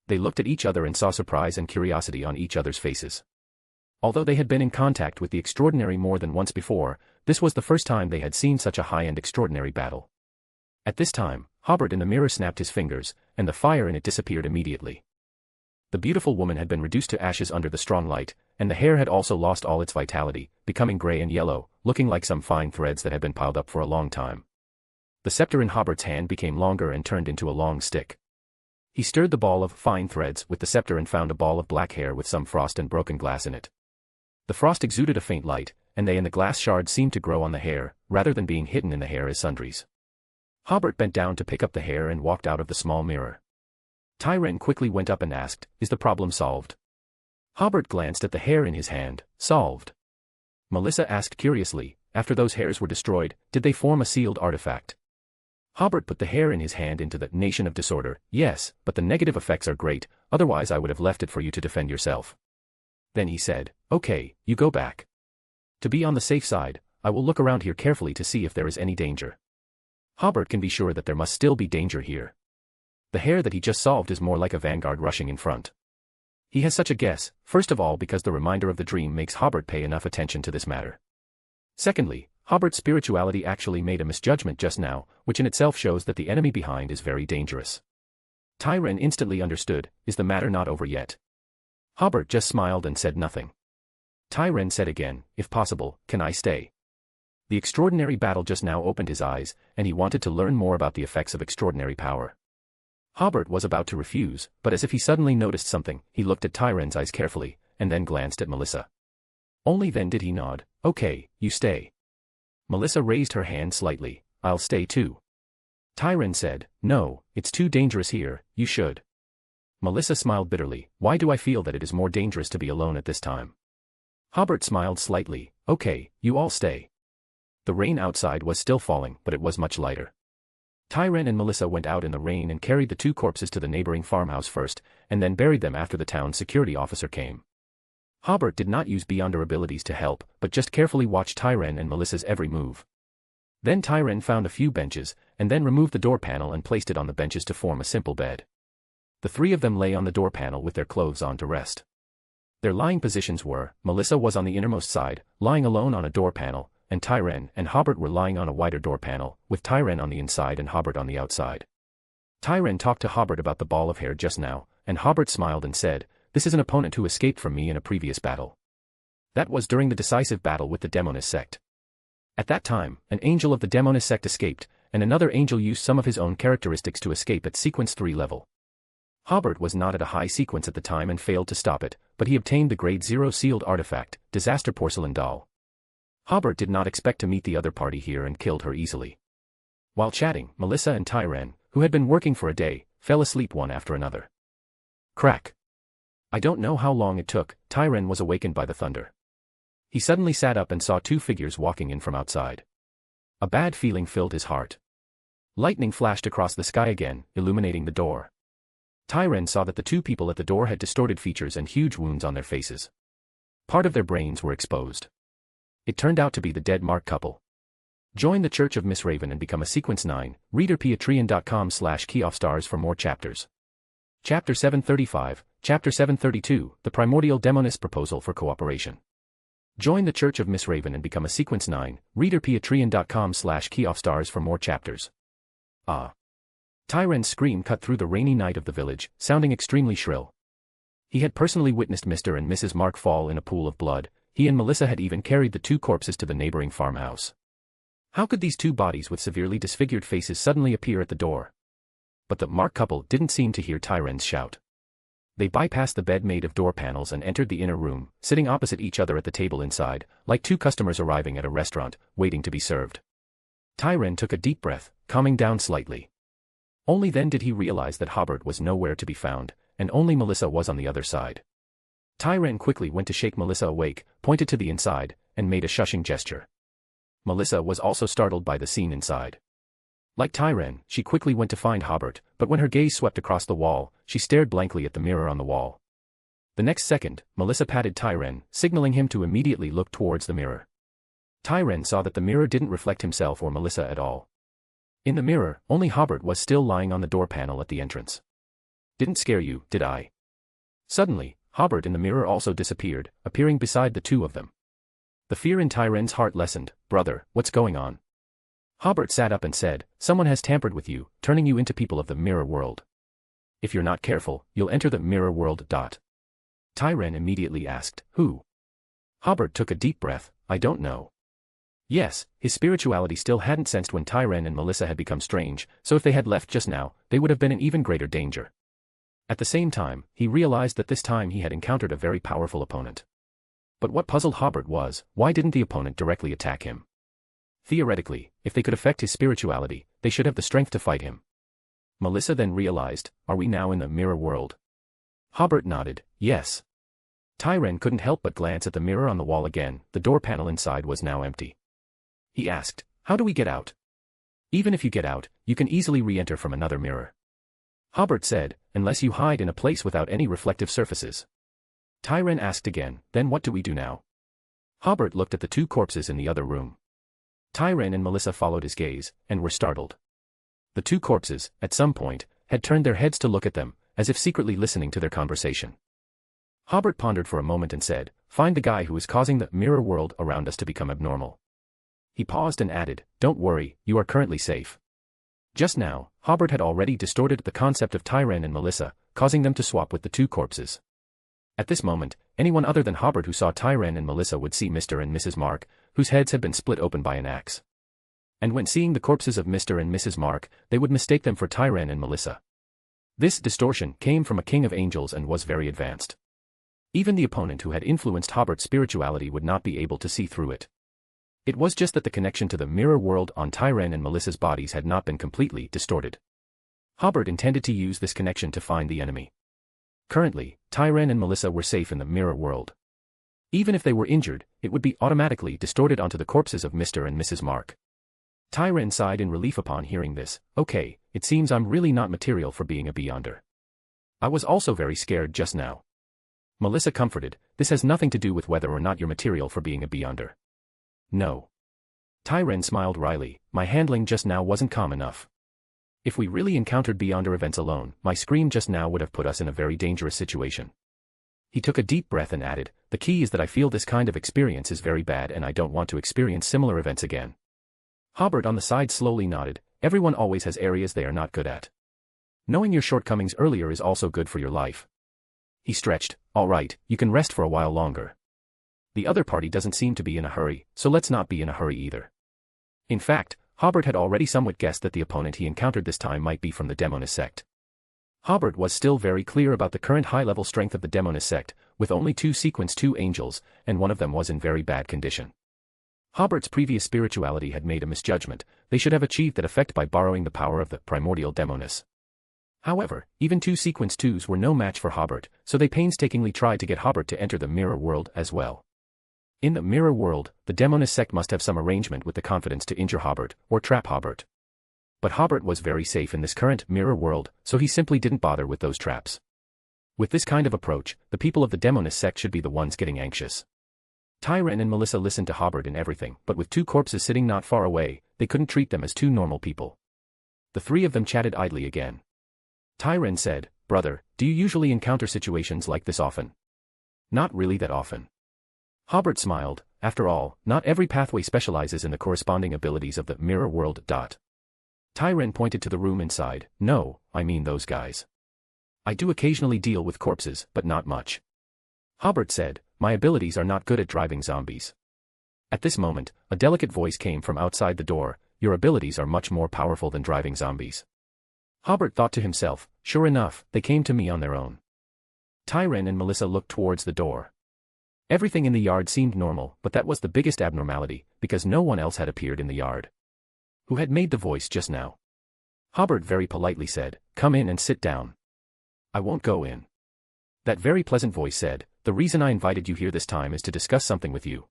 They looked at each other and saw surprise and curiosity on each other's faces. Although they had been in contact with the extraordinary more than once before, this was the first time they had seen such a high-end extraordinary battle. At this time, Hobert in the mirror snapped his fingers, and the fire in it disappeared immediately. The beautiful woman had been reduced to ashes under the strong light, and the hair had also lost all its vitality, becoming gray and yellow, looking like some fine threads that had been piled up for a long time. The scepter in Hobert's hand became longer and turned into a long stick. He stirred the ball of fine threads with the scepter and found a ball of black hair with some frost and broken glass in it. The frost exuded a faint light, and they and the glass shards seemed to grow on the hair, rather than being hidden in the hair as sundries. Hobert bent down to pick up the hair and walked out of the small mirror. Tyren quickly went up and asked, "Is the problem solved?" Hobert glanced at the hair in his hand. "Solved?" Melissa asked curiously, "After those hairs were destroyed, did they form a sealed artifact?" Hobert put the hair in his hand into the nation of disorder. "Yes, but the negative effects are great, otherwise I would have left it for you to defend yourself." Then he said, "Okay, you go back. To be on the safe side, I will look around here carefully to see if there is any danger." Hobert can be sure that there must still be danger here. The hair that he just solved is more like a vanguard rushing in front. He has such a guess, first of all because the reminder of the dream makes Hobert pay enough attention to this matter. Secondly, Hobert's spirituality actually made a misjudgment just now, which in itself shows that the enemy behind is very dangerous. Tyren instantly understood, "Is the matter not over yet?" Hobert just smiled and said nothing. Tyren said again, "If possible, can I stay?" The extraordinary battle just now opened his eyes, and he wanted to learn more about the effects of extraordinary power. Hobert was about to refuse, but as if he suddenly noticed something, he looked at Tyren's eyes carefully, and then glanced at Melissa. Only then did he nod. "Okay, you stay." Melissa raised her hand slightly. "I'll stay too." Tyren said, "No, it's too dangerous here, you should." Melissa smiled bitterly. "Why do I feel that it is more dangerous to be alone at this time?" Hobert smiled slightly. "Okay, you all stay." The rain outside was still falling, but it was much lighter. Tyren and Melissa went out in the rain and carried the two corpses to the neighboring farmhouse first, and then buried them after the town security officer came. Hobert did not use beyonder abilities to help, but just carefully watched Tyren and Melissa's every move. Then Tyren found a few benches, and then removed the door panel and placed it on the benches to form a simple bed. The three of them lay on the door panel with their clothes on to rest. Their lying positions were, Melissa was on the innermost side, lying alone on a door panel, and Tyren and Hobert were lying on a wider door panel, with Tyren on the inside and Hobert on the outside. Tyren talked to Hobert about the ball of hair just now, and Hobert smiled and said, "This is an opponent who escaped from me in a previous battle. That was during the decisive battle with the Demonist sect. At that time, an angel of the Demonist sect escaped, and another angel used some of his own characteristics to escape at sequence 3 level. Hobert was not at a high sequence at the time and failed to stop it, but he obtained the grade 0 sealed artifact, Disaster Porcelain Doll. Hobert did not expect to meet the other party here and killed her easily. While chatting, Melissa and Tyren, who had been working for a day, fell asleep one after another. Crack. I don't know how long it took, Tyren was awakened by the thunder. He suddenly sat up and saw two figures walking in from outside. A bad feeling filled his heart. Lightning flashed across the sky again, illuminating the door. Tyren saw that the two people at the door had distorted features and huge wounds on their faces. Part of their brains were exposed. It turned out to be the dead Mark couple. Join the Church of Miss Raven and become a Sequence 9, readerpatreon.com/keyoffstars for more chapters. Chapter 735, Chapter 732, The Primordial Demonist Proposal for Cooperation. Join the Church of Miss Raven and become a Sequence 9, readerpatreon.com/keyoffstars for more chapters. Ah. Tyren's scream cut through the rainy night of the village, sounding extremely shrill. He had personally witnessed Mr. and Mrs. Mark fall in a pool of blood. He and Melissa had even carried the two corpses to the neighboring farmhouse. How could these two bodies with severely disfigured faces suddenly appear at the door? But the Mark couple didn't seem to hear Tyren's shout. They bypassed the bed made of door panels and entered the inner room, sitting opposite each other at the table inside, like two customers arriving at a restaurant, waiting to be served. Tyren took a deep breath, calming down slightly. Only then did he realize that Hobert was nowhere to be found, and only Melissa was on the other side. Tyren quickly went to shake Melissa awake, pointed to the inside, and made a shushing gesture. Melissa was also startled by the scene inside. Like Tyren, she quickly went to find Hobert, but when her gaze swept across the wall, she stared blankly at the mirror on the wall. The next second, Melissa patted Tyren, signaling him to immediately look towards the mirror. Tyren saw that the mirror didn't reflect himself or Melissa at all. In the mirror, only Hobert was still lying on the door panel at the entrance. "Didn't scare you, did I?" Suddenly, Hobert in the mirror also disappeared, appearing beside the two of them. The fear in Tyren's heart lessened. "Brother, what's going on?" Hobert sat up and said, "Someone has tampered with you, turning you into people of the mirror world. If you're not careful, you'll enter the mirror world. Tyren immediately asked, "Who?" Hobert took a deep breath. "I don't know." Yes, his spirituality still hadn't sensed when Tyren and Melissa had become strange, so if they had left just now, they would have been in even greater danger. At the same time, he realized that this time he had encountered a very powerful opponent. But what puzzled Hobert was, why didn't the opponent directly attack him? Theoretically, if they could affect his spirituality, they should have the strength to fight him. Melissa then realized, are we now in the mirror world? Hobert nodded, yes. Tyren couldn't help but glance at the mirror on the wall again. The door panel inside was now empty. He asked, how do we get out? Even if you get out, you can easily re-enter from another mirror. Hobert said, unless you hide in a place without any reflective surfaces. Tyren asked again, then what do we do now? Hobert looked at the two corpses in the other room. Tyren and Melissa followed his gaze, and were startled. The two corpses, at some point, had turned their heads to look at them, as if secretly listening to their conversation. Hobert pondered for a moment and said, find the guy who is causing the mirror world around us to become abnormal. He paused and added, don't worry, you are currently safe. Just now, Hobert had already distorted the concept of Tyren and Melissa, causing them to swap with the two corpses. At this moment, anyone other than Hobert who saw Tyren and Melissa would see Mr. and Mrs. Mark, whose heads had been split open by an axe. And when seeing the corpses of Mr. and Mrs. Mark, they would mistake them for Tyren and Melissa. This distortion came from a king of angels and was very advanced. Even the opponent who had influenced Hobert's spirituality would not be able to see through it. It was just that the connection to the mirror world on Tyren and Melissa's bodies had not been completely distorted. Hobert intended to use this connection to find the enemy. Currently, Tyren and Melissa were safe in the mirror world. Even if they were injured, it would be automatically distorted onto the corpses of Mr. and Mrs. Mark. Tyren sighed in relief upon hearing this. Okay, it seems I'm really not material for being a Beyonder. I was also very scared just now. Melissa comforted, this has nothing to do with whether or not you're material for being a Beyonder. No. Tyren smiled wryly, my handling just now wasn't calm enough. If we really encountered Beyonder events alone, my scream just now would have put us in a very dangerous situation. He took a deep breath and added, the key is that I feel this kind of experience is very bad and I don't want to experience similar events again. Hobert on the side slowly nodded, everyone always has areas they are not good at. Knowing your shortcomings earlier is also good for your life. He stretched, all right, you can rest for a while longer. The other party doesn't seem to be in a hurry, so let's not be in a hurry either. In fact, Hobert had already somewhat guessed that the opponent he encountered this time might be from the Demonist sect. Hobert was still very clear about the current high-level strength of the Demonist sect, with only two Sequence 2 angels, and one of them was in very bad condition. Hobert's previous spirituality had made a misjudgment, they should have achieved that effect by borrowing the power of the primordial Demoness. However, even two Sequence 2s were no match for Hobert, so they painstakingly tried to get Hobert to enter the mirror world as well. In the mirror world, the Demonist sect must have some arrangement with the confidence to injure Hobert, or trap Hobert. But Hobert was very safe in this current mirror world, so he simply didn't bother with those traps. With this kind of approach, the people of the Demonist sect should be the ones getting anxious. Tyren and Melissa listened to Hobert in everything, but with two corpses sitting not far away, they couldn't treat them as two normal people. The three of them chatted idly again. Tyren said, brother, do you usually encounter situations like this often? Not really that often. Hobert smiled, after all, not every pathway specializes in the corresponding abilities of the mirror world. Tyren pointed to the room inside, no, I mean those guys. I do occasionally deal with corpses, but not much. Hobert said, my abilities are not good at driving zombies. At this moment, a delicate voice came from outside the door, your abilities are much more powerful than driving zombies. Hobert thought to himself, sure enough, they came to me on their own. Tyren and Melissa looked towards the door. Everything in the yard seemed normal, but that was the biggest abnormality, because no one else had appeared in the yard. Who had made the voice just now? Hobert very politely said, come in and sit down. I won't go in. That very pleasant voice said, the reason I invited you here this time is to discuss something with you.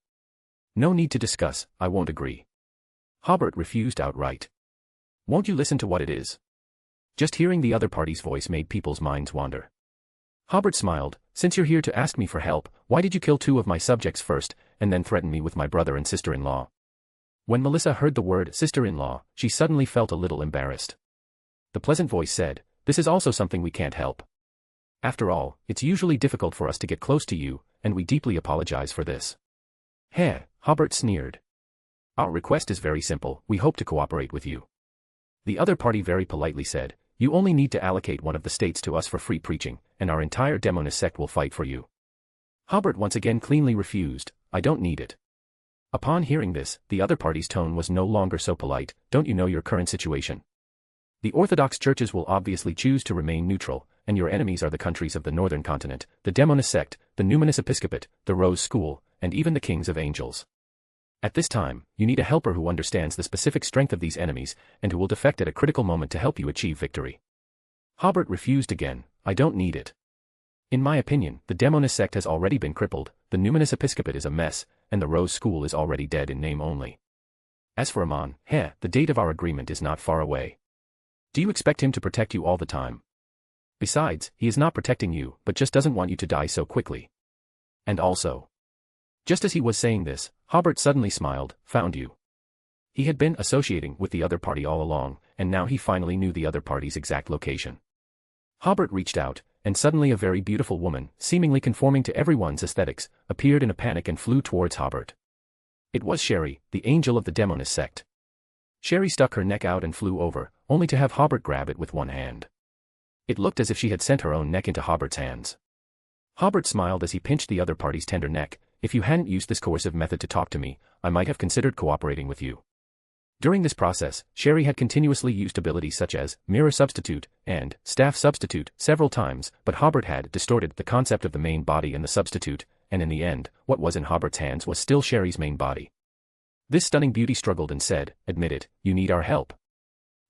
No need to discuss, I won't agree. Hobert refused outright. Won't you listen to what it is? Just hearing the other party's voice made people's minds wander. Hobert smiled, since you're here to ask me for help, why did you kill two of my subjects first, and then threaten me with my brother and sister-in-law? When Melissa heard the word sister-in-law, she suddenly felt a little embarrassed. The pleasant voice said, this is also something we can't help. After all, it's usually difficult for us to get close to you, and we deeply apologize for this. Heh, Hobert sneered. Our request is very simple, we hope to cooperate with you. The other party very politely said, you only need to allocate one of the states to us for free preaching, and our entire Demonist sect will fight for you. Hobert once again cleanly refused, I don't need it. Upon hearing this, the other party's tone was no longer so polite, don't you know your current situation? The Orthodox churches will obviously choose to remain neutral, and your enemies are the countries of the northern continent, the demonist sect, the numinous episcopate, the rose school, and even the kings of angels. At this time, you need a helper who understands the specific strength of these enemies, and who will defect at a critical moment to help you achieve victory. Hobert refused again. I don't need it. In my opinion, the demonist sect has already been crippled, the numinous episcopate is a mess, and the rose school is already dead in name only. As for Amon, the date of our agreement is not far away. Do you expect him to protect you all the time? Besides, he is not protecting you, but just doesn't want you to die so quickly. And also. Just as he was saying this, Hobert suddenly smiled. Found you. He had been associating with the other party all along, and now he finally knew the other party's exact location. Hobert reached out, and suddenly a very beautiful woman, seemingly conforming to everyone's aesthetics, appeared in a panic and flew towards Hobert. It was Sherry, the angel of the demonist sect. Sherry stuck her neck out and flew over, only to have Hobert grab it with one hand. It looked as if she had sent her own neck into Hobert's hands. Hobert smiled as he pinched the other party's tender neck. If you hadn't used this coercive method to talk to me, I might have considered cooperating with you. During this process, Sherry had continuously used abilities such as mirror substitute and staff substitute several times, but Hobert had distorted the concept of the main body and the substitute, and in the end, what was in Hobert's hands was still Sherry's main body. This stunning beauty struggled and said, "Admit it, you need our help.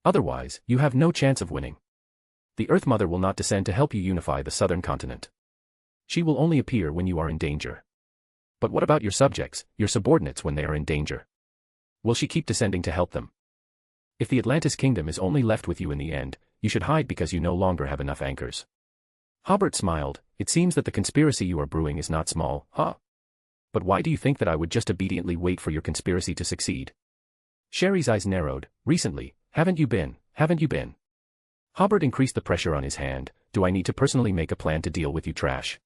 Otherwise, you have no chance of winning. The Earth Mother will not descend to help you unify the southern continent. She will only appear when you are in danger. But what about your subjects, your subordinates when they are in danger? Will she keep descending to help them? If the Atlantis kingdom is only left with you in the end, you should hide because you no longer have enough anchors." Hobert smiled. It seems that the conspiracy you are brewing is not small, huh? But why do you think that I would just obediently wait for your conspiracy to succeed? Sherry's eyes narrowed. Recently, haven't you been? Hobert increased the pressure on his hand. Do I need to personally make a plan to deal with you, trash?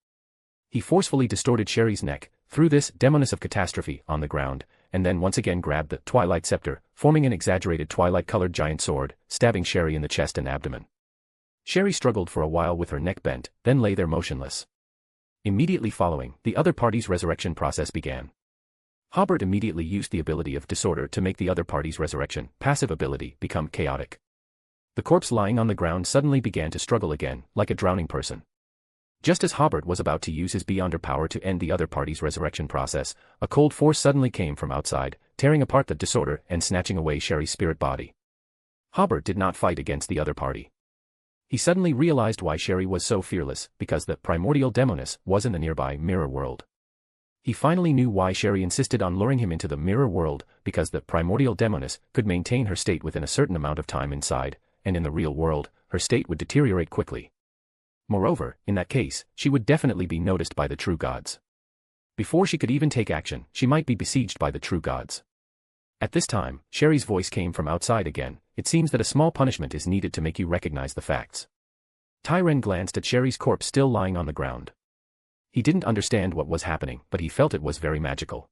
He forcefully distorted Sherry's neck, threw this demoness of catastrophe on the ground, and then once again grabbed the twilight scepter, forming an exaggerated twilight-colored giant sword, stabbing Sherry in the chest and abdomen. Sherry struggled for a while with her neck bent, then lay there motionless. Immediately following, the other party's resurrection process began. Hobert immediately used the ability of disorder to make the other party's resurrection, passive ability, become chaotic. The corpse lying on the ground suddenly began to struggle again, like a drowning person. Just as Hobert was about to use his beyonder power to end the other party's resurrection process, a cold force suddenly came from outside, tearing apart the disorder and snatching away Sherry's spirit body. Hobert did not fight against the other party. He suddenly realized why Sherry was so fearless, because the primordial demoness was in the nearby mirror world. He finally knew why Sherry insisted on luring him into the mirror world, because the primordial demoness could maintain her state within a certain amount of time inside, and in the real world, her state would deteriorate quickly. Moreover, in that case, she would definitely be noticed by the true gods. Before she could even take action, she might be besieged by the true gods. At this time, Sherry's voice came from outside again. It seems that a small punishment is needed to make you recognize the facts. Tyren glanced at Sherry's corpse still lying on the ground. He didn't understand what was happening, but he felt it was very magical.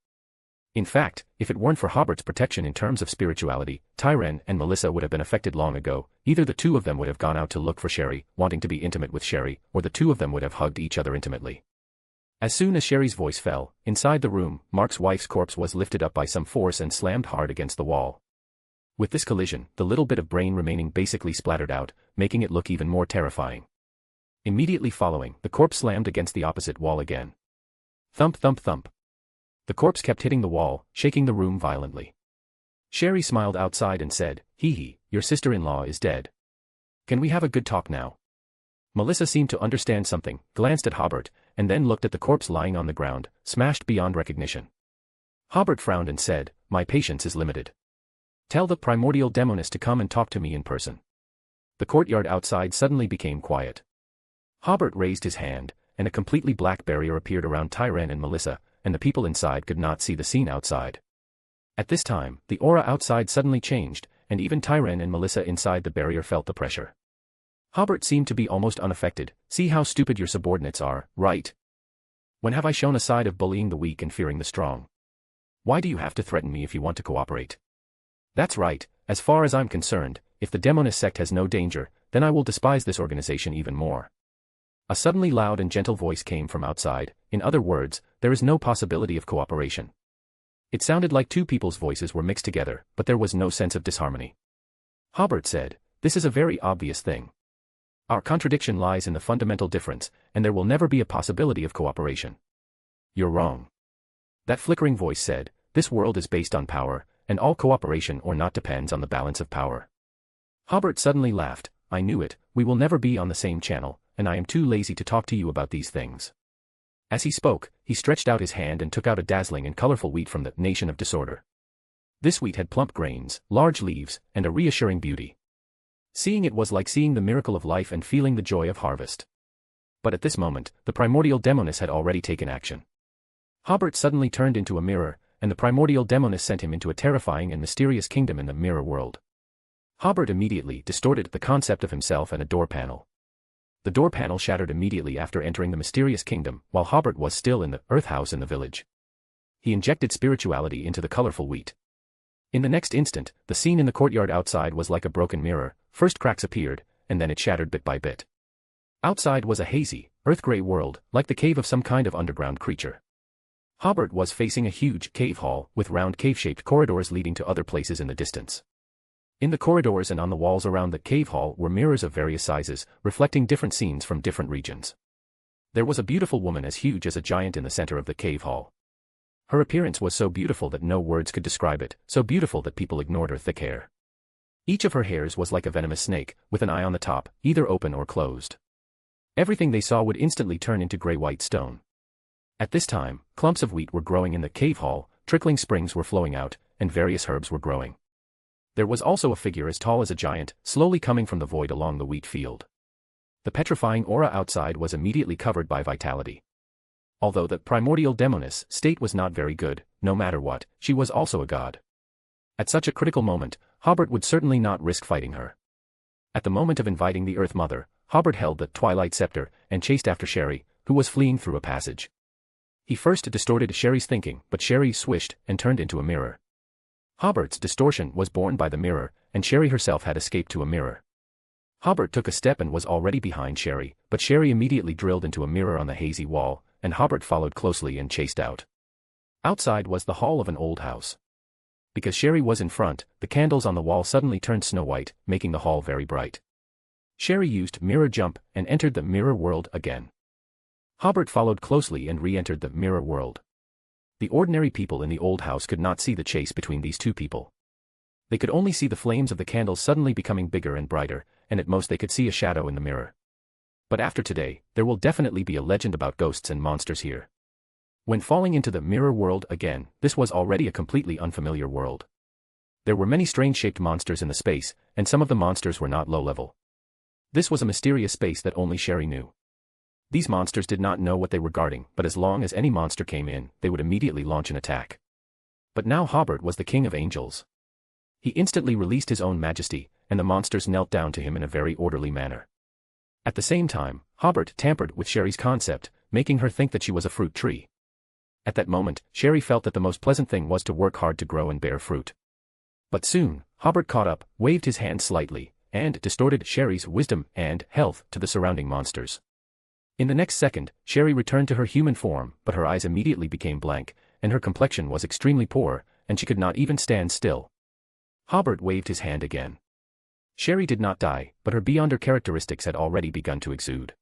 In fact, if it weren't for Hobert's protection in terms of spirituality, Tyren and Melissa would have been affected long ago. Either the two of them would have gone out to look for Sherry, wanting to be intimate with Sherry, or the two of them would have hugged each other intimately. As soon as Sherry's voice fell, inside the room, Mark's wife's corpse was lifted up by some force and slammed hard against the wall. With this collision, the little bit of brain remaining basically splattered out, making it look even more terrifying. Immediately following, the corpse slammed against the opposite wall again. Thump thump thump. The corpse kept hitting the wall, shaking the room violently. Sherry smiled outside and said, "Hee hee, your sister-in-law is dead. Can we have a good talk now?" Melissa seemed to understand something, glanced at Hobert, and then looked at the corpse lying on the ground, smashed beyond recognition. Hobert frowned and said, "My patience is limited. Tell the primordial demoness to come and talk to me in person." The courtyard outside suddenly became quiet. Hobert raised his hand, and a completely black barrier appeared around Tyren and Melissa, and the people inside could not see the scene outside. At this time, the aura outside suddenly changed, and even Tyren and Melissa inside the barrier felt the pressure. Hobert seemed to be almost unaffected. "See how stupid your subordinates are, right? When have I shown a side of bullying the weak and fearing the strong? Why do you have to threaten me if you want to cooperate? That's right, as far as I'm concerned, if the demonist sect has no danger, then I will despise this organization even more." A suddenly loud and gentle voice came from outside. In other words, there is no possibility of cooperation. It sounded like two people's voices were mixed together, but there was no sense of disharmony. Hobert said, "This is a very obvious thing. Our contradiction lies in the fundamental difference, and there will never be a possibility of cooperation. You're wrong. That flickering voice said, this world is based on power, and all cooperation or not depends on the balance of power. Hobert suddenly laughed. I knew it, we will never be on the same channel, and I am too lazy to talk to you about these things. As he spoke, he stretched out his hand and took out a dazzling and colorful wheat from the nation of disorder. This wheat had plump grains, large leaves, and a reassuring beauty. Seeing it was like seeing the miracle of life and feeling the joy of harvest. But at this moment, the primordial demoness had already taken action. Hobert suddenly turned into a mirror, and the primordial demoness sent him into a terrifying and mysterious kingdom in the mirror world. Hobert immediately distorted the concept of himself and a door panel. The door panel shattered immediately after entering the mysterious kingdom, while Hobert was still in the earth house in the village. He injected spirituality into the colorful wheat. In the next instant, the scene in the courtyard outside was like a broken mirror. First cracks appeared, and then it shattered bit by bit. Outside was a hazy, earth-gray world, like the cave of some kind of underground creature. Hobert was facing a huge cave hall with round cave-shaped corridors leading to other places in the distance. In the corridors and on the walls around the cave hall were mirrors of various sizes, reflecting different scenes from different regions. There was a beautiful woman as huge as a giant in the center of the cave hall. Her appearance was so beautiful that no words could describe it, so beautiful that people ignored her thick hair. Each of her hairs was like a venomous snake, with an eye on the top, either open or closed. Everything they saw would instantly turn into gray-white stone. At this time, clumps of wheat were growing in the cave hall, trickling springs were flowing out, and various herbs were growing. There was also a figure as tall as a giant, slowly coming from the void along the wheat field. The petrifying aura outside was immediately covered by vitality. Although the primordial demoness state was not very good, no matter what, she was also a god. At such a critical moment, Hobert would certainly not risk fighting her. At the moment of inviting the Earth Mother, Hobert held the Twilight Scepter and chased after Sherry, who was fleeing through a passage. He first distorted Sherry's thinking, but Sherry swished and turned into a mirror. Hobert's distortion was born by the mirror, and Sherry herself had escaped to a mirror. Hobert took a step and was already behind Sherry, but Sherry immediately drilled into a mirror on the hazy wall, and Hobert followed closely and chased out. Outside was the hall of an old house. Because Sherry was in front, the candles on the wall suddenly turned snow-white, making the hall very bright. Sherry used mirror jump and entered the mirror world again. Hobert followed closely and re-entered the mirror world. The ordinary people in the old house could not see the chase between these two people. They could only see the flames of the candles suddenly becoming bigger and brighter, and at most they could see a shadow in the mirror. But after today, there will definitely be a legend about ghosts and monsters here. When falling into the mirror world again, this was already a completely unfamiliar world. There were many strange-shaped monsters in the space, and some of the monsters were not low-level. This was a mysterious space that only Sherry knew. These monsters did not know what they were guarding, but as long as any monster came in, they would immediately launch an attack. But now Hobert was the king of angels. He instantly released his own majesty, and the monsters knelt down to him in a very orderly manner. At the same time, Hobert tampered with Sherry's concept, making her think that she was a fruit tree. At that moment, Sherry felt that the most pleasant thing was to work hard to grow and bear fruit. But soon, Hobert caught up, waved his hand slightly, and distorted Sherry's wisdom and health to the surrounding monsters. In the next second, Sherry returned to her human form, but her eyes immediately became blank, and her complexion was extremely poor, and she could not even stand still. Hobert waved his hand again. Sherry did not die, but her beyonder characteristics had already begun to exude.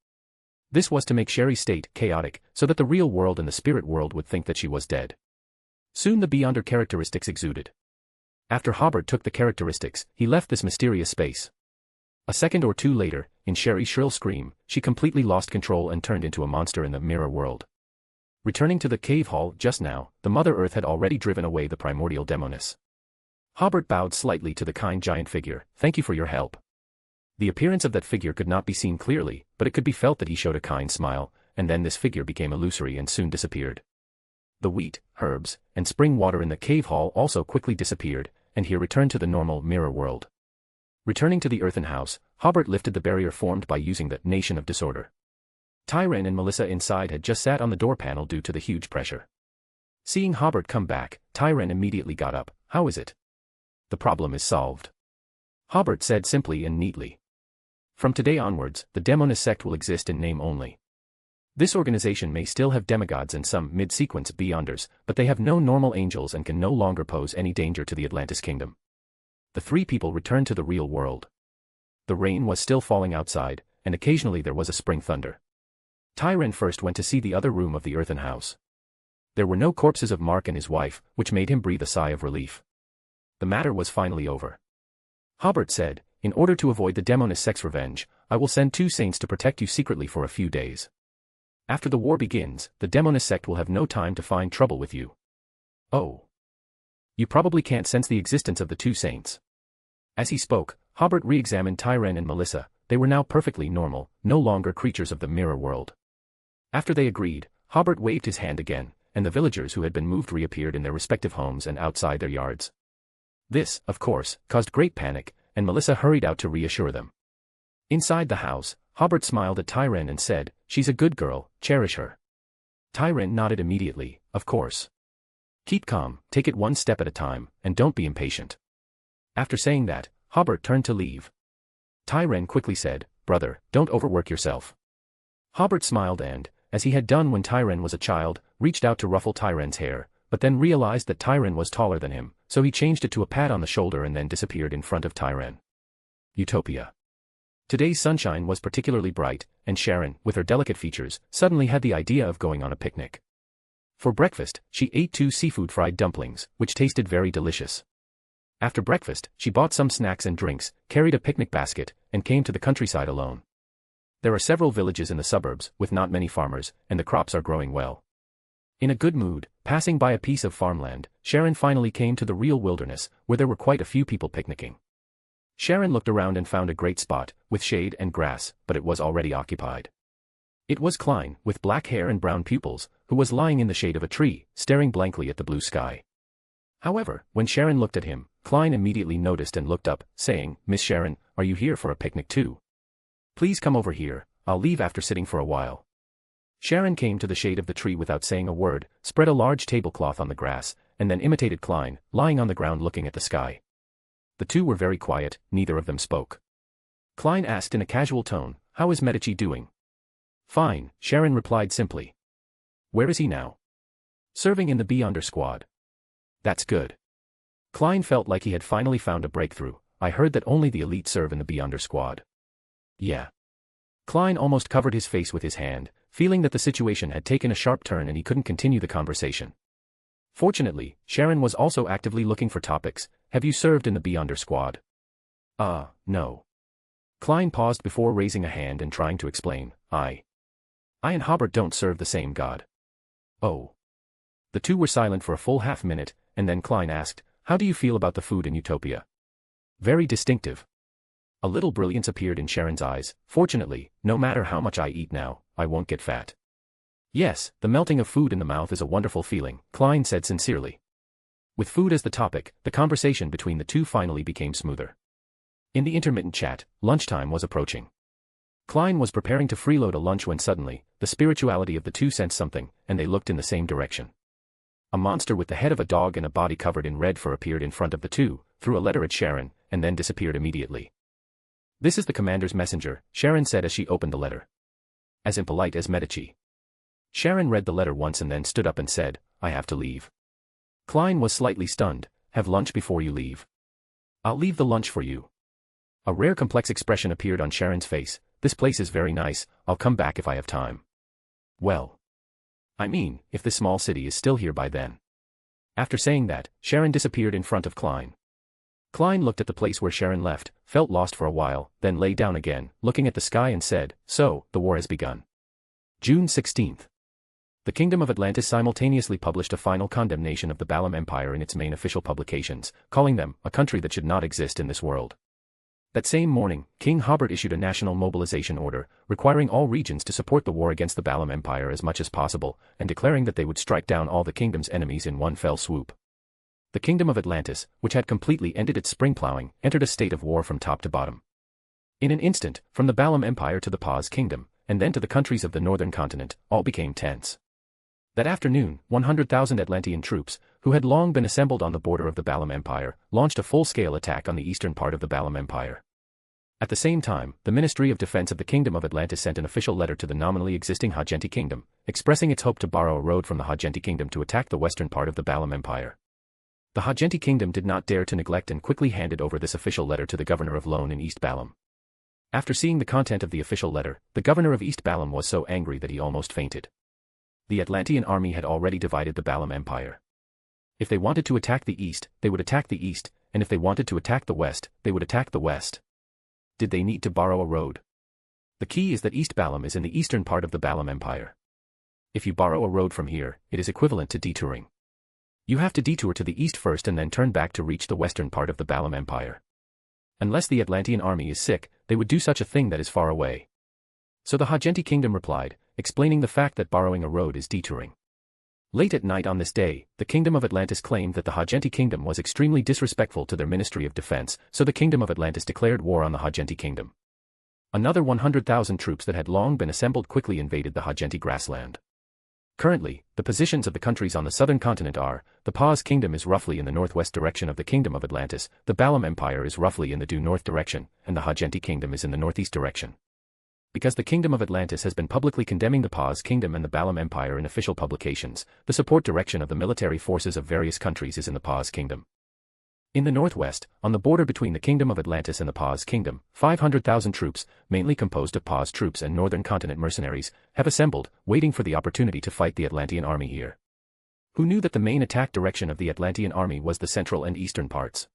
This was to make Sherry's state chaotic, so that the real world and the spirit world would think that she was dead. Soon the beyonder characteristics exuded. After Hobert took the characteristics, he left this mysterious space. A second or two later, in Sherry's shrill scream, she completely lost control and turned into a monster in the mirror world. Returning to the cave hall just now, the Mother Earth had already driven away the primordial demoness. Hobert bowed slightly to the kind giant figure. Thank you for your help. The appearance of that figure could not be seen clearly, but it could be felt that he showed a kind smile, and then this figure became illusory and soon disappeared. The wheat, herbs, and spring water in the cave hall also quickly disappeared, and he returned to the normal mirror world. Returning to the earthen house, Hobert lifted the barrier formed by using the nation of disorder. Tyren and Melissa inside had just sat on the door panel due to the huge pressure. Seeing Hobert come back, Tyren immediately got up. How is it? The problem is solved. Hobert said simply and neatly. From today onwards, the Demoness sect will exist in name only. This organization may still have demigods and some mid-sequence beyonders, but they have no normal angels and can no longer pose any danger to the Atlantis kingdom. The three people returned to the real world. The rain was still falling outside, and occasionally there was a spring thunder. Tyren first went to see the other room of the earthen house. There were no corpses of Mark and his wife, which made him breathe a sigh of relief. The matter was finally over. Hobert said, "In order to avoid the demoness sex revenge, I will send 2 saints to protect you secretly for a few days. After the war begins, the demoness sect will have no time to find trouble with you." "Oh. You probably can't sense the existence of the 2 saints." As he spoke, Hobert re-examined Tyren and Melissa. They were now perfectly normal, no longer creatures of the mirror world. After they agreed, Hobert waved his hand again, and the villagers who had been moved reappeared in their respective homes and outside their yards. This, of course, caused great panic, and Melissa hurried out to reassure them. Inside the house, Hobert smiled at Tyren and said, "She's a good girl, cherish her." Tyren nodded immediately, "Of course. Keep calm, take it one step at a time, and don't be impatient." After saying that, Hobert turned to leave. Tyren quickly said, "Brother, don't overwork yourself." Hobert smiled and, as he had done when Tyren was a child, reached out to ruffle Tyren's hair, but then realized that Tyren was taller than him, so he changed it to a pat on the shoulder and then disappeared in front of Tyren. Utopia. Today's sunshine was particularly bright, and Sharon, with her delicate features, suddenly had the idea of going on a picnic. For breakfast, she ate 2 seafood fried dumplings, which tasted very delicious. After breakfast, she bought some snacks and drinks, carried a picnic basket, and came to the countryside alone. There are several villages in the suburbs, with not many farmers, and the crops are growing well. In a good mood, passing by a piece of farmland, Sharon finally came to the real wilderness, where there were quite a few people picnicking. Sharon looked around and found a great spot, with shade and grass, but it was already occupied. It was Klein, with black hair and brown pupils, who was lying in the shade of a tree, staring blankly at the blue sky. However, when Sharon looked at him, Klein immediately noticed and looked up, saying, "Miss Sharon, are you here for a picnic too? Please come over here, I'll leave after sitting for a while." Sharon came to the shade of the tree without saying a word, spread a large tablecloth on the grass, and then imitated Klein, lying on the ground looking at the sky. The two were very quiet, neither of them spoke. Klein asked in a casual tone, "How is Medici doing?" "Fine," Sharon replied simply. "Where is he now?" "Serving in the Beyonder squad." "That's good." Klein felt like he had finally found a breakthrough. "I heard that only the elite serve in the Beyonder squad." "Yeah." Klein almost covered his face with his hand, feeling that the situation had taken a sharp turn and he couldn't continue the conversation. Fortunately, Sharon was also actively looking for topics. "Have you served in the Beyonder squad?" No." Klein paused before raising a hand and trying to explain, I and Hobert don't serve the same god." "Oh." The two were silent for a full half-minute, and then Klein asked, "How do you feel about the food in Utopia?" "Very distinctive." A little brilliance appeared in Sharon's eyes. "Fortunately, no matter how much I eat now, I won't get fat." "Yes, the melting of food in the mouth is a wonderful feeling," Klein said sincerely. With food as the topic, the conversation between the two finally became smoother. In the intermittent chat, lunchtime was approaching. Klein was preparing to freeload a lunch when suddenly, the spirituality of the two sensed something, and they looked in the same direction. A monster with the head of a dog and a body covered in red fur appeared in front of the two, threw a letter at Sharon, and then disappeared immediately. "This is the commander's messenger," Sharon said as she opened the letter. "As impolite as Medici." Sharon read the letter once and then stood up and said, "I have to leave." Klein was slightly stunned. "Have lunch before you leave." "I'll leave the lunch for you." A rare complex expression appeared on Sharon's face. "This place is very nice, I'll come back if I have time." "Well. I mean, if this small city is still here by then." After saying that, Sharon disappeared in front of Klein. Klein looked at the place where Sharon left, felt lost for a while, then lay down again, looking at the sky and said, "So, the war has begun." June 16th. The Kingdom of Atlantis simultaneously published a final condemnation of the Balam Empire in its main official publications, calling them a country that should not exist in this world. That same morning, King Hobert issued a national mobilization order, requiring all regions to support the war against the Balam Empire as much as possible, and declaring that they would strike down all the kingdom's enemies in one fell swoop. The Kingdom of Atlantis, which had completely ended its spring plowing, entered a state of war from top to bottom. In an instant, from the Balam Empire to the Paz Kingdom, and then to the countries of the northern continent, all became tense. That afternoon, 100,000 Atlantean troops, who had long been assembled on the border of the Balam Empire, launched a full-scale attack on the eastern part of the Balam Empire. At the same time, the Ministry of Defense of the Kingdom of Atlantis sent an official letter to the nominally existing Hagenti Kingdom, expressing its hope to borrow a road from the Hagenti Kingdom to attack the western part of the Balam Empire. The Hagenti Kingdom did not dare to neglect and quickly handed over this official letter to the governor of Lone in East Balam. After seeing the content of the official letter, the governor of East Balam was so angry that he almost fainted. The Atlantean army had already divided the Balam Empire. If they wanted to attack the east, they would attack the east, and if they wanted to attack the west, they would attack the west. Did they need to borrow a road? The key is that East Balam is in the eastern part of the Balam Empire. If you borrow a road from here, it is equivalent to detouring. You have to detour to the east first and then turn back to reach the western part of the Balam Empire. Unless the Atlantean army is sick, they would do such a thing that is far away. So the Hogenti kingdom replied, explaining the fact that borrowing a road is detouring. Late at night on this day, the Kingdom of Atlantis claimed that the Hogenti kingdom was extremely disrespectful to their Ministry of Defense, so the Kingdom of Atlantis declared war on the Hogenti kingdom. Another 100,000 troops that had long been assembled quickly invaded the Hogenti grassland. Currently, the positions of the countries on the southern continent are, the Paz kingdom is roughly in the northwest direction of the Kingdom of Atlantis, the Balam Empire is roughly in the due north direction, and the Hogenti kingdom is in the northeast direction. Because the Kingdom of Atlantis has been publicly condemning the Paz kingdom and the Balam Empire in official publications, the support direction of the military forces of various countries is in the Paz kingdom. In the northwest, on the border between the Kingdom of Atlantis and the Paz kingdom, 500,000 troops, mainly composed of Paz troops and northern continent mercenaries, have assembled, waiting for the opportunity to fight the Atlantean army here. Who knew that the main attack direction of the Atlantean army was the central and eastern parts?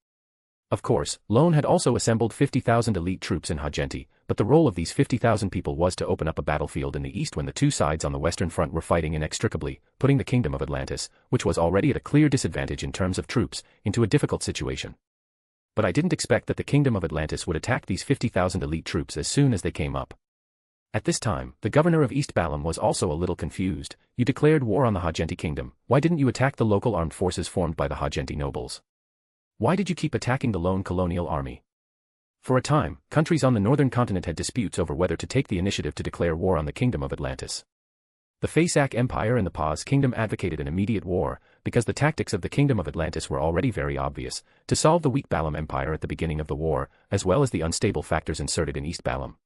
Of course, Lone had also assembled 50,000 elite troops in Hogenti, but the role of these 50,000 people was to open up a battlefield in the east when the two sides on the western front were fighting inextricably, putting the Kingdom of Atlantis, which was already at a clear disadvantage in terms of troops, into a difficult situation. But I didn't expect that the Kingdom of Atlantis would attack these 50,000 elite troops as soon as they came up. At this time, the governor of East Balam was also a little confused. You declared war on the Hogenti kingdom, why didn't you attack the local armed forces formed by the Hogenti nobles? Why did you keep attacking the lone colonial army? For a time, countries on the northern continent had disputes over whether to take the initiative to declare war on the Kingdom of Atlantis. The Faesac Empire and the Paz Kingdom advocated an immediate war, because the tactics of the Kingdom of Atlantis were already very obvious, to solve the weak Balam Empire at the beginning of the war, as well as the unstable factors inserted in East Balam.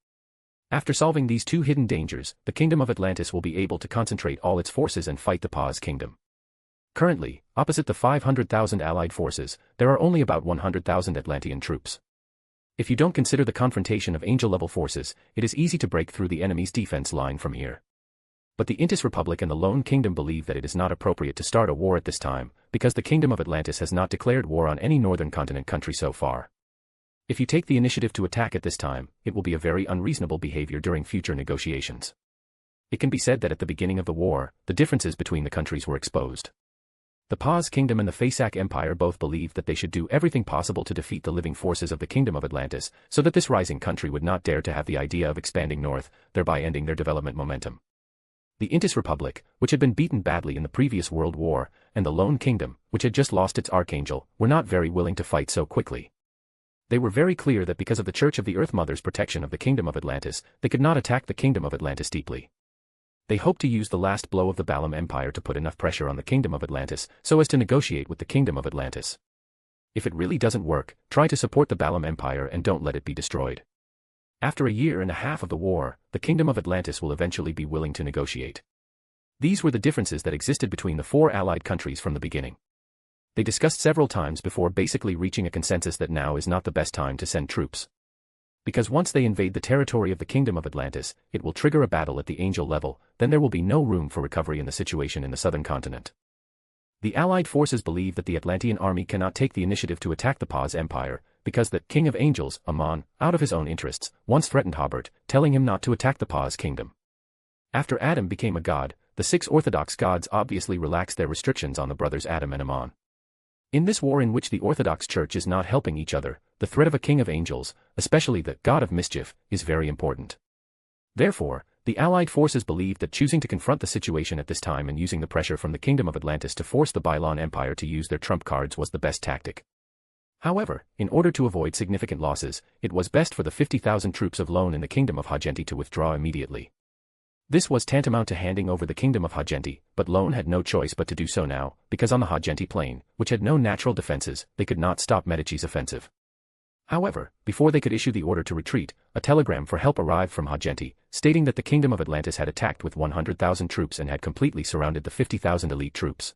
After solving these two hidden dangers, the Kingdom of Atlantis will be able to concentrate all its forces and fight the Paz Kingdom. Currently, opposite the 500,000 allied forces, there are only about 100,000 Atlantean troops. If you don't consider the confrontation of angel-level forces, it is easy to break through the enemy's defense line from here. But the Intis Republic and the Lone Kingdom believe that it is not appropriate to start a war at this time, because the Kingdom of Atlantis has not declared war on any northern continent country so far. If you take the initiative to attack at this time, it will be a very unreasonable behavior during future negotiations. It can be said that at the beginning of the war, the differences between the countries were exposed. The Paz Kingdom and the Faesac Empire both believed that they should do everything possible to defeat the living forces of the Kingdom of Atlantis, so that this rising country would not dare to have the idea of expanding north, thereby ending their development momentum. The Intis Republic, which had been beaten badly in the previous World War, and the Lone Kingdom, which had just lost its Archangel, were not very willing to fight so quickly. They were very clear that because of the Church of the Earth Mother's protection of the Kingdom of Atlantis, they could not attack the Kingdom of Atlantis deeply. They hoped to use the last blow of the Balam Empire to put enough pressure on the Kingdom of Atlantis so as to negotiate with the Kingdom of Atlantis. If it really doesn't work, try to support the Balam Empire and don't let it be destroyed. After a year and a half of the war, the Kingdom of Atlantis will eventually be willing to negotiate. These were the differences that existed between the four allied countries from the beginning. They discussed several times before basically reaching a consensus that now is not the best time to send troops. Because once they invade the territory of the Kingdom of Atlantis, it will trigger a battle at the angel level, then there will be no room for recovery in the situation in the southern continent. The Allied forces believe that the Atlantean army cannot take the initiative to attack the Paz Empire, because the King of Angels, Amon, out of his own interests, once threatened Hobert, telling him not to attack the Paz kingdom. After Adam became a god, the 6 Orthodox gods obviously relaxed their restrictions on the brothers Adam and Amon. In this war in which the Orthodox Church is not helping each other, the threat of a king of angels, especially the god of mischief, is very important. Therefore, the Allied forces believed that choosing to confront the situation at this time and using the pressure from the Kingdom of Atlantis to force the Bailon Empire to use their trump cards was the best tactic. However, in order to avoid significant losses, it was best for the 50,000 troops of Lone in the Kingdom of Hogenti to withdraw immediately. This was tantamount to handing over the Kingdom of Hogenti, but Lone had no choice but to do so now, because on the Hogenti plain, which had no natural defenses, they could not stop Medici's offensive. However, before they could issue the order to retreat, a telegram for help arrived from Hogenti, stating that the Kingdom of Atlantis had attacked with 100,000 troops and had completely surrounded the 50,000 elite troops.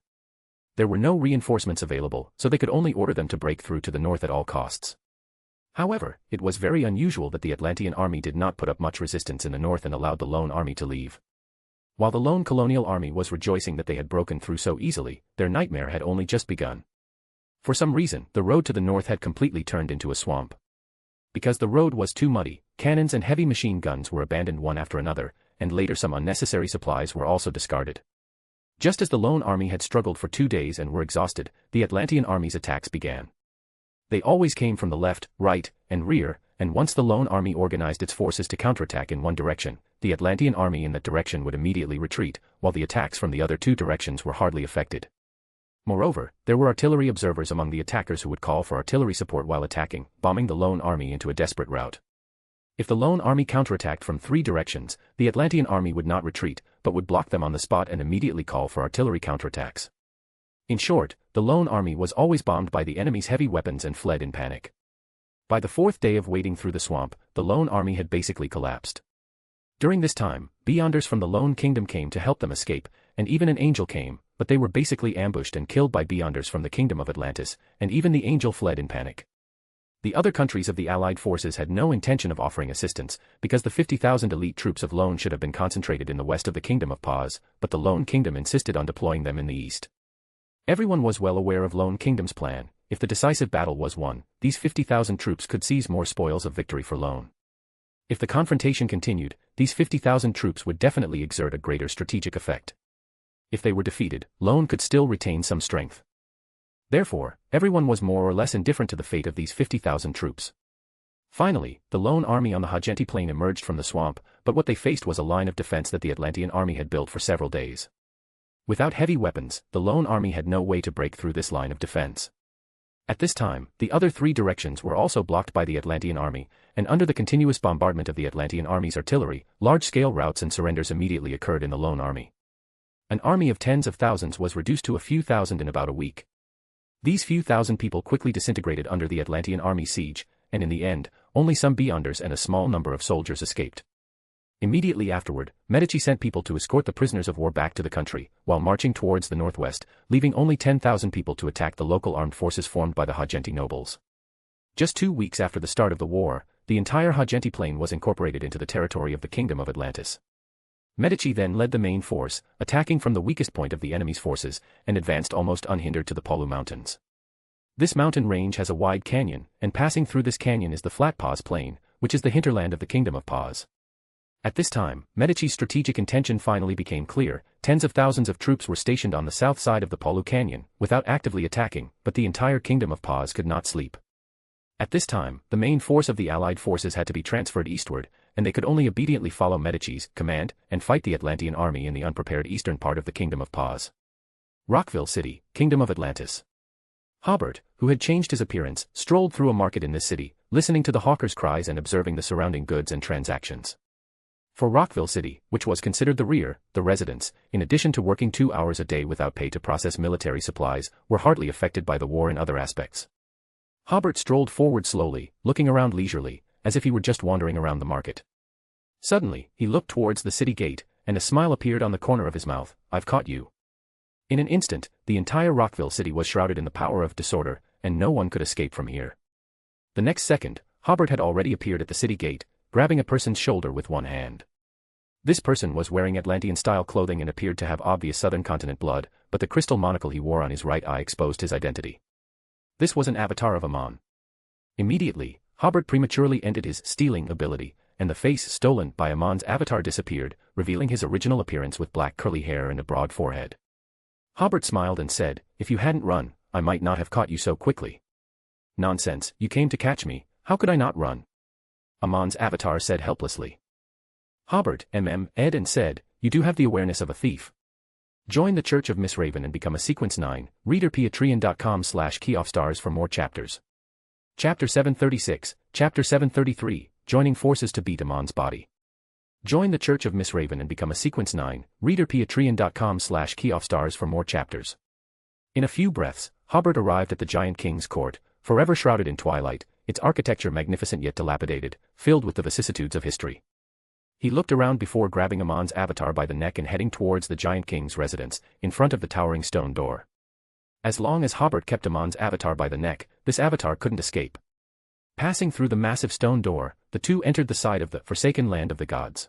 There were no reinforcements available, so they could only order them to break through to the north at all costs. However, it was very unusual that the Atlantean army did not put up much resistance in the north and allowed the lone army to leave. While the lone colonial army was rejoicing that they had broken through so easily, their nightmare had only just begun. For some reason, the road to the north had completely turned into a swamp. Because the road was too muddy, cannons and heavy machine guns were abandoned one after another, and later some unnecessary supplies were also discarded. Just as the lone army had struggled for 2 days and were exhausted, the Atlantean army's attacks began. They always came from the left, right, and rear, and once the lone army organized its forces to counterattack in one direction, the Atlantean army in that direction would immediately retreat, while the attacks from the other 2 directions were hardly affected. Moreover, there were artillery observers among the attackers who would call for artillery support while attacking, bombing the lone army into a desperate rout. If the lone army counterattacked from 3 directions, the Atlantean army would not retreat, but would block them on the spot and immediately call for artillery counterattacks. In short, the lone army was always bombed by the enemy's heavy weapons and fled in panic. By the 4th day of wading through the swamp, the lone army had basically collapsed. During this time, Beyonders from the Lone Kingdom came to help them escape, and even an angel came, but they were basically ambushed and killed by Beyonders from the Kingdom of Atlantis, and even the angel fled in panic. The other countries of the Allied forces had no intention of offering assistance, because the 50,000 elite troops of Lone should have been concentrated in the west of the Kingdom of Paz, but the Lone Kingdom insisted on deploying them in the east. Everyone was well aware of Lone Kingdom's plan. If the decisive battle was won, these 50,000 troops could seize more spoils of victory for Lone. If the confrontation continued, these 50,000 troops would definitely exert a greater strategic effect. If they were defeated, Lone could still retain some strength. Therefore, everyone was more or less indifferent to the fate of these 50,000 troops. Finally, the lone army on the Hogenti plain emerged from the swamp, but what they faced was a line of defense that the Atlantean army had built for several days. Without heavy weapons, the lone army had no way to break through this line of defense. At this time, the other 3 directions were also blocked by the Atlantean army, and under the continuous bombardment of the Atlantean army's artillery, large-scale routs and surrenders immediately occurred in the lone army. An army of tens of thousands was reduced to a few thousand in about a week. These few thousand people quickly disintegrated under the Atlantean army's siege, and in the end, only some Beyonders and a small number of soldiers escaped. Immediately afterward, Medici sent people to escort the prisoners of war back to the country, while marching towards the northwest, leaving only 10,000 people to attack the local armed forces formed by the Hogenti nobles. Just 2 weeks after the start of the war, the entire Hogenti plain was incorporated into the territory of the Kingdom of Atlantis. Medici then led the main force, attacking from the weakest point of the enemy's forces, and advanced almost unhindered to the Polu Mountains. This mountain range has a wide canyon, and passing through this canyon is the flat Paz Plain, which is the hinterland of the Kingdom of Paz. At this time, Medici's strategic intention finally became clear. Tens of thousands of troops were stationed on the south side of the Polu Canyon, without actively attacking, but the entire Kingdom of Paz could not sleep. At this time, the main force of the Allied forces had to be transferred eastward, and they could only obediently follow Medici's command and fight the Atlantean army in the unprepared eastern part of the Kingdom of Paz. Rockville City, Kingdom of Atlantis. Hobert, who had changed his appearance, strolled through a market in this city, listening to the hawkers' cries and observing the surrounding goods and transactions. For Rockville City, which was considered the residents, in addition to working 2 hours a day without pay to process military supplies, were hardly affected by the war in other aspects. Hobert strolled forward slowly, looking around leisurely, as if he were just wandering around the market. Suddenly, he looked towards the city gate, and a smile appeared on the corner of his mouth. "I've caught you." In an instant, the entire Rockville City was shrouded in the power of disorder, and no one could escape from here. The next second, Hobert had already appeared at the city gate, grabbing a person's shoulder with one hand. This person was wearing Atlantean-style clothing and appeared to have obvious southern continent blood, but the crystal monocle he wore on his right eye exposed his identity. This was an avatar of Amon. Immediately, Hobert prematurely ended his stealing ability, and the face stolen by Amon's avatar disappeared, revealing his original appearance with black curly hair and a broad forehead. Hobert smiled and said, "If you hadn't run, I might not have caught you so quickly." "Nonsense, you came to catch me, how could I not run?" Amon's avatar said helplessly. Hobert ed and said, "You do have the awareness of a thief. Join the Church of Miss Raven and become a Sequence 9, reader patreon.com/keyoffstars for more chapters. Chapter 736, Chapter 733, Joining Forces to Beat Amon's Body. Join the Church of Miss Raven and become a Sequence 9, reader patreon.com/keyoffstars for more chapters. In a few breaths, Hobert arrived at the Giant King's court, forever shrouded in twilight, its architecture magnificent yet dilapidated, filled with the vicissitudes of history. He looked around before grabbing Amon's avatar by the neck and heading towards the Giant King's residence, in front of the towering stone door. As long as Hobert kept Amon's avatar by the neck, this avatar couldn't escape. Passing through the massive stone door, the two entered the side of the forsaken land of the gods.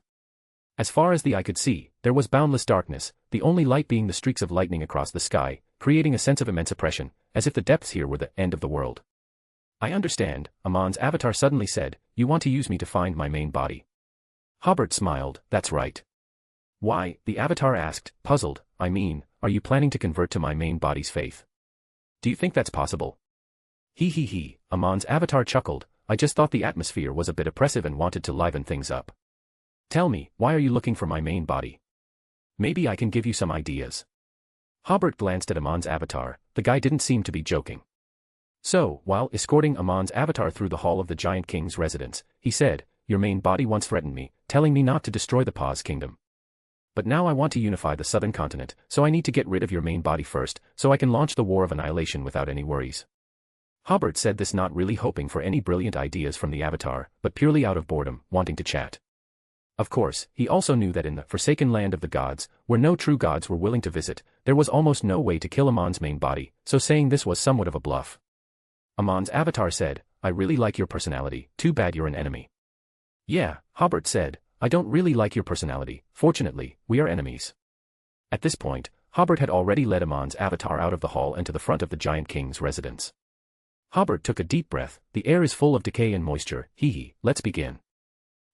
As far as the eye could see, there was boundless darkness, the only light being the streaks of lightning across the sky, creating a sense of immense oppression, as if the depths here were the end of the world. I understand, Amon's avatar suddenly said, you want to use me to find my main body. Hobert smiled, that's right. Why, the avatar asked, puzzled, I mean, are you planning to convert to my main body's faith? Do you think that's possible? He, Amon's avatar chuckled, I just thought the atmosphere was a bit oppressive and wanted to liven things up. Tell me, why are you looking for my main body? Maybe I can give you some ideas. Hobert glanced at Amon's avatar, the guy didn't seem to be joking. So, while escorting Amon's avatar through the hall of the giant king's residence, he said, your main body once threatened me, telling me not to destroy the Paz kingdom. But now I want to unify the southern continent, so I need to get rid of your main body first, so I can launch the war of annihilation without any worries. Hobert said this not really hoping for any brilliant ideas from the avatar, but purely out of boredom, wanting to chat. Of course, he also knew that in the forsaken land of the gods, where no true gods were willing to visit, there was almost no way to kill Amon's main body, so saying this was somewhat of a bluff. Amon's avatar said, I really like your personality, too bad you're an enemy. Yeah, Hobert said, I don't really like your personality, fortunately, we are enemies. At this point, Hobert had already led Amon's avatar out of the hall and to the front of the giant king's residence. Hobert took a deep breath, the air is full of decay and moisture, let's begin.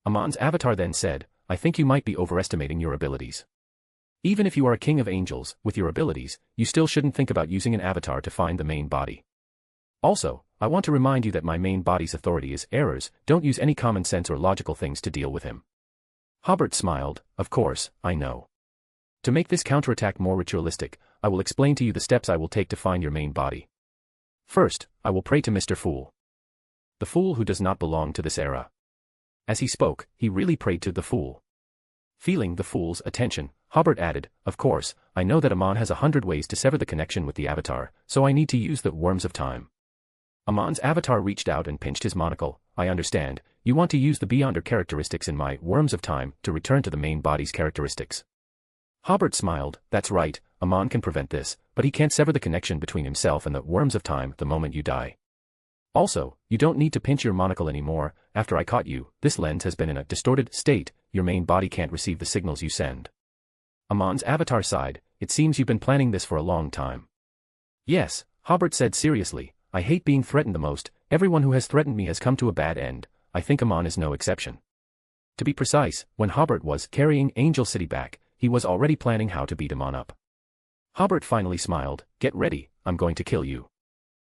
Amon's avatar then said, I think you might be overestimating your abilities. Even if you are a king of angels, with your abilities, you still shouldn't think about using an avatar to find the main body. Also, I want to remind you that my main body's authority is errors, don't use any common sense or logical things to deal with him. Hobert smiled, of course, I know. To make this counterattack more ritualistic, I will explain to you the steps I will take to find your main body. First, I will pray to Mr. Fool. The fool who does not belong to this era. As he spoke, he really prayed to the fool. Feeling the fool's attention, Hobert added, of course, I know that Amon has 100 ways to sever the connection with the avatar, so I need to use the worms of time. Amon's avatar reached out and pinched his monocle, I understand, you want to use the beyonder characteristics in my worms of time to return to the main body's characteristics. Hobert smiled, that's right, Amon can prevent this, but he can't sever the connection between himself and the worms of time the moment you die. Also, you don't need to pinch your monocle anymore, after I caught you, this lens has been in a distorted state, your main body can't receive the signals you send. Amon's avatar sighed, it seems you've been planning this for a long time. Yes, Hobert said seriously, I hate being threatened the most, everyone who has threatened me has come to a bad end, I think Amon is no exception. To be precise, when Hobert was carrying Angel City back, he was already planning how to beat Amon up. Hobert finally smiled, get ready, I'm going to kill you.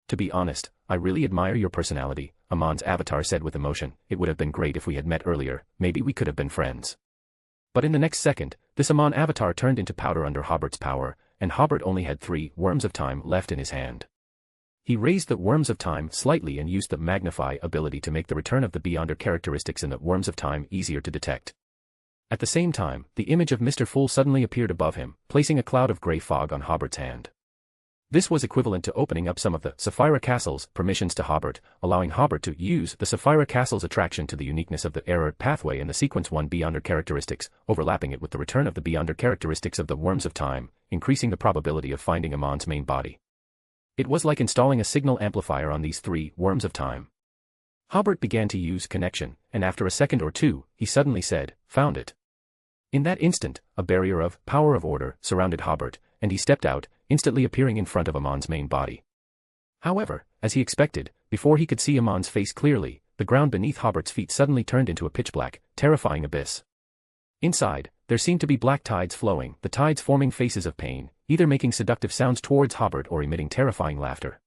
To be honest, I really admire your personality, Amon's avatar said with emotion, it would have been great if we had met earlier, maybe we could have been friends. But in the next second, this Amon avatar turned into powder under Hobert's power, and Hobert only had 3 worms of time left in his hand. He raised the worms of time slightly and used the magnify ability to make the return of the beyonder characteristics in the worms of time easier to detect. At the same time, the image of Mr. Fool suddenly appeared above him, placing a cloud of grey fog on Hobert's hand. This was equivalent to opening up some of the Sefirah castle's permissions to Hobert, allowing Hobert to use the Sefirah castle's attraction to the uniqueness of the error pathway and the sequence 1 beyonder characteristics, overlapping it with the return of the beyonder characteristics of the worms of time, increasing the probability of finding Amon's main body. It was like installing a signal amplifier on these 3 worms of time. Hobert began to use connection, and after a second or two, he suddenly said, found it. In that instant, a barrier of power of order surrounded Hobert, and he stepped out, instantly appearing in front of Amon's main body. However, as he expected, before he could see Amon's face clearly, the ground beneath Hobert's feet suddenly turned into a pitch-black, terrifying abyss. Inside, there seemed to be black tides flowing, the tides forming faces of pain, either making seductive sounds towards Hobert or emitting terrifying laughter.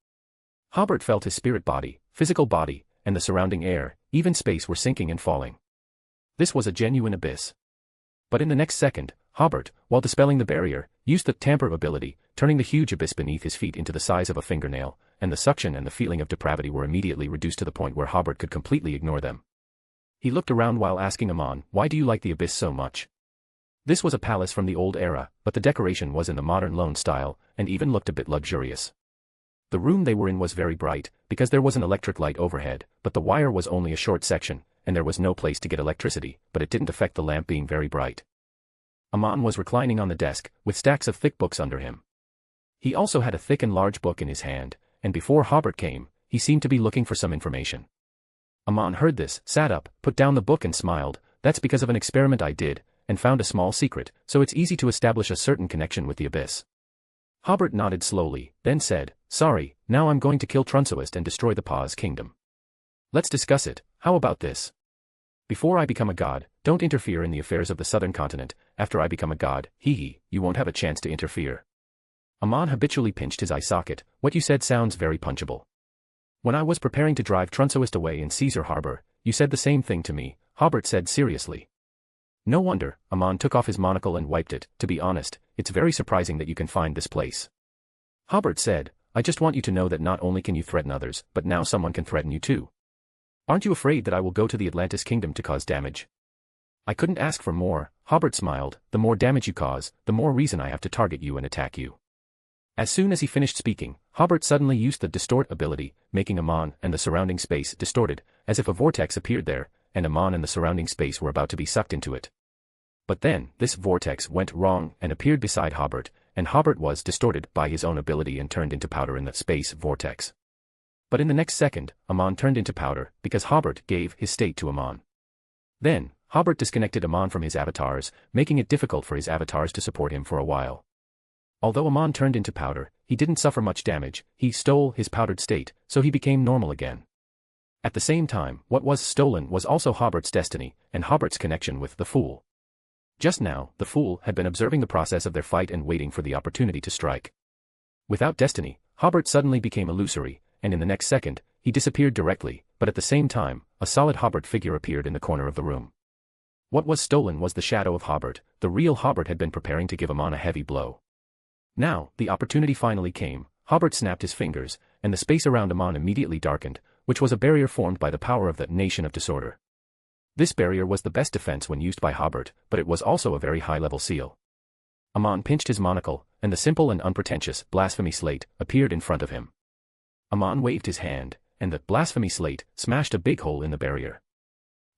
Hobert felt his spirit body, physical body, and the surrounding air, even space were sinking and falling. This was a genuine abyss. But in the next second, Hobert, while dispelling the barrier, used the tamper ability, turning the huge abyss beneath his feet into the size of a fingernail, and the suction and the feeling of depravity were immediately reduced to the point where Hobert could completely ignore them. He looked around while asking Amon, why do you like the abyss so much? This was a palace from the old era, but the decoration was in the modern lone style, and even looked a bit luxurious. The room they were in was very bright, because there was an electric light overhead, but the wire was only a short section, and there was no place to get electricity, but it didn't affect the lamp being very bright. Amon was reclining on the desk, with stacks of thick books under him. He also had a thick and large book in his hand, and before Hobert came, he seemed to be looking for some information. Aman heard this, sat up, put down the book and smiled. That's because of an experiment I did, and found a small secret, so it's easy to establish a certain connection with the abyss. Hobert nodded slowly, then said, sorry, now I'm going to kill Trunsoist and destroy the Paw's kingdom. Let's discuss it, how about this? Before I become a god, don't interfere in the affairs of the southern continent. After I become a god, hee, you won't have a chance to interfere. Aman habitually pinched his eye socket. What you said sounds very punchable. When I was preparing to drive Trunsoist away in Caesar Harbor, you said the same thing to me, Hobert said seriously. No wonder, Aman took off his monocle and wiped it. To be honest, it's very surprising that you can find this place. Hobert said, I just want you to know that not only can you threaten others, but now someone can threaten you too. Aren't you afraid that I will go to the Atlantis kingdom to cause damage? I couldn't ask for more, Hobert smiled. The more damage you cause, the more reason I have to target you and attack you. As soon as he finished speaking, Hobert suddenly used the distort ability, making Aman and the surrounding space distorted, as if a vortex appeared there, and Aman and the surrounding space were about to be sucked into it. But then, this vortex went wrong and appeared beside Hobert, and Hobert was distorted by his own ability and turned into powder in the space vortex. But in the next second, Aman turned into powder, because Hobert gave his state to Aman. Then, Hobert disconnected Aman from his avatars, making it difficult for his avatars to support him for a while. Although Aman turned into powder, he didn't suffer much damage. He stole his powdered state, so he became normal again. At the same time, what was stolen was also Hobert's destiny, and Hobert's connection with the Fool. Just now, the Fool had been observing the process of their fight and waiting for the opportunity to strike. Without destiny, Hobert suddenly became illusory, and in the next second, he disappeared directly, but at the same time, a solid Hobert figure appeared in the corner of the room. What was stolen was the shadow of Hobert. The real Hobert had been preparing to give Aman a heavy blow. Now, the opportunity finally came. Hobert snapped his fingers, and the space around Aman immediately darkened, which was a barrier formed by the power of the Nation of Disorder. This barrier was the best defense when used by Hobert, but it was also a very high-level seal. Aman pinched his monocle, and the simple and unpretentious blasphemy slate appeared in front of him. Aman waved his hand, and the blasphemy slate smashed a big hole in the barrier.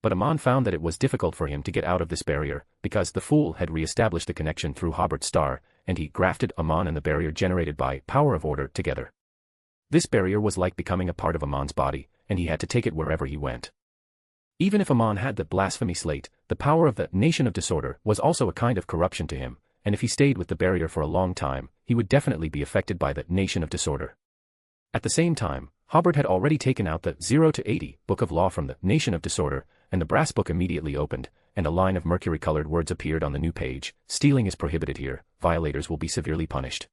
But Aman found that it was difficult for him to get out of this barrier, because the Fool had re-established the connection through Hobert's star, and he grafted Aman and the barrier generated by power of order together. This barrier was like becoming a part of Aman's body, and he had to take it wherever he went. Even if Aman had the blasphemy slate, the power of the Nation of Disorder was also a kind of corruption to him, and if he stayed with the barrier for a long time, he would definitely be affected by the Nation of Disorder. At the same time, Hobert had already taken out the 0 to 80 book of law from the Nation of Disorder, and the brass book immediately opened, and a line of mercury-colored words appeared on the new page. Stealing is prohibited here, violators will be severely punished.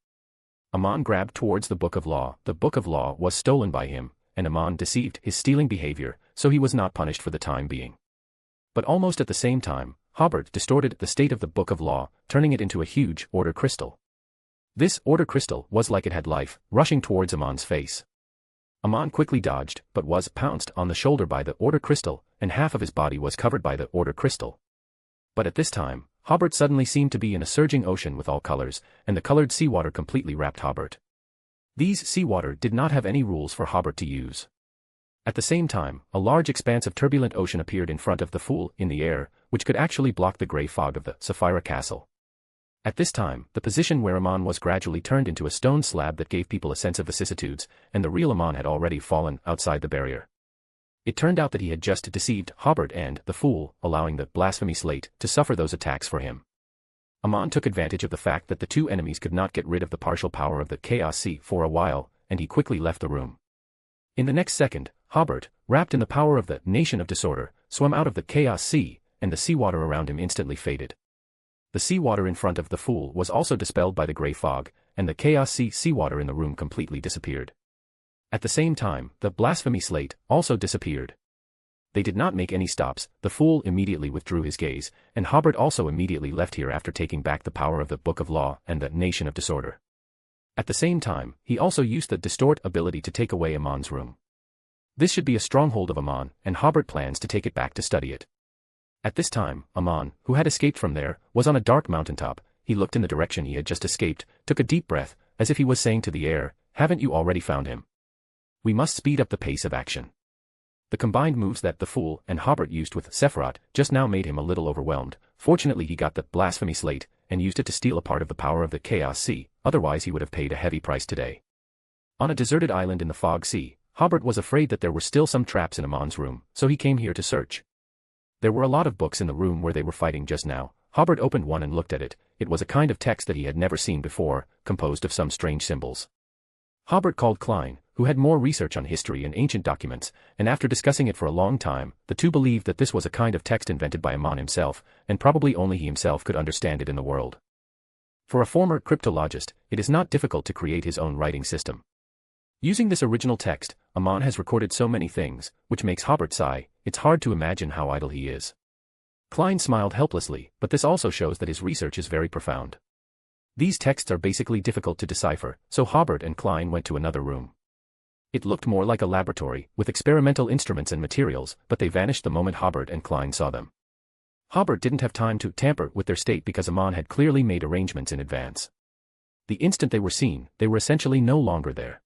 Aman grabbed towards the book of law. The book of law was stolen by him, and Aman deceived his stealing behavior, so he was not punished for the time being. But almost at the same time, Hobert distorted the state of the book of law, turning it into a huge order crystal. This order crystal was like it had life, rushing towards Aman's face. Aman quickly dodged, but was pounced on the shoulder by the order crystal, and half of his body was covered by the order crystal. But at this time, Hobert suddenly seemed to be in a surging ocean with all colors, and the colored seawater completely wrapped Hobert. These seawater did not have any rules for Hobert to use. At the same time, a large expanse of turbulent ocean appeared in front of the Fool in the air, which could actually block the gray fog of the Sefirah castle. At this time, the position where Aman was gradually turned into a stone slab that gave people a sense of vicissitudes, and the real Aman had already fallen outside the barrier. It turned out that he had just deceived Hobert and the Fool, allowing the blasphemy slate to suffer those attacks for him. Aman took advantage of the fact that the two enemies could not get rid of the partial power of the Chaos Sea for a while, and he quickly left the room. In the next second, Hobert, wrapped in the power of the Nation of Disorder, swam out of the Chaos Sea, and the seawater around him instantly faded. The seawater in front of the Fool was also dispelled by the gray fog, and the Chaos Sea seawater in the room completely disappeared. At the same time, the blasphemy slate also disappeared. They did not make any stops. The Fool immediately withdrew his gaze, and Hobert also immediately left here after taking back the power of the Book of Law and the Nation of Disorder. At the same time, he also used the distort ability to take away Aman's room. This should be a stronghold of Aman, and Hobert plans to take it back to study it. At this time, Aman, who had escaped from there, was on a dark mountaintop. He looked in the direction he had just escaped, took a deep breath, as if he was saying to the air, "Haven't you already found him? We must speed up the pace of action." The combined moves that the Fool and Hobert used with Sefirah just now made him a little overwhelmed. Fortunately he got the blasphemy slate, and used it to steal a part of the power of the Chaos Sea, otherwise he would have paid a heavy price today. On a deserted island in the Fog Sea, Hobert was afraid that there were still some traps in Amon's room, so he came here to search. There were a lot of books in the room where they were fighting just now. Hobert opened one and looked at it. It was a kind of text that he had never seen before, composed of some strange symbols. Hobert called Klein, who had more research on history and ancient documents, and after discussing it for a long time, the two believed that this was a kind of text invented by Amon himself, and probably only he himself could understand it in the world. For a former cryptologist, it is not difficult to create his own writing system. Using this original text, Amon has recorded so many things, which makes Hobert sigh. It's hard to imagine how idle he is. Klein smiled helplessly, but this also shows that his research is very profound. These texts are basically difficult to decipher, so Hobert and Klein went to another room. It looked more like a laboratory, with experimental instruments and materials, but they vanished the moment Hobert and Klein saw them. Hobert didn't have time to tamper with their state because Amon had clearly made arrangements in advance. The instant they were seen, they were essentially no longer there.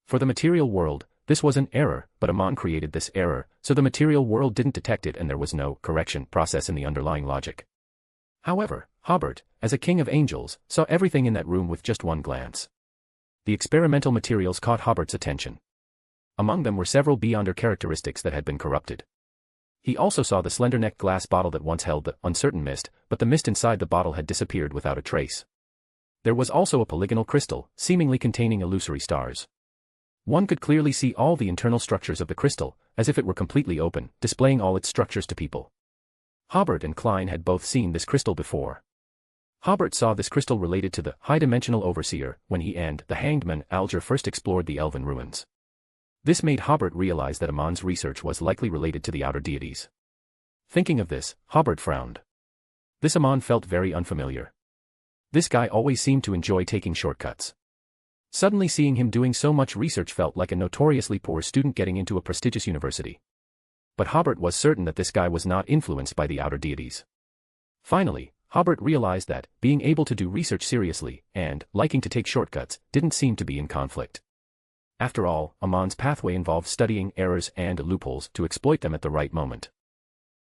For the material world, this was an error, but Amon created this error, so the material world didn't detect it and there was no correction process in the underlying logic. However, Hobert, as a king of angels, saw everything in that room with just one glance. The experimental materials caught Hobert's attention. Among them were several beyonder characteristics that had been corrupted. He also saw the slender-necked glass bottle that once held the uncertain mist, but the mist inside the bottle had disappeared without a trace. There was also a polygonal crystal, seemingly containing illusory stars. One could clearly see all the internal structures of the crystal, as if it were completely open, displaying all its structures to people. Hobert and Klein had both seen this crystal before. Hobert saw this crystal related to the high-dimensional overseer when he and the hanged man Alger first explored the elven ruins. This made Hobert realize that Amon's research was likely related to the outer deities. Thinking of this, Hobert frowned. This Amon felt very unfamiliar. This guy always seemed to enjoy taking shortcuts. Suddenly seeing him doing so much research felt like a notoriously poor student getting into a prestigious university. But Hobert was certain that this guy was not influenced by the outer deities. Finally, Hobert realized that, being able to do research seriously, and liking to take shortcuts, didn't seem to be in conflict. After all, Amon's pathway involved studying errors and loopholes to exploit them at the right moment.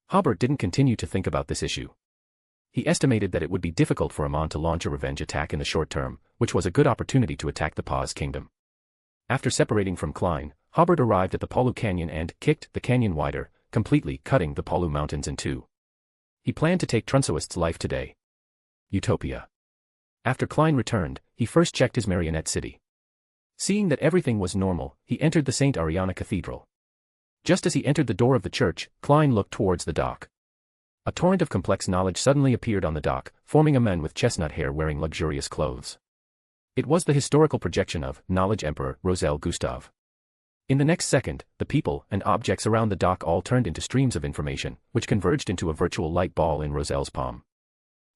Hobert didn't continue to think about this issue. He estimated that it would be difficult for Amon to launch a revenge attack in the short term, which was a good opportunity to attack the Paz kingdom. After separating from Klein, Hobert arrived at the Palu Canyon and kicked the canyon wider, completely cutting the Palu Mountains in two. He planned to take Trunsoist's life today. Utopia. After Klein returned, he first checked his marionette city. Seeing that everything was normal, he entered the St. Ariana Cathedral. Just as he entered the door of the church, Klein looked towards the dock. A torrent of complex knowledge suddenly appeared on the dock, forming a man with chestnut hair wearing luxurious clothes. It was the historical projection of Knowledge Emperor Roselle Gustave. In the next second, the people and objects around the dock all turned into streams of information, which converged into a virtual light ball in Roselle's palm.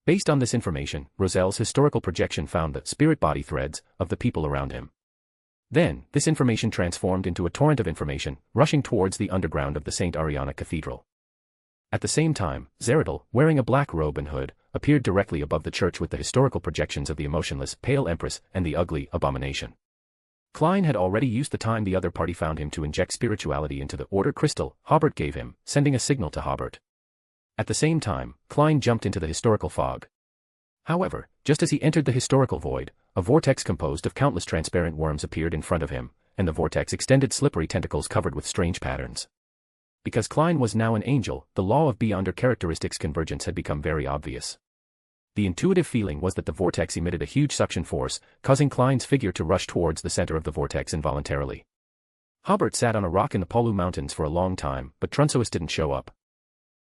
Based on this information, Roselle's historical projection found the spirit body threads of the people around him. Then, this information transformed into a torrent of information, rushing towards the underground of the St. Ariana Cathedral. At the same time, Zeradal, wearing a black robe and hood, appeared directly above the church with the historical projections of the emotionless, pale empress and the ugly abomination. Klein had already used the time the other party found him to inject spirituality into the order crystal Hobert gave him, sending a signal to Hobert. At the same time, Klein jumped into the historical fog. However, just as he entered the historical void, a vortex composed of countless transparent worms appeared in front of him, and the vortex extended slippery tentacles covered with strange patterns. Because Klein was now an angel, the law of beyonder characteristics convergence had become very obvious. The intuitive feeling was that the vortex emitted a huge suction force, causing Klein's figure to rush towards the center of the vortex involuntarily. Hobert sat on a rock in the Palu Mountains for a long time, but Trunsoist didn't show up.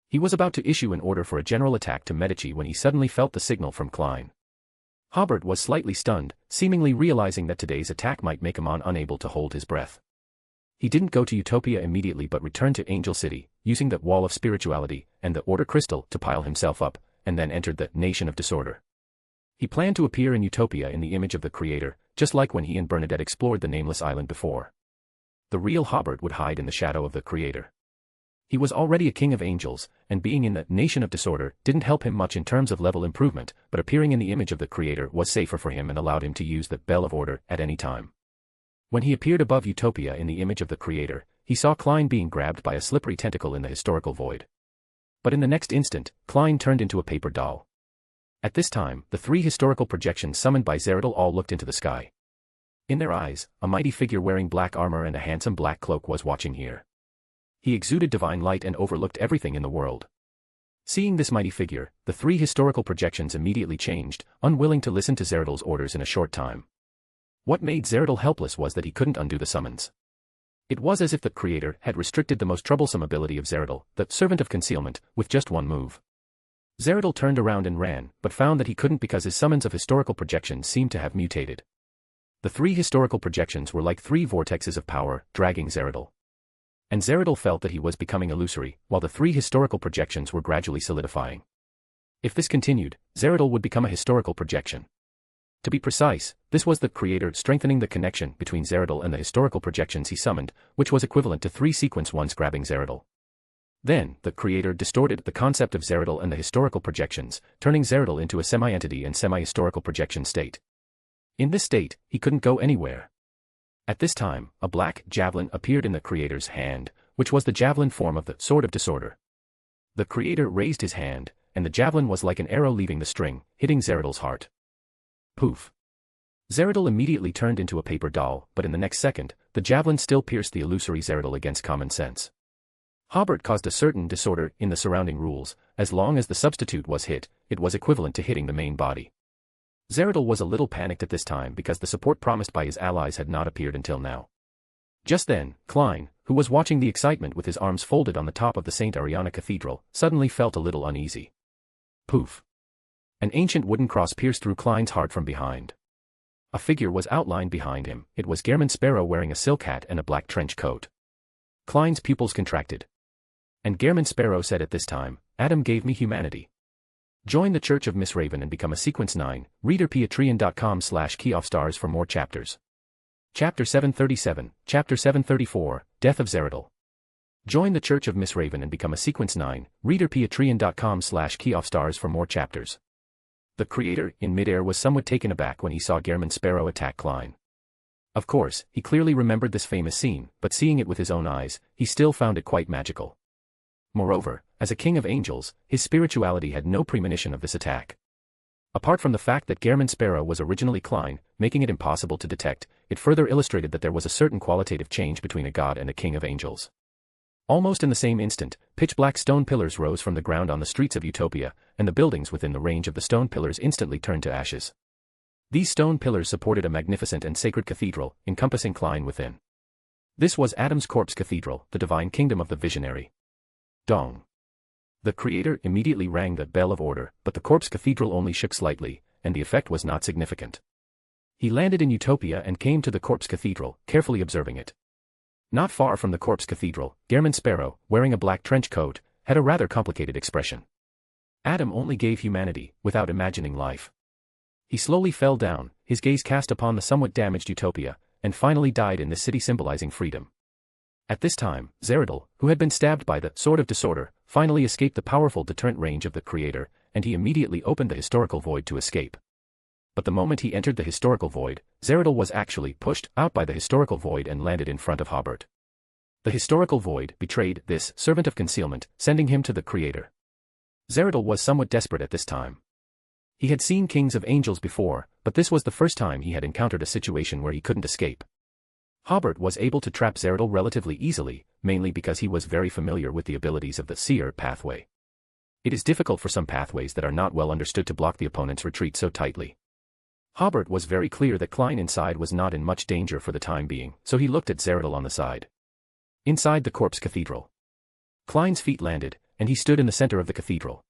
He was about to issue an order for a general attack to Medici when he suddenly felt the signal from Klein. Hobert was slightly stunned, seemingly realizing that today's attack might make Amon unable to hold his breath. He didn't go to Utopia immediately but returned to Angel City, using the Wall of Spirituality and the Order Crystal to pile himself up, and then entered the Nation of Disorder. He planned to appear in Utopia in the image of the Creator, just like when he and Bernadette explored the Nameless Island before. The real Hobert would hide in the shadow of the Creator. He was already a king of angels, and being in the Nation of Disorder didn't help him much in terms of level improvement, but appearing in the image of the Creator was safer for him and allowed him to use the Bell of Order at any time. When he appeared above Utopia in the image of the Creator, he saw Klein being grabbed by a slippery tentacle in the historical void. But in the next instant, Klein turned into a paper doll. At this time, the three historical projections summoned by Zeradal all looked into the sky. In their eyes, a mighty figure wearing black armor and a handsome black cloak was watching here. He exuded divine light and overlooked everything in the world. Seeing this mighty figure, the three historical projections immediately changed, unwilling to listen to Zeradal's orders in a short time. What made Zeradal helpless was that he couldn't undo the summons. It was as if the Creator had restricted the most troublesome ability of Zeradal, the servant of concealment, with just one move. Zeradal turned around and ran, but found that he couldn't because his summons of historical projections seemed to have mutated. The three historical projections were like three vortexes of power, dragging Zeradal. And Zeradal felt that he was becoming illusory, while the three historical projections were gradually solidifying. If this continued, Zeradal would become a historical projection. To be precise, this was the Creator strengthening the connection between Zeradal and the historical projections he summoned, which was equivalent to three sequence ones grabbing Zeradal. Then, the Creator distorted the concept of Zeradal and the historical projections, turning Zeradal into a semi-entity and semi-historical projection state. In this state, he couldn't go anywhere. At this time, a black javelin appeared in the Creator's hand, which was the javelin form of the Sword of Disorder. The Creator raised his hand, and the javelin was like an arrow leaving the string, hitting Zeradal's heart. Poof. Zeradal immediately turned into a paper doll, but in the next second, the javelin still pierced the illusory Zeradal against common sense. Hobert caused a certain disorder in the surrounding rules. As long as the substitute was hit, it was equivalent to hitting the main body. Zeradal was a little panicked at this time because the support promised by his allies had not appeared until now. Just then, Klein, who was watching the excitement with his arms folded on the top of the St. Ariana Cathedral, suddenly felt a little uneasy. Poof. An ancient wooden cross pierced through Klein's heart from behind. A figure was outlined behind him. It was Gehrman Sparrow wearing a silk hat and a black trench coat. Klein's pupils contracted. And Gehrman Sparrow said at this time, "Adam gave me humanity." Join the Church of Miss Raven and become a Sequence 9, reader patreon.com/keyoffstars for more chapters. Chapter 737, Chapter 734, Death of Zeradal. Join the Church of Miss Raven and become a Sequence 9, reader patreon.com/keyoffstars for more chapters. The Creator, in midair, was somewhat taken aback when he saw Gehrman Sparrow attack Klein. Of course, he clearly remembered this famous scene, but seeing it with his own eyes, he still found it quite magical. Moreover, as a king of angels, his spirituality had no premonition of this attack. Apart from the fact that Gehrman Sparrow was originally Klein, making it impossible to detect, it further illustrated that there was a certain qualitative change between a god and a king of angels. Almost in the same instant, pitch-black stone pillars rose from the ground on the streets of Utopia, and the buildings within the range of the stone pillars instantly turned to ashes. These stone pillars supported a magnificent and sacred cathedral, encompassing Klein within. This was Adam's Corpse Cathedral, the divine kingdom of the visionary. Dong. The Creator immediately rang the bell of order, but the Corpse Cathedral only shook slightly, and the effect was not significant. He landed in Utopia and came to the Corpse Cathedral, carefully observing it. Not far from the Corpse Cathedral, Gehrman Sparrow, wearing a black trench coat, had a rather complicated expression. Adam only gave humanity, without imagining life. He slowly fell down, his gaze cast upon the somewhat damaged Utopia, and finally died in this city symbolizing freedom. At this time, Zeradal, who had been stabbed by the Sword of Disorder, finally escaped the powerful deterrent range of the Creator, and he immediately opened the historical void to escape. But the moment he entered the historical void, Zeradal was actually pushed out by the historical void and landed in front of Hobert. The historical void betrayed this servant of concealment, sending him to the Creator. Zeradal was somewhat desperate at this time. He had seen kings of angels before, but this was the first time he had encountered a situation where he couldn't escape. Hobert was able to trap Zeradal relatively easily, mainly because he was very familiar with the abilities of the seer pathway. It is difficult for some pathways that are not well understood to block the opponent's retreat so tightly. Hobert was very clear that Klein inside was not in much danger for the time being, so he looked at Zeradal on the side. Inside the Corpse Cathedral, Klein's feet landed, and he stood in the center of the cathedral.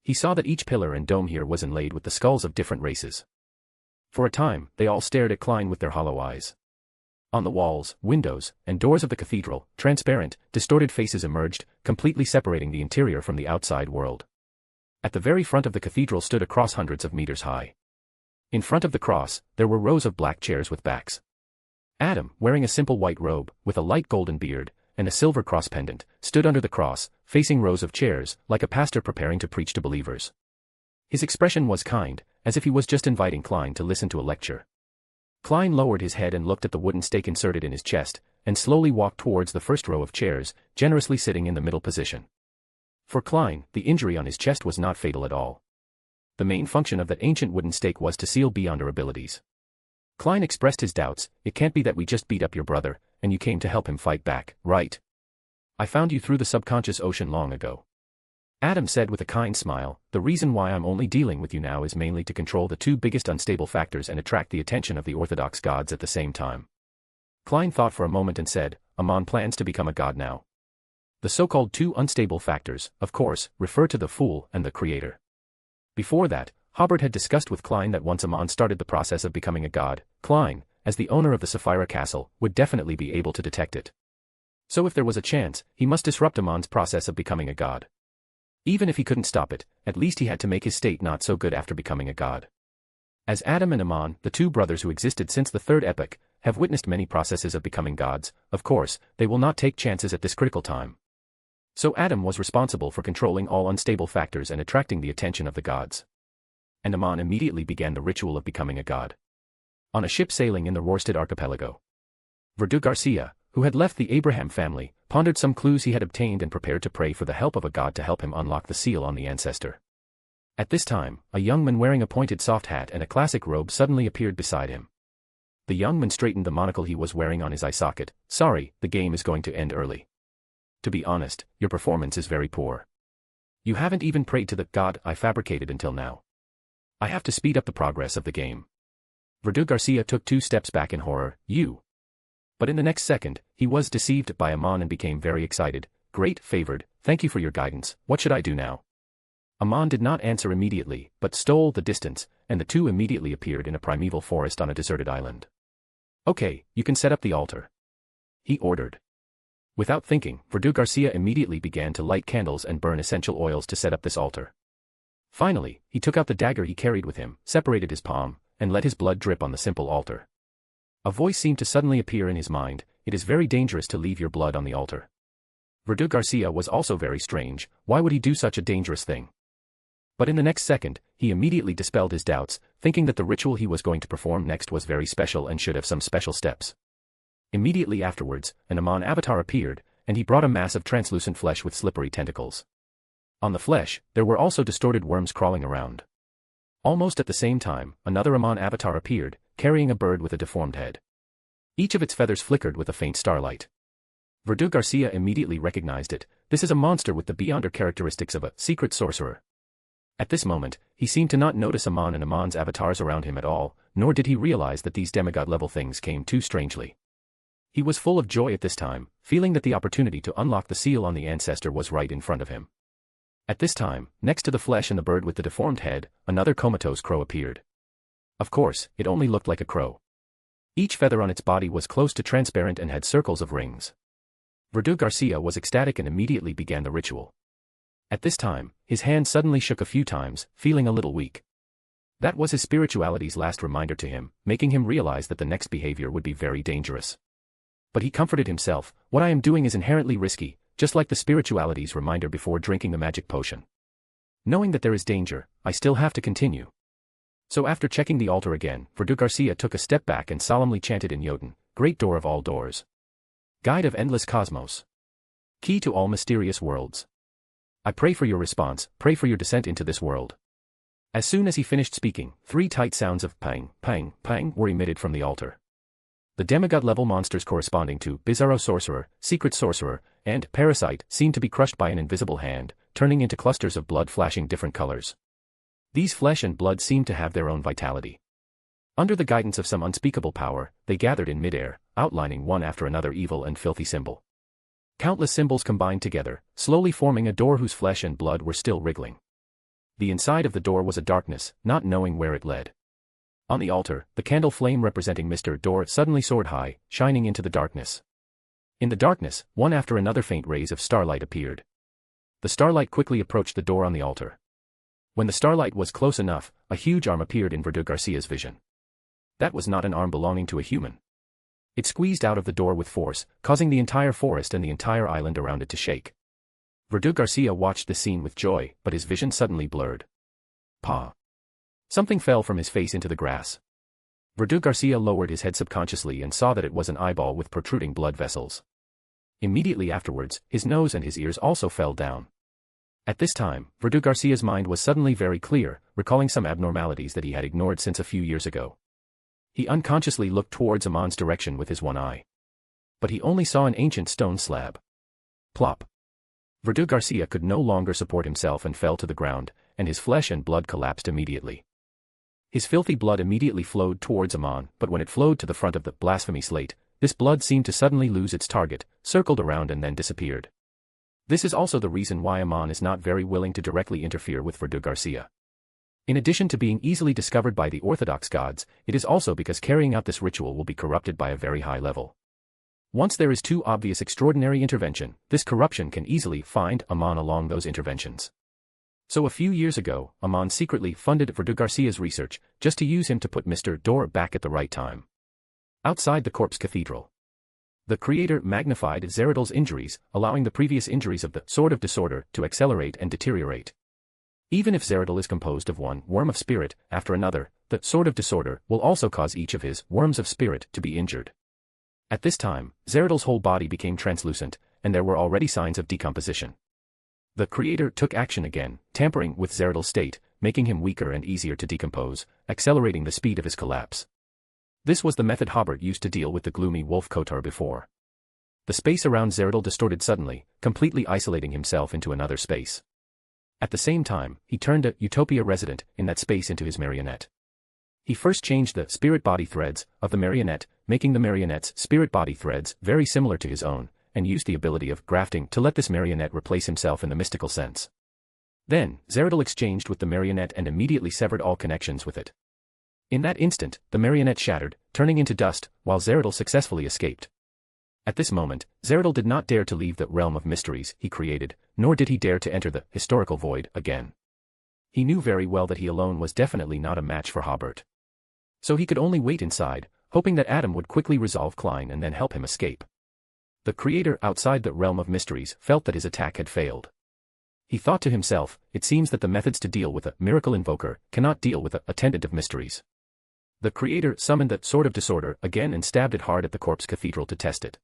He saw that each pillar and dome here was inlaid with the skulls of different races. For a time, they all stared at Klein with their hollow eyes. On the walls, windows, and doors of the cathedral, transparent, distorted faces emerged, completely separating the interior from the outside world. At the very front of the cathedral stood a cross hundreds of meters high. In front of the cross, there were rows of black chairs with backs. Adam, wearing a simple white robe, with a light golden beard, and a silver cross pendant, stood under the cross, facing rows of chairs, like a pastor preparing to preach to believers. His expression was kind, as if he was just inviting Klein to listen to a lecture. Klein lowered his head and looked at the wooden stake inserted in his chest, and slowly walked towards the first row of chairs, generously sitting in the middle position. For Klein, the injury on his chest was not fatal at all. The main function of that ancient wooden stake was to seal beyond our abilities. Klein expressed his doubts. It can't be that we just beat up your brother, and you came to help him fight back, right? I found you through the subconscious ocean long ago. Adam said with a kind smile, the reason why I'm only dealing with you now is mainly to control the two biggest unstable factors and attract the attention of the Orthodox gods at the same time. Klein thought for a moment and said, Amon plans to become a god now. The so-called two unstable factors, of course, refer to the Fool and the Creator. Before that, Hobert had discussed with Klein that once Amon started the process of becoming a god, Klein, as the owner of the Sefirah castle, would definitely be able to detect it. So if there was a chance, he must disrupt Amon's process of becoming a god. Even if he couldn't stop it, at least he had to make his state not so good after becoming a god. As Adam and Amon, the two brothers who existed since the third epoch, have witnessed many processes of becoming gods, of course, they will not take chances at this critical time. So Adam was responsible for controlling all unstable factors and attracting the attention of the gods. And Amon immediately began the ritual of becoming a god. On a ship sailing in the Rorstad archipelago, Verdu Garcia, who had left the Abraham family, pondered some clues he had obtained and prepared to pray for the help of a god to help him unlock the seal on the ancestor. At this time, a young man wearing a pointed soft hat and a classic robe suddenly appeared beside him. The young man straightened the monocle he was wearing on his eye socket. Sorry, the game is going to end early. To be honest, your performance is very poor. You haven't even prayed to the god I fabricated until now. I have to speed up the progress of the game. Verdu Garcia took 2 steps back in horror. You. But in the next second, he was deceived by Amon and became very excited. Great, favored, thank you for your guidance, what should I do now? Amon did not answer immediately, but stole the distance, and the two immediately appeared in a primeval forest on a deserted island. Okay, you can set up the altar, he ordered. Without thinking, Verdu Garcia immediately began to light candles and burn essential oils to set up this altar. Finally, he took out the dagger he carried with him, separated his palm, and let his blood drip on the simple altar. A voice seemed to suddenly appear in his mind, it is very dangerous to leave your blood on the altar. Verdu Garcia was also very strange, why would he do such a dangerous thing? But in the next second, he immediately dispelled his doubts, thinking that the ritual he was going to perform next was very special and should have some special steps. Immediately afterwards, an Amon avatar appeared, and he brought a mass of translucent flesh with slippery tentacles. On the flesh, there were also distorted worms crawling around. Almost at the same time, another Amon avatar appeared, carrying a bird with a deformed head. Each of its feathers flickered with a faint starlight. Verdu Garcia immediately recognized it. This is a monster with the beyonder characteristics of a secret sorcerer. At this moment, he seemed to not notice Amon and Amon's avatars around him at all, nor did he realize that these demigod-level things came too strangely. He was full of joy at this time, feeling that the opportunity to unlock the seal on the ancestor was right in front of him. At this time, next to the flesh and the bird with the deformed head, another comatose crow appeared. Of course, it only looked like a crow. Each feather on its body was close to transparent and had circles of rings. Verdu Garcia was ecstatic and immediately began the ritual. At this time, his hand suddenly shook a few times, feeling a little weak. That was his spirituality's last reminder to him, making him realize that the next behavior would be very dangerous. But he comforted himself, what I am doing is inherently risky, just like the spirituality's reminder before drinking the magic potion. Knowing that there is danger, I still have to continue. So after checking the altar again, Verdu Garcia took a step back and solemnly chanted in Jotun, Great Door of all doors. Guide of endless cosmos. Key to all mysterious worlds. I pray for your response, pray for your descent into this world. As soon as he finished speaking, 3 tight sounds of pang, pang, pang were emitted from the altar. The demigod-level monsters corresponding to Bizarro Sorcerer, Secret Sorcerer, and Parasite seemed to be crushed by an invisible hand, turning into clusters of blood flashing different colors. These flesh and blood seemed to have their own vitality. Under the guidance of some unspeakable power, they gathered in midair, outlining one after another evil and filthy symbol. Countless symbols combined together, slowly forming a door whose flesh and blood were still wriggling. The inside of the door was a darkness, not knowing where it led. On the altar, the candle flame representing Mr. Door suddenly soared high, shining into the darkness. In the darkness, one after another faint rays of starlight appeared. The starlight quickly approached the door on the altar. When the starlight was close enough, a huge arm appeared in Verdu Garcia's vision. That was not an arm belonging to a human. It squeezed out of the door with force, causing the entire forest and the entire island around it to shake. Verdu Garcia watched this scene with joy, but his vision suddenly blurred. Pa! Something fell from his face into the grass. Verdu Garcia lowered his head subconsciously and saw that it was an eyeball with protruding blood vessels. Immediately afterwards, his nose and his ears also fell down. At this time, Verdu Garcia's mind was suddenly very clear, recalling some abnormalities that he had ignored since a few years ago. He unconsciously looked towards Amon's direction with his one eye. But he only saw an ancient stone slab. Plop. Verdu Garcia could no longer support himself and fell to the ground, and his flesh and blood collapsed immediately. His filthy blood immediately flowed towards Amon, but when it flowed to the front of the blasphemy slate, this blood seemed to suddenly lose its target, circled around and then disappeared. This is also the reason why Amon is not very willing to directly interfere with Verdu Garcia. In addition to being easily discovered by the Orthodox gods, it is also because carrying out this ritual will be corrupted by a very high level. Once there is too obvious extraordinary intervention, this corruption can easily find Amon along those interventions. So a few years ago, Amon secretly funded Verdu Garcia's research, just to use him to put Mr. Dor back at the right time. Outside the corpse cathedral, the creator magnified Zeradol's injuries, allowing the previous injuries of the Sword of Disorder to accelerate and deteriorate. Even if Zeradol is composed of one worm of spirit after another, the Sword of Disorder will also cause each of his worms of spirit to be injured. At this time, Zeradol's whole body became translucent, and there were already signs of decomposition. The creator took action again, tampering with Zeradol's state, making him weaker and easier to decompose, accelerating the speed of his collapse. This was the method Hobert used to deal with the gloomy Wolf Kotar before. The space around Zeradol distorted suddenly, completely isolating himself into another space. At the same time, he turned a Utopia resident in that space into his marionette. He first changed the spirit body threads of the marionette, making the marionette's spirit body threads very similar to his own, and used the ability of grafting to let this marionette replace himself in the mystical sense. Then, Zeradol exchanged with the marionette and immediately severed all connections with it. In that instant, the marionette shattered, turning into dust, while Zeradol successfully escaped. At this moment, Zeradol did not dare to leave the realm of mysteries he created, nor did he dare to enter the historical void again. He knew very well that he alone was definitely not a match for Hobert. So he could only wait inside, hoping that Adam would quickly resolve Klein and then help him escape. The creator outside the realm of mysteries felt that his attack had failed. He thought to himself, it seems that the methods to deal with a miracle invoker cannot deal with a attendant of mysteries. The creator summoned the Sword of Disorder again and stabbed it hard at the corpse cathedral to test it.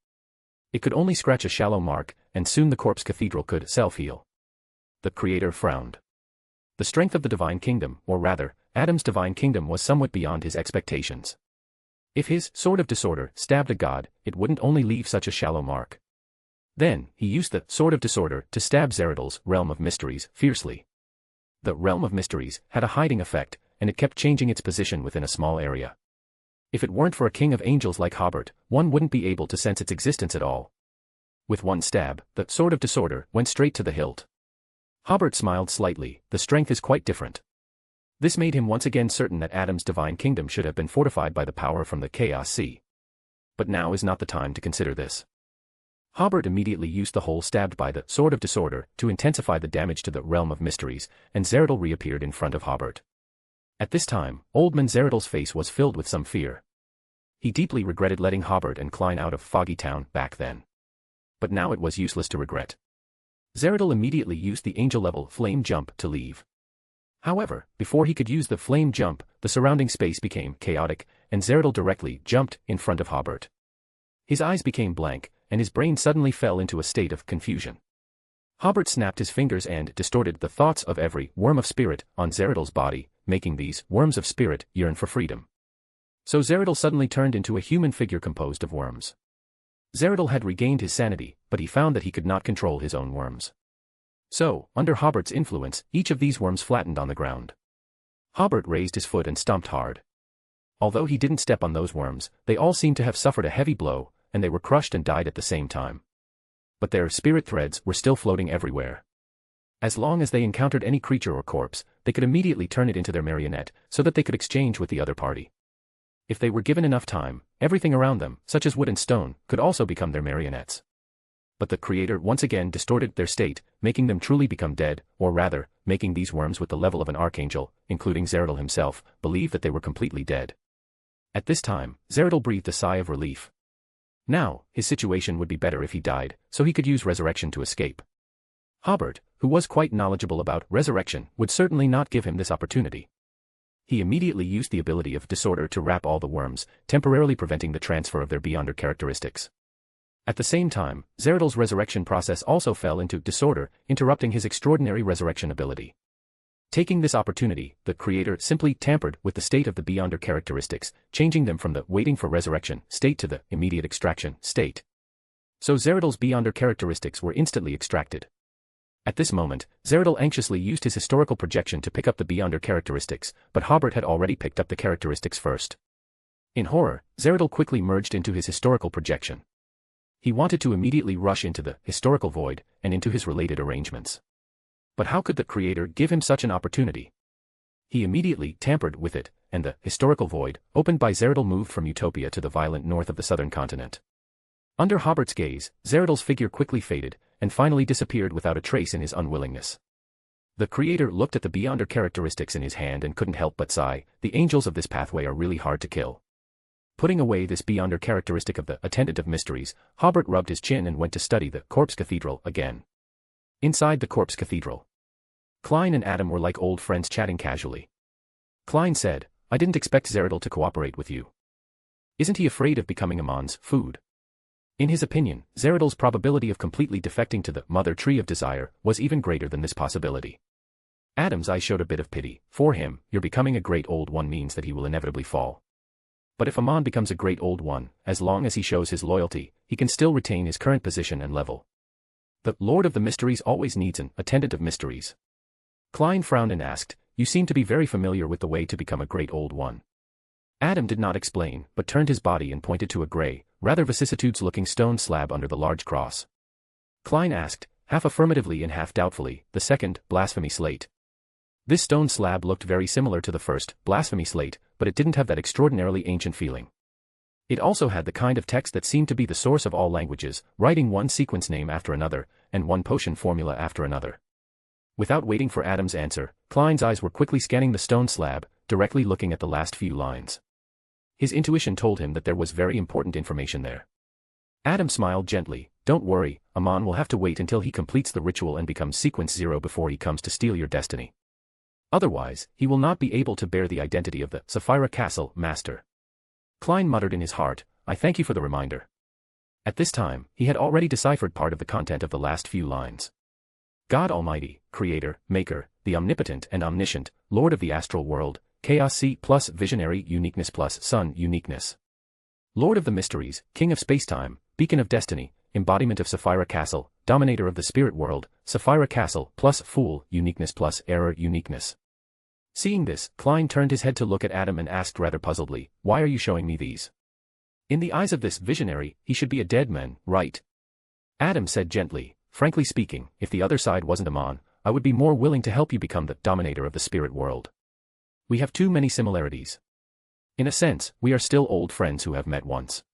It could only scratch a shallow mark, and soon the corpse cathedral could self-heal. The creator frowned. The strength of the divine kingdom, or rather, Adam's divine kingdom, was somewhat beyond his expectations. If his Sword of Disorder stabbed a god, it wouldn't only leave such a shallow mark. Then, he used the Sword of Disorder to stab Zeradol's realm of mysteries fiercely. The realm of mysteries had a hiding effect, and it kept changing its position within a small area. If it weren't for a king of angels like Hobert, one wouldn't be able to sense its existence at all. With one stab, the Sword of Disorder went straight to the hilt. Hobert smiled slightly. The strength is quite different. This made him once again certain that Adam's divine kingdom should have been fortified by the power from the Chaos Sea. But now is not the time to consider this. Hobert immediately used the hole stabbed by the Sword of Disorder to intensify the damage to the realm of mysteries, and Zeradol reappeared in front of Hobert. At this time, Old Man Zeradol's face was filled with some fear. He deeply regretted letting Hobert and Klein out of Foggy Town back then. But now it was useless to regret. Zeradol immediately used the angel-level flame jump to leave. However, before he could use the flame jump, the surrounding space became chaotic, and Zeradol directly jumped in front of Hobert. His eyes became blank, and his brain suddenly fell into a state of confusion. Hobert snapped his fingers and distorted the thoughts of every worm of spirit on Zeradol's body, making these worms of spirit yearn for freedom. So Zeradol suddenly turned into a human figure composed of worms. Zeradol had regained his sanity, but he found that he could not control his own worms. So, under Hobert's influence, each of these worms flattened on the ground. Hobert raised his foot and stomped hard. Although he didn't step on those worms, they all seemed to have suffered a heavy blow, and they were crushed and died at the same time. But their spirit threads were still floating everywhere. As long as they encountered any creature or corpse, they could immediately turn it into their marionette, so that they could exchange with the other party. If they were given enough time, everything around them, such as wood and stone, could also become their marionettes. But the creator once again distorted their state, making them truly become dead, or rather, making these worms with the level of an archangel, including Zeradol himself, believe that they were completely dead. At this time, Zeradol breathed a sigh of relief. Now, his situation would be better if he died, so he could use resurrection to escape. Hobert, who was quite knowledgeable about resurrection, would certainly not give him this opportunity. He immediately used the ability of disorder to wrap all the worms, temporarily preventing the transfer of their beyonder characteristics. At the same time, Zeradol's resurrection process also fell into disorder, interrupting his extraordinary resurrection ability. Taking this opportunity, the creator simply tampered with the state of the beyonder characteristics, changing them from the waiting for resurrection state to the immediate extraction state. So Zeradal's beyonder characteristics were instantly extracted. At this moment, Zeradal anxiously used his historical projection to pick up the beyonder characteristics, but Hobert had already picked up the characteristics first. In horror, Zeradal quickly merged into his historical projection. He wanted to immediately rush into the historical void and into his related arrangements. But how could the creator give him such an opportunity? He immediately tampered with it, and the historical void, opened by Zeradal, moved from Utopia to the violent north of the southern continent. Under Hobert's gaze, Zeradal's figure quickly faded, and finally disappeared without a trace in his unwillingness. The creator looked at the beyonder characteristics in his hand and couldn't help but sigh. The angels of this pathway are really hard to kill. Putting away this beyonder characteristic of the attendant of mysteries, Hobert rubbed his chin and went to study the corpse cathedral again. Inside the corpse cathedral, Klein and Adam were like old friends chatting casually. Klein said, "I didn't expect Zeradal to cooperate with you. Isn't he afraid of becoming Amon's food?" In his opinion, Zeradal's probability of completely defecting to the mother tree of desire was even greater than this possibility. Adam's eyes showed a bit of pity. For him, your becoming a great old one means that he will inevitably fall. But if Amon becomes a great old one, as long as he shows his loyalty, he can still retain his current position and level. The Lord of the Mysteries always needs an attendant of mysteries. Klein frowned and asked, "You seem to be very familiar with the way to become a great old one." Adam did not explain, but turned his body and pointed to a gray, rather vicissitudes-looking stone slab under the large cross. Klein asked, half affirmatively and half doubtfully, "The second, blasphemy slate." This stone slab looked very similar to the first, blasphemy slate, but it didn't have that extraordinarily ancient feeling. It also had the kind of text that seemed to be the source of all languages, writing one sequence name after another, and one potion formula after another. Without waiting for Adam's answer, Klein's eyes were quickly scanning the stone slab, directly looking at the last few lines. His intuition told him that there was very important information there. Adam smiled gently, "Don't worry, Amon will have to wait until he completes the ritual and becomes sequence 0 before he comes to steal your destiny. Otherwise, he will not be able to bear the identity of the Sefirah Castle Master." Klein muttered in his heart, "I thank you for the reminder." At this time, he had already deciphered part of the content of the last few lines. God Almighty, Creator, Maker, the Omnipotent and Omniscient, Lord of the Astral World, Chaos C plus Visionary Uniqueness plus Sun Uniqueness. Lord of the Mysteries, King of Spacetime, Beacon of Destiny, Embodiment of Sefirah Castle, Dominator of the Spirit World, Sefirah Castle plus Fool Uniqueness plus Error Uniqueness. Seeing this, Klein turned his head to look at Adam and asked rather puzzledly, "Why are you showing me these? In the eyes of this visionary, he should be a dead man, right?" Adam said gently, "Frankly speaking, if the other side wasn't Amon, I would be more willing to help you become the dominator of the spirit world. We have too many similarities. In a sense, we are still old friends who have met once."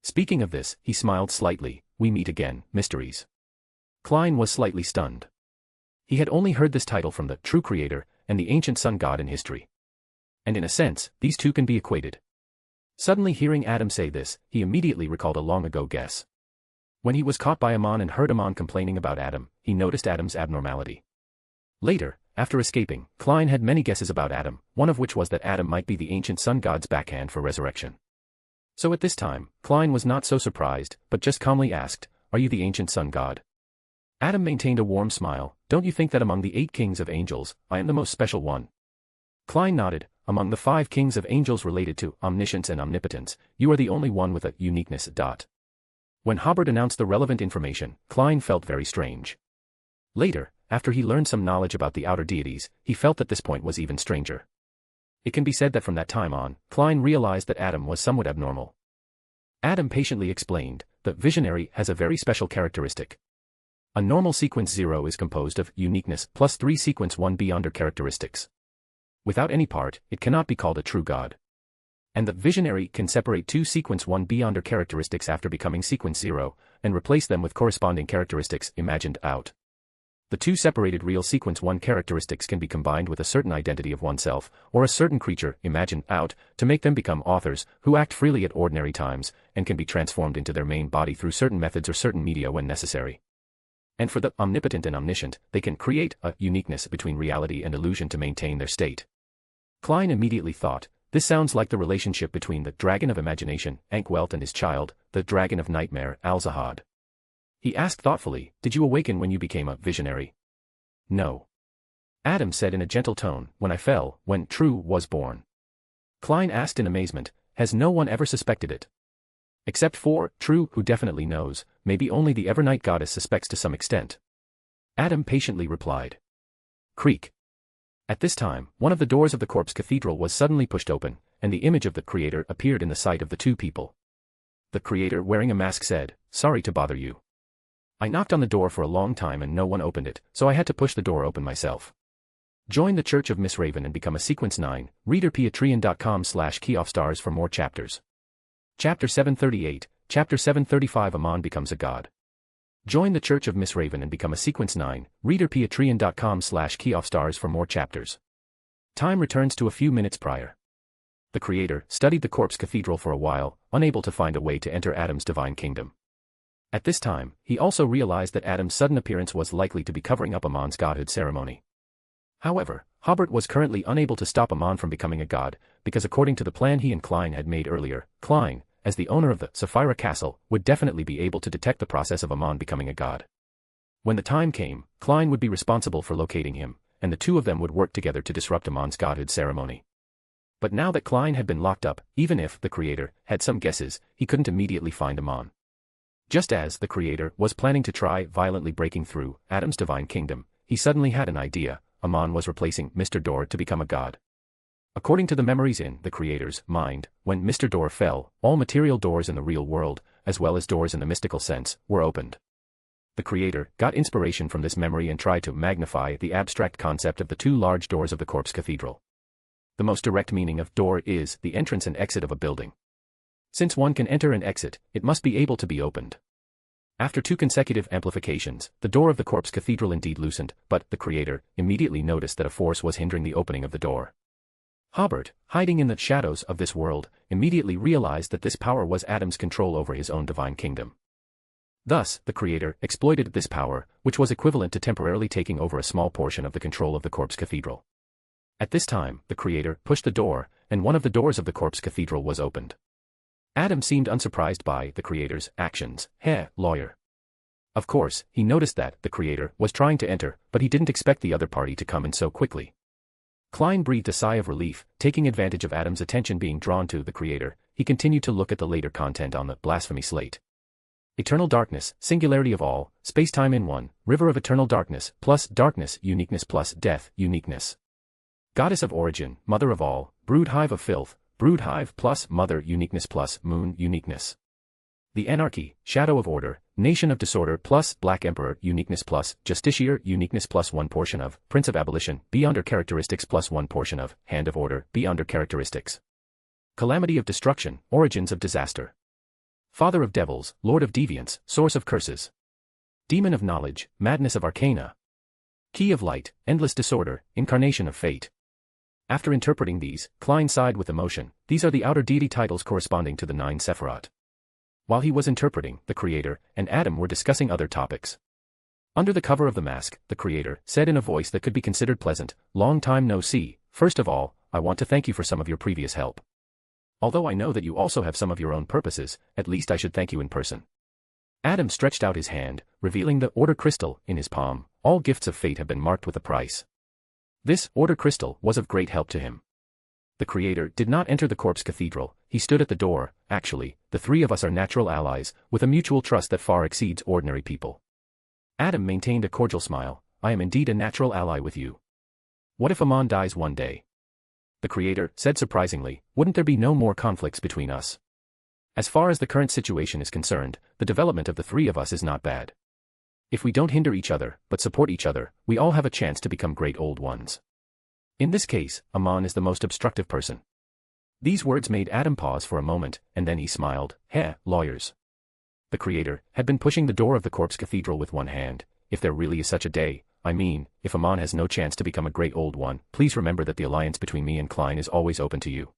Speaking of this, he smiled slightly, "We meet again, mysteries." Klein was slightly stunned. He had only heard this title from the true creator and the ancient sun god in history. And in a sense, these two can be equated. Suddenly hearing Adam say this, he immediately recalled a long-ago guess. When he was caught by Amon and heard Amon complaining about Adam, he noticed Adam's abnormality. Later, after escaping, Klein had many guesses about Adam, one of which was that Adam might be the ancient sun god's backhand for resurrection. So at this time, Klein was not so surprised, but just calmly asked, "Are you the ancient sun god?" Adam maintained a warm smile, "Don't you think that among the 8 kings of angels, I am the most special one?" Klein nodded, "Among the 5 kings of angels related to omniscience and omnipotence, you are the only one with a uniqueness. When Hobert announced the relevant information, Klein felt very strange. Later, after he learned some knowledge about the outer deities, he felt that this point was even stranger. It can be said that from that time on, Klein realized that Adam was somewhat abnormal. Adam patiently explained, "The visionary has a very special characteristic. A normal sequence 0 is composed of uniqueness plus 3 sequence 1 beyonder characteristics. Without any part, it cannot be called a true god. And the visionary can separate 2 sequence 1 beyonder characteristics after becoming sequence 0, and replace them with corresponding characteristics imagined out. The 2 separated real sequence 1 characteristics can be combined with a certain identity of oneself, or a certain creature imagined out, to make them become authors, who act freely at ordinary times, and can be transformed into their main body through certain methods or certain media when necessary. And for the omnipotent and omniscient, they can create a uniqueness between reality and illusion to maintain their state." Klein immediately thought, "This sounds like the relationship between the dragon of imagination, Ankwelt, and his child, the dragon of nightmare, Alzahad." He asked thoughtfully, "Did you awaken when you became a visionary?" "No." Adam said in a gentle tone, when I fell, when true was born. Klein asked in amazement, has no one ever suspected it? Except for True, who definitely knows, maybe only the Evernight goddess suspects to some extent. Adam patiently replied. Creak. At this time, one of the doors of the corpse cathedral was suddenly pushed open, and the image of the creator appeared in the sight of the two people. The creator, wearing a mask, said, sorry to bother you. I knocked on the door for a long time and no one opened it, so I had to push the door open myself. Join the Church of Miss Raven and become a Sequence 9, reader patreon.com/keyoffstars for more chapters. Chapter 738, Chapter 735 Amon becomes a god. Join the Church of Miss Raven and become a Sequence 9, reader patreon.com/keyoffstars for more chapters. Time returns to a few minutes prior. The creator studied the corpse cathedral for a while, unable to find a way to enter Adam's divine kingdom. At this time, he also realized that Adam's sudden appearance was likely to be covering up Amon's godhood ceremony. However, Hobert was currently unable to stop Amon from becoming a god, because according to the plan he and Klein had made earlier, Klein, as the owner of the Sefirah castle, would definitely be able to detect the process of Amon becoming a god. When the time came, Klein would be responsible for locating him, and the two of them would work together to disrupt Amon's godhood ceremony. But now that Klein had been locked up, even if the creator had some guesses, he couldn't immediately find Amon. Just as the creator was planning to try violently breaking through Adam's divine kingdom, he suddenly had an idea. Amon was replacing Mr. Door to become a god. According to the memories in the creator's mind, when Mr. Door fell, all material doors in the real world, as well as doors in the mystical sense, were opened. The creator got inspiration from this memory and tried to magnify the abstract concept of the two large doors of the corpse cathedral. The most direct meaning of door is the entrance and exit of a building. Since one can enter and exit, it must be able to be opened. After two consecutive amplifications, the door of the corpse cathedral indeed loosened, but the creator immediately noticed that a force was hindering the opening of the door. Hobert, hiding in the shadows of this world, immediately realized that this power was Adam's control over his own divine kingdom. Thus, the creator exploited this power, which was equivalent to temporarily taking over a small portion of the control of the corpse cathedral. At this time, the creator pushed the door, and one of the doors of the corpse cathedral was opened. Adam seemed unsurprised by the creator's actions. Lawyer. Of course, he noticed that the creator was trying to enter, but he didn't expect the other party to come in so quickly. Klein breathed a sigh of relief, taking advantage of Adam's attention being drawn to the creator. He continued to look at the later content on the blasphemy slate. Eternal darkness, singularity of all, space-time in one, river of eternal darkness, plus darkness, uniqueness plus death, uniqueness. Goddess of origin, mother of all, brood hive of filth, brood hive plus mother, uniqueness plus moon, uniqueness. The anarchy, shadow of order, nation of disorder plus black emperor, uniqueness plus justiciar, uniqueness plus one portion of, prince of abolition, be under characteristics plus one portion of, hand of order, be under characteristics. Calamity of destruction, origins of disaster. Father of devils, lord of deviance, source of curses. Demon of knowledge, madness of arcana. Key of light, endless disorder, incarnation of fate. After interpreting these, Klein sighed with emotion. These are the outer deity titles corresponding to the 9 Sephiroth. While he was interpreting, the creator and Adam were discussing other topics. Under the cover of the mask, the creator said in a voice that could be considered pleasant, long time no see. First of all, I want to thank you for some of your previous help. Although I know that you also have some of your own purposes, at least I should thank you in person. Adam stretched out his hand, revealing the order crystal in his palm. All gifts of fate have been marked with a price. This order crystal was of great help to him. The creator did not enter the corpse cathedral, he stood at the door. Actually, the three of us are natural allies, with a mutual trust that far exceeds ordinary people. Adam maintained a cordial smile. I am indeed a natural ally with you. What if Amon dies one day? The creator said surprisingly, wouldn't there be no more conflicts between us? As far as the current situation is concerned, the development of the three of us is not bad. If we don't hinder each other, but support each other, we all have a chance to become great old ones. In this case, Amon is the most obstructive person. These words made Adam pause for a moment, and then he smiled. Lawyers. The creator had been pushing the door of the corpse cathedral with one hand. If there really is such a day, I mean, if Amon has no chance to become a great old one, please remember that the alliance between me and Klein is always open to you.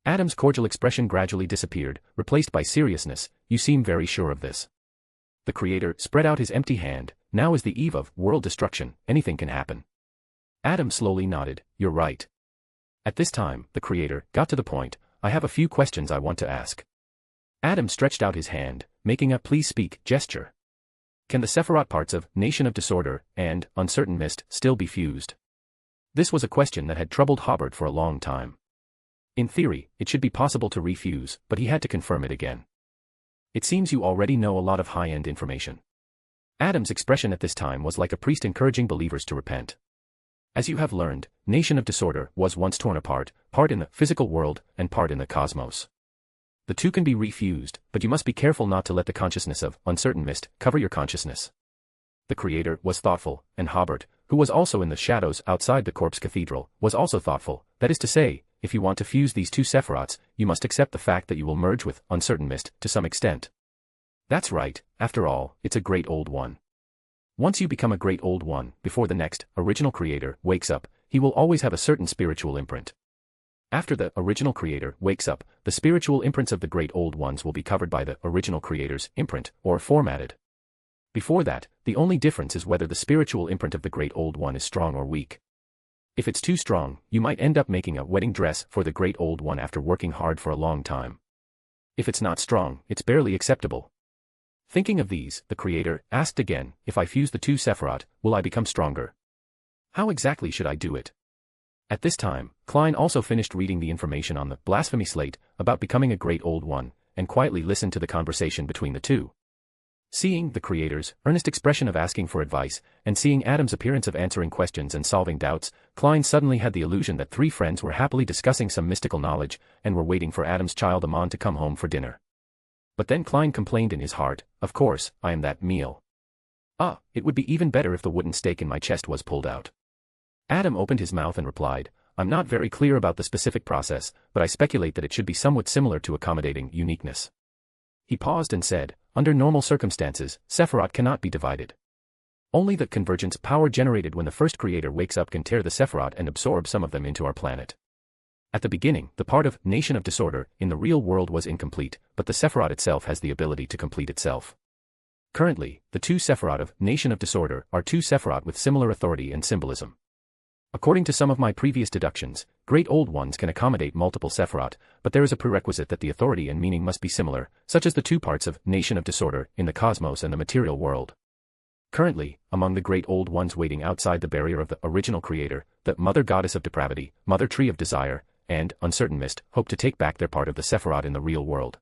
Adam's cordial expression gradually disappeared, replaced by seriousness. You seem very sure of this. The creator spread out his empty hand. Now is the eve of world destruction, anything can happen. Adam slowly nodded. You're right. At this time, the creator got to the point. I have a few questions I want to ask. Adam stretched out his hand, making a please speak gesture. Can the Sephiroth parts of nation of disorder and uncertain mist still be fused? This was a question that had troubled Hobert for a long time. In theory, it should be possible to refuse, but he had to confirm it again. It seems you already know a lot of high-end information. Adam's expression at this time was like a priest encouraging believers to repent. As you have learned, Nation of Disorder was once torn apart, part in the physical world and part in the cosmos. The two can be refused, but you must be careful not to let the consciousness of uncertain mist cover your consciousness. The Creator was thoughtful, and Hobert, who was also in the shadows outside the corpse cathedral, was also thoughtful. That is to say, if you want to fuse these two Sephiroths, you must accept the fact that you will merge with uncertain mist to some extent. That's right, after all, it's a great old one. Once you become a great old one, before the next, original Creator, wakes up, he will always have a certain spiritual imprint. After the original Creator wakes up, the spiritual imprints of the great old ones will be covered by the original Creator's imprint, or formatted. Before that, the only difference is whether the spiritual imprint of the great old one is strong or weak. If it's too strong, you might end up making a wedding dress for the great old one after working hard for a long time. If it's not strong, it's barely acceptable. Thinking of these, the Creator asked again, if I fuse the two Sephiroth, will I become stronger? How exactly should I do it? At this time, Klein also finished reading the information on the blasphemy slate about becoming a great old one, and quietly listened to the conversation between the two. Seeing the Creator's earnest expression of asking for advice, and seeing Adam's appearance of answering questions and solving doubts, Klein suddenly had the illusion that three friends were happily discussing some mystical knowledge, and were waiting for Adam's child Amon to come home for dinner. But then Klein complained in his heart, of course, I am that meal. It would be even better if the wooden stake in my chest was pulled out. Adam opened his mouth and replied, I'm not very clear about the specific process, but I speculate that it should be somewhat similar to accommodating uniqueness. He paused and said, under normal circumstances, Sephiroth cannot be divided. Only the convergence power generated when the first Creator wakes up can tear the Sephiroth and absorb some of them into our planet. At the beginning, the part of Nation of Disorder in the real world was incomplete, but the Sephiroth itself has the ability to complete itself. Currently, the two Sephiroth of Nation of Disorder are two Sephiroth with similar authority and symbolism. According to some of my previous deductions, great old ones can accommodate multiple Sephiroth, but there is a prerequisite that the authority and meaning must be similar, such as the two parts of Nation of Disorder in the cosmos and the material world. Currently, among the great old ones waiting outside the barrier of the original Creator, the Mother Goddess of Depravity, Mother Tree of Desire, and Uncertain Mist hope to take back their part of the Sephiroth in the real world.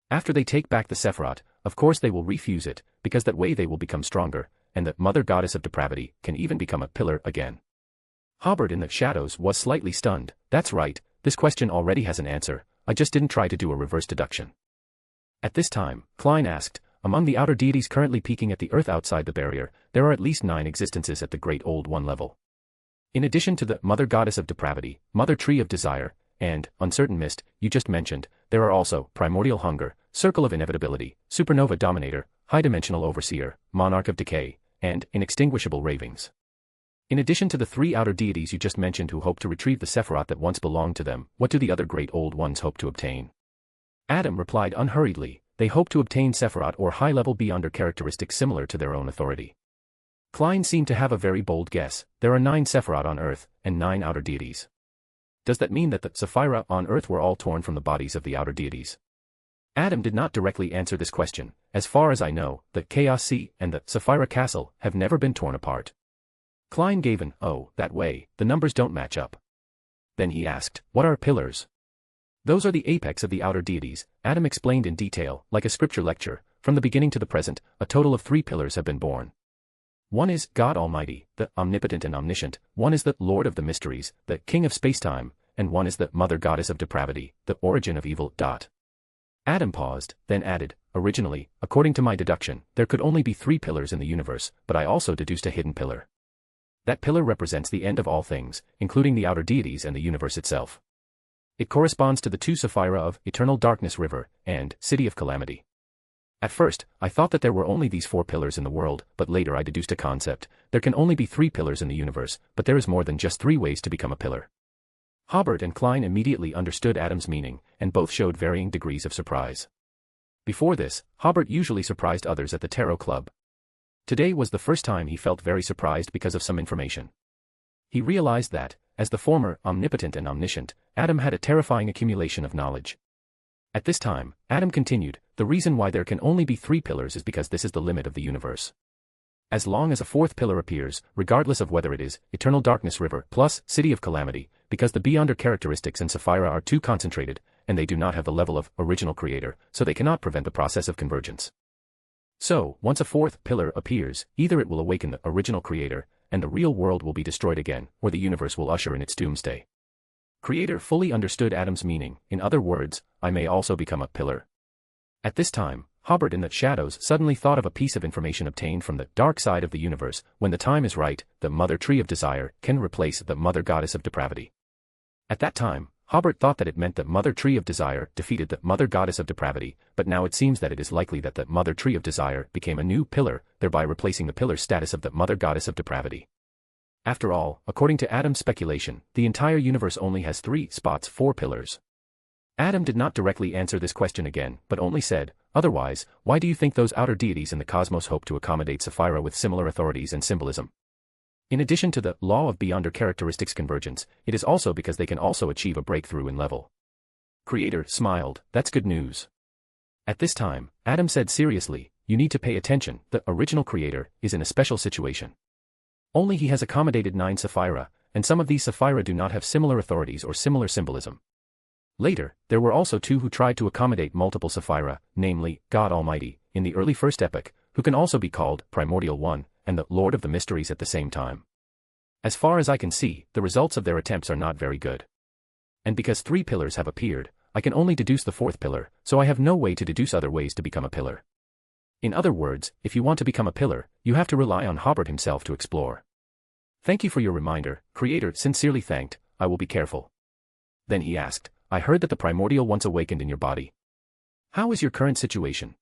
After they take back the Sephiroth, of course they will refuse it, because that way they will become stronger, and the Mother Goddess of Depravity can even become a pillar again. Hobert in the shadows was slightly stunned. That's right, this question already has an answer, I just didn't try to do a reverse deduction. At this time, Klein asked, among the outer deities currently peeking at the Earth outside the barrier, there are at least 9 existences at the Great Old One level. In addition to the Mother Goddess of Depravity, Mother Tree of Desire, and Uncertain Mist, you just mentioned, there are also Primordial Hunger, Circle of Inevitability, Supernova Dominator, High Dimensional Overseer, Monarch of Decay, and Inextinguishable Ravings. In addition to the 3 outer deities you just mentioned who hope to retrieve the Sephiroth that once belonged to them, what do the other Great Old Ones hope to obtain? Adam replied unhurriedly, they hope to obtain Sephiroth or high-level Beyonder characteristics similar to their own authority. Klein seemed to have a very bold guess, there are 9 Sephiroth on Earth, and 9 outer deities. Does that mean that the Sefirah on Earth were all torn from the bodies of the outer deities? Adam did not directly answer this question. As far as I know, the Chaos Sea and the Sefirah Castle have never been torn apart. Klein gave an, oh, that way, the numbers don't match up. Then he asked, what are pillars? Those are the apex of the outer deities, Adam explained in detail, like a scripture lecture. From the beginning to the present, a total of 3 pillars have been born. One is God Almighty, the Omnipotent and Omniscient, one is the Lord of the Mysteries, the King of Spacetime, and one is the Mother Goddess of Depravity, the origin of evil. Adam paused, then added, originally, according to my deduction, there could only be 3 pillars in the universe, but I also deduced a hidden pillar. That pillar represents the end of all things, including the outer deities and the universe itself. It corresponds to the 2 Sefirah of Eternal Darkness River and City of Calamity. At first, I thought that there were only these 4 pillars in the world, but later I deduced a concept. There can only be 3 pillars in the universe, but there is more than just 3 ways to become a pillar. Hobert and Klein immediately understood Adam's meaning, and both showed varying degrees of surprise. Before this, Hobert usually surprised others at the Tarot Club. Today was the first time he felt very surprised because of some information. He realized that, as the former Omnipotent and Omniscient, Adam had a terrifying accumulation of knowledge. At this time, Adam continued, the reason why there can only be 3 pillars is because this is the limit of the universe. As long as a fourth pillar appears, regardless of whether it is Eternal Darkness River plus City of Calamity, because the Beyonder characteristics in Sefirah are too concentrated, and they do not have the level of original creator, so they cannot prevent the process of convergence. So, once a fourth pillar appears, either it will awaken the original creator, and the real world will be destroyed again, or the universe will usher in its doomsday. Creator fully understood Adam's meaning. In other words, I may also become a pillar. At this time, Hobert in the shadows suddenly thought of a piece of information obtained from the dark side of the universe. When the time is right, the Mother Tree of Desire can replace the Mother Goddess of Depravity. At that time, Hobert thought that it meant that Mother Tree of Desire defeated the Mother Goddess of Depravity, but now it seems that it is likely that the Mother Tree of Desire became a new pillar, thereby replacing the pillar status of the Mother Goddess of Depravity. After all, according to Adam's speculation, the entire universe only has 3 spots, 4 pillars. Adam did not directly answer this question again, but only said, otherwise, why do you think those outer deities in the cosmos hope to accommodate Sefirah with similar authorities and symbolism? In addition to the law of Beyonder characteristics convergence, it is also because they can also achieve a breakthrough in level. Creator smiled, that's good news. At this time, Adam said seriously, you need to pay attention, the original creator is in a special situation. Only he has accommodated 9 Sefirah, and some of these Sefirah do not have similar authorities or similar symbolism. Later, there were also 2 who tried to accommodate multiple Sefirah, namely, God Almighty, in the early first epoch, who can also be called Primordial One, and the Lord of the Mysteries at the same time. As far as I can see, the results of their attempts are not very good. And because 3 pillars have appeared, I can only deduce the 4th pillar, so I have no way to deduce other ways to become a pillar. In other words, if you want to become a pillar, you have to rely on Hobert himself to explore. Thank you for your reminder, Creator sincerely thanked, I will be careful. Then he asked, I heard that the primordial once awakened in your body. How is your current situation?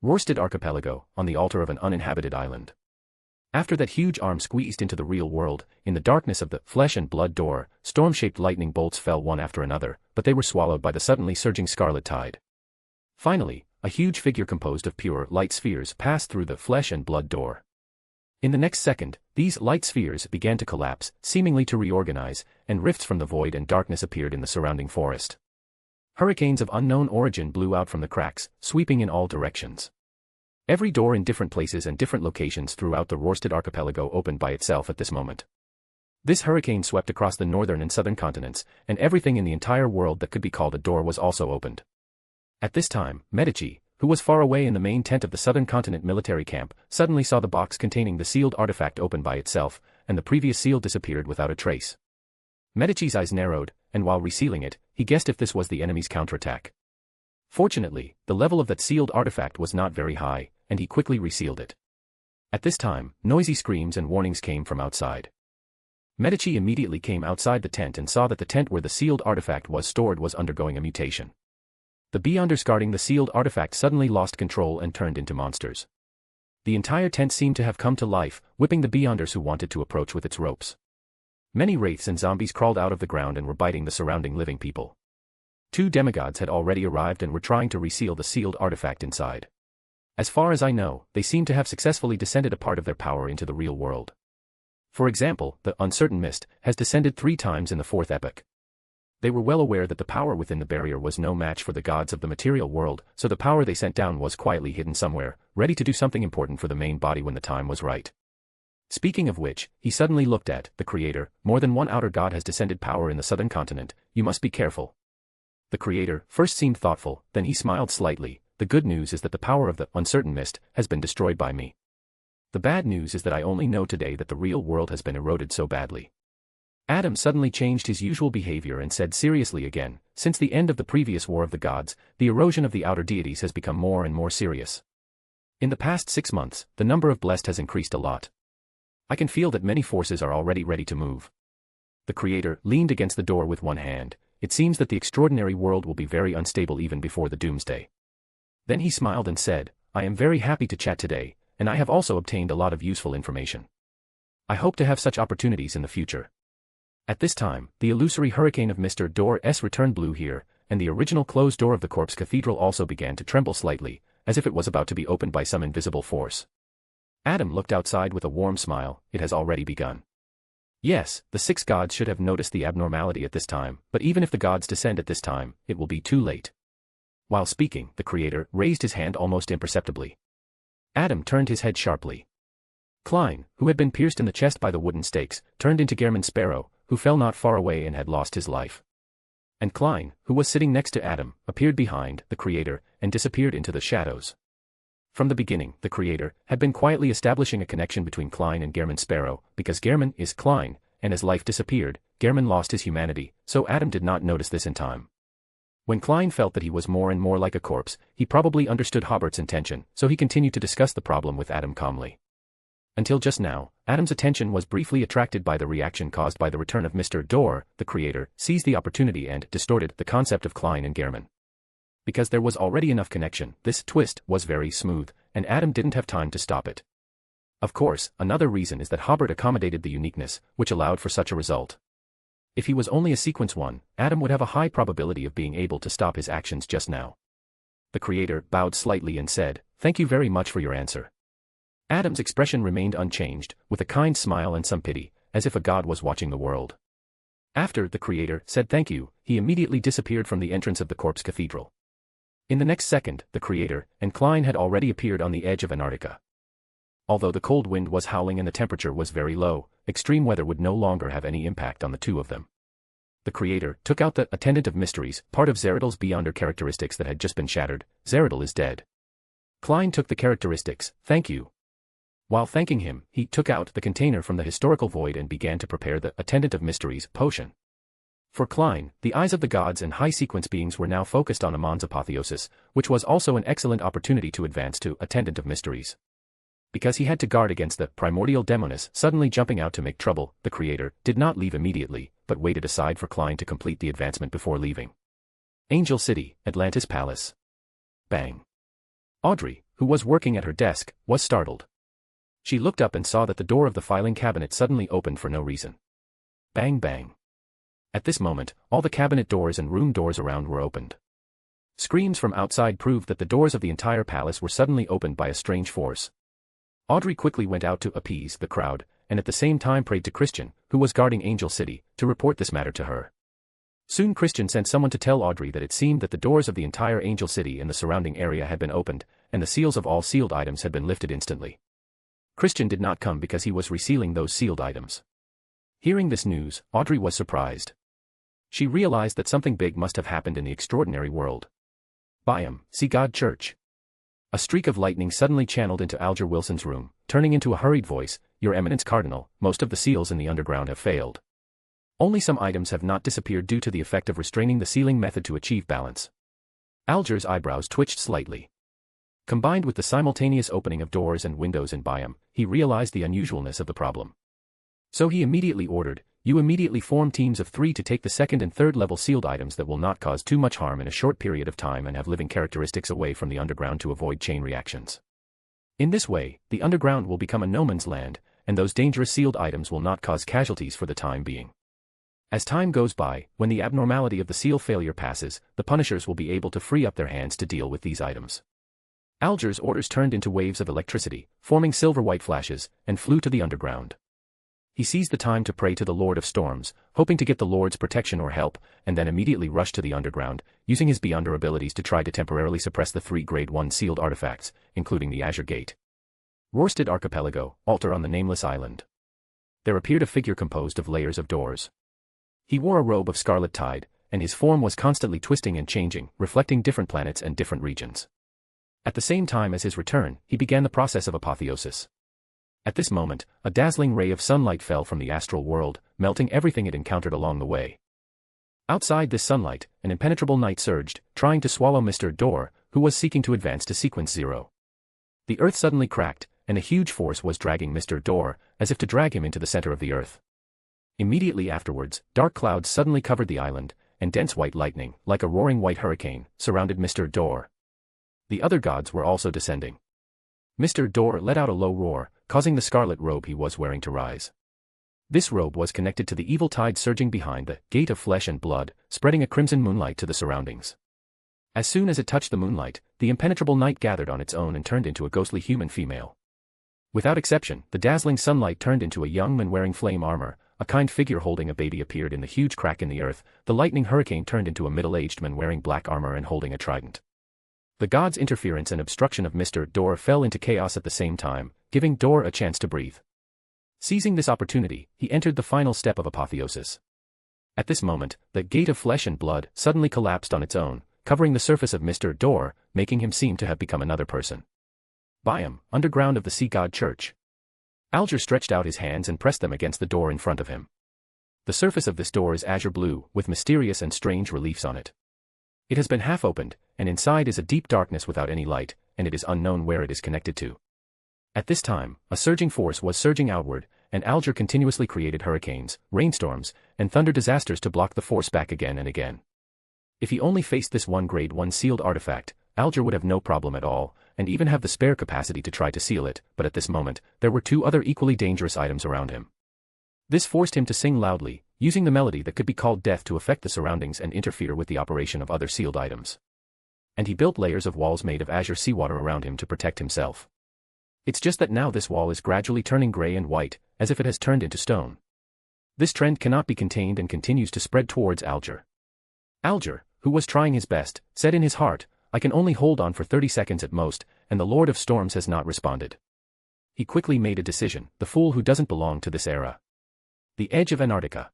Rorsted Archipelago, on the altar of an uninhabited island. After that huge arm squeezed into the real world, in the darkness of the flesh and blood door, storm-shaped lightning bolts fell one after another, but they were swallowed by the suddenly surging scarlet tide. Finally, a huge figure composed of pure light spheres passed through the flesh and blood door. In the next second, these light spheres began to collapse, seemingly to reorganize, and rifts from the void and darkness appeared in the surrounding forest. Hurricanes of unknown origin blew out from the cracks, sweeping in all directions. Every door in different places and different locations throughout the Rorsted Archipelago opened by itself at this moment. This hurricane swept across the northern and southern continents, and everything in the entire world that could be called a door was also opened. At this time, Medici, who was far away in the main tent of the southern continent military camp, suddenly saw the box containing the sealed artifact open by itself, and the previous seal disappeared without a trace. Medici's eyes narrowed, and while resealing it, he guessed if this was the enemy's counterattack. Fortunately, the level of that sealed artifact was not very high, and he quickly resealed it. At this time, noisy screams and warnings came from outside. Medici immediately came outside the tent and saw that the tent where the sealed artifact was stored was undergoing a mutation. The Beyonders guarding the sealed artifact suddenly lost control and turned into monsters. The entire tent seemed to have come to life, whipping the Beyonders who wanted to approach with its ropes. Many wraiths and zombies crawled out of the ground and were biting the surrounding living people. 2 demigods had already arrived and were trying to reseal the sealed artifact inside. As far as I know, they seem to have successfully descended a part of their power into the real world. For example, the Uncertain Mist has descended 3 times in the 4th epoch. They were well aware that the power within the barrier was no match for the gods of the material world, so the power they sent down was quietly hidden somewhere, ready to do something important for the main body when the time was right. Speaking of which, he suddenly looked at the Creator. More than one outer god has descended power in the southern continent, you must be careful. The Creator first seemed thoughtful, then he smiled slightly. The good news is that the power of the Uncertain Mist has been destroyed by me. The bad news is that I only know today that the real world has been eroded so badly. Adam suddenly changed his usual behavior and said seriously again, since the end of the previous War of the Gods, the erosion of the outer deities has become more and more serious. In the past 6 months, the number of blessed has increased a lot. I can feel that many forces are already ready to move. The Creator leaned against the door with one hand. It seems that the extraordinary world will be very unstable even before the doomsday. Then he smiled and said, I am very happy to chat today, and I have also obtained a lot of useful information. I hope to have such opportunities in the future. At this time, the illusory hurricane of Mr. Door-S returned blew here, and the original closed door of the corpse cathedral also began to tremble slightly, as if it was about to be opened by some invisible force. Adam looked outside with a warm smile. It has already begun. Yes, the 6 gods should have noticed the abnormality at this time, but even if the gods descend at this time, it will be too late. While speaking, the Creator raised his hand almost imperceptibly. Adam turned his head sharply. Klein, who had been pierced in the chest by the wooden stakes, turned into Gehrman Sparrow, who fell not far away and had lost his life. And Klein, who was sitting next to Adam, appeared behind the Creator and disappeared into the shadows. From the beginning, the Creator had been quietly establishing a connection between Klein and Gehrman Sparrow, because Gehrman is Klein, and as life disappeared, Gehrman lost his humanity, so Adam did not notice this in time. When Klein felt that he was more and more like a corpse, he probably understood Hobert's intention, so he continued to discuss the problem with Adam calmly. Until just now, Adam's attention was briefly attracted by the reaction caused by the return of Mr. Dor. The Creator seized the opportunity and distorted the concept of Klein and Gehrman. Because there was already enough connection, this twist was very smooth, and Adam didn't have time to stop it. Of course, another reason is that Hobert accommodated the uniqueness, which allowed for such a result. If he was only a sequence 1, Adam would have a high probability of being able to stop his actions just now. The Creator bowed slightly and said, "Thank you very much for your answer." Adam's expression remained unchanged, with a kind smile and some pity, as if a god was watching the world. After the Creator said thank you, he immediately disappeared from the entrance of the corpse cathedral. In the next second, the Creator and Klein had already appeared on the edge of Antarctica. Although the cold wind was howling and the temperature was very low, extreme weather would no longer have any impact on the two of them. The Creator took out the Attendant of Mysteries, part of Zeradal's Beyonder characteristics that had just been shattered. Zeradal is dead. Klein took the characteristics, thank you. While thanking him, he took out the container from the historical void and began to prepare the Attendant of Mysteries potion. For Klein, the eyes of the gods and high-sequence beings were now focused on Amon's apotheosis, which was also an excellent opportunity to advance to Attendant of Mysteries. Because he had to guard against the primordial demoness suddenly jumping out to make trouble, the Creator did not leave immediately, but waited aside for Klein to complete the advancement before leaving. Angel City, Atlantis Palace. Bang. Audrey, who was working at her desk, was startled. She looked up and saw that the door of the filing cabinet suddenly opened for no reason. Bang bang. At this moment, all the cabinet doors and room doors around were opened. Screams from outside proved that the doors of the entire palace were suddenly opened by a strange force. Audrey quickly went out to appease the crowd, and at the same time prayed to Christian, who was guarding Angel City, to report this matter to her. Soon Christian sent someone to tell Audrey that it seemed that the doors of the entire Angel City and the surrounding area had been opened, and the seals of all sealed items had been lifted instantly. Christian did not come because he was resealing those sealed items. Hearing this news, Audrey was surprised. She realized that something big must have happened in the extraordinary world. Byam, see God Church. A streak of lightning suddenly channeled into Alger Wilson's room, turning into a hurried voice, "Your Eminence Cardinal, most of the seals in the underground have failed. Only some items have not disappeared due to the effect of restraining the sealing method to achieve balance." Alger's eyebrows twitched slightly. Combined with the simultaneous opening of doors and windows in Byam, he realized the unusualness of the problem. So he immediately ordered, "You immediately form teams of 3 to take the second and third level sealed items that will not cause too much harm in a short period of time and have living characteristics away from the underground to avoid chain reactions. In this way, the underground will become a no man's land, and those dangerous sealed items will not cause casualties for the time being. As time goes by, when the abnormality of the seal failure passes, the punishers will be able to free up their hands to deal with these items." Alger's orders turned into waves of electricity, forming silver-white flashes, and flew to the underground. He seized the time to pray to the Lord of Storms, hoping to get the Lord's protection or help, and then immediately rushed to the underground, using his Beyonder abilities to try to temporarily suppress the 3 Grade 1 sealed artifacts, including the Azure Gate. Rorstad Archipelago, altar on the Nameless Island. There appeared a figure composed of layers of doors. He wore a robe of scarlet tide, and his form was constantly twisting and changing, reflecting different planets and different regions. At the same time as his return, he began the process of apotheosis. At this moment, a dazzling ray of sunlight fell from the astral world, melting everything it encountered along the way. Outside this sunlight, an impenetrable night surged, trying to swallow Mr. Dor, who was seeking to advance to Sequence 0. The earth suddenly cracked, and a huge force was dragging Mr. Dor, as if to drag him into the center of the earth. Immediately afterwards, dark clouds suddenly covered the island, and dense white lightning, like a roaring white hurricane, surrounded Mr. Dor. The other gods were also descending. Mr. Dor let out a low roar, causing the scarlet robe he was wearing to rise. This robe was connected to the evil tide surging behind the gate of flesh and blood, spreading a crimson moonlight to the surroundings. As soon as it touched the moonlight, the impenetrable night gathered on its own and turned into a ghostly human female. Without exception, the dazzling sunlight turned into a young man wearing flame armor, a kind figure holding a baby appeared in the huge crack in the earth, the lightning hurricane turned into a middle-aged man wearing black armor and holding a trident. The god's interference and obstruction of Mr. Door fell into chaos at the same time, giving Door a chance to breathe. Seizing this opportunity, he entered the final step of apotheosis. At this moment, the gate of flesh and blood suddenly collapsed on its own, covering the surface of Mr. Door, making him seem to have become another person. Biome, underground of the Sea God Church. Alger stretched out his hands and pressed them against the door in front of him. The surface of this door is azure blue, with mysterious and strange reliefs on it. It has been half opened, and inside is a deep darkness without any light, and it is unknown where it is connected to. At this time, a surging force was surging outward, and Alger continuously created hurricanes, rainstorms, and thunder disasters to block the force back again and again. If he only faced this one Grade 1 sealed artifact, Alger would have no problem at all, and even have the spare capacity to try to seal it, but at this moment, there were two other equally dangerous items around him. This forced him to sing loudly, using the melody that could be called death to affect the surroundings and interfere with the operation of other sealed items. And he built layers of walls made of azure seawater around him to protect himself. It's just that now this wall is gradually turning gray and white, as if it has turned into stone. This trend cannot be contained and continues to spread towards Alger. Alger, who was trying his best, said in his heart, "I can only hold on for 30 seconds at most, and the Lord of Storms has not responded." He quickly made a decision, the fool who doesn't belong to this era. The edge of Antarctica.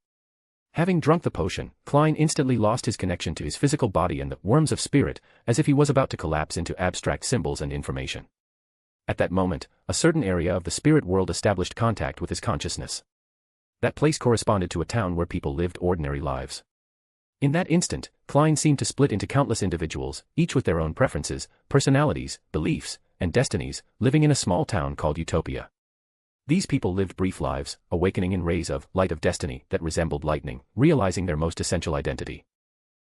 Having drunk the potion, Klein instantly lost his connection to his physical body and the worms of spirit, as if he was about to collapse into abstract symbols and information. At that moment, a certain area of the spirit world established contact with his consciousness. That place corresponded to a town where people lived ordinary lives. In that instant, Klein seemed to split into countless individuals, each with their own preferences, personalities, beliefs, and destinies, living in a small town called Utopia. These people lived brief lives, awakening in rays of light of destiny that resembled lightning, realizing their most essential identity.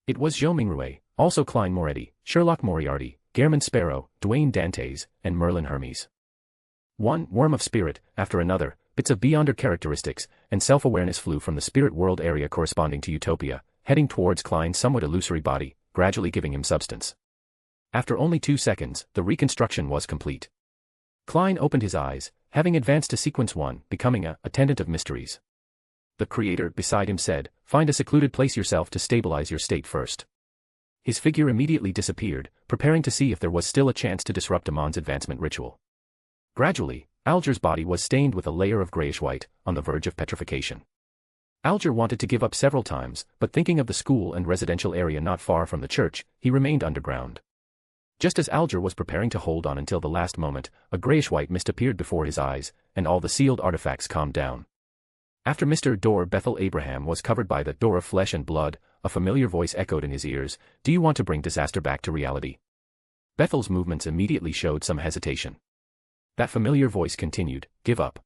It was Zhou Mingrue, also Klein Moretti, Sherlock Moriarty, Gehrman Sparrow, Dwayne Dantes, and Merlin Hermes. One worm of spirit, after another, bits of beyonder characteristics, and self-awareness flew from the spirit world area corresponding to Utopia, heading towards Klein's somewhat illusory body, gradually giving him substance. After only 2 seconds, the reconstruction was complete. Klein opened his eyes, having advanced to sequence 1, becoming a attendant of mysteries. The creator beside him said, "Find a secluded place yourself to stabilize your state first." His figure immediately disappeared, preparing to see if there was still a chance to disrupt Amon's advancement ritual. Gradually, Alger's body was stained with a layer of grayish-white, on the verge of petrification. Alger wanted to give up several times, but thinking of the school and residential area not far from the church, he remained underground. Just as Alger was preparing to hold on until the last moment, a grayish-white mist appeared before his eyes, and all the sealed artifacts calmed down. After Mr. Door Bethel Abraham was covered by the door of flesh and blood, a familiar voice echoed in his ears, "Do you want to bring disaster back to reality?" Bethel's movements immediately showed some hesitation. That familiar voice continued, "Give up.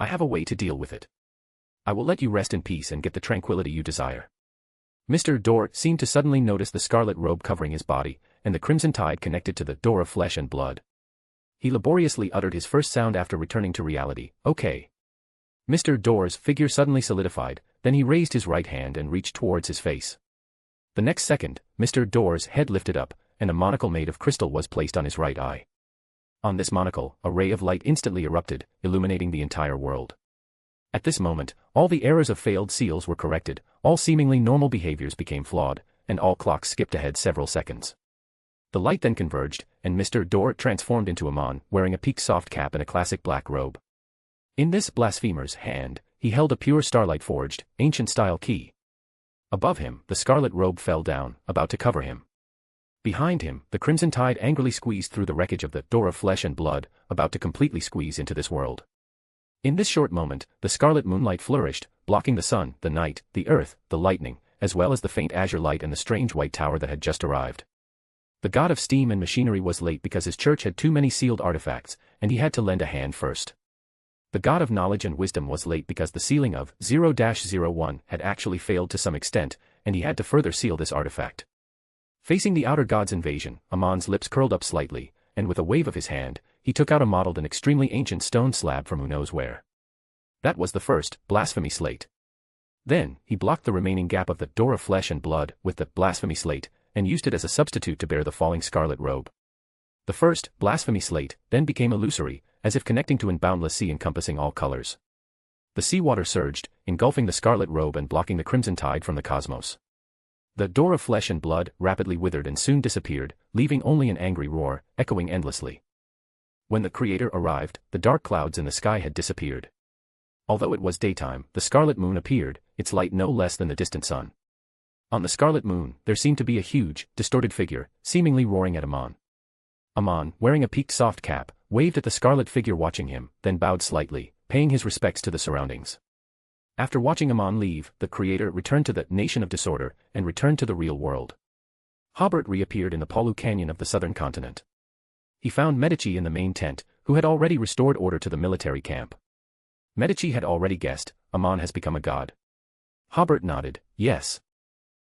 I have a way to deal with it. I will let you rest in peace and get the tranquility you desire." Mr. Door seemed to suddenly notice the scarlet robe covering his body, and the crimson tide connected to the door of flesh and blood. He laboriously uttered his first sound after returning to reality, "Okay." Mr. Door's figure suddenly solidified, then he raised his right hand and reached towards his face. The next second, Mr. Door's head lifted up, and a monocle made of crystal was placed on his right eye. On this monocle, a ray of light instantly erupted, illuminating the entire world. At this moment, all the errors of failed seals were corrected, all seemingly normal behaviors became flawed, and all clocks skipped ahead several seconds. The light then converged, and Mr. Door transformed into Amon, wearing a peaked soft cap and a classic black robe. In this blasphemer's hand, he held a pure starlight-forged, ancient-style key. Above him, the scarlet robe fell down, about to cover him. Behind him, the crimson tide angrily squeezed through the wreckage of the door of flesh and blood, about to completely squeeze into this world. In this short moment, the scarlet moonlight flourished, blocking the sun, the night, the earth, the lightning, as well as the faint azure light and the strange white tower that had just arrived. The god of steam and machinery was late because his church had too many sealed artifacts, and he had to lend a hand first. The god of knowledge and wisdom was late because the sealing of 0-01 had actually failed to some extent, and he had to further seal this artifact. Facing the outer god's invasion, Amon's lips curled up slightly, and with a wave of his hand, he took out a mottled and extremely ancient stone slab from who knows where. That was the first blasphemy slate. Then, he blocked the remaining gap of the door of flesh and blood with the blasphemy slate, and used it as a substitute to bear the falling scarlet robe. The first blasphemy slate then became illusory, as if connecting to an boundless sea encompassing all colors. The seawater surged, engulfing the scarlet robe and blocking the crimson tide from the cosmos. The door of flesh and blood rapidly withered and soon disappeared, leaving only an angry roar, echoing endlessly. When the Creator arrived, the dark clouds in the sky had disappeared. Although it was daytime, the scarlet moon appeared, its light no less than the distant sun. On the scarlet moon, there seemed to be a huge, distorted figure, seemingly roaring at Amon. Amon, wearing a peaked soft cap, waved at the scarlet figure watching him, then bowed slightly, paying his respects to the surroundings. After watching Amon leave, the Creator returned to the nation of disorder and returned to the real world. Hobert reappeared in the Palu Canyon of the southern continent. He found Medici in the main tent, who had already restored order to the military camp. Medici had already guessed, Amon has become a god. Hobert nodded, yes.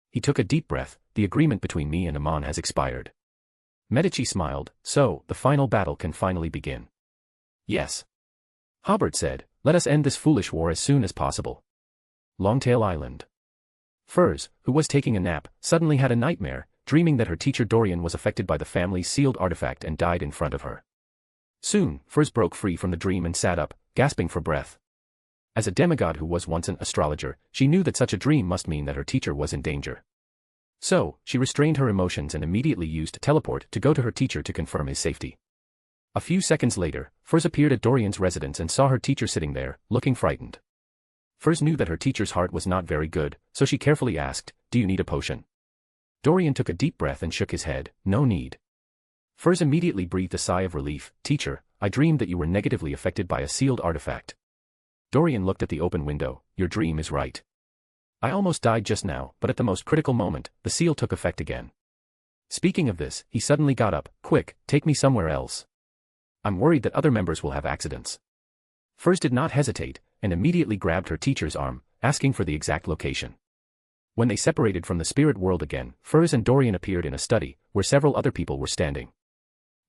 He took a deep breath, the agreement between me and Amon has expired. Medici smiled, so, the final battle can finally begin. Yes. Hobert said, let us end this foolish war as soon as possible. Longtail Island. Furs, who was taking a nap, suddenly had a nightmare, dreaming that her teacher Dorian was affected by the family's sealed artifact and died in front of her. Soon, Furs broke free from the dream and sat up, gasping for breath. As a demigod who was once an astrologer, she knew that such a dream must mean that her teacher was in danger. So, she restrained her emotions and immediately used teleport to go to her teacher to confirm his safety. A few seconds later, Furs appeared at Dorian's residence and saw her teacher sitting there, looking frightened. Furs knew that her teacher's heart was not very good, so she carefully asked, do you need a potion? Dorian took a deep breath and shook his head, no need. Furs immediately breathed a sigh of relief, teacher, I dreamed that you were negatively affected by a sealed artifact. Dorian looked at the open window, your dream is right. I almost died just now, but at the most critical moment, the seal took effect again. Speaking of this, he suddenly got up, quick, take me somewhere else. I'm worried that other members will have accidents. Furs did not hesitate, and immediately grabbed her teacher's arm, asking for the exact location. When they separated from the spirit world again, Furs and Dorian appeared in a study, where several other people were standing.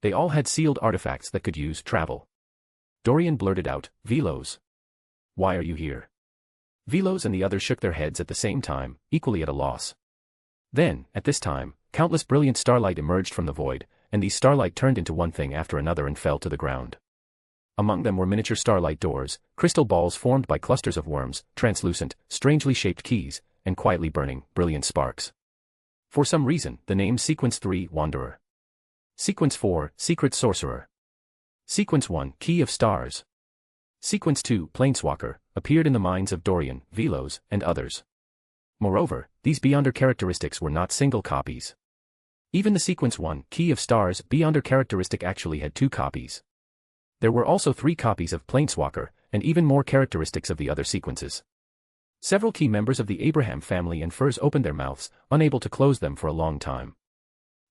They all had sealed artifacts that could use travel. Dorian blurted out, Velos. Why are you here? Velos and the others shook their heads at the same time, equally at a loss. Then, at this time, countless brilliant starlight emerged from the void, and these starlight turned into one thing after another and fell to the ground. Among them were miniature starlight doors, crystal balls formed by clusters of worms, translucent, strangely shaped keys, and quietly burning, brilliant sparks. For some reason, the name Sequence 3, Wanderer. Sequence 4, Secret Sorcerer. Sequence 1, Key of Stars. Sequence 2, Planeswalker, appeared in the minds of Dorian, Velos, and others. Moreover, these Beyonder characteristics were not single copies. Even the Sequence 1, Key of Stars, Beyonder characteristic actually had 2 copies. There were also 3 copies of Planeswalker, and even more characteristics of the other sequences. Several key members of the Abraham family and Furs opened their mouths, unable to close them for a long time.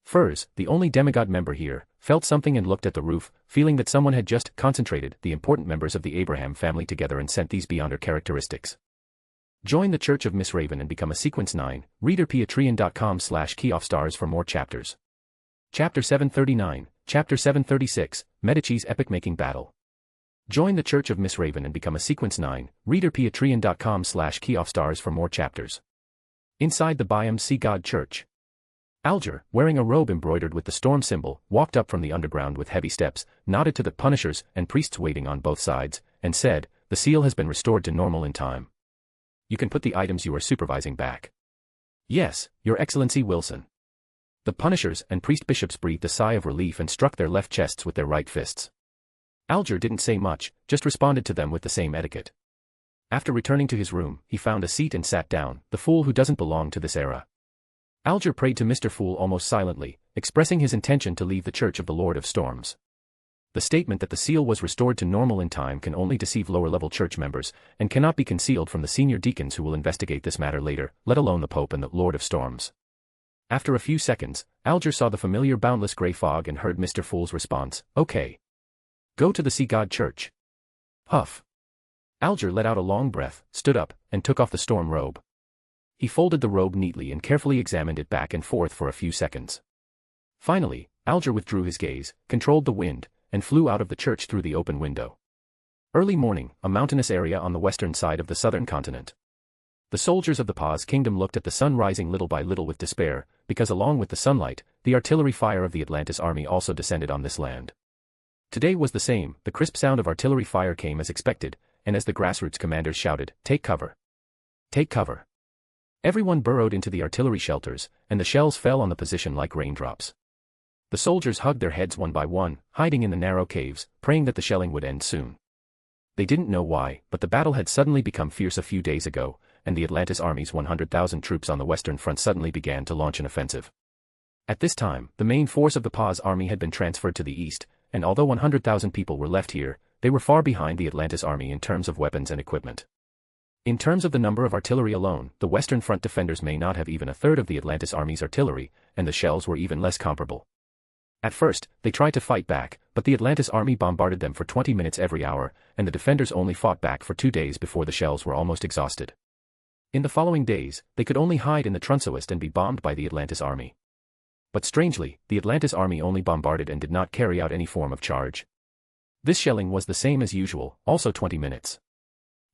Furs, the only demigod member here, felt something and looked at the roof, feeling that someone had just concentrated the important members of the Abraham family together and sent these Beyonder characteristics. Join the Church of Miss Raven and become a Sequence 9, readerpatreon.com/keyofstars for more chapters. Chapter 739, Chapter 736, Medici's Epic-Making Battle. Join the Church of Miss Raven and become a Sequence 9, readerpatreon.com/keyofstars for more chapters. Inside the Byam Sea God Church. Alger, wearing a robe embroidered with the storm symbol, walked up from the underground with heavy steps, nodded to the punishers and priests waiting on both sides, and said, the seal has been restored to normal in time. You can put the items you are supervising back. Yes, Your Excellency Wilson. The punishers and priest bishops breathed a sigh of relief and struck their left chests with their right fists. Alger didn't say much, just responded to them with the same etiquette. After returning to his room, he found a seat and sat down, the fool who doesn't belong to this era. Alger prayed to Mr. Fool almost silently, expressing his intention to leave the Church of the Lord of Storms. The statement that the seal was restored to normal in time can only deceive lower-level church members, and cannot be concealed from the senior deacons who will investigate this matter later, let alone the Pope and the Lord of Storms. After a few seconds, Alger saw the familiar boundless grey fog and heard Mr. Fool's response, okay. Go to the Sea God Church. Huff. Alger let out a long breath, stood up, and took off the storm robe. He folded the robe neatly and carefully examined it back and forth for a few seconds. Finally, Alger withdrew his gaze, controlled the wind, and flew out of the church through the open window. Early morning, a mountainous area on the western side of the southern continent. The soldiers of the Paz Kingdom looked at the sun rising little by little with despair, because along with the sunlight, the artillery fire of the Atlantis army also descended on this land. Today was the same, the crisp sound of artillery fire came as expected, and as the grassroots commanders shouted, take cover. Take cover. Everyone burrowed into the artillery shelters, and the shells fell on the position like raindrops. The soldiers hugged their heads one by one, hiding in the narrow caves, praying that the shelling would end soon. They didn't know why, but the battle had suddenly become fierce a few days ago, and the Atlantis Army's 100,000 troops on the Western Front suddenly began to launch an offensive. At this time, the main force of the Paz Army had been transferred to the east, and although 100,000 people were left here, they were far behind the Atlantis Army in terms of weapons and equipment. In terms of the number of artillery alone, the Western Front defenders may not have even a third of the Atlantis Army's artillery, and the shells were even less comparable. At first, they tried to fight back, but the Atlantis Army bombarded them for 20 minutes every hour, and the defenders only fought back for 2 days before the shells were almost exhausted. In the following days, they could only hide in the Trunsoest and be bombed by the Atlantis Army. But strangely, the Atlantis Army only bombarded and did not carry out any form of charge. This shelling was the same as usual, also 20 minutes.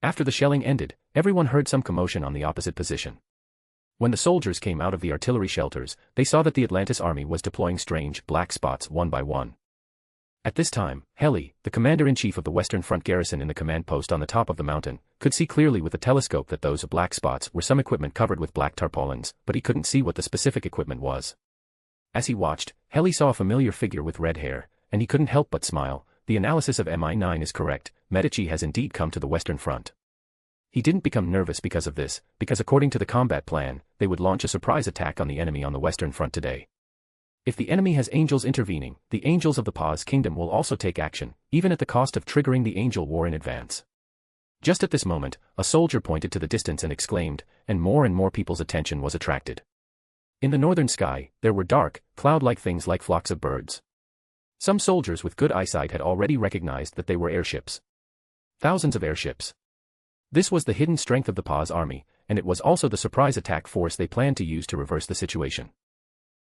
After the shelling ended, everyone heard some commotion on the opposite position. When the soldiers came out of the artillery shelters, they saw that the Atlantis Army was deploying strange, black spots one by one. At this time, Heli, the commander-in-chief of the Western Front garrison in the command post on the top of the mountain, could see clearly with the telescope that those black spots were some equipment covered with black tarpaulins, but he couldn't see what the specific equipment was. As he watched, Heli saw a familiar figure with red hair, and he couldn't help but smile. The analysis of MI9 is correct, Medici has indeed come to the Western Front. He didn't become nervous because of this, because according to the combat plan, they would launch a surprise attack on the enemy on the Western Front today. If the enemy has angels intervening, the angels of the Paz Kingdom will also take action, even at the cost of triggering the angel war in advance. Just at this moment, a soldier pointed to the distance and exclaimed, and more people's attention was attracted. In the northern sky, there were dark, cloud-like things like flocks of birds. Some soldiers with good eyesight had already recognized that they were airships. Thousands of airships. This was the hidden strength of the Paz Army, and it was also the surprise attack force they planned to use to reverse the situation.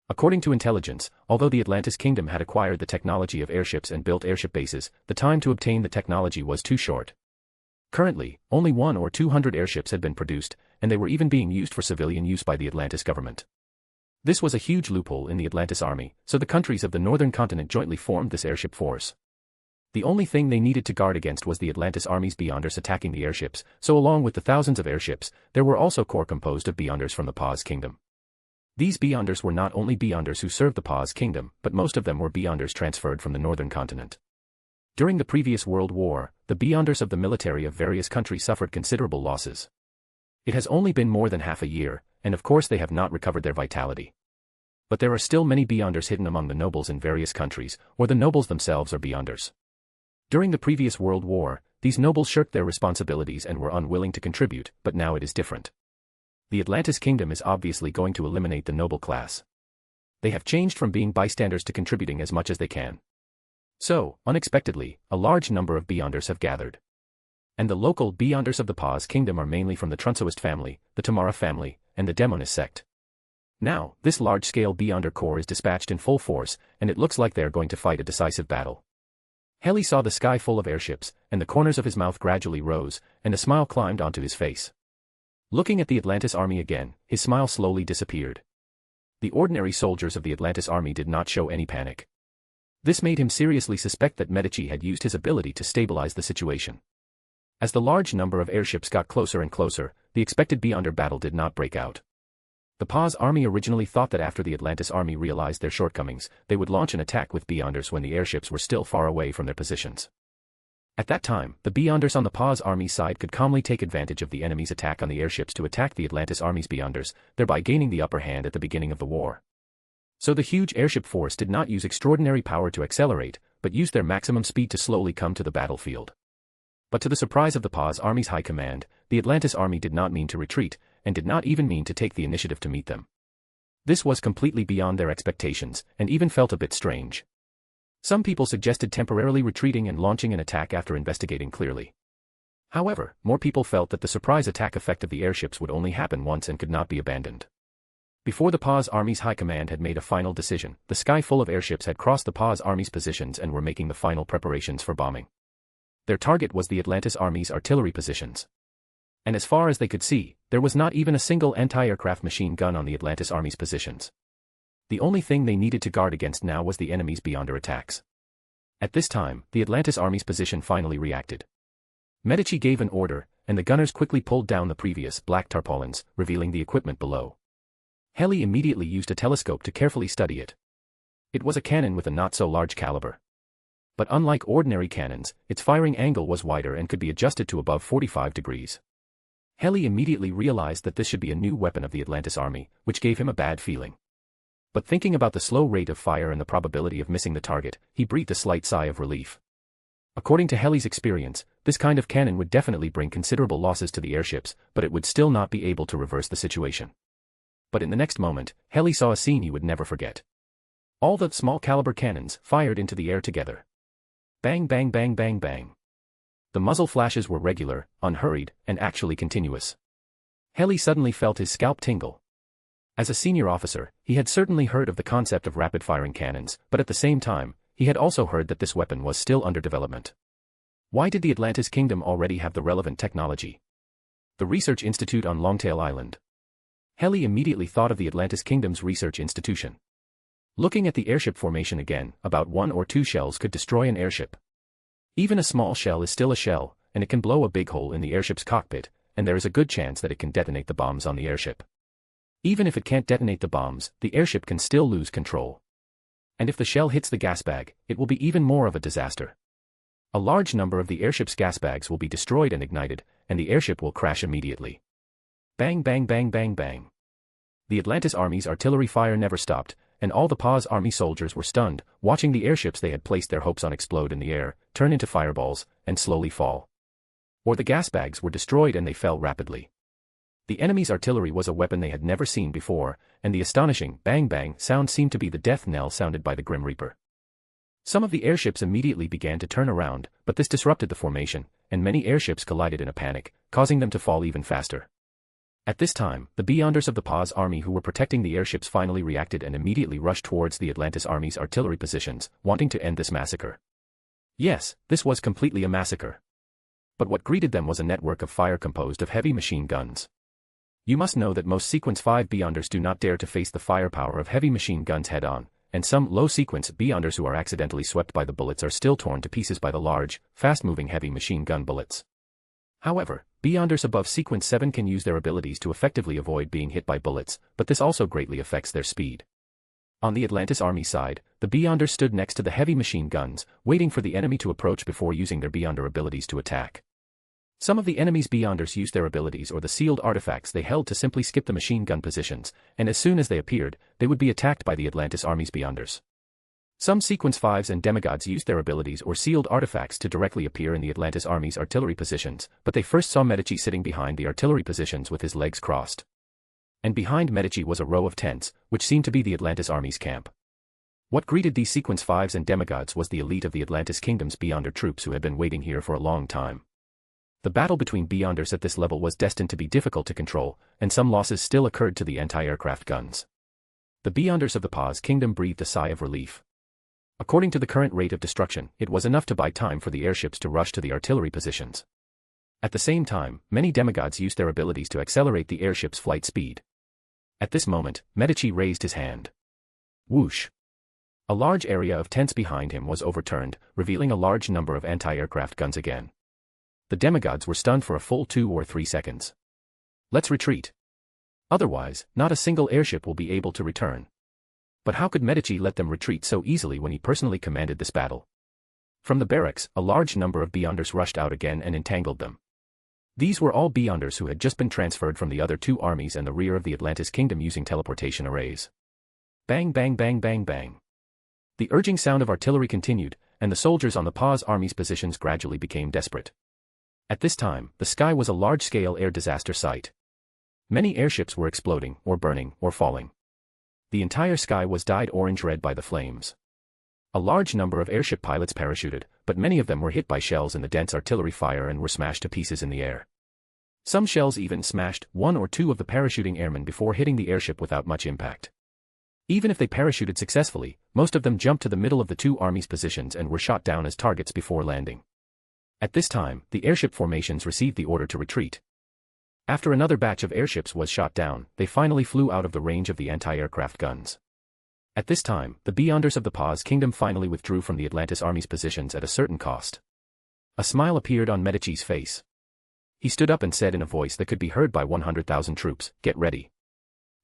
According to intelligence, although the Atlantis Kingdom had acquired the technology of airships and built airship bases, the time to obtain the technology was too short. Currently, only 100 or 200 airships had been produced, and they were even being used for civilian use by the Atlantis government. This was a huge loophole in the Atlantis Army, so the countries of the northern continent jointly formed this airship force. The only thing they needed to guard against was the Atlantis Army's Beyonders attacking the airships, so along with the thousands of airships, there were also corps composed of Beyonders from the Paz Kingdom. These Beyonders were not only Beyonders who served the Paz Kingdom, but most of them were Beyonders transferred from the northern continent. During the previous World War, the Beyonders of the military of various countries suffered considerable losses. It has only been more than half a year, and of course they have not recovered their vitality. But there are still many Beyonders hidden among the nobles in various countries, or the nobles themselves are Beyonders. During the previous World War, these nobles shirked their responsibilities and were unwilling to contribute, but now it is different. The Atlantis Kingdom is obviously going to eliminate the noble class. They have changed from being bystanders to contributing as much as they can. So, unexpectedly, a large number of Beyonders have gathered. And the local Beyonders of the Paz Kingdom are mainly from the Trunsoist family, the Tamara family, and the Demonis sect. Now, this large-scale Beyonder corps is dispatched in full force, and it looks like they are going to fight a decisive battle. Heli saw the sky full of airships, and the corners of his mouth gradually rose, and a smile climbed onto his face. Looking at the Atlantis Army again, his smile slowly disappeared. The ordinary soldiers of the Atlantis Army did not show any panic. This made him seriously suspect that Medici had used his ability to stabilize the situation. As the large number of airships got closer and closer, the expected Beyonder battle did not break out. The Paz Army originally thought that after the Atlantis Army realized their shortcomings, they would launch an attack with Beyonders when the airships were still far away from their positions. At that time, the Beyonders on the Paz Army side could calmly take advantage of the enemy's attack on the airships to attack the Atlantis Army's Beyonders, thereby gaining the upper hand at the beginning of the war. So the huge airship force did not use extraordinary power to accelerate, but used their maximum speed to slowly come to the battlefield. But to the surprise of the Paz Army's high command, the Atlantis Army did not mean to retreat, and did not even mean to take the initiative to meet them. This was completely beyond their expectations, and even felt a bit strange. Some people suggested temporarily retreating and launching an attack after investigating clearly. However, more people felt that the surprise attack effect of the airships would only happen once and could not be abandoned. Before the Paz Army's high command had made a final decision, the sky full of airships had crossed the Paz Army's positions and were making the final preparations for bombing. Their target was the Atlantis Army's artillery positions. And as far as they could see, there was not even a single anti-aircraft machine gun on the Atlantis Army's positions. The only thing they needed to guard against now was the enemy's Beyonder attacks. At this time, the Atlantis Army's position finally reacted. Medici gave an order, and the gunners quickly pulled down the previous black tarpaulins, revealing the equipment below. Heli immediately used a telescope to carefully study it. It was a cannon with a not-so-large caliber. But unlike ordinary cannons, its firing angle was wider and could be adjusted to above 45 degrees. Heli immediately realized that this should be a new weapon of the Atlantis army, which gave him a bad feeling. But thinking about the slow rate of fire and the probability of missing the target, he breathed a slight sigh of relief. According to Heli's experience, this kind of cannon would definitely bring considerable losses to the airships, but it would still not be able to reverse the situation. But in the next moment, Heli saw a scene he would never forget. All the small-caliber cannons fired into the air together. Bang bang bang bang bang. The muzzle flashes were regular, unhurried, and actually continuous. Heli suddenly felt his scalp tingle. As a senior officer, he had certainly heard of the concept of rapid-firing cannons, but at the same time, he had also heard that this weapon was still under development. Why did the Atlantis Kingdom already have the relevant technology? The Research Institute on Longtail Island. Heli immediately thought of the Atlantis Kingdom's research institution. Looking at the airship formation again, about 1 or 2 shells could destroy an airship. Even a small shell is still a shell, and it can blow a big hole in the airship's cockpit, and there is a good chance that it can detonate the bombs on the airship. Even if it can't detonate the bombs, the airship can still lose control. And if the shell hits the gas bag, it will be even more of a disaster. A large number of the airship's gas bags will be destroyed and ignited, and the airship will crash immediately. Bang bang bang bang bang. The Atlantis army's artillery fire never stopped, and all the Paz army soldiers were stunned, watching the airships they had placed their hopes on explode in the air, turn into fireballs, and slowly fall. Or the gas bags were destroyed and they fell rapidly. The enemy's artillery was a weapon they had never seen before, and the astonishing bang-bang sound seemed to be the death knell sounded by the Grim Reaper. Some of the airships immediately began to turn around, but this disrupted the formation, and many airships collided in a panic, causing them to fall even faster. At this time, the Beyonders of the Paz army who were protecting the airships finally reacted and immediately rushed towards the Atlantis army's artillery positions, wanting to end this massacre. Yes, this was completely a massacre. But what greeted them was a network of fire composed of heavy machine guns. You must know that most Sequence 5 Beyonders do not dare to face the firepower of heavy machine guns head-on, and some low-sequence Beyonders who are accidentally swept by the bullets are still torn to pieces by the large, fast-moving heavy machine gun bullets. However, Beyonders above Sequence 7 can use their abilities to effectively avoid being hit by bullets, but this also greatly affects their speed. On the Atlantis army side, the Beyonders stood next to the heavy machine guns, waiting for the enemy to approach before using their Beyonder abilities to attack. Some of the enemy's Beyonders used their abilities or the sealed artifacts they held to simply skip the machine gun positions, and as soon as they appeared, they would be attacked by the Atlantis army's Beyonders. Some Sequence 5s and demigods used their abilities or sealed artifacts to directly appear in the Atlantis army's artillery positions, but they first saw Medici sitting behind the artillery positions with his legs crossed. And behind Medici was a row of tents, which seemed to be the Atlantis army's camp. What greeted these Sequence 5s and demigods was the elite of the Atlantis Kingdom's Beyonder troops who had been waiting here for a long time. The battle between Beyonders at this level was destined to be difficult to control, and some losses still occurred to the anti-aircraft guns. The Beyonders of the Paz Kingdom breathed a sigh of relief. According to the current rate of destruction, it was enough to buy time for the airships to rush to the artillery positions. At the same time, many demigods used their abilities to accelerate the airship's flight speed. At this moment, Medici raised his hand. Whoosh! A large area of tents behind him was overturned, revealing a large number of anti-aircraft guns again. The demigods were stunned for a full 2 or 3 seconds. Let's retreat. Otherwise, not a single airship will be able to return. But how could Medici let them retreat so easily when he personally commanded this battle? From the barracks, a large number of Beyonders rushed out again and entangled them. These were all Beyonders who had just been transferred from the other 2 armies and the rear of the Atlantis Kingdom using teleportation arrays. Bang bang bang bang bang. The urging sound of artillery continued, and the soldiers on the Paz army's positions gradually became desperate. At this time, the sky was a large-scale air disaster site. Many airships were exploding, or burning, or falling. The entire sky was dyed orange-red by the flames. A large number of airship pilots parachuted, but many of them were hit by shells in the dense artillery fire and were smashed to pieces in the air. Some shells even smashed 1 or 2 of the parachuting airmen before hitting the airship without much impact. Even if they parachuted successfully, most of them jumped to the middle of the 2 armies' positions and were shot down as targets before landing. At this time, the airship formations received the order to retreat. After another batch of airships was shot down, they finally flew out of the range of the anti-aircraft guns. At this time, the Beyonders of the Paz Kingdom finally withdrew from the Atlantis army's positions at a certain cost. A smile appeared on Medici's face. He stood up and said in a voice that could be heard by 100,000 troops, "Get ready.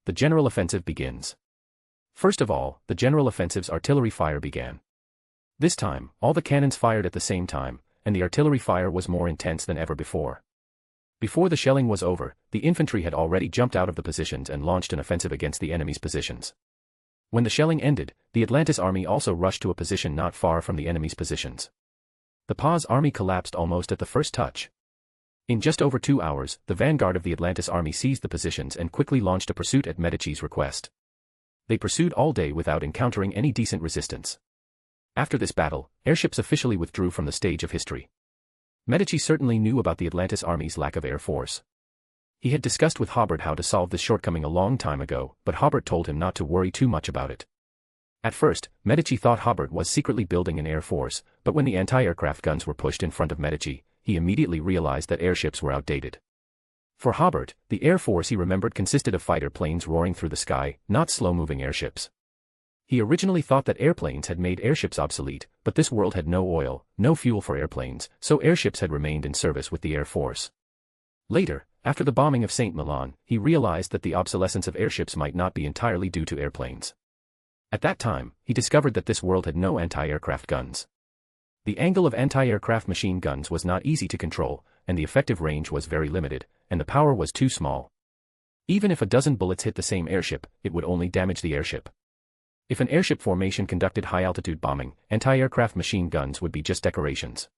The general offensive begins." First of all, the general offensive's artillery fire began. This time, all the cannons fired at the same time, and the artillery fire was more intense than ever before. Before the shelling was over, the infantry had already jumped out of the positions and launched an offensive against the enemy's positions. When the shelling ended, the Atlantis army also rushed to a position not far from the enemy's positions. The Paz army collapsed almost at the first touch. In just over 2 hours, the vanguard of the Atlantis army seized the positions and quickly launched a pursuit at Medici's request. They pursued all day without encountering any decent resistance. After this battle, airships officially withdrew from the stage of history. Medici certainly knew about the Atlantis army's lack of air force. He had discussed with Hobert how to solve this shortcoming a long time ago, but Hobert told him not to worry too much about it. At first, Medici thought Hobert was secretly building an air force, but when the anti-aircraft guns were pushed in front of Medici, he immediately realized that airships were outdated. For Hobert, the air force he remembered consisted of fighter planes roaring through the sky, not slow-moving airships. He originally thought that airplanes had made airships obsolete, but this world had no oil, no fuel for airplanes, so airships had remained in service with the air force. Later, after the bombing of St. Milan, he realized that the obsolescence of airships might not be entirely due to airplanes. At that time, he discovered that this world had no anti-aircraft guns. The angle of anti-aircraft machine guns was not easy to control, and the effective range was very limited, and the power was too small. Even if a dozen bullets hit the same airship, it would only damage the airship. If an airship formation conducted high-altitude bombing, anti-aircraft machine guns would be just decorations.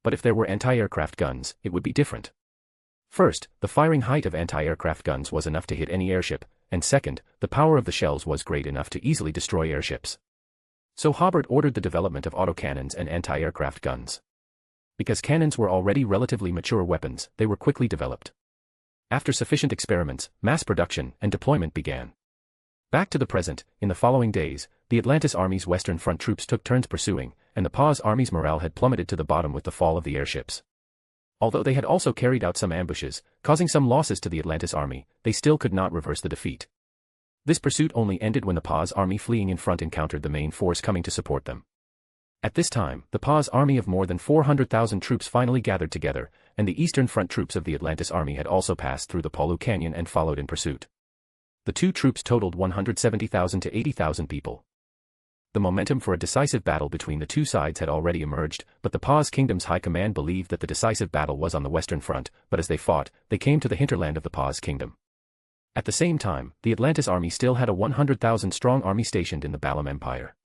But if there were anti-aircraft guns, it would be different. First, the firing height of anti-aircraft guns was enough to hit any airship, and second, the power of the shells was great enough to easily destroy airships. So Hobert ordered the development of autocannons and anti-aircraft guns. Because cannons were already relatively mature weapons, they were quickly developed. After sufficient experiments, mass production and deployment began. Back to the present, in the following days, the Atlantis army's Western Front troops took turns pursuing, and the Paz army's morale had plummeted to the bottom with the fall of the airships. Although they had also carried out some ambushes, causing some losses to the Atlantis army, they still could not reverse the defeat. This pursuit only ended when the Paz army fleeing in front encountered the main force coming to support them. At this time, the Paz army of more than 400,000 troops finally gathered together, and the Eastern Front troops of the Atlantis army had also passed through the Polu Canyon and followed in pursuit. The two troops totaled 170,000 to 80,000 people. The momentum for a decisive battle between the two sides had already emerged, but the Paz kingdom's high command believed that the decisive battle was on the Western Front, but as they fought, they came to the hinterland of the Paz kingdom. At the same time, the Atlantis army still had a 100,000-strong army stationed in the Balam Empire.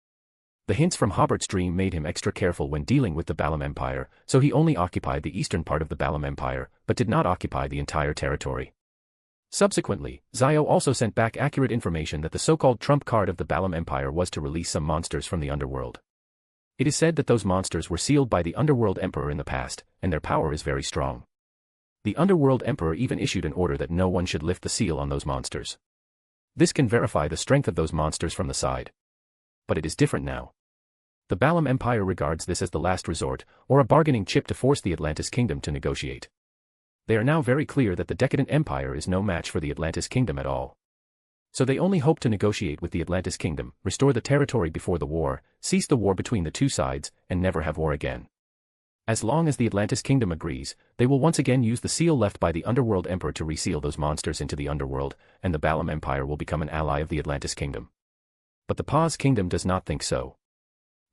The hints from Hobert's dream made him extra careful when dealing with the Balam Empire, so he only occupied the eastern part of the Balam Empire, but did not occupy the entire territory. Subsequently, Zio also sent back accurate information that the so-called trump card of the Balam Empire was to release some monsters from the underworld. It is said that those monsters were sealed by the underworld emperor in the past, and their power is very strong. The underworld emperor even issued an order that no one should lift the seal on those monsters. This can verify the strength of those monsters from the side. But it is different now. The Balam Empire regards this as the last resort, or a bargaining chip to force the Atlantis kingdom to negotiate. They are now very clear that the decadent empire is no match for the Atlantis kingdom at all. So they only hope to negotiate with the Atlantis kingdom, restore the territory before the war, cease the war between the two sides, and never have war again. As long as the Atlantis kingdom agrees, they will once again use the seal left by the underworld emperor to reseal those monsters into the underworld, and the Balam Empire will become an ally of the Atlantis kingdom. But the Paz kingdom does not think so.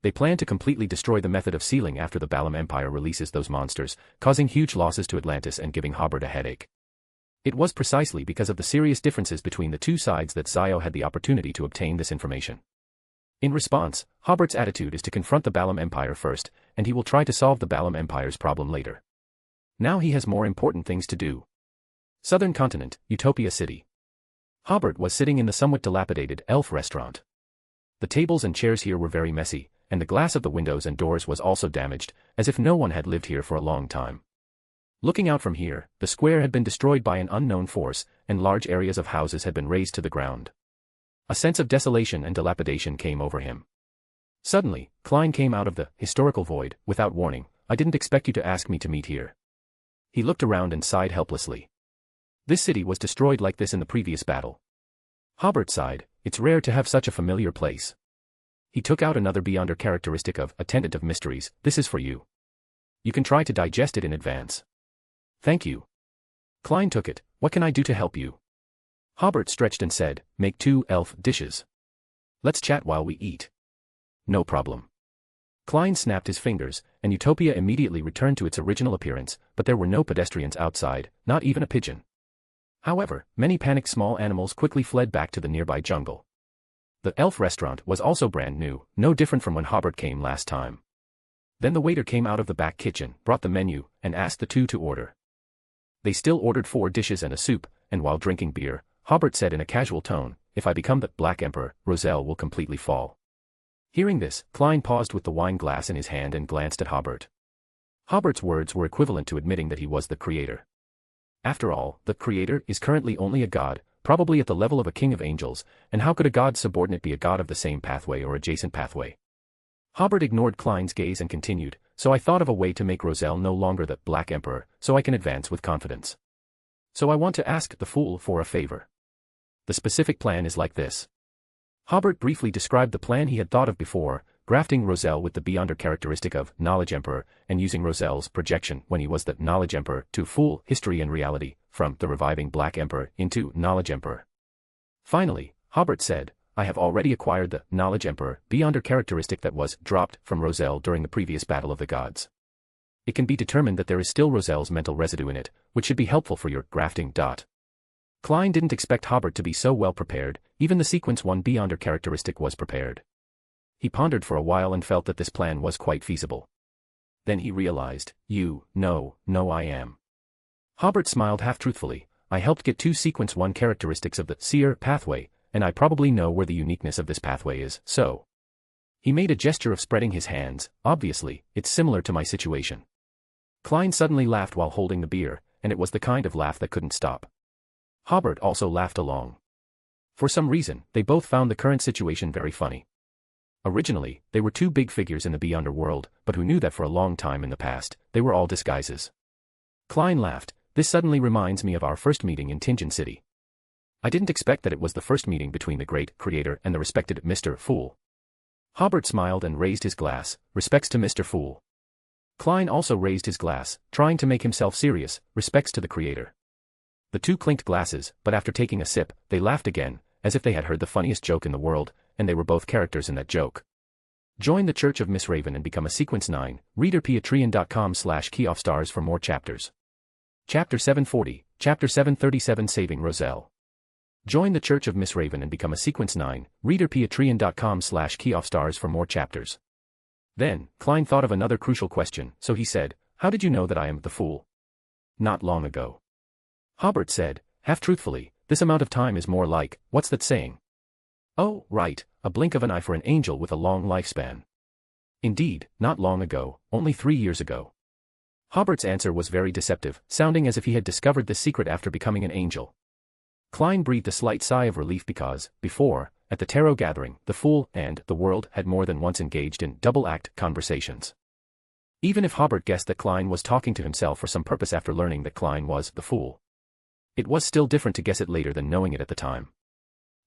They plan to completely destroy the method of sealing after the Balam Empire releases those monsters, causing huge losses to Atlantis and giving Hobert a headache. It was precisely because of the serious differences between the two sides that Zio had the opportunity to obtain this information. In response, Hobert's attitude is to confront the Balam Empire first, and he will try to solve the Balam Empire's problem later. Now he has more important things to do. Southern Continent, Utopia City. Hobert was sitting in the somewhat dilapidated Elf restaurant. The tables and chairs here were very messy, and the glass of the windows and doors was also damaged, as if no one had lived here for a long time. Looking out from here, the square had been destroyed by an unknown force, and large areas of houses had been razed to the ground. A sense of desolation and dilapidation came over him. Suddenly, Klein came out of the historical void, without warning. "I didn't expect you to ask me to meet here." He looked around and sighed helplessly. This city was destroyed like this in the previous battle. Hobert sighed. "It's rare to have such a familiar place." He took out another Beyonder characteristic of Attendant of Mysteries. "This is for you. You can try to digest it in advance." "Thank you." Klein took it. What can I do to help you? Hobert stretched and said, make 2 elf dishes. Let's chat while we eat. No problem. Klein snapped his fingers, and Utopia immediately returned to its original appearance, but there were no pedestrians outside, not even a pigeon. However, many panicked small animals quickly fled back to the nearby jungle. The elf restaurant was also brand new, no different from when Hobert came last time. Then the waiter came out of the back kitchen, brought the menu, and asked the two to order. They still ordered 4 dishes and a soup, and while drinking beer, Hobert said in a casual tone, if I become the Black Emperor, Roselle will completely fall. Hearing this, Klein paused with the wine glass in his hand and glanced at Hobert. Hobert's words were equivalent to admitting that he was the creator. After all, the creator is currently only a god, probably at the level of a king of angels, and how could a god subordinate be a god of the same pathway or adjacent pathway? Hobert ignored Klein's gaze and continued, so I thought of a way to make Roselle no longer the Black Emperor, so I can advance with confidence. So I want to ask the fool for a favor. The specific plan is like this. Hobert briefly described the plan he had thought of before, grafting Roselle with the Beyonder characteristic of Knowledge Emperor, and using Roselle's projection when he was the Knowledge Emperor to fool history and reality, from the reviving Black Emperor into Knowledge Emperor. Finally, Hobert said, I have already acquired the Knowledge Emperor Beyonder characteristic that was dropped from Roselle during the previous Battle of the Gods. It can be determined that there is still Roselle's mental residue in it, which should be helpful for your grafting. Klein didn't expect Hobert to be so well prepared, even the Sequence 1 Beyonder characteristic was prepared. He pondered for a while and felt that this plan was quite feasible. Then he realized, no, I am. Hobert smiled half-truthfully, I helped get 2 Sequence 1 characteristics of the Seer pathway, and I probably know where the uniqueness of this pathway is, so. He made a gesture of spreading his hands, obviously, it's similar to my situation. Klein suddenly laughed while holding the beer, and it was the kind of laugh that couldn't stop. Hobert also laughed along. For some reason, they both found the current situation very funny. Originally, they were 2 big figures in the Beyonder world, but who knew that for a long time in the past, they were all disguises. Klein laughed, this suddenly reminds me of our first meeting in Tingen City. I didn't expect that it was the first meeting between the great creator and the respected Mr. Fool. Hobert smiled and raised his glass, respects to Mr. Fool. Klein also raised his glass, trying to make himself serious, respects to the creator. The two clinked glasses, but after taking a sip, they laughed again, as if they had heard the funniest joke in the world, and they were both characters in that joke. Join the Church of Miss Raven and become a Sequence 9, reader patreon.com/keyoffstars for more chapters. Chapter 740, Chapter 737 Saving Roselle. Join the Church of Miss Raven and become a Sequence 9, reader patreon.com/keyoffstars for more chapters. Then, Klein thought of another crucial question, so he said, how did you know that I am the fool? Not long ago. Hobert said, half-truthfully, this amount of time is more like, what's that saying? Oh, right, a blink of an eye for an angel with a long lifespan. Indeed, not long ago, only 3 years ago. Hobert's answer was very deceptive, sounding as if he had discovered this secret after becoming an angel. Klein breathed a slight sigh of relief because, before, at the tarot gathering, the Fool and the world had more than once engaged in double-act conversations. Even if Hobert guessed that Klein was talking to himself for some purpose after learning that Klein was the Fool, it was still different to guess it later than knowing it at the time.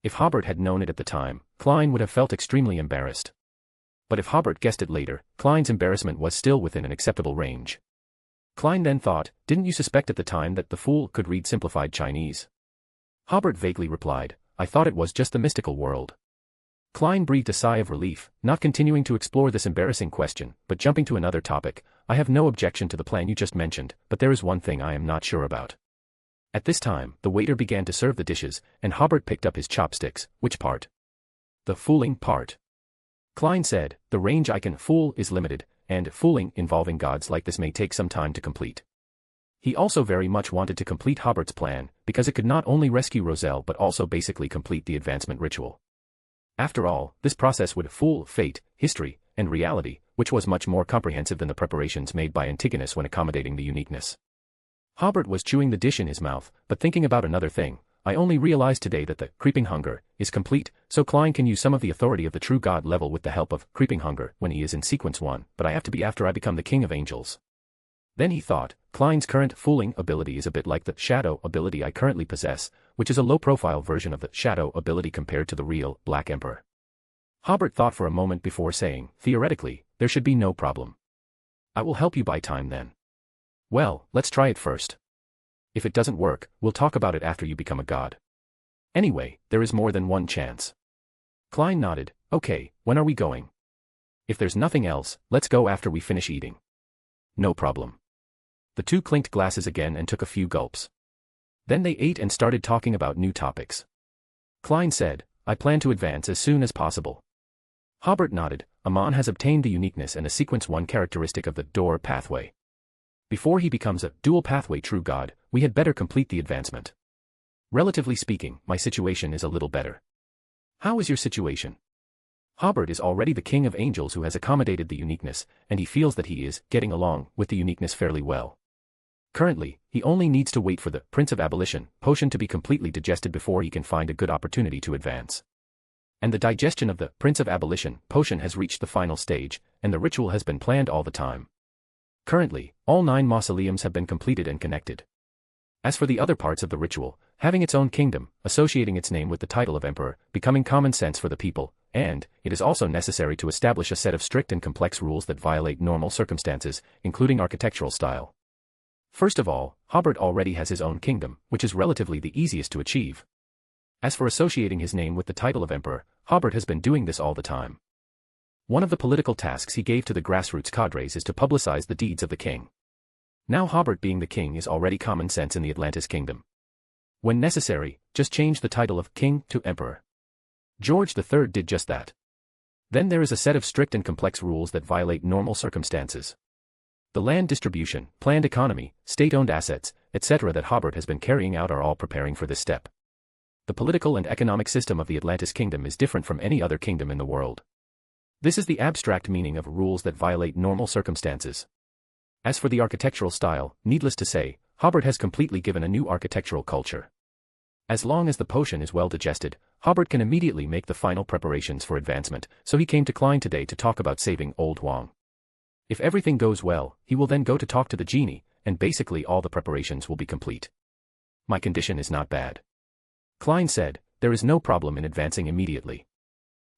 If Hobert had known it at the time, Klein would have felt extremely embarrassed. But if Hobert guessed it later, Klein's embarrassment was still within an acceptable range. Klein then thought, didn't you suspect at the time that the Fool could read simplified Chinese? Hobert vaguely replied, I thought it was just the mystical world. Klein breathed a sigh of relief, not continuing to explore this embarrassing question, but jumping to another topic. I have no objection to the plan you just mentioned, but there is one thing I am not sure about. At this time, the waiter began to serve the dishes, and Hobert picked up his chopsticks. Which part? The fooling part. Klein said, the range I can fool is limited, and fooling involving gods like this may take some time to complete. He also very much wanted to complete Hobert's plan, because it could not only rescue Roselle but also basically complete the advancement ritual. After all, this process would fool fate, history, and reality, which was much more comprehensive than the preparations made by Antigonus when accommodating the uniqueness. Hobert was chewing the dish in his mouth, but thinking about another thing. I only realized today that the creeping hunger is complete, so Klein can use some of the authority of the true god level with the help of creeping hunger when he is in Sequence 1, but I have to be after I become the king of angels. Then he thought, Klein's current fooling ability is a bit like the shadow ability I currently possess, which is a low-profile version of the shadow ability compared to the real Black Emperor. Hobert thought for a moment before saying, theoretically, there should be no problem. I will help you buy time then. Well, let's try it first. If it doesn't work, we'll talk about it after you become a god. Anyway, there is more than one chance. Klein nodded. Okay, when are we going? If there's nothing else, let's go after we finish eating. No problem. The two clinked glasses again and took a few gulps. Then they ate and started talking about new topics. Klein said, I plan to advance as soon as possible. Hobert nodded. Amon has obtained the uniqueness and a sequence 1 characteristic of the door pathway. Before he becomes a dual pathway true god, we had better complete the advancement. Relatively speaking, my situation is a little better. How is your situation? Hobert is already the king of angels who has accommodated the uniqueness, and he feels that he is getting along with the uniqueness fairly well. Currently, he only needs to wait for the Prince of Abolition potion to be completely digested before he can find a good opportunity to advance. And the digestion of the Prince of Abolition potion has reached the final stage, and the ritual has been planned all the time. Currently, all 9 mausoleums have been completed and connected. As for the other parts of the ritual, having its own kingdom, associating its name with the title of emperor, becoming common sense for the people, and it is also necessary to establish a set of strict and complex rules that violate normal circumstances, including architectural style. First of all, Hobert already has his own kingdom, which is relatively the easiest to achieve. As for associating his name with the title of emperor, Hobert has been doing this all the time. One of the political tasks he gave to the grassroots cadres is to publicize the deeds of the king. Now Hobert being the king is already common sense in the Atlantis kingdom. When necessary, just change the title of king to emperor. George III did just that. Then there is a set of strict and complex rules that violate normal circumstances. The land distribution, planned economy, state-owned assets, etc. that Hobert has been carrying out are all preparing for this step. The political and economic system of the Atlantis kingdom is different from any other kingdom in the world. This is the abstract meaning of rules that violate normal circumstances. As for the architectural style, needless to say, Hobert has completely given a new architectural culture. As long as the potion is well digested, Hobert can immediately make the final preparations for advancement, so he came to Klein today to talk about saving Old Huang. If everything goes well, he will then go to talk to the genie, and basically all the preparations will be complete. My condition is not bad. Klein said, there is no problem in advancing immediately.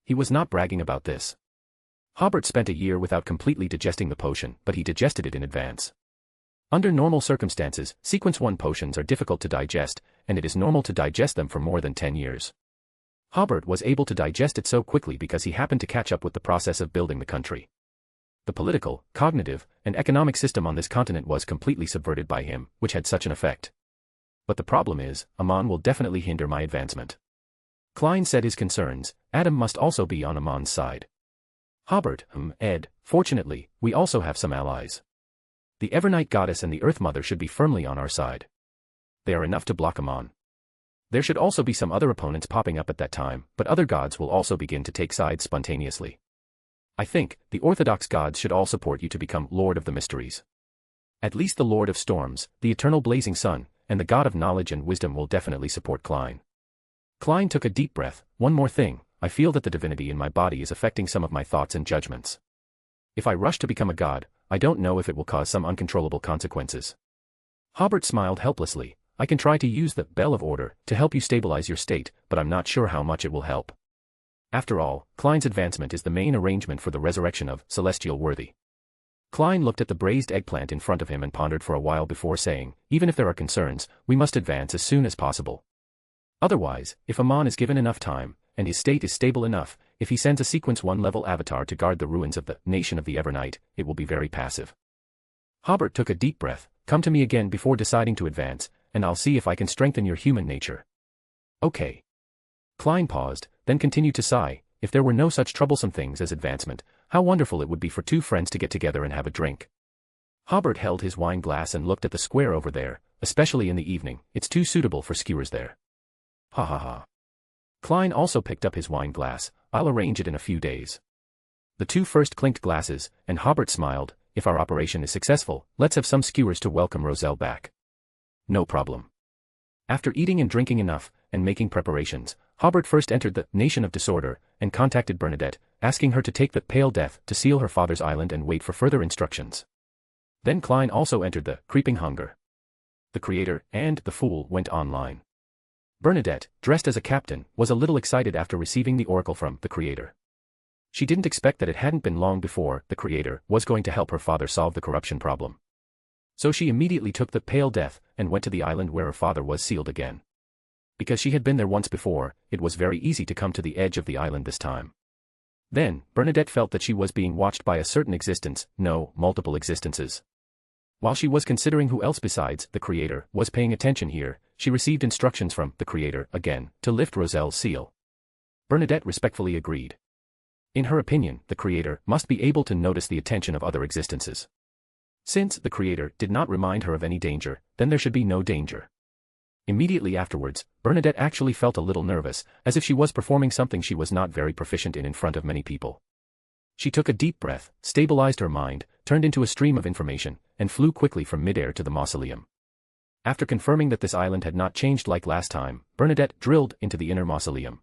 He was not bragging about this. Hobert spent a year without completely digesting the potion, but he digested it in advance. Under normal circumstances, sequence 1 potions are difficult to digest, and it is normal to digest them for more than 10 years. Hobert was able to digest it so quickly because he happened to catch up with the process of building the country. The political, cognitive, and economic system on this continent was completely subverted by him, which had such an effect. But the problem is, Amon will definitely hinder my advancement. Klein said his concerns, Adam must also be on Amon's side. Hobert, Ed, fortunately, we also have some allies. The Evernight Goddess and the Earth Mother should be firmly on our side. They are enough to block Amon. There should also be some other opponents popping up at that time, but other gods will also begin to take sides spontaneously. I think, the Orthodox gods should all support you to become Lord of the Mysteries. At least the Lord of Storms, the Eternal Blazing Sun, and the God of Knowledge and Wisdom will definitely support Klein. Klein took a deep breath. One more thing, I feel that the divinity in my body is affecting some of my thoughts and judgments. If I rush to become a god, I don't know if it will cause some uncontrollable consequences. Hobert smiled helplessly. I can try to use the Bell of Order to help you stabilize your state, but I'm not sure how much it will help. After all, Klein's advancement is the main arrangement for the resurrection of Celestial Worthy. Klein looked at the braised eggplant in front of him and pondered for a while before saying, even if there are concerns, we must advance as soon as possible. Otherwise, if Amon is given enough time, and his state is stable enough, if he sends a Sequence 1 level avatar to guard the ruins of the nation of the Evernight, it will be very passive. Hobert took a deep breath. Come to me again before deciding to advance, and I'll see if I can strengthen your human nature. Okay. Klein paused, then continued to sigh. If there were no such troublesome things as advancement, how wonderful it would be for two friends to get together and have a drink. Hobert held his wine glass and looked at the square over there, especially in the evening. It's too suitable for skewers there. Ha ha ha. Klein also picked up his wine glass. I'll arrange it in a few days. The two first clinked glasses, and Hobert smiled. If our operation is successful, let's have some skewers to welcome Roselle back. No problem. After eating and drinking enough, and making preparations, Hobert first entered the Nation of Disorder, and contacted Bernadette, asking her to take the Pale Death to seal her father's island and wait for further instructions. Then Klein also entered the Creeping Hunger. The Creator and the Fool went online. Bernadette, dressed as a captain, was a little excited after receiving the oracle from the Creator. She didn't expect that it hadn't been long before the Creator was going to help her father solve the corruption problem. So she immediately took the pale death and went to the island where her father was sealed again. Because she had been there once before, it was very easy to come to the edge of the island this time. Then, Bernadette felt that she was being watched by a certain existence, no, multiple existences. While she was considering who else besides the Creator was paying attention here, she received instructions from the Creator again to lift Roselle's seal. Bernadette respectfully agreed. In her opinion, the Creator must be able to notice the attention of other existences. Since the Creator did not remind her of any danger, then there should be no danger. Immediately afterwards, Bernadette actually felt a little nervous, as if she was performing something she was not very proficient in front of many people. She took a deep breath, stabilized her mind, turned into a stream of information, and flew quickly from midair to the mausoleum. After confirming that this island had not changed like last time, Bernadette drilled into the inner mausoleum.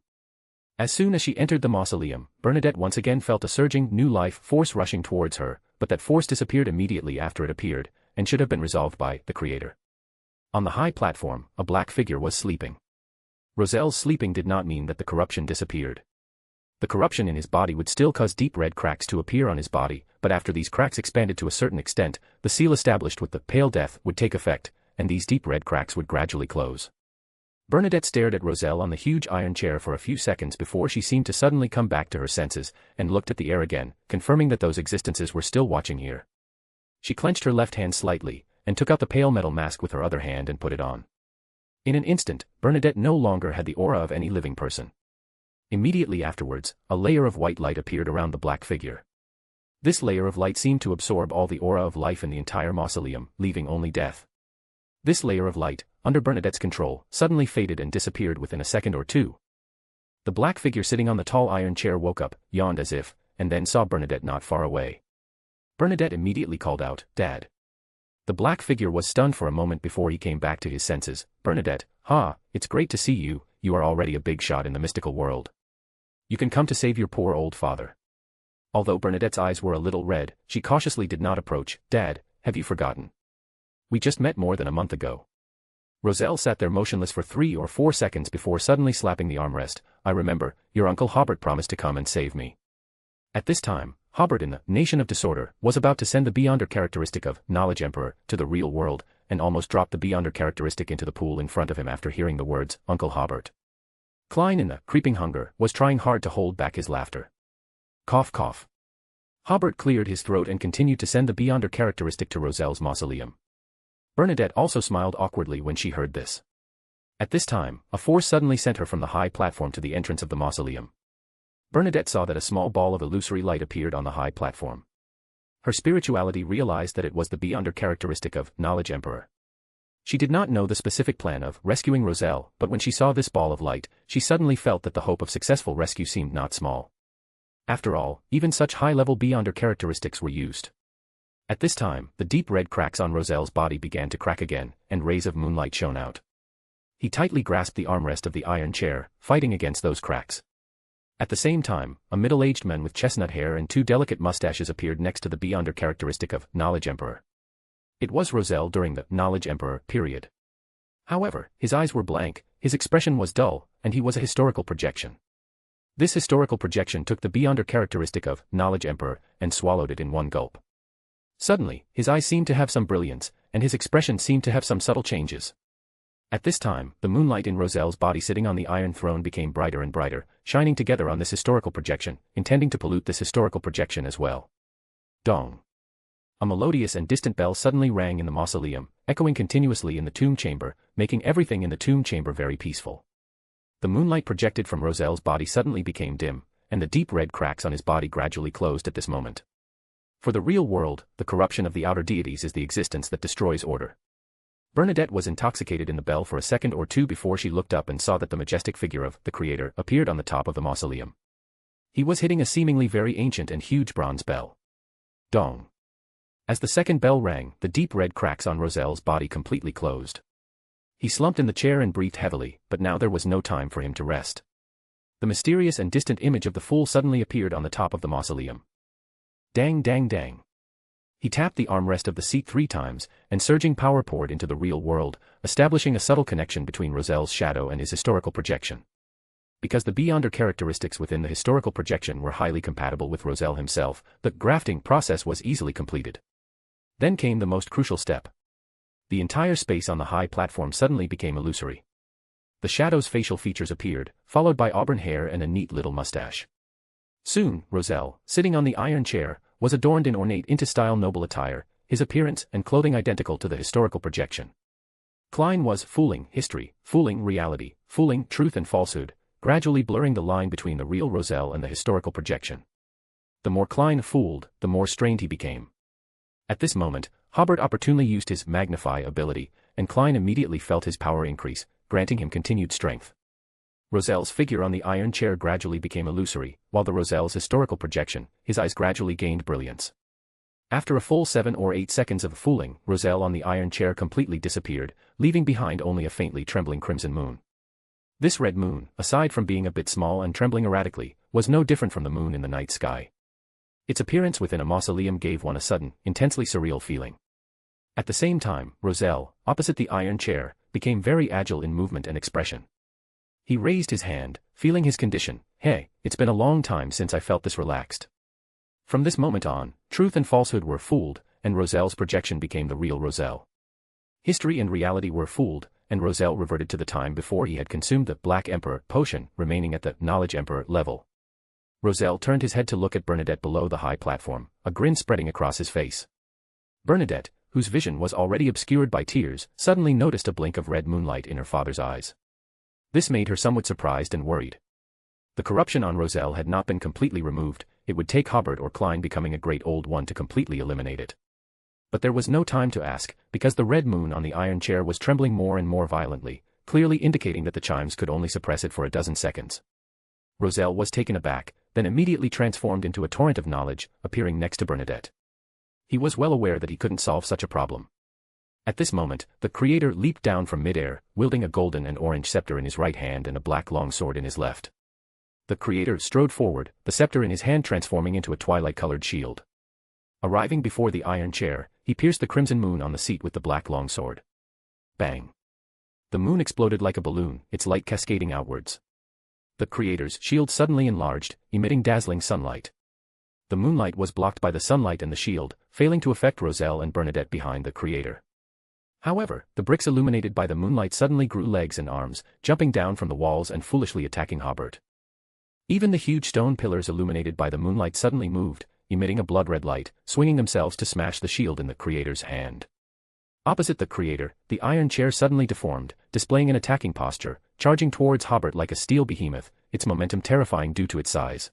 As soon as she entered the mausoleum, Bernadette once again felt a surging new life force rushing towards her, but that force disappeared immediately after it appeared, and should have been resolved by the Creator. On the high platform, a black figure was sleeping. Roselle's sleeping did not mean that the corruption disappeared. The corruption in his body would still cause deep red cracks to appear on his body, but after these cracks expanded to a certain extent, the seal established with the pale death would take effect, and these deep red cracks would gradually close. Bernadette stared at Roselle on the huge iron chair for a few seconds before she seemed to suddenly come back to her senses, and looked at the air again, confirming that those existences were still watching here. She clenched her left hand slightly, and took out the pale metal mask with her other hand and put it on. In an instant, Bernadette no longer had the aura of any living person. Immediately afterwards, a layer of white light appeared around the black figure. This layer of light seemed to absorb all the aura of life in the entire mausoleum, leaving only death. This layer of light, under Bernadette's control, suddenly faded and disappeared within a second or two. The black figure sitting on the tall iron chair woke up, yawned as if, and then saw Bernadette not far away. Bernadette immediately called out, "Dad." The black figure was stunned for a moment before he came back to his senses. "Bernadette, it's great to see you, you are already a big shot in the mystical world. You can come to save your poor old father." Although Bernadette's eyes were a little red, she cautiously did not approach. "Dad, have you forgotten? We just met more than a month ago." Roselle sat there motionless for 3 or 4 seconds before suddenly slapping the armrest. "I remember, your uncle Hobert promised to come and save me." At this time, Hobert in the Nation of Disorder was about to send the Beyonder characteristic of Knowledge Emperor to the real world, and almost dropped the Beyonder characteristic into the pool in front of him after hearing the words, "Uncle Hobert." Klein in the Creeping Hunger was trying hard to hold back his laughter. Cough cough. Hobert cleared his throat and continued to send the Beyonder characteristic to Roselle's mausoleum. Bernadette also smiled awkwardly when she heard this. At this time, a force suddenly sent her from the high platform to the entrance of the mausoleum. Bernadette saw that a small ball of illusory light appeared on the high platform. Her spirituality realized that it was the Beyonder characteristic of Knowledge Emperor. She did not know the specific plan of rescuing Roselle, but when she saw this ball of light, she suddenly felt that the hope of successful rescue seemed not small. After all, even such high-level Beyonder characteristics were used. At this time, the deep red cracks on Roselle's body began to crack again, and rays of moonlight shone out. He tightly grasped the armrest of the iron chair, fighting against those cracks. At the same time, a middle-aged man with chestnut hair and 2 delicate mustaches appeared next to the Beyonder characteristic of Knowledge Emperor. It was Roselle during the Knowledge Emperor period. However, his eyes were blank, his expression was dull, and he was a historical projection. This historical projection took the Beyonder characteristic of Knowledge Emperor and swallowed it in one gulp. Suddenly, his eyes seemed to have some brilliance, and his expression seemed to have some subtle changes. At this time, the moonlight in Roselle's body sitting on the Iron Throne became brighter and brighter, shining together on this historical projection, intending to pollute this historical projection as well. Dong. A melodious and distant bell suddenly rang in the mausoleum, echoing continuously in the tomb chamber, making everything in the tomb chamber very peaceful. The moonlight projected from Roselle's body suddenly became dim, and the deep red cracks on his body gradually closed at this moment. For the real world, the corruption of the outer deities is the existence that destroys order. Bernadette was intoxicated in the bell for a second or two before she looked up and saw that the majestic figure of the Creator appeared on the top of the mausoleum. He was hitting a seemingly very ancient and huge bronze bell. Dong. As the second bell rang, the deep red cracks on Roselle's body completely closed. He slumped in the chair and breathed heavily, but now there was no time for him to rest. The mysterious and distant image of the fool suddenly appeared on the top of the mausoleum. Dang dang dang. He tapped the armrest of the seat 3 times, and surging power poured into the real world, establishing a subtle connection between Roselle's shadow and his historical projection. Because the Beyonder characteristics within the historical projection were highly compatible with Roselle himself, the grafting process was easily completed. Then came the most crucial step. The entire space on the high platform suddenly became illusory. The shadow's facial features appeared, followed by auburn hair and a neat little mustache. Soon, Roselle, sitting on the iron chair, was adorned in ornate into-style noble attire, his appearance and clothing identical to the historical projection. Klein was fooling history, fooling reality, fooling truth and falsehood, gradually blurring the line between the real Roselle and the historical projection. The more Klein fooled, the more strained he became. At this moment, Hobert opportunely used his magnify ability, and Klein immediately felt his power increase, granting him continued strength. Roselle's figure on the iron chair gradually became illusory, while the Roselle's historical projection, his eyes gradually gained brilliance. After a full 7 or 8 seconds of fooling, Roselle on the iron chair completely disappeared, leaving behind only a faintly trembling crimson moon. This red moon, aside from being a bit small and trembling erratically, was no different from the moon in the night sky. Its appearance within a mausoleum gave one a sudden, intensely surreal feeling. At the same time, Roselle, opposite the iron chair, became very agile in movement and expression. He raised his hand, feeling his condition. Hey, it's been a long time since I felt this relaxed. From this moment on, truth and falsehood were fooled, and Roselle's projection became the real Roselle. History and reality were fooled, and Roselle reverted to the time before he had consumed the Black Emperor potion, remaining at the Knowledge Emperor level. Roselle turned his head to look at Bernadette below the high platform, a grin spreading across his face. Bernadette, whose vision was already obscured by tears, suddenly noticed a blink of red moonlight in her father's eyes. This made her somewhat surprised and worried. The corruption on Roselle had not been completely removed, it would take Hobert or Klein becoming a great old one to completely eliminate it. But there was no time to ask, because the red moon on the iron chair was trembling more and more violently, clearly indicating that the chimes could only suppress it for a dozen seconds. Roselle was taken aback, then immediately transformed into a torrent of knowledge, appearing next to Bernadette. He was well aware that he couldn't solve such a problem. At this moment, the creator leaped down from midair, wielding a golden and orange scepter in his right hand and a black longsword in his left. The creator strode forward, the scepter in his hand transforming into a twilight-colored shield. Arriving before the iron chair, he pierced the crimson moon on the seat with the black longsword. Bang! The moon exploded like a balloon, its light cascading outwards. The creator's shield suddenly enlarged, emitting dazzling sunlight. The moonlight was blocked by the sunlight and the shield, failing to affect Roselle and Bernadette behind the creator. However, the bricks illuminated by the moonlight suddenly grew legs and arms, jumping down from the walls and foolishly attacking Hobert. Even the huge stone pillars illuminated by the moonlight suddenly moved, emitting a blood-red light, swinging themselves to smash the shield in the creator's hand. Opposite the creator, the iron chair suddenly deformed, displaying an attacking posture, charging towards Hobert like a steel behemoth, its momentum terrifying due to its size.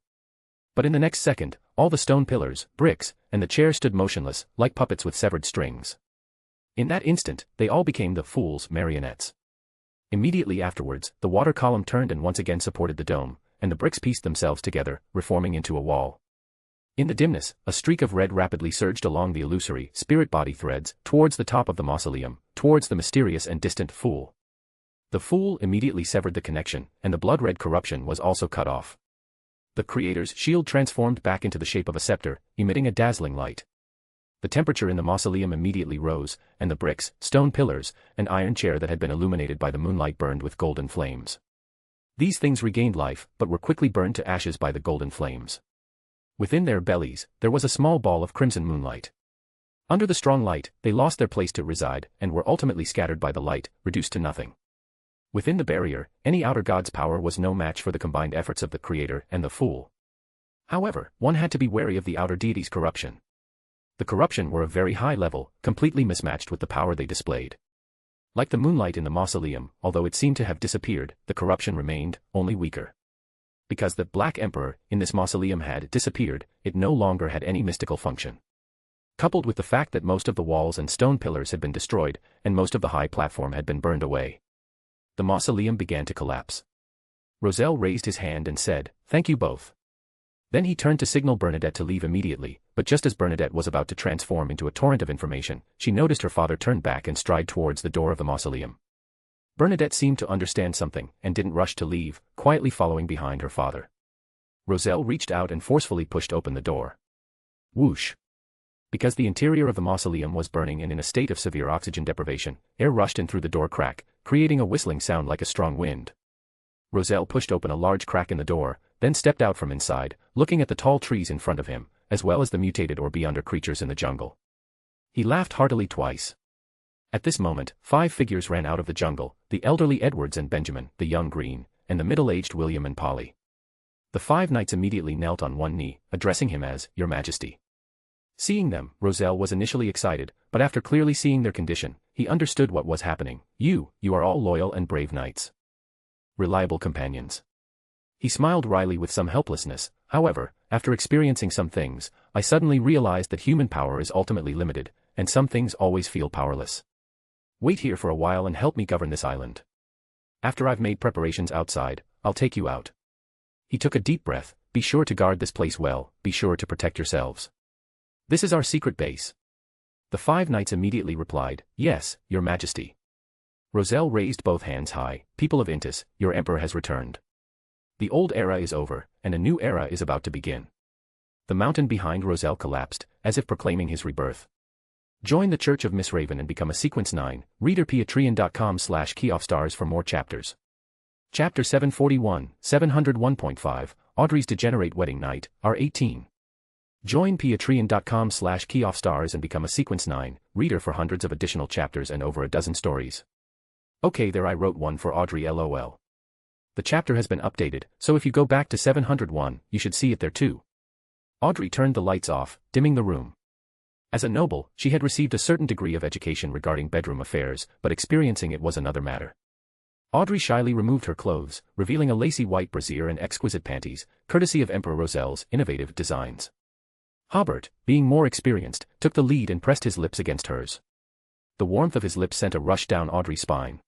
But in the next second, all the stone pillars, bricks, and the chair stood motionless, like puppets with severed strings. In that instant, they all became the fool's marionettes. Immediately afterwards, the water column turned and once again supported the dome, and the bricks pieced themselves together, reforming into a wall. In the dimness, a streak of red rapidly surged along the illusory, spirit body threads, towards the top of the mausoleum, towards the mysterious and distant fool. The fool immediately severed the connection, and the blood-red corruption was also cut off. The creator's shield transformed back into the shape of a scepter, emitting a dazzling light. The temperature in the mausoleum immediately rose, and the bricks, stone pillars, and iron chair that had been illuminated by the moonlight burned with golden flames. These things regained life, but were quickly burned to ashes by the golden flames. Within their bellies, there was a small ball of crimson moonlight. Under the strong light, they lost their place to reside, and were ultimately scattered by the light, reduced to nothing. Within the barrier, any outer god's power was no match for the combined efforts of the creator and the fool. However, one had to be wary of the outer deity's corruption. The corruption were of very high level, completely mismatched with the power they displayed. Like the moonlight in the mausoleum, although it seemed to have disappeared, the corruption remained, only weaker. Because the Black Emperor in this mausoleum had disappeared, it no longer had any mystical function. Coupled with the fact that most of the walls and stone pillars had been destroyed, and most of the high platform had been burned away, the mausoleum began to collapse. Roselle raised his hand and said, "Thank you both." Then he turned to signal Bernadette to leave immediately, but just as Bernadette was about to transform into a torrent of information, she noticed her father turn back and stride towards the door of the mausoleum. Bernadette seemed to understand something, and didn't rush to leave, quietly following behind her father. Roselle reached out and forcefully pushed open the door. Whoosh! Because the interior of the mausoleum was burning and in a state of severe oxygen deprivation, air rushed in through the door crack, creating a whistling sound like a strong wind. Roselle pushed open a large crack in the door, then stepped out from inside, looking at the tall trees in front of him, as well as the mutated or beyonder creatures in the jungle. He laughed heartily twice. At this moment, 5 figures ran out of the jungle, the elderly Edwards and Benjamin, the young Green, and the middle-aged William and Polly. The 5 knights immediately knelt on one knee, addressing him as, Your Majesty. Seeing them, Roselle was initially excited, but after clearly seeing their condition, he understood what was happening. You are all loyal and brave knights. Reliable companions. He smiled wryly with some helplessness. However, after experiencing some things, I suddenly realized that human power is ultimately limited, and some things always feel powerless. Wait here for a while and help me govern this island. After I've made preparations outside, I'll take you out. He took a deep breath. Be sure to guard this place well, be sure to protect yourselves. This is our secret base. The 5 knights immediately replied, Yes, Your Majesty. Roselle raised both hands high. People of Intis, your emperor has returned. The old era is over, and a new era is about to begin. The mountain behind Roselle collapsed, as if proclaiming his rebirth. Join the Church of Miss Raven and become a Sequence 9, reader patreon.com/keyoffstars for more chapters. Chapter 741, 701.5, Audrey's Degenerate Wedding Night, R18. Join patreon.com/keyoffstars and become a Sequence 9, reader for hundreds of additional chapters and over a dozen stories. Okay, there I wrote one for Audrey LOL. The chapter has been updated, so if you go back to 701, you should see it there too. Audrey turned the lights off, dimming the room. As a noble, she had received a certain degree of education regarding bedroom affairs, but experiencing it was another matter. Audrey shyly removed her clothes, revealing a lacy white brassiere and exquisite panties, courtesy of Emperor Roselle's innovative designs. Hobert, being more experienced, took the lead and pressed his lips against hers. The warmth of his lips sent a rush down Audrey's spine.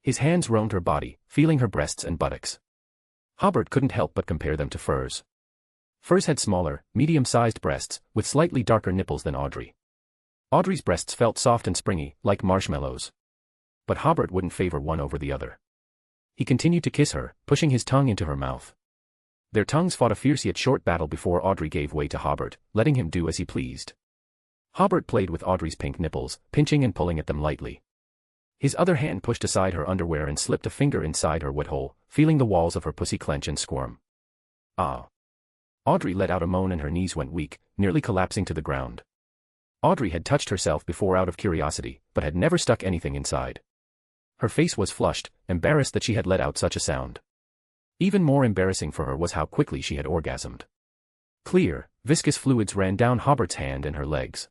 His hands roamed her body, feeling her breasts and buttocks. Hobert couldn't help but compare them to Furs. Furs had smaller, medium-sized breasts, with slightly darker nipples than Audrey. Audrey's breasts felt soft and springy, like marshmallows. But Hobert wouldn't favor one over the other. He continued to kiss her, pushing his tongue into her mouth. Their tongues fought a fierce yet short battle before Audrey gave way to Hobert, letting him do as he pleased. Hobert played with Audrey's pink nipples, pinching and pulling at them lightly. His other hand pushed aside her underwear and slipped a finger inside her wet hole, feeling the walls of her pussy clench and squirm. Ah! Audrey let out a moan and her knees went weak, nearly collapsing to the ground. Audrey had touched herself before out of curiosity, but had never stuck anything inside. Her face was flushed, embarrassed that she had let out such a sound. Even more embarrassing for her was how quickly she had orgasmed. Clear, viscous fluids ran down Hobert's hand and her legs.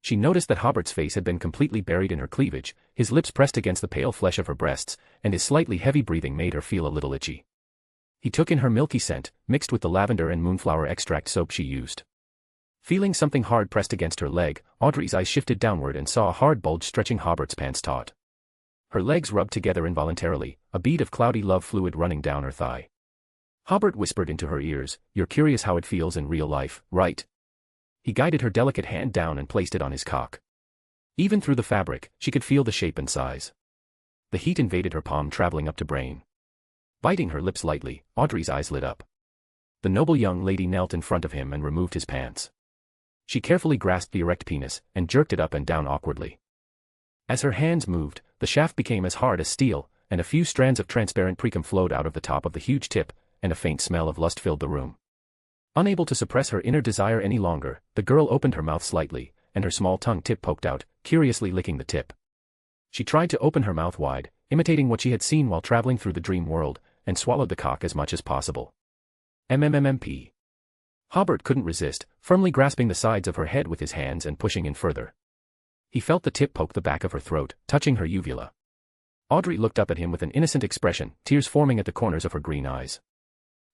She noticed that Hobert's face had been completely buried in her cleavage, his lips pressed against the pale flesh of her breasts, and his slightly heavy breathing made her feel a little itchy. He took in her milky scent, mixed with the lavender and moonflower extract soap she used. Feeling something hard pressed against her leg, Audrey's eyes shifted downward and saw a hard bulge stretching Hobert's pants taut. Her legs rubbed together involuntarily, a bead of cloudy love fluid running down her thigh. Hobert whispered into her ears, "You're curious how it feels in real life, right?" He guided her delicate hand down and placed it on his cock. Even through the fabric, she could feel the shape and size. The heat invaded her palm, traveling up to brain. Biting her lips lightly, Audrey's eyes lit up. The noble young lady knelt in front of him and removed his pants. She carefully grasped the erect penis and jerked it up and down awkwardly. As her hands moved, the shaft became as hard as steel, and a few strands of transparent precum flowed out of the top of the huge tip, and a faint smell of lust filled the room. Unable to suppress her inner desire any longer, the girl opened her mouth slightly, and her small tongue tip poked out, curiously licking the tip. She tried to open her mouth wide, imitating what she had seen while traveling through the dream world, and swallowed the cock as much as possible. MMMMP. Hobert couldn't resist, firmly grasping the sides of her head with his hands and pushing in further. He felt the tip poke the back of her throat, touching her uvula. Audrey looked up at him with an innocent expression, tears forming at the corners of her green eyes.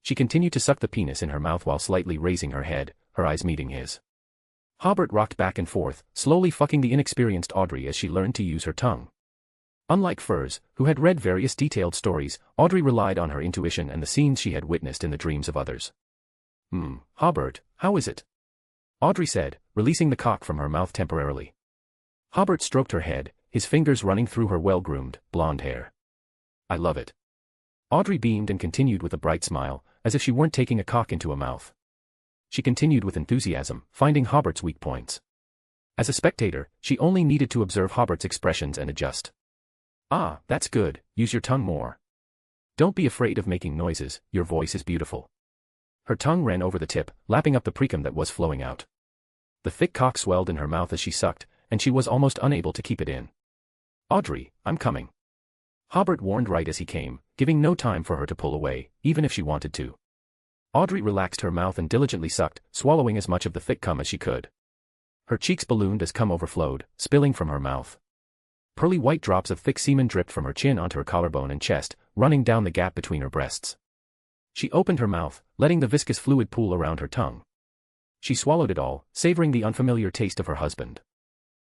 She continued to suck the penis in her mouth while slightly raising her head, her eyes meeting his. Hobert rocked back and forth, slowly fucking the inexperienced Audrey as she learned to use her tongue. Unlike Furs, who had read various detailed stories, Audrey relied on her intuition and the scenes she had witnessed in the dreams of others. Hobert, how is it?" Audrey said, releasing the cock from her mouth temporarily. Hobert stroked her head, his fingers running through her well-groomed, blonde hair. "I love it." Audrey beamed and continued with a bright smile, as if she weren't taking a cock into a mouth. She continued with enthusiasm, finding Hobert's weak points. As a spectator, she only needed to observe Hobert's expressions and adjust. "Ah, that's good, use your tongue more. Don't be afraid of making noises, your voice is beautiful." Her tongue ran over the tip, lapping up the precum that was flowing out. The thick cock swelled in her mouth as she sucked, and she was almost unable to keep it in. Audrey, I'm coming. Hobert warned right as he came, giving no time for her to pull away, even if she wanted to. Audrey relaxed her mouth and diligently sucked, swallowing as much of the thick cum as she could. Her cheeks ballooned as cum overflowed, spilling from her mouth. Pearly white drops of thick semen dripped from her chin onto her collarbone and chest, running down the gap between her breasts. She opened her mouth, letting the viscous fluid pool around her tongue. She swallowed it all, savoring the unfamiliar taste of her husband.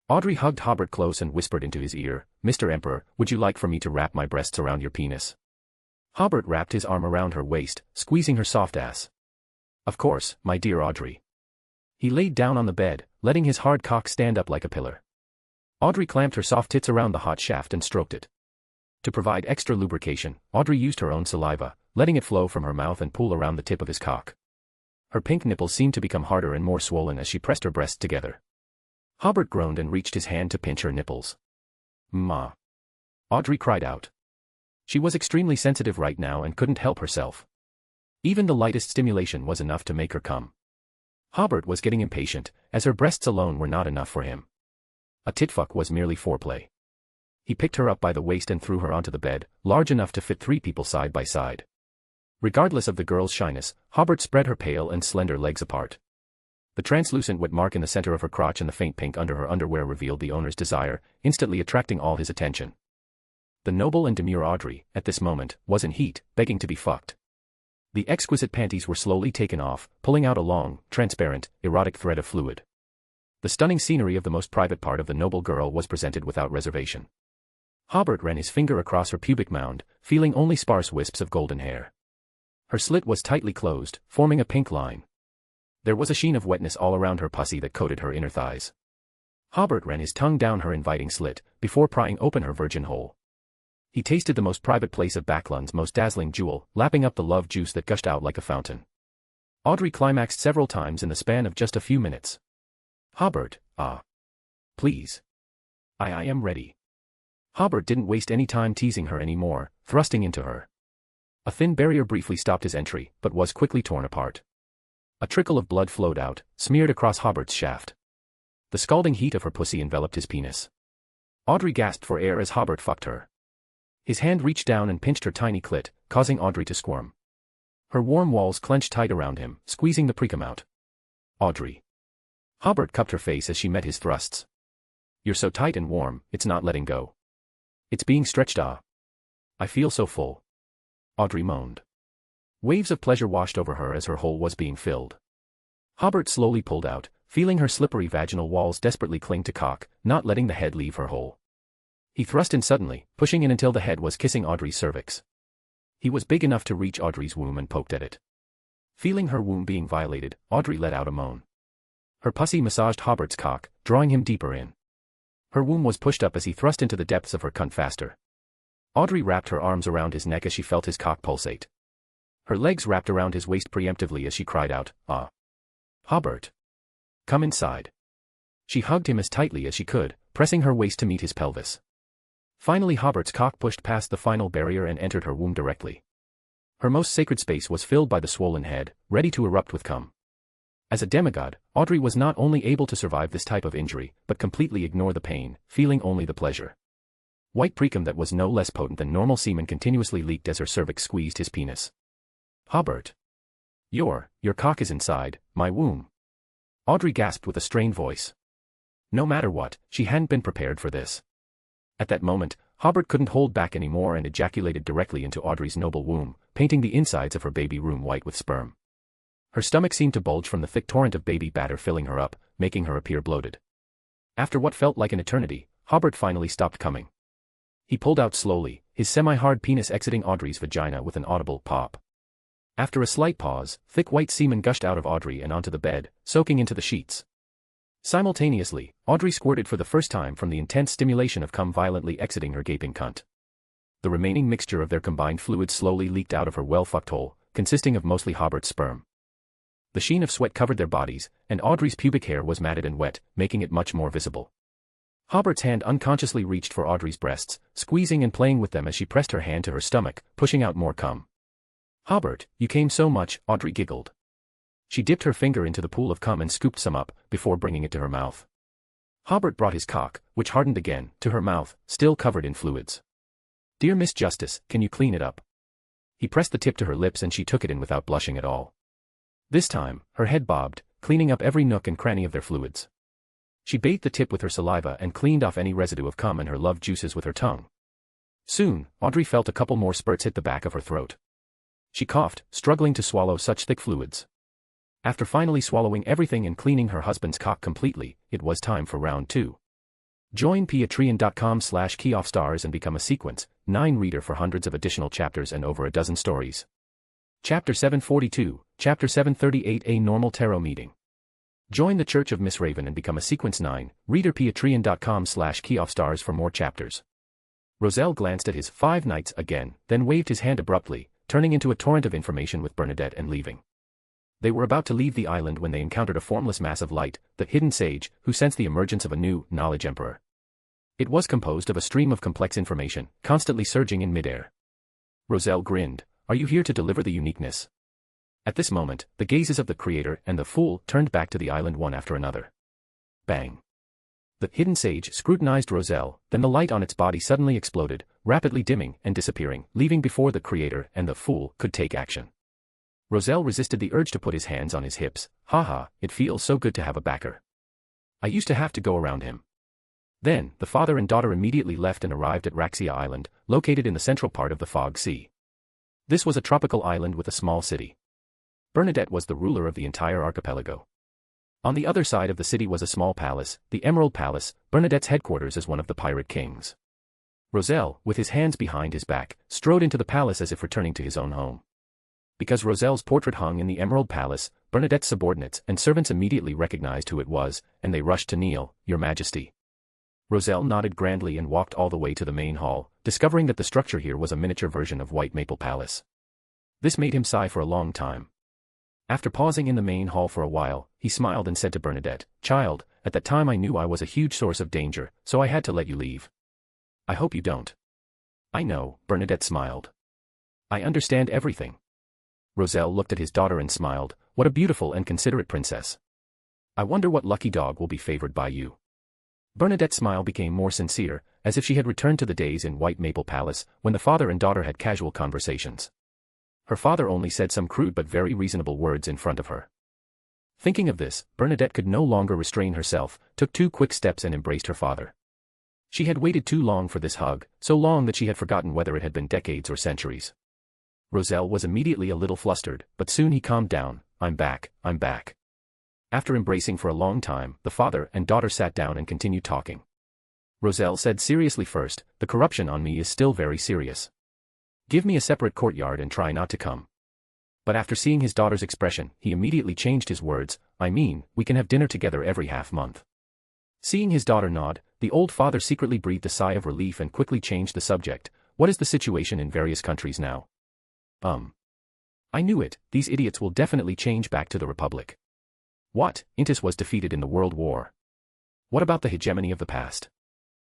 Audrey hugged Hobert close and whispered into his ear, "Mr. Emperor, would you like for me to wrap my breasts around your penis?" Hobert wrapped his arm around her waist, squeezing her soft ass. "Of course, my dear Audrey." He laid down on the bed, letting his hard cock stand up like a pillar. Audrey clamped her soft tits around the hot shaft and stroked it. To provide extra lubrication, Audrey used her own saliva, letting it flow from her mouth and pool around the tip of his cock. Her pink nipples seemed to become harder and more swollen as she pressed her breasts together. Hobert groaned and reached his hand to pinch her nipples. "Ma!" Audrey cried out. She was extremely sensitive right now and couldn't help herself. Even the lightest stimulation was enough to make her come. Hobert was getting impatient, as her breasts alone were not enough for him. A titfuck was merely foreplay. He picked her up by the waist and threw her onto the bed, large enough to fit 3 people side by side. Regardless of the girl's shyness, Hobert spread her pale and slender legs apart. The translucent wet mark in the center of her crotch and the faint pink under her underwear revealed the owner's desire, instantly attracting all his attention. The noble and demure Audrey, at this moment, was in heat, begging to be fucked. The exquisite panties were slowly taken off, pulling out a long, transparent, erotic thread of fluid. The stunning scenery of the most private part of the noble girl was presented without reservation. Hobert ran his finger across her pubic mound, feeling only sparse wisps of golden hair. Her slit was tightly closed, forming a pink line. There was a sheen of wetness all around her pussy that coated her inner thighs. Hobert ran his tongue down her inviting slit, before prying open her virgin hole. He tasted the most private place of Backlund's most dazzling jewel, lapping up the love juice that gushed out like a fountain. Audrey climaxed several times in the span of just a few minutes. "Hobert, please. I am ready." Hobert didn't waste any time teasing her anymore, thrusting into her. A thin barrier briefly stopped his entry, but was quickly torn apart. A trickle of blood flowed out, smeared across Hobert's shaft. The scalding heat of her pussy enveloped his penis. Audrey gasped for air as Hobert fucked her. His hand reached down and pinched her tiny clit, causing Audrey to squirm. Her warm walls clenched tight around him, squeezing the precum out. "Audrey." Hobert cupped her face as she met his thrusts. "You're so tight and warm, it's not letting go. It's being stretched. I feel so full." Audrey moaned. Waves of pleasure washed over her as her hole was being filled. Hobert slowly pulled out, feeling her slippery vaginal walls desperately cling to cock, not letting the head leave her hole. He thrust in suddenly, pushing in until the head was kissing Audrey's cervix. He was big enough to reach Audrey's womb and poked at it. Feeling her womb being violated, Audrey let out a moan. Her pussy massaged Hobert's cock, drawing him deeper in. Her womb was pushed up as he thrust into the depths of her cunt faster. Audrey wrapped her arms around his neck as she felt his cock pulsate. Her legs wrapped around his waist preemptively as she cried out, "Ah! Hobert! Come inside." She hugged him as tightly as she could, pressing her waist to meet his pelvis. Finally Hobert's cock pushed past the final barrier and entered her womb directly. Her most sacred space was filled by the swollen head, ready to erupt with cum. As a demigod, Audrey was not only able to survive this type of injury, but completely ignore the pain, feeling only the pleasure. White precum that was no less potent than normal semen continuously leaked as her cervix squeezed his penis. "Hobert! Your cock is inside my womb." Audrey gasped with a strained voice. No matter what, she hadn't been prepared for this. At that moment, Hobert couldn't hold back anymore and ejaculated directly into Audrey's noble womb, painting the insides of her baby room white with sperm. Her stomach seemed to bulge from the thick torrent of baby batter filling her up, making her appear bloated. After what felt like an eternity, Hobert finally stopped coming. He pulled out slowly, his semi-hard penis exiting Audrey's vagina with an audible pop. After a slight pause, thick white semen gushed out of Audrey and onto the bed, soaking into the sheets. Simultaneously, Audrey squirted for the first time from the intense stimulation of cum violently exiting her gaping cunt. The remaining mixture of their combined fluids slowly leaked out of her well-fucked hole, consisting of mostly Hobert's sperm. The sheen of sweat covered their bodies, and Audrey's pubic hair was matted and wet, making it much more visible. Hobert's hand unconsciously reached for Audrey's breasts, squeezing and playing with them as she pressed her hand to her stomach, pushing out more cum. "Hobert, you came so much," Audrey giggled. She dipped her finger into the pool of cum and scooped some up, before bringing it to her mouth. Hobert brought his cock, which hardened again, to her mouth, still covered in fluids. "Dear Miss Justice, can you clean it up?" He pressed the tip to her lips and she took it in without blushing at all. This time, her head bobbed, cleaning up every nook and cranny of their fluids. She bathed the tip with her saliva and cleaned off any residue of cum and her love juices with her tongue. Soon, Audrey felt a couple more spurts hit the back of her throat. She coughed, struggling to swallow such thick fluids. After finally swallowing everything and cleaning her husband's cock completely, it was time for round 2. Join patreon.com/keyoffstars and become a Sequence 9 reader for hundreds of additional chapters and over a dozen stories. Chapter 742, Chapter 738, A Normal Tarot Meeting. Join the Church of Miss Raven and become a Sequence 9 reader. patreon.com/keyoffstars for more chapters. Roselle glanced at his 5 nights again, then waved his hand abruptly, turning into a torrent of information with Bernadette and leaving. They were about to leave the island when they encountered a formless mass of light, the hidden sage, who sensed the emergence of a new knowledge emperor. It was composed of a stream of complex information, constantly surging in midair. Roselle grinned. "Are you here to deliver the uniqueness?" At this moment, the gazes of the creator and the fool turned back to the island one after another. Bang. The hidden sage scrutinized Roselle, then the light on its body suddenly exploded, rapidly dimming and disappearing, leaving before the creator and the fool could take action. Roselle resisted the urge to put his hands on his hips. "Haha, it feels so good to have a backer. I used to have to go around him." Then, the father and daughter immediately left and arrived at Raxia Island, located in the central part of the Fog Sea. This was a tropical island with a small city. Bernadette was the ruler of the entire archipelago. On the other side of the city was a small palace, the Emerald Palace, Bernadette's headquarters as one of the pirate kings. Roselle, with his hands behind his back, strode into the palace as if returning to his own home. Because Roselle's portrait hung in the Emerald Palace, Bernadette's subordinates and servants immediately recognized who it was, and they rushed to kneel. "Your Majesty." Roselle nodded grandly and walked all the way to the main hall, discovering that the structure here was a miniature version of White Maple Palace. This made him sigh for a long time. After pausing in the main hall for a while, he smiled and said to Bernadette, "Child, at that time I knew I was a huge source of danger, so I had to let you leave. I hope you don't." "I know," Bernadette smiled. "I understand everything." Roselle looked at his daughter and smiled. "What a beautiful and considerate princess. I wonder what lucky dog will be favored by you." Bernadette's smile became more sincere, as if she had returned to the days in White Maple Palace, when the father and daughter had casual conversations. Her father only said some crude but very reasonable words in front of her. Thinking of this, Bernadette could no longer restrain herself, took 2 quick steps and embraced her father. She had waited too long for this hug, so long that she had forgotten whether it had been decades or centuries. Roselle was immediately a little flustered, but soon he calmed down. I'm back. After embracing for a long time, the father and daughter sat down and continued talking. Roselle said seriously first, "The corruption on me is still very serious. Give me a separate courtyard and try not to come." But after seeing his daughter's expression, he immediately changed his words. "I mean, we can have dinner together every half-month." Seeing his daughter nod, the old father secretly breathed a sigh of relief and quickly changed the subject. "What is the situation in various countries now?" I knew it, these idiots will definitely change back to the Republic." "What? Intis was defeated in the World War. What about the hegemony of the past?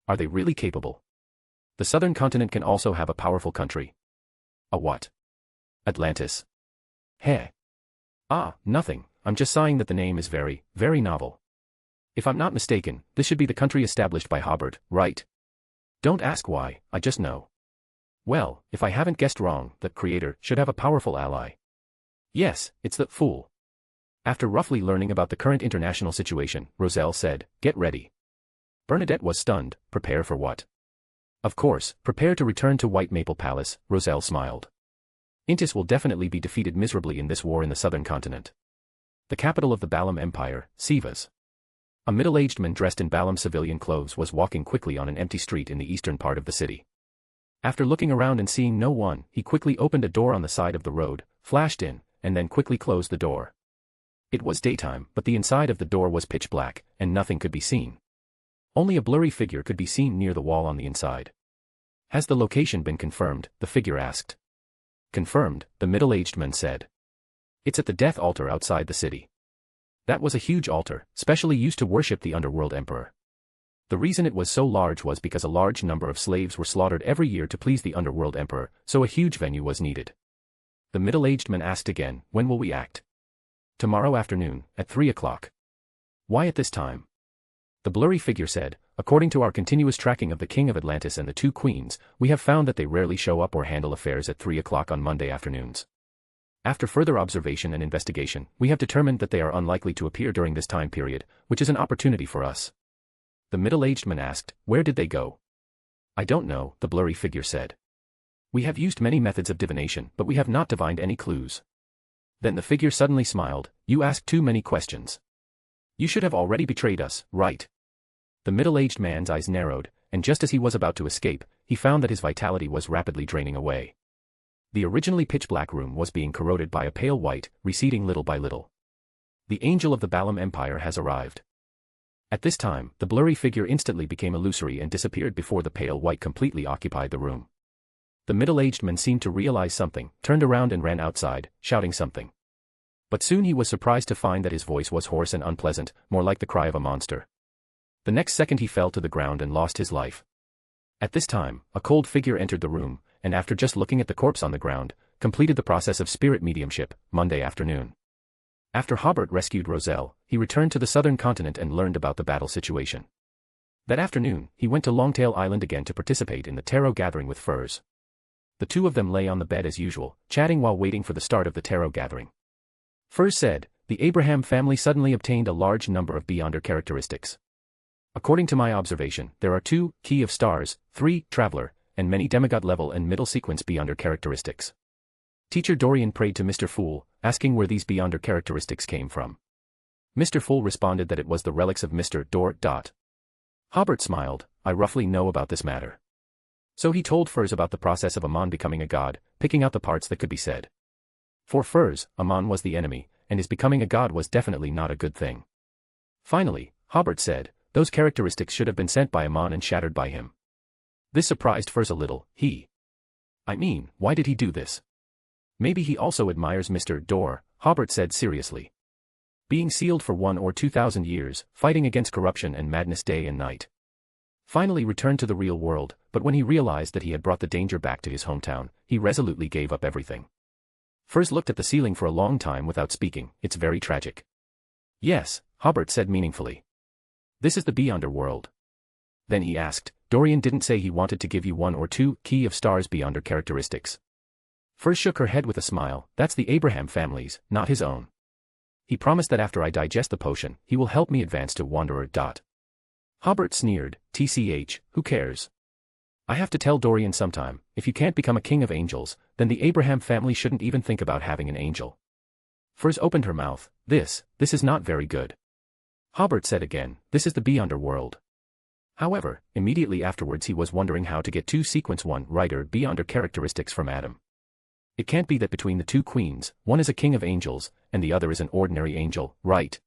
Are they really capable? The southern continent can also have a powerful country." "A what?" "Atlantis." "Heh. Ah, nothing, I'm just sighing that the name is very, very novel. If I'm not mistaken, this should be the country established by Hobert, right? Don't ask why, I just know. Well, if I haven't guessed wrong, the creator should have a powerful ally. Yes, it's the fool." After roughly learning about the current international situation, Roselle said, "Get ready." Bernadette was stunned. "Prepare for what?" "Of course, prepare to return to White Maple Palace," Roselle smiled. "Intis will definitely be defeated miserably in this war in the southern continent. The capital of the Balam Empire, Sivas." A middle-aged man dressed in Balam civilian clothes was walking quickly on an empty street in the eastern part of the city. After looking around and seeing no one, he quickly opened a door on the side of the road, flashed in, and then quickly closed the door. It was daytime, but the inside of the door was pitch black, and nothing could be seen. Only a blurry figure could be seen near the wall on the inside. "Has the location been confirmed?" the figure asked. "Confirmed," the middle-aged man said. "It's at the death altar outside the city." That was a huge altar, specially used to worship the underworld emperor. The reason it was so large was because a large number of slaves were slaughtered every year to please the underworld emperor, so a huge venue was needed. The middle-aged man asked again, "When will we act?" "Tomorrow afternoon, at 3 o'clock. "Why at this time?" The blurry figure said, according to our continuous tracking of the King of Atlantis and the two queens, we have found that they rarely show up or handle affairs at 3 o'clock on Monday afternoons. After further observation and investigation, we have determined that they are unlikely to appear during this time period, which is an opportunity for us. The middle-aged man asked, where did they go? I don't know, the blurry figure said. We have used many methods of divination, but we have not divined any clues. Then the figure suddenly smiled, you ask too many questions. You should have already betrayed us, right? The middle-aged man's eyes narrowed, and just as he was about to escape, he found that his vitality was rapidly draining away. The originally pitch-black room was being corroded by a pale white, receding little by little. The angel of the Balaam Empire has arrived. At this time, the blurry figure instantly became illusory and disappeared before the pale white completely occupied the room. The middle-aged man seemed to realize something, turned around and ran outside, shouting something. But soon he was surprised to find that his voice was hoarse and unpleasant, more like the cry of a monster. The next second he fell to the ground and lost his life. At this time, a cold figure entered the room, and after just looking at the corpse on the ground, completed the process of spirit mediumship, Monday afternoon. After Hobert rescued Roselle, he returned to the southern continent and learned about the battle situation. That afternoon, he went to Longtail Island again to participate in the tarot gathering with Furs. The two of them lay on the bed as usual, chatting while waiting for the start of the tarot gathering. Furs said, the Abraham family suddenly obtained a large number of Beyonder characteristics. According to my observation, there are 2, Key of Stars, 3, Traveler, and many demigod level and middle sequence Beyonder characteristics. Teacher Dorian prayed to Mr. Fool, asking where these Beyonder characteristics came from. Mr. Fool responded that it was the relics of Mr. Dor. Hobert smiled, I roughly know about this matter. So he told Furs about the process of Amon becoming a god, picking out the parts that could be said. For Furs, Amon was the enemy, and his becoming a god was definitely not a good thing. Finally, Hobert said, those characteristics should have been sent by Amon and shattered by him. This surprised Furs a little, I mean, why did he do this? Maybe he also admires Mr. Dor, Hobert said seriously. Being sealed for 1 or 2,000 years, fighting against corruption and madness day and night. Finally returned to the real world, but when he realized that he had brought the danger back to his hometown, he resolutely gave up everything. Furs looked at the ceiling for a long time without speaking, it's very tragic. Yes, Hobert said meaningfully. This is the Beyonder world. Then he asked, Dorian didn't say he wanted to give you 1 or 2 Key of Stars Beyonder characteristics. Furs shook her head with a smile, that's the Abraham family's, not his own. He promised that after I digest the potion, he will help me advance to Wanderer. Hobert sneered, TCH, who cares? I have to tell Dorian sometime, if you can't become a king of angels, then the Abraham family shouldn't even think about having an angel. Furs opened her mouth, this is not very good. Hobert said again, this is the Beyonder world. However, immediately afterwards he was wondering how to get 2 sequence 1 writer Beyonder characteristics from Adam. It can't be that between the 2 queens, one is a king of angels, and the other is an ordinary angel, right?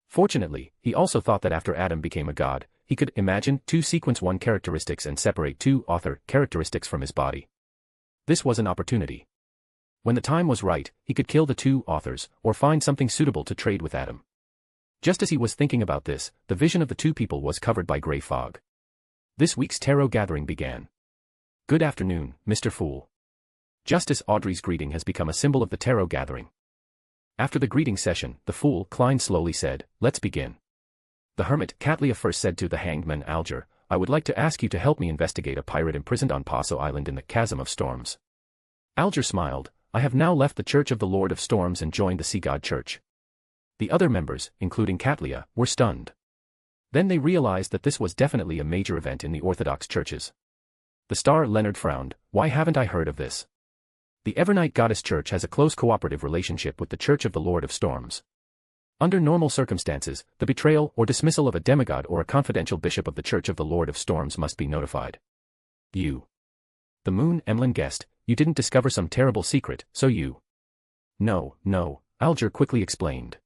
Fortunately, he also thought that after Adam became a god, he could imagine 2 sequence 1 characteristics and separate 2 author characteristics from his body. This was an opportunity. When the time was right, he could kill the 2 authors, or find something suitable to trade with Adam. Just as he was thinking about this, the vision of the 2 people was covered by gray fog. This week's tarot gathering began. Good afternoon, Mr. Fool. Justice Audrey's greeting has become a symbol of the tarot gathering. After the greeting session, the Fool, Klein slowly said, let's begin. The hermit, Catlia, first said to the hanged man Alger, I would like to ask you to help me investigate a pirate imprisoned on Paso Island in the Chasm of Storms. Alger smiled, I have now left the Church of the Lord of Storms and joined the Sea God Church. The other members, including Catlia, were stunned. Then they realized that this was definitely a major event in the Orthodox churches. The star Leonard frowned, why haven't I heard of this? The Evernight Goddess Church has a close cooperative relationship with the Church of the Lord of Storms. Under normal circumstances, the betrayal or dismissal of a demigod or a confidential bishop of the Church of the Lord of Storms must be notified. You. The Moon Emlyn guessed, you didn't discover some terrible secret, so you. No, Alger quickly explained.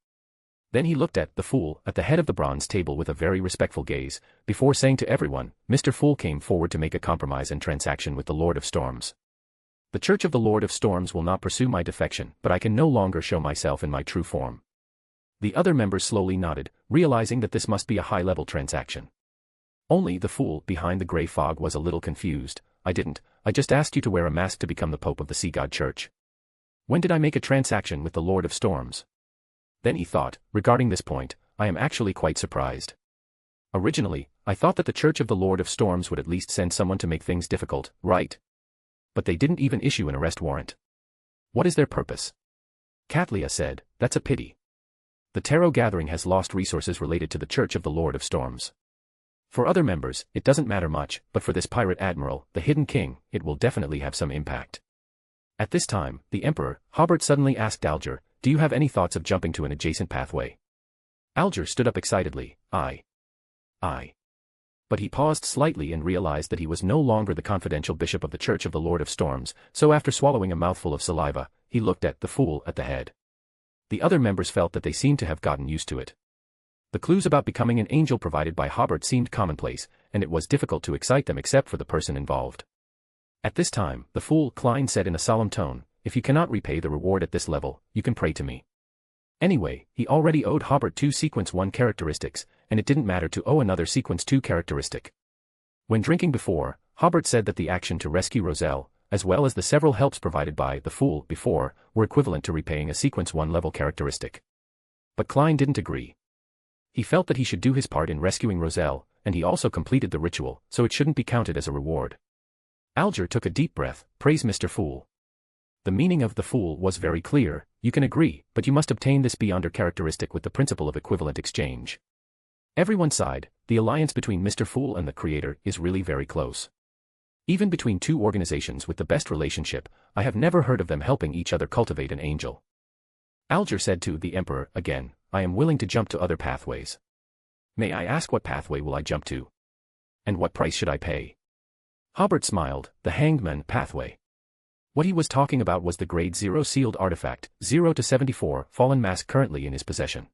Then he looked at the Fool at the head of the bronze table with a very respectful gaze, before saying to everyone, Mr. Fool came forward to make a compromise and transaction with the Lord of Storms. The Church of the Lord of Storms will not pursue my defection, but I can no longer show myself in my true form. The other members slowly nodded, realizing that this must be a high-level transaction. Only the Fool behind the gray fog was a little confused. I just asked you to wear a mask to become the Pope of the Sea God Church. When did I make a transaction with the Lord of Storms? Then he thought, regarding this point, I am actually quite surprised. Originally, I thought that the Church of the Lord of Storms would at least send someone to make things difficult, right? But they didn't even issue an arrest warrant. What is their purpose? Katlia said, that's a pity. The Tarot Gathering has lost resources related to the Church of the Lord of Storms. For other members, it doesn't matter much, but for this pirate admiral, the Hidden King, it will definitely have some impact. At this time, the Emperor, Hobert, suddenly asked Alger, do you have any thoughts of jumping to an adjacent pathway? Alger stood up excitedly, I. But he paused slightly and realized that he was no longer the confidential bishop of the Church of the Lord of Storms, so after swallowing a mouthful of saliva, he looked at the fool at the head. The other members felt that they seemed to have gotten used to it. The clues about becoming an angel provided by Hobert seemed commonplace, and it was difficult to excite them except for the person involved. At this time, the fool, Klein said in a solemn tone, if you cannot repay the reward at this level, you can pray to me. Anyway, he already owed Hobert 2 Sequence 1 characteristics, and it didn't matter to owe another Sequence 2 characteristic. When drinking before, Hobert said that the action to rescue Roselle, as well as the several helps provided by the fool before, were equivalent to repaying a Sequence 1 level characteristic. But Klein didn't agree. He felt that he should do his part in rescuing Roselle, and he also completed the ritual, so it shouldn't be counted as a reward. Alger took a deep breath, praise Mr. Fool. The meaning of the fool was very clear, you can agree, but you must obtain this beyonder characteristic with the principle of equivalent exchange. Everyone sighed, the alliance between Mr. Fool and the Creator is really very close. Even between two organizations with the best relationship, I have never heard of them helping each other cultivate an angel. Alger said to the Emperor, again, I am willing to jump to other pathways. May I ask what pathway will I jump to? And what price should I pay? Hobert smiled, the Hanged Man pathway. What he was talking about was the Grade 0 sealed artifact, 0 to 74, Fallen Mask currently in his possession.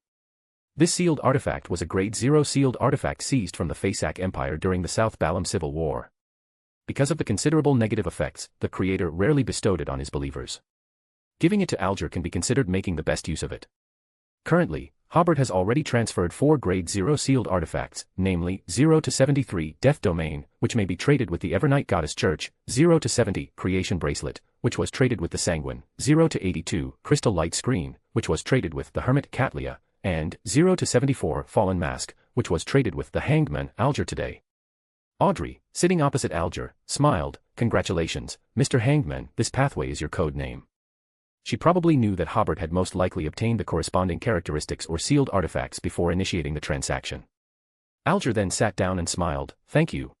This sealed artifact was a Grade 0 sealed artifact seized from the Fasak Empire during the South Balam Civil War. Because of the considerable negative effects, the Creator rarely bestowed it on his believers. Giving it to Alger can be considered making the best use of it. Currently, Hobert has already transferred 4 Grade 0 sealed artifacts, namely 0 to 73 Death Domain, which may be traded with the Evernight Goddess Church, 0 to 70 Creation Bracelet, which was traded with the Sanguine, 0 to 82 Crystal Light Screen, which was traded with the Hermit Katlia, and 0 to 74 Fallen Mask, which was traded with the Hanged Man Alger today. Audrey, sitting opposite Alger, smiled, congratulations, Mr. Hangman, this pathway is your code name. She probably knew that Hobert had most likely obtained the corresponding characteristics or sealed artifacts before initiating the transaction. Alger then sat down and smiled, thank you.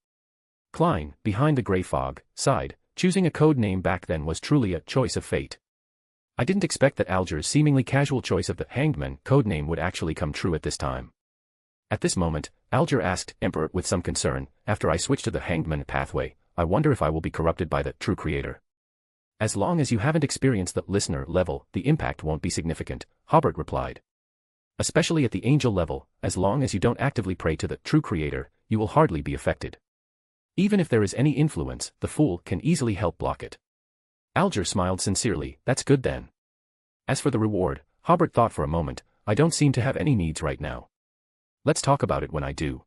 Klein, behind the grey fog, sighed, choosing a code name back then was truly a choice of fate. I didn't expect that Alger's seemingly casual choice of the Hanged Man code name would actually come true at this time. At this moment, Alger asked Emperor with some concern, after I switch to the Hanged Man pathway, I wonder if I will be corrupted by the true Creator. As long as you haven't experienced the listener level, the impact won't be significant, Hobert replied. Especially at the angel level, as long as you don't actively pray to the true Creator, you will hardly be affected. Even if there is any influence, the fool can easily help block it. Alger smiled sincerely, that's good then. As for the reward, Hobert thought for a moment, I don't seem to have any needs right now. Let's talk about it when I do.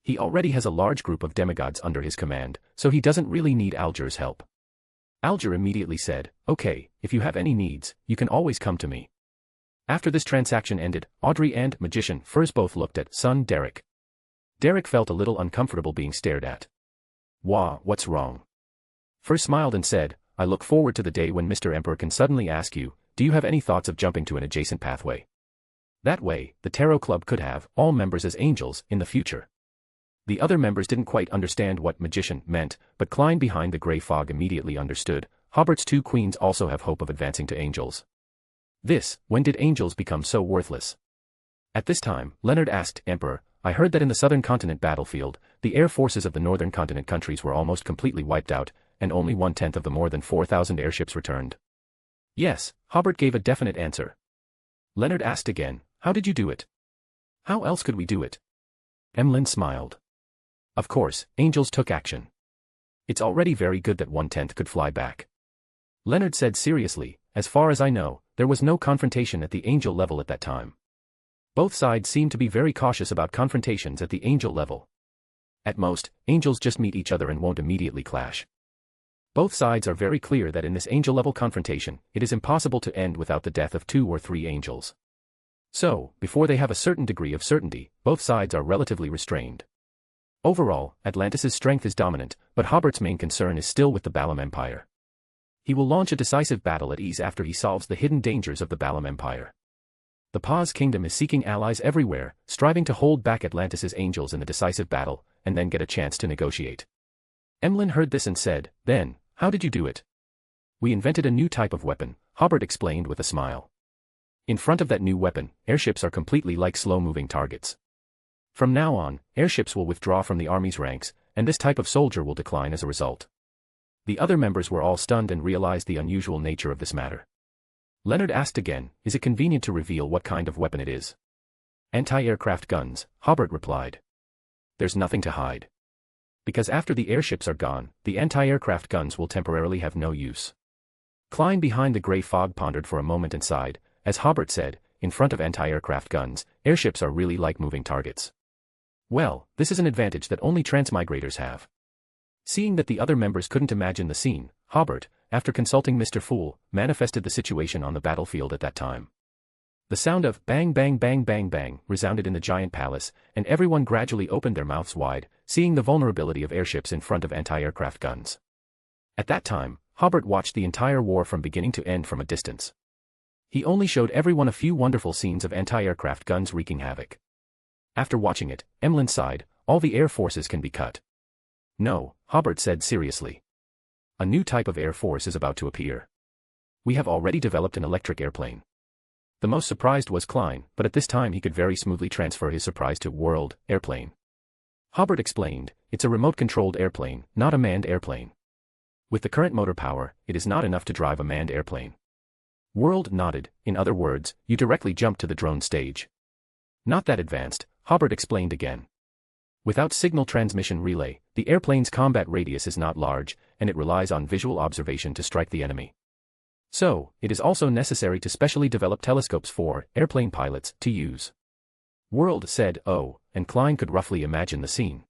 He already has a large group of demigods under his command, so he doesn't really need Alger's help. Alger immediately said, okay, if you have any needs, you can always come to me. After this transaction ended, Audrey and Magician Furs both looked at son Derek. Derek felt a little uncomfortable being stared at. Wah, what's wrong? Furs smiled and said, I look forward to the day when Mr. Emperor can suddenly ask you, do you have any thoughts of jumping to an adjacent pathway? That way, the Tarot Club could have all members as angels in the future. The other members didn't quite understand what magician meant, but Klein behind the grey fog immediately understood. Hobert's 2 queens also have hope of advancing to angels. When did angels become so worthless? At this time, Leonard asked Emperor, I heard that in the southern continent battlefield, the air forces of the northern continent countries were almost completely wiped out, and only 1/10 of the more than 4,000 airships returned. Yes, Hobert gave a definite answer. Leonard asked again, how did you do it? How else could we do it? Emlyn smiled. Of course, angels took action. It's already very good that 1/10 could fly back. Leonard said seriously, as far as I know, there was no confrontation at the angel level at that time. Both sides seem to be very cautious about confrontations at the angel level. At most, angels just meet each other and won't immediately clash. Both sides are very clear that in this angel level confrontation, it is impossible to end without the death of 2 or 3 angels. So, before they have a certain degree of certainty, both sides are relatively restrained. Overall, Atlantis' strength is dominant, but Hobert's main concern is still with the Balam Empire. He will launch a decisive battle at ease after he solves the hidden dangers of the Balam Empire. The Paz Kingdom is seeking allies everywhere, striving to hold back Atlantis' angels in the decisive battle, and then get a chance to negotiate. Emlyn heard this and said, "Then, how did you do it?" "We invented a new type of weapon," Hobert explained with a smile. "In front of that new weapon, airships are completely like slow-moving targets. From now on, airships will withdraw from the army's ranks, and this type of soldier will decline as a result." The other members were all stunned and realized the unusual nature of this matter. Leonard asked again, "Is it convenient to reveal what kind of weapon it is?" "Anti-aircraft guns," Hobert replied. "There's nothing to hide. Because after the airships are gone, the anti-aircraft guns will temporarily have no use." Klein behind the grey fog pondered for a moment and sighed, as Hobert said, "In front of anti-aircraft guns, airships are really like moving targets." Well, this is an advantage that only transmigrators have. Seeing that the other members couldn't imagine the scene, Hobert, after consulting Mr. Fool, manifested the situation on the battlefield at that time. The sound of bang bang bang bang bang resounded in the giant palace, and everyone gradually opened their mouths wide, seeing the vulnerability of airships in front of anti-aircraft guns. At that time, Hobert watched the entire war from beginning to end from a distance. He only showed everyone a few wonderful scenes of anti-aircraft guns wreaking havoc. After watching it, Emlyn sighed, "All the air forces can be cut." "No," Hobert said seriously. "A new type of air force is about to appear. We have already developed an electric airplane." The most surprised was Klein, but at this time he could very smoothly transfer his surprise to world airplane. Hobert explained, "It's a remote-controlled airplane, not a manned airplane. With the current motor power, it is not enough to drive a manned airplane." World nodded, "In other words, you directly jump to the drone stage." "Not that advanced," Hobert explained again. "Without signal transmission relay, the airplane's combat radius is not large, and it relies on visual observation to strike the enemy. So, it is also necessary to specially develop telescopes for airplane pilots to use." World said, "Oh," and Klein could roughly imagine the scene.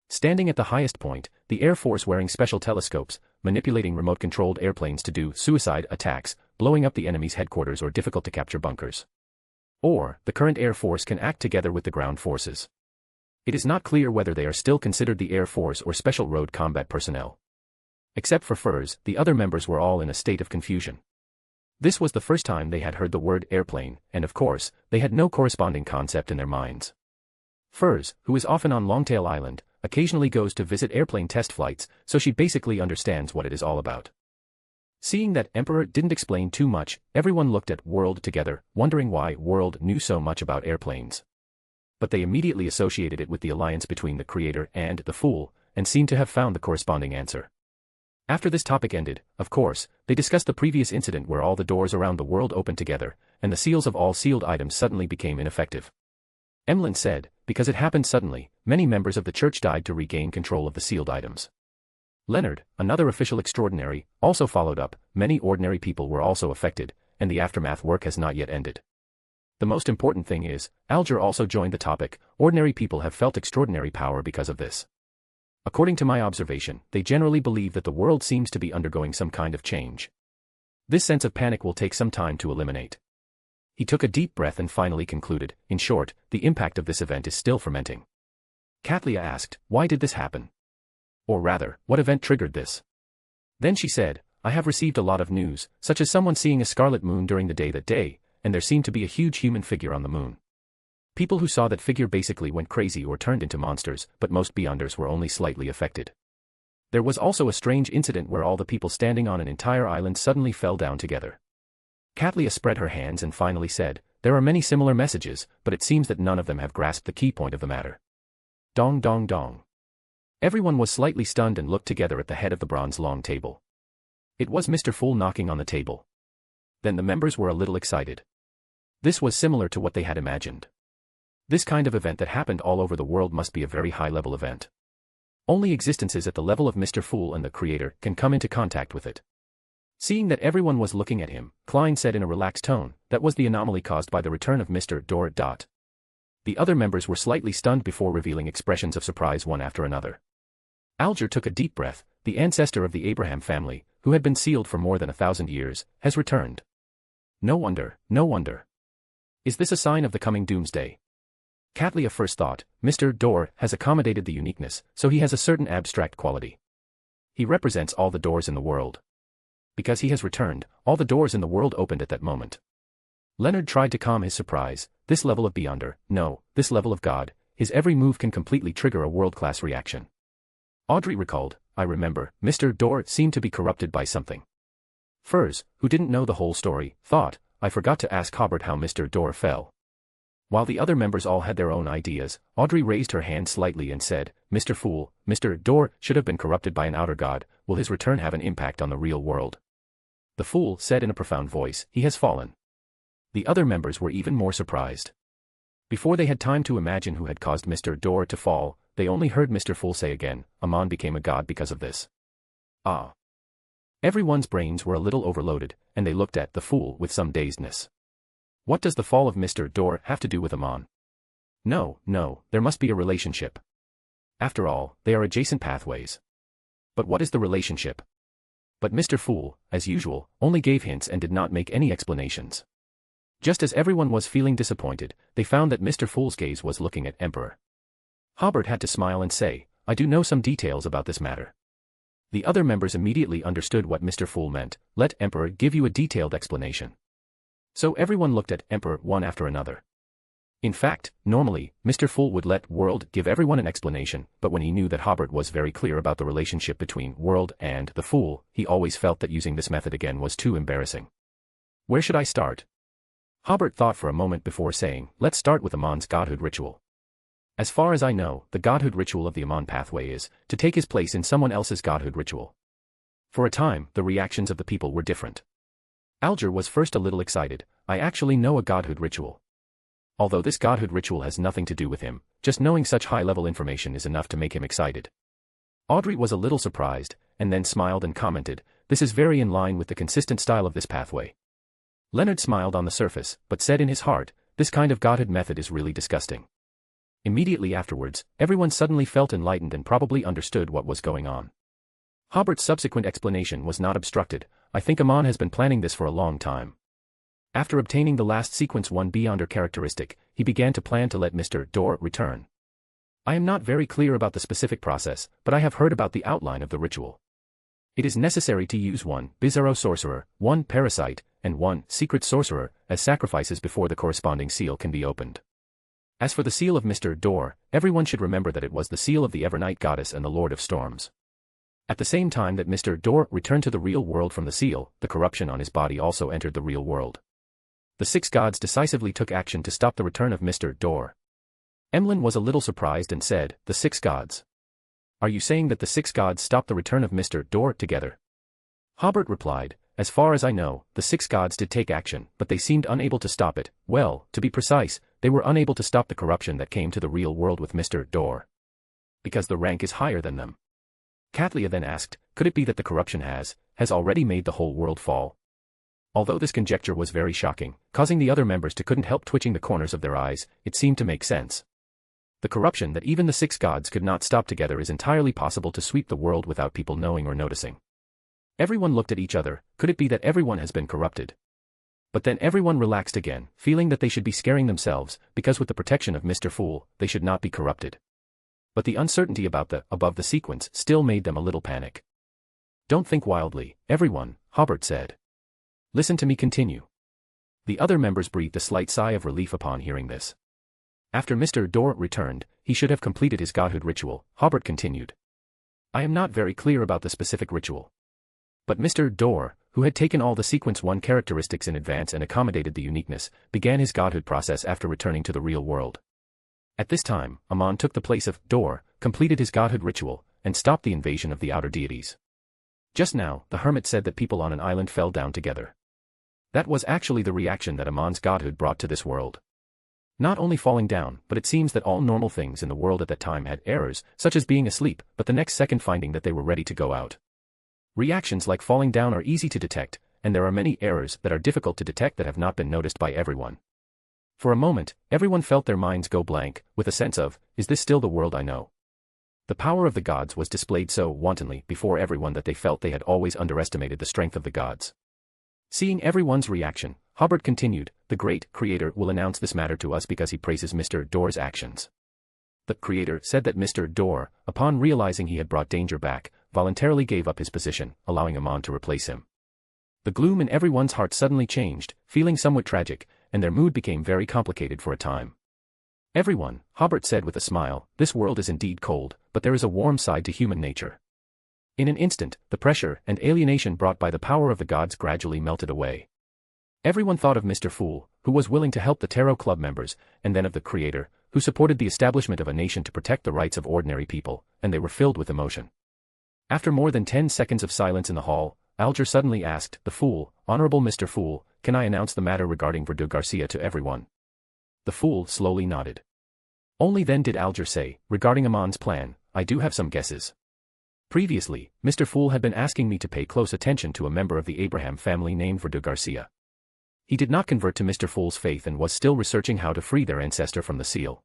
Standing at the highest point, the Air Force wearing special telescopes, manipulating remote-controlled airplanes to do suicide attacks, blowing up the enemy's headquarters or difficult-to-capture bunkers. Or, the current Air Force can act together with the ground forces. It is not clear whether they are still considered the Air Force or Special Road Combat personnel. Except for Furs, the other members were all in a state of confusion. This was the first time they had heard the word airplane, and of course, they had no corresponding concept in their minds. Furs, who is often on Longtail Island, occasionally goes to visit airplane test flights, so she basically understands what it is all about. Seeing that Emperor didn't explain too much, everyone looked at World together, wondering why World knew so much about airplanes. But they immediately associated it with the alliance between the Creator and the Fool, and seemed to have found the corresponding answer. After this topic ended, of course, they discussed the previous incident where all the doors around the world opened together, and the seals of all sealed items suddenly became ineffective. Emlyn said, "Because it happened suddenly, many members of the church died to regain control of the sealed items." Leonard, another official extraordinary, also followed up, "Many ordinary people were also affected, and the aftermath work has not yet ended." The most important thing is, Alger also joined the topic, "Ordinary people have felt extraordinary power because of this. According to my observation, they generally believe that the world seems to be undergoing some kind of change. This sense of panic will take some time to eliminate." He took a deep breath and finally concluded, "In short, the impact of this event is still fermenting." Katlia asked, "Why did this happen? Or rather, what event triggered this?" Then she said, "I have received a lot of news, such as someone seeing a scarlet moon during the day, and there seemed to be a huge human figure on the moon. People who saw that figure basically went crazy or turned into monsters, but most Beyonders were only slightly affected. There was also a strange incident where all the people standing on an entire island suddenly fell down together." Katlia spread her hands and finally said, "There are many similar messages, but it seems that none of them have grasped the key point of the matter." Dong dong dong. Everyone was slightly stunned and looked together at the head of the bronze long table. It was Mr. Fool knocking on the table. Then the members were a little excited. This was similar to what they had imagined. This kind of event that happened all over the world must be a very high-level event. Only existences at the level of Mr. Fool and the Creator can come into contact with it. Seeing that everyone was looking at him, Klein said in a relaxed tone, "That was the anomaly caused by the return of Mr. Dor. The other members were slightly stunned before revealing expressions of surprise one after another. Alger took a deep breath. "The ancestor of the Abraham family, who had been sealed for more than 1,000 years, has returned. No wonder, no wonder." Is this a sign of the coming doomsday? Cattleya first thought, Mr. Door has accommodated the uniqueness, so he has a certain abstract quality. He represents all the doors in the world. Because he has returned, all the doors in the world opened at that moment. Leonard tried to calm his surprise. This level of Beyonder, no, this level of God, his every move can completely trigger a world-class reaction. Audrey recalled, I remember, Mr. Door seemed to be corrupted by something. Furs, who didn't know the whole story, thought, I forgot to ask Hobert how Mr. Door fell. While the other members all had their own ideas, Audrey raised her hand slightly and said, Mr. Fool, Mr. Door should have been corrupted by an outer god. Will his return have an impact on the real world? The Fool said in a profound voice, he has fallen. The other members were even more surprised. Before they had time to imagine who had caused Mr. Door to fall, they only heard Mr. Fool say again, Amon became a god because of this. Ah. Everyone's brains were a little overloaded, and they looked at the Fool with some dazedness. What does the fall of Mr. Door have to do with Amon? No, there must be a relationship. After all, they are adjacent pathways. But what is the relationship? But Mr. Fool, as usual, only gave hints and did not make any explanations. Just as everyone was feeling disappointed, they found that Mr. Fool's gaze was looking at Emperor. Hobert had to smile and say, I do know some details about this matter. The other members immediately understood what Mr. Fool meant, let Emperor give you a detailed explanation. So everyone looked at Emperor one after another. In fact, normally, Mr. Fool would let World give everyone an explanation, but when he knew that Hobert was very clear about the relationship between World and the Fool, he always felt that using this method again was too embarrassing. Where should I start? Hobert thought for a moment before saying, let's start with Amon's godhood ritual. As far as I know, the godhood ritual of the Amon pathway is to take his place in someone else's godhood ritual. For a time, the reactions of the people were different. Alger was first a little excited, I actually know a godhood ritual. Although this godhood ritual has nothing to do with him, just knowing such high-level information is enough to make him excited. Audrey was a little surprised, and then smiled and commented, this is very in line with the consistent style of this pathway. Leonard smiled on the surface, but said in his heart, this kind of godhood method is really disgusting. Immediately afterwards, everyone suddenly felt enlightened and probably understood what was going on. Hobert's subsequent explanation was not obstructed, I think Amon has been planning this for a long time. After obtaining the last sequence 1 Beyonder characteristic, he began to plan to let Mr. Door return. I am not very clear about the specific process, but I have heard about the outline of the ritual. It is necessary to use 1 Bizarro sorcerer, 1 parasite, and 1 secret sorcerer as sacrifices before the corresponding seal can be opened. As for the seal of Mr. Door, everyone should remember that it was the seal of the Evernight goddess and the Lord of Storms. At the same time that Mr. Door returned to the real world from the seal, the corruption on his body also entered the real world. The 6 gods decisively took action to stop the return of Mr. Door. Emlyn was a little surprised and said, the 6 gods. Are you saying that the 6 gods stopped the return of Mr. Door together? Hobert replied, as far as I know, the 6 gods did take action, but they seemed unable to stop it. Well, to be precise, they were unable to stop the corruption that came to the real world with Mr. Door. Because the rank is higher than them. Cattleya then asked, could it be that the corruption has already made the whole world fall? Although this conjecture was very shocking, causing the other members to couldn't help twitching the corners of their eyes, it seemed to make sense. The corruption that even the 6 gods could not stop together is entirely possible to sweep the world without people knowing or noticing. Everyone looked at each other, could it be that everyone has been corrupted? But then everyone relaxed again, feeling that they should be scaring themselves, because with the protection of Mr. Fool, they should not be corrupted. But the uncertainty about the above the sequence still made them a little panic. Don't think wildly, everyone, Hobert said. Listen to me continue. The other members breathed a slight sigh of relief upon hearing this. After Mr. Door returned, he should have completed his godhood ritual, Hobert continued. I am not very clear about the specific ritual. But Mr. Door, who had taken all the sequence 1 characteristics in advance and accommodated the uniqueness, began his godhood process after returning to the real world. At this time, Amon took the place of Door, completed his godhood ritual, and stopped the invasion of the outer deities. Just now, the hermit said that people on an island fell down together. That was actually the reaction that Amon's godhood brought to this world. Not only falling down, but it seems that all normal things in the world at that time had errors, such as being asleep, but the next second finding that they were ready to go out. Reactions like falling down are easy to detect, and there are many errors that are difficult to detect that have not been noticed by everyone. For a moment, everyone felt their minds go blank, with a sense of, is this still the world I know? The power of the gods was displayed so wantonly before everyone that they felt they had always underestimated the strength of the gods. Seeing everyone's reaction, Hobert continued, the great Creator will announce this matter to us because he praises Mr. Dor's actions. The Creator said that Mr. Dor, upon realizing he had brought danger back, voluntarily gave up his position, allowing Amon to replace him. The gloom in everyone's heart suddenly changed, feeling somewhat tragic, and their mood became very complicated for a time. Everyone, Hobert said with a smile, this world is indeed cold, but there is a warm side to human nature. In an instant, the pressure and alienation brought by the power of the gods gradually melted away. Everyone thought of Mr. Fool, who was willing to help the Tarot Club members, and then of the Creator, who supported the establishment of a nation to protect the rights of ordinary people, and they were filled with emotion. After more than 10 seconds of silence in the hall, Alger suddenly asked, the Fool, Honorable Mr. Fool, can I announce the matter regarding Verdu Garcia to everyone? The Fool slowly nodded. Only then did Alger say, regarding Amon's plan, I do have some guesses. Previously, Mr. Fool had been asking me to pay close attention to a member of the Abraham family named Verdu Garcia. He did not convert to Mr. Fool's faith and was still researching how to free their ancestor from the seal.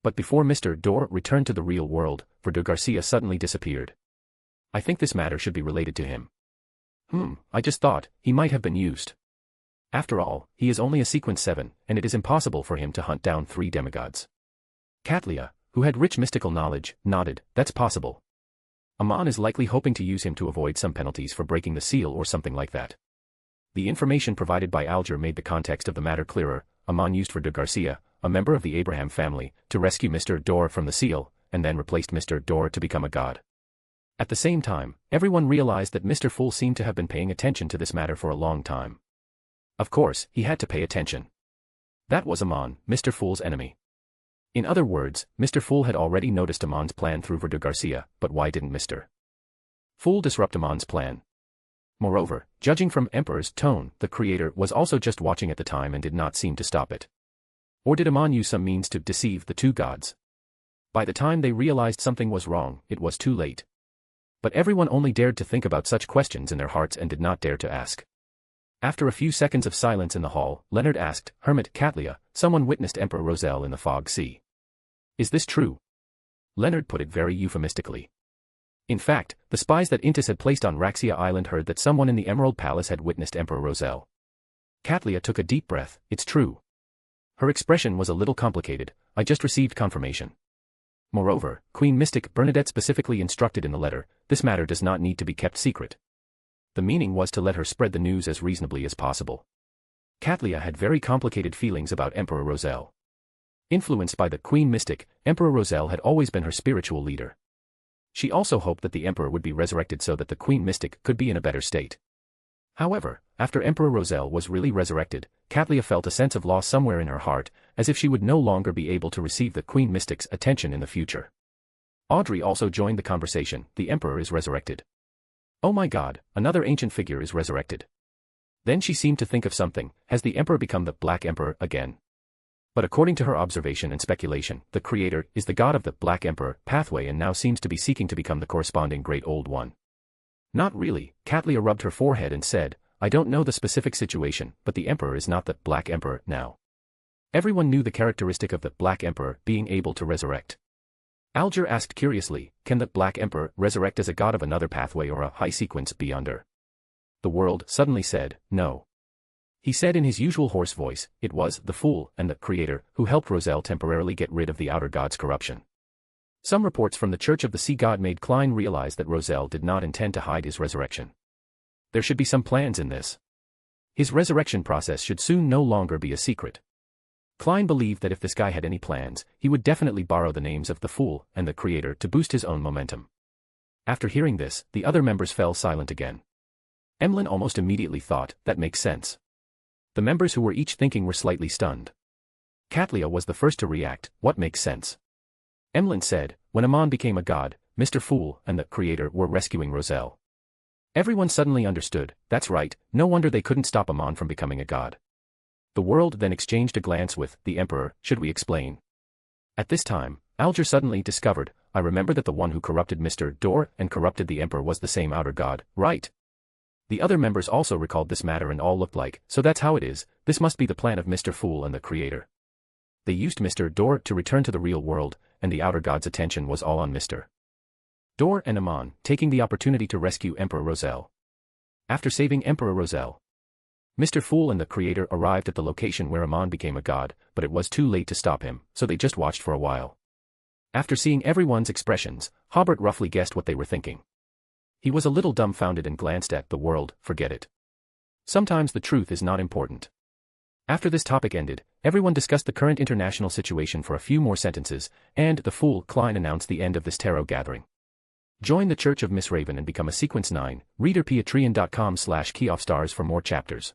But before Mr. Dor returned to the real world, Verdu Garcia suddenly disappeared. I think this matter should be related to him. I just thought, he might have been used. After all, he is only a sequence 7, and it is impossible for him to hunt down 3 demigods. Katlia, who had rich mystical knowledge, nodded, that's possible. Amon is likely hoping to use him to avoid some penalties for breaking the seal or something like that. The information provided by Alger made the context of the matter clearer. Amon used Verdu Garcia, a member of the Abraham family, to rescue Mr. Dor from the seal, and then replaced Mr. Dor to become a god. At the same time, everyone realized that Mr. Fool seemed to have been paying attention to this matter for a long time. Of course, he had to pay attention. That was Amon, Mr. Fool's enemy. In other words, Mr. Fool had already noticed Amon's plan through Verdu Garcia, but why didn't Mr. Fool disrupt Amon's plan? Moreover, judging from Emperor's tone, the Creator was also just watching at the time and did not seem to stop it. Or did Amon use some means to deceive the 2 gods? By the time they realized something was wrong, it was too late. But everyone only dared to think about such questions in their hearts and did not dare to ask. After a few seconds of silence in the hall, Leonard asked, Hermit Katlia, someone witnessed Emperor Roselle in the fog sea. Is this true? Leonard put it very euphemistically. In fact, the spies that Intis had placed on Raxia Island heard that someone in the Emerald Palace had witnessed Emperor Roselle. Katlia took a deep breath, it's true. Her expression was a little complicated, I just received confirmation. Moreover, Queen Mystic Bernadette specifically instructed in the letter, this matter does not need to be kept secret. The meaning was to let her spread the news as reasonably as possible. Katlia had very complicated feelings about Emperor Roselle. Influenced by the Queen Mystic, Emperor Roselle had always been her spiritual leader. She also hoped that the Emperor would be resurrected so that the Queen Mystic could be in a better state. However, after Emperor Roselle was really resurrected, Katlia felt a sense of loss somewhere in her heart, as if she would no longer be able to receive the Queen Mystic's attention in the future. Audrey also joined the conversation, the Emperor is resurrected. Oh my God, another ancient figure is resurrected. Then she seemed to think of something, has the Emperor become the Black Emperor again? But according to her observation and speculation, the Creator is the god of the Black Emperor pathway and now seems to be seeking to become the corresponding Great Old One. Not really, Katlia rubbed her forehead and said, I don't know the specific situation, but the Emperor is not the Black Emperor now. Everyone knew the characteristic of the Black Emperor being able to resurrect. Alger asked curiously, can the Black Emperor resurrect as a god of another pathway or a high sequence beyonder? The world suddenly said, no. He said in his usual hoarse voice, it was the Fool and the Creator who helped Roselle temporarily get rid of the outer god's corruption. Some reports from the Church of the Sea God made Klein realize that Roselle did not intend to hide his resurrection. There should be some plans in this. His resurrection process should soon no longer be a secret. Klein believed that if this guy had any plans, he would definitely borrow the names of the Fool and the Creator to boost his own momentum. After hearing this, the other members fell silent again. Emlyn almost immediately thought, that makes sense. The members who were each thinking were slightly stunned. Katlia was the first to react, what makes sense? Emlyn said, when Amon became a god, Mr. Fool and the Creator were rescuing Roselle. Everyone suddenly understood, that's right, no wonder they couldn't stop Amon from becoming a god. The world then exchanged a glance with, the Emperor, should we explain? At this time, Alger suddenly discovered, I remember that the one who corrupted Mr. Dor and corrupted the Emperor was the same outer god, right? The other members also recalled this matter and all looked like, so that's how it is, this must be the plan of Mr. Fool and the Creator. They used Mr. Dor to return to the real world, and the outer god's attention was all on Mr. Dor and Amon, taking the opportunity to rescue Emperor Roselle. After saving Emperor Roselle, Mr. Fool and the creator arrived at the location where Amon became a god, but it was too late to stop him, so they just watched for a while. After seeing everyone's expressions, Hobert roughly guessed what they were thinking. He was a little dumbfounded and glanced at the world. Forget it. Sometimes the truth is not important. After this topic ended, everyone discussed the current international situation for a few more sentences, and the Fool Klein announced the end of this tarot gathering. Join the Church of Miss Raven and become a Sequence 9, reader patreon.com/keyoffstars for more chapters.